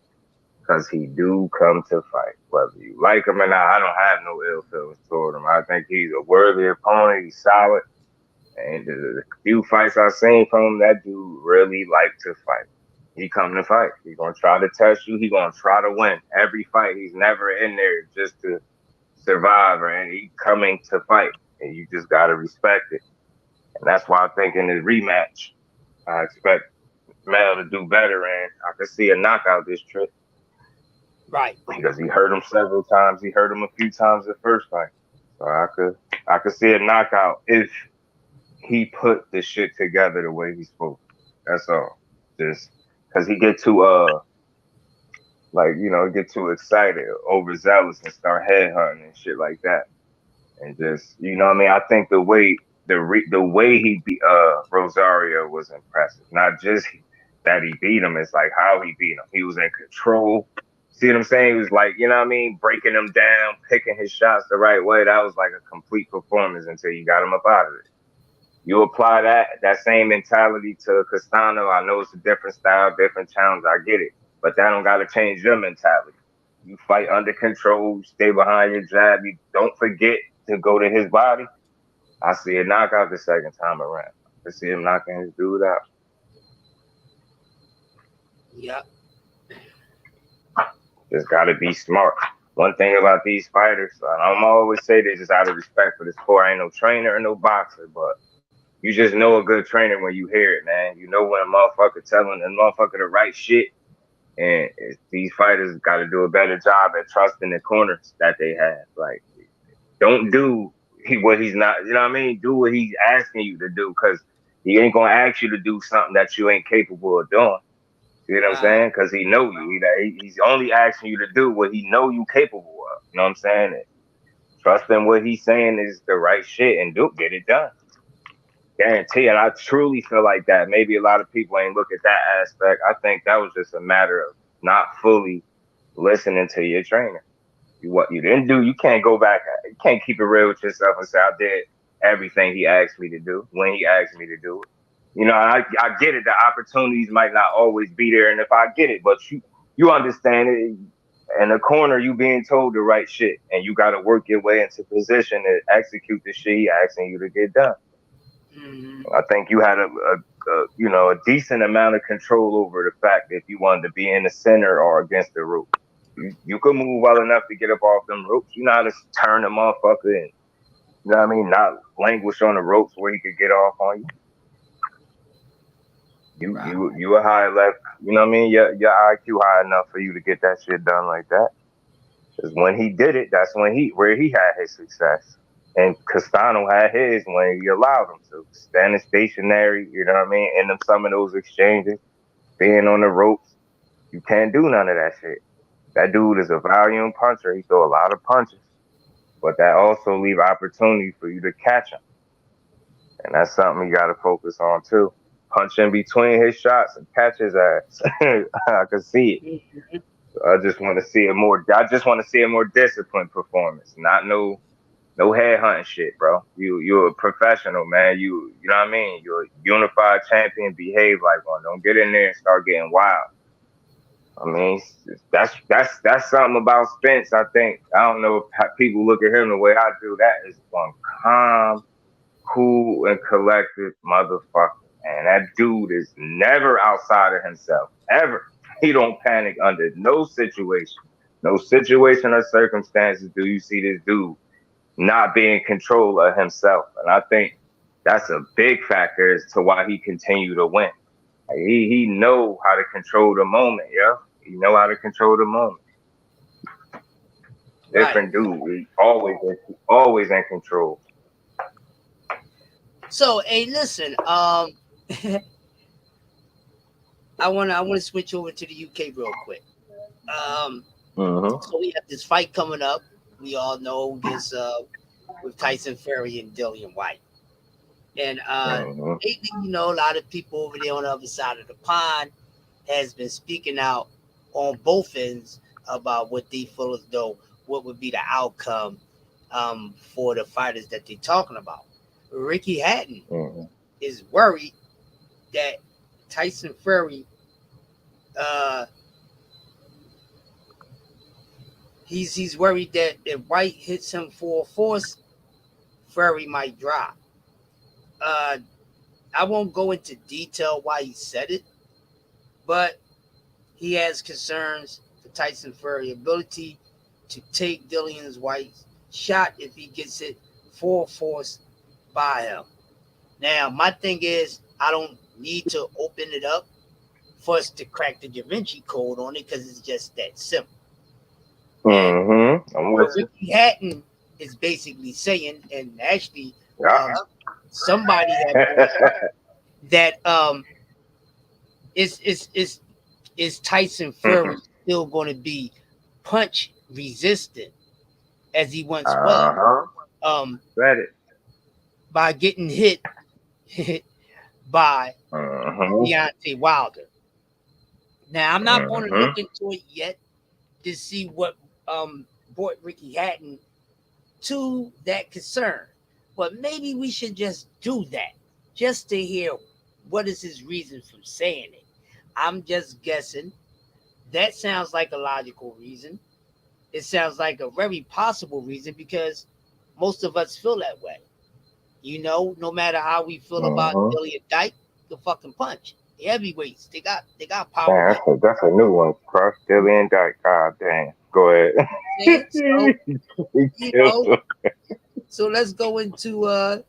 because he do come to fight. Whether you like him or not, I don't have no ill feelings toward him. I think he's a worthy opponent. He's solid. And the few fights I've seen from him, that dude really liked to fight. He come to fight. He gonna try to test you. He gonna try to win every fight. He's never in there just to survivor, and he coming to fight, and you just gotta respect it. And that's why I think in the rematch, I expect Mel to do better, and I could see a knockout this trip. Right. Because he hurt him several times. He hurt him a few times the first fight. So I could see a knockout if he put the shit together the way he's supposed to. That's all. Just because he get too get too excited, overzealous, and start headhunting and shit like that. And just what I mean. I think the way he beat Rosario was impressive. Not just that he beat him, it's like how he beat him. He was in control. See what I'm saying? He was like, what I mean, breaking him down, picking his shots the right way. That was like a complete performance until you got him up out of it. You apply that same mentality to Castano. I know it's a different style, different challenge. I get it, but that don't gotta change your mentality. You fight under control, you stay behind your jab. You don't forget to go to his body. I see a knockout the second time around. I see him knocking his dude out. Yep. Just gotta be smart. One thing about these fighters, I'm always say this just out of respect for the sport. I ain't no trainer or no boxer, but you just know a good trainer when you hear it, man. You know when a motherfucker telling a motherfucker the right shit. And these fighters got to do a better job at trusting the corners that they have. Like, don't do what he's not, you know what I mean? Do what he's asking you to do, because he ain't going to ask you to do something that you ain't capable of doing. You know what I'm saying? Because he know you. He's only asking you to do what he know you capable of. You know what I'm saying? And trusting what he's saying is the right shit and get it done. Guarantee. And I truly feel like that. Maybe a lot of people ain't look at that aspect. I think that was just a matter of not fully listening to your trainer. What you didn't do, you can't go back. You can't keep it real with yourself and say, I did everything he asked me to do when he asked me to do it. I get it. The opportunities might not always be there. And if I get it, but you understand it. In the corner, you being told the right shit, and you got to work your way into position to execute the shit he asking you to get done. Mm-hmm. I think you had a decent amount of control over the fact if you wanted to be in the center or against the rope. You could move well enough to get up off them ropes. You know how to turn the motherfucker and, you know what I mean, not languish on the ropes where he could get off on you. You a high left, you know what I mean? Your IQ high enough for you to get that shit done like that. Because when he did it, that's where he had his success. And Castano had his when he allowed him to. Standing stationary, you know what I mean? In some of those exchanges, being on the ropes, you can't do none of that shit. That dude is a volume puncher. He throw a lot of punches. But that also leave opportunity for you to catch him. And that's something you got to focus on too. Punch in between his shots and catch his ass. I can see it. I just want to see a more disciplined performance. Not no headhunting shit, bro. You're a professional, man. You know what I mean? You're a unified champion. Behave like one. Don't get in there and start getting wild. I mean, that's something about Spence. I think I don't know if people look at him the way I do. That is one calm, cool, and collected motherfucker. And that dude is never outside of himself. Ever. He don't panic under no situation or circumstances do you see this dude not be in control of himself. And I think that's a big factor as to why he continue to win. He know how to control the moment, yeah. He know how to control the moment. Different dude. He always in control. So, hey, listen. I wanna switch over to the UK real quick. So we have this fight coming up. We all know this with Tyson Fury and Dillian White. And lately, a lot of people over there on the other side of the pond has been speaking out on both ends about what they feel as though what would be the outcome for the fighters that they're talking about. Ricky Hatton is worried that Tyson Fury he's worried that if White hits him full force, Fury might drop. I won't go into detail why he said it, but he has concerns for Tyson Fury's ability to take Dillian White's shot if he gets it full force by him. Now, my thing is, I don't need to open it up for us to crack the Da Vinci Code on it because it's just that simple. And I'm with you. Ricky Hatton is basically saying, and actually, Yeah. somebody had that is Tyson Fury still going to be punch resistant as he once was? Read it. By getting hit by Deontay Wilder. Now I'm not going to look into it yet to see what brought Ricky Hatton to that concern, but maybe we should just do that just to hear what is his reason for saying it. I'm just guessing. That sounds like a logical reason. It sounds like a very possible reason because most of us feel that way. No matter how we feel about Dillian Dyke, the fucking punch. The heavyweights, they got power. Man, that's a new one. Crush Dillian Dyke. God damn. Go ahead. So let's go into what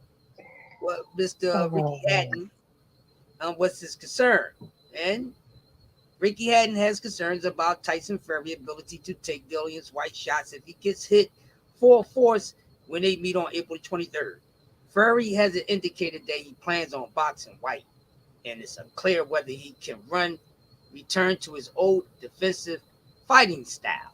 Mr. Ricky Hatton. What's his concern? And Ricky Hatton has concerns about Tyson Fury's ability to take Dillian White shots if he gets hit full force when they meet on April 23rd. Fury has indicated that he plans on boxing White, and it's unclear whether he can return to his old defensive fighting style.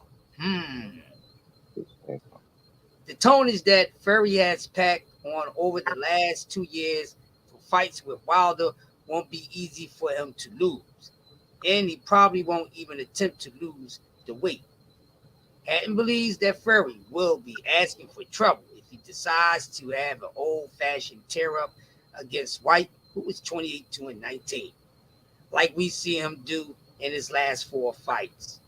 The tone is that Fury has packed on over the last 2 years for fights with Wilder won't be easy for him to lose, and he probably won't even attempt to lose the weight. Hatton believes that Fury will be asking for trouble if he decides to have an old-fashioned tear-up against White, who is 28-19, like we see him do in his last 4 fights.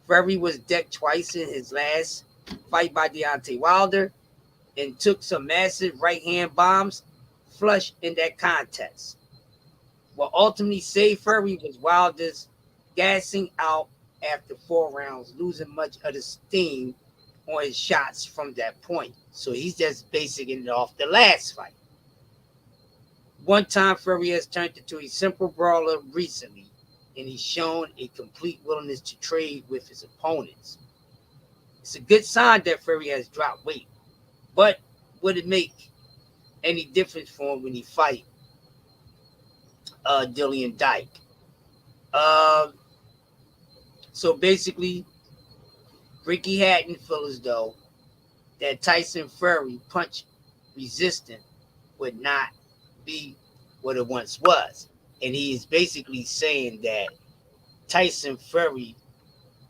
Fury was decked twice in his last fight by Deontay Wilder and took some massive right-hand bombs flush in that contest. What ultimately saved Fury was Wilder's gassing out after 4 rounds, losing much of the steam on his shots from that point. So he's just basing it off the last fight. One time Fury has turned into a simple brawler recently, and he's shown a complete willingness to trade with his opponents. It's a good sign that Fury has dropped weight, but would it make any difference for him when he fight Dillian Dyke? So basically, Ricky Hatton feels as though that Tyson Fury punch resistant would not be what it once was. And he is basically saying that Tyson Fury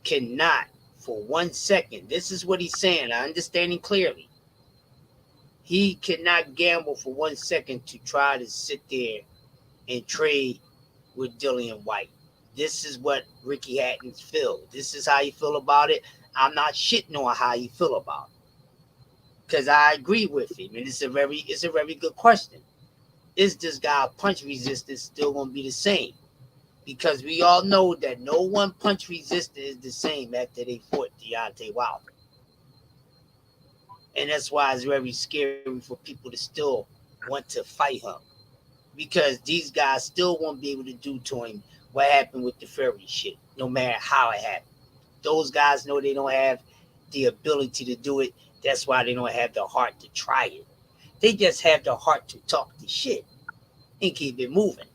cannot for 1 second, this is what he's saying, I understand him clearly. He cannot gamble for 1 second to try to sit there and trade with Dillian White. This is what Ricky Hatton feels. This is how you feel about it. I'm not shitting on how you feel about it, because I agree with him, and it's a very good question. Is this guy punch resistance still going to be the same? Because we all know that no one punch resistant is the same after they fought Deontay Wilder, and that's why it's very scary for people to still want to fight him, because these guys still won't be able to do to him what happened with the Fury shit, no matter how it happened. Those guys know they don't have the ability to do it. That's why they don't have the heart to try it. They just have the heart to talk the shit and keep it moving.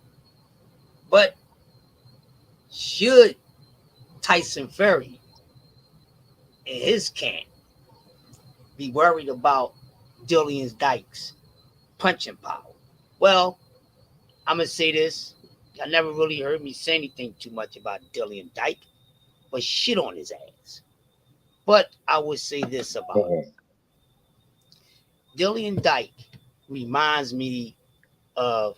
But should Tyson Fury and his camp be worried about Dillian Dyke's punching power? Well, I'm going to say this. I never really heard me say anything too much about Dillian Dyke, but shit on his ass. But I would say this about him. Dillian Dyke reminds me of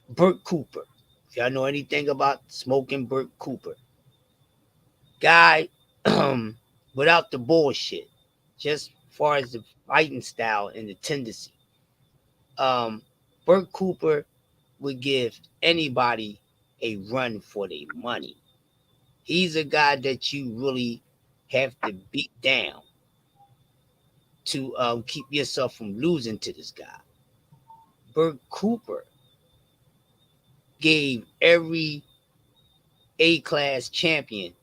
Burt Cooper. If y'all know anything about smoking Burt Cooper. Guy without the bullshit, just as far as the fighting style and the tendency. Bert Cooper would give anybody a run for their money. He's a guy that you really have to beat down to keep yourself from losing to this guy. Bert Cooper gave every A-class champion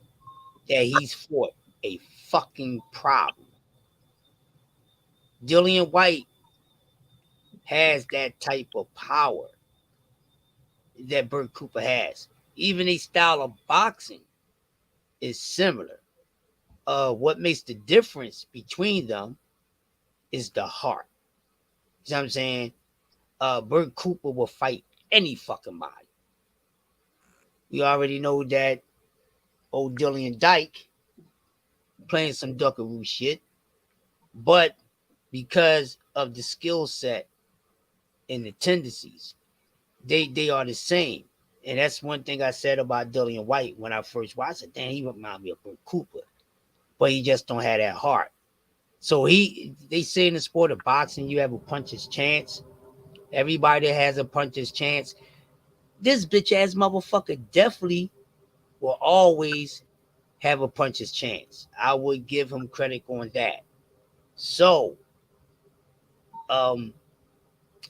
that he's fought a fucking problem. Dillian White has that type of power that Bert Cooper has. Even a style of boxing is similar. What makes the difference between them is the heart. You know what I'm saying? Bert Cooper will fight any fucking body. We already know that old Dillian Dyke playing some duckaroo shit, but because of the skill set and the tendencies, they are the same. And that's one thing I said about Dillian White when I first watched it. Damn, he reminds me of Bert Cooper, but he just don't have that heart. So they say in the sport of boxing, you have a puncher's chance. Everybody that has a puncher's chance. This bitch ass motherfucker definitely will always have a puncher's chance. I would give him credit on that. So, um,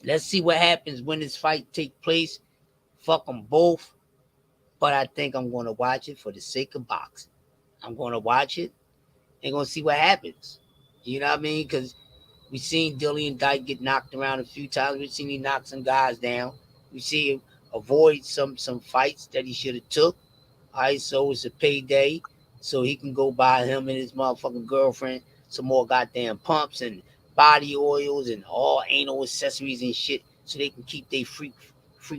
let's see what happens when this fight take place. Fuck them both, but I think I'm going to watch it for the sake of boxing. I'm going to watch it and going to see what happens. You know what I mean? Because we've seen Dillian Dyke get knocked around a few times. We've seen he knock some guys down. We see him avoid some fights that he should have took. All right, so it's a payday, so he can go buy him and his motherfucking girlfriend some more goddamn pumps and body oils and all anal accessories and shit, so they can keep their freak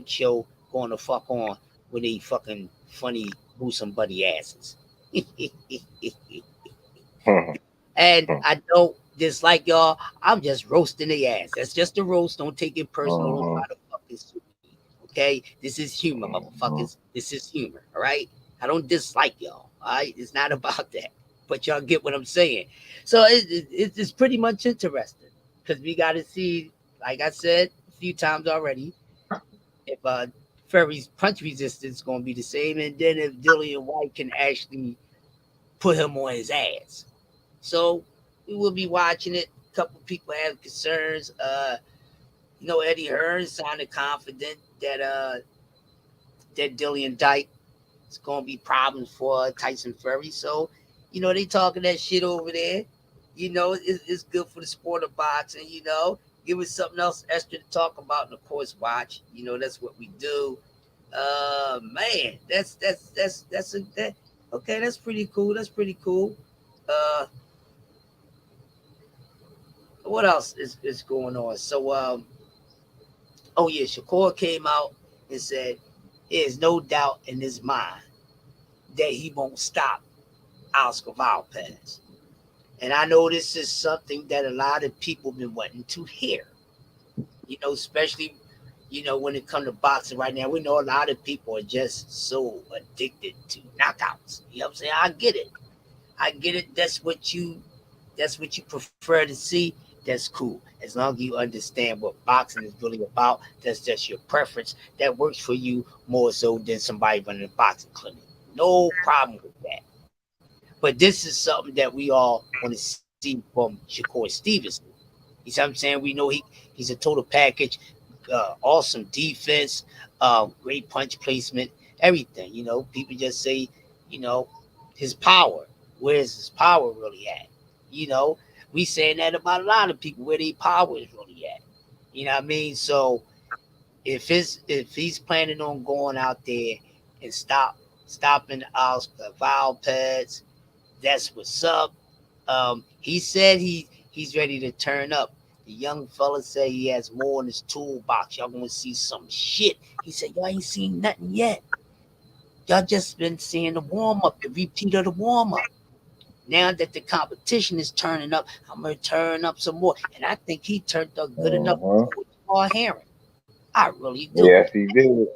show going the fuck on with they fucking funny who somebody asses. And I don't dislike y'all. I'm just roasting the ass. That's just a roast. Don't take it personal. Don't try to fucking sue me. Okay? This is humor, motherfuckers. This is humor. All right? I don't dislike y'all. All right? It's not about that. But y'all get what I'm saying. So it's pretty much interesting because we got to see, like I said a few times already, if Ferry's punch resistance is going to be the same, and then if Dillian White can actually put him on his ass. So we will be watching it. A couple people have concerns. Eddie Hearn sounded confident that Dillian Dyke is gonna be problems for Tyson Fury. So, they talking that shit over there. It's good for the sport of boxing. Give us something else extra to talk about, and of course, watch. That's what we do. Man, okay. That's pretty cool. That's pretty cool. What else is going on? So, oh yeah, Shakur came out and said there's no doubt in his mind that he won't stop Oscar Valdez. And I know this is something that a lot of people been wanting to hear. Especially, when it comes to boxing right now, we know a lot of people are just so addicted to knockouts. You know what I'm saying? I get it. That's what you prefer to see. That's cool. As long as you understand what boxing is really about, that's just your preference. That works for you more so than somebody running a boxing clinic. No problem with that. But this is something that we all want to see from Shakur Stevenson. You see what I'm saying? We know he's a total package, awesome defense, great punch placement, everything. People just say, you know, his power. Where's his power really at? We saying that about a lot of people, where their power is really at. You know what I mean? So if he's planning on going out there and stopping Oscar Valdez, that's what's up. He said he's ready to turn up. The young fella said he has more in his toolbox. Y'all gonna see some shit. He said y'all ain't seen nothing yet. Y'all just been seeing the warm up, the repeat of the warm up. Now that the competition is turning up, I'm gonna turn up some more. And I think he turned up good enough for Paul Heron. I really do. Yes, he did.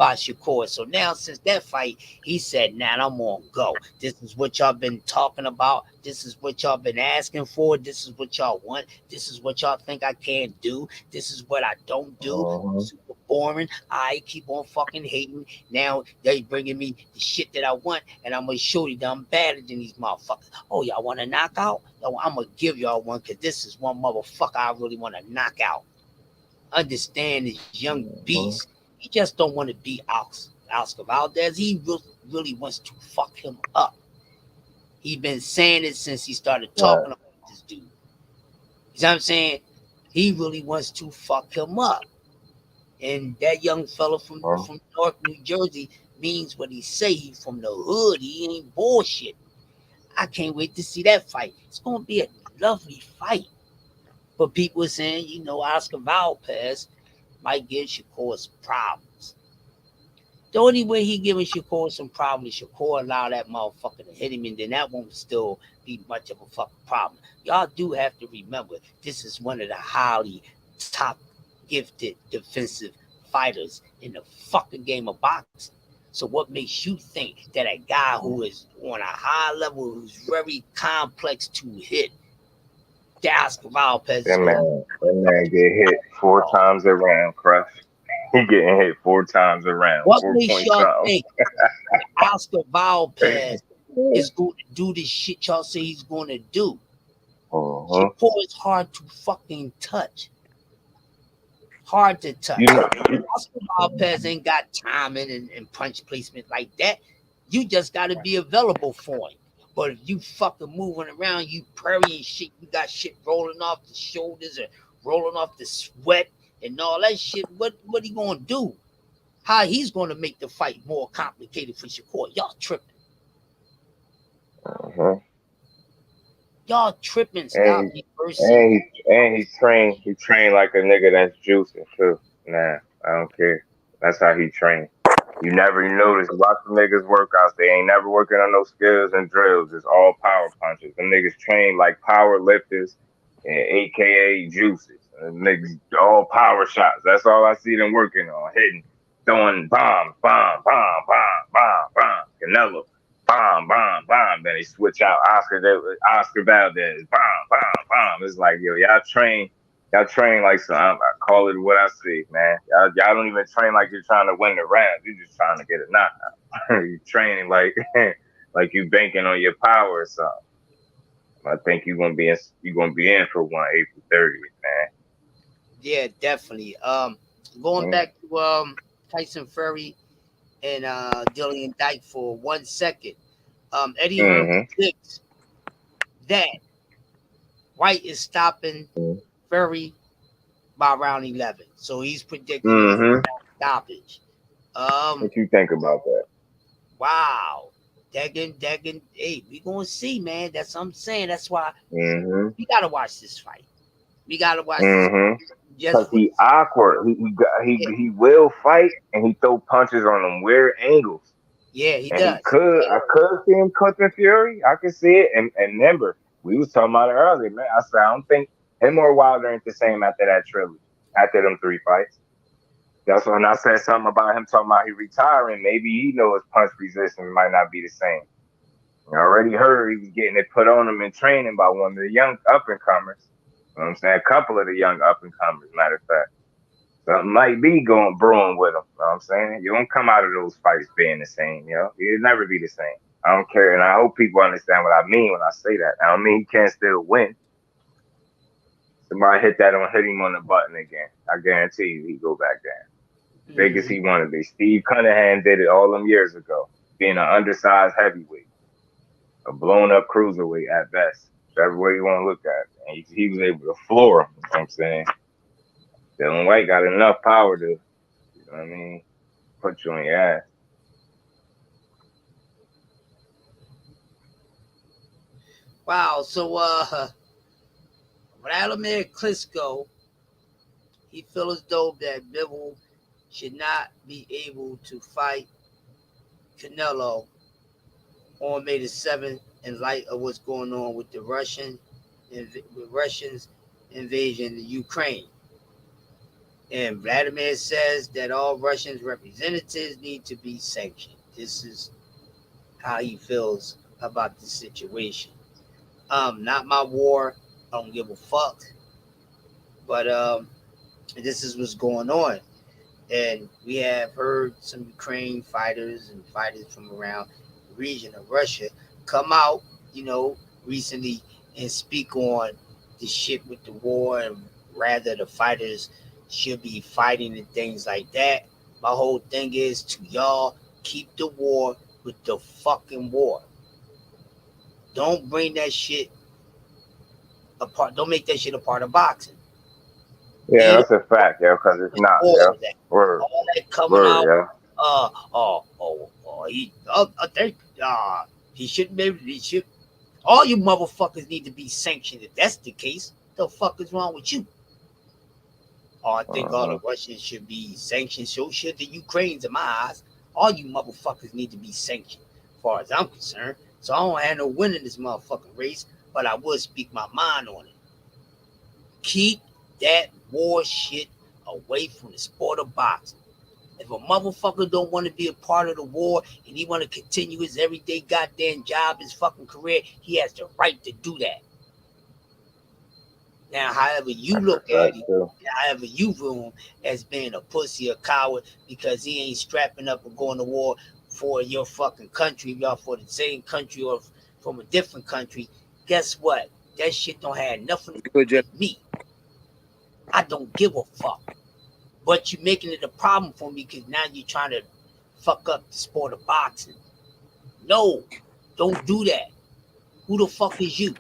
by Shakur. So now since that fight, he said, "Nah, I'm gonna go. This is what y'all been talking about. This is what y'all been asking for. This is what y'all want. This is what y'all think I can't do. This is what I don't do. Super boring. I keep on fucking hating. Now they bringing me the shit that I want, and I'm gonna show you that I'm better than these motherfuckers. Oh, y'all want to knock out? Yo, I'm gonna give y'all one because this is one motherfucker I really want to knock out. Understand this young beast. He just don't want to beat Oscar Valdez. He really wants to fuck him up. He's been saying it since he started talking about this dude. You know what I'm saying? He really wants to fuck him up. And that young fella from North New Jersey means what he say. He's from the hood. He ain't bullshit. I can't wait to see that fight. It's gonna be a lovely fight. But people are saying, Oscar Valdez might give Shakur some problems. The only way he giving Shakur some problems is Shakur allow that motherfucker to hit him, and then that won't still be much of a fucking problem. Y'all do have to remember, this is one of the highly top gifted defensive fighters in the fucking game of boxing. So what makes you think that a guy who is on a high level, who's very complex to hit, Oscar Valdez is That man get hit 4 times around, Crush. He getting hit 4 times around. What 4 makes points y'all out. think Oscar Valdez is going to do this shit y'all say he's going to do? Shakur is hard to fucking touch. Hard to touch. Oscar Valdez ain't got timing and punch placement like that. You just got to be available for him. But if you fucking moving around, you prairie shit, you got shit rolling off the shoulders or rolling off the sweat and all that shit, what he going to do? How he's going to make the fight more complicated for Shakur? Y'all tripping. Y'all tripping. Stop me, Mercy. And he's trained. He trained like a nigga that's juicing too. Nah, I don't care. That's how he trained. You never notice. Watch the niggas workouts. They ain't never working on no skills and drills. It's all power punches. Them niggas train like power lifters, and AKA juices. And niggas all power shots. That's all I see them working on. Hitting, throwing bomb, bomb, bomb, bomb, bomb, bomb. Canelo. Bomb, bomb, bomb. Then they switch out Oscar Valdez. Bomb, bomb, bomb. It's like, yo, y'all train like some. I call it what I see, man. Y'all don't even train like you're trying to win the round. You're just trying to get a knockout. You training like like you banking on your power or something. I think you're gonna be in for one April 30th, man. Yeah, definitely. Going back to Tyson Fury and Dillian Dyke for 1 second. Eddie Hearn predicts that White is stopping Fury by round 11. So he's predicting stoppage. What you think about that? Wow. Daggin. Hey, we gonna see, man. That's what I'm saying. That's why we gotta watch this fight. We gotta watch this. Because he awkward. He will fight and he throw punches on them weird angles. Yeah, he and does. I could see him cutting Fury. I could see it. And remember, we was talking about it earlier, man. I said I don't think him or Wilder ain't the same after that trilogy. After them 3 fights. That's when I said something about him talking about he retiring. Maybe he know his punch resistance might not be the same. I already heard he was getting it put on him in training by one of the young up and comers. You know what I'm saying? A couple of the young up and comers, matter of fact. Something might be brewing with him. You know what I'm saying? You don't come out of those fights being the same, He'll never be the same. I don't care. And I hope people understand what I mean when I say that. I don't mean he can't still win. Somebody hit him on the button again. I guarantee you he go back down. Big as he want to be. Steve Cunningham did it all them years ago, being an undersized heavyweight, a blown up cruiserweight at best, whichever way you want to look at it. And he was able to floor him. You know what I'm saying? Dylan White got enough power to, you know what I mean, put you on your ass. Wow. So Vladimir Klitschko, he feels as though that Bivol should not be able to fight Canelo on May the 7th in light of what's going on with the Russians invasion of Ukraine. And Vladimir says that all Russian representatives need to be sanctioned. This is how he feels about the situation. Not my war. I don't give a fuck. But this is what's going on. And we have heard some Ukraine fighters and fighters from around the region of Russia come out, recently and speak on the shit with the war and rather the fighters should be fighting and things like that. My whole thing is to y'all keep the war with the fucking war. Don't bring that shit apart. Don't make that shit a part of boxing. Yeah, that's a fact, yeah, because it's not, yeah. Word. All that coming Word, out. yeah. He shouldn't be able to. He should. All you motherfuckers need to be sanctioned. If that's the case, the fuck is wrong with you? I think all the Russians should be sanctioned. So should the Ukrainians, in my eyes. All you motherfuckers need to be sanctioned, as far as I'm concerned. So I don't have no win in this motherfucking race, but I will speak my mind on it. Keep that war shit away from the sport of boxing. If a motherfucker don't want to be a part of the war and he want to continue his everyday goddamn job, his fucking career, he has the right to do that. Now, however you look at it, however you view him as being a pussy, a coward, because he ain't strapping up and going to war for your fucking country, y'all for the same country or from a different country, guess what? That shit don't have nothing to do with me. I don't give a fuck. But you're making it a problem for me because now you're trying to fuck up the sport of boxing. No, don't do that. Who the fuck is you?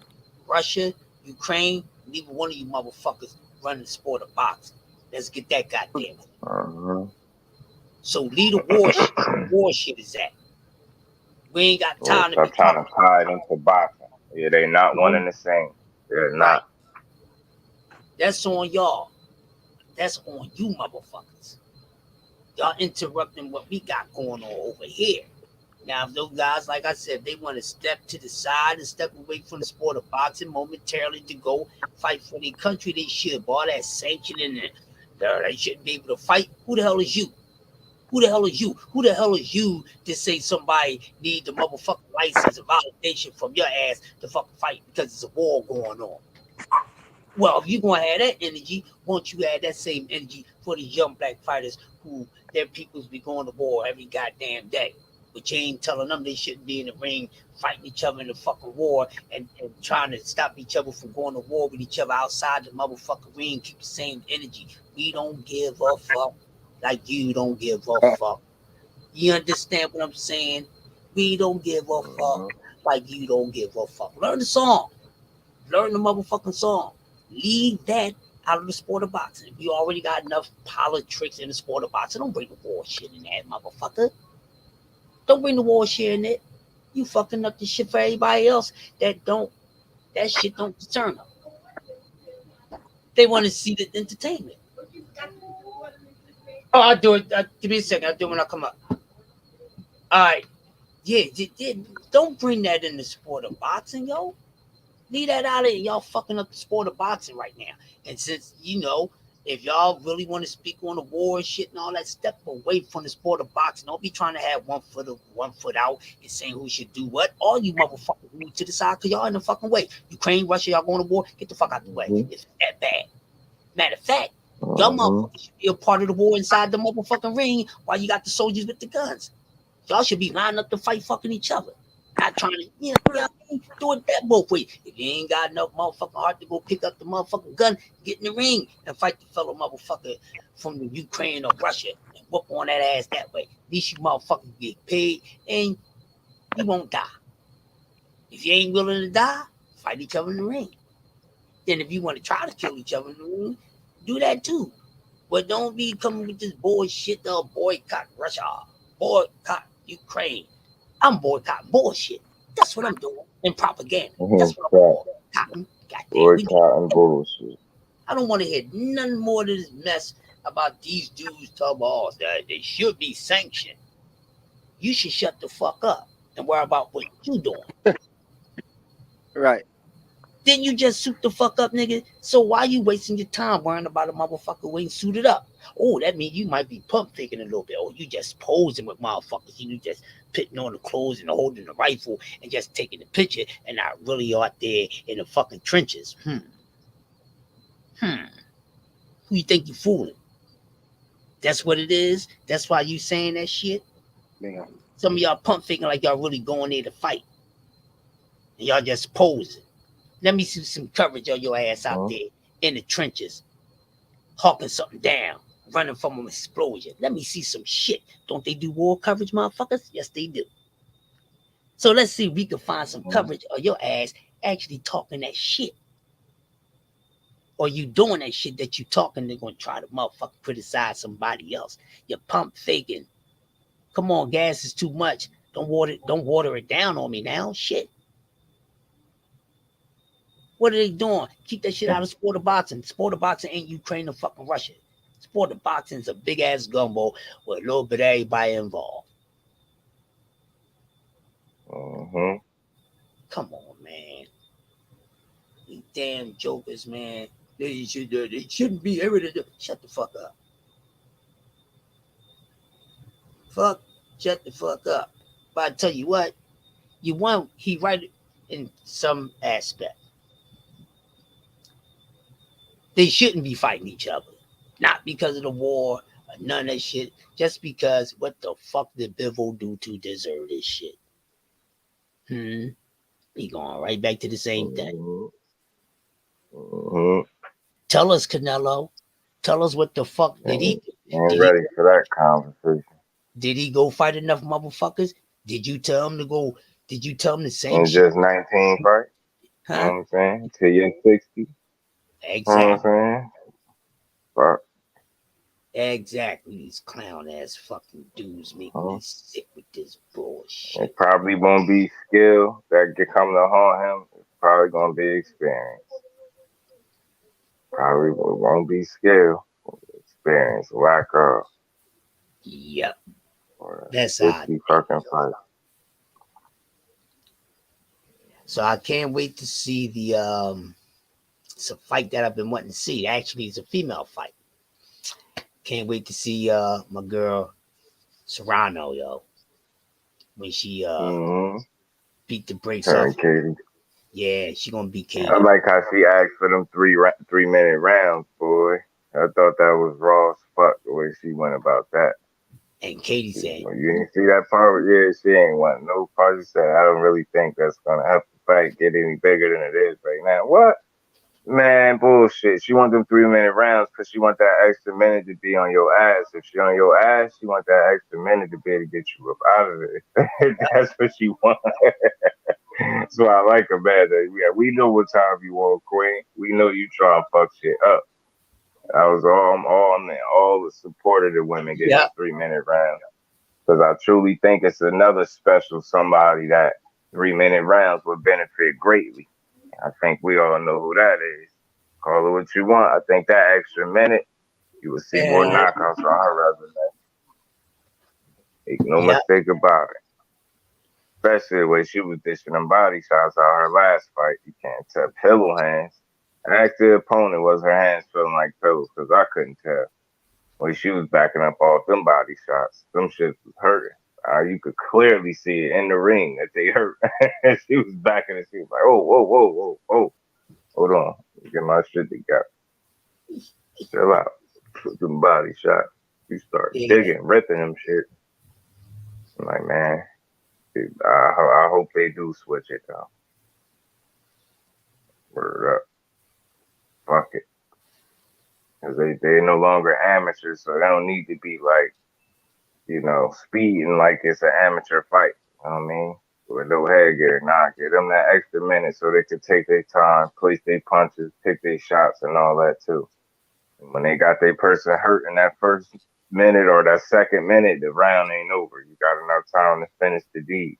Russia, Ukraine, neither one of you motherfuckers running the sport of boxing. Let's get that goddamn. So leave the war shit. War shit is that. We ain't got time to be trying to tie it into boxing. Yeah, they not one and the same. They're not. That's on y'all. That's on you motherfuckers. Y'all interrupting what we got going on over here. Now, if those guys, like I said, they want to step to the side and step away from the sport of boxing momentarily to go fight for their country, they should. But all that sanctioning and they shouldn't be able to fight. Who the hell is you? Who the hell is you? Who the hell is you to say somebody need the motherfucking license and validation from your ass to fucking fight because there's a war going on? Well, if you're going to have that energy, won't you have that same energy for these young black fighters who their peoples be going to war every goddamn day? But you ain't telling them they shouldn't be in the ring fighting each other in the fucking war and trying to stop each other from going to war with each other outside the motherfucking ring. Keep the same energy. We don't give a fuck like you don't give a fuck. You understand what I'm saying? We don't give a fuck like you don't give a fuck. Learn the song. Learn the motherfucking song. Leave that out of the sport of boxing. If you already got enough politics in the sport of boxing, don't bring the war shit in that, motherfucker. Don't bring the war shit in it. You fucking up the shit for everybody else that shit don't concern them. They want to see the entertainment. Oh, I'll do it. Give me a second. I'll do it when I come up. All right. Yeah, don't bring that in the sport of boxing, yo. Leave that out of it. Y'all fucking up the sport of boxing right now. And since, if y'all really want to speak on the war and shit and all that, step away from the sport of boxing. Don't be trying to have one foot out and saying who should do what. All you motherfuckers move to the side because y'all in the fucking way. Ukraine, Russia, y'all going to war. Get the fuck out the way. It's that bad. Matter of fact, y'all motherfuckers should be a part of the war inside the motherfucking ring while you got the soldiers with the guns. Y'all should be lining up to fight fucking each other. Not trying to, do it that both ways. If you ain't got enough motherfucking heart to go pick up the motherfucking gun, get in the ring and fight the fellow motherfucker from the Ukraine or Russia and whoop on that ass that way. At least you motherfuckers get paid and you won't die. If you ain't willing to die, fight each other in the ring. Then if you want to try to kill each other in the ring, do that too. But don't be coming with this bullshit of boycott Russia, boycott Ukraine. I'm boycotting bullshit. That's what I'm doing in propaganda. That's what I'm boycotting. Boycotting bullshit. I don't want to hear none more of this mess about these dudes talking about that they should be sanctioned. You should shut the fuck up and worry about what you doing. Right. Then you just suit the fuck up, nigga. So why you wasting your time worrying about a motherfucker who ain't suited up? Oh, that means you might be pump faking a little bit. Oh, you just posing with motherfuckers. You just putting on the clothes and holding the rifle and just taking the picture and not really out there in the fucking trenches. Who you think you fooling? That's what it is. That's why you saying that shit. Man, Some of y'all pump faking like y'all really going there to fight. And y'all just posing. Let me see some coverage of your ass out there in the trenches, hawking something down, running from an explosion. Let me see some shit. Don't they do war coverage, motherfuckers? Yes, they do. So let's see if we can find some coverage of your ass actually talking that shit. Or you doing that shit that you talking, they're gonna try to motherfucker criticize somebody else. You're pump faking. Come on, gas is too much. Don't water it down on me now. Shit. What are they doing? Keep that shit out of sport of boxing. Sport of boxing ain't Ukraine or fucking Russia. Sport of boxing is a big ass gumbo with a little bit of everybody involved. Come on, man. You damn jokers, man. They shouldn't be able to do. Shut the fuck up. Shut the fuck up. But I tell you what, you won't. He right in some aspect. They shouldn't be fighting each other. Not because of the war, or none of that shit. Just because what the fuck did Bivol do to deserve this shit? He going right back to the same thing. Tell us, Canelo. Tell us what the fuck did he do? Ain't ready for that conversation. Did he go fight enough motherfuckers? Did you tell him to go? Did you tell him the same And shit? just 19 fights. Huh? You know what I'm saying? Till you're 60. Exactly. You know what I'm saying? Fuck. Exactly. These clown ass fucking dudes make me sick with this bullshit. It probably won't be skill that get come to haunt him. It's probably gonna be experience. Probably won't be skill. Experience. Lack of. Yep. Or That's 50 fucking fights. So I can't wait to see the it's a fight that I've been wanting to see. Actually, it's a female fight. Can't wait to see my girl Serrano, yo. When she beat the brakes off. Katie. Yeah, she gonna beat Katie. I like how she asked for them 3-minute rounds, boy. I thought that was raw as fuck the way she went about that. And Katie said, "You didn't see that part? Yeah, she ain't want no part." She said, "I don't really think that's gonna help the fight get any bigger than it is right now." What? Man, bullshit. She want them 3-minute rounds because she want that extra minute to be on your ass. If she on your ass, she want that extra minute to be able to get you up out of it. That's what she want. So I like her better. Yeah, we know what time you want, Queen. We know you try and fuck shit up. I'm all the support of the women getting 3-minute rounds. Because I truly think it's another special somebody that 3-minute rounds would benefit greatly. I think we all know who that is. Call it what you want. I think that extra minute, you will see more knockouts on her resume. Make no mistake about it. Especially the way she was dishing them body shots out her last fight. You can't tell. Pillow hands. I asked the opponent, was her hands feeling like pillows? Because I couldn't tell. When she was backing up off them body shots, them shits was hurting. You could clearly see it in the ring that they hurt. She was backing and she was like, oh, whoa, whoa, whoa, whoa. Hold on. Get my shit together. Chill out. Put them body shots. You start digging, ripping them shit. I'm like, man, I hope they do switch it though. Word up. Fuck it. Because they're no longer amateurs, so they don't need to be like, speeding like it's an amateur fight. You know what I mean? With no headgear. Nah, give them that extra minute so they can take their time, place their punches, pick their shots and all that too. And when they got their person hurt in that first minute or that second minute, the round ain't over. You got enough time to finish the deed.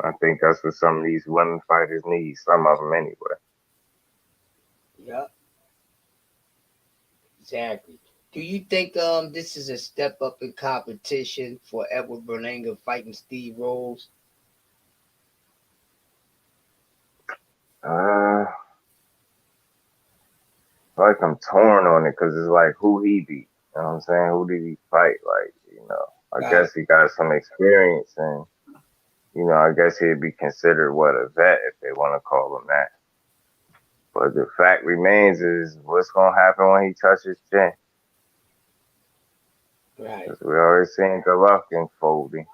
I think that's what some of these women fighters need. Some of them anyway. Yep. Exactly. Do you think this is a step up in competition for Edward Berlanga fighting Steve Rose? I like I'm torn on it because it's like who he beat. You know what I'm saying? Who did he fight? Like, I guess he got some experience and I guess he'd be considered a vet if they want to call him that. But the fact remains is what's gonna happen when he touches chin. Right. Because we already seen Golovkin folding.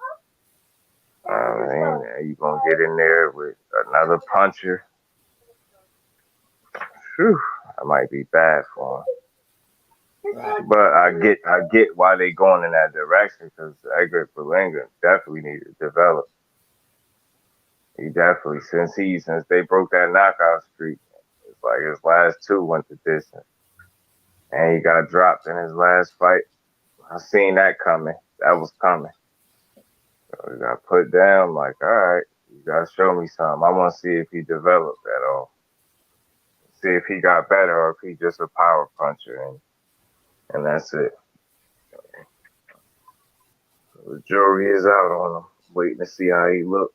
You gonna get in there with another puncher. Whew, that might be bad for him. Right. But I get why they going in that direction because Edgar Berlanga definitely needed to develop. He definitely since they broke that knockout streak, it's like his last two went the distance, and he got dropped in his last fight. I seen that coming. That was coming. So he got put down. Like, all right, you gotta show me something. I want to see if he developed at all. See if he got better or if he just a power puncher and that's it. The jury is out on him, waiting to see how he looks.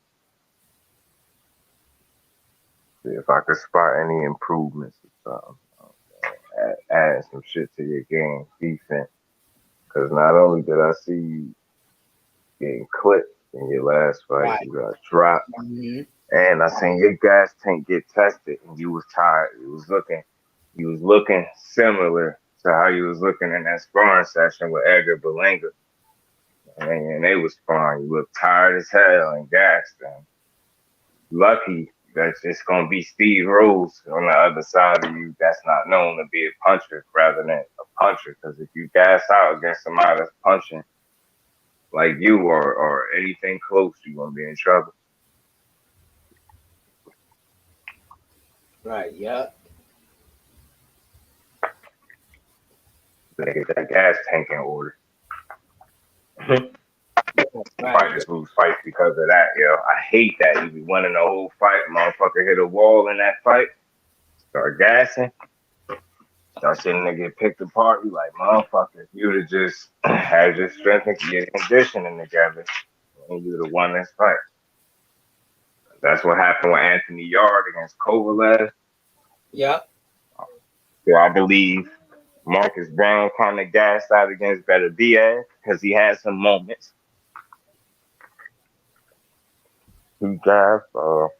See if I could spot any improvements or something. Add some shit to your game, defense. Because not only did I see you getting clipped in your last fight, Right. you got dropped. Mm-hmm. And I seen your gas tank get tested and you was tired. You was looking similar to how you was looking in that sparring session with Edgar Berlanga. And they was sparring. You looked tired as hell and gassed. And lucky that it's gonna be Steve Rose on the other side of you that's not known to be a puncher rather than a puncher. Because if you gas out against somebody that's punching like you or anything close, you're gonna be in trouble. Right. Yeah. They get that gas tank in order. Right. Fight just lose fights because of that, yo. I hate that. You be winning the whole fight, motherfucker hit a wall in that fight, start gassing. Start seeing nigga get picked apart. You like, motherfucker, if you would have just had your strength and your conditioning together, and you would have won this fight. That's what happened with Anthony Yard against Kovalev. Yep. So I believe Marcus Brown kind of gassed out against Beterbiev because he had some moments. He gassed. Our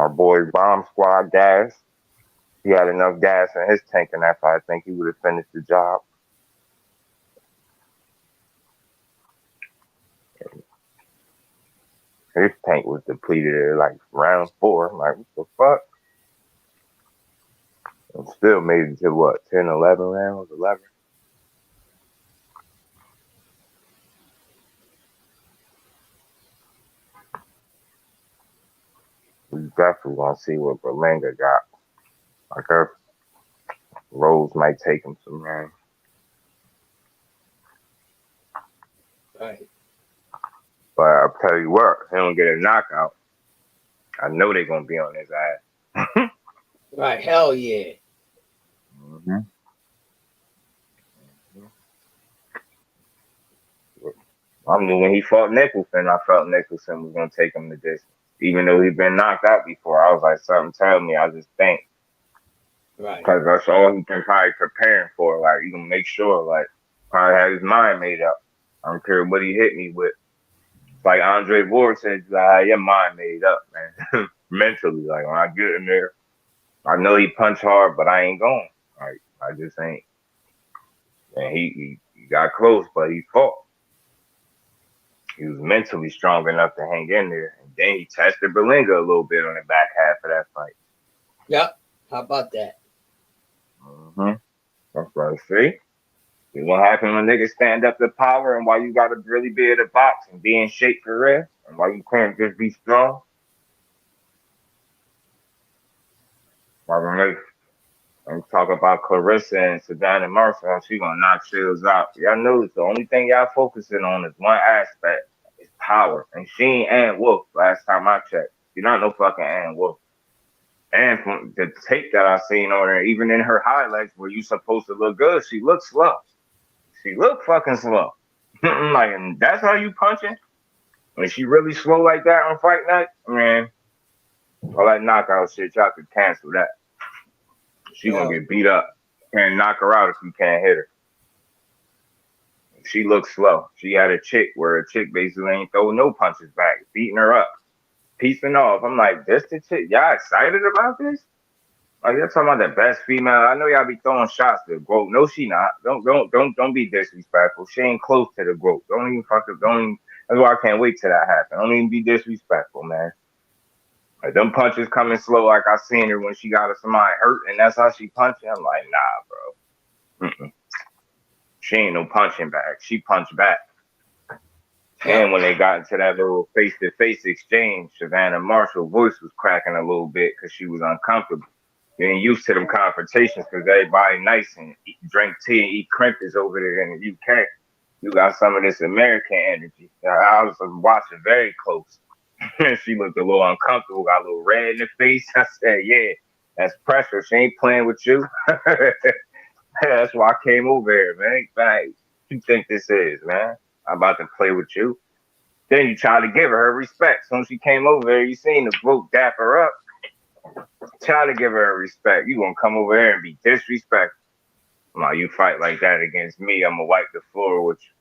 boy Bomb Squad gas. He had enough gas in his tank in that fight. I think he would have finished the job. His tank was depleted at like round 4. I'm like, what the fuck? And still made it to what, 10, 11 rounds? 11? We definitely want to see what Berlanga got. Like, Rose might take him some rounds. Right. But I'll tell you what, if he don't get a knockout, I know they're going to be on his ass. Right. Hell yeah. Mm-hmm. I knew when he fought Nicholson, I felt Nicholson was going to take him the distance. Even though he'd been knocked out before, I was like, something tell me, I just think. Right. Because that's all he can probably preparing for. Like, you can make sure, like, probably have his mind made up. I don't care what he hit me with. It's like Andre Ward said, your mind made up, man. Mentally, like, when I get in there, I know he punch hard, but I ain't going. Like, I just ain't. And he got close, but he fought. He was mentally strong enough to hang in there. And then he tested Berlanga a little bit on the back half of that fight. Yep. How about that? Mm-hmm. That's what I see. See what happens when niggas stand up to power and why you got to really be able to box and be in shape for real and why you can't just be strong. I'm talking about Clarissa and Savannah Marshall. She gonna knock Shields out. Y'all know the only thing y'all focusing on is one aspect. It's power. And she ain't Ann Wolf last time I checked. She's not no fucking Ann Wolf. And from the tape that I seen on her, even in her highlights where you supposed to look good, she looks slow. She look fucking slow. Like, and that's how you punching? When she really slow like that on fight night? Man, all that knockout shit, y'all could cancel that. She gonna get beat up. Can't knock her out if you can't hit her. She looks slow. She had a chick where a chick basically ain't throw no punches back, beating her up, piecing off. I'm like, this the chick? Y'all excited about this? Like, you're talking about the best female. I know y'all be throwing shots to the GOAT. No, she not. Don't be disrespectful. She ain't close to the GOAT. Don't even fucking. Don't even. That's why I can't wait till that happen. Don't even be disrespectful, man. Like, them punches coming slow, like I seen her when she got somebody hurt, and that's how she punching. I'm like, nah, bro. Mm-mm. She ain't no punching bag. She punched back. And when they got into that little face-to-face exchange, Savannah Marshall's voice was cracking a little bit because she was uncomfortable. You ain't used to them confrontations because everybody nice and drink tea and eat crimpets over there in the UK. You got some of this American energy. I was watching very close. She looked a little uncomfortable, got a little red in the face. I said, yeah, that's pressure. She ain't playing with you. That's why I came over here, man. Like, what you think this is, man? I'm about to play with you. Then you try to give her respect. Soon as she came over here, you seen the group dap her up. Try to give her respect. You gonna come over here and be disrespectful. Now you fight like that against me, I'm gonna wipe the floor with you.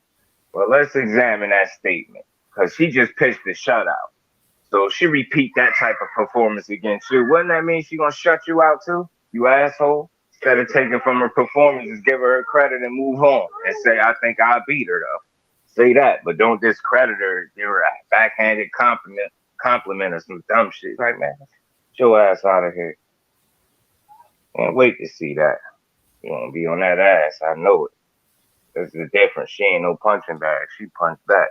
Well, let's examine that statement. Because she just pitched the shutout. So if she repeat that type of performance against you, wouldn't that mean she gonna shut you out too? You asshole. Instead of taking from her performances, give her credit and move on. And say, I think I beat her though. Say that, but don't discredit her. Give her a backhanded compliment or some dumb shit. Like, man, get your ass out of here. Can't wait to see that. You want to be on that ass. I know it. That's the difference. She ain't no punching bag. She punched back.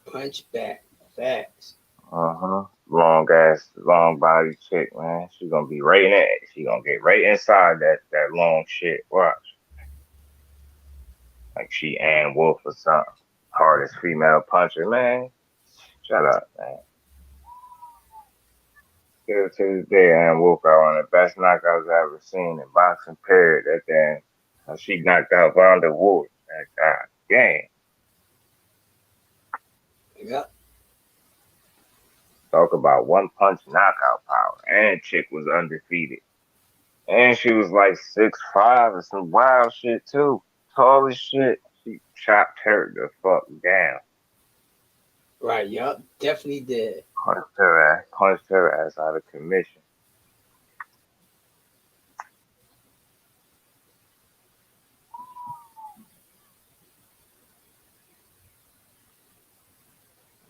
Punch back. Facts. Long ass, long body chick, man. She gonna be right in it. She gonna get right inside that long shit. Watch. Like she Ann Wolf or something. Hardest female puncher, man. Shut up, man. Still to this day, Ann Wolf got one of the best knockouts I've ever seen in boxing, period. That damn, she knocked out Vonda Wood. God damn. Yep. Talk about one punch knockout power. And chick was undefeated. And she was like 6'5" and some wild shit too. Tall as shit. She chopped her the fuck down. Right, yup. Definitely did. Punched her ass out of commission.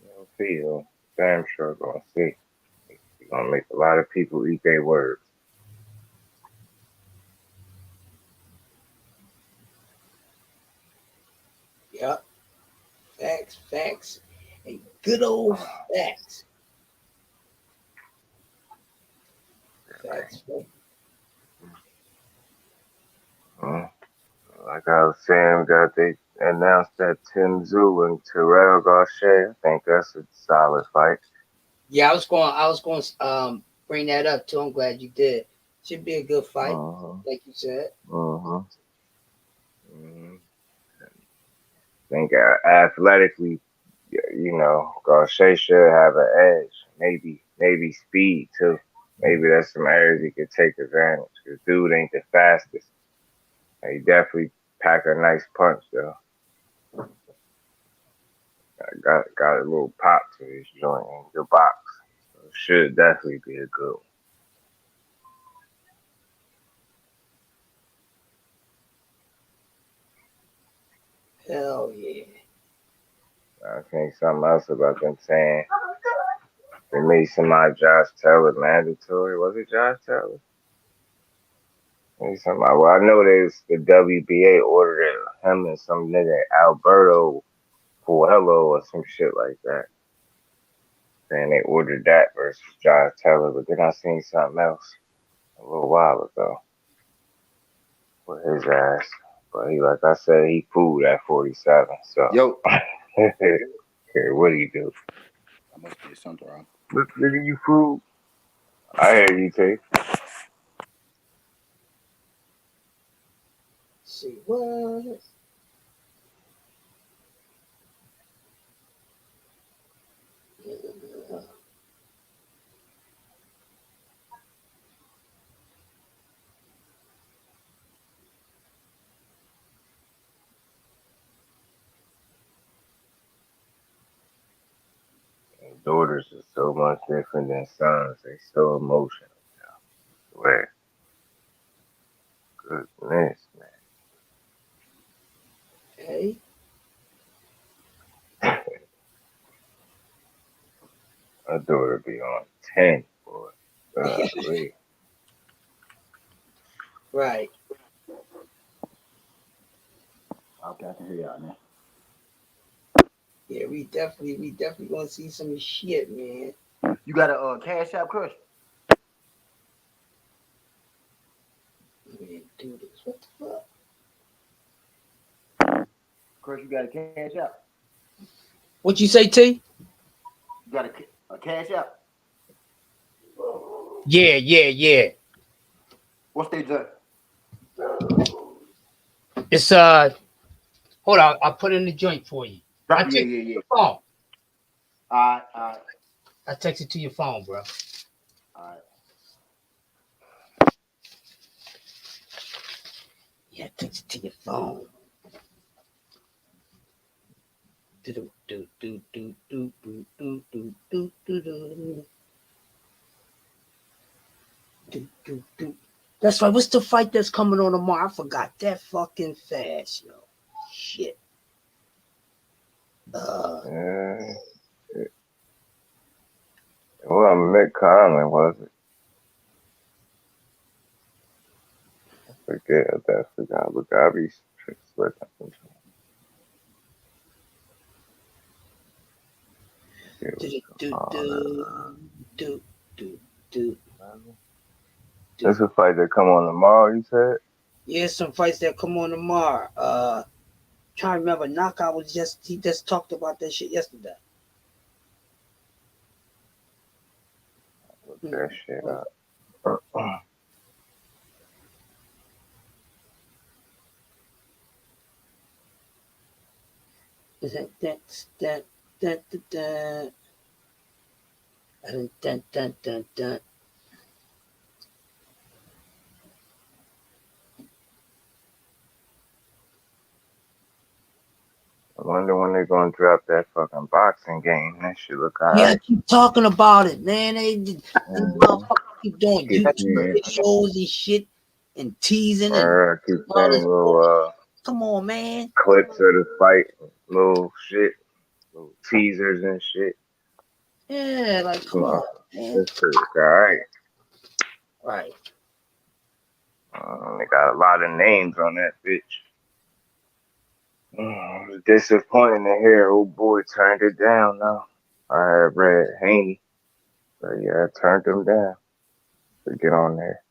You'll see though. Damn sure gonna see. You're gonna make a lot of people eat their words. Yup. Facts. And good old facts. Facts. Like I was saying, they announced that Tim Tszyu and Terrell Gausha. I think that's a solid fight. Yeah, I was going to bring that up too. I'm glad you did. Should be a good fight, like you said. I think athletically, Gausha should have an edge. Maybe speed too. Maybe there's some areas he could take advantage. Cause dude ain't the fastest. He definitely pack a nice punch though. Got a little pop to his joint in the box. So should definitely be a good one. Hell yeah. I think something else about them saying they made somebody Josh Taylor mandatory. Was it Josh Taylor? Maybe somebody. Well, I know there's the WBA ordered him and some nigga Alberto Puello or some shit like that. And they ordered that versus Josh Taylor, but then I seen something else a little while ago with his ass. But he, like I said, he fooled at 47. So, Yo, what do you do? I must be something wrong. Look, nigga, you fool. I hear you, T. See what? daughters are so much different than sons. They so emotional. I swear. Goodness, Hey. man. My daughter be on 10, boy. Golly. Right. Okay, I can hear y'all now. Yeah, we definitely gonna see some shit, man. You got a cash app, Crush? Man, do this. What the fuck? Crush, you got a cash app? What you say, T? You got a cash app? Yeah. What's they done? It's hold on, I'll put in the joint for you. I text it to your phone. All right. I text it to your phone, bro. All right. Yeah, text it to your phone. That's right. What's the fight that's coming on tomorrow? I forgot that fucking fast, yo. Shit. Well, Mick Conley, was it? I forget. But I be slipping sometimes. That's a fight that come on tomorrow, you said? Yeah, some fights that come on tomorrow. Trying to remember, Knockout he just talked about that shit yesterday. Look that shit up. I wonder when they're gonna drop that fucking boxing game. That shit look alright. Yeah, I keep talking about it, man. These motherfuckers keep doing YouTube videos and shit and teasing and keep all this. little Come on, man. clips of the fight, little shit, little teasers and shit. Yeah, like come on, man. This shit look alright. Right. They got a lot of names on that bitch. It was disappointing to hear old boy turned it down now. I had read Haney. So yeah, I turned him down to get on there.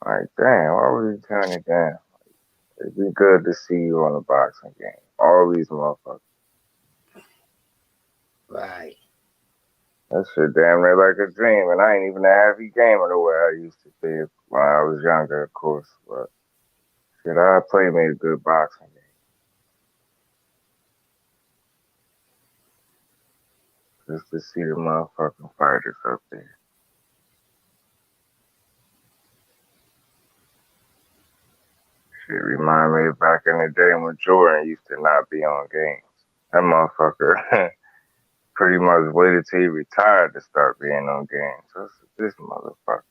Like, damn, why would he turn it down? It'd be good to see you on a boxing game. All these motherfuckers. Right. That shit damn near like a dream, and I ain't even a happy gamer the way I used to be when I was younger, of course. But shit, I played me a good boxing game. Just to see the motherfucking fighters up there. Shit remind me of back in the day when Jordan used to not be on games. That motherfucker pretty much waited till he retired to start being on games. So this motherfucker.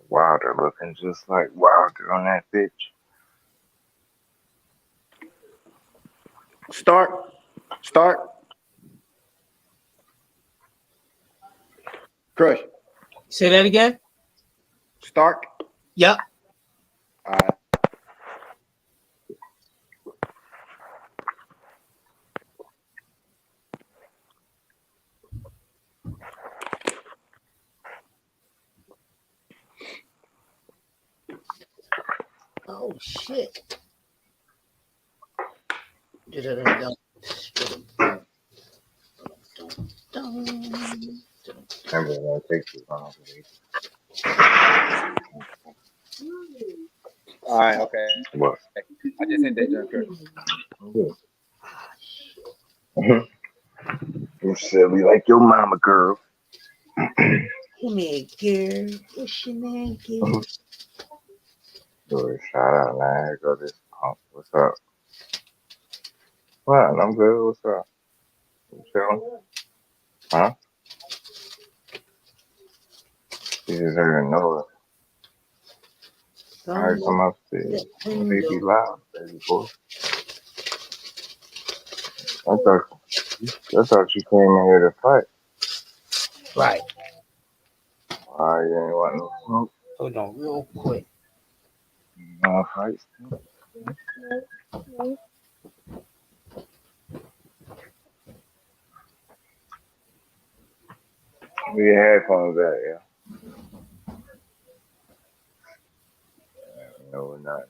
Wilder looking just like Wilder on that bitch. Start. Crush. Say that again. Stark. Yep. All right. Oh shit. Remember, it won't take too long. All right, okay. What? I just hit that junk. You silly like your mama, girl. Come here, girl. What's your name, girl? Do a shout out, man. Here go this punk. What's up? What? I'm good. What's up? You chilling? Huh? You just heard a noise. I heard some upstairs. They be loud, baby boy. I thought you came in here to fight. Right. Why you ain't want no smoke? Hold on, real quick. No fights. Where your headphones at, yeah? No, nothing.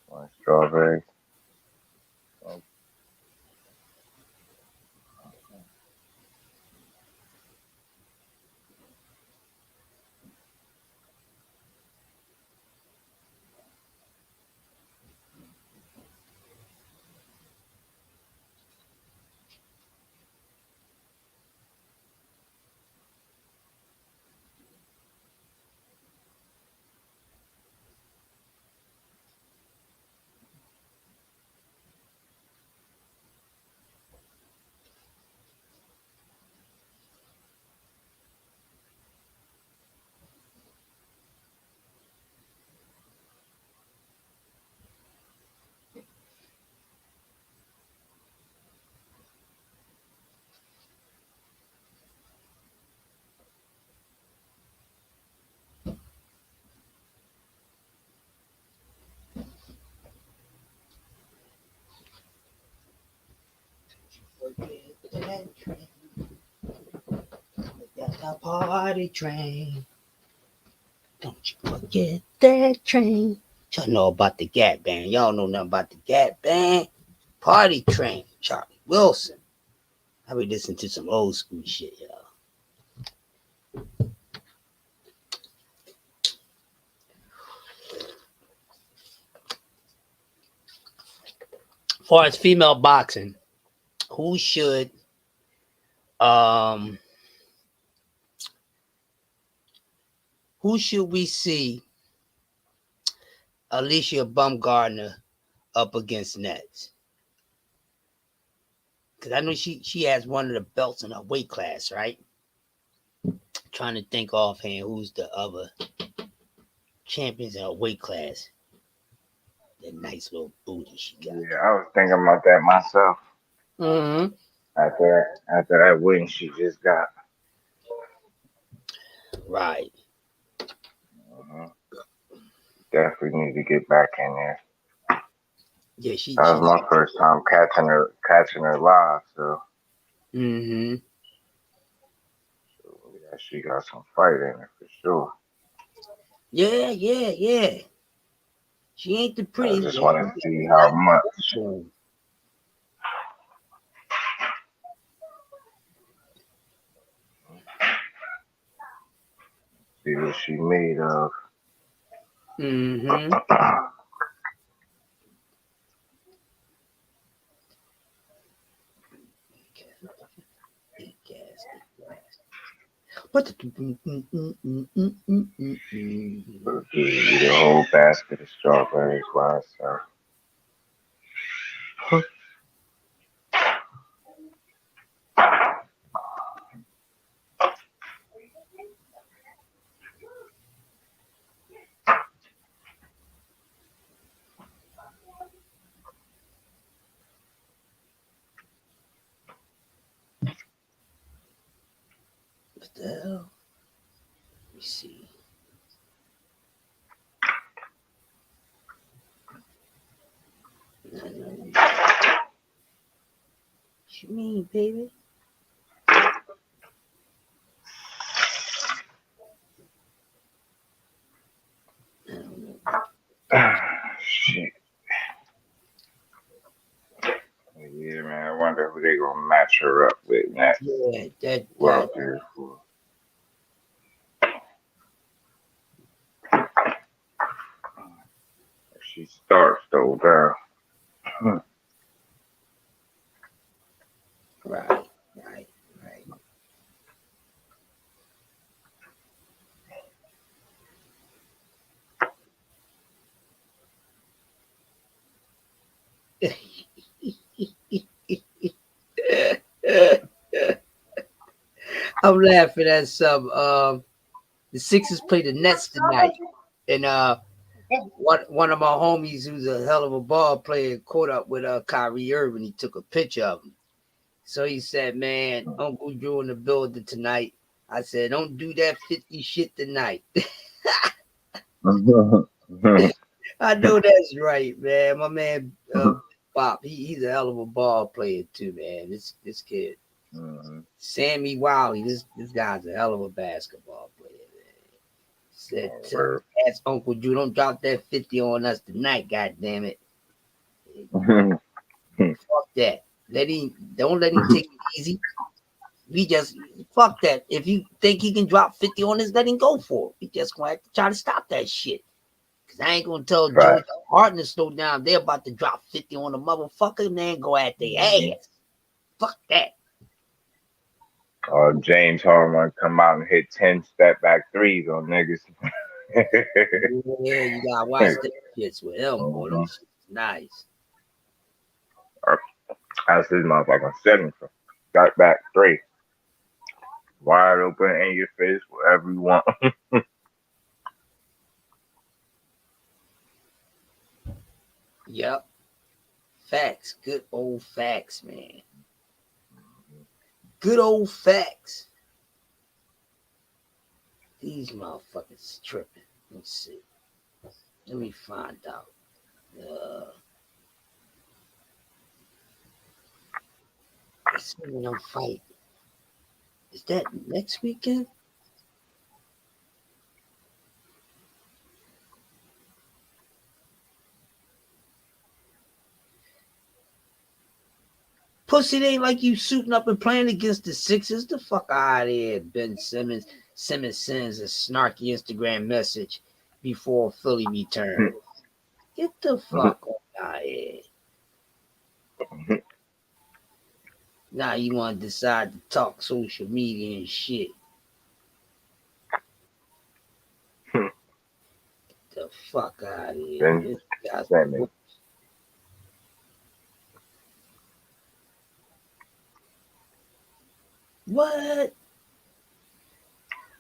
One strawberry. Oh, That train. That's a party train. Don't you forget that train. Y'all know about the Gap Band. Y'all know nothing about the Gap Band. Party train. Charlie Wilson. I be listening to some old school shit, y'all. As far as female boxing, who should we see Alicia Baumgardner up against next? Because I know she has one of the belts in her weight class, right? Trying to think offhand who's the other champions in her weight class. That nice little booty she got. yeah, I was thinking about that myself. Mm-hmm. After that win she just got. Right. Uh-huh. Definitely need to get back in there. Yeah, That was my first time catching her live, so Mm-hmm. yeah, she got some fight in her for sure. Yeah. She ain't the I pretty. just want to see how much. See what she made of. Mm-hmm. What The whole basket of strawberries by itself. the hell? Let me see. What you mean, baby? Shit. Yeah, man. I wonder who they gonna match her up with next. Yeah, that. Here for. If she starts though, girl. Right. I'm laughing at some. The Sixers play the Nets tonight, and one of my homies who's a hell of a ball player caught up with Kyrie Irving. He took a picture of him. So he said, "Man, Uncle Drew in the building tonight." I said, "Don't do that 50 shit tonight." I know that's right, man. My man Bob, he's a hell of a ball player too, man. This kid. Sammy Wiley, this guy's a hell of a basketball player, man. Said, ask Uncle Drew, don't drop that 50 on us tonight, god damn it. Fuck that. Don't let him take it easy. We just fuck that. If you think he can drop 50 on us, let him go for it. We just gonna have to try to stop that shit. Cause I ain't gonna tell George Harden to slow down. They're about to drop 50 on the motherfucker and then go at their ass. Fuck that. James Harden come out and hit 10 step back threes on niggas. Yeah, you gotta watch that shits with him, boy. That shit's nice. That's his motherfucking 7 step back 3. Wide open in your face, whatever you want. Yep. Facts. Good old facts, man. Good old facts. These motherfuckers tripping. Let's see. Let me find out. Let's see when I'm fighting. Is that next weekend? Pussy, it ain't like you suiting up and playing against the Sixers. The fuck out of here, Ben Simmons. Simmons sends a snarky Instagram message before Philly return. Get the fuck out of here. Now you want to decide to talk social media and shit. Get the fuck out of here. What?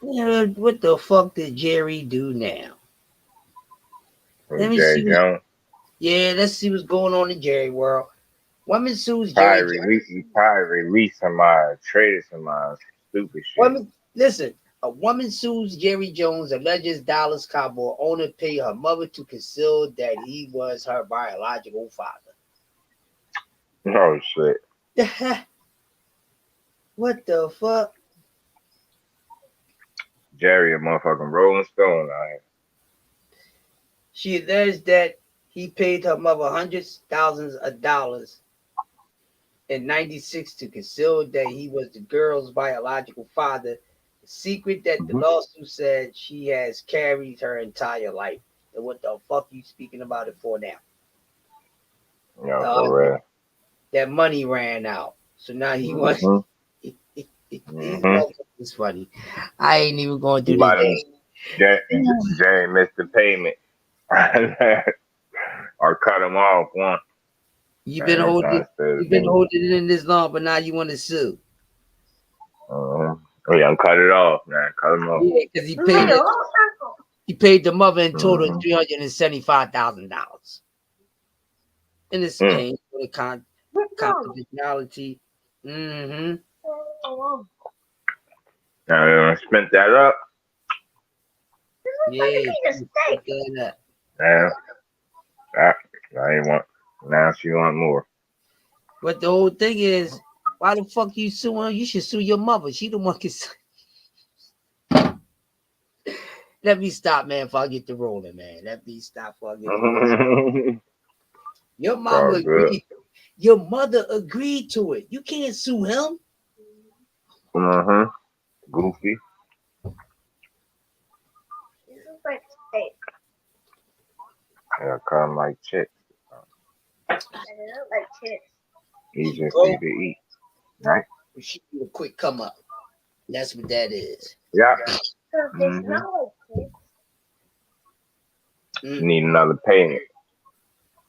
Yeah, what the fuck did Jerry do now? Let me see. Let's see what's going on in Jerry world. Woman sues Jerry. Probably released somebody, traded somebody, stupid shit. Listen, a woman sues Jerry Jones, alleges Dallas Cowboy owner paid her mother to conceal that he was her biological father. Oh shit. What the fuck? Jerry, a motherfucking Rolling Stone. She alleged that he paid her mother hundreds of thousands of dollars in 1996 to conceal that he was the girl's biological father. The secret that the lawsuit said she has carried her entire life. And what the fuck you speaking about it for now? For real. That money ran out. So now he wants... It's funny. I ain't even going to do this. Jerry missed the payment. Or cut him off one. You've been holding it in this long, but now you want to sue. Yeah, cut it off, man. Cut him off. Yeah, because he paid the mother in total $375,000 in exchange for the confidentiality. Now spent that up. Yeah. I ain't want. Now she want more. But the whole thing is, Why the fuck you suing? You should sue your mother. She the one can. Let me stop, man. Before I get to rolling, man. Let me stop. Before I get to rolling. Your mama agreed. Your mother agreed to it. You can't sue him. Goofy. Yeah, kind of like chips. Like chips. Easy for you to eat, right? She do a quick come up. That's what that is. Yeah. Need another payment.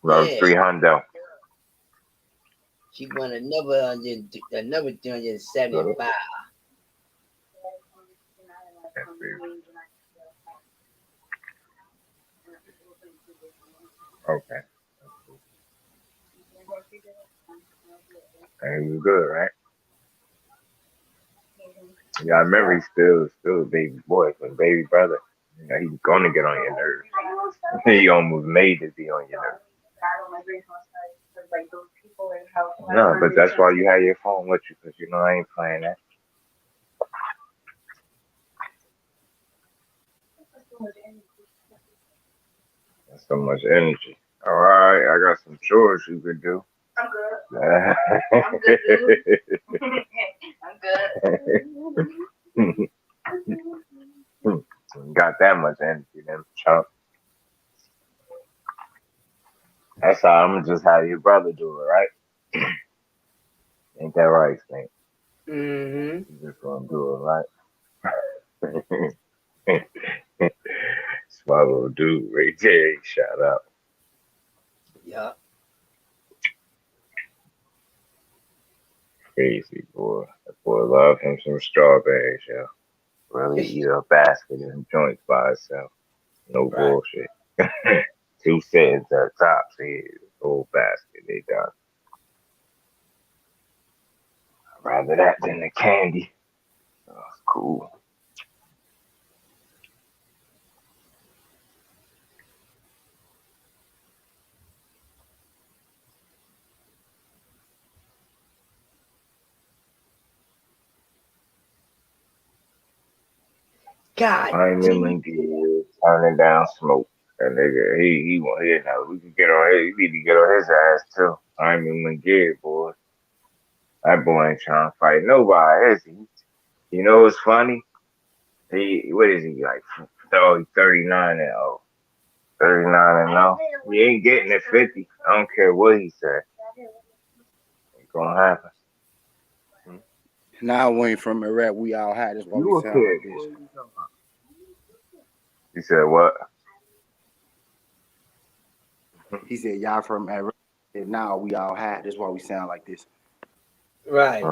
Another 300. She want another 375. Okay. And he was good, right? Yeah, I remember he's still a baby boy, but baby brother. You know, he's gonna get on your nerves. He almost made it be on your nerves. No, but that's why you have your phone with you, because you know I ain't playing that. That's so much energy. All right, I got some chores you could do. I'm good. I'm good, dude. I'm good. Got that much energy, them chump. That's how I'm gonna just have your brother do it, right? Ain't that right, Snake? You just gonna do it, right? Swallow dude right there. Shout out. Yeah. Crazy boy. That boy love him some strawberries, yo. Really eat a basket of them joints by itself. No bullshit. 2 cents at the top, see the whole basket they done. I'd rather that than the candy. Oh, it's cool. God, I'm in gear, turning down smoke. That nigga, he want here now. We can get on his. We need to get on his ass too. I'm in gear, boy. That boy ain't trying to fight nobody, is he? You know what's funny? What is he like? Oh, he's 39 and 39 and 0. He ain't getting it 50. I don't care what he said. Ain't gonna happen. Now we ain't from Iraq. We all high. That's why we sound like this. He said what? He said y'all from Iraq. And now we all high. That's why we sound like this. Right.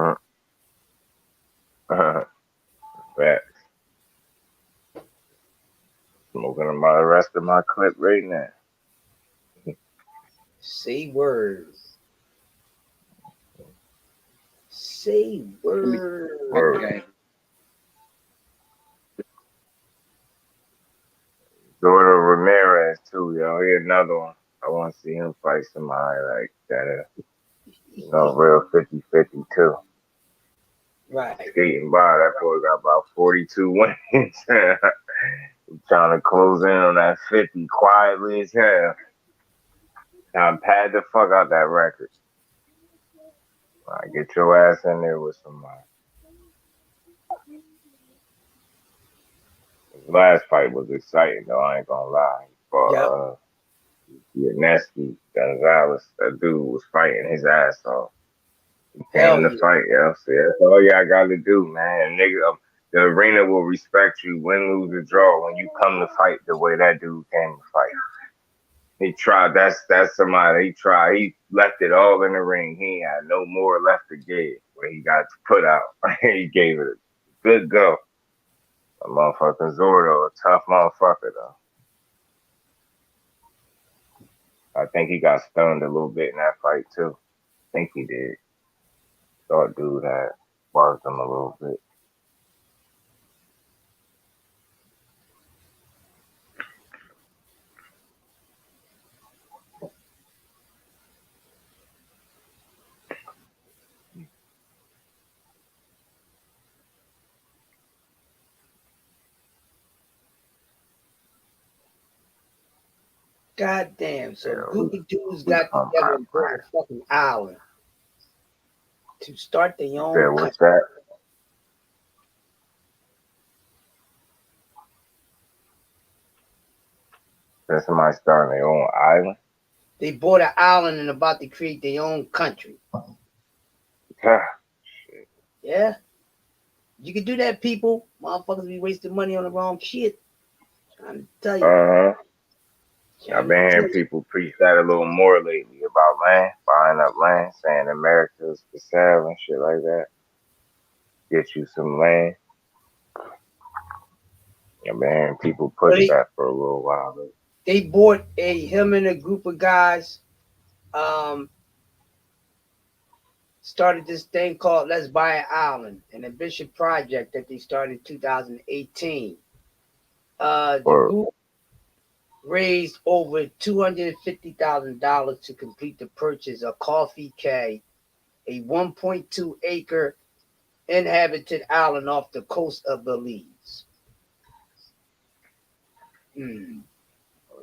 Facts. Smoking about the rest of my clip right now. Say word. Say word. Word. Gordo Ramirez too, yo. Here's another one. I want to see him fight somebody like that. Real 50-50 too. Right. Skating by, that boy got about 42 wins. He's trying to close in on that 50 quietly as hell. Now pad the fuck out that record. Get your ass in there with somebody. His last fight was exciting though, I ain't gonna lie. But Nasty Gonzalez, that dude was fighting his ass off. He came to fight, yo. So that's all y'all gotta do, man. Nigga, the arena will respect you, win, lose, or draw, when you come to fight the way that dude came to fight. He tried. That's somebody. He tried. He left it all in the ring. He had no more left to give. Where he got put out, he gave it a good go. A motherfucking Zordo, a tough motherfucker though. I think he got stunned a little bit in that fight too. I think he did. Thought dude had barked him a little bit. Goddamn. So Yeah, group of dudes got together and bought a fucking island to start their own country. What's that? That somebody starting their own island? They bought an island and about to create their own country. Shit. Yeah. You can do that, people. Motherfuckers be wasting money on the wrong shit. I'm trying to tell you. I've been hearing people preach that a little more lately about land, buying up land, saying America's for sale and shit like that. Get you some land. I've been hearing people push that for a little while. They bought him and a group of guys started this thing called Let's Buy an Island, an ambitious project that they started in 2018. The group raised over $250,000 to complete the purchase of Coffee Cay, a 1.2 acre inhabited island off the coast of Belize. They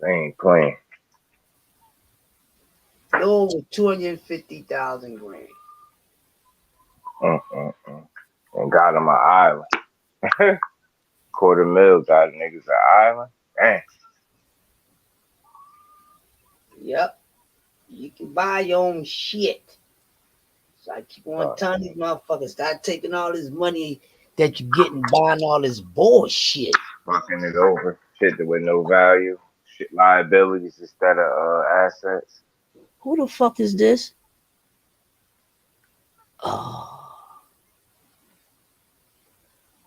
ain't playing. No, over 250,000 grand. And got them an island. $250,000 got niggas an island. Dang. Yep. You can buy your own shit. So I keep on telling these motherfuckers, start taking all this money that you're getting, buying all this bullshit. Fucking it over. Shit with no value. Shit liabilities instead of assets. Who the fuck is this? Oh.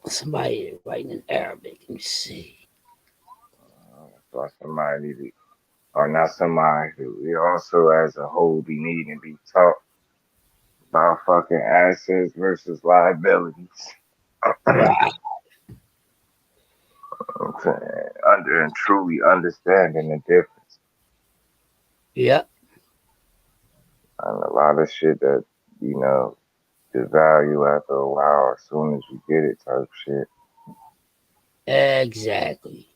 Somebody writing in Arabic. Let me see. So somebody needed, or not somebody who also as a whole be needing to be taught about fucking assets versus liabilities. Right. Under and truly understanding the difference. Yep. And a lot of shit that, devalue after a while as soon as you get it type shit. Exactly,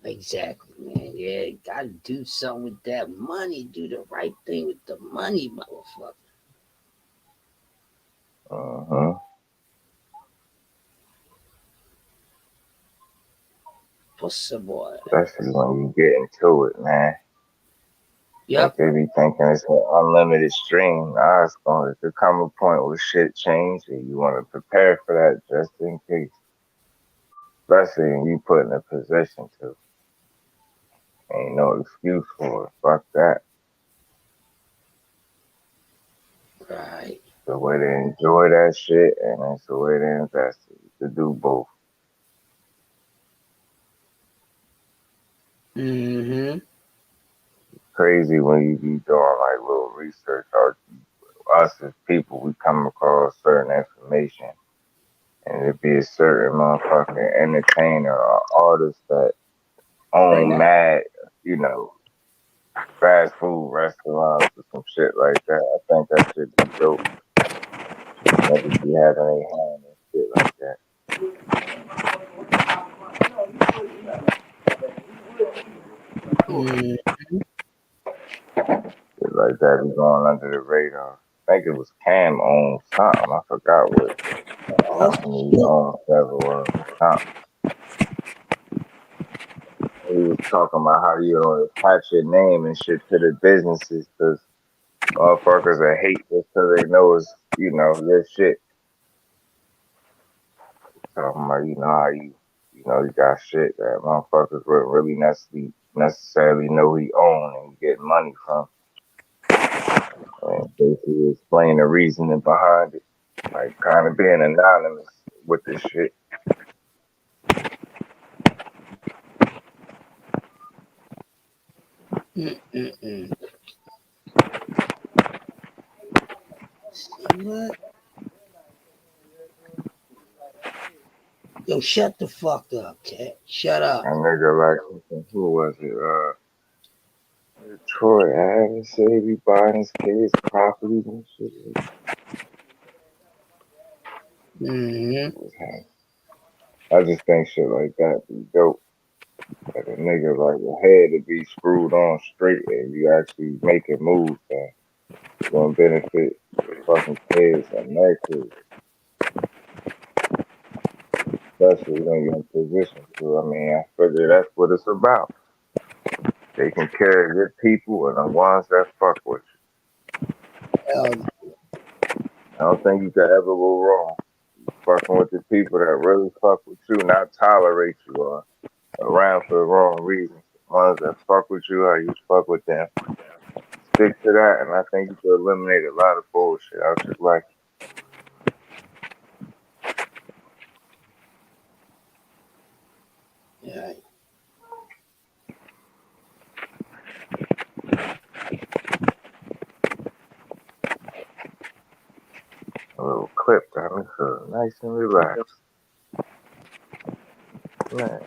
man. Yeah, gotta do something with that money. Do the right thing with the money, motherfucker. Possible. Especially when you get into it, man. Yep. Like they be thinking it's an unlimited stream. Nah, it's going to come a point where shit change and you want to prepare for that just in case. Especially when you put in a position to. Ain't no excuse for it. Fuck that. Right. The way to enjoy that shit and it's the way to invest it. To do both. Crazy when you be doing like little research or us as people, we come across certain information and it be a certain motherfucking entertainer or artist that own mad, fast food restaurants or some shit like that. I think that should be dope. Niggas be having a hand and shit like that. Shit like that be going under the radar. I think it was Cam on something. I forgot what company he owned several something. He was talking about how you attach your name and shit to the businesses because motherfuckers that hate just because they know it's, your shit. Talking about, how you got shit that motherfuckers wouldn't really necessarily know he owned and get money from. And basically explain the reasoning behind it. Like kind of being anonymous with this shit. What? Yo, shut the fuck up, cat. Shut up. A nigga like, who was it? Troy Adams said he be buying his kids properties and shit. I just think shit like that be dope. Like a nigga like your head to be screwed on straight and you actually making moves and it's gonna benefit your fucking kids and their kids. Especially when you're in position to. I mean, I figure that's what it's about. Taking care of your people and the ones that fuck with you. I don't think you can ever go wrong. Fucking with the people that really fuck with you, not tolerate you or around for the wrong reasons. The ones that fuck with you, how you fuck with them. Stick to that, and I think you can eliminate a lot of bullshit out your life. Yeah. A little clip got me feeling nice and relaxed. Man.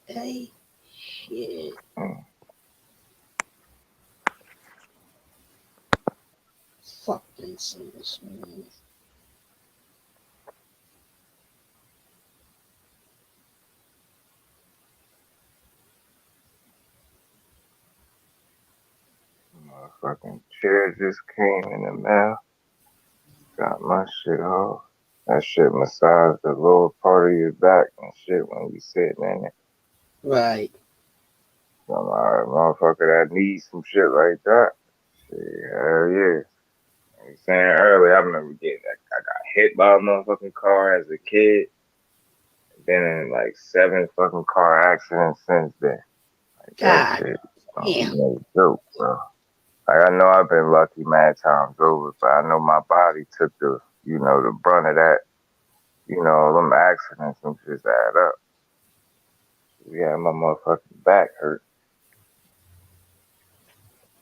Hey, shit. Fuck this man. Motherfucking chair just came in the mail. Got my shit off. That shit massaged the lower part of your back and shit when you sitting in it. Right. So I'm alright, motherfucker that needs some shit like that. Shit, hell yeah. I was saying earlier, I remember I got hit by a motherfucking car as a kid. Been in like 7 fucking car accidents since then. Like that God shit. damn. No joke, bro. Like I know I've been lucky mad times over, but I know my body took the brunt of that. Them accidents and just add up. Yeah, my motherfucking back hurt.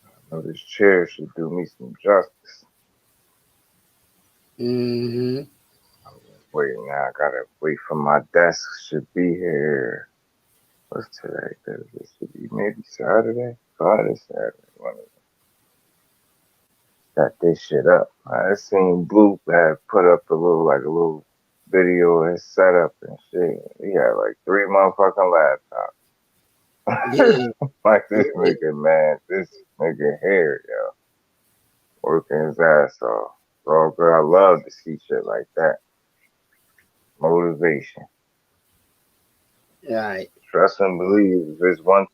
I know this chair should do me some justice. Mm-hmm. Waiting now, I gotta wait for my desk. Should be here. What's today? This should be maybe Saturday. Friday, Saturday. One of them. Got this shit up. I seen Blue had put up a little video of his setup and shit. He had like 3 motherfucking laptops. Yeah. Like this nigga here, yo. Working his ass off. Bro, good. I love to see shit like that. Motivation. Right. Trust and believe. If it's one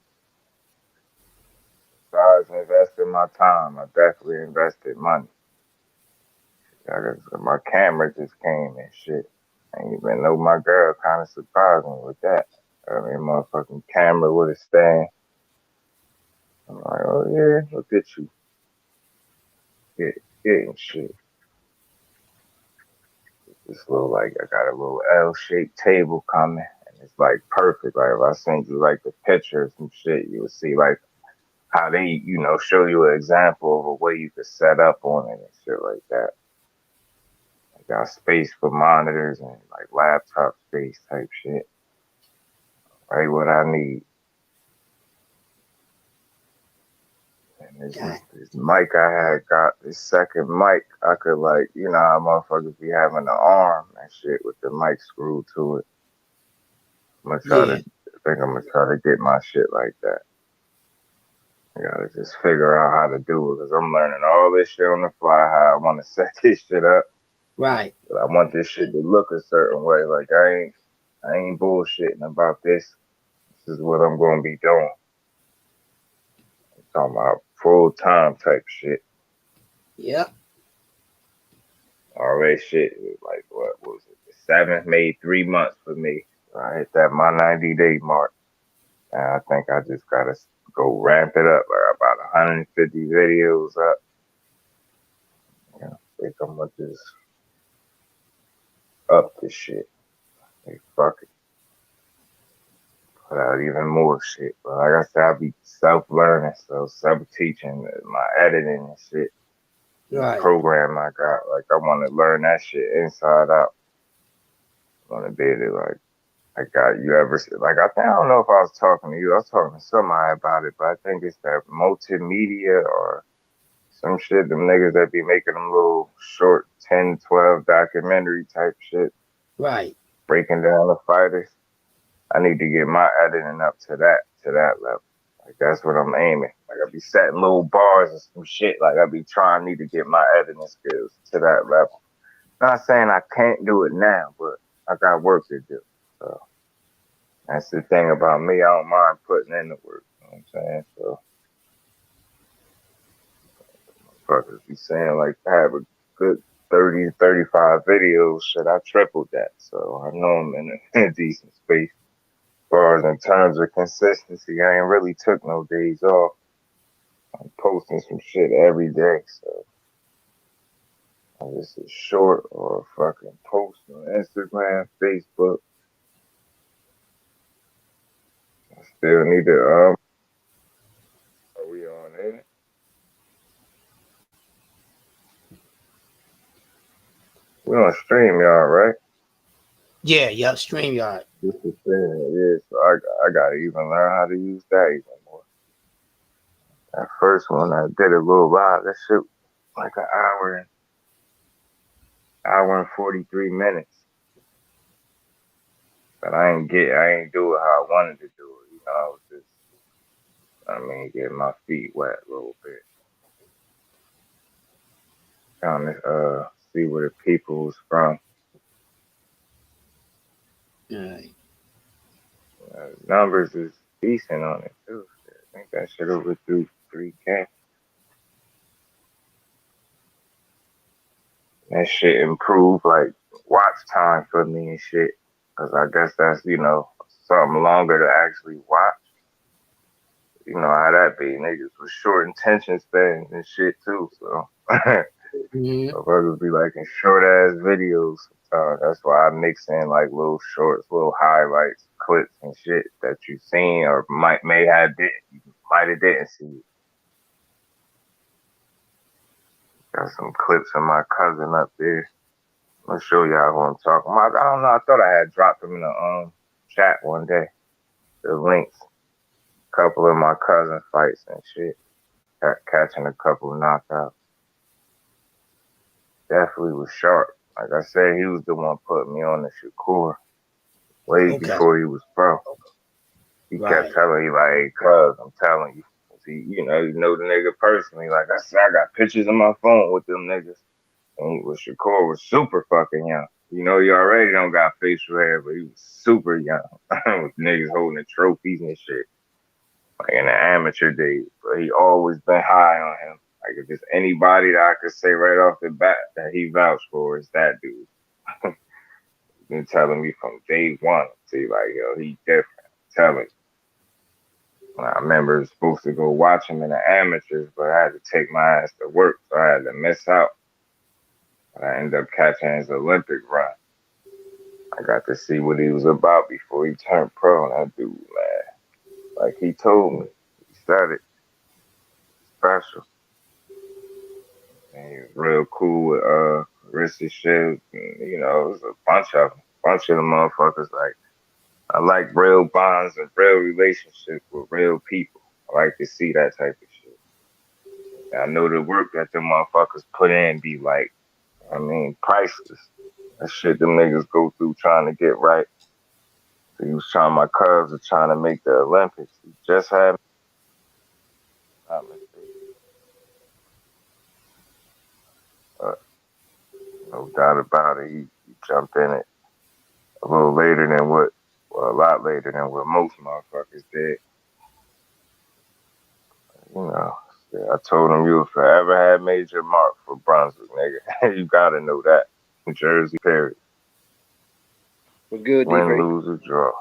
besides investing my time, I definitely invested money. My camera just came and shit. I ain't even know my girl kind of surprised me with that. I mean, motherfucking camera with a stand. I'm like, oh yeah, look at you. Getting shit. This little, I got a little L-shaped table coming. And it's like perfect. Like if I send you like the picture or some shit, you would see like how they, show you an example of a way you could set up on it and shit like that. I got space for monitors and like laptop space type shit. Right what I need. And this mic I had got, this second mic, I could how motherfuckers be having an arm and shit with the mic screwed to it. I think I'm gonna try to get my shit like that. I gotta just figure out how to do it because I'm learning all this shit on the fly, how I want to set this shit up. Right. But I want this shit to look a certain way. Like I ain't bullshitting about this. This is what I'm gonna be doing. I'm talking about full time type shit. Yep. All that shit was like what was it? The 7th made 3 months for me. I hit that my 90-day mark. And I think I just gotta go ramp it up. Like about 150 videos up. I think I'm gonna just up this shit. Like fuck it. Put out even more shit. But like I said, I be self-learning, so self-teaching my editing and shit. Right. Program I got. Like I want to learn that shit inside out. I want to be able to you ever like I don't know if I was talking to you. I was talking to somebody about it, but I think it's that multimedia or some shit, them niggas that be making them little short 10, 12 documentary type shit, Right. breaking down the fighters. I need to get my editing up to that level. Like that's what I'm aiming. Like I be setting little bars and some shit. Like I be trying need to get my editing skills to that level. Not saying I can't do it now, but I got work to do. So that's the thing about me. I don't mind putting in the work. You know what I'm saying? So fuckers be saying like I have a good 30, 35 videos. Shit, I tripled that. So I know I'm in a decent space. As far as in terms of consistency, I ain't really took no days off. I'm posting some shit every day. So this is short or fucking post on Instagram, Facebook. I still need to are we on there? We on StreamYard, right? Yeah, yep, StreamYard. This is yeah, so I gotta even learn how to use that even more. That first one I did a little live, that shit like an hour and 43 minutes. But I ain't do it how I wanted to do it. You know, I was just getting my feet wet a little bit. Trying to see where the people was from. Right. Numbers is decent on it too. I think that shit over through 3K. That shit improved like watch time for me and shit. Cause I guess that's, something longer to actually watch. You know how that be. Niggas with short attention spans and shit too. So motherfuckers be like in short ass videos sometimes. That's why I mix in like little shorts, little highlights, clips and shit that you seen or might have didn't see. Got some clips of my cousin up there. I'll show y'all who I'm talking about. I don't know. I thought I had dropped them in the chat one day. The links. A couple of my cousin fights and shit. Catching a couple of knockouts. Definitely was sharp. Like I said, he was the one putting me on the Shakur way before he was pro. He kept telling me like, "Hey, cuz, I'm telling you." See, you know the nigga personally. Like I said, I got pictures on my phone with them niggas. And Shakur was super fucking young. You know, he already don't got facial hair, but he was super young. With niggas holding the trophies and shit. Like in the amateur days. But he always been high on him. Like if there's anybody that I could say right off the bat that he vouched for is that dude. He's been telling me from day one. See, like, yo, he different. I'm telling you. I remember supposed to go watch him in the amateurs, but I had to take my ass to work, so I had to miss out. I ended up catching his Olympic run. I got to see what he was about before he turned pro. And that dude, man, like he told me, he said it, special. And he was real cool with Rissa Shields. And, it was a bunch of them motherfuckers. Like, I like real bonds and real relationships with real people. I like to see that type of shit. And I know the work that them motherfuckers put in be like, priceless. That shit them niggas go through trying to get right. So he was my cubs are trying to make the Olympics. He just had no doubt about it. He jumped in it a little later than a lot later than what most motherfuckers did. I told him you forever had major mark for Brunswick, nigga. You gotta know that. New Jersey, period. Was good, win, D-Ray? lose, or draw.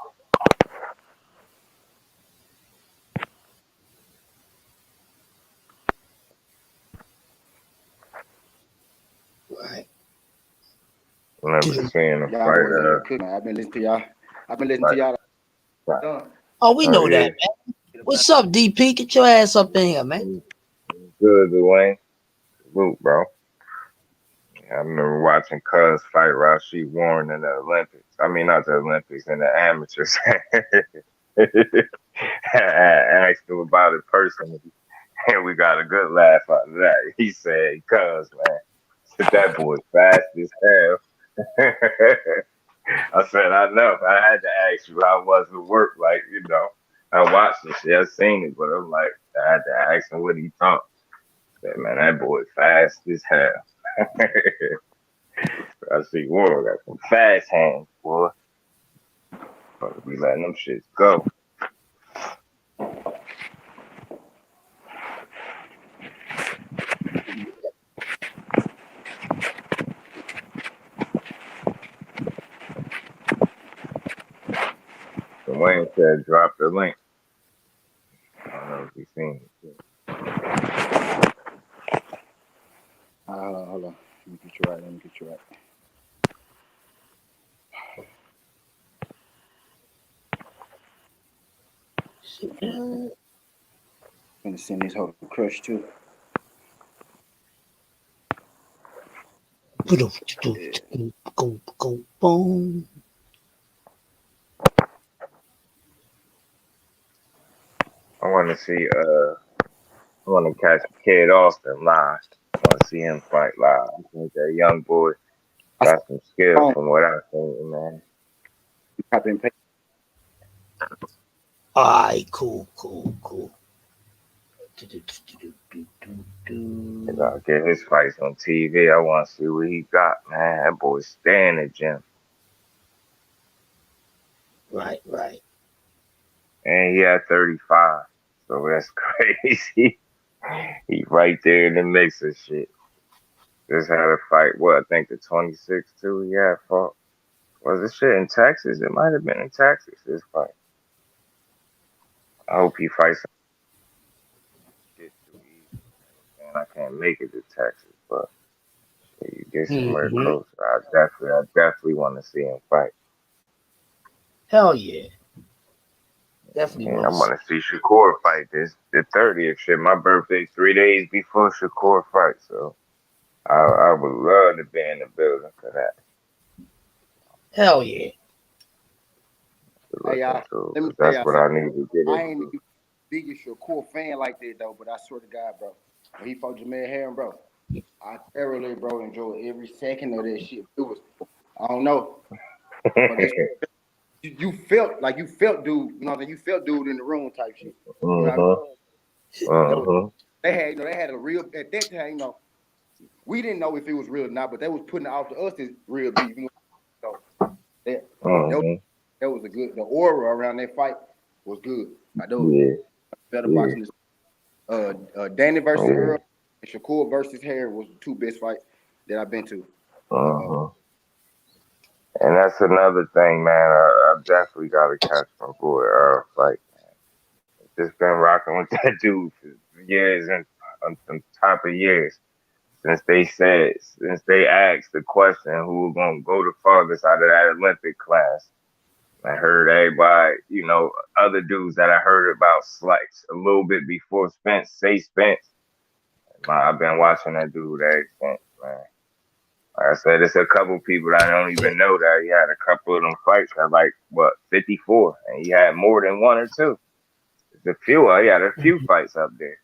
Right. Remember seeing the Y'all fight. boys in there cooking. I've been listening to y'all. Right. Oh, we know that, man. What's up, DP? Get your ass up in here, man. Good, Dwayne. Salute, bro. I remember watching Cuz fight Rashid Warren in the Olympics. I mean, not the Olympics, in the amateurs. I asked him about it personally. And we got a good laugh out of that. He said, "Cuz man, that boy fast as hell." I said, "I know. I had to ask you how was the work. Like, I watched the shit, I seen it, but I'm like, I had to ask him what he thought. I said, man, that boy fast as hell." I see Warren got some fast hands, boy. Supposed to be letting them shits go. So Wayne said, drop the link. I don't know if you've seen it. Hold on. Let me get you right. I'm gonna send this whole crush too. Go, boom. I want to see, I want to catch Kid Austin live. I want to see him fight live. I think that young boy got some skills from what I've seen, man. Copy and paste. Alright, cool. He gotta get his fights on TV. I want to see what he got, man. That boy stay in the gym. Right. And he had 35. So that's crazy. He right there in the mix of shit. Just had a fight, I think the 26 too. He had fought. Was this shit in Texas? It might have been in Texas, this fight. I hope he fights shit too easy. And I can't make it to Texas, but you get somewhere close. I definitely want to see him fight. Hell yeah. Definitely I want to see Shakur fight the 30th shit. My birthday 3 days before Shakur fight, so I would love to be in the building for that. Hell yeah. Hey, let me that's what I need to get into. I ain't the biggest Shakur fan like that though, but I swear to God, bro, when he fought Jamel Herring, bro, I thoroughly, bro, enjoyed every second of that shit. It was, I don't know, but you felt dude, you know what I'm saying? You felt dude in the room type shit. You know, they had a real at that time. We didn't know if it was real or not, but they was putting it out to us as real beef. So that was a good. The aura around that fight was good. I know better boxing. Danny versus Earl, and Shakur versus Harry was the two best fights that I've been to. And that's another thing, man. I definitely got to catch my boy Earl fight. Just been rocking with that dude for years and on top of years. Since they asked the question who was gonna go the farthest out of that Olympic class. I heard everybody, other dudes that I heard about slice a little bit before Spence, say Spence. I've been watching that dude ever since, man. Like I said, it's a couple people that I don't even know that he had a couple of them fights at 54, and he had more than one or two. He had a few fights up there.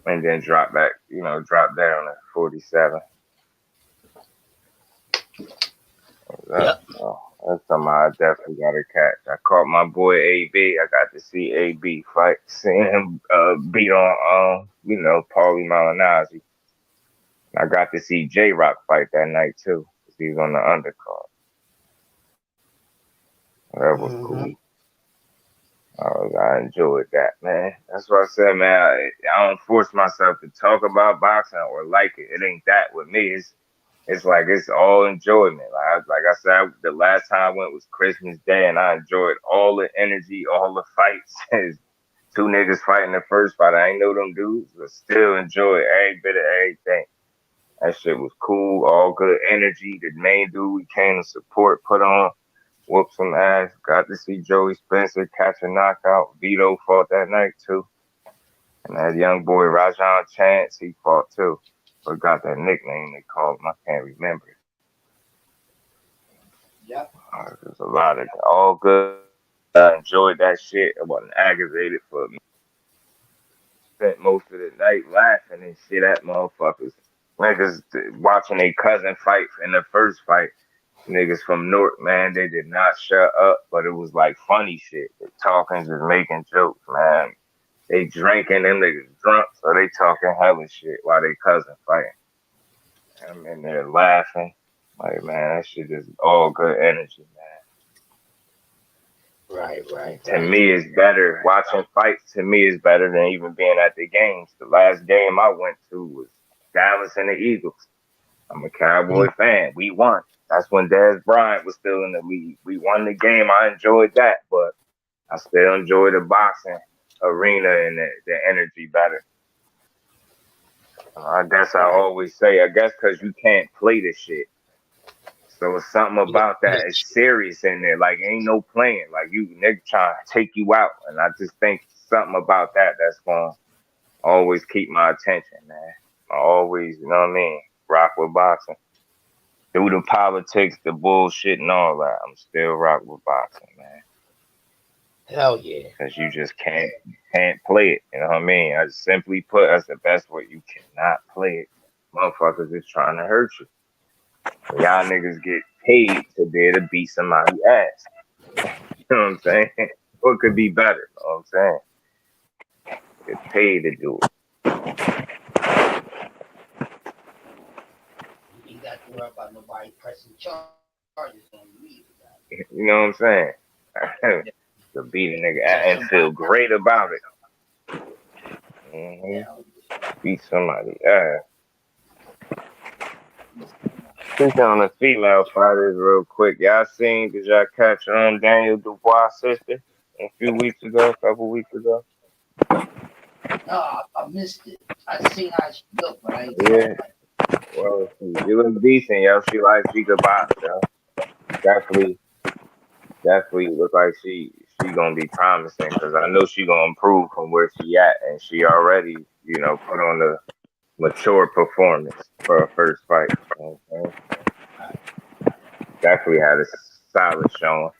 And then drop down to 47. That's something I definitely got to catch. I caught my boy AB. I got to see AB fight. Seeing him beat on, Paulie Malignaggi. I got to see J-Rock fight that night, too, because he was on the undercard. That was cool. I enjoyed that, man. That's what I said, man. I don't force myself to talk about boxing or like it. It ain't that with me. It's like it's all enjoyment. Like I said, the last time I went was Christmas Day, and I enjoyed all the energy, all the fights. Two niggas fighting the first fight. I ain't know them dudes, but still enjoyed every bit of everything. That shit was cool, all good energy. The main dude we came to support put on, whooped some ass. Got to see Joey Spencer catch a knockout. Vito fought that night too. And that young boy Rajon Chance, he fought too. Forgot that nickname they called him. I can't remember. Yeah. There's a lot of all good. I enjoyed that shit. I wasn't aggravated for me. night laughing and shit at motherfuckers. Niggas watching a cousin fight in the first fight. Niggas from North, man, they did not shut up, but it was like funny shit. They talking, just making jokes, man. They drinking, them niggas drunk, so they talking hella shit while they cousin fighting. I'm in there laughing. Like, man, that shit is all good energy, man. Right. To me, it's better. Watching fights, to me, is better than even being at the games. The last game I went to was Dallas and the Eagles. I'm a Cowboy fan. We won. That's when Dez Bryant was still in the league. We won the game. I enjoyed that, but I still enjoy the boxing arena and the energy better. I guess I always say, because you can't play this shit. So it's something about that. It's serious in there. Like, ain't no playing. Like, you nigga trying to take you out. And I just think something about that's going to always keep my attention, man. I always, you know what I mean, rock with boxing. Through the politics, the bullshit and all that, I'm still rock with boxing, man. Hell yeah. Because you just can't play it. You know what I mean? I just simply put, that's the best way. You cannot play it. Motherfuckers is trying to hurt you. Y'all niggas get paid to be able to beat somebody's ass. You know what I'm saying? What could be better? You know what I'm saying? Get paid to do it. You got to worry about nobody pressing charges on you. You know what I'm saying? To beat a nigga and feel great about it. Beat somebody ass. Speaking on the female fighters real quick. Did y'all catch Daniel Dubois' sister a couple weeks ago? No, I missed it. I seen how she looked, but I ain't Well, she look decent, yo. She could box, yo. Definitely look like she gonna be promising because I know she gonna improve from where she at, and she already, put on the mature performance for her first fight. You know what I'm saying? Definitely had a solid showing.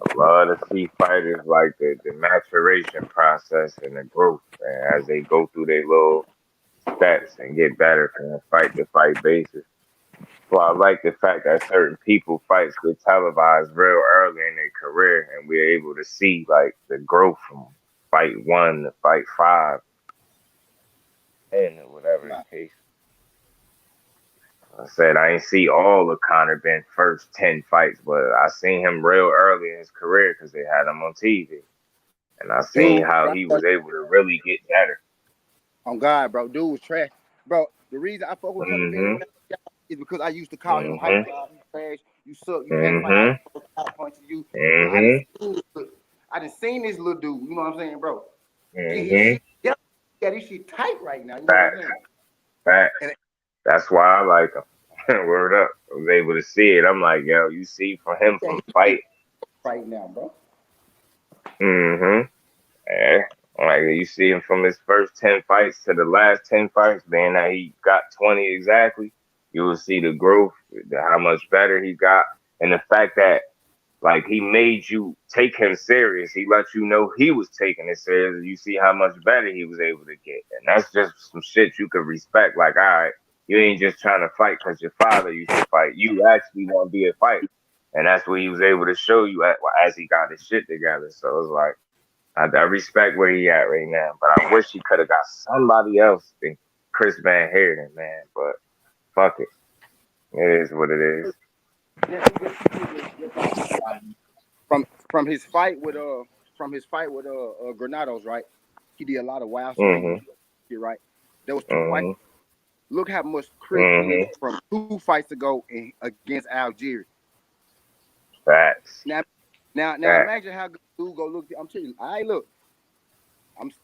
I love to see fighters like the maturation process and the growth, and as they go through their little steps and get better from a fight to fight basis. So I like the fact that certain people fights get televised real early in their career, and we're able to see like the growth from fight 1 to fight 5, and whatever the case. I said I ain't see all of Conor Ben's first 10 fights, but I seen him real early in his career because they had him on TV, and I seen how he was able to really get better. On God, bro, dude was trash, bro. The reason I fuck with Conor Ben is because I used to call him hype. You trash, you suck, you can't fight. I point to you. I done seen this little dude. You know what I'm saying, bro? This shit tight right now. You know what I'm saying? Fact. That's why I like him. Word up. I was able to see it. I'm like, yo, you see from him from fight right now, bro. Yeah. Like you see him from his first 10 fights to the last 10 fights, being that he got 20 exactly, you will see the growth, how much better he got, and the fact that like he made you take him serious. He let you know he was taking it serious. You see how much better he was able to get, and that's just some shit you could respect. Like, all right, you ain't just trying to fight because your father used to fight. You actually want to be a fighter, and that's what he was able to show you as he got his shit together. So it's like, I respect where he at right now, but I wish he could have got somebody else than Chris Van Heerden, man. But fuck it, it is what it is. From his fight with Granados, right? He did a lot of wild shit, right? There was 2 fights. Look how much Chris went from 2 fights ago against Algiers. Facts. Now imagine how good dude go look. I'm telling you, look.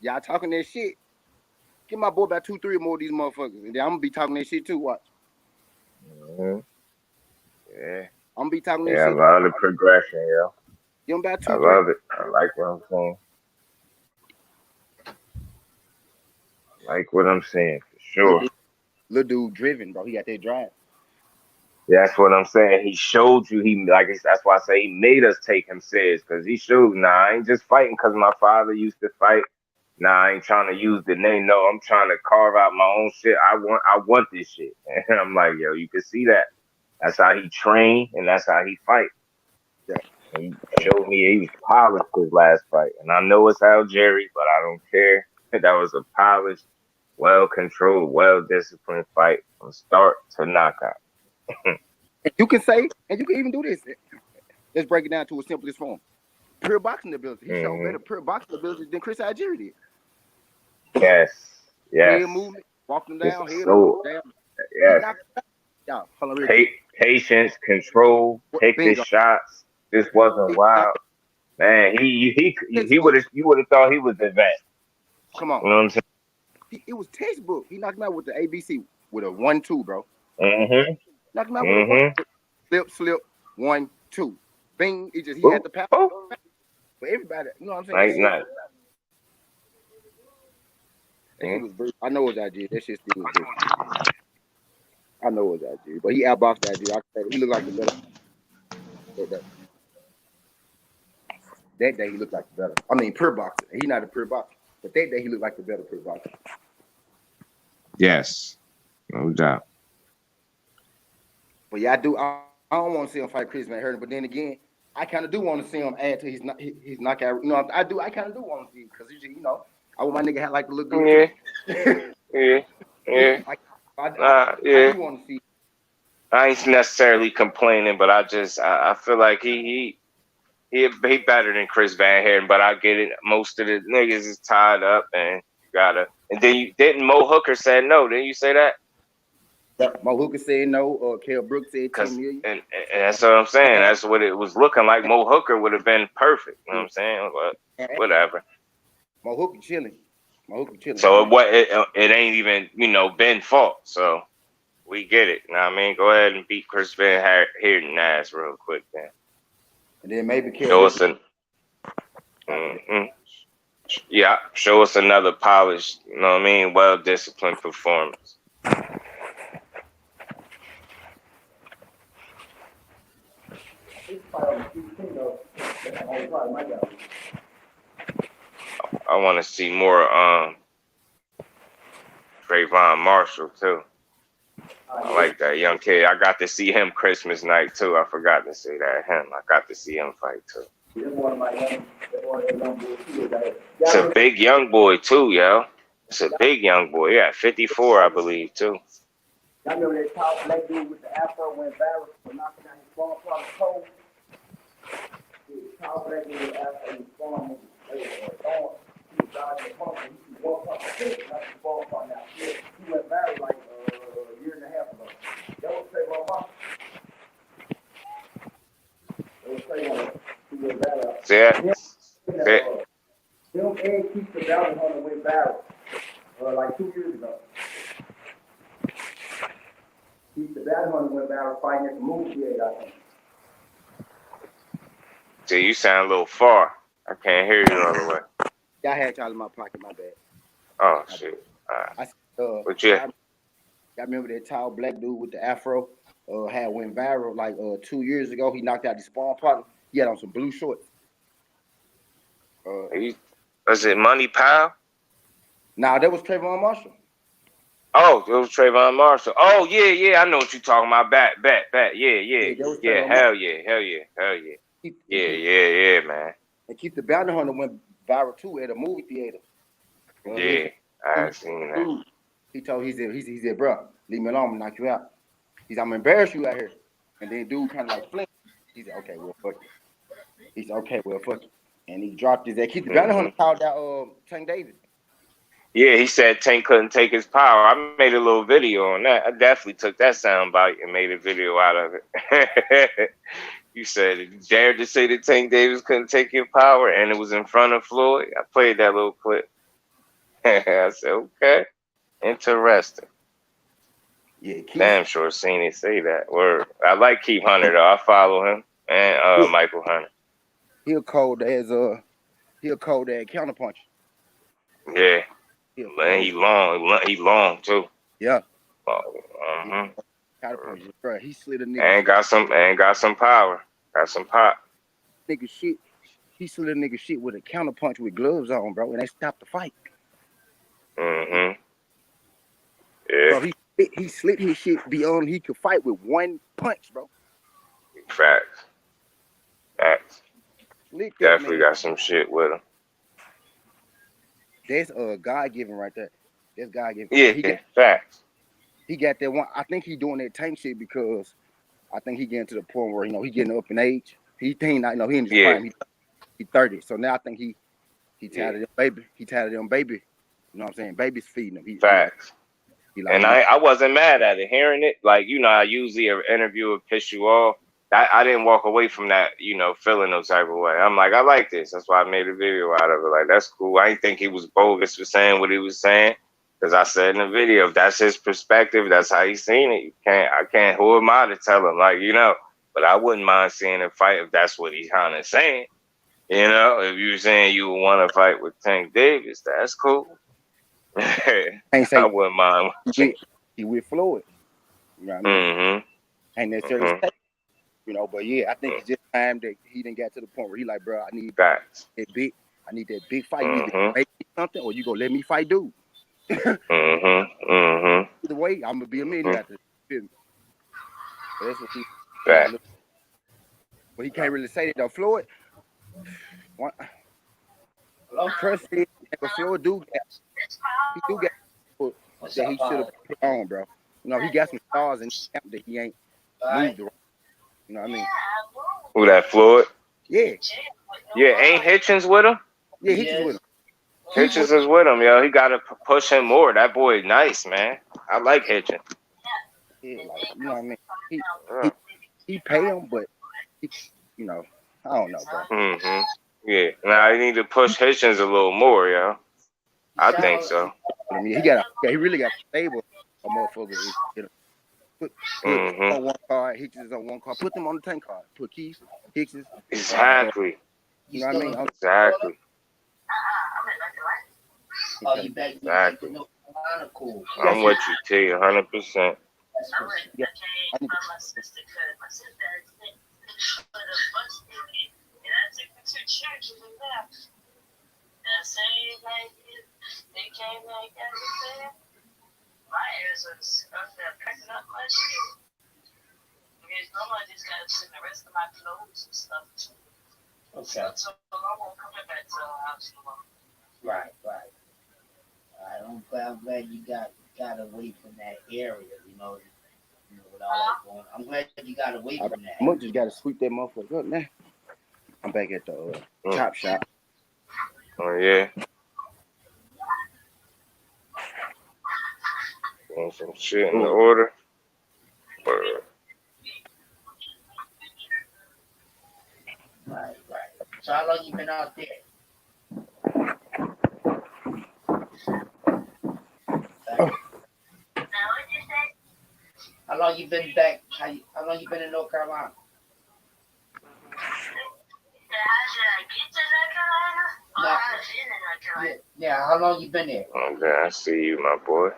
Y'all talking that shit. Give my boy about 2-3 more of these motherfuckers, and then I'm gonna be talking that shit too. Watch. Yeah. I'm gonna be talking that shit. Yeah, I love the progression, yo. Give about 2. I love it. I like what I'm saying. For sure. Little dude driven, bro. He got that drive. That's what I'm saying. He showed you. That's why I say he made us take him serious because he showed. Nah, I ain't just fighting because my father used to fight. Nah, I ain't trying to use the name. No, I'm trying to carve out my own shit. I want this shit. And I'm like, yo, you can see that. That's how he trained and that's how he fight. Yeah. And he showed me he was polished his last fight. And I know it's Algeria, but I don't care. That was a polished, well-controlled, well-disciplined fight from start to knockout. And you can say, and you can even do this. Let's break it down to a simplest form. Pure boxing ability. He showed better pure boxing ability than Chris Algieri did. Yes. Head movement, walking down, head so, down. Yes. Hold on, patience, control, take the shots. This wasn't wild. Man, you would have thought he was advanced. Come on. You know what I'm saying? It was textbook. He knocked him out with the ABC with a 1-2, bro. Mm-hmm. Knocked him out with a slip, 1-2. Bing. He had the power. But everybody, you know what I'm saying? Nice. I know it's Algieri. That shit still was good. I know it's Algieri, but he outboxed Algieri. He looked like the better. That day he looked like the better. I mean, pure boxer. He's not a pure boxer, but that day he looked like the better pure boxer. Yes, no doubt. But yeah, I do. I don't want to see him fight Chris Van Herden, but then again, I kind of do want to see him add to his knockout. You know, I do. I kind of do want to see because you know, I want my nigga had like to look good. Yeah. I do want to see. I ain't necessarily complaining, but I feel like he better than Chris Van Herden, but I get it. Most of the niggas is tied up and you gotta. And then didn't Mo Hooker said no? Didn't you say that? Yeah, Mo Hooker said no. Kell Brooks said 10 million. And that's what I'm saying. That's what it was looking like. Mo Hooker would have been perfect. You know what I'm saying? But whatever. Mo Hooker chilling. So it ain't even been fault. So we get it. Now I mean, go ahead and beat Chris Van Herden ass real quick then. And then maybe show us show us another polished, you know what I mean, well-disciplined performance. I want to see more Trayvon Marshall too. I like that young kid. I got to see him Christmas night too. I forgot to say that. I got to see him fight too. It's a big young boy too, yo. It's a big young boy. Yeah, 54, I believe too. I remember that tall black dude with the afro went viral for knocking out his phone from the pole. Tall black dude with the afro, his phone he was dodging the pump and he walked off the pit, knocked the phone from out. He went viral like a year and a half ago. That was Trayvon Marshall. He went viral. See it? Him and Keith the Bounty Hunter went viral like 2 years ago. Keith the Bounty Hunter went viral fighting at the movie theater, I think. See, you sound a little far. I can't hear you all the way. Yeah, I had y'all in my pocket, my bad. Oh, shit. I remember that tall black dude with the afro had went viral like 2 years ago. He knocked out his spawn partner. He had on some blue shorts. Was it Money Pal? Nah, that was Trayvon Marshall. Oh, it was Trayvon Marshall. Oh, yeah, I know what you're talking about. Bet. Yeah, hell yeah. Yeah, man. And Keith the Bounty Hunter went viral too at a movie theater. Yeah, I seen that. He said, bro, leave me alone, I'm gonna knock you out. I'm gonna embarrass you out here. And then dude kind of like flinched. He said, okay, well, fuck it. And he dropped his ass. Keith the Bounty Hunter called out Tank Davis. Yeah, he said Tank couldn't take his power. I made a little video on that. I definitely took that soundbite and made a video out of it. You said, you dared to say that Tank Davis couldn't take your power, and it was in front of Floyd. I played that little clip. I said, okay, interesting. Yeah, damn sure seen it say that. Word. I like Keith Hunter though. I follow him and Michael Hunter. He'll cold as counterpunch. Yeah. Man, he long too. Yeah. Oh, Counterpunch, bro. He slid a nigga. and got some power. Got some pop. Nigga shit. He slid a nigga shit with a counterpunch with gloves on, bro, and they stopped the fight. Yeah. Bro, he slid his shit beyond he could fight with one punch, bro. Facts. Definitely Man. got some shit with him. That's God given right there. That's God given. Yeah, facts. He got that one. I think he doing that tank shit because I think he getting to the point where he getting up in age. He in his prime. He 30. So now I think he tired of them baby. He tired of them baby. You know what I'm saying? Baby's feeding him. Facts. Like, I wasn't mad at it. Hearing it, like, I usually an interview would piss you off. I didn't walk away from that, feeling no type of way. I'm like, I like this. That's why I made a video out of it. Like, that's cool. I didn't think he was bogus for saying what he was saying. Because I said in the video, if that's his perspective, that's how he's seen it. I can't, who am I to tell him? Like, but I wouldn't mind seeing a fight if that's what he's kind of saying. If you're saying you would want to fight with Tank Davis, that's cool. I wouldn't mind. He with Floyd. You know what I mean? Ain't necessarily but yeah, I think it's just time that he didn't get to the point where he like, bro, I need that big fight. You either make something or you gonna let me fight dude. Either way, I'm gonna be a millionaire after this. That's what he but he can't really say that though. Floyd, trust it, but Floyd he do get that he should have put on, bro. He got some stars in camp that he ain't moved around. You know what I mean? Who that, Floyd? Yeah. Yeah, ain't Hitchens with him? Yeah, Hitchens with him. Hitchens is with him, yo. He got to push him more. That boy nice, man. I like Hitchens. Yeah, like, you know what I mean? He pay him, but I don't know, bro. Yeah, now I need to push Hitchens a little more, yo. I think so. I mean, he really got to stable a motherfucker. Put on one card, Hitchens is on one card. Put them on the tank card. Put Keith, Hitchens. Exactly. You know what I mean? Exactly. Oh, you back? Exactly. Cool. I'm with you, T, 100%. Yeah. My ears was up there packing up my shit. Because normally I just gotta send the rest of my clothes and stuff too. Okay. So I won't come back to the house no more. Right. I'm glad you got away from that area, with all that going on. I'm glad you got away from that. I just gotta sweep that motherfucker up now. I'm back at the chop shop. Oh, yeah. Want some shit in the order? Right. So how long you been out there? How long you been back? How long you been in North Carolina? Yeah, how long you been there? Okay, I see you, my boy.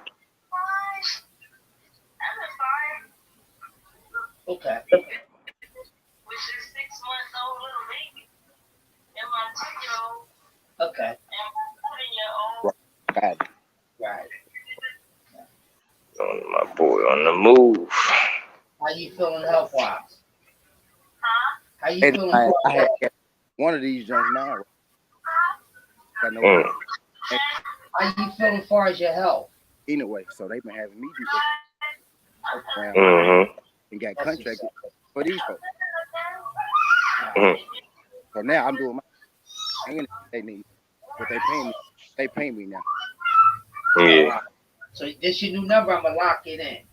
Okay. With your 6-month-old little baby and my 10-year-old. Okay. And 14-year-old. Right. My boy on the move. How you feeling health-wise? Huh? How you feeling? I had one of these jumps now. Got no How you feeling as far as your health? Anyway, so they've been having me do that. And got contracted for these folks. So now I'm doing my thing they need. But they pay me now. Yeah. So this your new number, I'm gonna lock it in.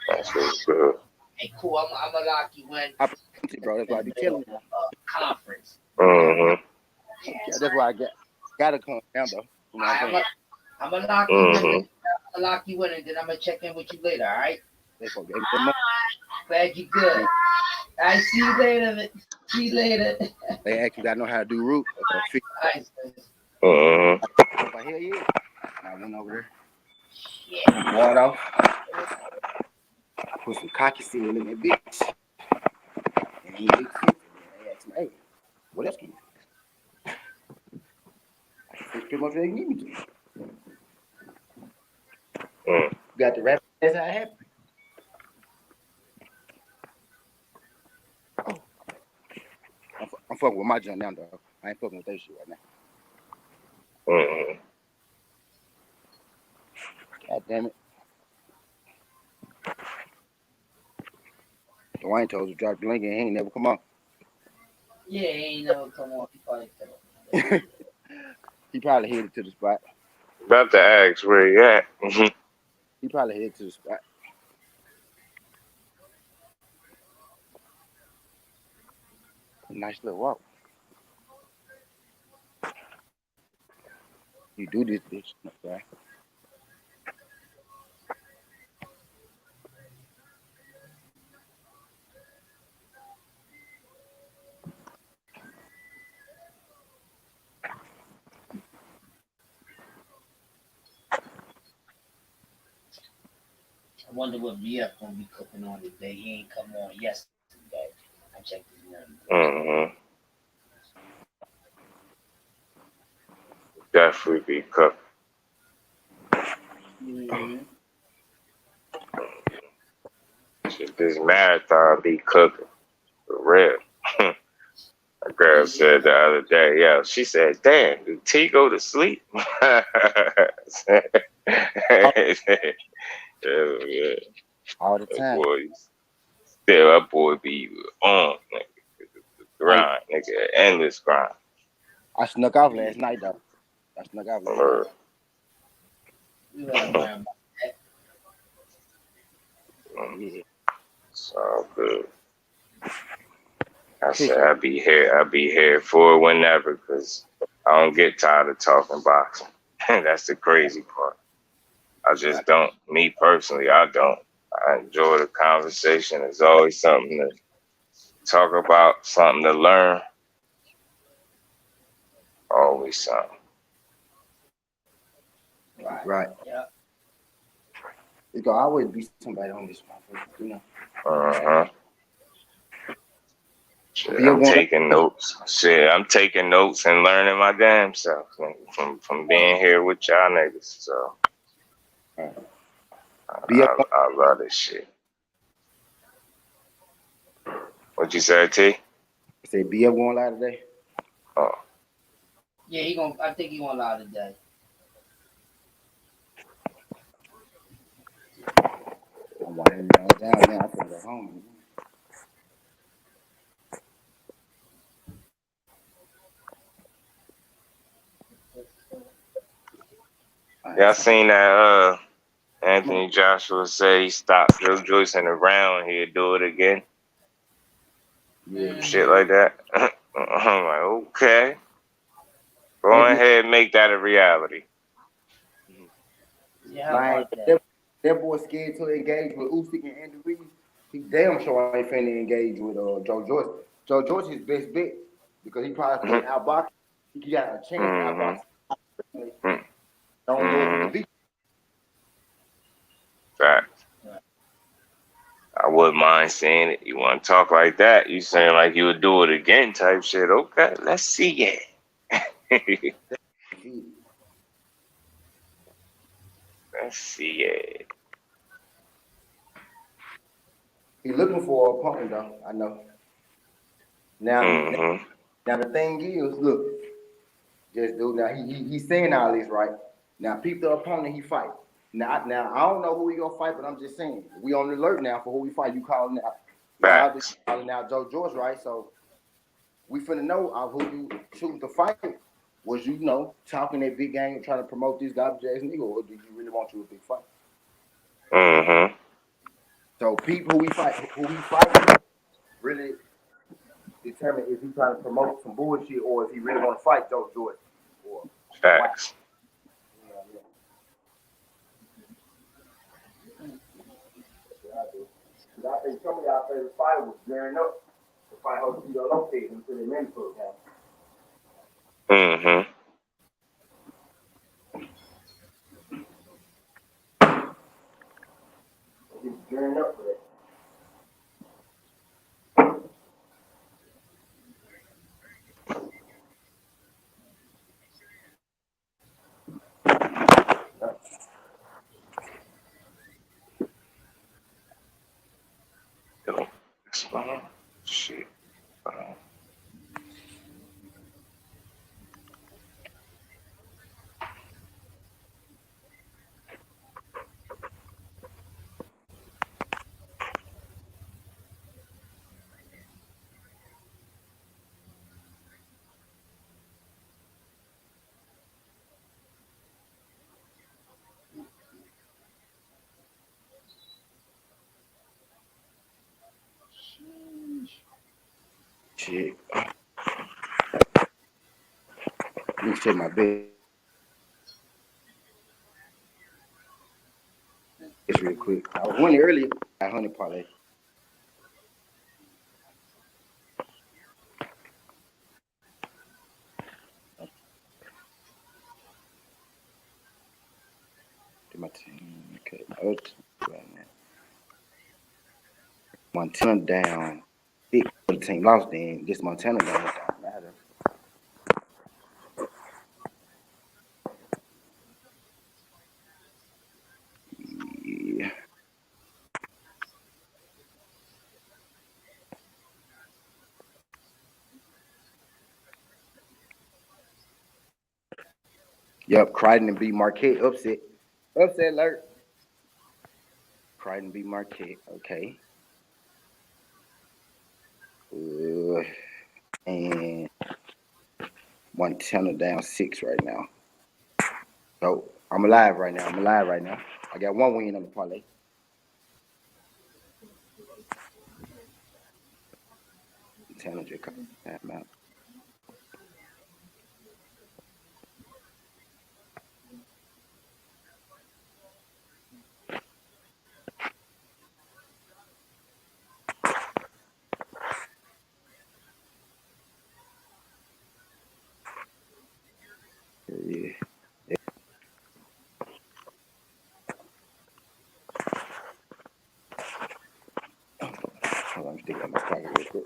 That's what's good. Hey, cool, I'm gonna lock you in. Opportunity, bro. That's why I be telling you. Conference. Yeah, that's why I gotta come down though. You know I'm gonna lock you in. I'm gonna lock you in, and then I'm gonna check in with you later. All right? Glad you good. I see you later. See you later. They actually I know how to do root. Nice. Hell yeah. I went over there. Water off. Put some cocky seal in that bitch. And he big 50. They asked me, hey, what else can you do? That's pretty much what they need me to. Got the rap. That's how it happened. Oh. I'm fucking with my junk now, dog. I ain't fucking with that shit right now. God damn it. Dwayne told us to drop the link and he ain't never come on. Yeah, he ain't never come on. He probably headed to the spot. About to ask where he at. He probably headed to the spot. Nice little walk. You do this bitch. Okay. I wonder what BF gonna be cooking on today. He ain't come on yesterday. I checked his number. Definitely be cooking. This marathon be cooking for real. A girl said the other day, she said, damn, did T go to sleep? Yeah. All the time. That boy be on, nigga. Grind, nigga. Endless grind. I snuck off last night, though. I snuck off last night. You gotta learn about that. Yeah. It's all good. I said I'll be here for whenever, because I don't get tired of talking boxing. That's the crazy part. I just don't. Me personally, I don't. I enjoy the conversation. There's always something to talk about, something to learn. Always something. Right. Yeah. It's gonna always be somebody on this motherfucker, you know. Shit, I'm taking notes. I'm taking notes and learning my damn self from being here with y'all niggas. So I love this shit. What you say, T? I said BF going live today. Oh. Yeah, I think he gonna live today. I'm winding down now. I can go home. Y'all seen that Anthony Joshua say he stopped Joe Joyce in the round, he'd do it again? Yeah. Shit like that. I'm like, okay. Go ahead and make that a reality. Yeah, that boy scared to engage with Usyk and Andy Reid. He damn sure ain't finna engage with Joe Joyce. Joe Joyce is best bet because he probably can outbox. He got a chance to outbox. Don't know if he can beat. Fact. I wouldn't mind saying it. You want to talk like that? You saying like you would do it again type shit. Okay, let's see it. Let's see it. He looking for an opponent though. I know. Now the thing is, look, just dude. Now he's saying all this right. Now peep the opponent he fight. Now I don't know who he gonna fight, but I'm just saying we on the alert now for who we fight. You calling out? Calling out Joe Joyce, right? So we finna know who you choose to fight. Was you talking that big game, trying to promote this garbage ass nigga, or do you really want you a big fight? So people who he fight, really determine if he's trying to promote some bullshit or if he really want to fight Joe Joyce. Facts. I think some of y'all favorite fighter was gearing up to fight Jose Lopez until they made it for gearing up for that. Shit. Shit. Let me check my bed. It's real quick. I was winning earlier. I 100 parlay. Did my team okay? Montana down. Big the team lost. Then this Montana down. It don't matter. Yeah. Yep, Crichton and beat Marquette. Upset. Upset alert. Crichton beat Marquette. Okay. And Montana down 6 right now. So I'm alive right now. I got one win on the parlay. Montana just cut that out. Yeah. Hold on, I'm sticking in my pocket real quick.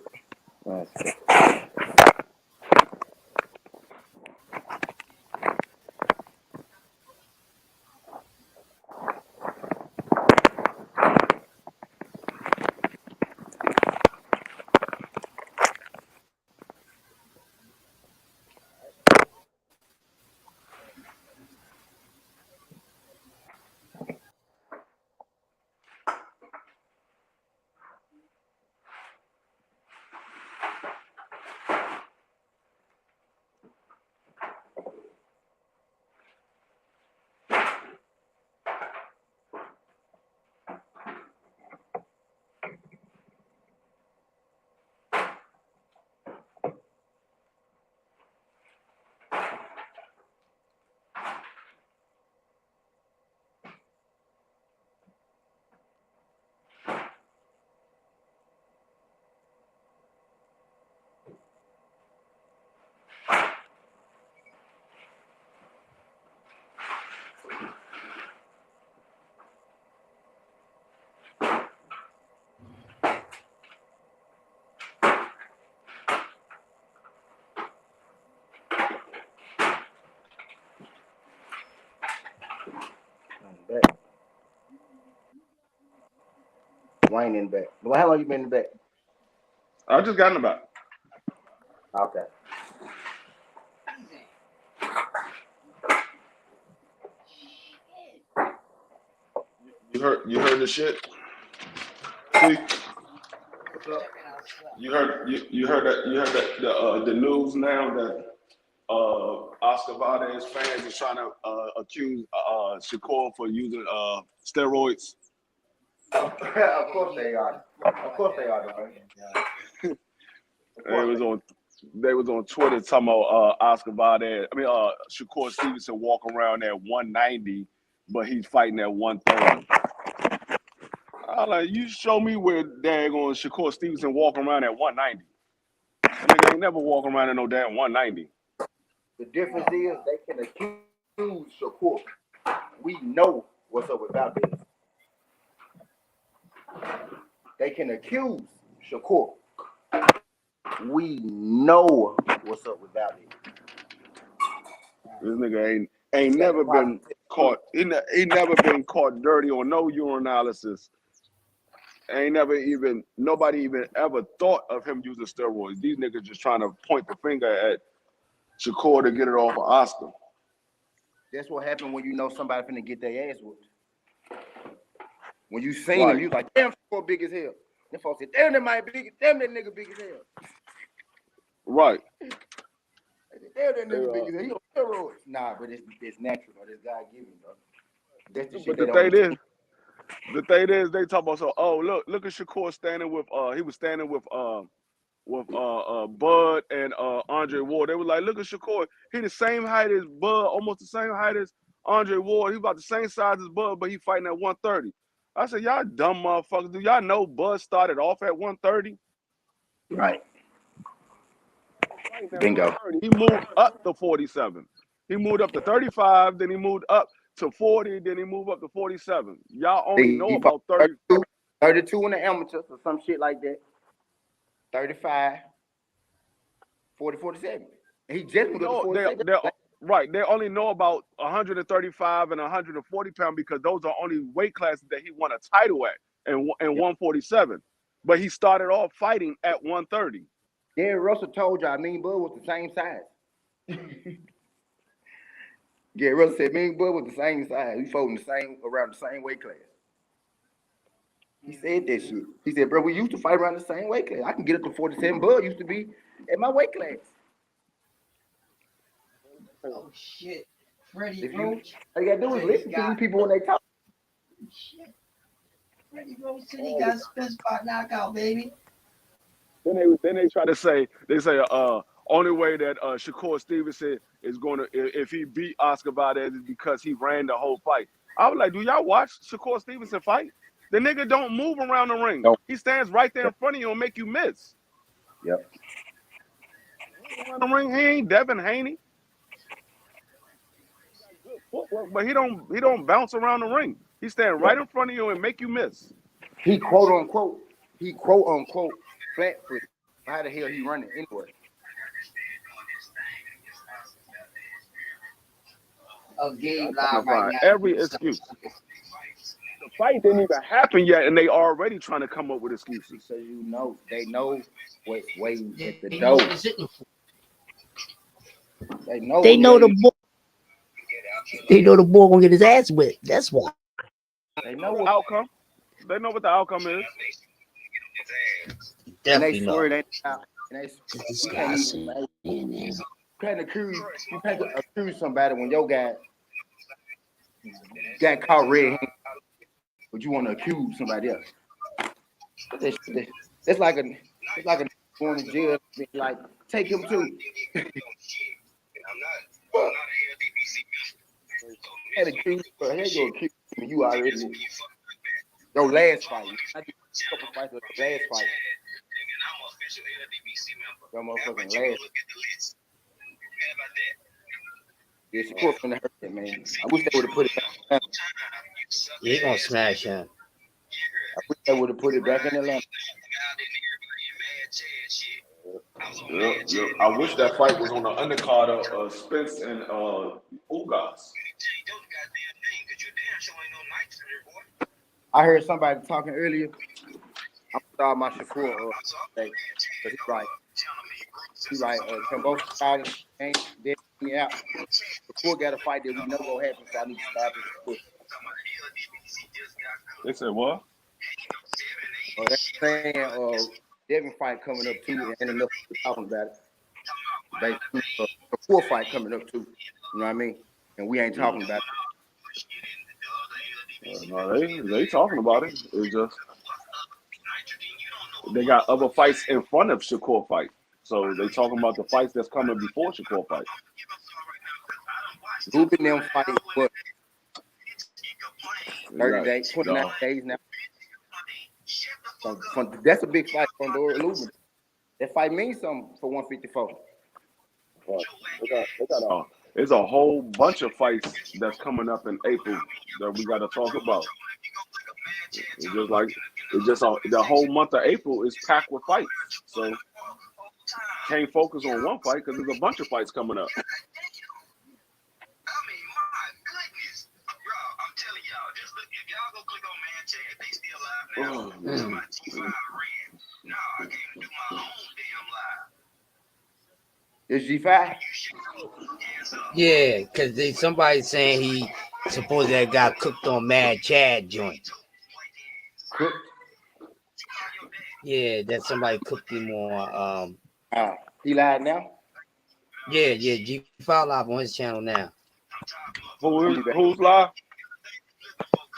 Back. Wayne in the back. How long you been in the back? I just got in the back. Okay. You heard the shit? See? You heard that the news now that Oscar Valdez fans are trying to accuse Shakur for using steroids. Of course they are. They was on Twitter talking about Oscar Valdez. Shakur Stevenson walking around at 190, but he's fighting at 130. I'm like, you show me where daggone Shakur Stevenson walking around at 190. That nigga ain't never walking around at no damn 190. The difference is they can accuse Shakur. We know what's up with Valdez. they can accuse Shakur. We know what's up with Valley. This nigga ain't never been caught. He never been caught dirty on no urinalysis. Nobody even ever thought of him using steroids. These niggas just trying to point the finger at Shakur to get it off of Oscar. That's what happened when you know somebody finna get their ass whooped. When you seen him, you like, damn, Shakur big as hell. Them folks said, damn, that nigga big as hell. Right. They said, damn, that nigga big as hell. He on steroids. Nah, but it's natural, bro. This guy giving, bro. That's the shit But the thing is, they talk about look at Shakur standing with he was standing with Bud and Andre Ward. They were like, look at Shakur. He the same height as Bud, almost the same height as Andre Ward. He about the same size as Bud, but he fighting at 130. I said, y'all dumb motherfuckers. Do y'all know Bud started off at 130? Right. Bingo. He moved up to 47. He moved up to 35, then he moved up to 40, then he moved up to 47. Y'all only know about 32. 32 in the amateurs or some shit like that. 35, 40, 47. He just moved up to 47. Right. They only know about 135 and 140 pounds because those are only weight classes that he won a title at and 147. But he started off fighting at 130. Yeah, Russell told y'all me and Bud was the same size. Yeah, Russell said me and Bud was the same size. We fought around the same weight class. He said that shit. He said, bro, we used to fight around the same weight class. I can get up to 47. Bud used to be at my weight class. Oh shit. Freddie Roach. All you gotta do is listen to these people when they talk. Shit. Freddie Roach said he got a spin spot knockout, baby. Then they try to say only way that Shakur Stevenson is going to if he beat Oscar Valdez is because he ran the whole fight. I was like, do y'all watch Shakur Stevenson fight? The nigga don't move around the ring. Nope. He stands right there in front of you and make you miss. Yep. Around the ring, he ain't Devin Haney. But he don't bounce around the ring. He stand right in front of you and make you miss. He quote unquote flat foot. How the hell he running anyway? Every excuse. The fight didn't even happen yet, and they already trying to come up with excuses. So you know, they know what's waiting at the door. They know the boy. They know the boy gonna get his ass whipped. That's why. They know what outcome. They know what the outcome is. Definitely know. You can't accuse somebody when your guy got caught red-handed, but you want to accuse somebody else. It's like a going to jail. Like take him too. Had accused, but here you accuse me. You already. Your last fight. I did a couple fights with the last fight. Your motherfucking last. Yeah, Shakur finna hurt that, man. I wish they would have put it back. Yeah, he gonna smash him. I wish they would have put it back in Atlanta. Yeah. I wish that fight was on the undercard of Spence and Ugas. I heard somebody talking earlier. I'm sorry, my Shakur. But he's like, Kambosos fighting ain't dead me out. Shakur got a fight that we know gonna happen, so I need to stop it. They said what? They're saying Devin fight coming up too, and enough talking about it. Shakur fight coming up too. You know what I mean? And we ain't talking about it. No, they talking about it. It's just they got other fights in front of Shakur fight. So they talking about the fights that's coming before Shakur fight. Ruben them fight what? 30 days, 29 days now. That's a big fight for Ruben. That fight means something for 154. There's a whole bunch of fights that's coming up in April that we got to talk about. It's just like It's just the whole month of April is packed with fights. So can't focus on one fight because there's a bunch of fights coming up. Oh, man. Is G5? Yeah, because somebody saying he supposedly that got cooked on Mad Chad joint. Cooked? Yeah, that somebody cooked him on. He lied now? Yeah, G5 live on his channel now. Who's live?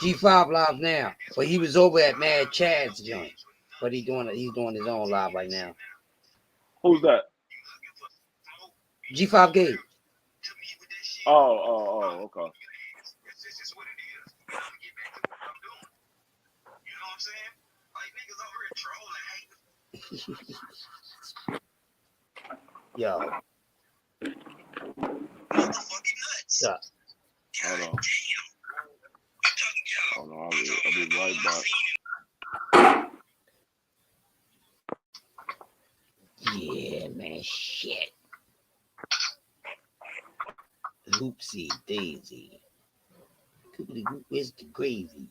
G5 live now, but he was over at Mad Chad's joint. But he's doing his own live right now. Who's that? G5 Gabe. Oh, okay. Yo. Hold on. Hold on, I'll be right back. Yeah, man, shit. Loopsy daisy. Where's the gravy?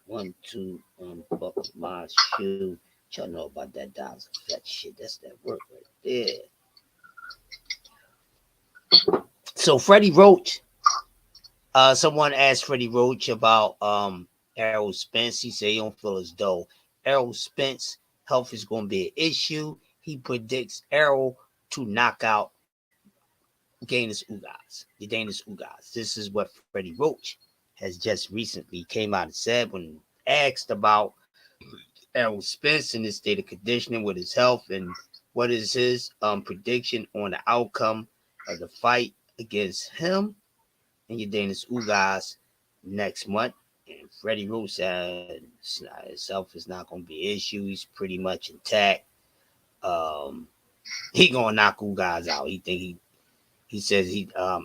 1, 2, unbuckle my shoe. Y'all know about that Dials Effect shit. That's that work right there. So Freddie Roach, someone asked Freddie Roach about Errol Spence. He said he don't feel as though Errol Spence health is going to be an issue. He predicts Errol to knock out Danis Ugas. This is what Freddie Roach has just recently came out and said when asked about Errol Spence and his state of conditioning with his health and what is his prediction on the outcome of the fight against him and Danis Ugas next month. And Freddie Roach said his health is not going to be an issue. He's pretty much intact. He gonna knock Ugas out. He says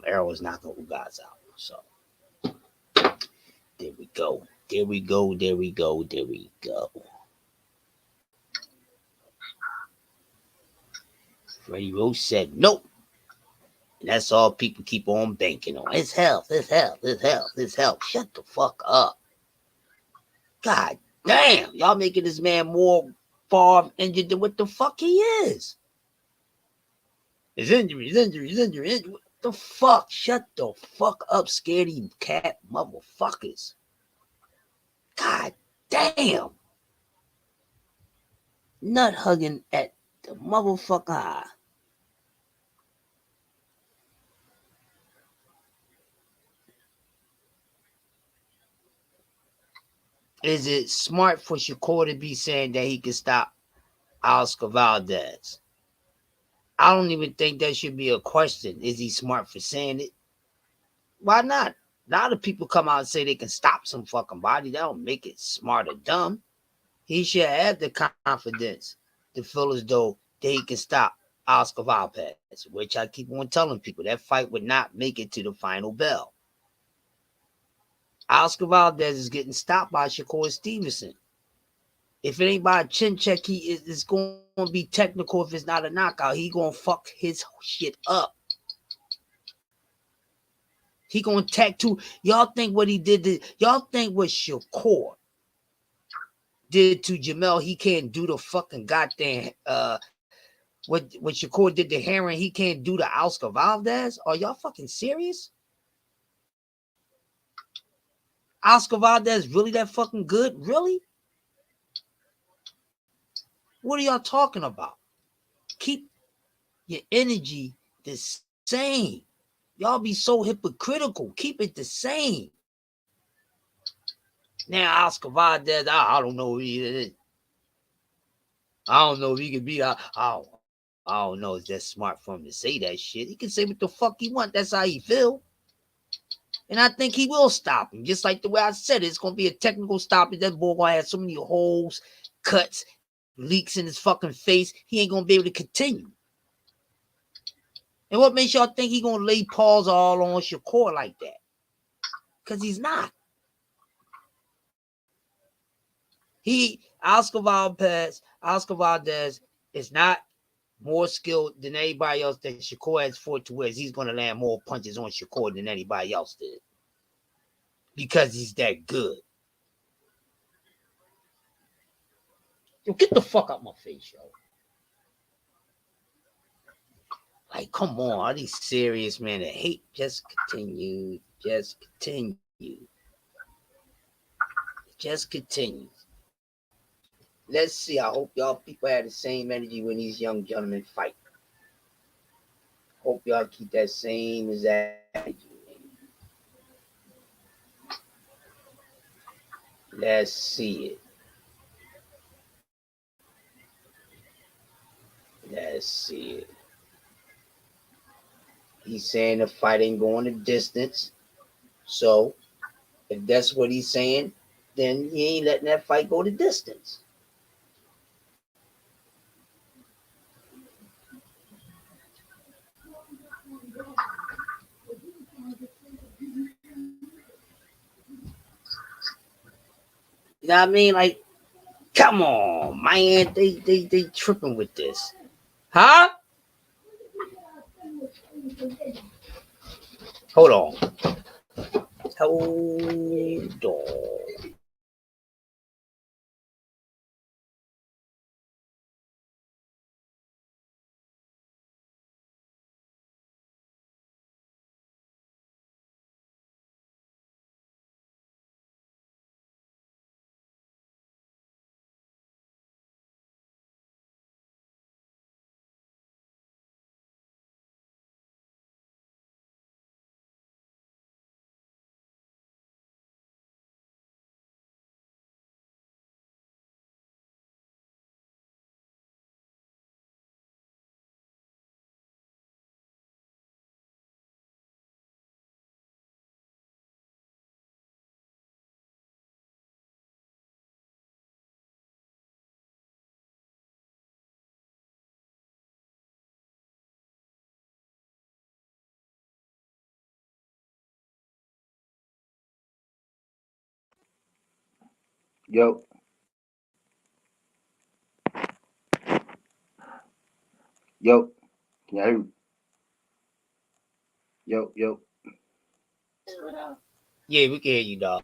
Errol is knocking Ugas out. So there we go. Freddie Roach said nope. And that's all people keep on banking on. His health. Shut the fuck up. God damn. Y'all making this man more far injured than what the fuck he is. His injuries. What the fuck? Shut the fuck up, scaredy cat motherfuckers. God damn. Nut hugging at the motherfucker eye. Is it smart for Shakur to be saying that he can stop Oscar Valdez? I don't even think that should be a question. Is he smart for saying it? Why not? A lot of people come out and say they can stop some fucking body. That don't make it smart or dumb. He should have the confidence to feel as though they can stop Oscar Valdez, which I keep on telling people that fight would not make it to the final bell. Oscar Valdez is getting stopped by Shakur Stevenson. If it ain't by a chin check, it's going to be technical. If it's not a knockout, he going to fuck his shit up. He going to tattoo. Y'all think what he did y'all think what Shakur did to Jamel, he can't do the fucking goddamn what Shakur did to Heron, he can't do to Oscar Valdez? Are y'all fucking serious? Oscar Valdez really that fucking good? Really? What are y'all talking about? Keep your energy the same. Y'all be so hypocritical. Keep it the same. Now Oscar Valdez, I don't know if he can beat. I don't know. It's just smart for him to say that shit. He can say what the fuck he want. That's how he feel. And I think he will stop him. Just like the way I said it, it's going to be a technical stoppage. That boy going to have so many holes, cuts, leaks in his fucking face. He ain't going to be able to continue. And what makes y'all think he going to lay paws all on Shakur like that? Because he's not. Oscar Valdez is not more skilled than anybody else that Shakur has fought to where he's going to land more punches on Shakur than anybody else did. Because he's that good. Yo, get the fuck out my face, yo. Like, come on. Are these serious, man? The hate just continue. Just continue. Just continues. Let's see. I hope y'all people have the same energy when these young gentlemen fight. Hope y'all keep that same exact energy. Let's see it. Let's see it. He's saying the fight ain't going the distance. So, if that's what he's saying, then he ain't letting that fight go the distance. You know what I mean? Like, come on, man. They tripping with this. Huh? Hold on. Hold on. Yo, yo, can y'all hear me? Yo. Yeah, we can hear you, dog.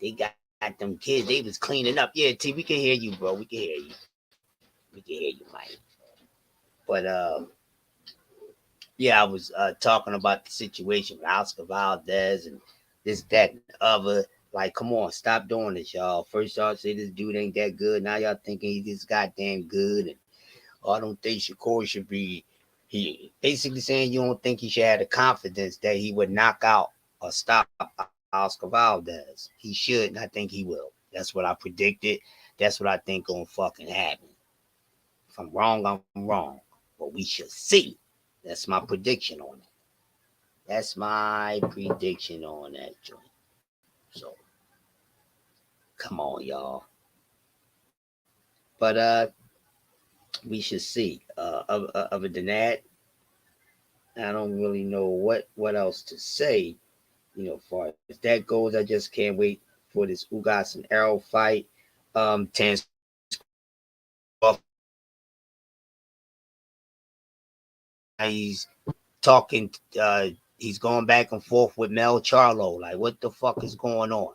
They got them kids. They was cleaning up. Yeah, T, we can hear you, bro. We can hear you. We can hear you, Mike. But yeah, I was talking about the situation with Oscar Valdez and this, that, and the other. Like, come on, stop doing this, y'all. First y'all say this dude ain't that good. Now y'all thinking he's this goddamn good. And I don't think Shakur should be. He basically saying you don't think he should have the confidence that he would knock out or stop Oscar Valdez. He should, and I think he will. That's what I predicted. That's what I think gonna fucking happen. If I'm wrong, I'm wrong. But we shall see. That's my prediction on it. That's my prediction on that joint. So come on, y'all. But we should see. Other than that, I don't really know what else to say. As far as that goes, I just can't wait for this Ugas and Arrow fight. Terence he's talking. He's going back and forth with Mel Charlo. Like, what the fuck is going on?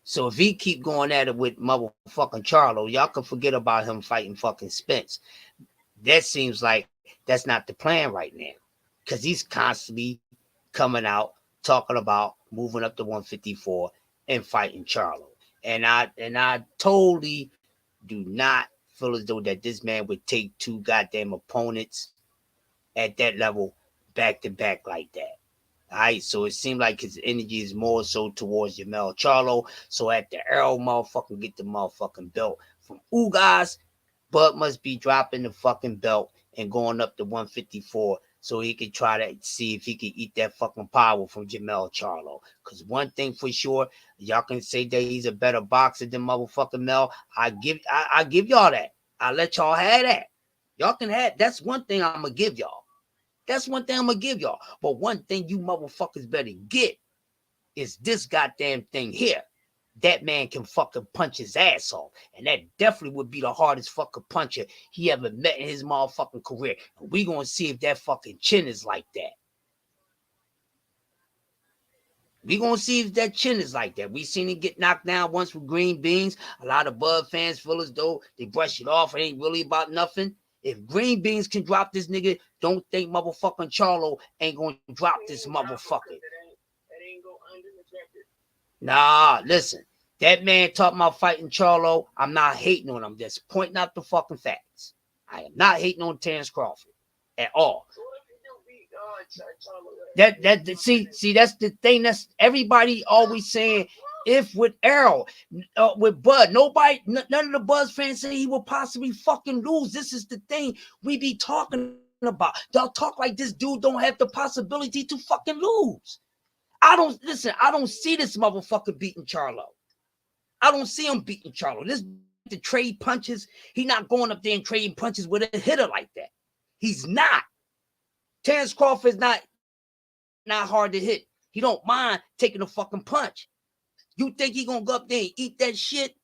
So if he keep going at it with motherfucking Charlo, y'all can forget about him fighting fucking Spence. That seems like that's not the plan right now, because he's constantly coming out talking about moving up to 154 and fighting Charlo. And I totally do not feel as though that this man would take two goddamn opponents at that level back to back like that. All right, so it seemed like his energy is more so towards Jamel Charlo. So at the Arrow motherfucking get the motherfucking belt from Ugas, Bud must be dropping the fucking belt and going up to 154 so he could try to see if he could eat that fucking power from Jermell Charlo. Because one thing for sure, y'all can say that he's a better boxer than motherfucking Mel. I give y'all that. I let y'all have that. Y'all can have. That's one thing I'm gonna give y'all. That's one thing I'm gonna give y'all. But one thing you motherfuckers better get is this goddamn thing here. That man can fucking punch his ass off. And that definitely would be the hardest fucking puncher he ever met in his motherfucking career. And we gonna see if that fucking chin is like that. We gonna see if that chin is like that. We seen him get knocked down once with green beans. A lot of Bud fans feel as though they brush it off. It ain't really about nothing. If green beans can drop this nigga, don't think motherfucking Charlo ain't gonna drop this motherfucker. Nah, listen. That man talking about fighting Charlo. I'm not hating on him. Just pointing out the fucking facts. I am not hating on Terrence Crawford at all. See, that's the thing. That's everybody always saying. If with Errol, with Bud, none of the Buzz fans say he will possibly fucking lose. This is the thing we be talking about. Y'all talk like this dude don't have the possibility to fucking lose. I don't see this motherfucker beating Charlo. I don't see him beating Charlo. This the trade punches. He not going up there and trading punches with a hitter like that. He's not. Terrence Crawford's not hard to hit. He don't mind taking a fucking punch. You think he gonna go up there and eat that shit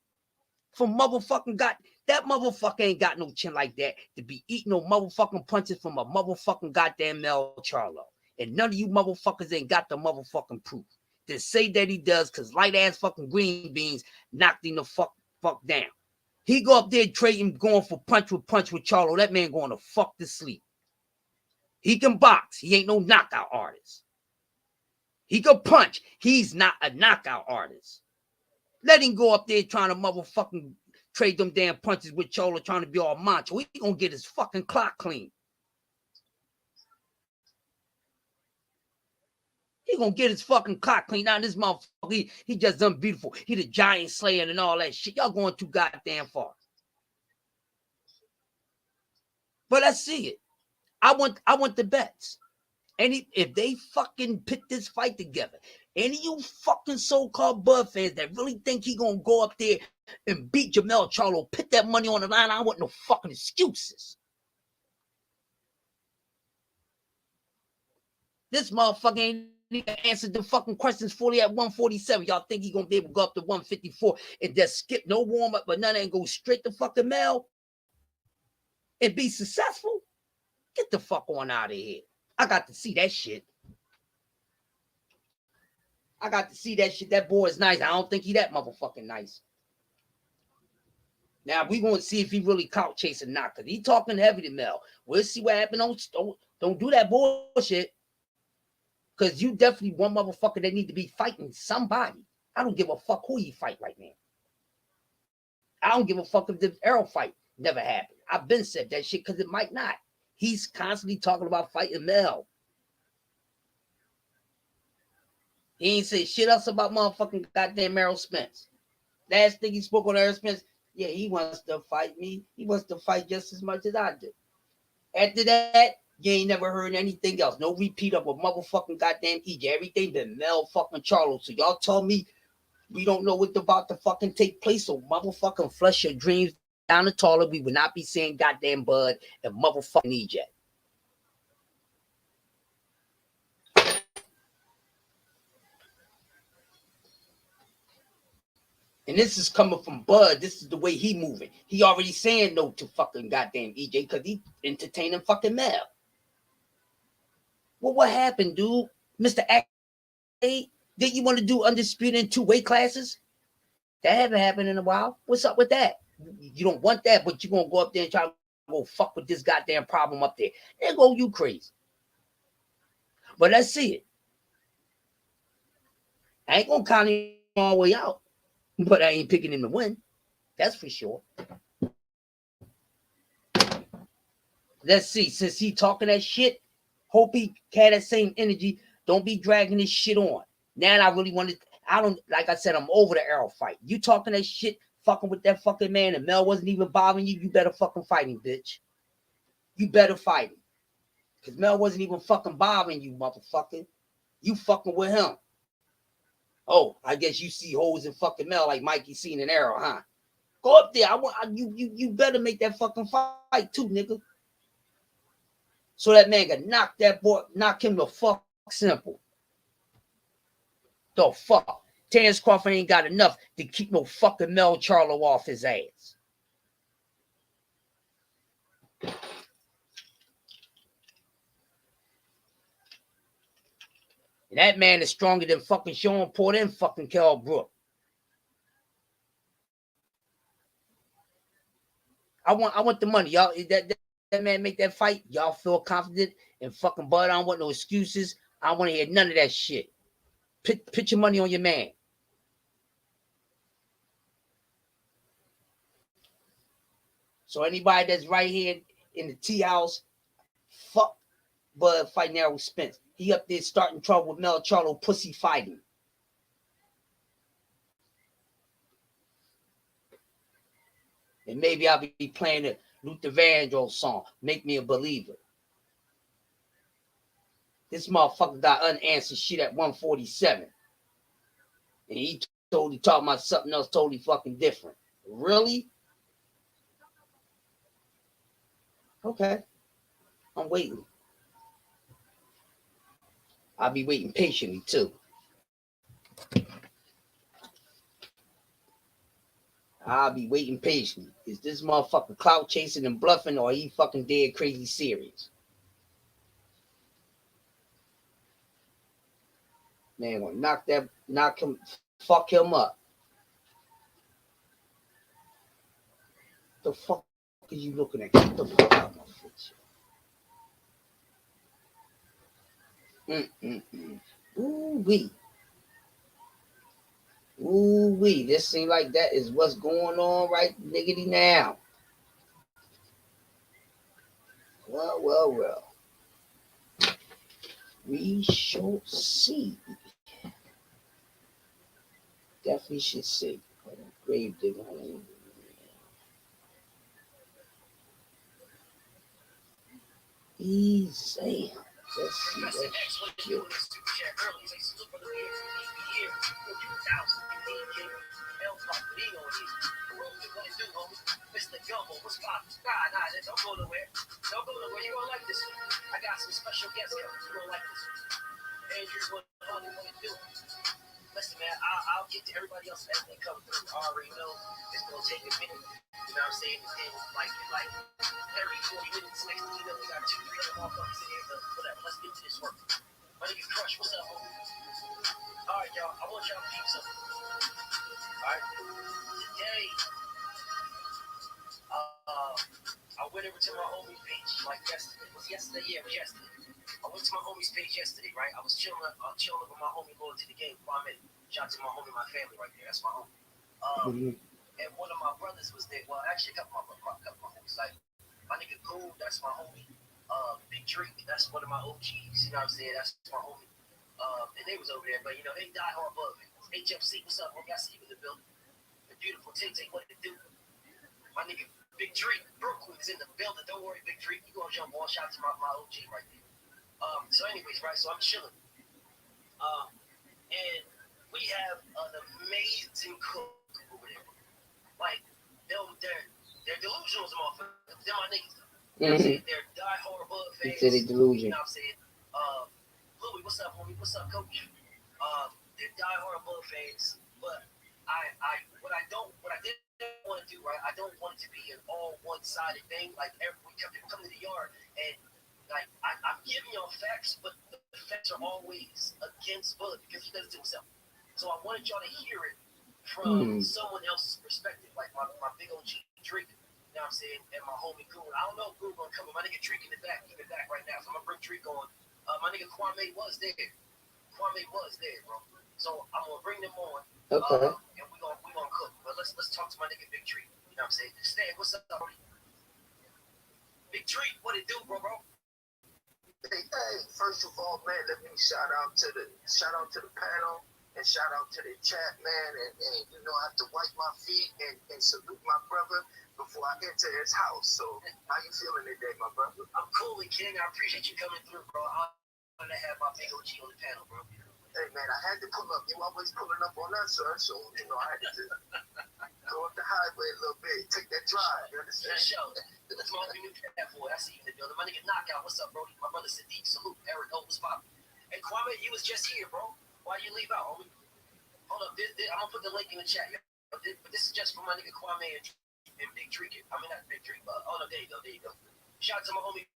from motherfucking that motherfucker ain't got no chin like that to be eating no motherfucking punches from a motherfucking goddamn Mel Charlo. And none of you motherfuckers ain't got the motherfucking proof to say that he does, because light ass fucking green beans knocked him the fuck down. He go up there trading, going for punch with Charlo. That man going to fuck to sleep. He can box. He ain't no knockout artist. He can punch. He's not a knockout artist. Let him go up there trying to motherfucking trade them damn punches with Charlo, trying to be all macho. He gonna get his fucking clock clean. He gonna get his fucking clock clean. Now this motherfucker, he just done beautiful. He the giant slayer and all that shit. Y'all going too goddamn far. But let's see it. I want the bets. If they fucking put this fight together, any of you fucking so-called Bud fans that really think he gonna go up there and beat Jermell Charlo, put that money on the line. I want no fucking excuses. This motherfucker ain't even answered the fucking questions fully at 147. Y'all think he gonna be able to go up to 154 and just skip no warm-up, but none and go straight to fucking Mel and be successful? Get the fuck on out of here. I got to see that shit. That boy is nice. I don't think he that motherfucking nice. Now we gonna see if he really caught chasing not, because he talking heavy to Mel. We'll see what happens. Don't do that bullshit. Because you definitely one motherfucker that need to be fighting somebody. I don't give a fuck who you fight right now. I don't give a fuck if the Errol fight never happened. I've been said that shit because it might not. He's constantly talking about fighting Mel. He ain't say shit else about motherfucking goddamn Errol Spence. Last thing he spoke on Errol Spence, yeah, he wants to fight me. He wants to fight just as much as I do. After that, you ain't never heard anything else. No repeat of a motherfucking goddamn EJ. Everything been Mel fucking Charlo. So y'all tell me we don't know what's about to fucking take place. So motherfucking flush your dreams down the toilet. We would not be saying goddamn Bud and motherfucking EJ. And this is coming from Bud. This is the way he moving. He already saying no to fucking goddamn EJ because he entertaining fucking Mel. Well, what happened, dude? Mr. A, did you want to do undisputed in 2 weight classes? That haven't happened in a while. What's up with that? You don't want that, but you're going to go up there and try to go fuck with this goddamn problem up there. There go you crazy. But let's see it. I ain't going to count him all the way out, but I ain't picking him to win. That's for sure. Let's see. Since he talking that shit, hope he had that same energy. Don't be dragging this shit on. Now I really want to, like I said, I'm over the Errol fight. You talking that shit, fucking with that fucking man, and Mel wasn't even bothering you, you better fucking fight him, bitch. You better fight him. Because Mel wasn't even fucking bothering you, motherfucker. You fucking with him. Oh, I guess you see hoes in fucking Mel like Mikey seen an arrow, huh? Go up there. You better make that fucking fight too, nigga. So that man can knock him the fuck simple. The fuck. Terrence Crawford ain't got enough to keep no fucking Mel Charlo off his ass. And that man is stronger than fucking Sean Porter and fucking Kell Brook. I want the money, y'all. That man make that fight. Y'all feel confident and fucking Bud. I don't want no excuses. I don't want to hear none of that shit. Put your money on your man. So anybody that's right here in the tea house, fuck Bud fighting Errol Spence. He up there starting trouble with Mel Charlo pussy fighting. And maybe I'll be playing the Luther Vandross song, Make Me a Believer. This motherfucker got unanswered shit at 147. And he totally talking about something else totally fucking different. Really? Okay. I'm waiting. I'll be waiting patiently too. I'll be waiting patiently. Is this motherfucker clout chasing and bluffing, or he fucking dead crazy serious? Man, gonna knock him, fuck him up. The fuck are you looking at? Get the fuck out of my face. Ooh-wee. Ooh-wee. This seems like that is what's going on right niggity now. Well. We shall see. Definitely should see. Grave digger. Easy. Let's see that shit. Mr. Gumbo, what's poppin'? Nah, don't go nowhere. Don't go nowhere. You gonna like this one. I got some special guests here. You gonna like this one. Andrew, what you wanna do? Listen, man, I'll get to everybody else as they come through. I already know it's gonna take a minute. You know what I'm saying? And like every 40 minutes, next thing you know, we got 2-3 other motherfuckers in here. But whatever, let's get to this work. My nigga Crush, what's up, homie? All right, y'all. I want y'all to keep something. All right. Today, I went over to my homie's page like yesterday. Was yesterday? Yeah, it was yesterday. I went to my homie's page yesterday, right? I was chilling with my homie going to the game. Shout out to my homie, my family right there. That's my homie. And one of my brothers was there. Well, actually, a couple of my homies. Like, my nigga Cool, that's my homie. Big Drake, that's one of my OGs. You know what I'm saying? That's my homie. And they was over there, but, you know, they died hard above it. HFC, what's up, homie? I see you in the building. The beautiful Tay, what did it do? My nigga Big Drake, Brooklyn is in the building. Don't worry, Big Drake. You gonna jump on. Shout out to my OG right there. So anyways, right, so I'm chilling. And we have an amazing cook over there. Like, they're delusional as motherfuckers. They're my niggas. You know what I'm saying? They're die-hard Bud fans. You know what I'm saying? Louis, what's up, homie? What's up, coach? They're die-hard Bud fans, but what I didn't want to do, right? I don't want it to be an all one-sided thing. Like, people come to the yard, and like I'm giving y'all facts, but the facts are always against Bud because he does it to himself. So I wanted y'all to hear it from someone else's perspective, like my big OG Drake. You know what I'm saying? And my homie Goon. I don't know if Goon gonna come, but my nigga Drake in the back right now. So I'm gonna bring Drake on. My nigga Kwame was there. Bro. So I'm gonna bring them on. Okay. And we gonna cook. But let's talk to my nigga Big Drake. You know what I'm saying? Stan, what's up, buddy? Big Drake, what it do, bro? Hey, first of all, man, let me shout out to the panel and shout out to the chat, man. And you know, I have to wipe my feet and salute my brother. before I enter his house. So how you feeling today, my brother? I'm cool, King. I appreciate you coming through, bro. I'm gonna have my big OG on the panel, bro. Hey man, I had to pull up. You always pulling up on us, sir. So you know I had to go up the highway a little bit, take that drive. You understand? Show. That's my only new cat boy. I see you in the building. My nigga Knockout. What's up, bro? My brother Sadiq. Salute. Eric Old's pop. And Kwame, you was just here, bro. Why you leave out, homie? Hold up. I'm gonna put the link in the chat. But this is just for my nigga Kwame and Big Drink. I mean not Big Drink, but oh no, there you go. Shout out to my homie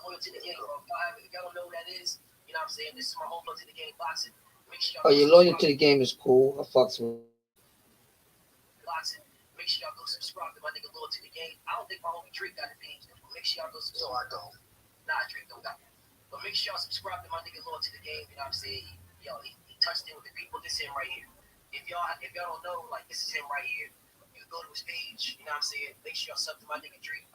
Loyalty to the Game, bro. If y'all don't know who that is, you know what I'm saying? This is my home Loyalty to the Game boxing. Make sure Oh, your Loyalty to the Game is cool. I fucks with boxing. Make sure y'all go subscribe to my nigga Loyalty to the Game. I don't think my homie Drake got the page. Make sure y'all go subscribe. No, I don't. Nah, Drake don't got it. But make sure y'all subscribe to my nigga Loyalty to the Game. You know what I'm saying? He touched in with the people. This him right here. If y'all don't know, like this is him right here. You can go to his page. You know what I'm saying? Make sure y'all sub to my nigga Drake.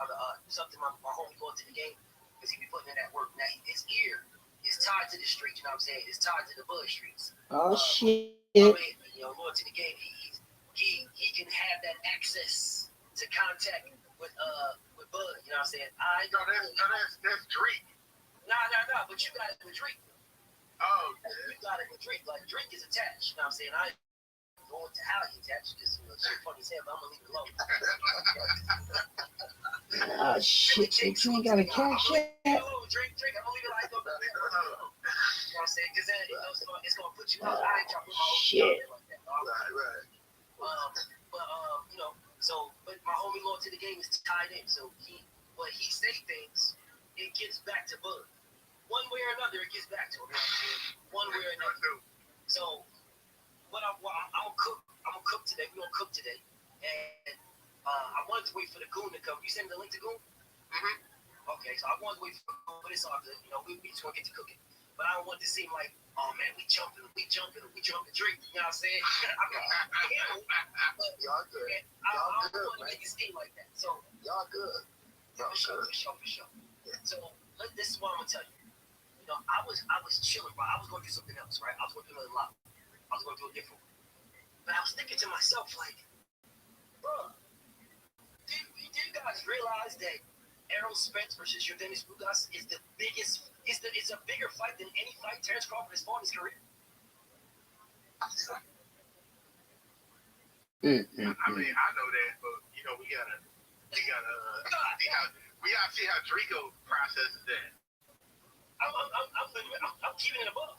Sub to my homie Loyalty to the Game. Because he be putting in that work. Now his ear is tied to the streets, you know what I'm saying? It's tied to the Bud streets. Oh shit. You know, Lord to the Game, he can have that access to contact with Bud, you know what I'm saying? That's Drake. Nah, but you got it with Drake. Oh, you got it with Drake. Like Drake is attached, you know what I'm saying? I ain't going to how he attached because shit funny as hell, but I'm gonna leave it alone. Oh shit, you ain't got a cash yet? Drake, I'm gonna leave it like that. You know what I'm saying? Because then it's gonna put you out. I ain't trying to put my own shit like that. Right. You know, but my homie Lord to the Game is tied in. So when he say things, it gets back to Bud. One way or another, it gets back to him. You know what I'm saying? One way or another. So I'm gonna cook. I'm gonna cook today. We're gonna cook today, and I wanted to wait for the goon to come. You send me the link to goon? Mm-hmm. Okay, so I wanted to wait for the goon, but it's all good. You know, we just gonna get to cooking. But I don't want it to seem like, oh man, we jumping drink. You know what I'm saying? But y'all good. I don't want to make it seem like that. So y'all good. For sure. Yeah. So this is what I'm gonna tell you. You know, I was chilling, bro. I was gonna do something else, right? I was gonna do another lot. I was gonna do a different one. But I was thinking to myself, like, bro, do you guys realize that Errol Spence versus Jordanis Ugas is the biggest? It's a bigger fight than any fight Terrence Crawford has fought in his career. I mean, I know that, but you know, we gotta see how Drigo processes that. I'm keeping it above.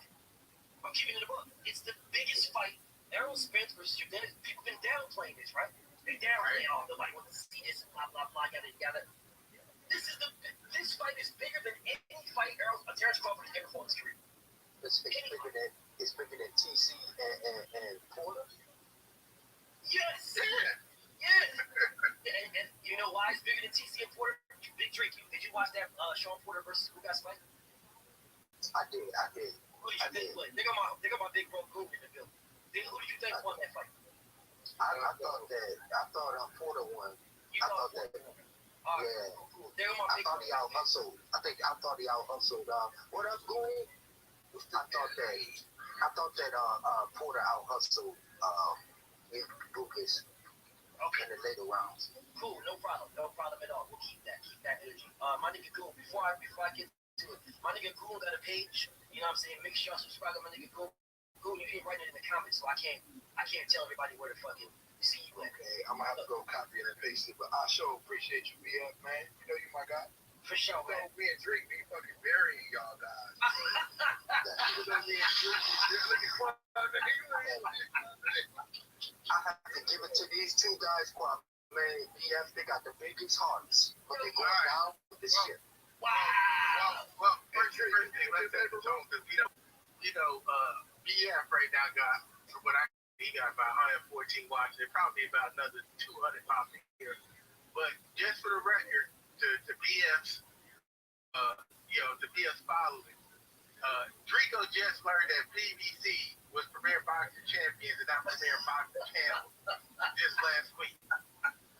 It's the biggest fight. Errol Spence versus Jordanis. People been downplaying this, right? They downplaying. Oh, nobody wants to see this. Blah blah blah. Yada. This fight is bigger than any fight Terrence Crawford has ever fought in his career. It's bigger than TC and Porter. Yes. And you know why it's bigger than TC and Porter? Big Drake. Did you watch that Sean Porter versus Ugas fight? I did. Who did you think won? They got my big bro Goon in the building. Who did you think won that fight? I thought Porter won. I thought that. Yeah. Cool. I thought he out hustled. I thought he out hustled. What up, Goon? I thought that Porter out hustled Lucas. Okay. In the later rounds. Cool. No problem at all. We'll keep that energy. My nigga Goon. Before I get to it, my nigga Goon got a page. You know what I'm saying? Make sure y'all subscribe to my nigga Goon. Goon, you didn't write it in the comments, so I can't tell everybody where to fucking see you at. Okay, I'm gonna have to go copy and paste it, but I sure appreciate you, BF, man. You know you my guy. For sure, man. Me and Drake be fucking burying y'all guys. I have to give it to these two guys, man. BF, they got the biggest hearts, but they going down with this shit. Wow. Well, first thing, let's set the tone, because BF right now got, from what he got about 114 watches, and probably about another 200 popping here. But just for the record, to BF's, to BF's following, Drigo just learned that PBC was Premier Boxing Champions and not Premier Boxing Channel just last week.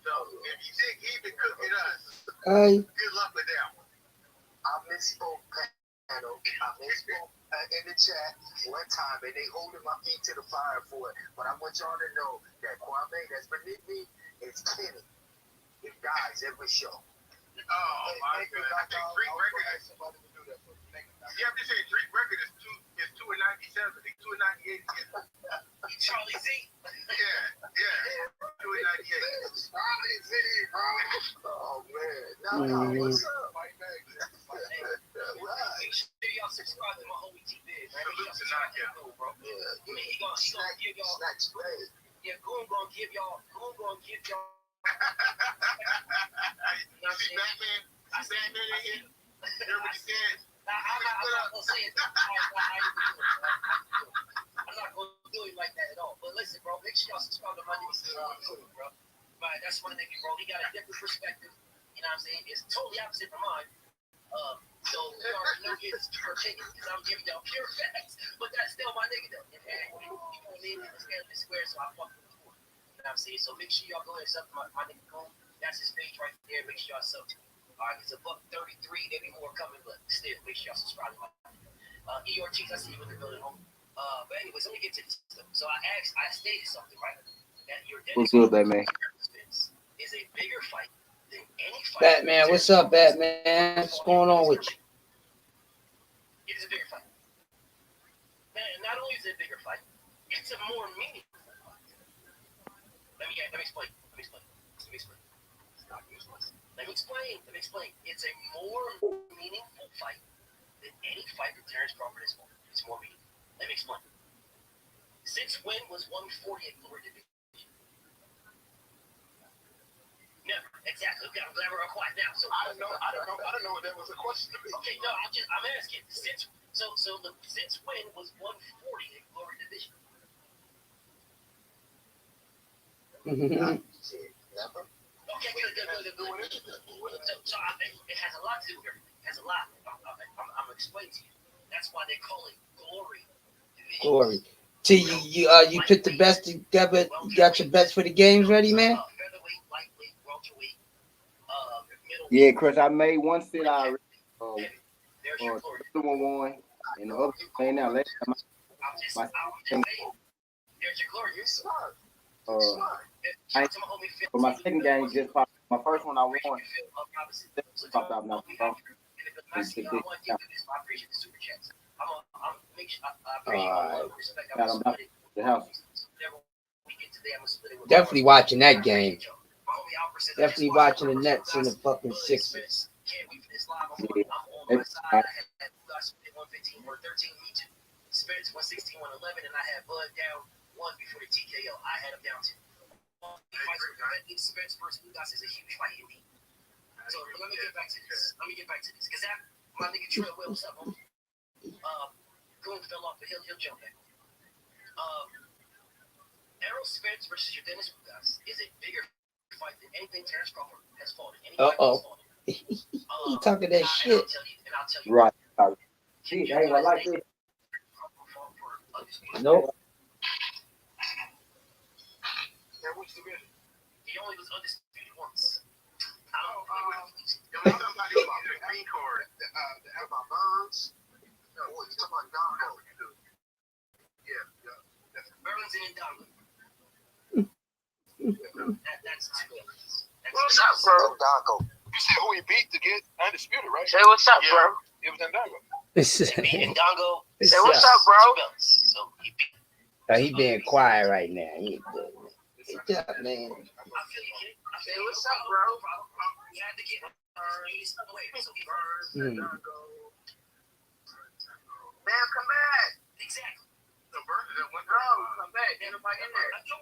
So if you think he been cooking us, good luck with that one. I misspoke, panel. I misspoke in the chat one time, and they holding my feet to the fire for it. But I want y'all to know that Kwame that's beneath me is Kenny. guys every show. Oh my God! I think Greek record is. Yeah, I'm just saying Greek record is 2 and 97. It's 2 and 98. Charlie Z. Yeah. 2 and 98. Charlie Z, bro. Oh man. Now, what's up? Make sure y'all subscribe to my homie T Biz. Salute to Knockout. Bro. Yeah, he gonna give y'all. Yeah, Goon gonna give y'all. See Batman? I said Batman in here. You heard what he said? I'm not gonna say it. I'm not gonna do it like that at all. But listen, bro, make sure y'all subscribe to my nigga, bro. Right, that's my nigga, bro. He got a different perspective. You know what I'm saying? It's totally opposite from mine. So we already know his pure opinion because I'm giving y'all pure facts. But that's still my nigga, though. And you know what I mean? It's kind of square, so I fuck with him. You know what I'm saying? So make sure y'all go ahead and sub to my nigga Goon. That's his page right there. Make sure y'all sub to him. All right, it's $133. Maybe more coming, but still, make sure y'all subscribe to my Ortiz, I see you in the building, home. But anyways, let me get to this stuff. So I stated something, right? That your What's good, Batman? Is a bigger fight than any fight. Batman, what's up, Batman? What's going on with you? It is a bigger fight. Man, not only is it a bigger fight, it's a more meaningful fight. Let me explain. Let me explain. It's a more meaningful fight than any fight that Terrence Crawford has won. It's more meaningful. Let me explain. Since when was 140 a glory division? Never. Exactly. Okay, I'm glad we're quiet now. So I don't know if that was a question to me. Okay, no, I'm asking. Since when was 140 a glory division? Mm-hmm. Never. Okay, good. So it has a lot to do with everything. It has a lot. I'm explaining to you. That's why they call it glory division. Glory. T, you picked the best together. You got your bets for the games ready, man? Featherweight, lightweight, welterweight, Yeah, Chris, I made one sit already. There's your glory. The other one won, and the other one playing out last time. There's your glory. You're smart. For my second game, just popped. My first one I won. Popped out now. I appreciate the super chats. I appreciate all the respect. The house. Definitely watching that game. Definitely watching the Nets and the fucking Sixers. Spence 116, 111, and I had Bud down one before the TKO. I had him down two. Spence versus Ugas is a huge fight indeed. So let me get back to this. Because that, my nigga Trey, what's up, homie? Goon fell off, but he'll jump back. Errol Spence versus your Dennis Ugas is a bigger fight than anything Terrence Crawford has fought in. He talking that shit. I'll tell you. Right. See, hey, I like it. Nope. He only was undisputed once. Somebody in the green card that have my Burns. No, what you talking about? Dongo? Yeah. Burns and Dongo. That's two. What's up, bro? Dongo. You said who he beat to get undisputed, right? Say what's up, bro? It was Dongo. He beat Dongo. Say what's up, bro? So he beat. He being quiet right now. He ain't good, man. What's up, man? I feel you, kid. Say what's up, bro? He had to get away, so he Burns. Man, come back. Exactly. The Burns is at 130. No, come back. Ain't nobody in there. Don't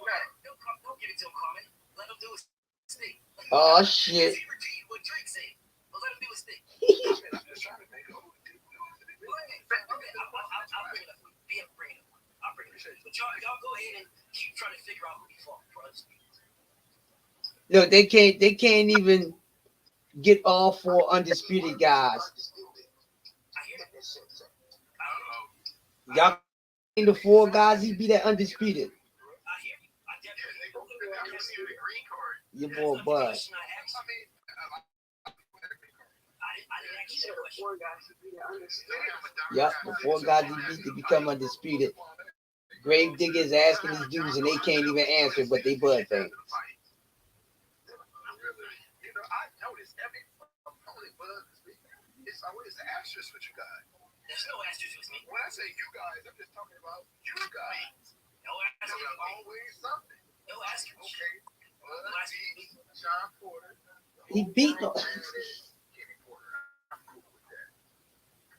give it to him, Carmen. Let him do his thing. Oh, shit. He repeated what Drake said. But let him do his thing. I'm just trying to think of who to do. I'll bring it up. I'll bring it up. But y'all go ahead and keep trying to figure out who he fought for us. Look, they can't even get all four undisputed guys. Y'all the four guys, he be that undisputed. Your boy Bud. Yep, the four guys he beat to become undisputed. Grave Digger's asking these dudes and they can't even answer, but they Bud fans. Where's the asterisk with you guys? There's no asterisk with me. When I say you guys, I'm just talking about you guys. No asterisk. There's always something. No asterisk. Okay. John Porter. He beat them. Kenny Porter. I'm cool with that.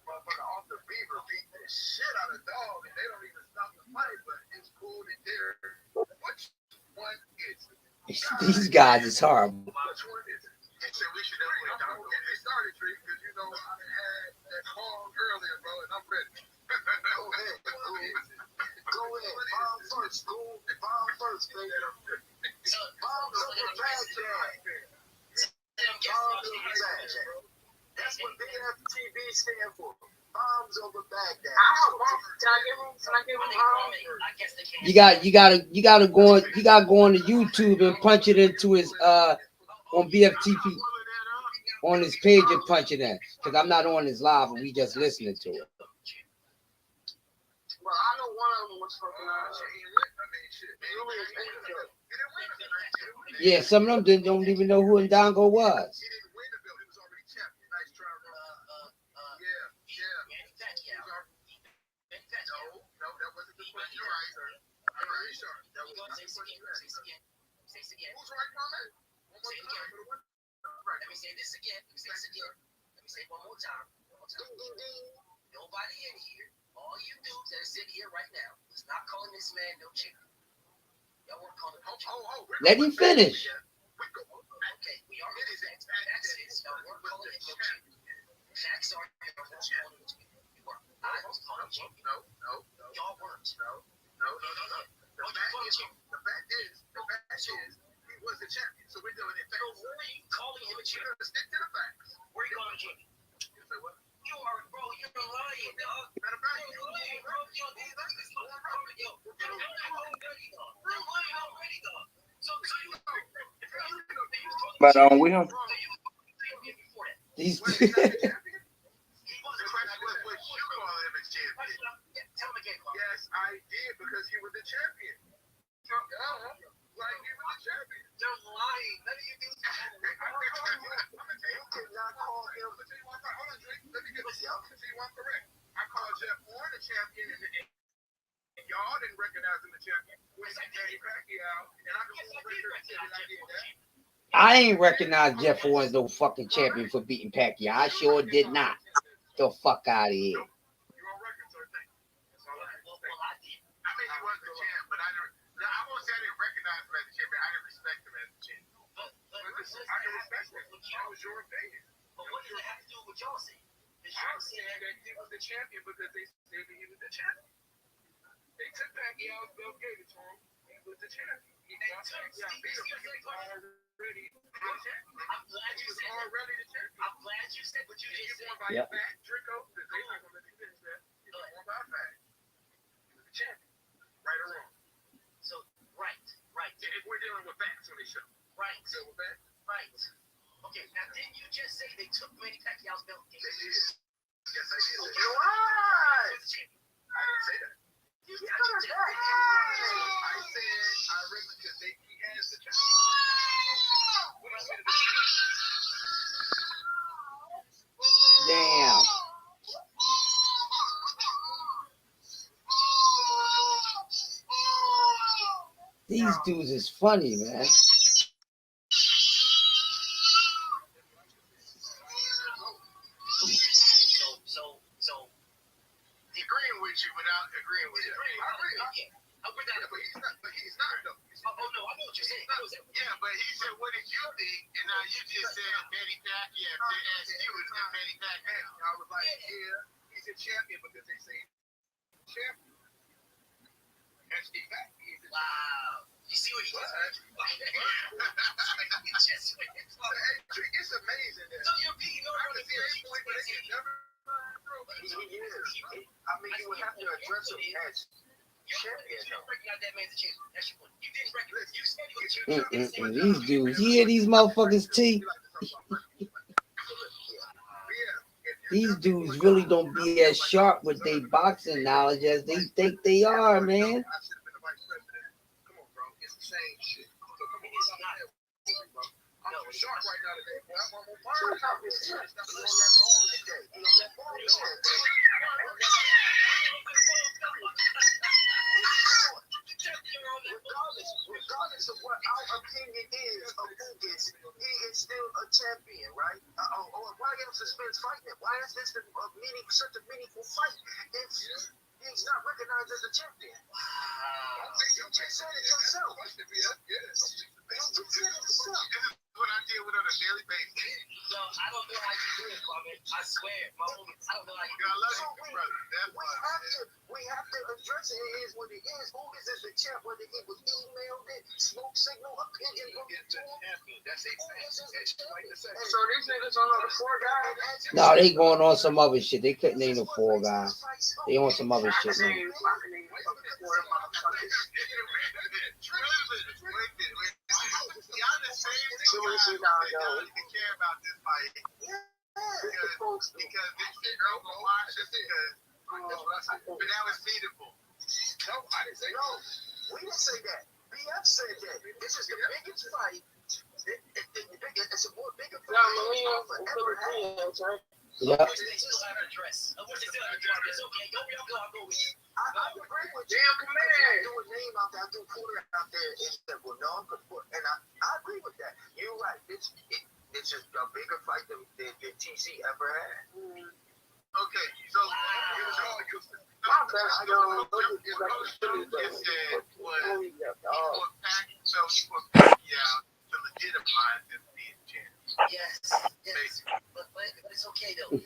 Motherfucker off the Beaver beat the shit out of dog, and they don't even stop the fight, but it's cool that they're. Which one is it? These guys is horrible. Which one is it? He said we should definitely don't get me started, Tree, because you know I had that call earlier, bro, and I'm ready. Go ahead. Go ahead. Bomb first. Bomb first, baby. Bombs over Baghdad. That's what BFTV stand for. Bombs over Baghdad. You gotta go on to YouTube and punch it into his on BFTP on his page and punch it in, because I'm not on his live and we just listening to it. Well, I know one of them was fucking Yeah, some of them don't even know who Ndongo was. Let me say this again. Let me say it one more time. Nobody in here, all you dudes that are sitting here right now, is not calling this man no champion. Y'all weren't calling him no champion. Let him finish. Okay, we are in facts. Facts is y'all weren't calling him no champion. Facts are y'all weren't calling him champion. You were. I was calling him champion. No. Y'all weren't. No. The fact is, he was the champion. So we're doing it. So where are you calling him a champion? Stick to the facts. Where are you calling him a champion? You say what? You are, bro. You're lying, dog. Matter of fact, you're lying, bro. You're lying already, dog. So you But we don't. These. Yes, I did, because he was the champion. Like he was the champion. You're lying. None of you do. You cannot call him. Let me tell you one thing. Hold on, Drake. Let me get this. I'll tell you one correct. I called Jeff Horn the champion, and y'all didn't recognize him the champion. When he Manny Pacquiao, and I can go on record and say that I did that. I ain't recognize Jeff Horn as no fucking champion for beating Pacquiao. I sure did not. The fuck out of here. I can respect that. That was your opinion. But what does it have to do with y'all saying? I'm saying that he was the champion because they said that he was the champion. They took Pacquiao's belt, gave it to him. He was the champion. He was already the champion. I'm glad you said that. I'm glad you said what you just said. Yep. Draco, because they're not going to let you finish that. He was won by a fact. He was the champion. Right or wrong? So, right. If we're dealing with facts on this show. Right. Deal with facts? Right. Okay, now didn't you just say they took Manny Pacquiao's belt? They did. Yes, I did. Okay. You're right. I didn't say that. You I said I reckon because he has the champion. What I said Damn. These dudes is funny, man. So, agreeing with you without agreeing with you. I agree. I'm with that. Yeah, but he's not though. Oh no, I know what you're saying. Yeah, but he said, "What did you think?" And now you just said Manny Pacquiao. They asked you, "Is it Manny Pacquiao?" I was like, "Yeah, he's a champion because they say champion." That's the fact. Wow. You see what he does? It's amazing. So you're beating I can see every point, but they never. I mean, you would have to address him as champion. You didn't recognize that man's a champion. That's your point. You didn't recognize. You said he was a champion. These dudes, you hear these motherfuckers' teeth? These dudes really don't be as sharp with their boxing knowledge as they think they are, man. sharp right now today. Boy, I'm on fire. Regardless of what our opinion is of who gets it, he is still a champion, right? Why else is Spence fighting it? Why is this such a meaningful fight if he's not recognized as a champion? You just said it yourself. What I deal with on a daily basis. No, I don't know how you do it, Bobby. I swear, my homie, I don't know how you do it. I love you, brother. We have to address it. It is what it is. Who is the champ? Whether it was emailed, it, smoke signal, opinion. That's a fact. So these niggas don't know the four guys. No, they going on some other shit. They couldn't name the four guys. They on some other shit. Man. Care about this fight because this shit girl will watch it because but now it's feasible. Nobody say no. We didn't say that. BF said that. This is the biggest fight. It's a more bigger fight. Yeah. They still have a dress. It's okay. Go. I'll go with you. I agree with you. Damn, come here. I do a name out there. I do Porter out there. And I agree with that. You're right. It's just a bigger fight than TC ever had. Okay, so to legitimize him being champ. Yes. But it's okay though.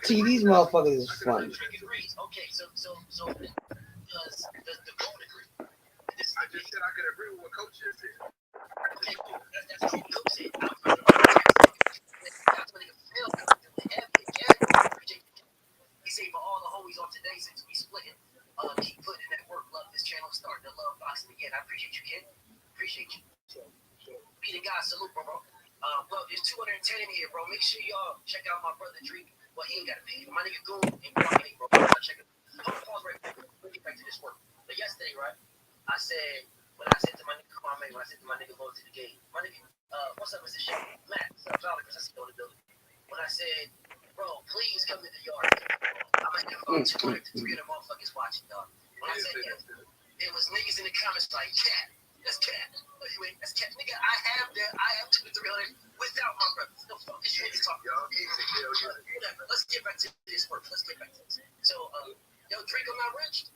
See, these motherfuckers is funny. Okay, so does the goal agree? I just said I could agree with what Coach just said. Okay, cool. That's what Coach said. He said for all the homies on today, since we splitting, keep putting in that work. Love this channel, starting to love boxing again. I appreciate you, kid. Appreciate you. Be the guy, salute, bro. Well, there's 210 in here, bro. Make sure y'all check out my brother Drake. Well, he ain't got to pay. My nigga Goon and Kwame, bro. Check it. Pause right quick. We'll get back to this work. But yesterday, right, when I said to my nigga Kwame, when I said to my nigga going to the game, my nigga, what's up, Mr. Shaq? Matt, what's up, Because I see on the building. When I said, bro, please come to the yard. I'm like, about 200 to 300 motherfuckers watching, dog. When I said that, it was niggas in the comments like, cat. That's cat. Anyway, that's cat. Nigga, I have 200 to 300 without my brothers. No fuck. You niggas talk. Whatever. Let's get back to this work. So, yo, Drake, I'm not rich.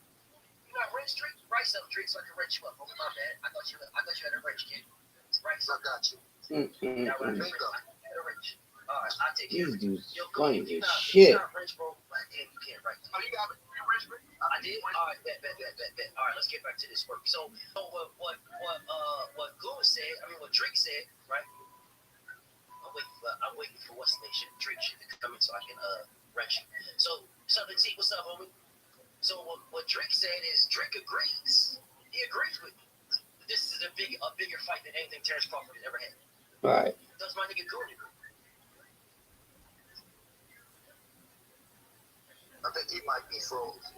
You not rich, Drake? Rice up, Drake, so I can rent you up. Oh, my bad. I thought you had a rich kid. Rice, I got you. Now when I had a rich. All right, I'll take care of it. These dudes funny as shit. You're not rich, bro. Damn, you can't write. Oh, you got me. You're rich, bro. I did. All right, bet. All right, let's get back to this work. So what Goon said, what Drake said, right? I'm waiting for what's the name shit, Drake shit to come in so I can rent you. So Southern T, what's up, homie? So what Drake said is Drake agrees. He agrees with me. This is a bigger fight than anything Terrence Crawford has ever had. Right. Does my nigga Goon agree? I think he might be froze.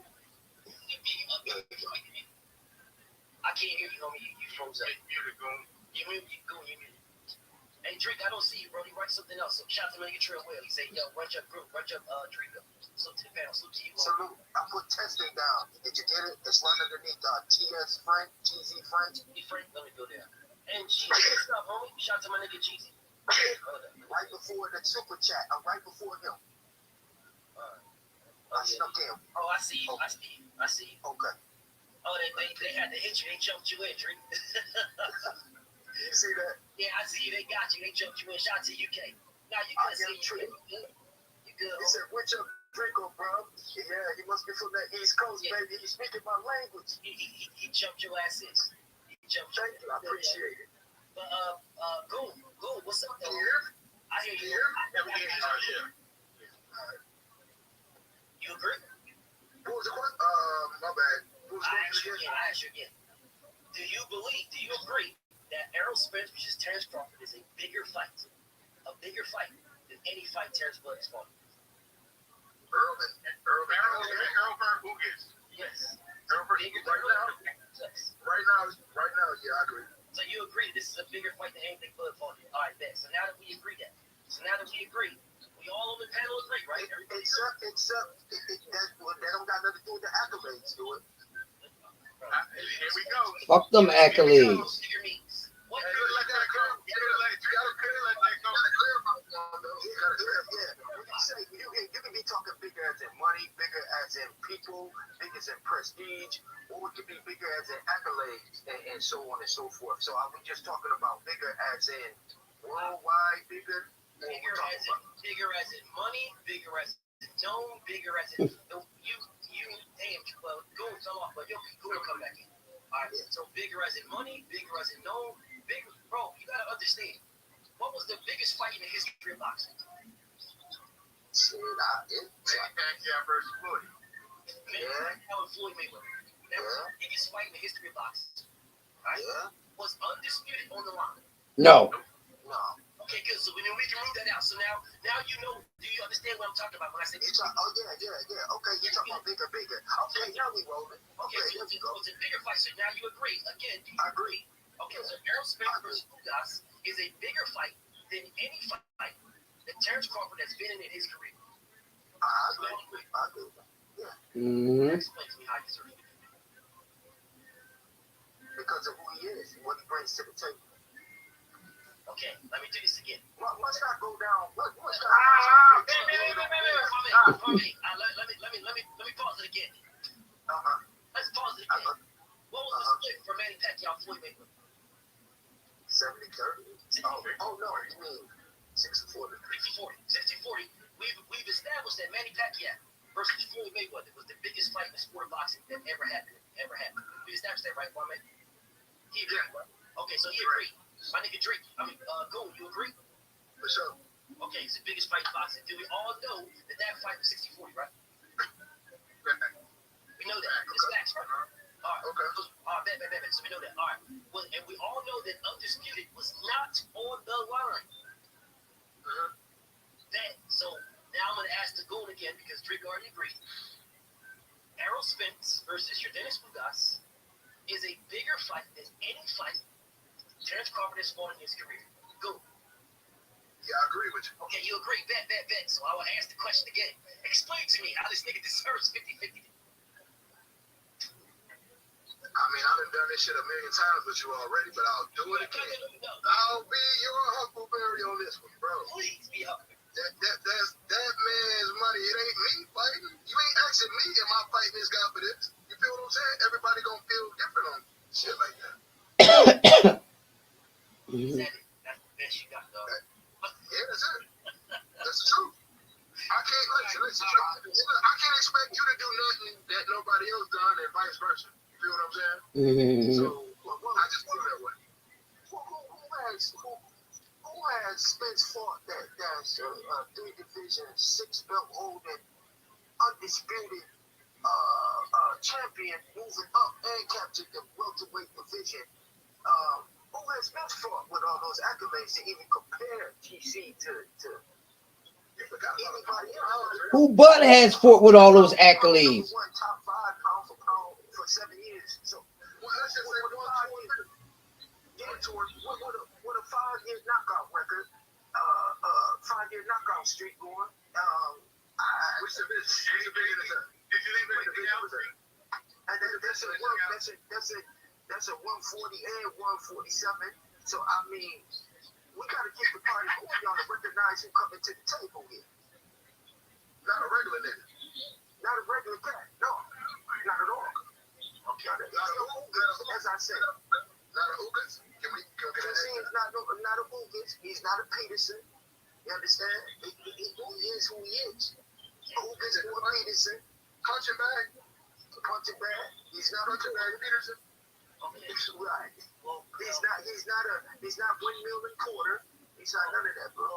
I can't hear you, homie. You froze up. You muted. Hey, Drake, I don't see you, bro. He writes something else. So shout out to my nigga Trail Will. He say, yo, run your group, Drake up. Salute to the panel, salute to you. Salute. I put testing down. Did you get it? It's right underneath TS Frank, GZ Frank. Frank, let me go there. And GZ, what's up, homie? Shout out to my nigga GZ. Right before the super chat. I'm right before him. I see you. Okay. Oh, they had to hit you. They jumped you in, Drake. You see that? Yeah, I see you. They got you. They jumped you in. Shout out to UK. Now you can see you. You good? He said, "What's your Draco, bro?" Yeah, he must be from the East Coast, baby. He's speaking my language. He jumped your ass in. Thank you. I appreciate it. But Goon, what's up, though? I hear you. Yeah. You agree? What was the question? My bad. I asked you again. Do you agree that Errol Spence versus Terrence Crawford is a bigger fight than any fight Terrence Bud has fought? Errol Hughes. Yes. Errol versus right now. Right now, yeah, I agree. So you agree this is a bigger fight than anything Bud fought in. All right, bet. So now that we agree, we all on the panel agree, right? Except that don't got nothing to do with the accolades, do it? Here we go. Fuck them accolades. You can be talking bigger as in money, bigger as in people, bigger as in prestige, or it could be bigger as in accolades and so on and so forth. So are we just talking about bigger as in worldwide, bigger? Bigger as in money, bigger as in known, bigger as in well, go and fell off, but you'll come back in. All right, so bigger as in money, bigger as in known, bigger. Bro, you gotta understand. What was the biggest fight in the history of boxing? Manny Pacquiao versus Floyd. Pacquiao and Floyd Mayweather. That was the biggest fight in the history of boxing. Right? Was undisputed on the line. No. Okay, good. So we can move that out. So now you know. Do you understand what I'm talking about when I say? Yeah. Okay, you're talking about bigger. Okay, now we rolling. Okay, so it's a bigger fight. So now you agree. Again, I agree. Okay, so Errol Spence versus Ugas is a bigger fight than any fight that Terrence Crawford has been in his career. I agree. Yeah. Explain to me how you serve it. Because of who he is, what he brings to the table. Okay, let me do this again. Let's not go down. Let me pause it again. Let's pause it again. What was the split for Manny Pacquiao Floyd Mayweather? 70-30. Oh no, you mean 60-40. 60-40. We've established that Manny Pacquiao versus Floyd Mayweather was the biggest fight in the sport of boxing that ever happened. We established that, right, Kwame? He agreed. Okay, so he agreed. My nigga Drake, Goon, you agree? For sure. Okay, it's the biggest fight in boxing. Do we all know that fight was 60-40, right? We know that. It's facts, right? All right. Okay. All right, bet. So we know that. All right. Well, and we all know that Undisputed was not on the line. So now I'm going to ask the Goon again because Drake already agreed. Errol Spence versus Yordenis Ugas is a bigger fight than any fight Terrence Crawford has fought in his career. Go. Yeah, I agree with you. Okay, you agree. Bet. So I will ask the question again. Explain to me how this nigga deserves 50-50. I mean, I done done this shit a million times with you already, but I'll do it again. I'll be your huckleberry on this one, bro. Please be huckleberry. That's that man's money. It ain't me fighting. You ain't asking me, am I fighting this guy for this? You feel what I'm saying? Everybody gonna feel different on shit like that. That's the best you got, dog. Yeah, that's it. That's the truth. I can't listen. I can't expect you to do nothing that nobody else done, and vice versa. You feel what I'm saying? So I just put it that way. Who has Spence fought that's a 3-division, 6-belt holding, undisputed champion, moving up and captured the welterweight division? Who has Spence fought with all those accolades to even compare TC to anybody else? Who Bud has fought with all those accolades? Won top 5 pound for pound for 7 years. So what a 5-year knockout record, 5-year knockout streak going. Which division? Did you leave anything else? And that's a 140 and 147. So I mean, we gotta get the party going, y'all, to recognize who coming to the table here. Not a regular nigga. Not a regular cat. No, not at all. Okay, not a Ugas, as I said. Not a Ugas. He's not a Ugas. He's not a Peterson. You understand? He is who he is. Ugas or Peterson. Punching bag. He's not punching bag Peterson. Okay. Right. Well, he's not 1 million quarter. He's not none of that, bro.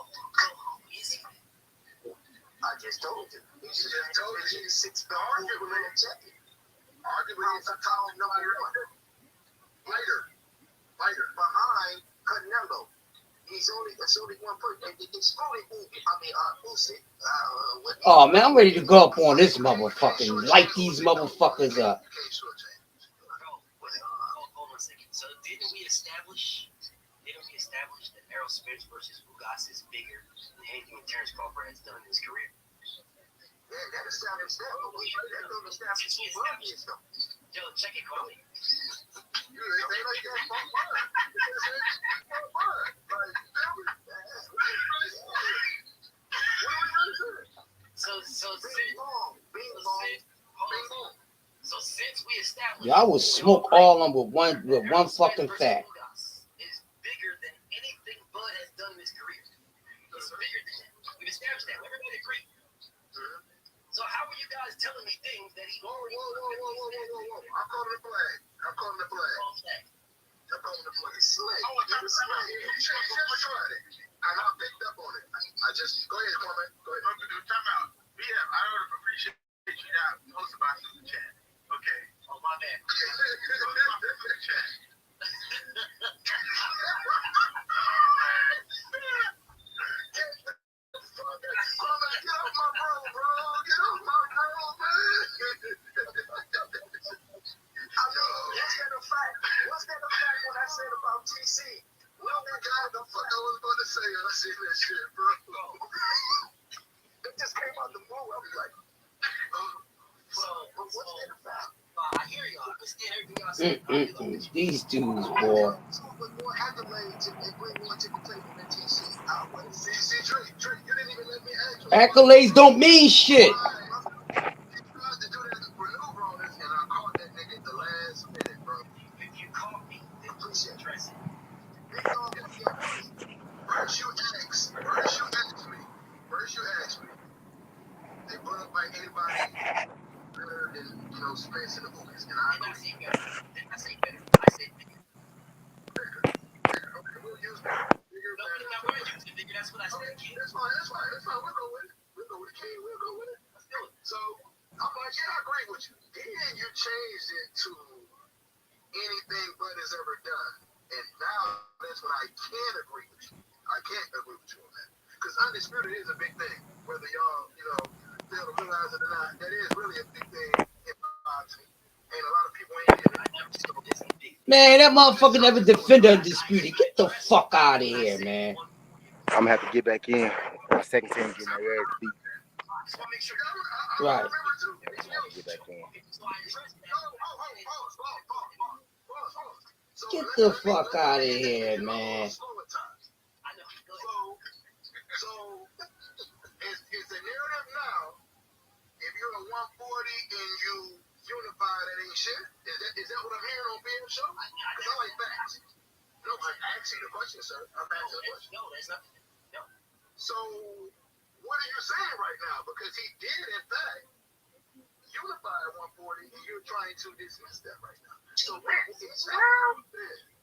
I just told you. He's just told you he's 6-belt overall champion. Arguably, he's a pound number 1. Fighter behind Canelo. It's only one person. Excluding Usyk. Oh man, I'm ready to go up on this motherfucking light these motherfuckers up. Hold on a second. So didn't we establish established that Errol Spence versus Ugas is bigger than anything Terrence Crawford has done in his career? Yeah, that established that, but that don't establish who Bud is, though. Yo, check it, Carly. You ain't say like that, fuck Bud. Fuck Bud. Like, feel me? So since we established, Y'all will smoke all of them with one fucking fact. is bigger than anything Bud has done in his career. It's bigger than that. We've established that. Everybody agree. So how are you guys telling me things that he? Whoa. I'm calling the flag. I'm calling the flag. Slick. Oh, I'm slick. And I picked up on it. I just go ahead, Kwame. Go ahead. Time out. Yeah, I would have appreciated you not posting my super chat. Okay. Oh, my bad. Super chat. Kwame, get off my bro. Get off my bro, man. What's that effect when I said about TC? Well, that guy, the fuck I was going to say, I see that shit, bro. It just came out the blue. I was like, what's that about? I hear y'all. I understand everything y'all say. These dudes, boy. With more accolades and bring more to the table than TC. I wouldn't say, see, Drake, you didn't even let me ask you. Accolades don't mean shit. First you asked me. They brought up like anybody better than, Spence in the movies. And I say better. I said bigger. Okay, we'll use that. Bigger, better. No, we're going to use it bigger. That's what I said. That's fine. We'll go with it. We'll go with the king. We'll go with it. Let's do it. So, I'm like, yeah, I agree with you. Then you changed it to anything Bud has ever done. And now that's when I can agree with you. I can't agree with you on that. Because undisputed is a big thing. Whether y'all, fail to realize it or not, that is really a big thing in boxing. And a lot of people ain't in it. Man, that motherfucker never defended Undisputed. Get the fuck out of here, man. I'm gonna have to get back in. Second team getting my ass beat. Right. Get back in. Get the fuck out of here, man. So, is the narrative now, if you're a 140 and you unify, that ain't shit? Is that what I'm hearing on BM show? Because I like facts. No, I'm asking the question, sir. I'm asking the question. No, that's not. No. So, what are you saying right now? Because he did, in fact, unify at 140, and you're trying to dismiss that right now. So, what is that?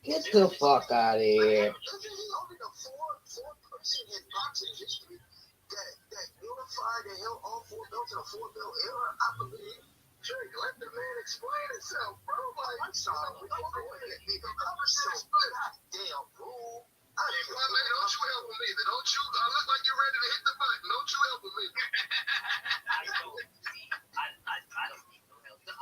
Get the fuck out of here. Isn't he only the fourth person in boxing history that unified and held all four belts in a four-belt era? I believe. Drake, let the man explain himself, bro. Like, I'm sorry. Don't go ahead. The conversation. Damn, fool. Don't you help him either. Don't you? I look like you're ready to hit the button. Don't you help him either. I don't need no help. I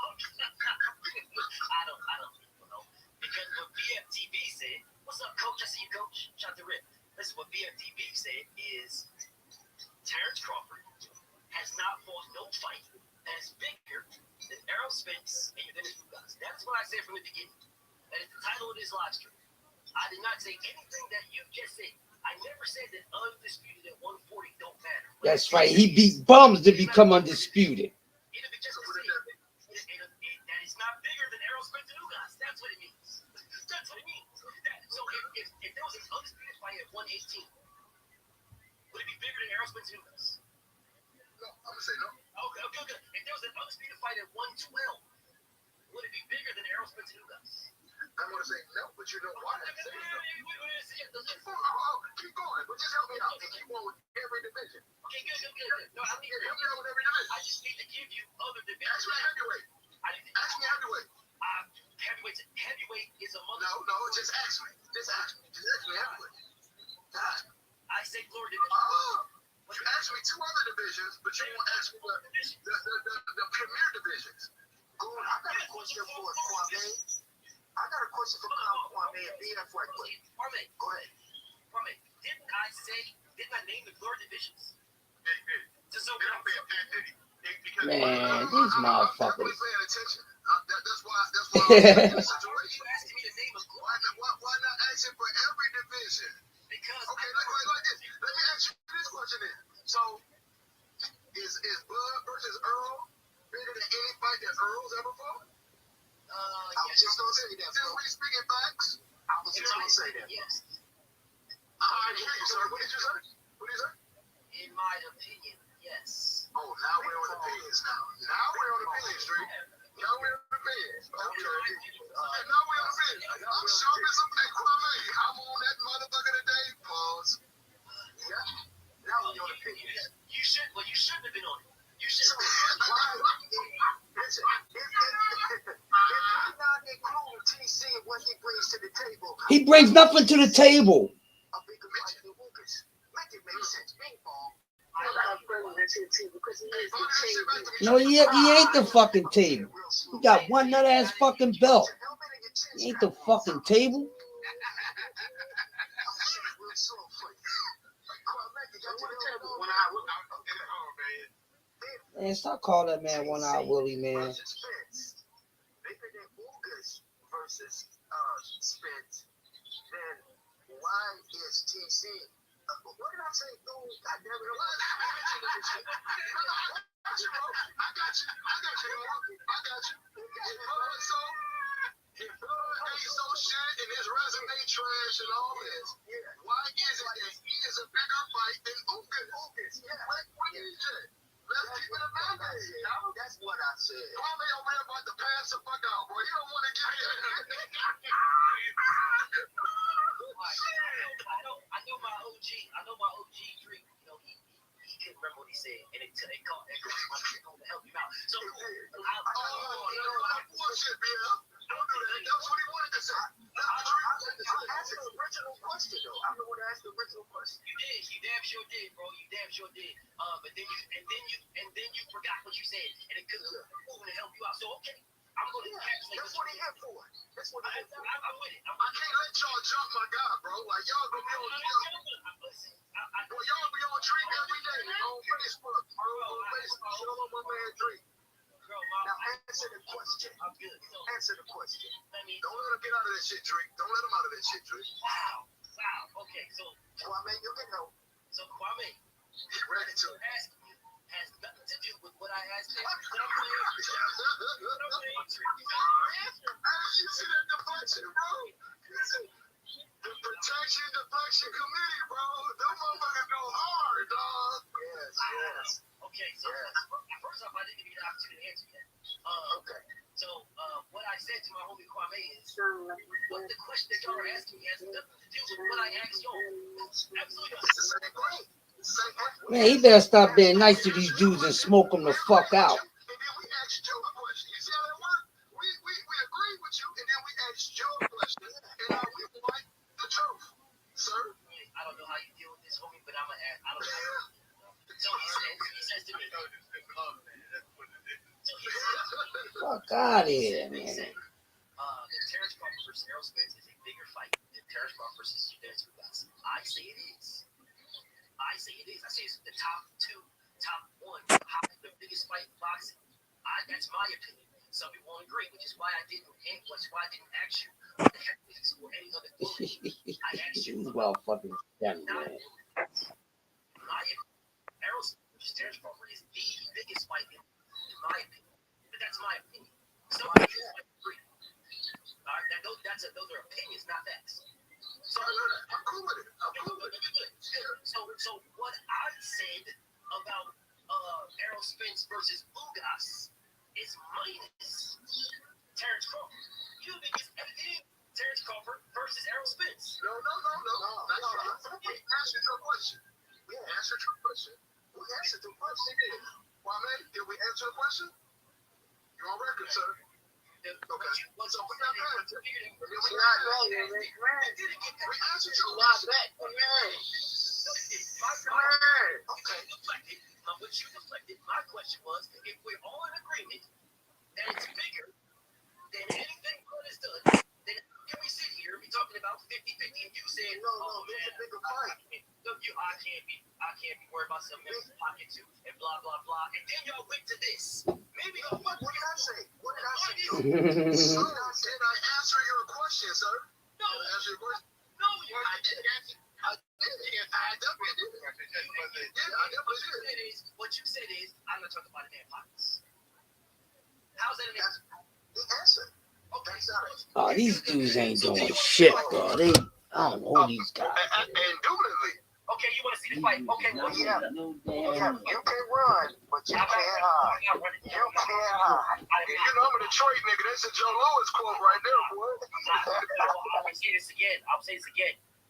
don't need no help. Because what BFTV said, what's up, coach? I see you, coach. Shot the rip. Listen, what BFTV said is Terrence Crawford has not fought no fight that is bigger than Errol Spence and Dennis Ugas. That's what I said from the beginning. That is the title of this live stream. I did not say anything that you just said. I never said that undisputed at 140 don't matter. That's right. He beat bums to become undisputed. It'll be just that it's not bigger than Errol Spence and Ugas. That's what it means. That's what it means. So if there was an undisputed fight at 118, would it be bigger than Errol Spence and Ugas? No, I'm going to say no. Okay. If there was an undisputed fight at 112, would it be bigger than Errol Spence and Ugas? I'm going to say no, but you know why? Keep going, but just help me out and keep on with every division. Okay, good. No, I need to help me out with every division. I just need to give you other divisions. Ask me heavyweight. Ask me heavyweight. Heavyweight is a mother. No, just ask me. Just ask me heavyweight. I say glory division. You asked me two other divisions, but you won't ask me the premier divisions. I got a question for Kwame. I got a question for Kwame and BF right quick. Kwame, go ahead. Didn't I name the glory divisions? Man, these motherfuckers. That's why I'm in the situation. You asking me to name a glory? Why not ask him for every division? Because okay, like this. Let me ask you this question then. So, is Bud versus Earl bigger than any fight that Earl's ever fought? I was just gonna say that. Since we speaking facts, I was just gonna say that. Yes. I didn't hear you, sir. What did you say? What did you say? In my opinion, yes. Oh, now we're on the opinions now. Now we're on the opinions, Drake. Now we're on the opinions. Okay. Now we're on the opinions. I'm sharp as a Kwame. I'm on that motherfucker today. Pause. Yeah. Now we're on the opinions. You shouldn't have been on it. You should have Listen, if we not include TC and what he brings to the table. He brings nothing to the table. A bigger fight than Lucas. Make it make sense. Baseball. No, he ain't the fucking table. He got one nut ass fucking belt. He ain't the fucking table. Man, stop calling that man One Eye Willie, man. Versus Spence, then why is TC? What did I say? Oh, God damn it! I got you. So if Bud ain't so shit and his resume trash and all this, why is it that he is a bigger fight than Lucas? What is it? Let's keep it a balance. That's what I said. Kwame over here about to pass the fuck out, bro. He don't want to get it. I know my OG Drake. You know, he couldn't remember what he said, and it caught echo. I'm going to help him out. So, bullshit, BL. Don't do that. That's what he wanted to say. I asked the original question, though. I'm the one that asked the original question. You did. You damn sure did, bro. You damn sure did. But then you forgot what you said, and it couldn't move to help you out. So okay, I'm going to translate. That's what he here for. That's what he here for. I'm with it. I can't let y'all jump my guy, bro. Like y'all gonna be on y'all be on Drake every day on Facebook. On Facebook. Show up my man Drake. Now answer the question. I'm good. Answer the question. Don't let him get out of that shit, Drake. Don't let him out of that shit, Drake. Wow. Okay, so Kwame, you can know. So Kwame, he ready to ask you has nothing to do with what I asked him. You see that deflection, bro? The protection deflection committee, bro. Them motherfuckers go hard, dog. Yes. Okay, so first off, I didn't give you the opportunity to answer that. Okay. So what I said to my homie Kwame is, what the question that y'all are asking me has nothing to do with what I asked y'all. Absolutely. It's the same thing. Man, he better stop being nice to these dudes and smoke them the fuck out. And then we asked Joe a question. You see how that worked? We agreed with you, and then we asked Joe a question, and we want the truth, sir. I don't know how you deal with this, homie, but I'm gonna ask. I don't know. So he says to me. Fuck out of here, man. The Terrence Crawford versus Errol Spence is a bigger fight than Terrence Crawford versus Dennis Rugas. I say it is. I say it's the top one, the biggest fight in boxing. That's my opinion. Some people won't agree, which is why I didn't ask you what the heck is this or any other bullet. I asked you. Well, fucking damn, man. Errol Spence versus Terrence Crawford is the biggest fight in my opinion. But that's my opinion. Some people might agree. All right, those are opinions, not facts. So I'm cool with it. So what I said about Errol Spence versus Ugas is minus Terrence Crawford. You think it's everything Terrence Crawford versus Errol Spence? No. We answered your question. We answered your question. Kwame, did we answer the question? You're on record, sir. Okay. So we got that. We answered your question. What you deflected, my question was, if we're all in agreement that it's bigger than anything Bud has done, then can we sit here and be talking about 50-50 and you saying, no, it's a bigger fight. No, of you, I can't be worried about some men's pocket too, and blah blah blah. And then y'all went to this. Maybe what did I say? What did I say? Did I answer your question, sir? No. Answer your question. No, I didn't answer. I did. I definitely did. Yeah, I definitely did. What you said is, I'm gonna talk about the damn pockets. How's that an answer? The answer. Okay, sorry. Oh, these dudes ain't doing shit, bro. I don't know who these guys. Indubitably. Okay, you want to see the fight? Okay, well, yeah. You can run, but you can't hide. You can't hide. You know I'm a Detroit nigga. That's a Joe Louis quote right there, boy. I'm gonna say this again.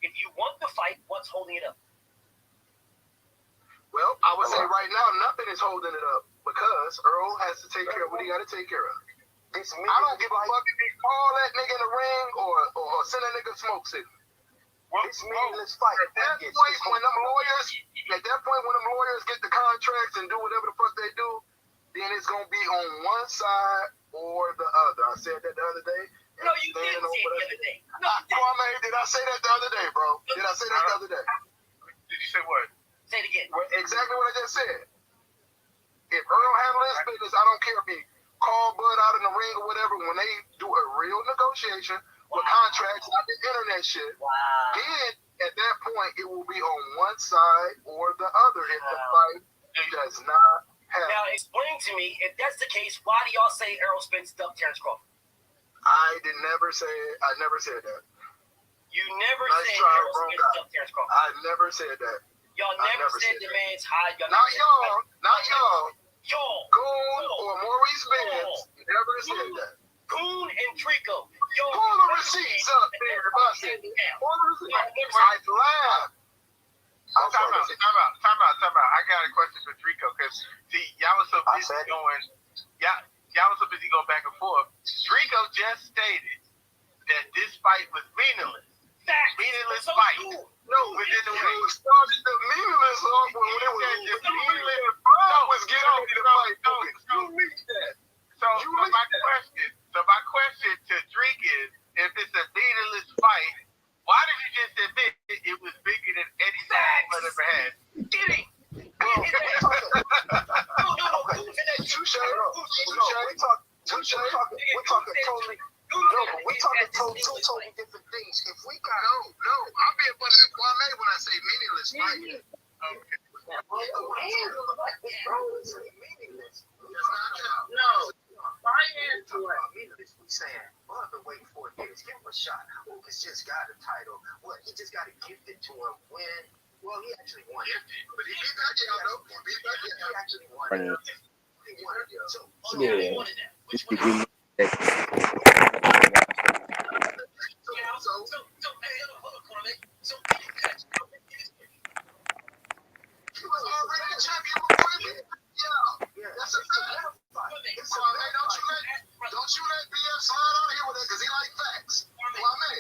If you want the fight, what's holding it up? Well, I would say right now nothing is holding it up because Earl has to take care of what he got to take care of. I don't give a fuck if he call that nigga in the ring or send a nigga smoke signal. It's meaningless fight. At that point, when them lawyers get the contracts and do whatever the fuck they do, then it's gonna be on one side or the other. I said that the other day. No, you didn't say it the other day. No, Kwame, did I say that the other day, bro? Did I say that the other day? Did you say what? Say it again. Exactly what I just said. If Earl handles his business, I don't care if he call Bud out in the ring or whatever. When they do a real negotiation with contracts, not the internet shit, then at that point it will be on one side or the other if the fight does not happen. Now explain to me, if that's the case, why do y'all say Errol Spence ducked Terrence Crawford? I never said that. You never said Errol Spence ducked Terrence Crawford. I never said that. Y'all never said the man's high. Not y'all. Goon or Maurice Benz never said that. Goon and Trico. Pull the receipts up there. Pull the receipts. I laughed. Time out. I got a question for Trico because see, y'all was so busy going back and forth. Trico just stated that this fight was meaningless. Meaningless fight. No, within the ring. Started the meaningless off when it was the meaningless. Was getting ready to fight. You leaked that. So my question to Drake is, if it's a meaningless fight, why did you just admit it was bigger than any fight I've ever had? Kidding. We're talking totally different things. If we got I'm being funny at Kwame when I say meaningless fight. Okay. Meaningless. No. Meaningless. We saying, I've been waiting 4 years. Give him a shot. Lucas just got a title. What? He just got it gifted to him when. Well, he actually won it. But he beat Pacquiao, though. He actually won it. He won it. So he wanted that. Which one? Hey, hold on, Kwame. So he was already a champion before him. Yeah, that's a fact. Don't you let BF slide out of here with that because he like facts. Kwame,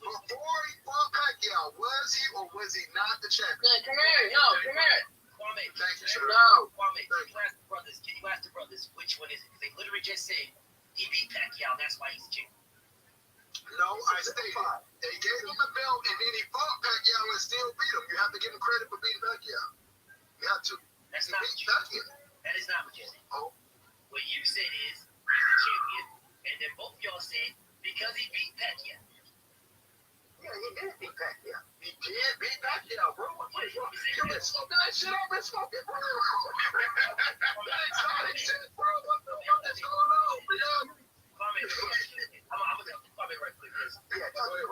before he fought Pacquiao, was he or was he not the champion? Come here. Kwame, thank you, sir. No. Kwame, can you ask the brothers which one is it? Because they literally just said he beat Pacquiao, that's why he's the champion. No, I stated they gave him the belt and then he fought Pacquiao and still beat him. You have to give him credit for beating Pacquiao. You have to. That's not what you said. That is not what you said. Oh. What you said is he's the champion, and then both y'all said because he beat Pacquiao. Yeah, he did beat Pacquiao. He did beat Pacquiao, bro. You been smoking that shit I've been smoking, bro. That exotic shit, bro. What the fuck is going on, man? I'm gonna Kwame right quick. Yeah, go ahead.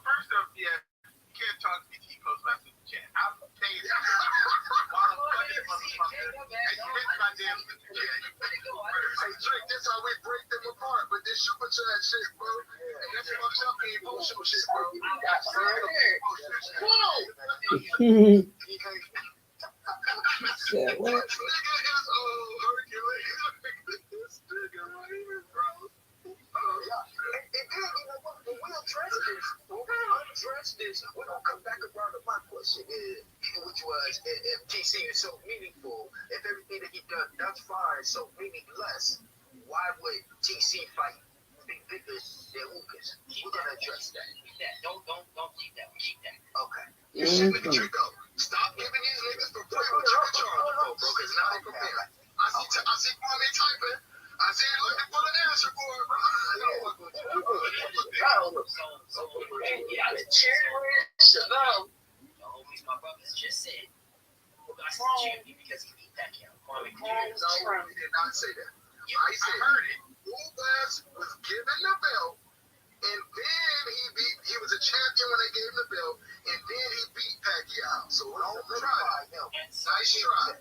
First up, yeah, you can't talk to me close my super chat. I'll tell you that. Hey, Drake, this how we break them apart, but this super chat shit, bro. And that's fucked up in emotional shit, bro. Yeah, what? This nigga is Hercules. This nigga right here, bro. And then, you know what? When we address this, we're going to come back around to my question, which was, if TC is so meaningful, if everything that he done thus far is so meaningless, why would TC fight big bigger than Lucas? We're going to address that. Don't keep that. Keep that. Okay. Shit, nigga, Trico, stop giving these niggas for free what you can charge them for, bro, because now they prepared. I see Kwame typing. I see him looking for the answer for it, bro. So, yeah, the chairman, Chevelle, the homies, my brothers just said, who got the champion because he beat Pacquiao. Kwame No, he did not say that. I heard it. Ugas was given the belt, and then he was a champion when they gave him the belt, and then he beat Pacquiao. So don't try him. Nice try.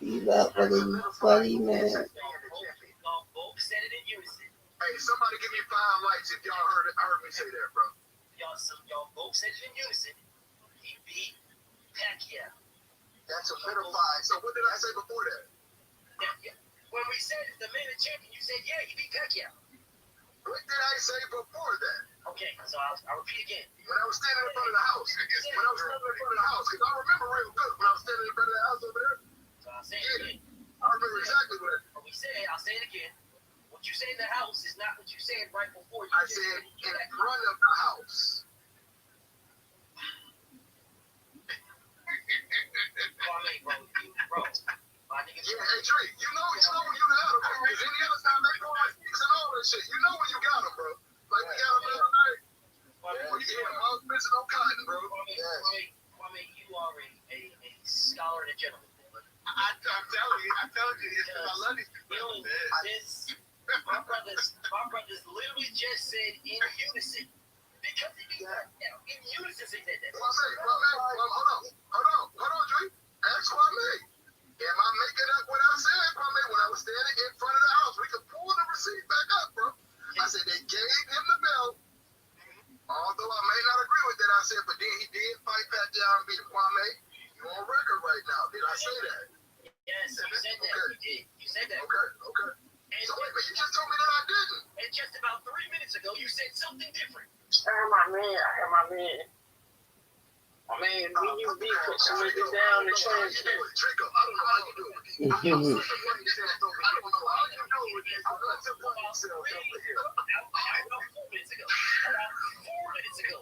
He's not fucking funny, man. Y'all both said it in unison. Hey, somebody give me 5 likes if y'all heard me say that, bro. Y'all both said it in unison. He beat Pacquiao. That's a solidified. So what did I say before that? When we said the man and champion, you said, yeah, he beat Pacquiao. What did I say before that? Okay, so I'll repeat again. When I was standing in front of the house. Because I remember real good when I was standing in front of the house over there. So I'll say it again. I remember exactly what we said. I'll say it again. What you say in the house is not what you said right before you. I said in front of the house. Bro. My niggas. Yeah, hey, Drake, you know when you got him, bro. Because any other time they go on sticks and all that shit, you know when you got him, bro. Like we got him the other night. When you hear him, I was missing on cotton, bro. Kwame, you are a scholar and a gentleman. I'm telling you, it's because I love these people. My brothers literally just said in unison. Because he beat Pacquiao. In unison, they said that. Hold on, Drake. Ask Kwame. Am I making up what I said, Kwame, when I was standing in front of the house? We could pull the receipt back up, bro. I said they gave him the belt. Although I may not agree with that, I said, but then he did fight Pacquiao and beat Kwame. You're on record right now. Did I say that? Yes, you said that. Okay. You did. You said that. Okay. So wait, but you just told me that I didn't. And just about 3 minutes ago, you said something different. I heard my man. I mean, when you be put some niggas down and transfer. Draco, I don't know how you do it. I don't know how you do it. I'm not to put myself over here. About 4 minutes ago.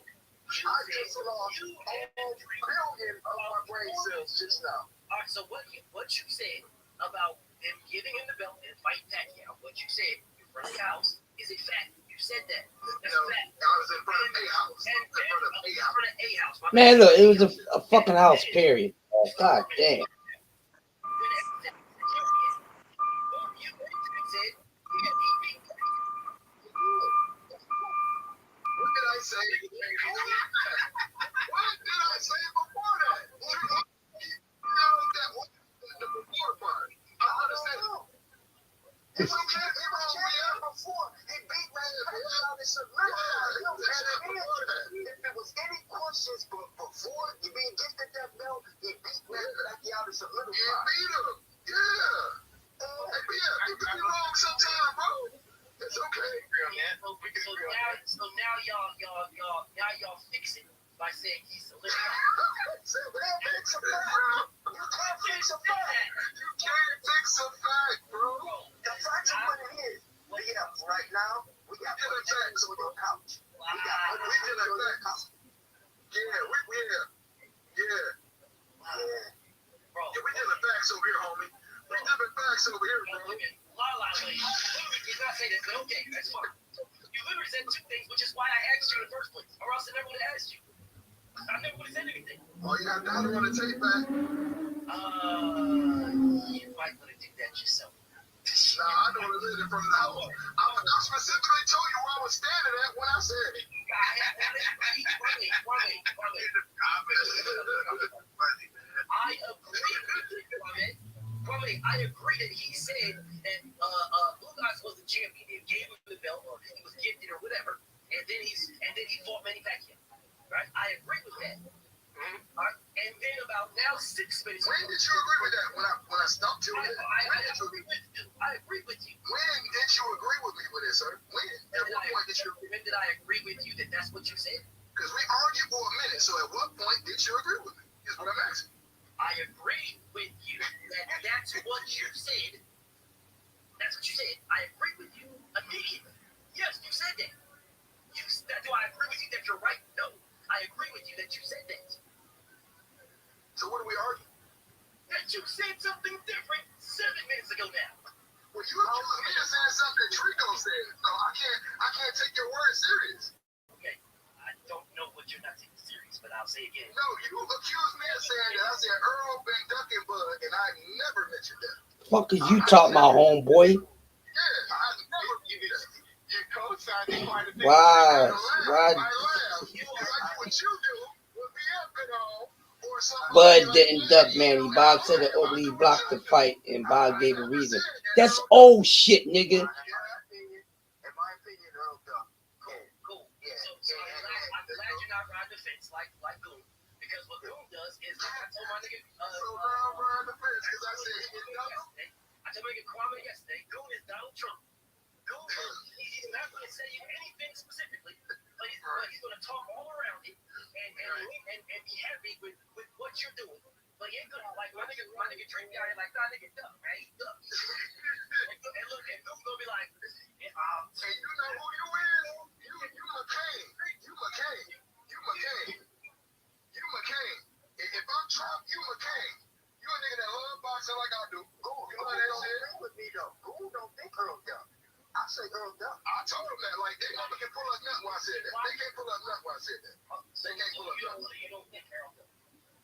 I just lost all billion of my brain cells just now. All right, so what you said about them giving him the belt and fight Pacquiao, what you said in front of the house is a fact. You said that. That's a fact. I was in front of a house. Man, look, it was a fucking house, period. God damn. What did I say? What did I say before that? No, that was the before part. I understand. It's okay. He wrong me out before. He beat me in the out and if there was any questions before he being gifted that belt, he beat me like he out of some little. He beat him. Yeah. You can be wrong sometime, bro. It's okay. So now y'all fix it by saying he's a little. You can't fix a fact, bro. The fact of what it is, right now, we got facts on your couch. We did a facts. Yeah. We did a facts over here, homie. We did a facts over here, bro. Did not say that, but okay, that's fine. You literally said 2 things, which is why I asked you in the first place, or else I never would have asked you. I never would have said anything. Oh, you got Donald on the tape back? You might want to do that yourself. Nah, I know what it is in front of the house. I specifically told you where I was standing at when I said it. I agree that he said that Ugas was the champion. He gave him the belt, or he was gifted, or whatever, and then he fought Manny Pacquiao. Right? I agree with that. Right? And then about now 6 minutes. When did you agree with that? When I stopped you? I agree with you. When did you agree with me with it, sir? When? At what point did you? When did I agree with you that that's what you said? Because we argued for a minute. So at what point did you agree with me? Is what I'm asking. I agree with you that that's what you said. That's what you said. I agree with you immediately. Yes, you said that. Do I agree with you that you're right? No. I agree with you that you said that. So what are we arguing? That you said something different 7 minutes ago now. Well, you accused me of saying something that Trico said. So I can't take your word serious. Okay, I don't know what you're not taking serious, but I'll say again. No, you accused me of saying that I said Earl been ducking Bud, and I never mentioned that. Fuck is you talking about, homeboy? Yeah, I never you co-signed it quite a bit. Why? I laugh. You like what you do would be up and all. Bud didn't duck, Manny. Bob said that Oakley blocked the fight, and Bob gave a reason. That's old shit, nigga. In my opinion, Earl ducked. Cool. Yeah. So I'm glad you're not riding the fence like Goon. Because what Goon does is, I told my nigga, riding the fence because I said he didn't duck. I told my nigga Kwame yesterday, Goon is Donald Trump. Goon, he's not going to say you anything specifically, but he's going to talk all around it and be happy with what you're doing. But he ain't going to, like, my nigga Drake guy, like, nah, nigga, duck, man, he duck. And look, and Goon's going to be like, and you know who you is? You McCain. You McCain. You McCain. You McCain. If I'm Trump, you McCain. You a nigga that love boxing like I do. Goon, you know that shit? With me though. Goon don't think Earl duck. I say Earl duck. I told him that. Like, they never can pull up nothing while I said that. They can't pull up nothing while I said that. They can't pull up nothing. You don't think Earl duck.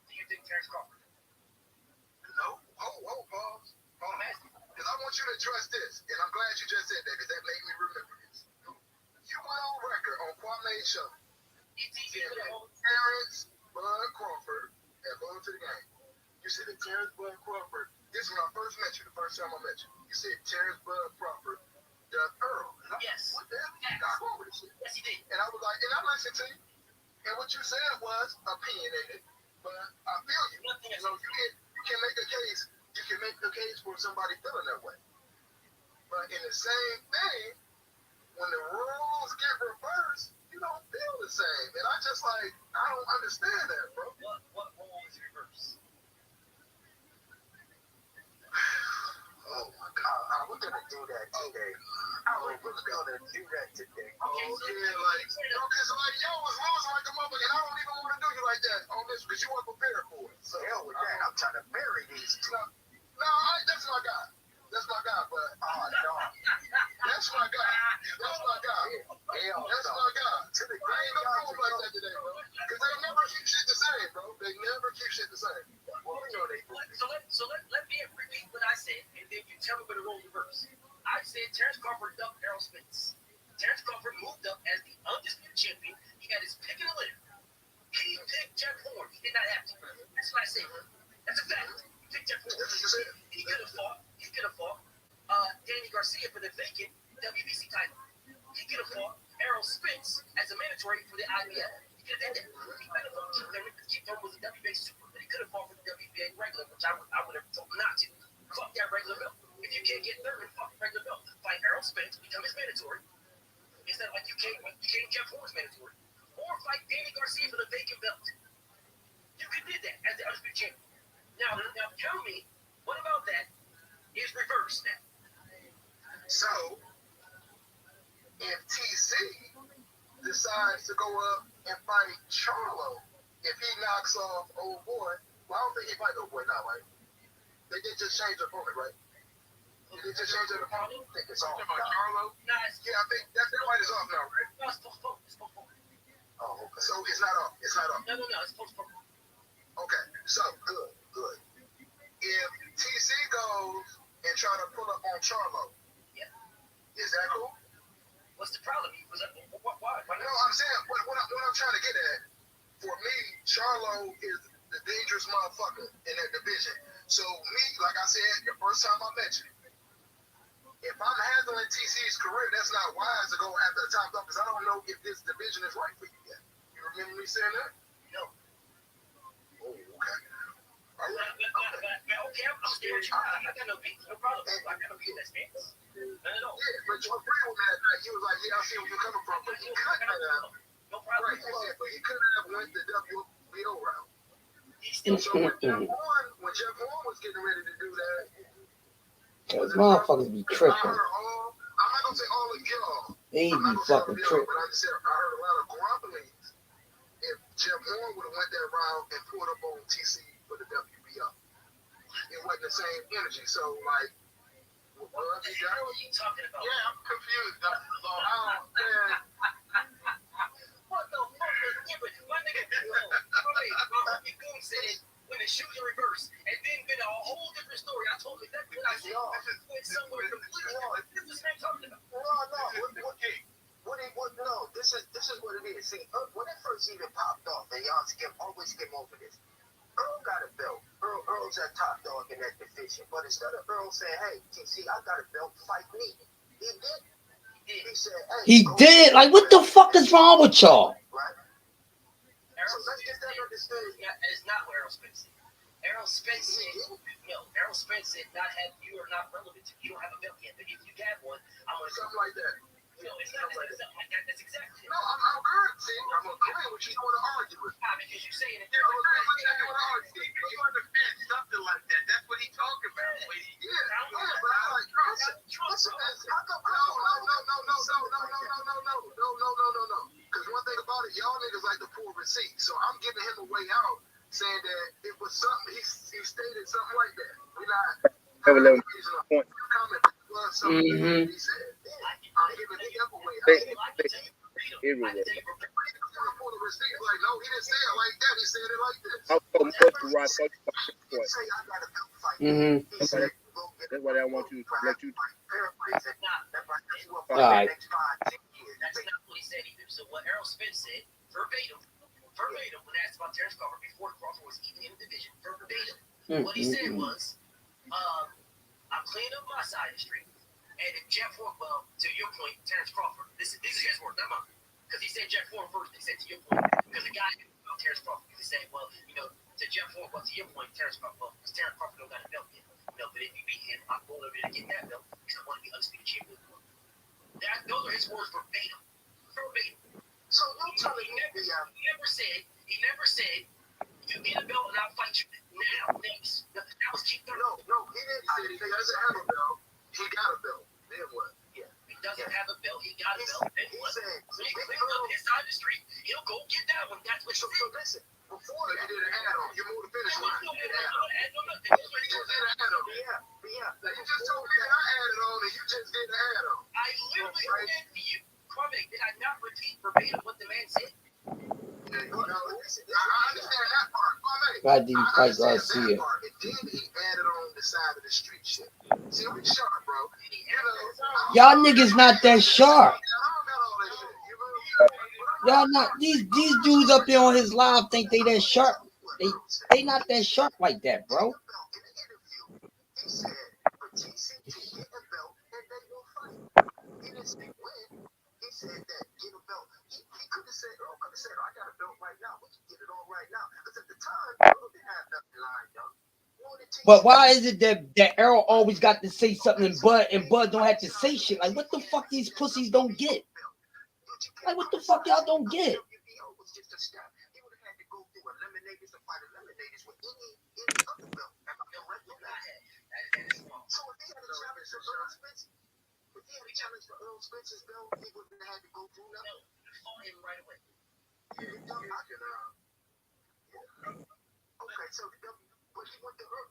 Do you think Terrence Crawford? No. Pause. I'm asking. Because I want you to address this. And I'm glad you just said that because that made me remember this. You went on record on Kwame's show. Terrence Bud Crawford had gone to the game. You said that Terrence Bud Crawford, this is when I first met you, the first time I met you. You said Terrence Bud Crawford ducked Earl. Yes. What the hell? You got wrong with this shit? Yes, he did. And I was like, and I listened to you. And what you said was opinionated, but I feel you. You know, you can make a case. You can make a case for somebody feeling that way. But in the same thing, when the rules get reversed, you don't feel the same. And I just like, I don't understand that, bro. What rule is reversed? Oh my God, we're gonna do that today. We're gonna do that today. Oh yeah, like, because like y'all was losing like a motherfucker, and I don't even want to do you like that on this because you weren't prepared for it. So hell with that. I'm trying to bury these two. No, that's my guy. That's my guy, but no. That's my guy. That's my guy. Hell, that's my guy. I ain't gonna do him like that today, bro. Because they never keep shit the same, bro. They never keep shit the same. Well, you know they do. So let me repeat what I said, and then you tell me where the role reversed. I said Terrence Crawford ducked Errol Spence. Terrence Crawford moved up as the undisputed champion. He got his pick in the litter. He picked Jeff Horn. He did not have to. That's what I said. That's a fact. He picked Jeff Horn. He could have fought. Danny Garcia for the vacant WBC title. He could have fought Errol Spence as a mandatory for the IBF. He could have done that. He could have fought Keith Thurman was a WBA super, but he could have fought for the WBA regular, which I would have told him not to. Fuck that regular belt. If you can't get Thurman, fuck the regular belt. Fight Errol Spence, become his mandatory. Instead of like you can't Jeff Horn's mandatory. Or fight Danny Garcia for the vacant belt. You could do that as the undisputed champion. Now tell me, what about that is reversed now? So, if TC decides to go up and fight Charlo, if he knocks off old boy, well, I don't think he fight old boy now, right? They did just change their opponent, right? Did they just change their opponent? I think it's off. Charlo? Yeah, I think that fight is off now, right? No, it's postponed. Oh, okay. So it's not off. It's not off. No, it's postponed. Okay, so good. If TC goes and try to pull up on Charlo, is that cool? What's the problem? Why? No, I'm saying what I'm trying to get at. For me, Charlo is the dangerous motherfucker in that division. So me, like I said, the first time I met you, if I'm handling TC's career, that's not wise to go after the time's up because I don't know if this division is right for you yet. You remember me saying that? No. Oh, okay. Okay, I'm scared you. I got no beef, no problem. I got no beef in that stance. None at all. Yeah, but you agree with me that night. You was like, yeah, I see where you're coming from. But he couldn't have. No problem. Right, you said, but he couldn't have went the WBO route. So when Jeff Horn was getting ready to do that, those motherfuckers be tripping. I'm not going to say all of y'all. They be fucking tripping. But I just said I heard a lot of grumblings. If Jeff Moore would have went that route and pulled up on TC for the WBO. It wasn't the same energy. So, like, what are you talking about? Yeah, I'm confused. What the fuck is different? My nigga, Boom said when the shoes are reversed, and then been a whole different story. I told him that I said went somewhere completely different. This is what I'm talking about. No, this is what it is. See, when it first even popped off, and y'all always skim over this. Earl got a belt. Earl's that top dog in that division. But instead of Earl saying, "Hey, TC, I got a belt, fight me," he did. He said, "Hey." He did. Like, what the fuck is wrong with y'all? Right. So let's get that understood. It's not what Errol Spence said. Errol Spence said, Errol Spence said, you are not relevant. You don't have a belt yet. But if you have one, I'm going to something like that. No, it's not like that. That's exactly it. No, I'm agreeing. See, I'm agreeing with you. You want to argue with. Because you're saying it. I'm agreeing with you. You want to argue with. You understand something like that. That's what he's talking about. Yeah, but I'm like, listen, how come? No. Because one thing about it, y'all niggas like to pull receipts. So I'm giving him a way out, saying that it was something, he stated something like that. We're not comment, it was something he said. I'm giving him a way out. Pull the receipt, like, no, he didn't say it like that. He said it like this. He say, I got a belt fight. He said, that's why I want you to let you. All right. That's not what he said either. So what Errol Spence said, verbatim, when asked about Terrence Crawford before Crawford was even in the division, verbatim, what he said was, I'm cleaning up my side of the street. And if Jeff Ford, well, to your point, Terrence Crawford, this is his word, not mine. Because he said Jeff Ford first, he said to your point. Because the guy about Terrence Crawford, he said, well, to Jeff Ford, well, to your point, Terrence Crawford, because Terrence Crawford don't got a belt yet. But if you beat him, I'm going over there to get that belt because I want to be undisputed champion. Those are his words verbatim. So you telling me he never said, you get a belt and I'll fight you now. Next. That was keep No, he didn't say he doesn't have a belt. He got a belt. Then what? Yeah. He doesn't have a belt. He got a belt. Then what? So he cleaned up his side of the street. He'll go get that one. That's what he said. Listen, before you did an add-on. You moved the finish line. You did an add-on. Yeah. You just told me that I added on and you just did an add-on. I literally said to you, Kwame, did I not repeat verbatim what the man said? I understand that part. God, do you fight Garcia? And then he added on the side of the street shit. See, we sharp, bro. Y'all niggas not that sharp. Y'all not these dudes up there on his live think they that sharp. They not that sharp like that, bro. He said, for TC to get a belt and they will fight. He didn't say when. He said that get a belt. He could have said, Earl could have said, I got a belt right now. We can get it on right now. Because at the time, Earl didn't have nothing lined up. But why is it that Errol always got to say something and Bud don't have to say shit? Like, what the fuck these pussies don't get? Like, what the fuck y'all don't get? Challenge for Earl Spence's belt, he wouldn't have had to go through nothing. No, you fought him right away. Yeah, he done. Okay, so but he went to Earl.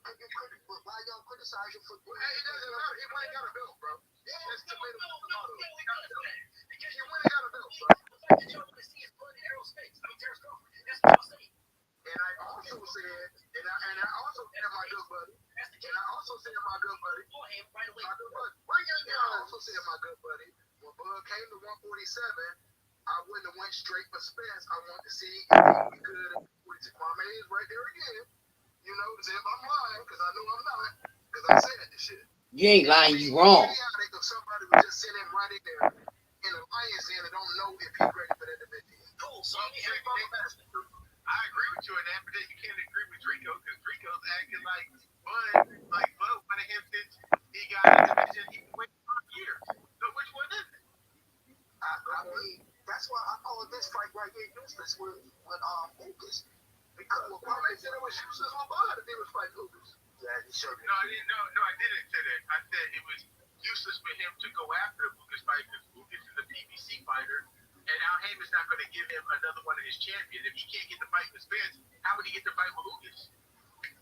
But why y'all criticize him for? Hey, it doesn't matter. He went and got a belt, bro. That's tomato. Because he went and got a belt, bro. The fact that y'all want to see his blood in Errol Spence, Terrence Crawford. That's what y'all saying. And I also said, and I also said my good buddy. And I also said my good buddy. My good buddy. I also said my good buddy. When Bud came to 147, I wouldn't have went straight for Spence. I wanted to see if we could. My man is right there again. You know, if I'm lying, because I know I'm not, because I said this shit. You ain't lying, you wrong. If somebody would just send him right in there in the Lions den and don't know if he's ready for that division. Cool. So I'm here. I agree with you on that, but then you can't agree with Drico because Drico's acting like Bud wanted him since he got in the division. He waited 5 years. So which one is it? I mean, that's why I call this fight right here useless with Lucas. Because Kwame said it was useless with Bud if he was fighting Lucas. Yeah, he sure did. No, I didn't say that. I said it was useless for him to go after Lucas fight because Lucas is a PBC fighter. And Al Heyman's not going to give him another one of his champions. If he can't get the fight with Spence, how would he get the fight with Lucas?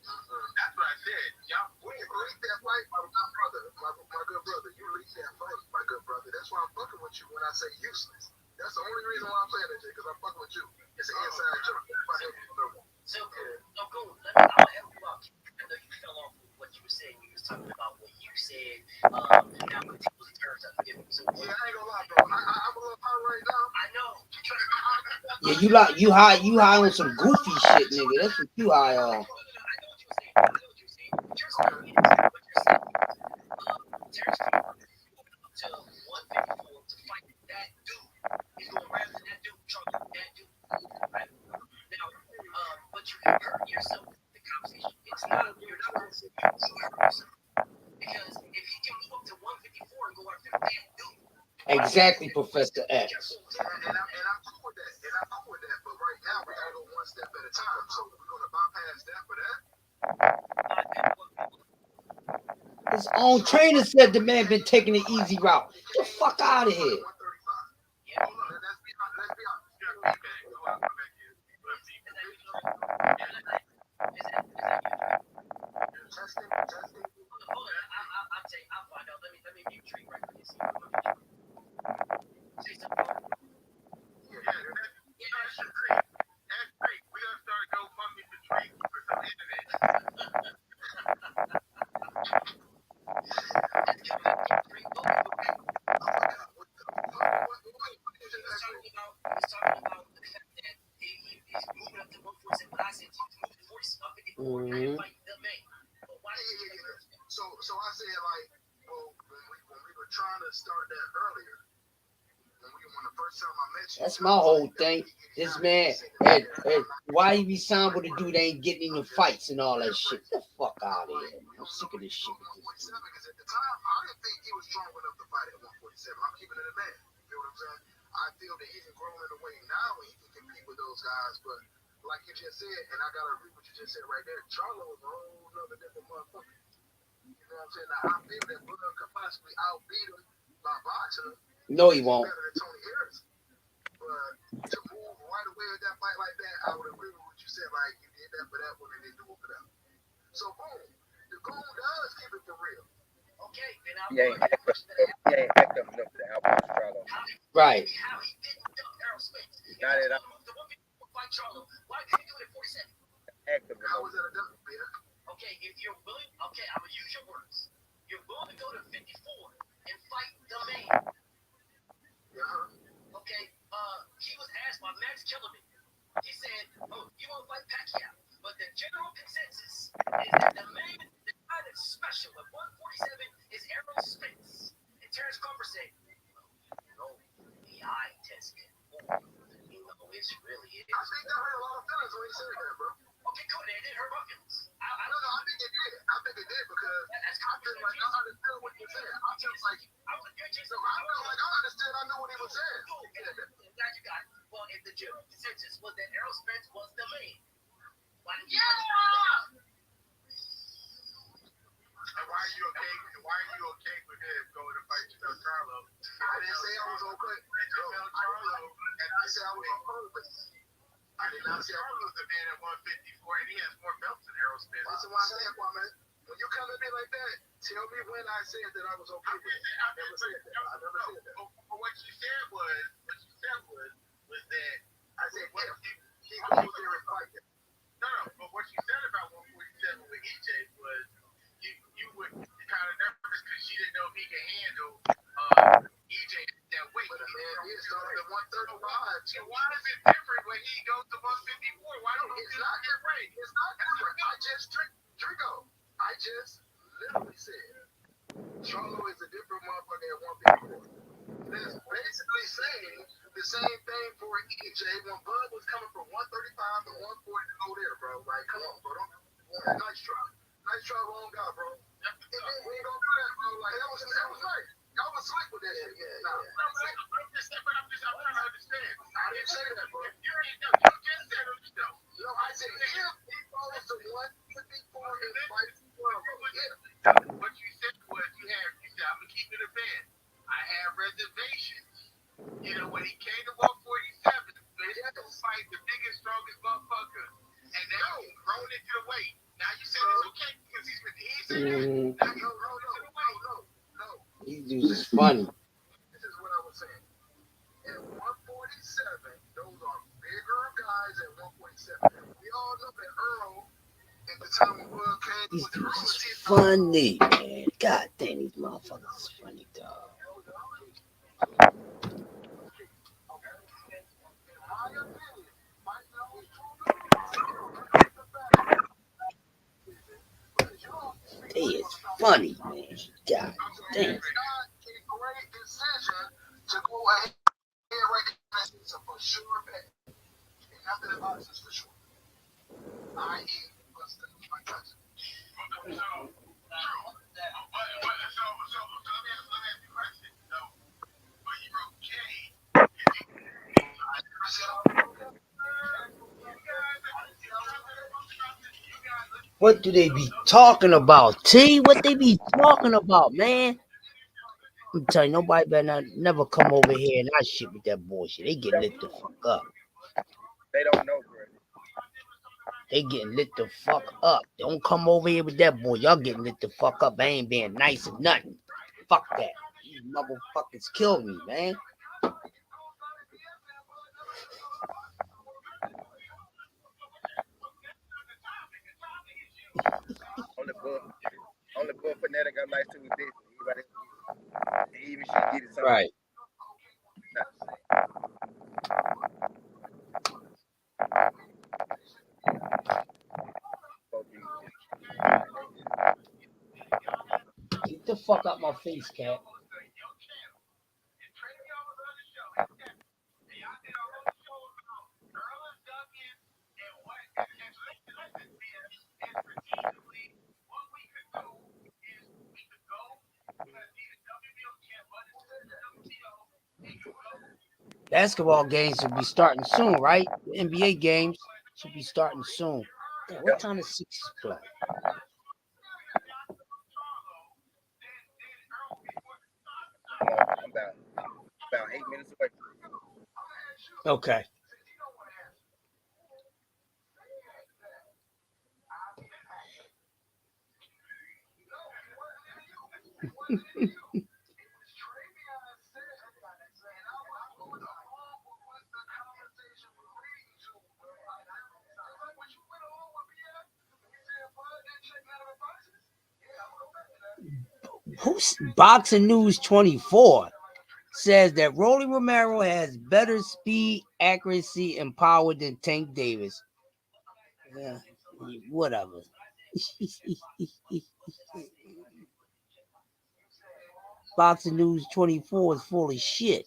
That's what I said. Y'all, we released that fight, my brother, my good brother. You released that fight, my good brother. That's why I'm fucking with you when I say useless. That's the only reason why I'm saying that, because I'm fucking with you. It's an inside joke. So, cool. I'm gonna help you out. I know you fell off with what you were saying. You was talking about what you said. Now the tables and turns up. So, yeah, I ain't gonna lie, bro. I'm a little high right now. I know. Yeah, you high on some goofy shit, nigga. That's what you high on. But you hurt yourself in the conversation. It's not, you're not going to say you hurt yourself. Because if he can move up to 154 and go after the damn dude. Exactly, Professor X. And I'm cool with that. But right now, we gotta go one step at a time. So we're gonna bypass that for that. His own trainer said the man been taking the easy route. Get the fuck out of here. Let's be honest. I'll find out. Let me mute Tree right quick. Say something. We gotta start GoFundMe for Tree for some internet. He's talking about the fact that he's moving up to 147, but I said he's moving to 54 and fight the man. So I said, like, well, when we were trying to start that earlier, when the first time I met you, that's my whole thing. This man, hey, why he be signed with a dude that ain't getting in the fights and all that shit? Get the fuck out of here. I'm sick of this shit. Because at the time, I didn't think he was strong enough to fight at 147. I'm keeping it a man. You know what I'm saying? I feel that he's grown in a way now and he can compete with those guys. But like you just said, and I gotta agree with what you just said right there, Charlo is a whole nother different motherfucker. You know what I'm saying? Now I feel that Blood could possibly outbeat him by boxing. No, he won't. Better than Tony Harris. But to move right away with that fight like that, I would agree with what you said. Like you did that for that one and then do it for that. So boom, the goon does keep it for real. Okay, then I'll ain't act up enough for the album with Charlo. Right. How he didn't dump Aerospace. Not at all. The 154 fight Charlo. Why couldn't he do it at 47? Act up How enough. was that a dump, man? Okay, if you're willing, okay, I'm gonna use your words. You're willing to go to 54 and fight the man. Yeah. Okay, he was asked by Max Kellerman. He said, "Oh, you want to fight Pacquiao?" But the general consensus is that the man, the guy that's special at 147 is Errol Spence. And Terrence Crawford said, "No, the eye test can move. You know, it's really is." I think that hurt a lot of feelings when he said that, bro. Okay, cool. It didn't hurt my feelings. I think it did. I think it did because That's I feel like I understood what he said. I feel like I understood. I knew what he was saying. Now you got it. Well, if the general consensus was that Errol Spence was the man, why didn't you? Why are you okay with him going to fight Charlo? I didn't say I was okay. I didn't say I was okay. I did not say Charlo's the man at 154, and he has more belts than Errol Spence. Listen, what I'm saying, man. When you come at me like that, tell me when I said that I was okay with it. I never said that. But what you said was that I said he goes there and fight him. No, but what you said about 147 with EJ was you were kind of nervous because you didn't know if he could handle EJ that weight. But the man is starting at 135. So why is it different when he goes to 154? Why don't it's not different? It's not different. I just literally said Charlo is a different motherfucker at 154. That's basically saying the same thing for EJ when Bud was coming from 135 to 140 to go there, bro. Like, come on, bro. Nice try, wrong guy, bro. We ain't gonna do that, bro. Like, that was nice. Y'all was slick with that shit. I'm just trying to understand. I didn't say that, bro. You just said it yourself. No, I said if he goes to 154 and fights 12, what you said was you said I'm gonna keep it a fan. I have reservations. You know, when he came to wait. Now you said it's okay because he's with the easy. No. These dudes is funny. This is what I was saying. At 147, those are bigger guys at 147. We all know that Earl, at the time when Bud came, These dudes is funny, man. God damn, these motherfuckers is funny, dog. They is funny, man. God damn. to go ahead right now. It's a for sure bet. And after the box is for sure. I.e. Buster, my cousin. So let me ask you a question. So, are you okay? What do they be talking about, T? What they be talking about, man? I'm telling you, nobody better never come over here and not shit with that bullshit. They get lit the fuck up. They don't know, bro. They getting lit the fuck up. Don't come over here with that boy. Y'all getting lit the fuck up. I ain't being nice or nothing. Fuck that. These motherfuckers killed me, man. Only boy fanatic I'm nice to is this. Everybody, even she get it something. Right. Get the fuck out my face, cat. Basketball games should be starting soon, right? NBA games should be starting soon. Damn, what time is Sixers play? I'm about 8 minutes away. Okay. Who's Boxing News 24 says that Rolly Romero has better speed, accuracy, and power than Tank Davis. Yeah, whatever. Boxing News 24 is full of shit.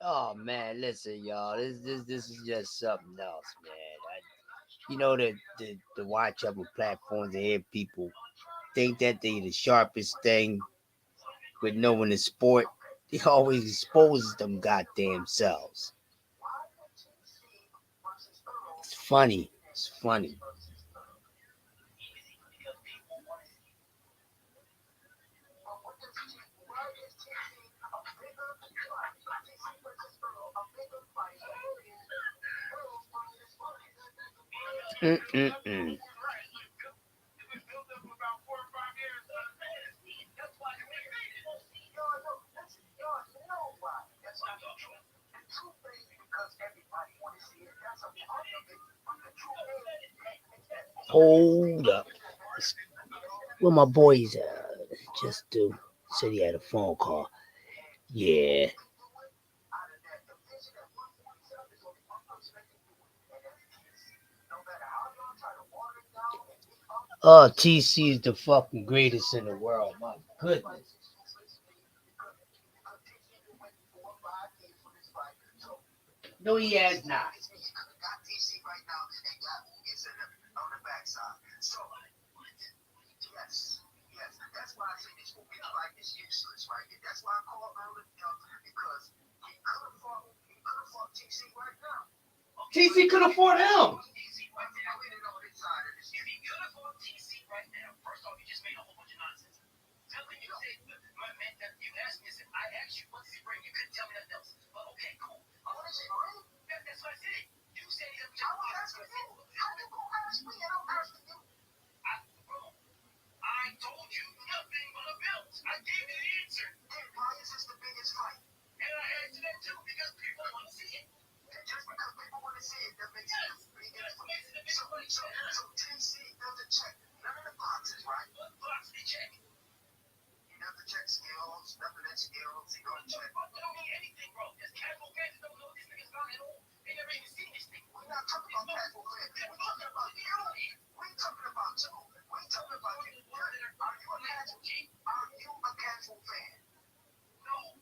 Oh man, listen, y'all. This is just something else, man. To watch other platforms and hear people think that they the sharpest thing with knowing the sport. They always expose them goddamn selves. It's funny. It's funny. Mm-mm-mm. Hold up. Well, my boys just said he had a phone call. Yeah. Oh, TC is the fucking greatest in the world. My goodness. No, he has not. That's why I say this movie fight is useless, right? And that's why I call Earl because he could have fought TC right now. TC could have fought him. Right now. First off, you just made a whole bunch of nonsense. Telling you said, you asked me, I asked you what's his ring. You couldn't tell me nothing else. But okay, cool. What is it, ring? That's what I said. You said it. I was asking you. How you gonna ask me? And I'm asking you. I told you nothing but a belt. I gave you the answer. Then why is this the biggest fight? And I answered that too because people want to see it. And just because people want to see it, that makes it the biggest fight. So TC doesn't check none of the boxes, right? What box they check? He doesn't check skills, nothing that skills. He don't check. They don't need anything, bro. There's casual fans that don't know this nigga's not at all. They never even seen this thing. We're not talking about casual fans. We're talking about you. We're talking about you. We're talking about you. Are you a casual fan? Are you a casual fan? No.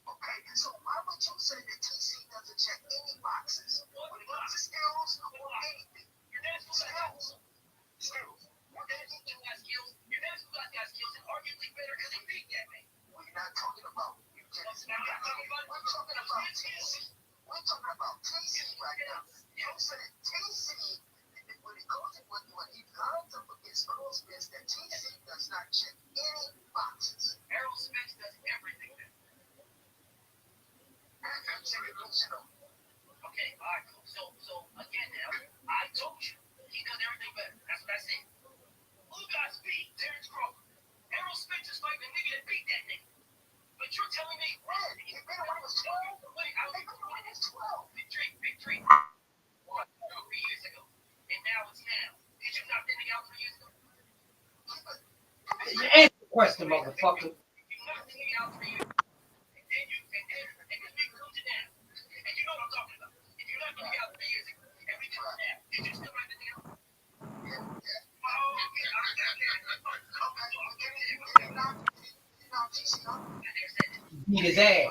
Okay, so why would you say that TC doesn't check any boxes? When it comes to skills or anything? Skills. Your dad's got skills. Your dad's got skills and arguably better because he beat that man. We're not talking about you. We're talking about TC. We're talking about TC right now. You said TC, when it goes to when he lines up against Earl Spence, that TC does not check any boxes. Earl Spence does everything then. Okay, all right, cool. So again now, I told you he does everything better. That's what I said. Who got speed? Terrence Crawford. Errol Spence is fighting a nigga that beat that nigga. But you're telling me, he beat him when he was 12? Wait, I beat him when he was 12. Victory. What? 3 years ago. And now it's now. Did you knock that nigga out 3 years ago? You answer the question, motherfucker. You knocked the nigga out 3 years ago. And then this big comes you down. And you know what I'm talking about. If you knocked the nigga out 3 years ago, and we come now, did you still knock the nigga out? Beat his ass.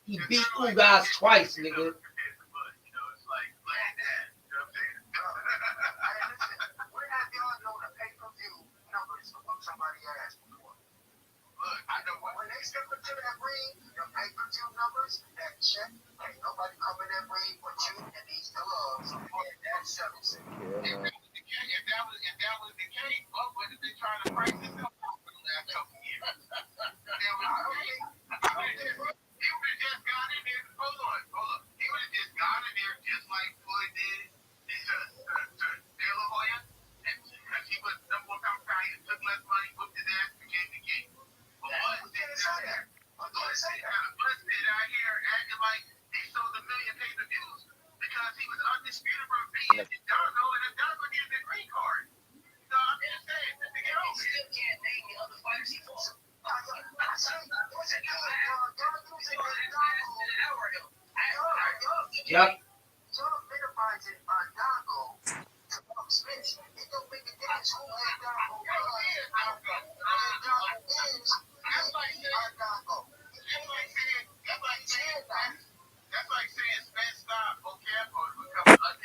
He beat Ugas twice, nigga. Look, I know when they step into that ring, the pay-per-view numbers, that check, ain't nobody coming that ring but you and these gloves. And that settles it. If that was the case, what would have been trying to price this up for the last couple of years? I don't think he would have just got in there. Hold on. He would have just got in there just like Floyd did to De La Hoya. Because he was number one pound guy, he took less money, whooped his ass, became the king. But Bud stayed out here acting like he sold 1 million pay-per-views because he was undisputed for beating Dongo, and Dongo needed the green card. So I'm just saying, to get over it. Still can't name the other fighters he fought. Yep. Y'all minimizing Dongo to Bob Spence. It don't make a difference who had Dongo. That's like saying Spence stopped Ocampo to become Ocampo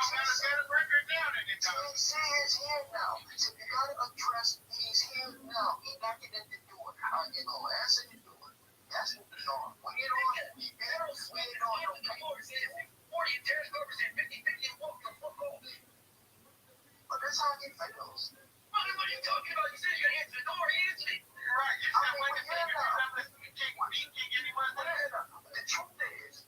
got a better record now than the TC is here now. So you gotta address he's here now. He's not getting to do it. You know, that's it to do it. That's what we are. We get on. We get on. 40 and Terrence Crawford said 50-50 and walk the fuck off. But that's how it feels. What are you talking about? You said you're going to answer the door. He answered it. Right. You said when you say you're not listening to King, when he can't get anyone there. The truth is,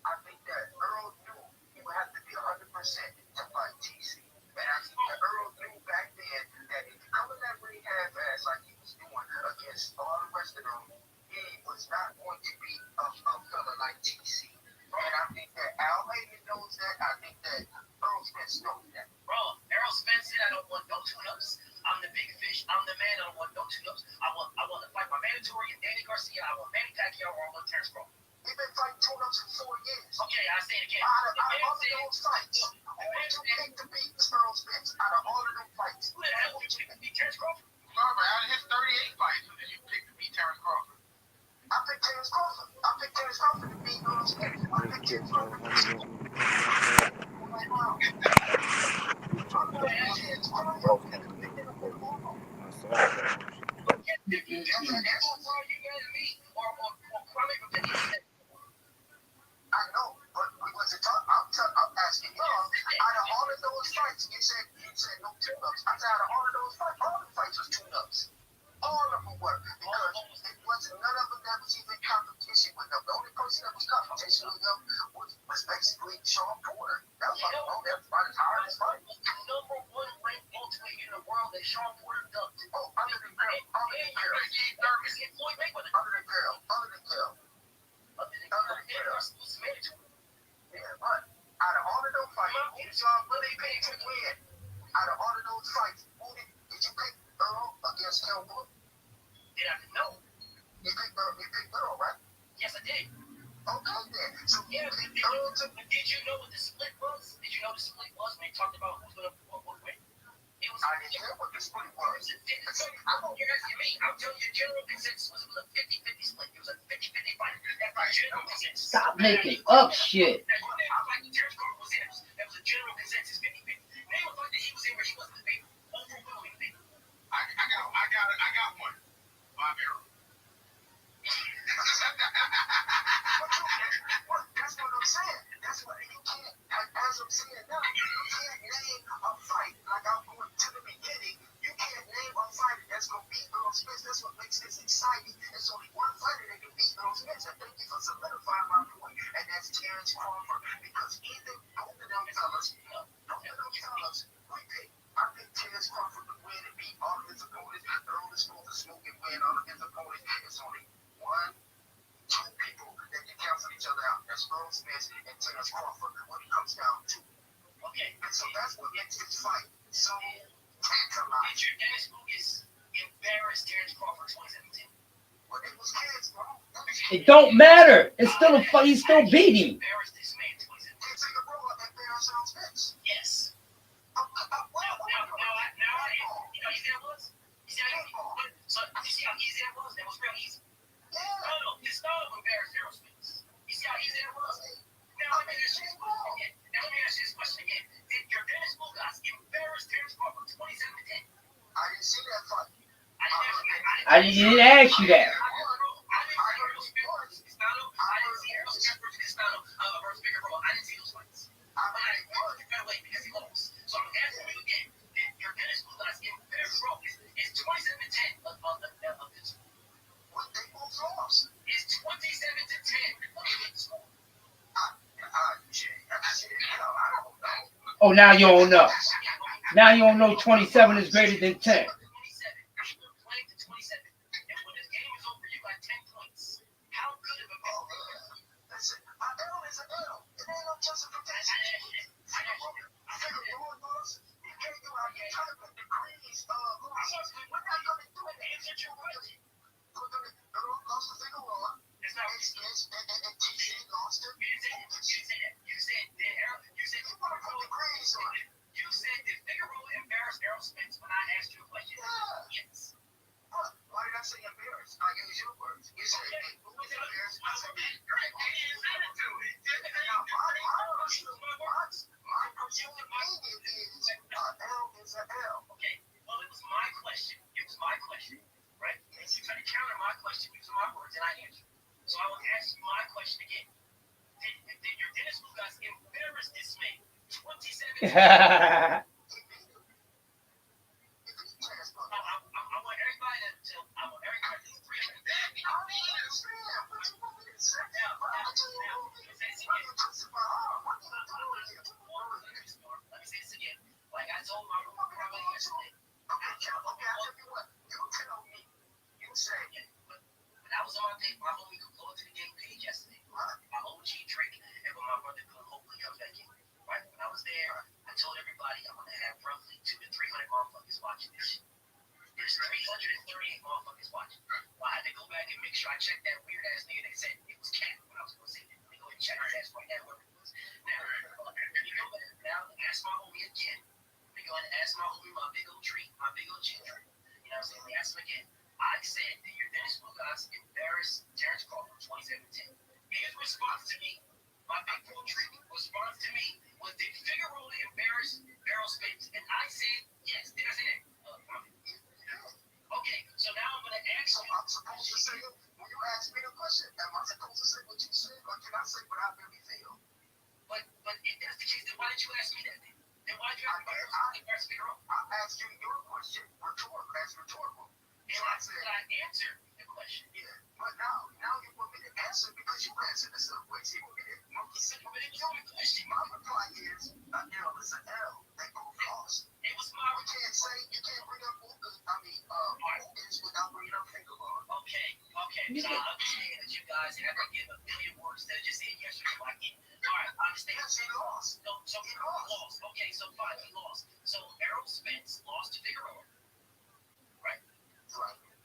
I think that Earl knew he would have to be 100% to fight TC. And I think that Earl knew back then that if you come in that ring half-ass like he was doing against all the rest of them, he was not going to be a fella like TC. And I think that Al Hagen knows that. I think that Earl Spence knows that. Bro, Errol Spence said, I don't want no tune-ups. I'm the big fish. I'm the man. I don't want no tune-ups. I want to fight my mandatory and Danny Garcia. I want Manny Pacquiao or I want Terrence Crawford. Yeah, You've been fighting tune-ups for 4 years. Okay, I say it again. Out of all of those fights, who would you pick to beat Earl Spence? Out of all of them fights, who the hell would you pick to beat Terrence Crawford? Remember, out of his 38 fights, who did you pick to beat Terrence Crawford? I picked Terrence Crawford. I picked Terrence Crawford to beat Earl Spence. I picked Terrence Crawford to beat I know, but was it tough? I'm asking you. Out of all of those fights, you said no tune-ups. I said out of all of those fights, all the fights was tune-ups. All of them were, because it wasn't none of them that was even competition with them. The only person that was competition with them was basically Sean Porter. That was like, oh, that's about his hardest fight. Number one ranked welterweight in the world that Sean Porter dumped. Oh, other than Girl. Yeah, but out of all of those fights, who did y'all really pick to win? Out of all of those fights, who did you pick Earl against Cowboy? Did I know? You picked Earl, right? Yes, I did. Okay, then. So yeah, did you know what the split was? Did you know the split was when they talked about who's going to win? I didn't hear what the split was. I know you're asking me. I'm telling you, general consensus was a 50-50 split. It was a 50-50 fight. That's my general consensus. Stop making up shit. That was a general consensus 50-50. Name a fight that he was in where he wasn't the favorite. Overwhelming favorite. I got one. Bob Arrow. That's what I'm saying. That's what you can't, as I'm saying now, you can't name a fight like I'm going to the beginning. You can't name a fight that's going to beat Earl Spence. That's what makes this exciting. There's only one fighter that can beat Earl Spence. And thank you for solidifying my point. And that's Terrence Crawford. Because either both of them fellas, we pick. I think Terrence Crawford would win and beat all of his opponents. Earl is supposed to smoke and win all of his opponents. It's only two people that can cancel each other out. That's Earl Spence and Terrence Crawford when it comes down to. Okay, and so that's what makes this fight so tantalizing. Did your Dennis Lucas embarrass Terrence Crawford 2017? Well, it was kids, bro. It don't matter. It's still a fight. He's still beating. Embarrass this man 2017. Did take a roll and embarrass Earl Spence? Yes. Now, you know, easy that was? You see how easy? So, you see how easy that was? That was real easy. No, it's not embarrassed Earl Spence. You see how easy that was? Now, let me ask you this question again. Did your Dennis Lucas embarrass Terrence Crawford 2017? I didn't see that fight. I didn't ask you that. Oh, now you don't know. Now you don't know 27 is greater than 10. You said did Figueroa embarrass Errol Spence when I asked you a question? Yes. Why did I say embarrass? I used your words. You said who was embarrassed? I said correct. And you said it to it. My personal opinion is L is an L. Okay. Well, it was my question. It was my question, right? And you tried to counter my question using my words, and I answered. So I will ask you my question again. Did your Dennis Lucas embarrass this man? 27. I want everybody to free of that. I don't understand. What you want me to say? Let me say this again. Like I told my brother yesterday. Okay, I'll tell you what. You tell me. You say it. When I was on my date, my homie could go to the game page yesterday. My OG Drake, and when my brother could hopefully come back in. Right? When I was there, I told everybody I'm gonna have roughly 200 to 300 motherfuckers watching this shit. There's 338 motherfuckers watching. Well, I had to go back and make sure I checked that weird ass nigga that said it was cat when I was going to say that. They go and check his ass right now, whoever it was. Now, you go back now and ask my homie again. They go and ask my homie, my big old tree, my big old ginger. You know what I'm saying? They ask him again. I said that your Dennis Lucas embarrassed Terrence Crawford 2017. His response to me, my big old tree response to me was that Figueroa embarrassed Errol Spence. And I said, yes. Did I say that? Okay, so now I'm going to ask you. I'm supposed to say it when you ask me the question. Am I supposed to say what you said, or can I say what I really feel? But if that's the case, then why did you ask me that then? Then why did you ask me Figueroa? I asked you your question. Rhetorical. And I said, I answered the question. Yeah, but now you want me to answer because you answered the same way. So you want me to monkey sit over there? You the question. My reply is, an L is an L. They both lost. It was my. You can't bring up Lucas without bringing up Figueroa. Okay. So I understand that you guys have to give a million words instead of just saying yes or no. I get it. All right, I understand. Yes, he lost. No, so he lost. Okay, so fine, he lost. So Errol Spence lost to Figueroa. Right.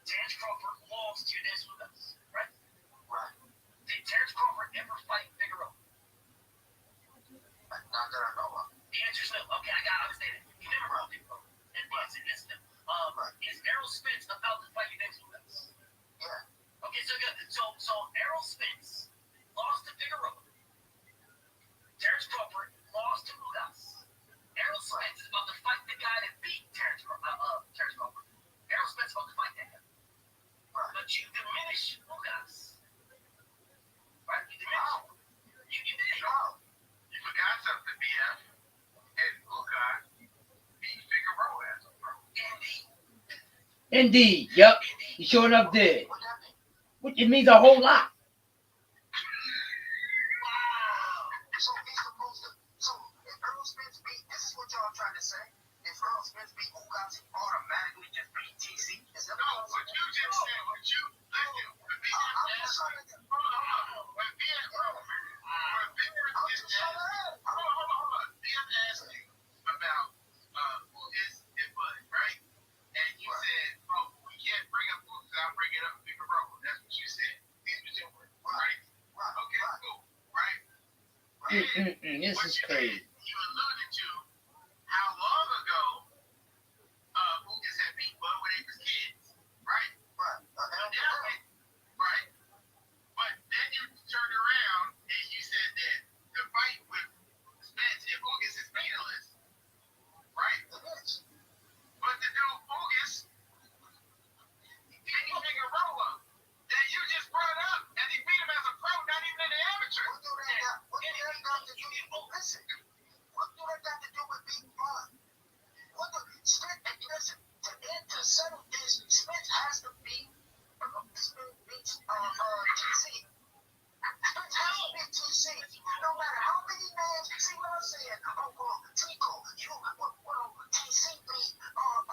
Terrence Crawford lost to Dennis Lucas. Right. Did Terrence Crawford ever fight Figueroa? Not that I know of. The answer is no. Okay, I understand it. He never fought Figueroa. And that's no. Is Errol Spence about to fight Dennis Lucas? Yeah. Okay, so good. So Errol Spence lost to Figueroa. Terrence Crawford lost to Lucas. Errol Spence is about to fight the guy that beat Terrence Crawford. Errol Spence is about to fight that guy. But you diminish Lucas. Right? You diminish. You did. You forgot something, BF. And Lucas beat Figueroa as a pro. Indeed. Yep. He sure enough did. It means a whole lot. So he's supposed to. So if Errol Spence beat, this is what y'all trying to say. If Errol Spence beat Lucas, he automatically just beat TC. Is that what you just said? What you? I'm just trying to. When Ben asked you about who is and Bud, right? And you said, "Oh, we can't bring up Lucas. I'll bring it up Figueroa." That's what you said. These were your words, right? Okay, cool, right? This is crazy. You alluded to how long ago Lucas had beat Bud when they was kids, right? Right. But then you turned around and you said that the fight with Spence and Lucas is meaningless, right? But the dude Lucas beat Figueroa that you just brought up, and he beat him as a pro, not even in the amateur. What do that got to do with beating Bud? Listen, to settle this, Spence has to beat TC. Spence has to beat TC. No matter how many names, see what I'm saying? Oh, well, Tico, TC beat, Earl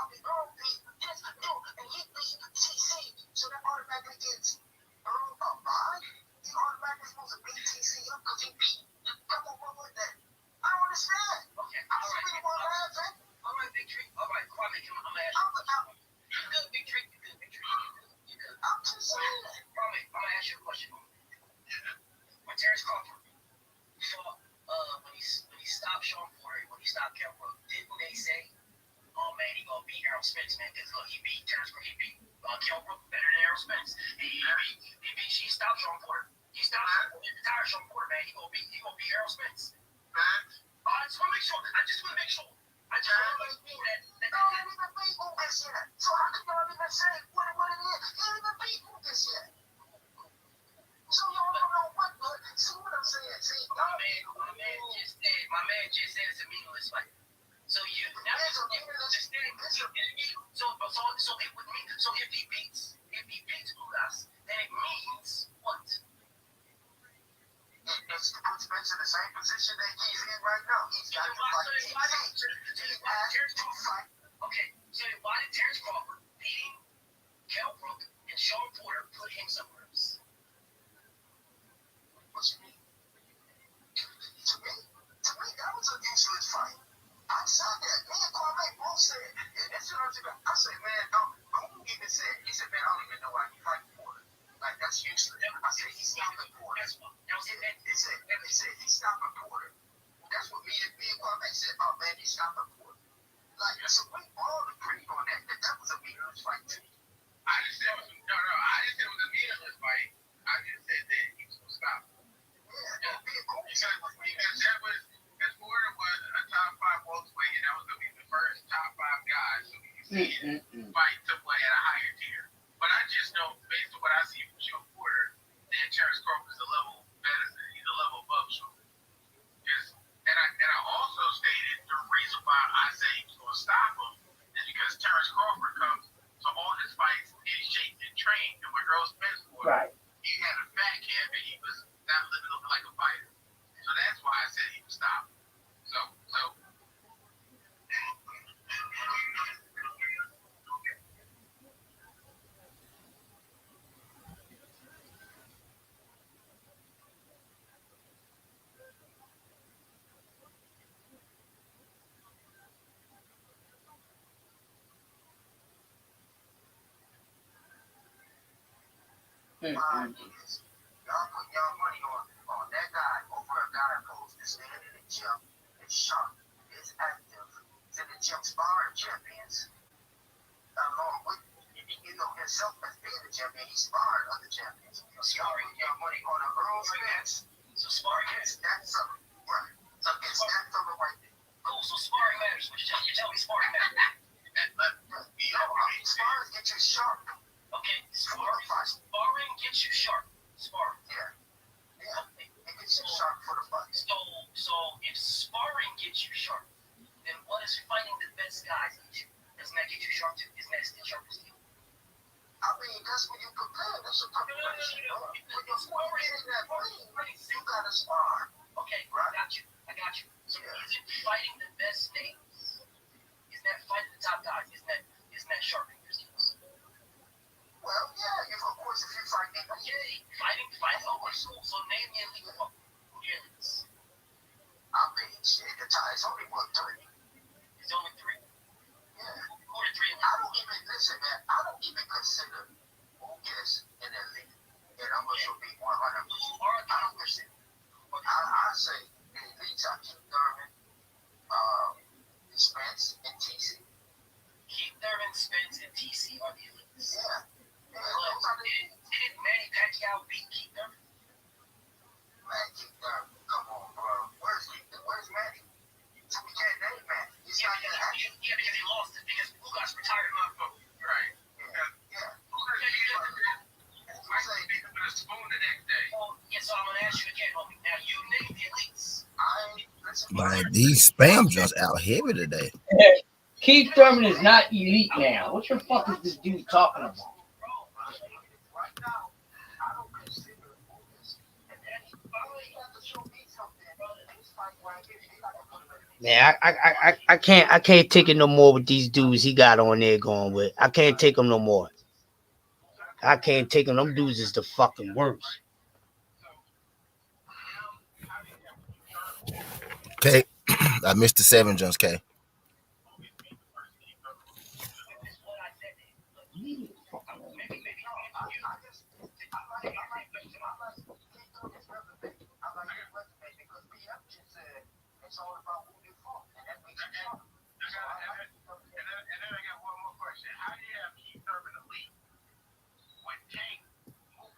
beat this, and he beat TC. So that automatically gets Earl a bye. He automatically supposed to beat TC up because he beat. Come on, what was that? I don't understand. Okay, I don't really want to laugh at. All right, Big Tree. All right, Kwame, I'm going to ask you. You good, Big Tree? You good, Big Tree? You good? I'm just saying. Kwame, I'm going to ask you a question. When Terrence Crawford fought, when he stopped Sean Porter, when he stopped Kell Brook, didn't they say, "Oh man, he gonna beat Errol Spence, man"? Because look, he beat Terrence Crawford, he beat Kell Brook better than Errol Spence. He stopped Sean Porter. He stopped entire Sean Porter, man. He gonna beat Errol Spence. I just want to make sure. I just want to make sure that. No, he didn't even beat Lucas yet. So how can y'all even say what it is? He didn't even beat Lucas yet. So y'all don't know what, but see what I'm saying? See, my man just said it's a meaningless fight. So you now it's a meaningless thing. So it would mean, so if he beats Lucas, then it means what? It's to put Spence in the same position that he's in right now. He's got to fight TC. He has to fight. Okay, so why did Terrence Crawford beating Kell Brook and Sean Porter put him somewhere else? What you mean? To me, that was a useless fight. I said that. Me and Kwame both said, I said, man, don't I said he's stopping Porter. They said he's stopping Porter. That's what me and Kwame said. Oh man, he's stopping Porter. Like, so we all agreed on that. That was a meaningless fight too. I didn't say it was a meaningless fight. I just said that he was gonna stop. Yeah, because that was, as Porter was a top 5 welterweight, and that was gonna be the first top 5 guys so we can see it fight someone at a higher tier. But I just know, based on what I see from Joe Porter, that Terrence Crawford's a level better. He's a level above Joe. And I also stated the reason why I say he was gonna stop him is because Terrence Crawford comes to all his fights in shape and trained, and when Earl Spence was, he had a fat camp and he was not living like a fighter. So that's why I said he would stop. So. Y'all put y'all money on that guy over a guy who's standing in the gym, is sharp, is active, is in the gym sparring champions, along with himself as being a champion, he's sparring other champions. Y'all put y'all money on a Earl Spence. So sparring is that something, right? So it's that something right there. Cool. So sparring matters. You tell me sparring matters. Sparring gets you sharp. Okay, sparring gets you sharp. Sparring. Yeah. It gets you sharp for the fight. So if sparring gets you sharp, then what is fighting the best guys get you? Doesn't that get you sharp too? Isn't that still sharp as steel? I mean, that's when you compare. That's a preparation. When you're sparring in that ring, you gotta spar. Okay, right. I got you. So is it fighting the best names? Isn't that fighting the top guys? Isn't that sharpening your skills? Well, yeah, if you fight them. Okay, fighting. So name the elite one. Who the elites? I mean, shit, it's only 3. It's only 3? Yeah. Who are the 3 elites? I don't even consider Lucas an elite. And I'm going to be 100%. I don't consider. I say the elites are Keith Thurman, Spence, and TC. Keith Thurman, Spence, and TC are the elites. Yeah. Did Manny Pacquiao beat Keith Thurman? Man, Keith Thurman, come on, bro. Where's Manny? So we can't name Manny. He's not gonna have you. Yeah, because he lost it because Ugas retired. Right. Yeah. Ugas beat him with a spoon the next day. Well, yeah, so I'm gonna ask you again, homie. Now you name the elites. Man, these spam just out heavy today. Keith Thurman is not elite now. What the fuck is this dude talking about? Man, I can't take it no more with these dudes he got on there going with. I can't take them no more. I can't take them. Them dudes is the fucking worst. Okay, I missed the 7 jumps, K. It's all about who you fought, and that makes you sharp. And then I got one more question. How do you have Keith Thurman elite when Tank moved?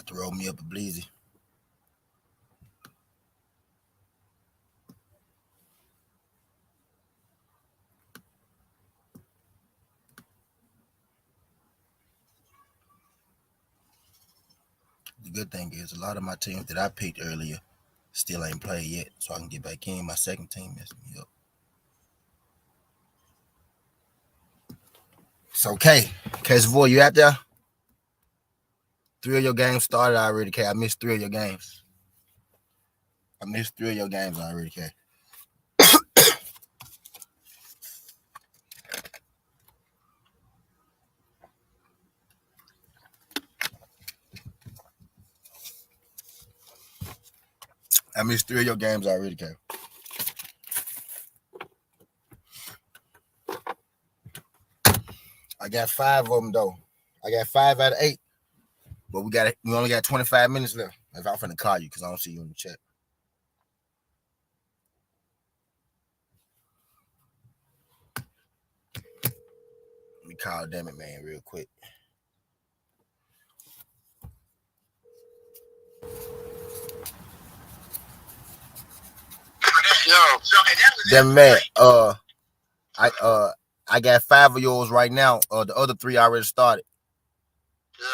About to roll me up a bleezy. The good thing is a lot of my teams that I picked earlier still ain't played yet, so I can get back in. My second team messed me up. It's okay. Casavoy, you out there? 3 of your games started already, K. I missed 3 of your games. Already, K. I missed 3 of your games already, K. I got 5 of them though. I got 5 out of 8. But we only got 25 minutes left. If I'm finna call you because I don't see you in the chat. Let me call Damn It Man real quick. Yo, Damn It Man, I got 5 of yours right now. The other 3 already started. Yeah.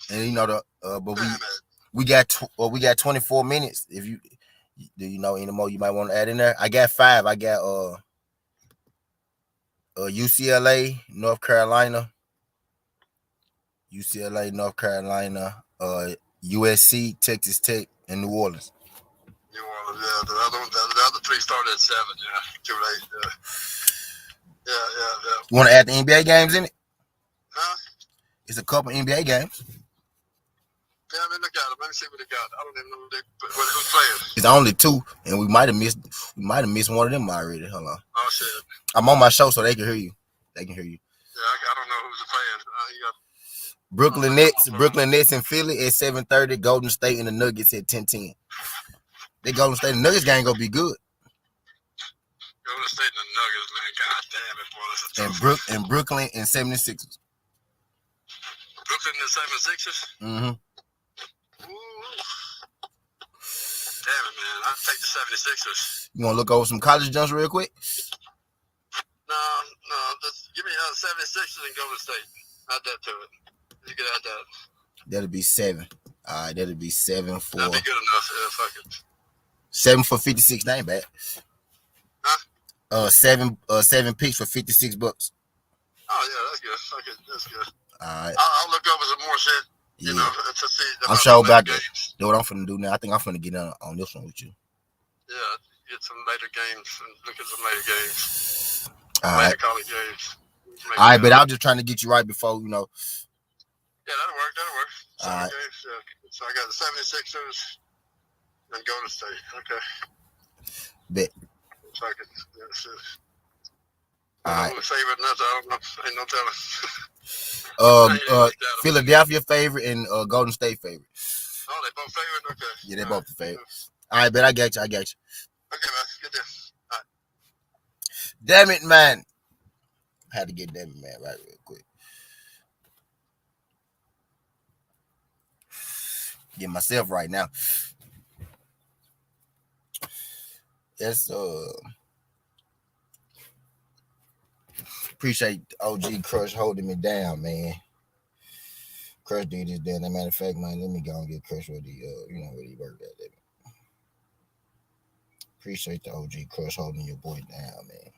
And you know but we got 24 minutes. If you do you know any more you might want to add in there? I got 5. I got UCLA, North Carolina, USC, Texas Tech, and New Orleans. New Orleans, yeah. The other 3 started at 7. Yeah, too late. Yeah. You want to add the NBA games in it? Huh? It's a couple NBA games. Yeah, I mean, look at them. Let me see what they got. I don't even know who's playing. It's only 2, and we might have missed one of them already. Hold on. Oh shit. I'm on my show, so they can hear you. Yeah, I don't know who's playing. Brooklyn Nets and Philly at 7:30. Golden State and the Nuggets at 10:10. The Golden State and Nuggets game gonna be good. Golden State and the Nuggets, man. God damn it, boy. That's a tough And Brooklyn and 76ers. Brooklyn and the 76ers? Mm-hmm. Damn it, man. I'll take the 76ers. You want to look over some college jumps real quick? No. Just give me 76ers and Golden State. Add that to it. You can add that. That'll be 7. All right, that'll be 7 for. That'll be good enough. Yeah, fuck it. 7 for 56. That ain't bad. Huh? 7 picks for $56. Oh yeah, that's good. Fuck it. That's good. All right. I'll look over some more shit. You know, to see. I'm sure about that. That's what I'm finna do now. I think I'm finna get on this one with you. Yeah, get some later games and look at some later games. All later right. college games. All right, but I'm just trying to get you right before, Yeah, that'll work. All right. Games, yeah. So I got the 76ers and Golden State. Okay. Bet. Second. Yes. All right. Who's favorite? I don't know. Ain't no telling. Philadelphia favorite and Golden State favorite. Oh, they both favorite? Okay. Yeah, they're both the favorite. All right, bet I got you. Okay, man. Good deal. All right. Damn it, man. I had to get Devin, man, right real quick. Get myself right now. Yes, appreciate OG Crush holding me down, man. Crush did this damn. Matter of fact, man, let me go and get Crush where where he worked at. Appreciate the OG Crush holding your boy down, man.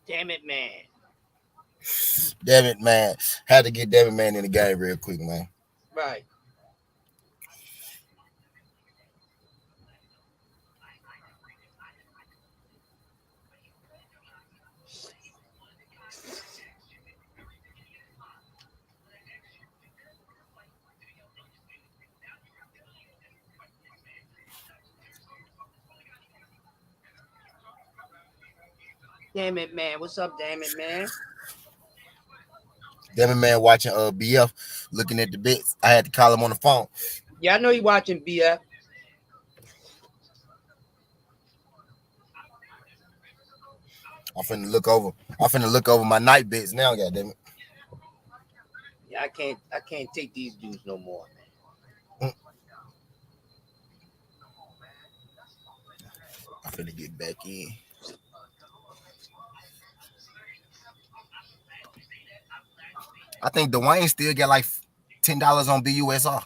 Damn it, man. Damn it, man. Had to get Damn It Man in the game real quick, man. Right. Damn it, man. What's up, damn it, man? Devin man watching BF, looking at the bits. I had to call him on the phone. Yeah, I know you watching BF. I'm finna look over my night bits now, goddamn it. Yeah, I can't take these dudes no more, man. I'm finna get back in. I think Dwayne still got like $10 on BUSR.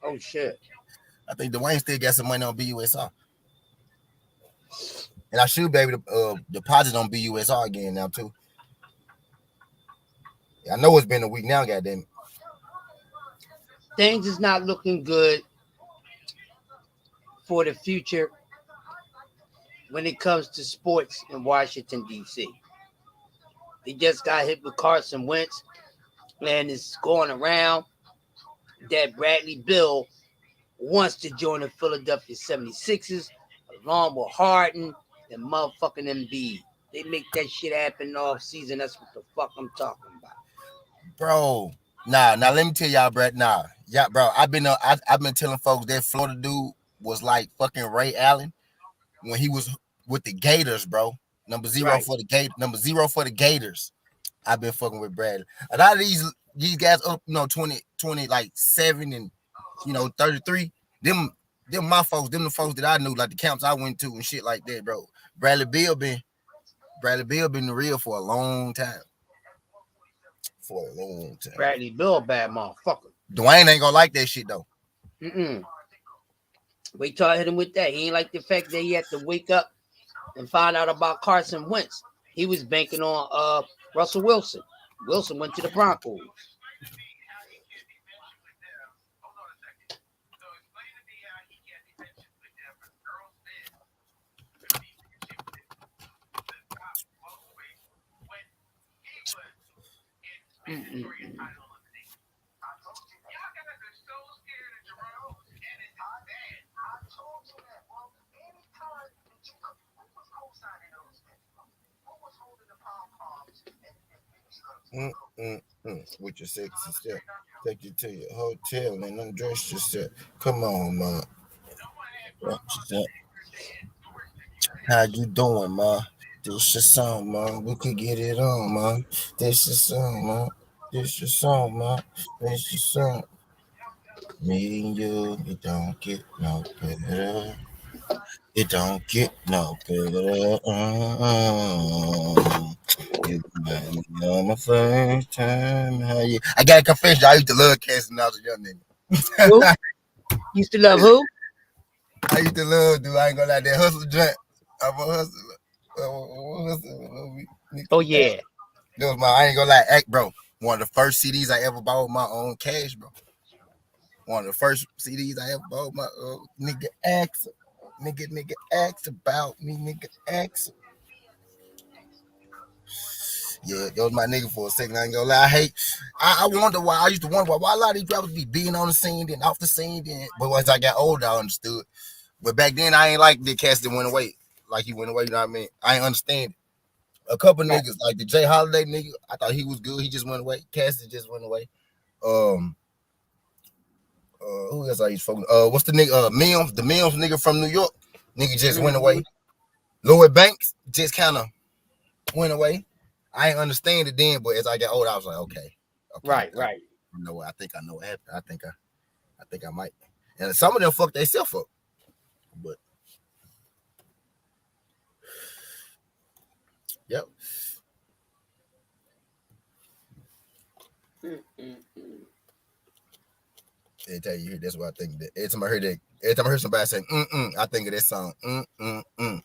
Oh shit. I think Dwayne still got some money on BUSR. And I should be able to deposit on BUSR again now too. I know it's been a week now, goddamn it. Things is not looking good for the future when it comes to sports in Washington, D.C. They just got hit with Carson Wentz, and it's going around that Bradley Beal wants to join the Philadelphia 76ers along with Harden and motherfucking Embiid. They make that shit happen off season. That's what the fuck I'm talking about. Bro, now let me tell y'all, Brett. Yeah, bro. I've been telling folks that Florida dude was like fucking Ray Allen when he was with the Gators, bro. Number zero for the Gators. I've been fucking with Bradley. A lot of these guys up, 20, like 7 and 33. Them my folks, them the folks that I knew, like the camps I went to and shit like that, bro. Bradley Beal been the real for a long time. Bradley Beal, bad motherfucker. Dwayne ain't gonna like that shit though. Wait till I hit him with that. He ain't like the fact that he had to wake up and find out about Carson Wentz. He was banking on Russell Wilson. Wilson went to the Broncos. With your sexy step, take you to your hotel and undress yourself. Come on, ma. How you doing, ma? This your song, ma. We could get it on, ma. This your song, ma. This your song, ma. This your song. Me and you, it don't get no better. It don't get no better. You remind me on my first time. I got a confession. I used to love Cassie when I was a young nigga. Who? Used to love who? I used to love, dude. I ain't gonna lie, that hustle joint. I'm a hustler. Oh yeah. That was I ain't gonna lie, act, bro. One of the first CDs I ever bought with my own cash, bro. One of the first CDs I ever bought my nigga ask. Nigga ask about me, nigga ask. Yeah, that was my nigga for a second. I ain't gonna lie. I wonder why. I used to wonder why a lot of these rappers be being on the scene, then off the scene, then. But once I got older, I understood. But back then, I ain't like the cast that went away. Like he went away, you know what I mean? I ain't understand it. A couple niggas, like the Jay Holiday nigga, I thought he was good. He just went away. Cassidy just went away. Who else I used to fucking? What's the nigga? Mims, the Mims nigga from New York. Nigga just went away. Lloyd Banks just kind of went away. I ain't understand it then, but as I got older, I was like, okay. Right. You know what? I think I know what happened. I think I might. And some of them fucked themselves up. But yep. They tell you that's what I think. Every time I heard somebody say I think of that song.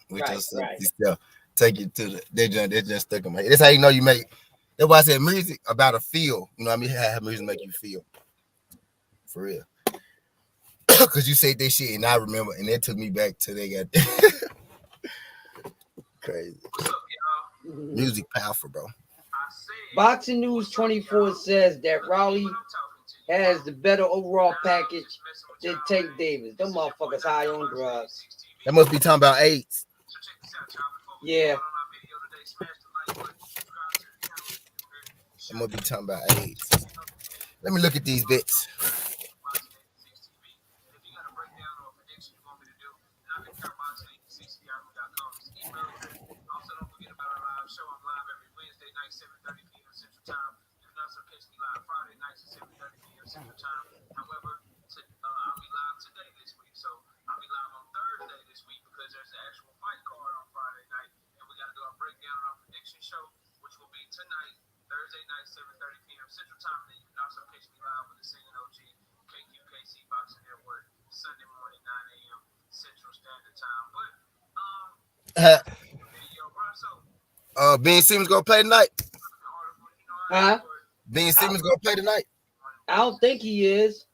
Which is still take you to they just stuck in my head. That's how you know you make. That's why I said music about a feel. You know what I mean? How music make you feel. For real. Cause you said that shit and I remember, and that took me back to they got crazy. Music powerful, bro. Boxing News 24 says that Raleigh has the better overall package than Tank Davis. Them motherfuckers high on drugs. That must be talking about AIDS. Yeah. I'm gonna be talking about AIDS. Let me look at these bits. Ben Simmons gonna play tonight. Huh? Ben Simmons gonna play tonight. I don't think he is.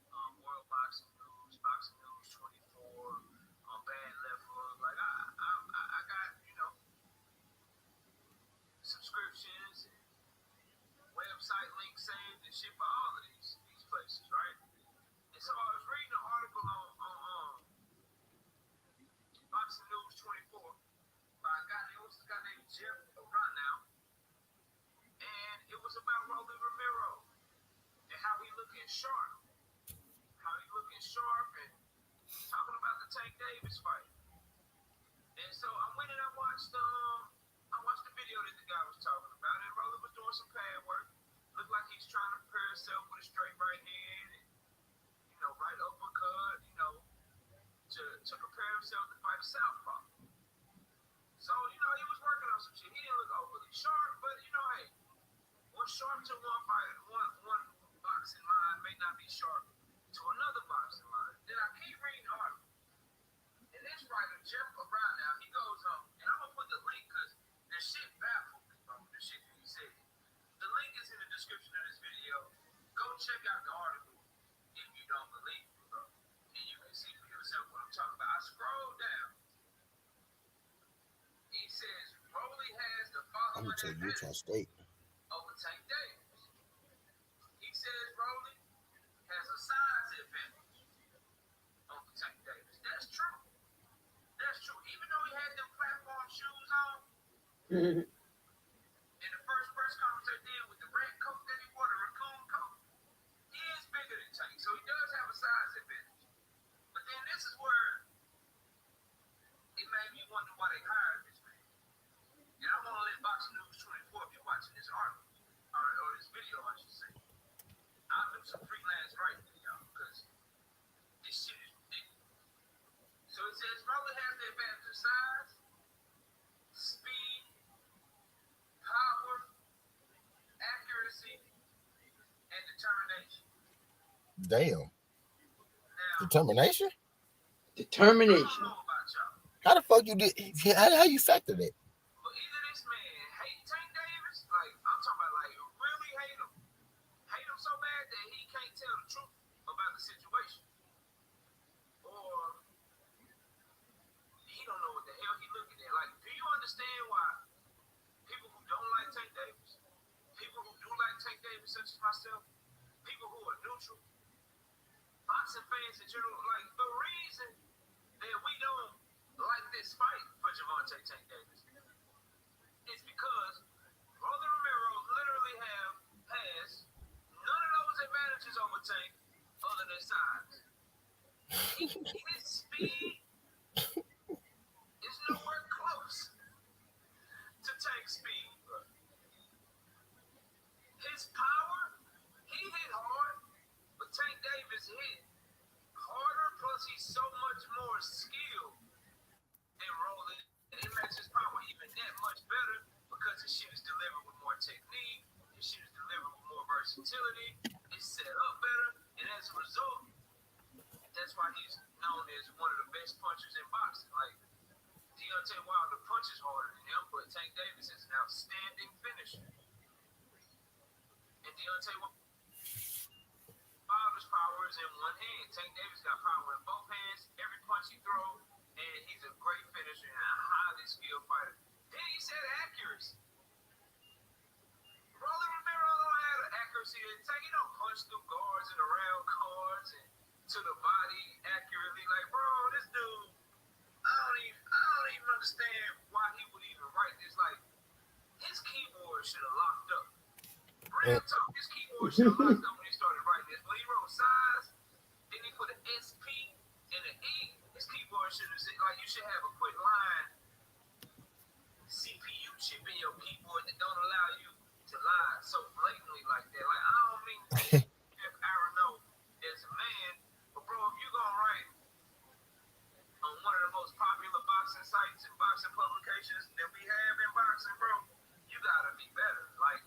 I'm gonna take Utah State. Mm-hmm. Damn. Determination? Determination. How the fuck you did? How you factor that? keyboard should have locked up. Real talk, his keyboard should have locked up when he started writing this. When he wrote size, then he put an SP and an E. His keyboard should have said, like, you should have a quick line CPU chip in your keyboard that don't allow you to lie so blatantly like that. Like, I don't mean if Aaron know as a man, but bro, if you gonna write on one of the most popular boxing sites and boxing publications that we have in boxing, bro, you gotta be better. Like,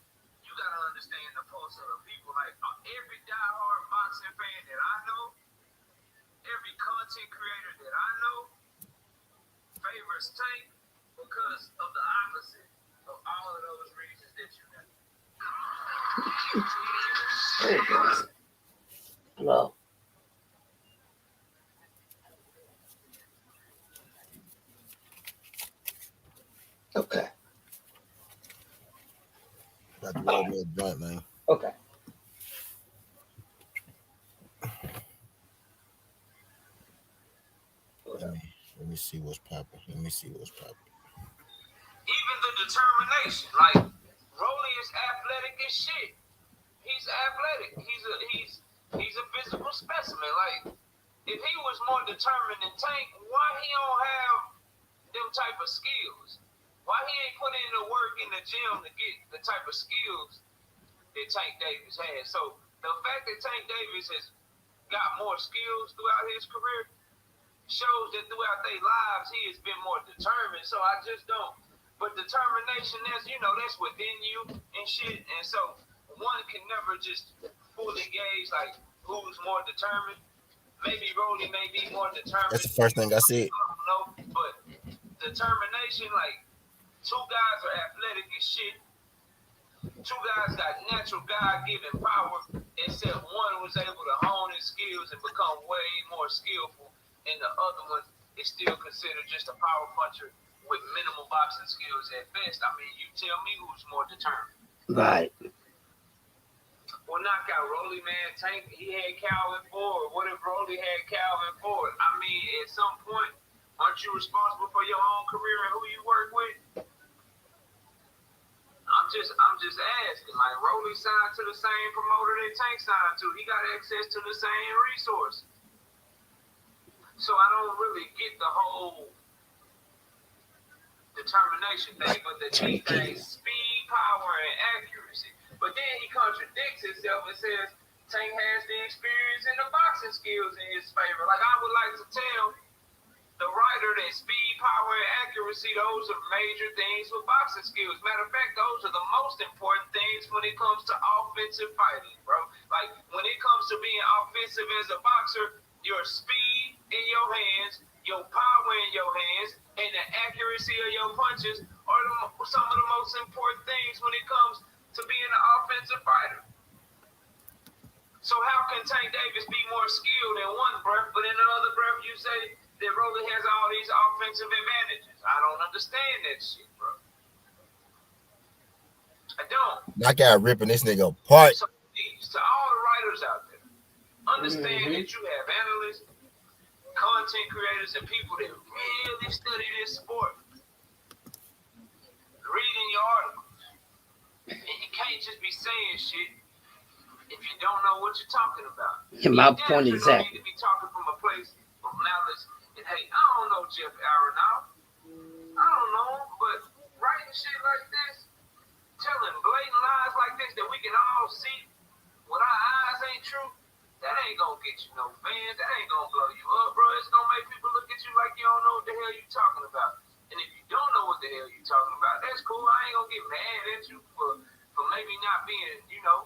you gotta understand the pulse of the people. Like, every diehard boxing fan that I know, every content creator that I know favors Tank because of the opposite of all of those reasons that you know. Hello. Okay. Got to roll me a joint, man. Okay. Let me see what's popping. Even the determination, like Rolly is athletic as shit. He's athletic. He's a physical specimen. Like, if he was more determined than Tank, why he don't have them type of skills? Why he ain't put in the work in the gym to get the type of skills that Tank Davis has? So the fact that Tank Davis has got more skills throughout his career shows that throughout their lives he has been more determined. So I just don't. But determination, that's, you know, that's within you and shit. And so one can never just fully gauge like who's more determined. Maybe Rolly may be more determined. That's the first thing I said. I don't know, but determination, like, two guys are athletic as shit. Two guys got natural God-given power, except one was able to hone his skills and become way more skillful, and the other one is still considered just a power puncher with minimal boxing skills at best. I mean, you tell me who's more determined. Right. Well, knock out Rolly, man. Tank, he had Calvin Ford. What if Rolly had Calvin Ford? I mean, at some point, aren't you responsible for your own career and who you work with? I'm just asking. Like, Rolly signed to the same promoter that Tank signed to. He got access to the same resource. So I don't really get the whole determination thing, but the key thing is speed, power, and accuracy. But then he contradicts himself and says Tank has the experience and the boxing skills in his favor. Like, I would like to tell the writer that speed, power, and accuracy, those are major things with boxing skills. Matter of fact, those are the most important things when it comes to offensive fighting, bro. Like, when it comes to being offensive as a boxer, your speed in your hands, your power in your hands, and the accuracy of your punches are some of the most important things when it comes to being an offensive fighter. So how can Tank Davis be more skilled in one breath, but in another breath you say that Rolly has all these offensive advantages? I don't understand that shit, bro. I don't. Knockout ripping this nigga apart. So please, to all the writers out there, understand that you have analysts, content creators, and people that really study this sport. Reading your articles. And you can't just be saying shit if you don't know what you're talking about. Yeah, my point is exactly. You need to be talking from a place of malice. And hey, I don't know Jeff Aronoff. I don't know him, but writing shit like this, telling blatant lies like this that we can all see with our eyes ain't true, that ain't gonna get you no fans. That ain't gonna blow you up, bro. It's gonna make people look at you like you don't know what the hell you talking about. And if you don't know what the hell you talking about, that's cool. I ain't gonna get mad at you for maybe not being, you know,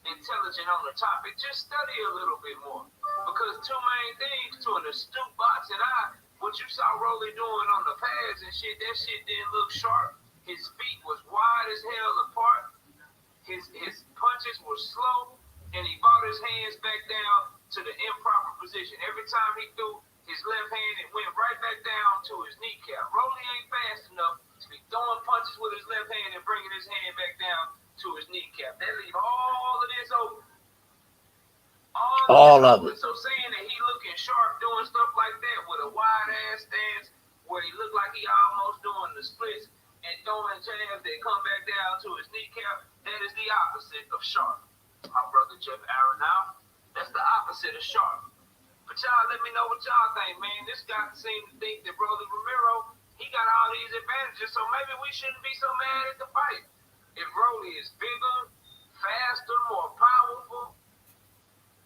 intelligent on the topic. Just study a little bit more. Because two main things to an astute boxing eye, what you saw Rolly doing on the pads and shit, that shit didn't look sharp. His feet was wide as hell apart. His punches were slow, and he brought his hands back down to the improper position. Every time he threw his left hand, it went right back down to his kneecap. Rolly ain't fast enough to be throwing punches with his left hand and bringing his hand back down to his kneecap. That leave all of this open. All of it. So saying that he looking sharp doing stuff like that with a wide ass stance where he looked like he almost doing the splits, and throwing jabs that come back down to his kneecap, that is the opposite of sharp. My brother Jeff Aronow, that's the opposite of sharp. But y'all let me know what y'all think, man. This guy seems to think that Brother Romero, he got all these advantages, so maybe we shouldn't be so mad at the fight. If Broly is bigger, faster, more powerful,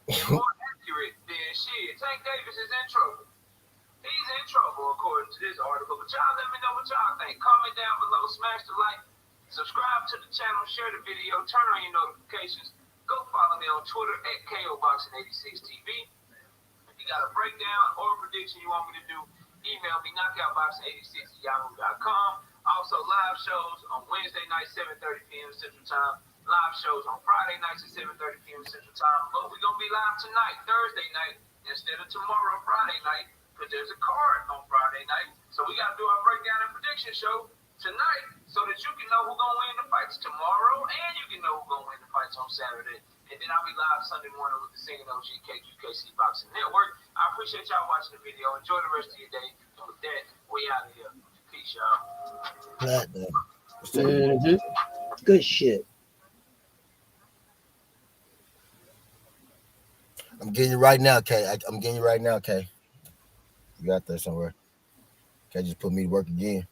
and more accurate, then shit, Tank Davis is in trouble. He's in trouble, according to this article. But y'all let me know what y'all think. Comment down below, smash the like, subscribe to the channel, share the video, turn on your notifications. Go follow me on Twitter at KOBoxing86TV. If you got a breakdown or a prediction you want me to do, email me knockoutboxing86@yahoo.com. Also, live shows on Wednesday night, 7:30 p.m. Central Time. Live shows on Friday nights at 7:30 p.m. Central Time. But we're going to be live tonight, Thursday night, instead of tomorrow, Friday night, because there's a card on Friday night. So we got to do our breakdown and prediction show tonight so that you can know who's going to win the fights tomorrow and you can know who's going to win the fights on Saturday. And then I'll be live Sunday morning with the Singing OG KQKC Boxing Network. I appreciate y'all watching the video. Enjoy the rest of your day. And with that, we out of here. Peace, y'all. Good shit. I'm getting you right now, Kay. I'm getting you right now, Kay. You got that somewhere. Kay just put me to work again.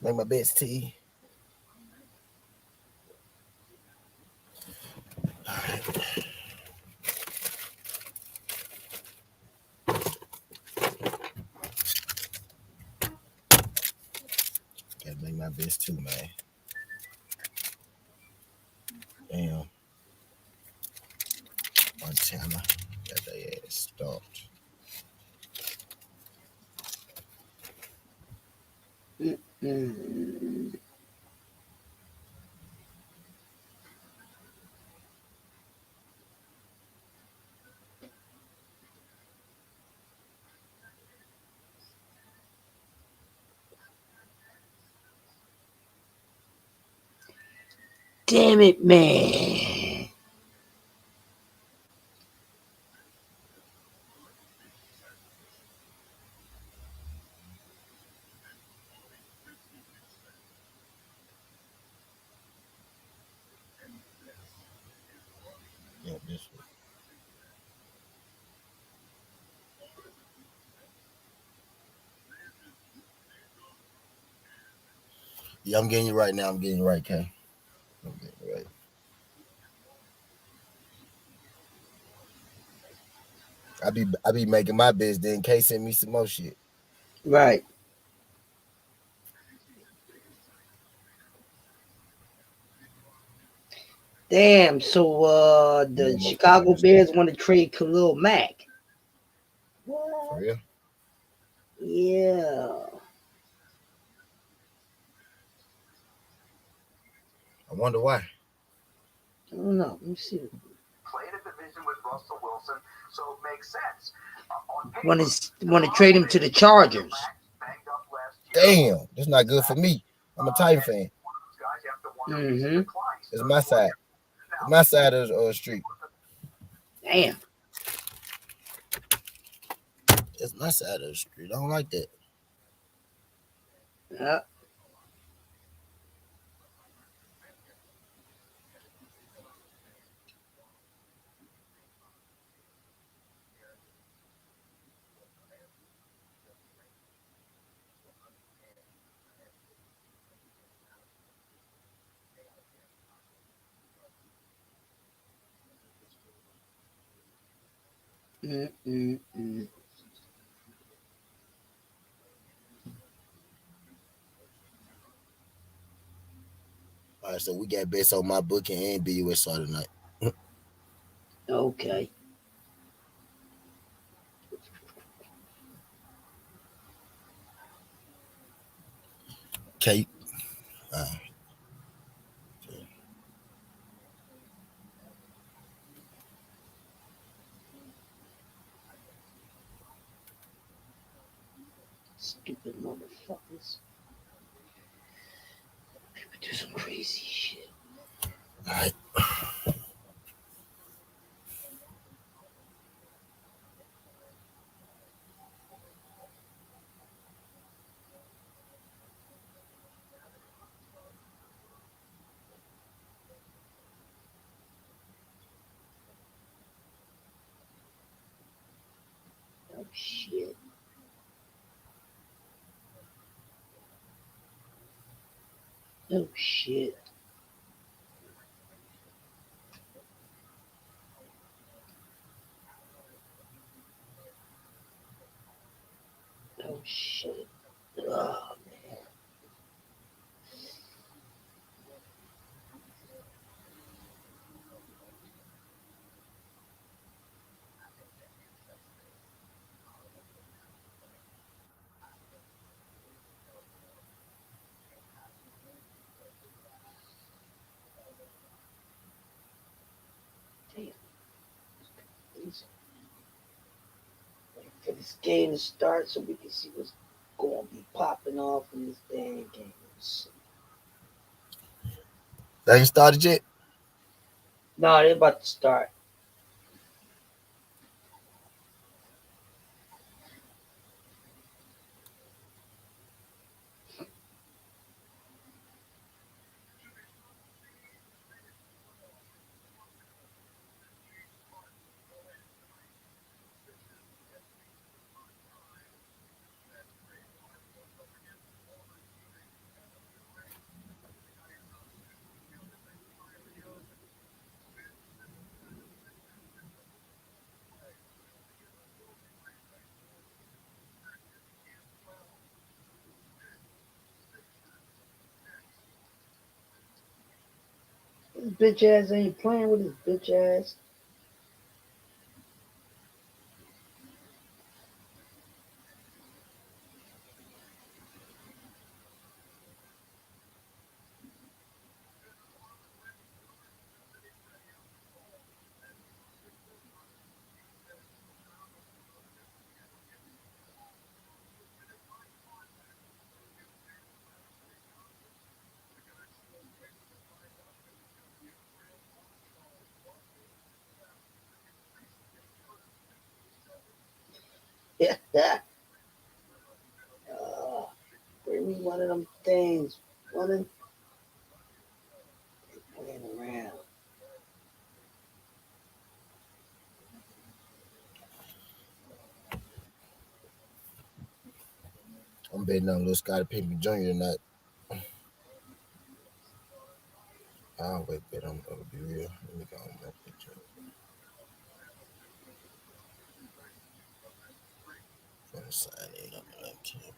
Make my best tea. All right. Gotta make my best too, man. Damn. Montana. Got their ass stopped. Damn it, man. Yeah, this one. Yeah, I'm getting you right now. I'm getting you right, Kay. I'm getting you right. I be making my best. Then Kay send me some more shit. Right. Damn. So the Chicago Bears want to trade Khalil Mack. For real? Yeah. I wonder why. I don't know. Let me see. Played a division with Russell Wilson, so it makes sense. Want to trade him to the Chargers. Damn, that's not good for me. I'm a Titan fan. It's my side. It's my side of the street. Damn. It's my side of the street. I don't like that. All right, so we got bets on my booking and BUSR tonight. Okay. Kate. Stupid motherfuckers. People do some crazy shit. All right. shit. Oh shit. Oh shit. Oh man. Damn. Wait for this game to start so we can see what's going to be popping off in this damn game. They ain't started yet? No, they're about to start. This bitch ass ain't playing with his bitch ass. Yeah. Bring me one of them things. One of them playing around. I'm betting on Lil Scotty Pippen Jr. tonight. I always bet I'm gonna be real. Let me go on that picture. I'm gonna sign in up and keep.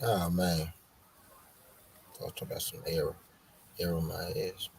Oh man. I was talking about some error. Error my ass.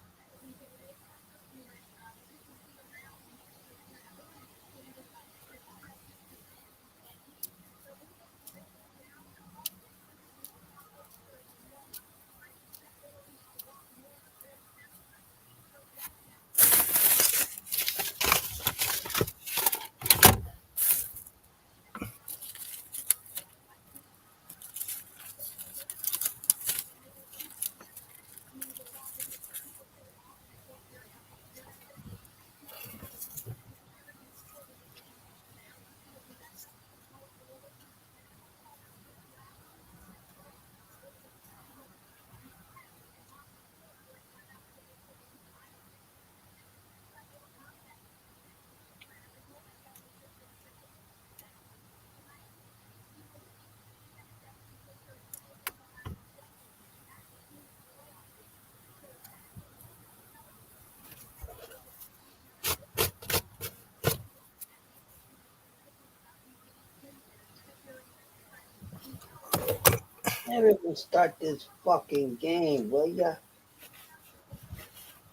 Everyone start this fucking game, will ya?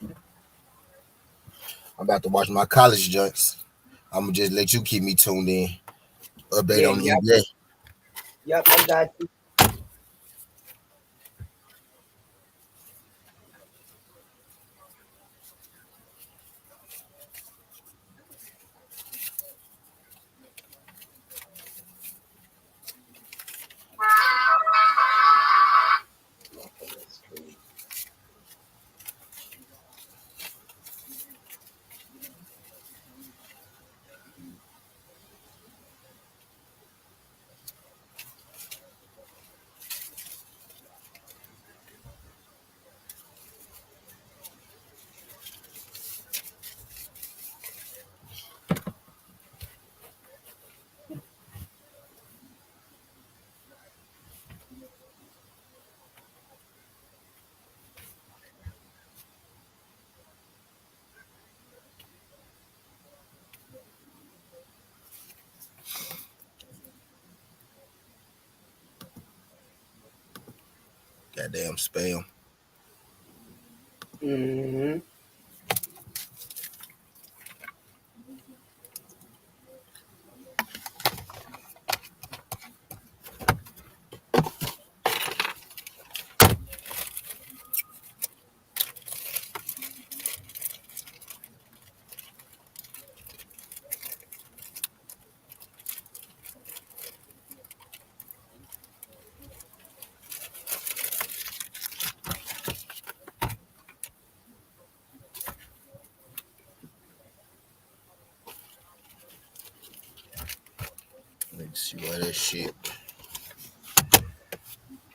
I'm about to watch my college joints. I'm gonna just let you keep me tuned in. Update on the NBA. Yep, I got you. Goddamn spam. Mm-hmm. Let's see what that shit.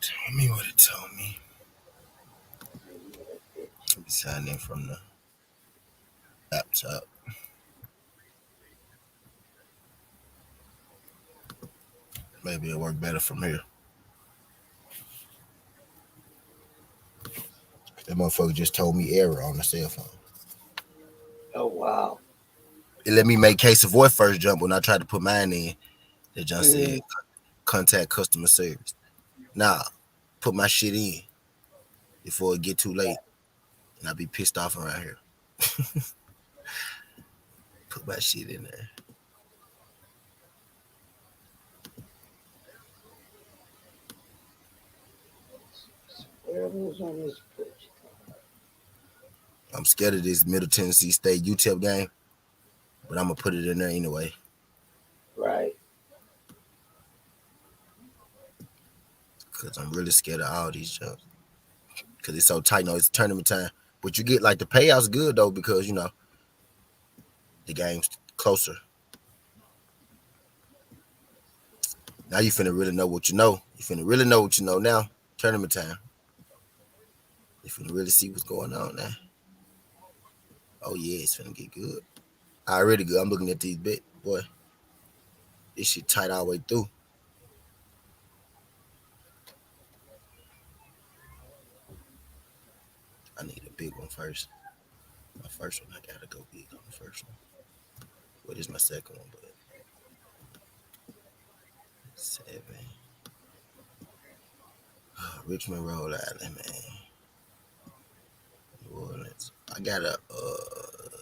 Tell me what it told me. Let me sign in from the laptop. Maybe it'll work better from here. That motherfucker just told me error on the cell phone. Oh wow. It let me make case of voice first jump when I tried to put mine in. It just said contact customer service. Nah, put my shit in before it get too late. And I be pissed off around here. Put my shit in there. Whatever's on this pitch. I'm scared of this Middle Tennessee State UTEP game, but I'm gonna put it in there anyway. Right. Cause I'm really scared of all these jumps. Cause it's so tight. No, it's tournament time. But you get like the payouts good though, because you know the game's closer. Now you finna really know what you know. You finna really know what you know now. Tournament time. You finna really see what's going on now. Oh yeah, it's finna get good. Already good. I'm looking at these bits, boy. This shit tight all the way through. I need a big one first. My first one, I gotta go big on the first one. Well, this is my second one, but 7. Oh, Richmond, Rhode Island, man. New Orleans. I got a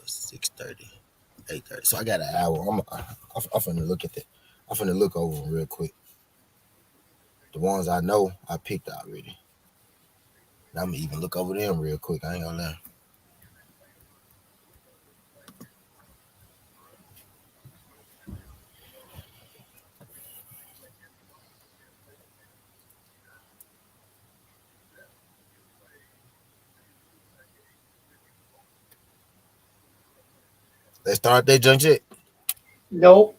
6:30, 8:30. So I got an hour. I'm finna look at that. I'm finna look over them real quick. The ones I know, I picked already. Now I'm gonna even look over them real quick. I ain't gonna lie. They start that junk shit? Nope.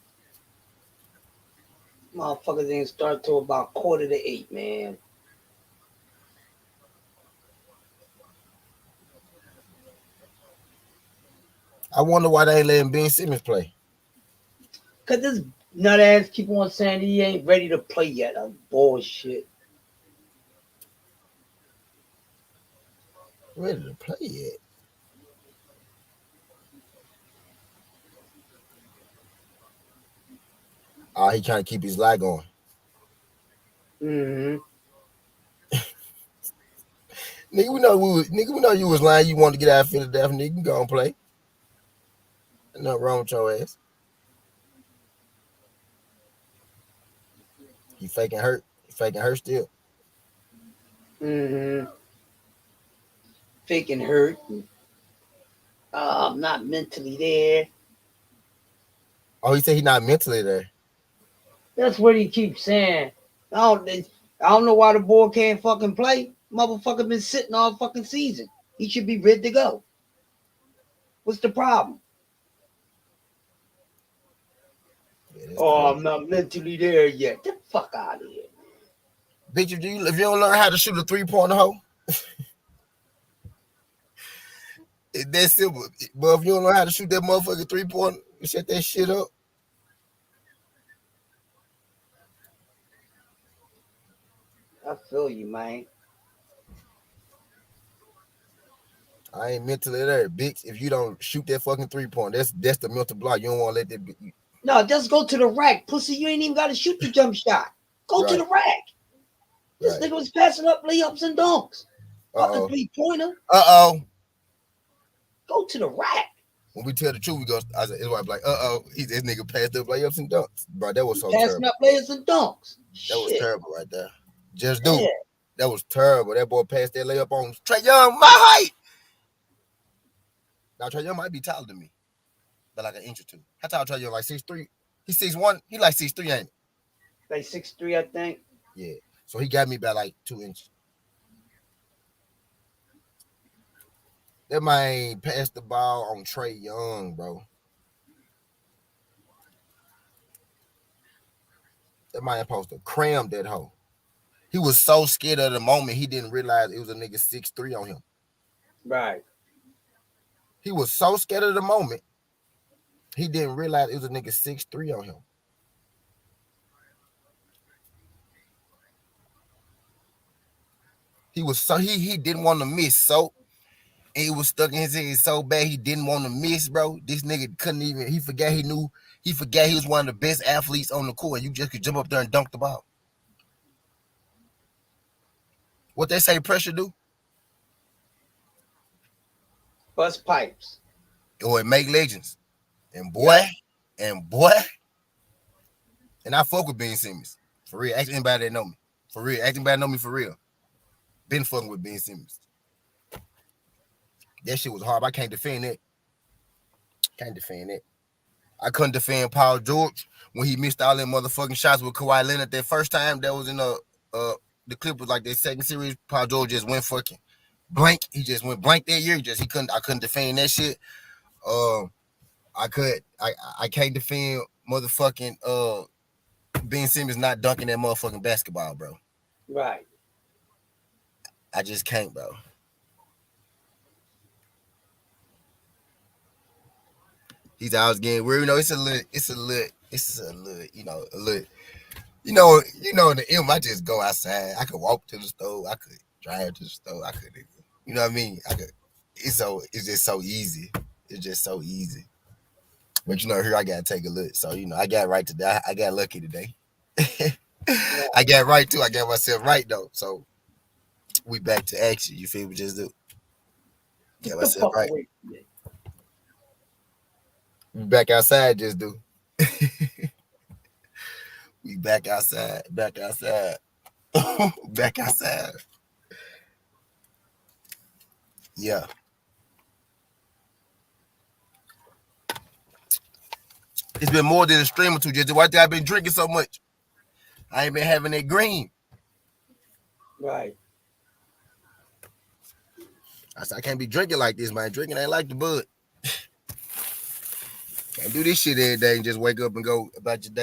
Motherfuckers didn't start till about 7:45, man. I wonder why they ain't letting Ben Simmons play. Cause this nut ass keep on saying he ain't ready to play yet. That's bullshit. Ready to play yet? Oh, he trying to keep his lie going. Mm-hmm. Nigga, we know you was lying. You wanted to get out of Philadelphia. Nigga, you can go and play. There's nothing wrong with your ass. You faking hurt. You faking hurt still. Mm-hmm. Faking hurt. I'm not mentally there. Oh, he said he's not mentally there. That's what he keeps saying. I don't know why the boy can't fucking play. Motherfucker been sitting all fucking season. He should be ready to go. What's the problem? Yeah, oh, crazy. I'm not mentally there yet. Get the fuck out of here. Bitch, if you don't learn how to shoot a 3-pointer hoe, it's that simple. But if you don't know how to shoot that motherfucking 3-pointer, you set that shit up. I feel you, man. I ain't mentally there, bitch. If you don't shoot that fucking 3-pointer, that's the mental block. You don't want to let that be. No, just go to the rack. Pussy, you ain't even got to shoot the jump shot. Go to the rack. This nigga was passing up layups and dunks. Up the 3-pointer. Go to the rack. When we tell the truth, we go. I said, his wife like, this nigga passed up layups and dunks, bro. That was so passing terrible. up layups and dunks. That was terrible right there. Just do. Yeah. That was terrible. That boy passed that layup on Trae Young, my height. Now Trae Young might be taller than me, but like an inch or two. How tall Trae Young? Like 6'3". He's 6'1". He like 6'3", ain't he? Like 6'3", I think. Yeah. So he got me by like 2 inches. That man passed the ball on Trae Young, bro. That man supposed to cram that hoe. He was so scared of the moment, he didn't realize it was a nigga 6'3" on him. Right. He was so scared of the moment, he didn't realize it was a nigga 6'3" on him. He was so he didn't want to miss, so and it was stuck in his head so bad he didn't want to miss, bro. This nigga couldn't even. He forgot he was one of the best athletes on the court. You just could jump up there and dunk the ball. What they say pressure do? Bust pipes. Or it make legends. And boy, and I fuck with Ben Simmons. For real. Ask anybody that know me. For real. Ask anybody that know me for real. Been fucking with Ben Simmons. That shit was hard. I can't defend it. I couldn't defend Paul George when he missed all them motherfucking shots with Kawhi Leonard that first time. That was in the clip was like their second series. Paul George just went fucking blank. He just went blank that year. I couldn't defend that shit. I can't defend motherfucking Ben Simmons not dunking that motherfucking basketball, bro. Right. I just can't, bro. He's always getting weird. You know, it's a little, the M, I just go outside. I could walk to the store. I could drive to the store. I could, you know what I mean? It's just so easy. It's just so easy. But here I gotta take a look. So, I got right today. I got lucky today. I got right too. I got myself right though. So we back to action. You feel me? Just do. Got myself right. We back outside, just do. We back outside. Back outside. Yeah. It's been more than a stream or two, just why I've been drinking so much. I ain't been having that green. Right. I said, I can't be drinking like this, man. Drinking ain't like the bud. Can't do this shit every day and just wake up and go about your day.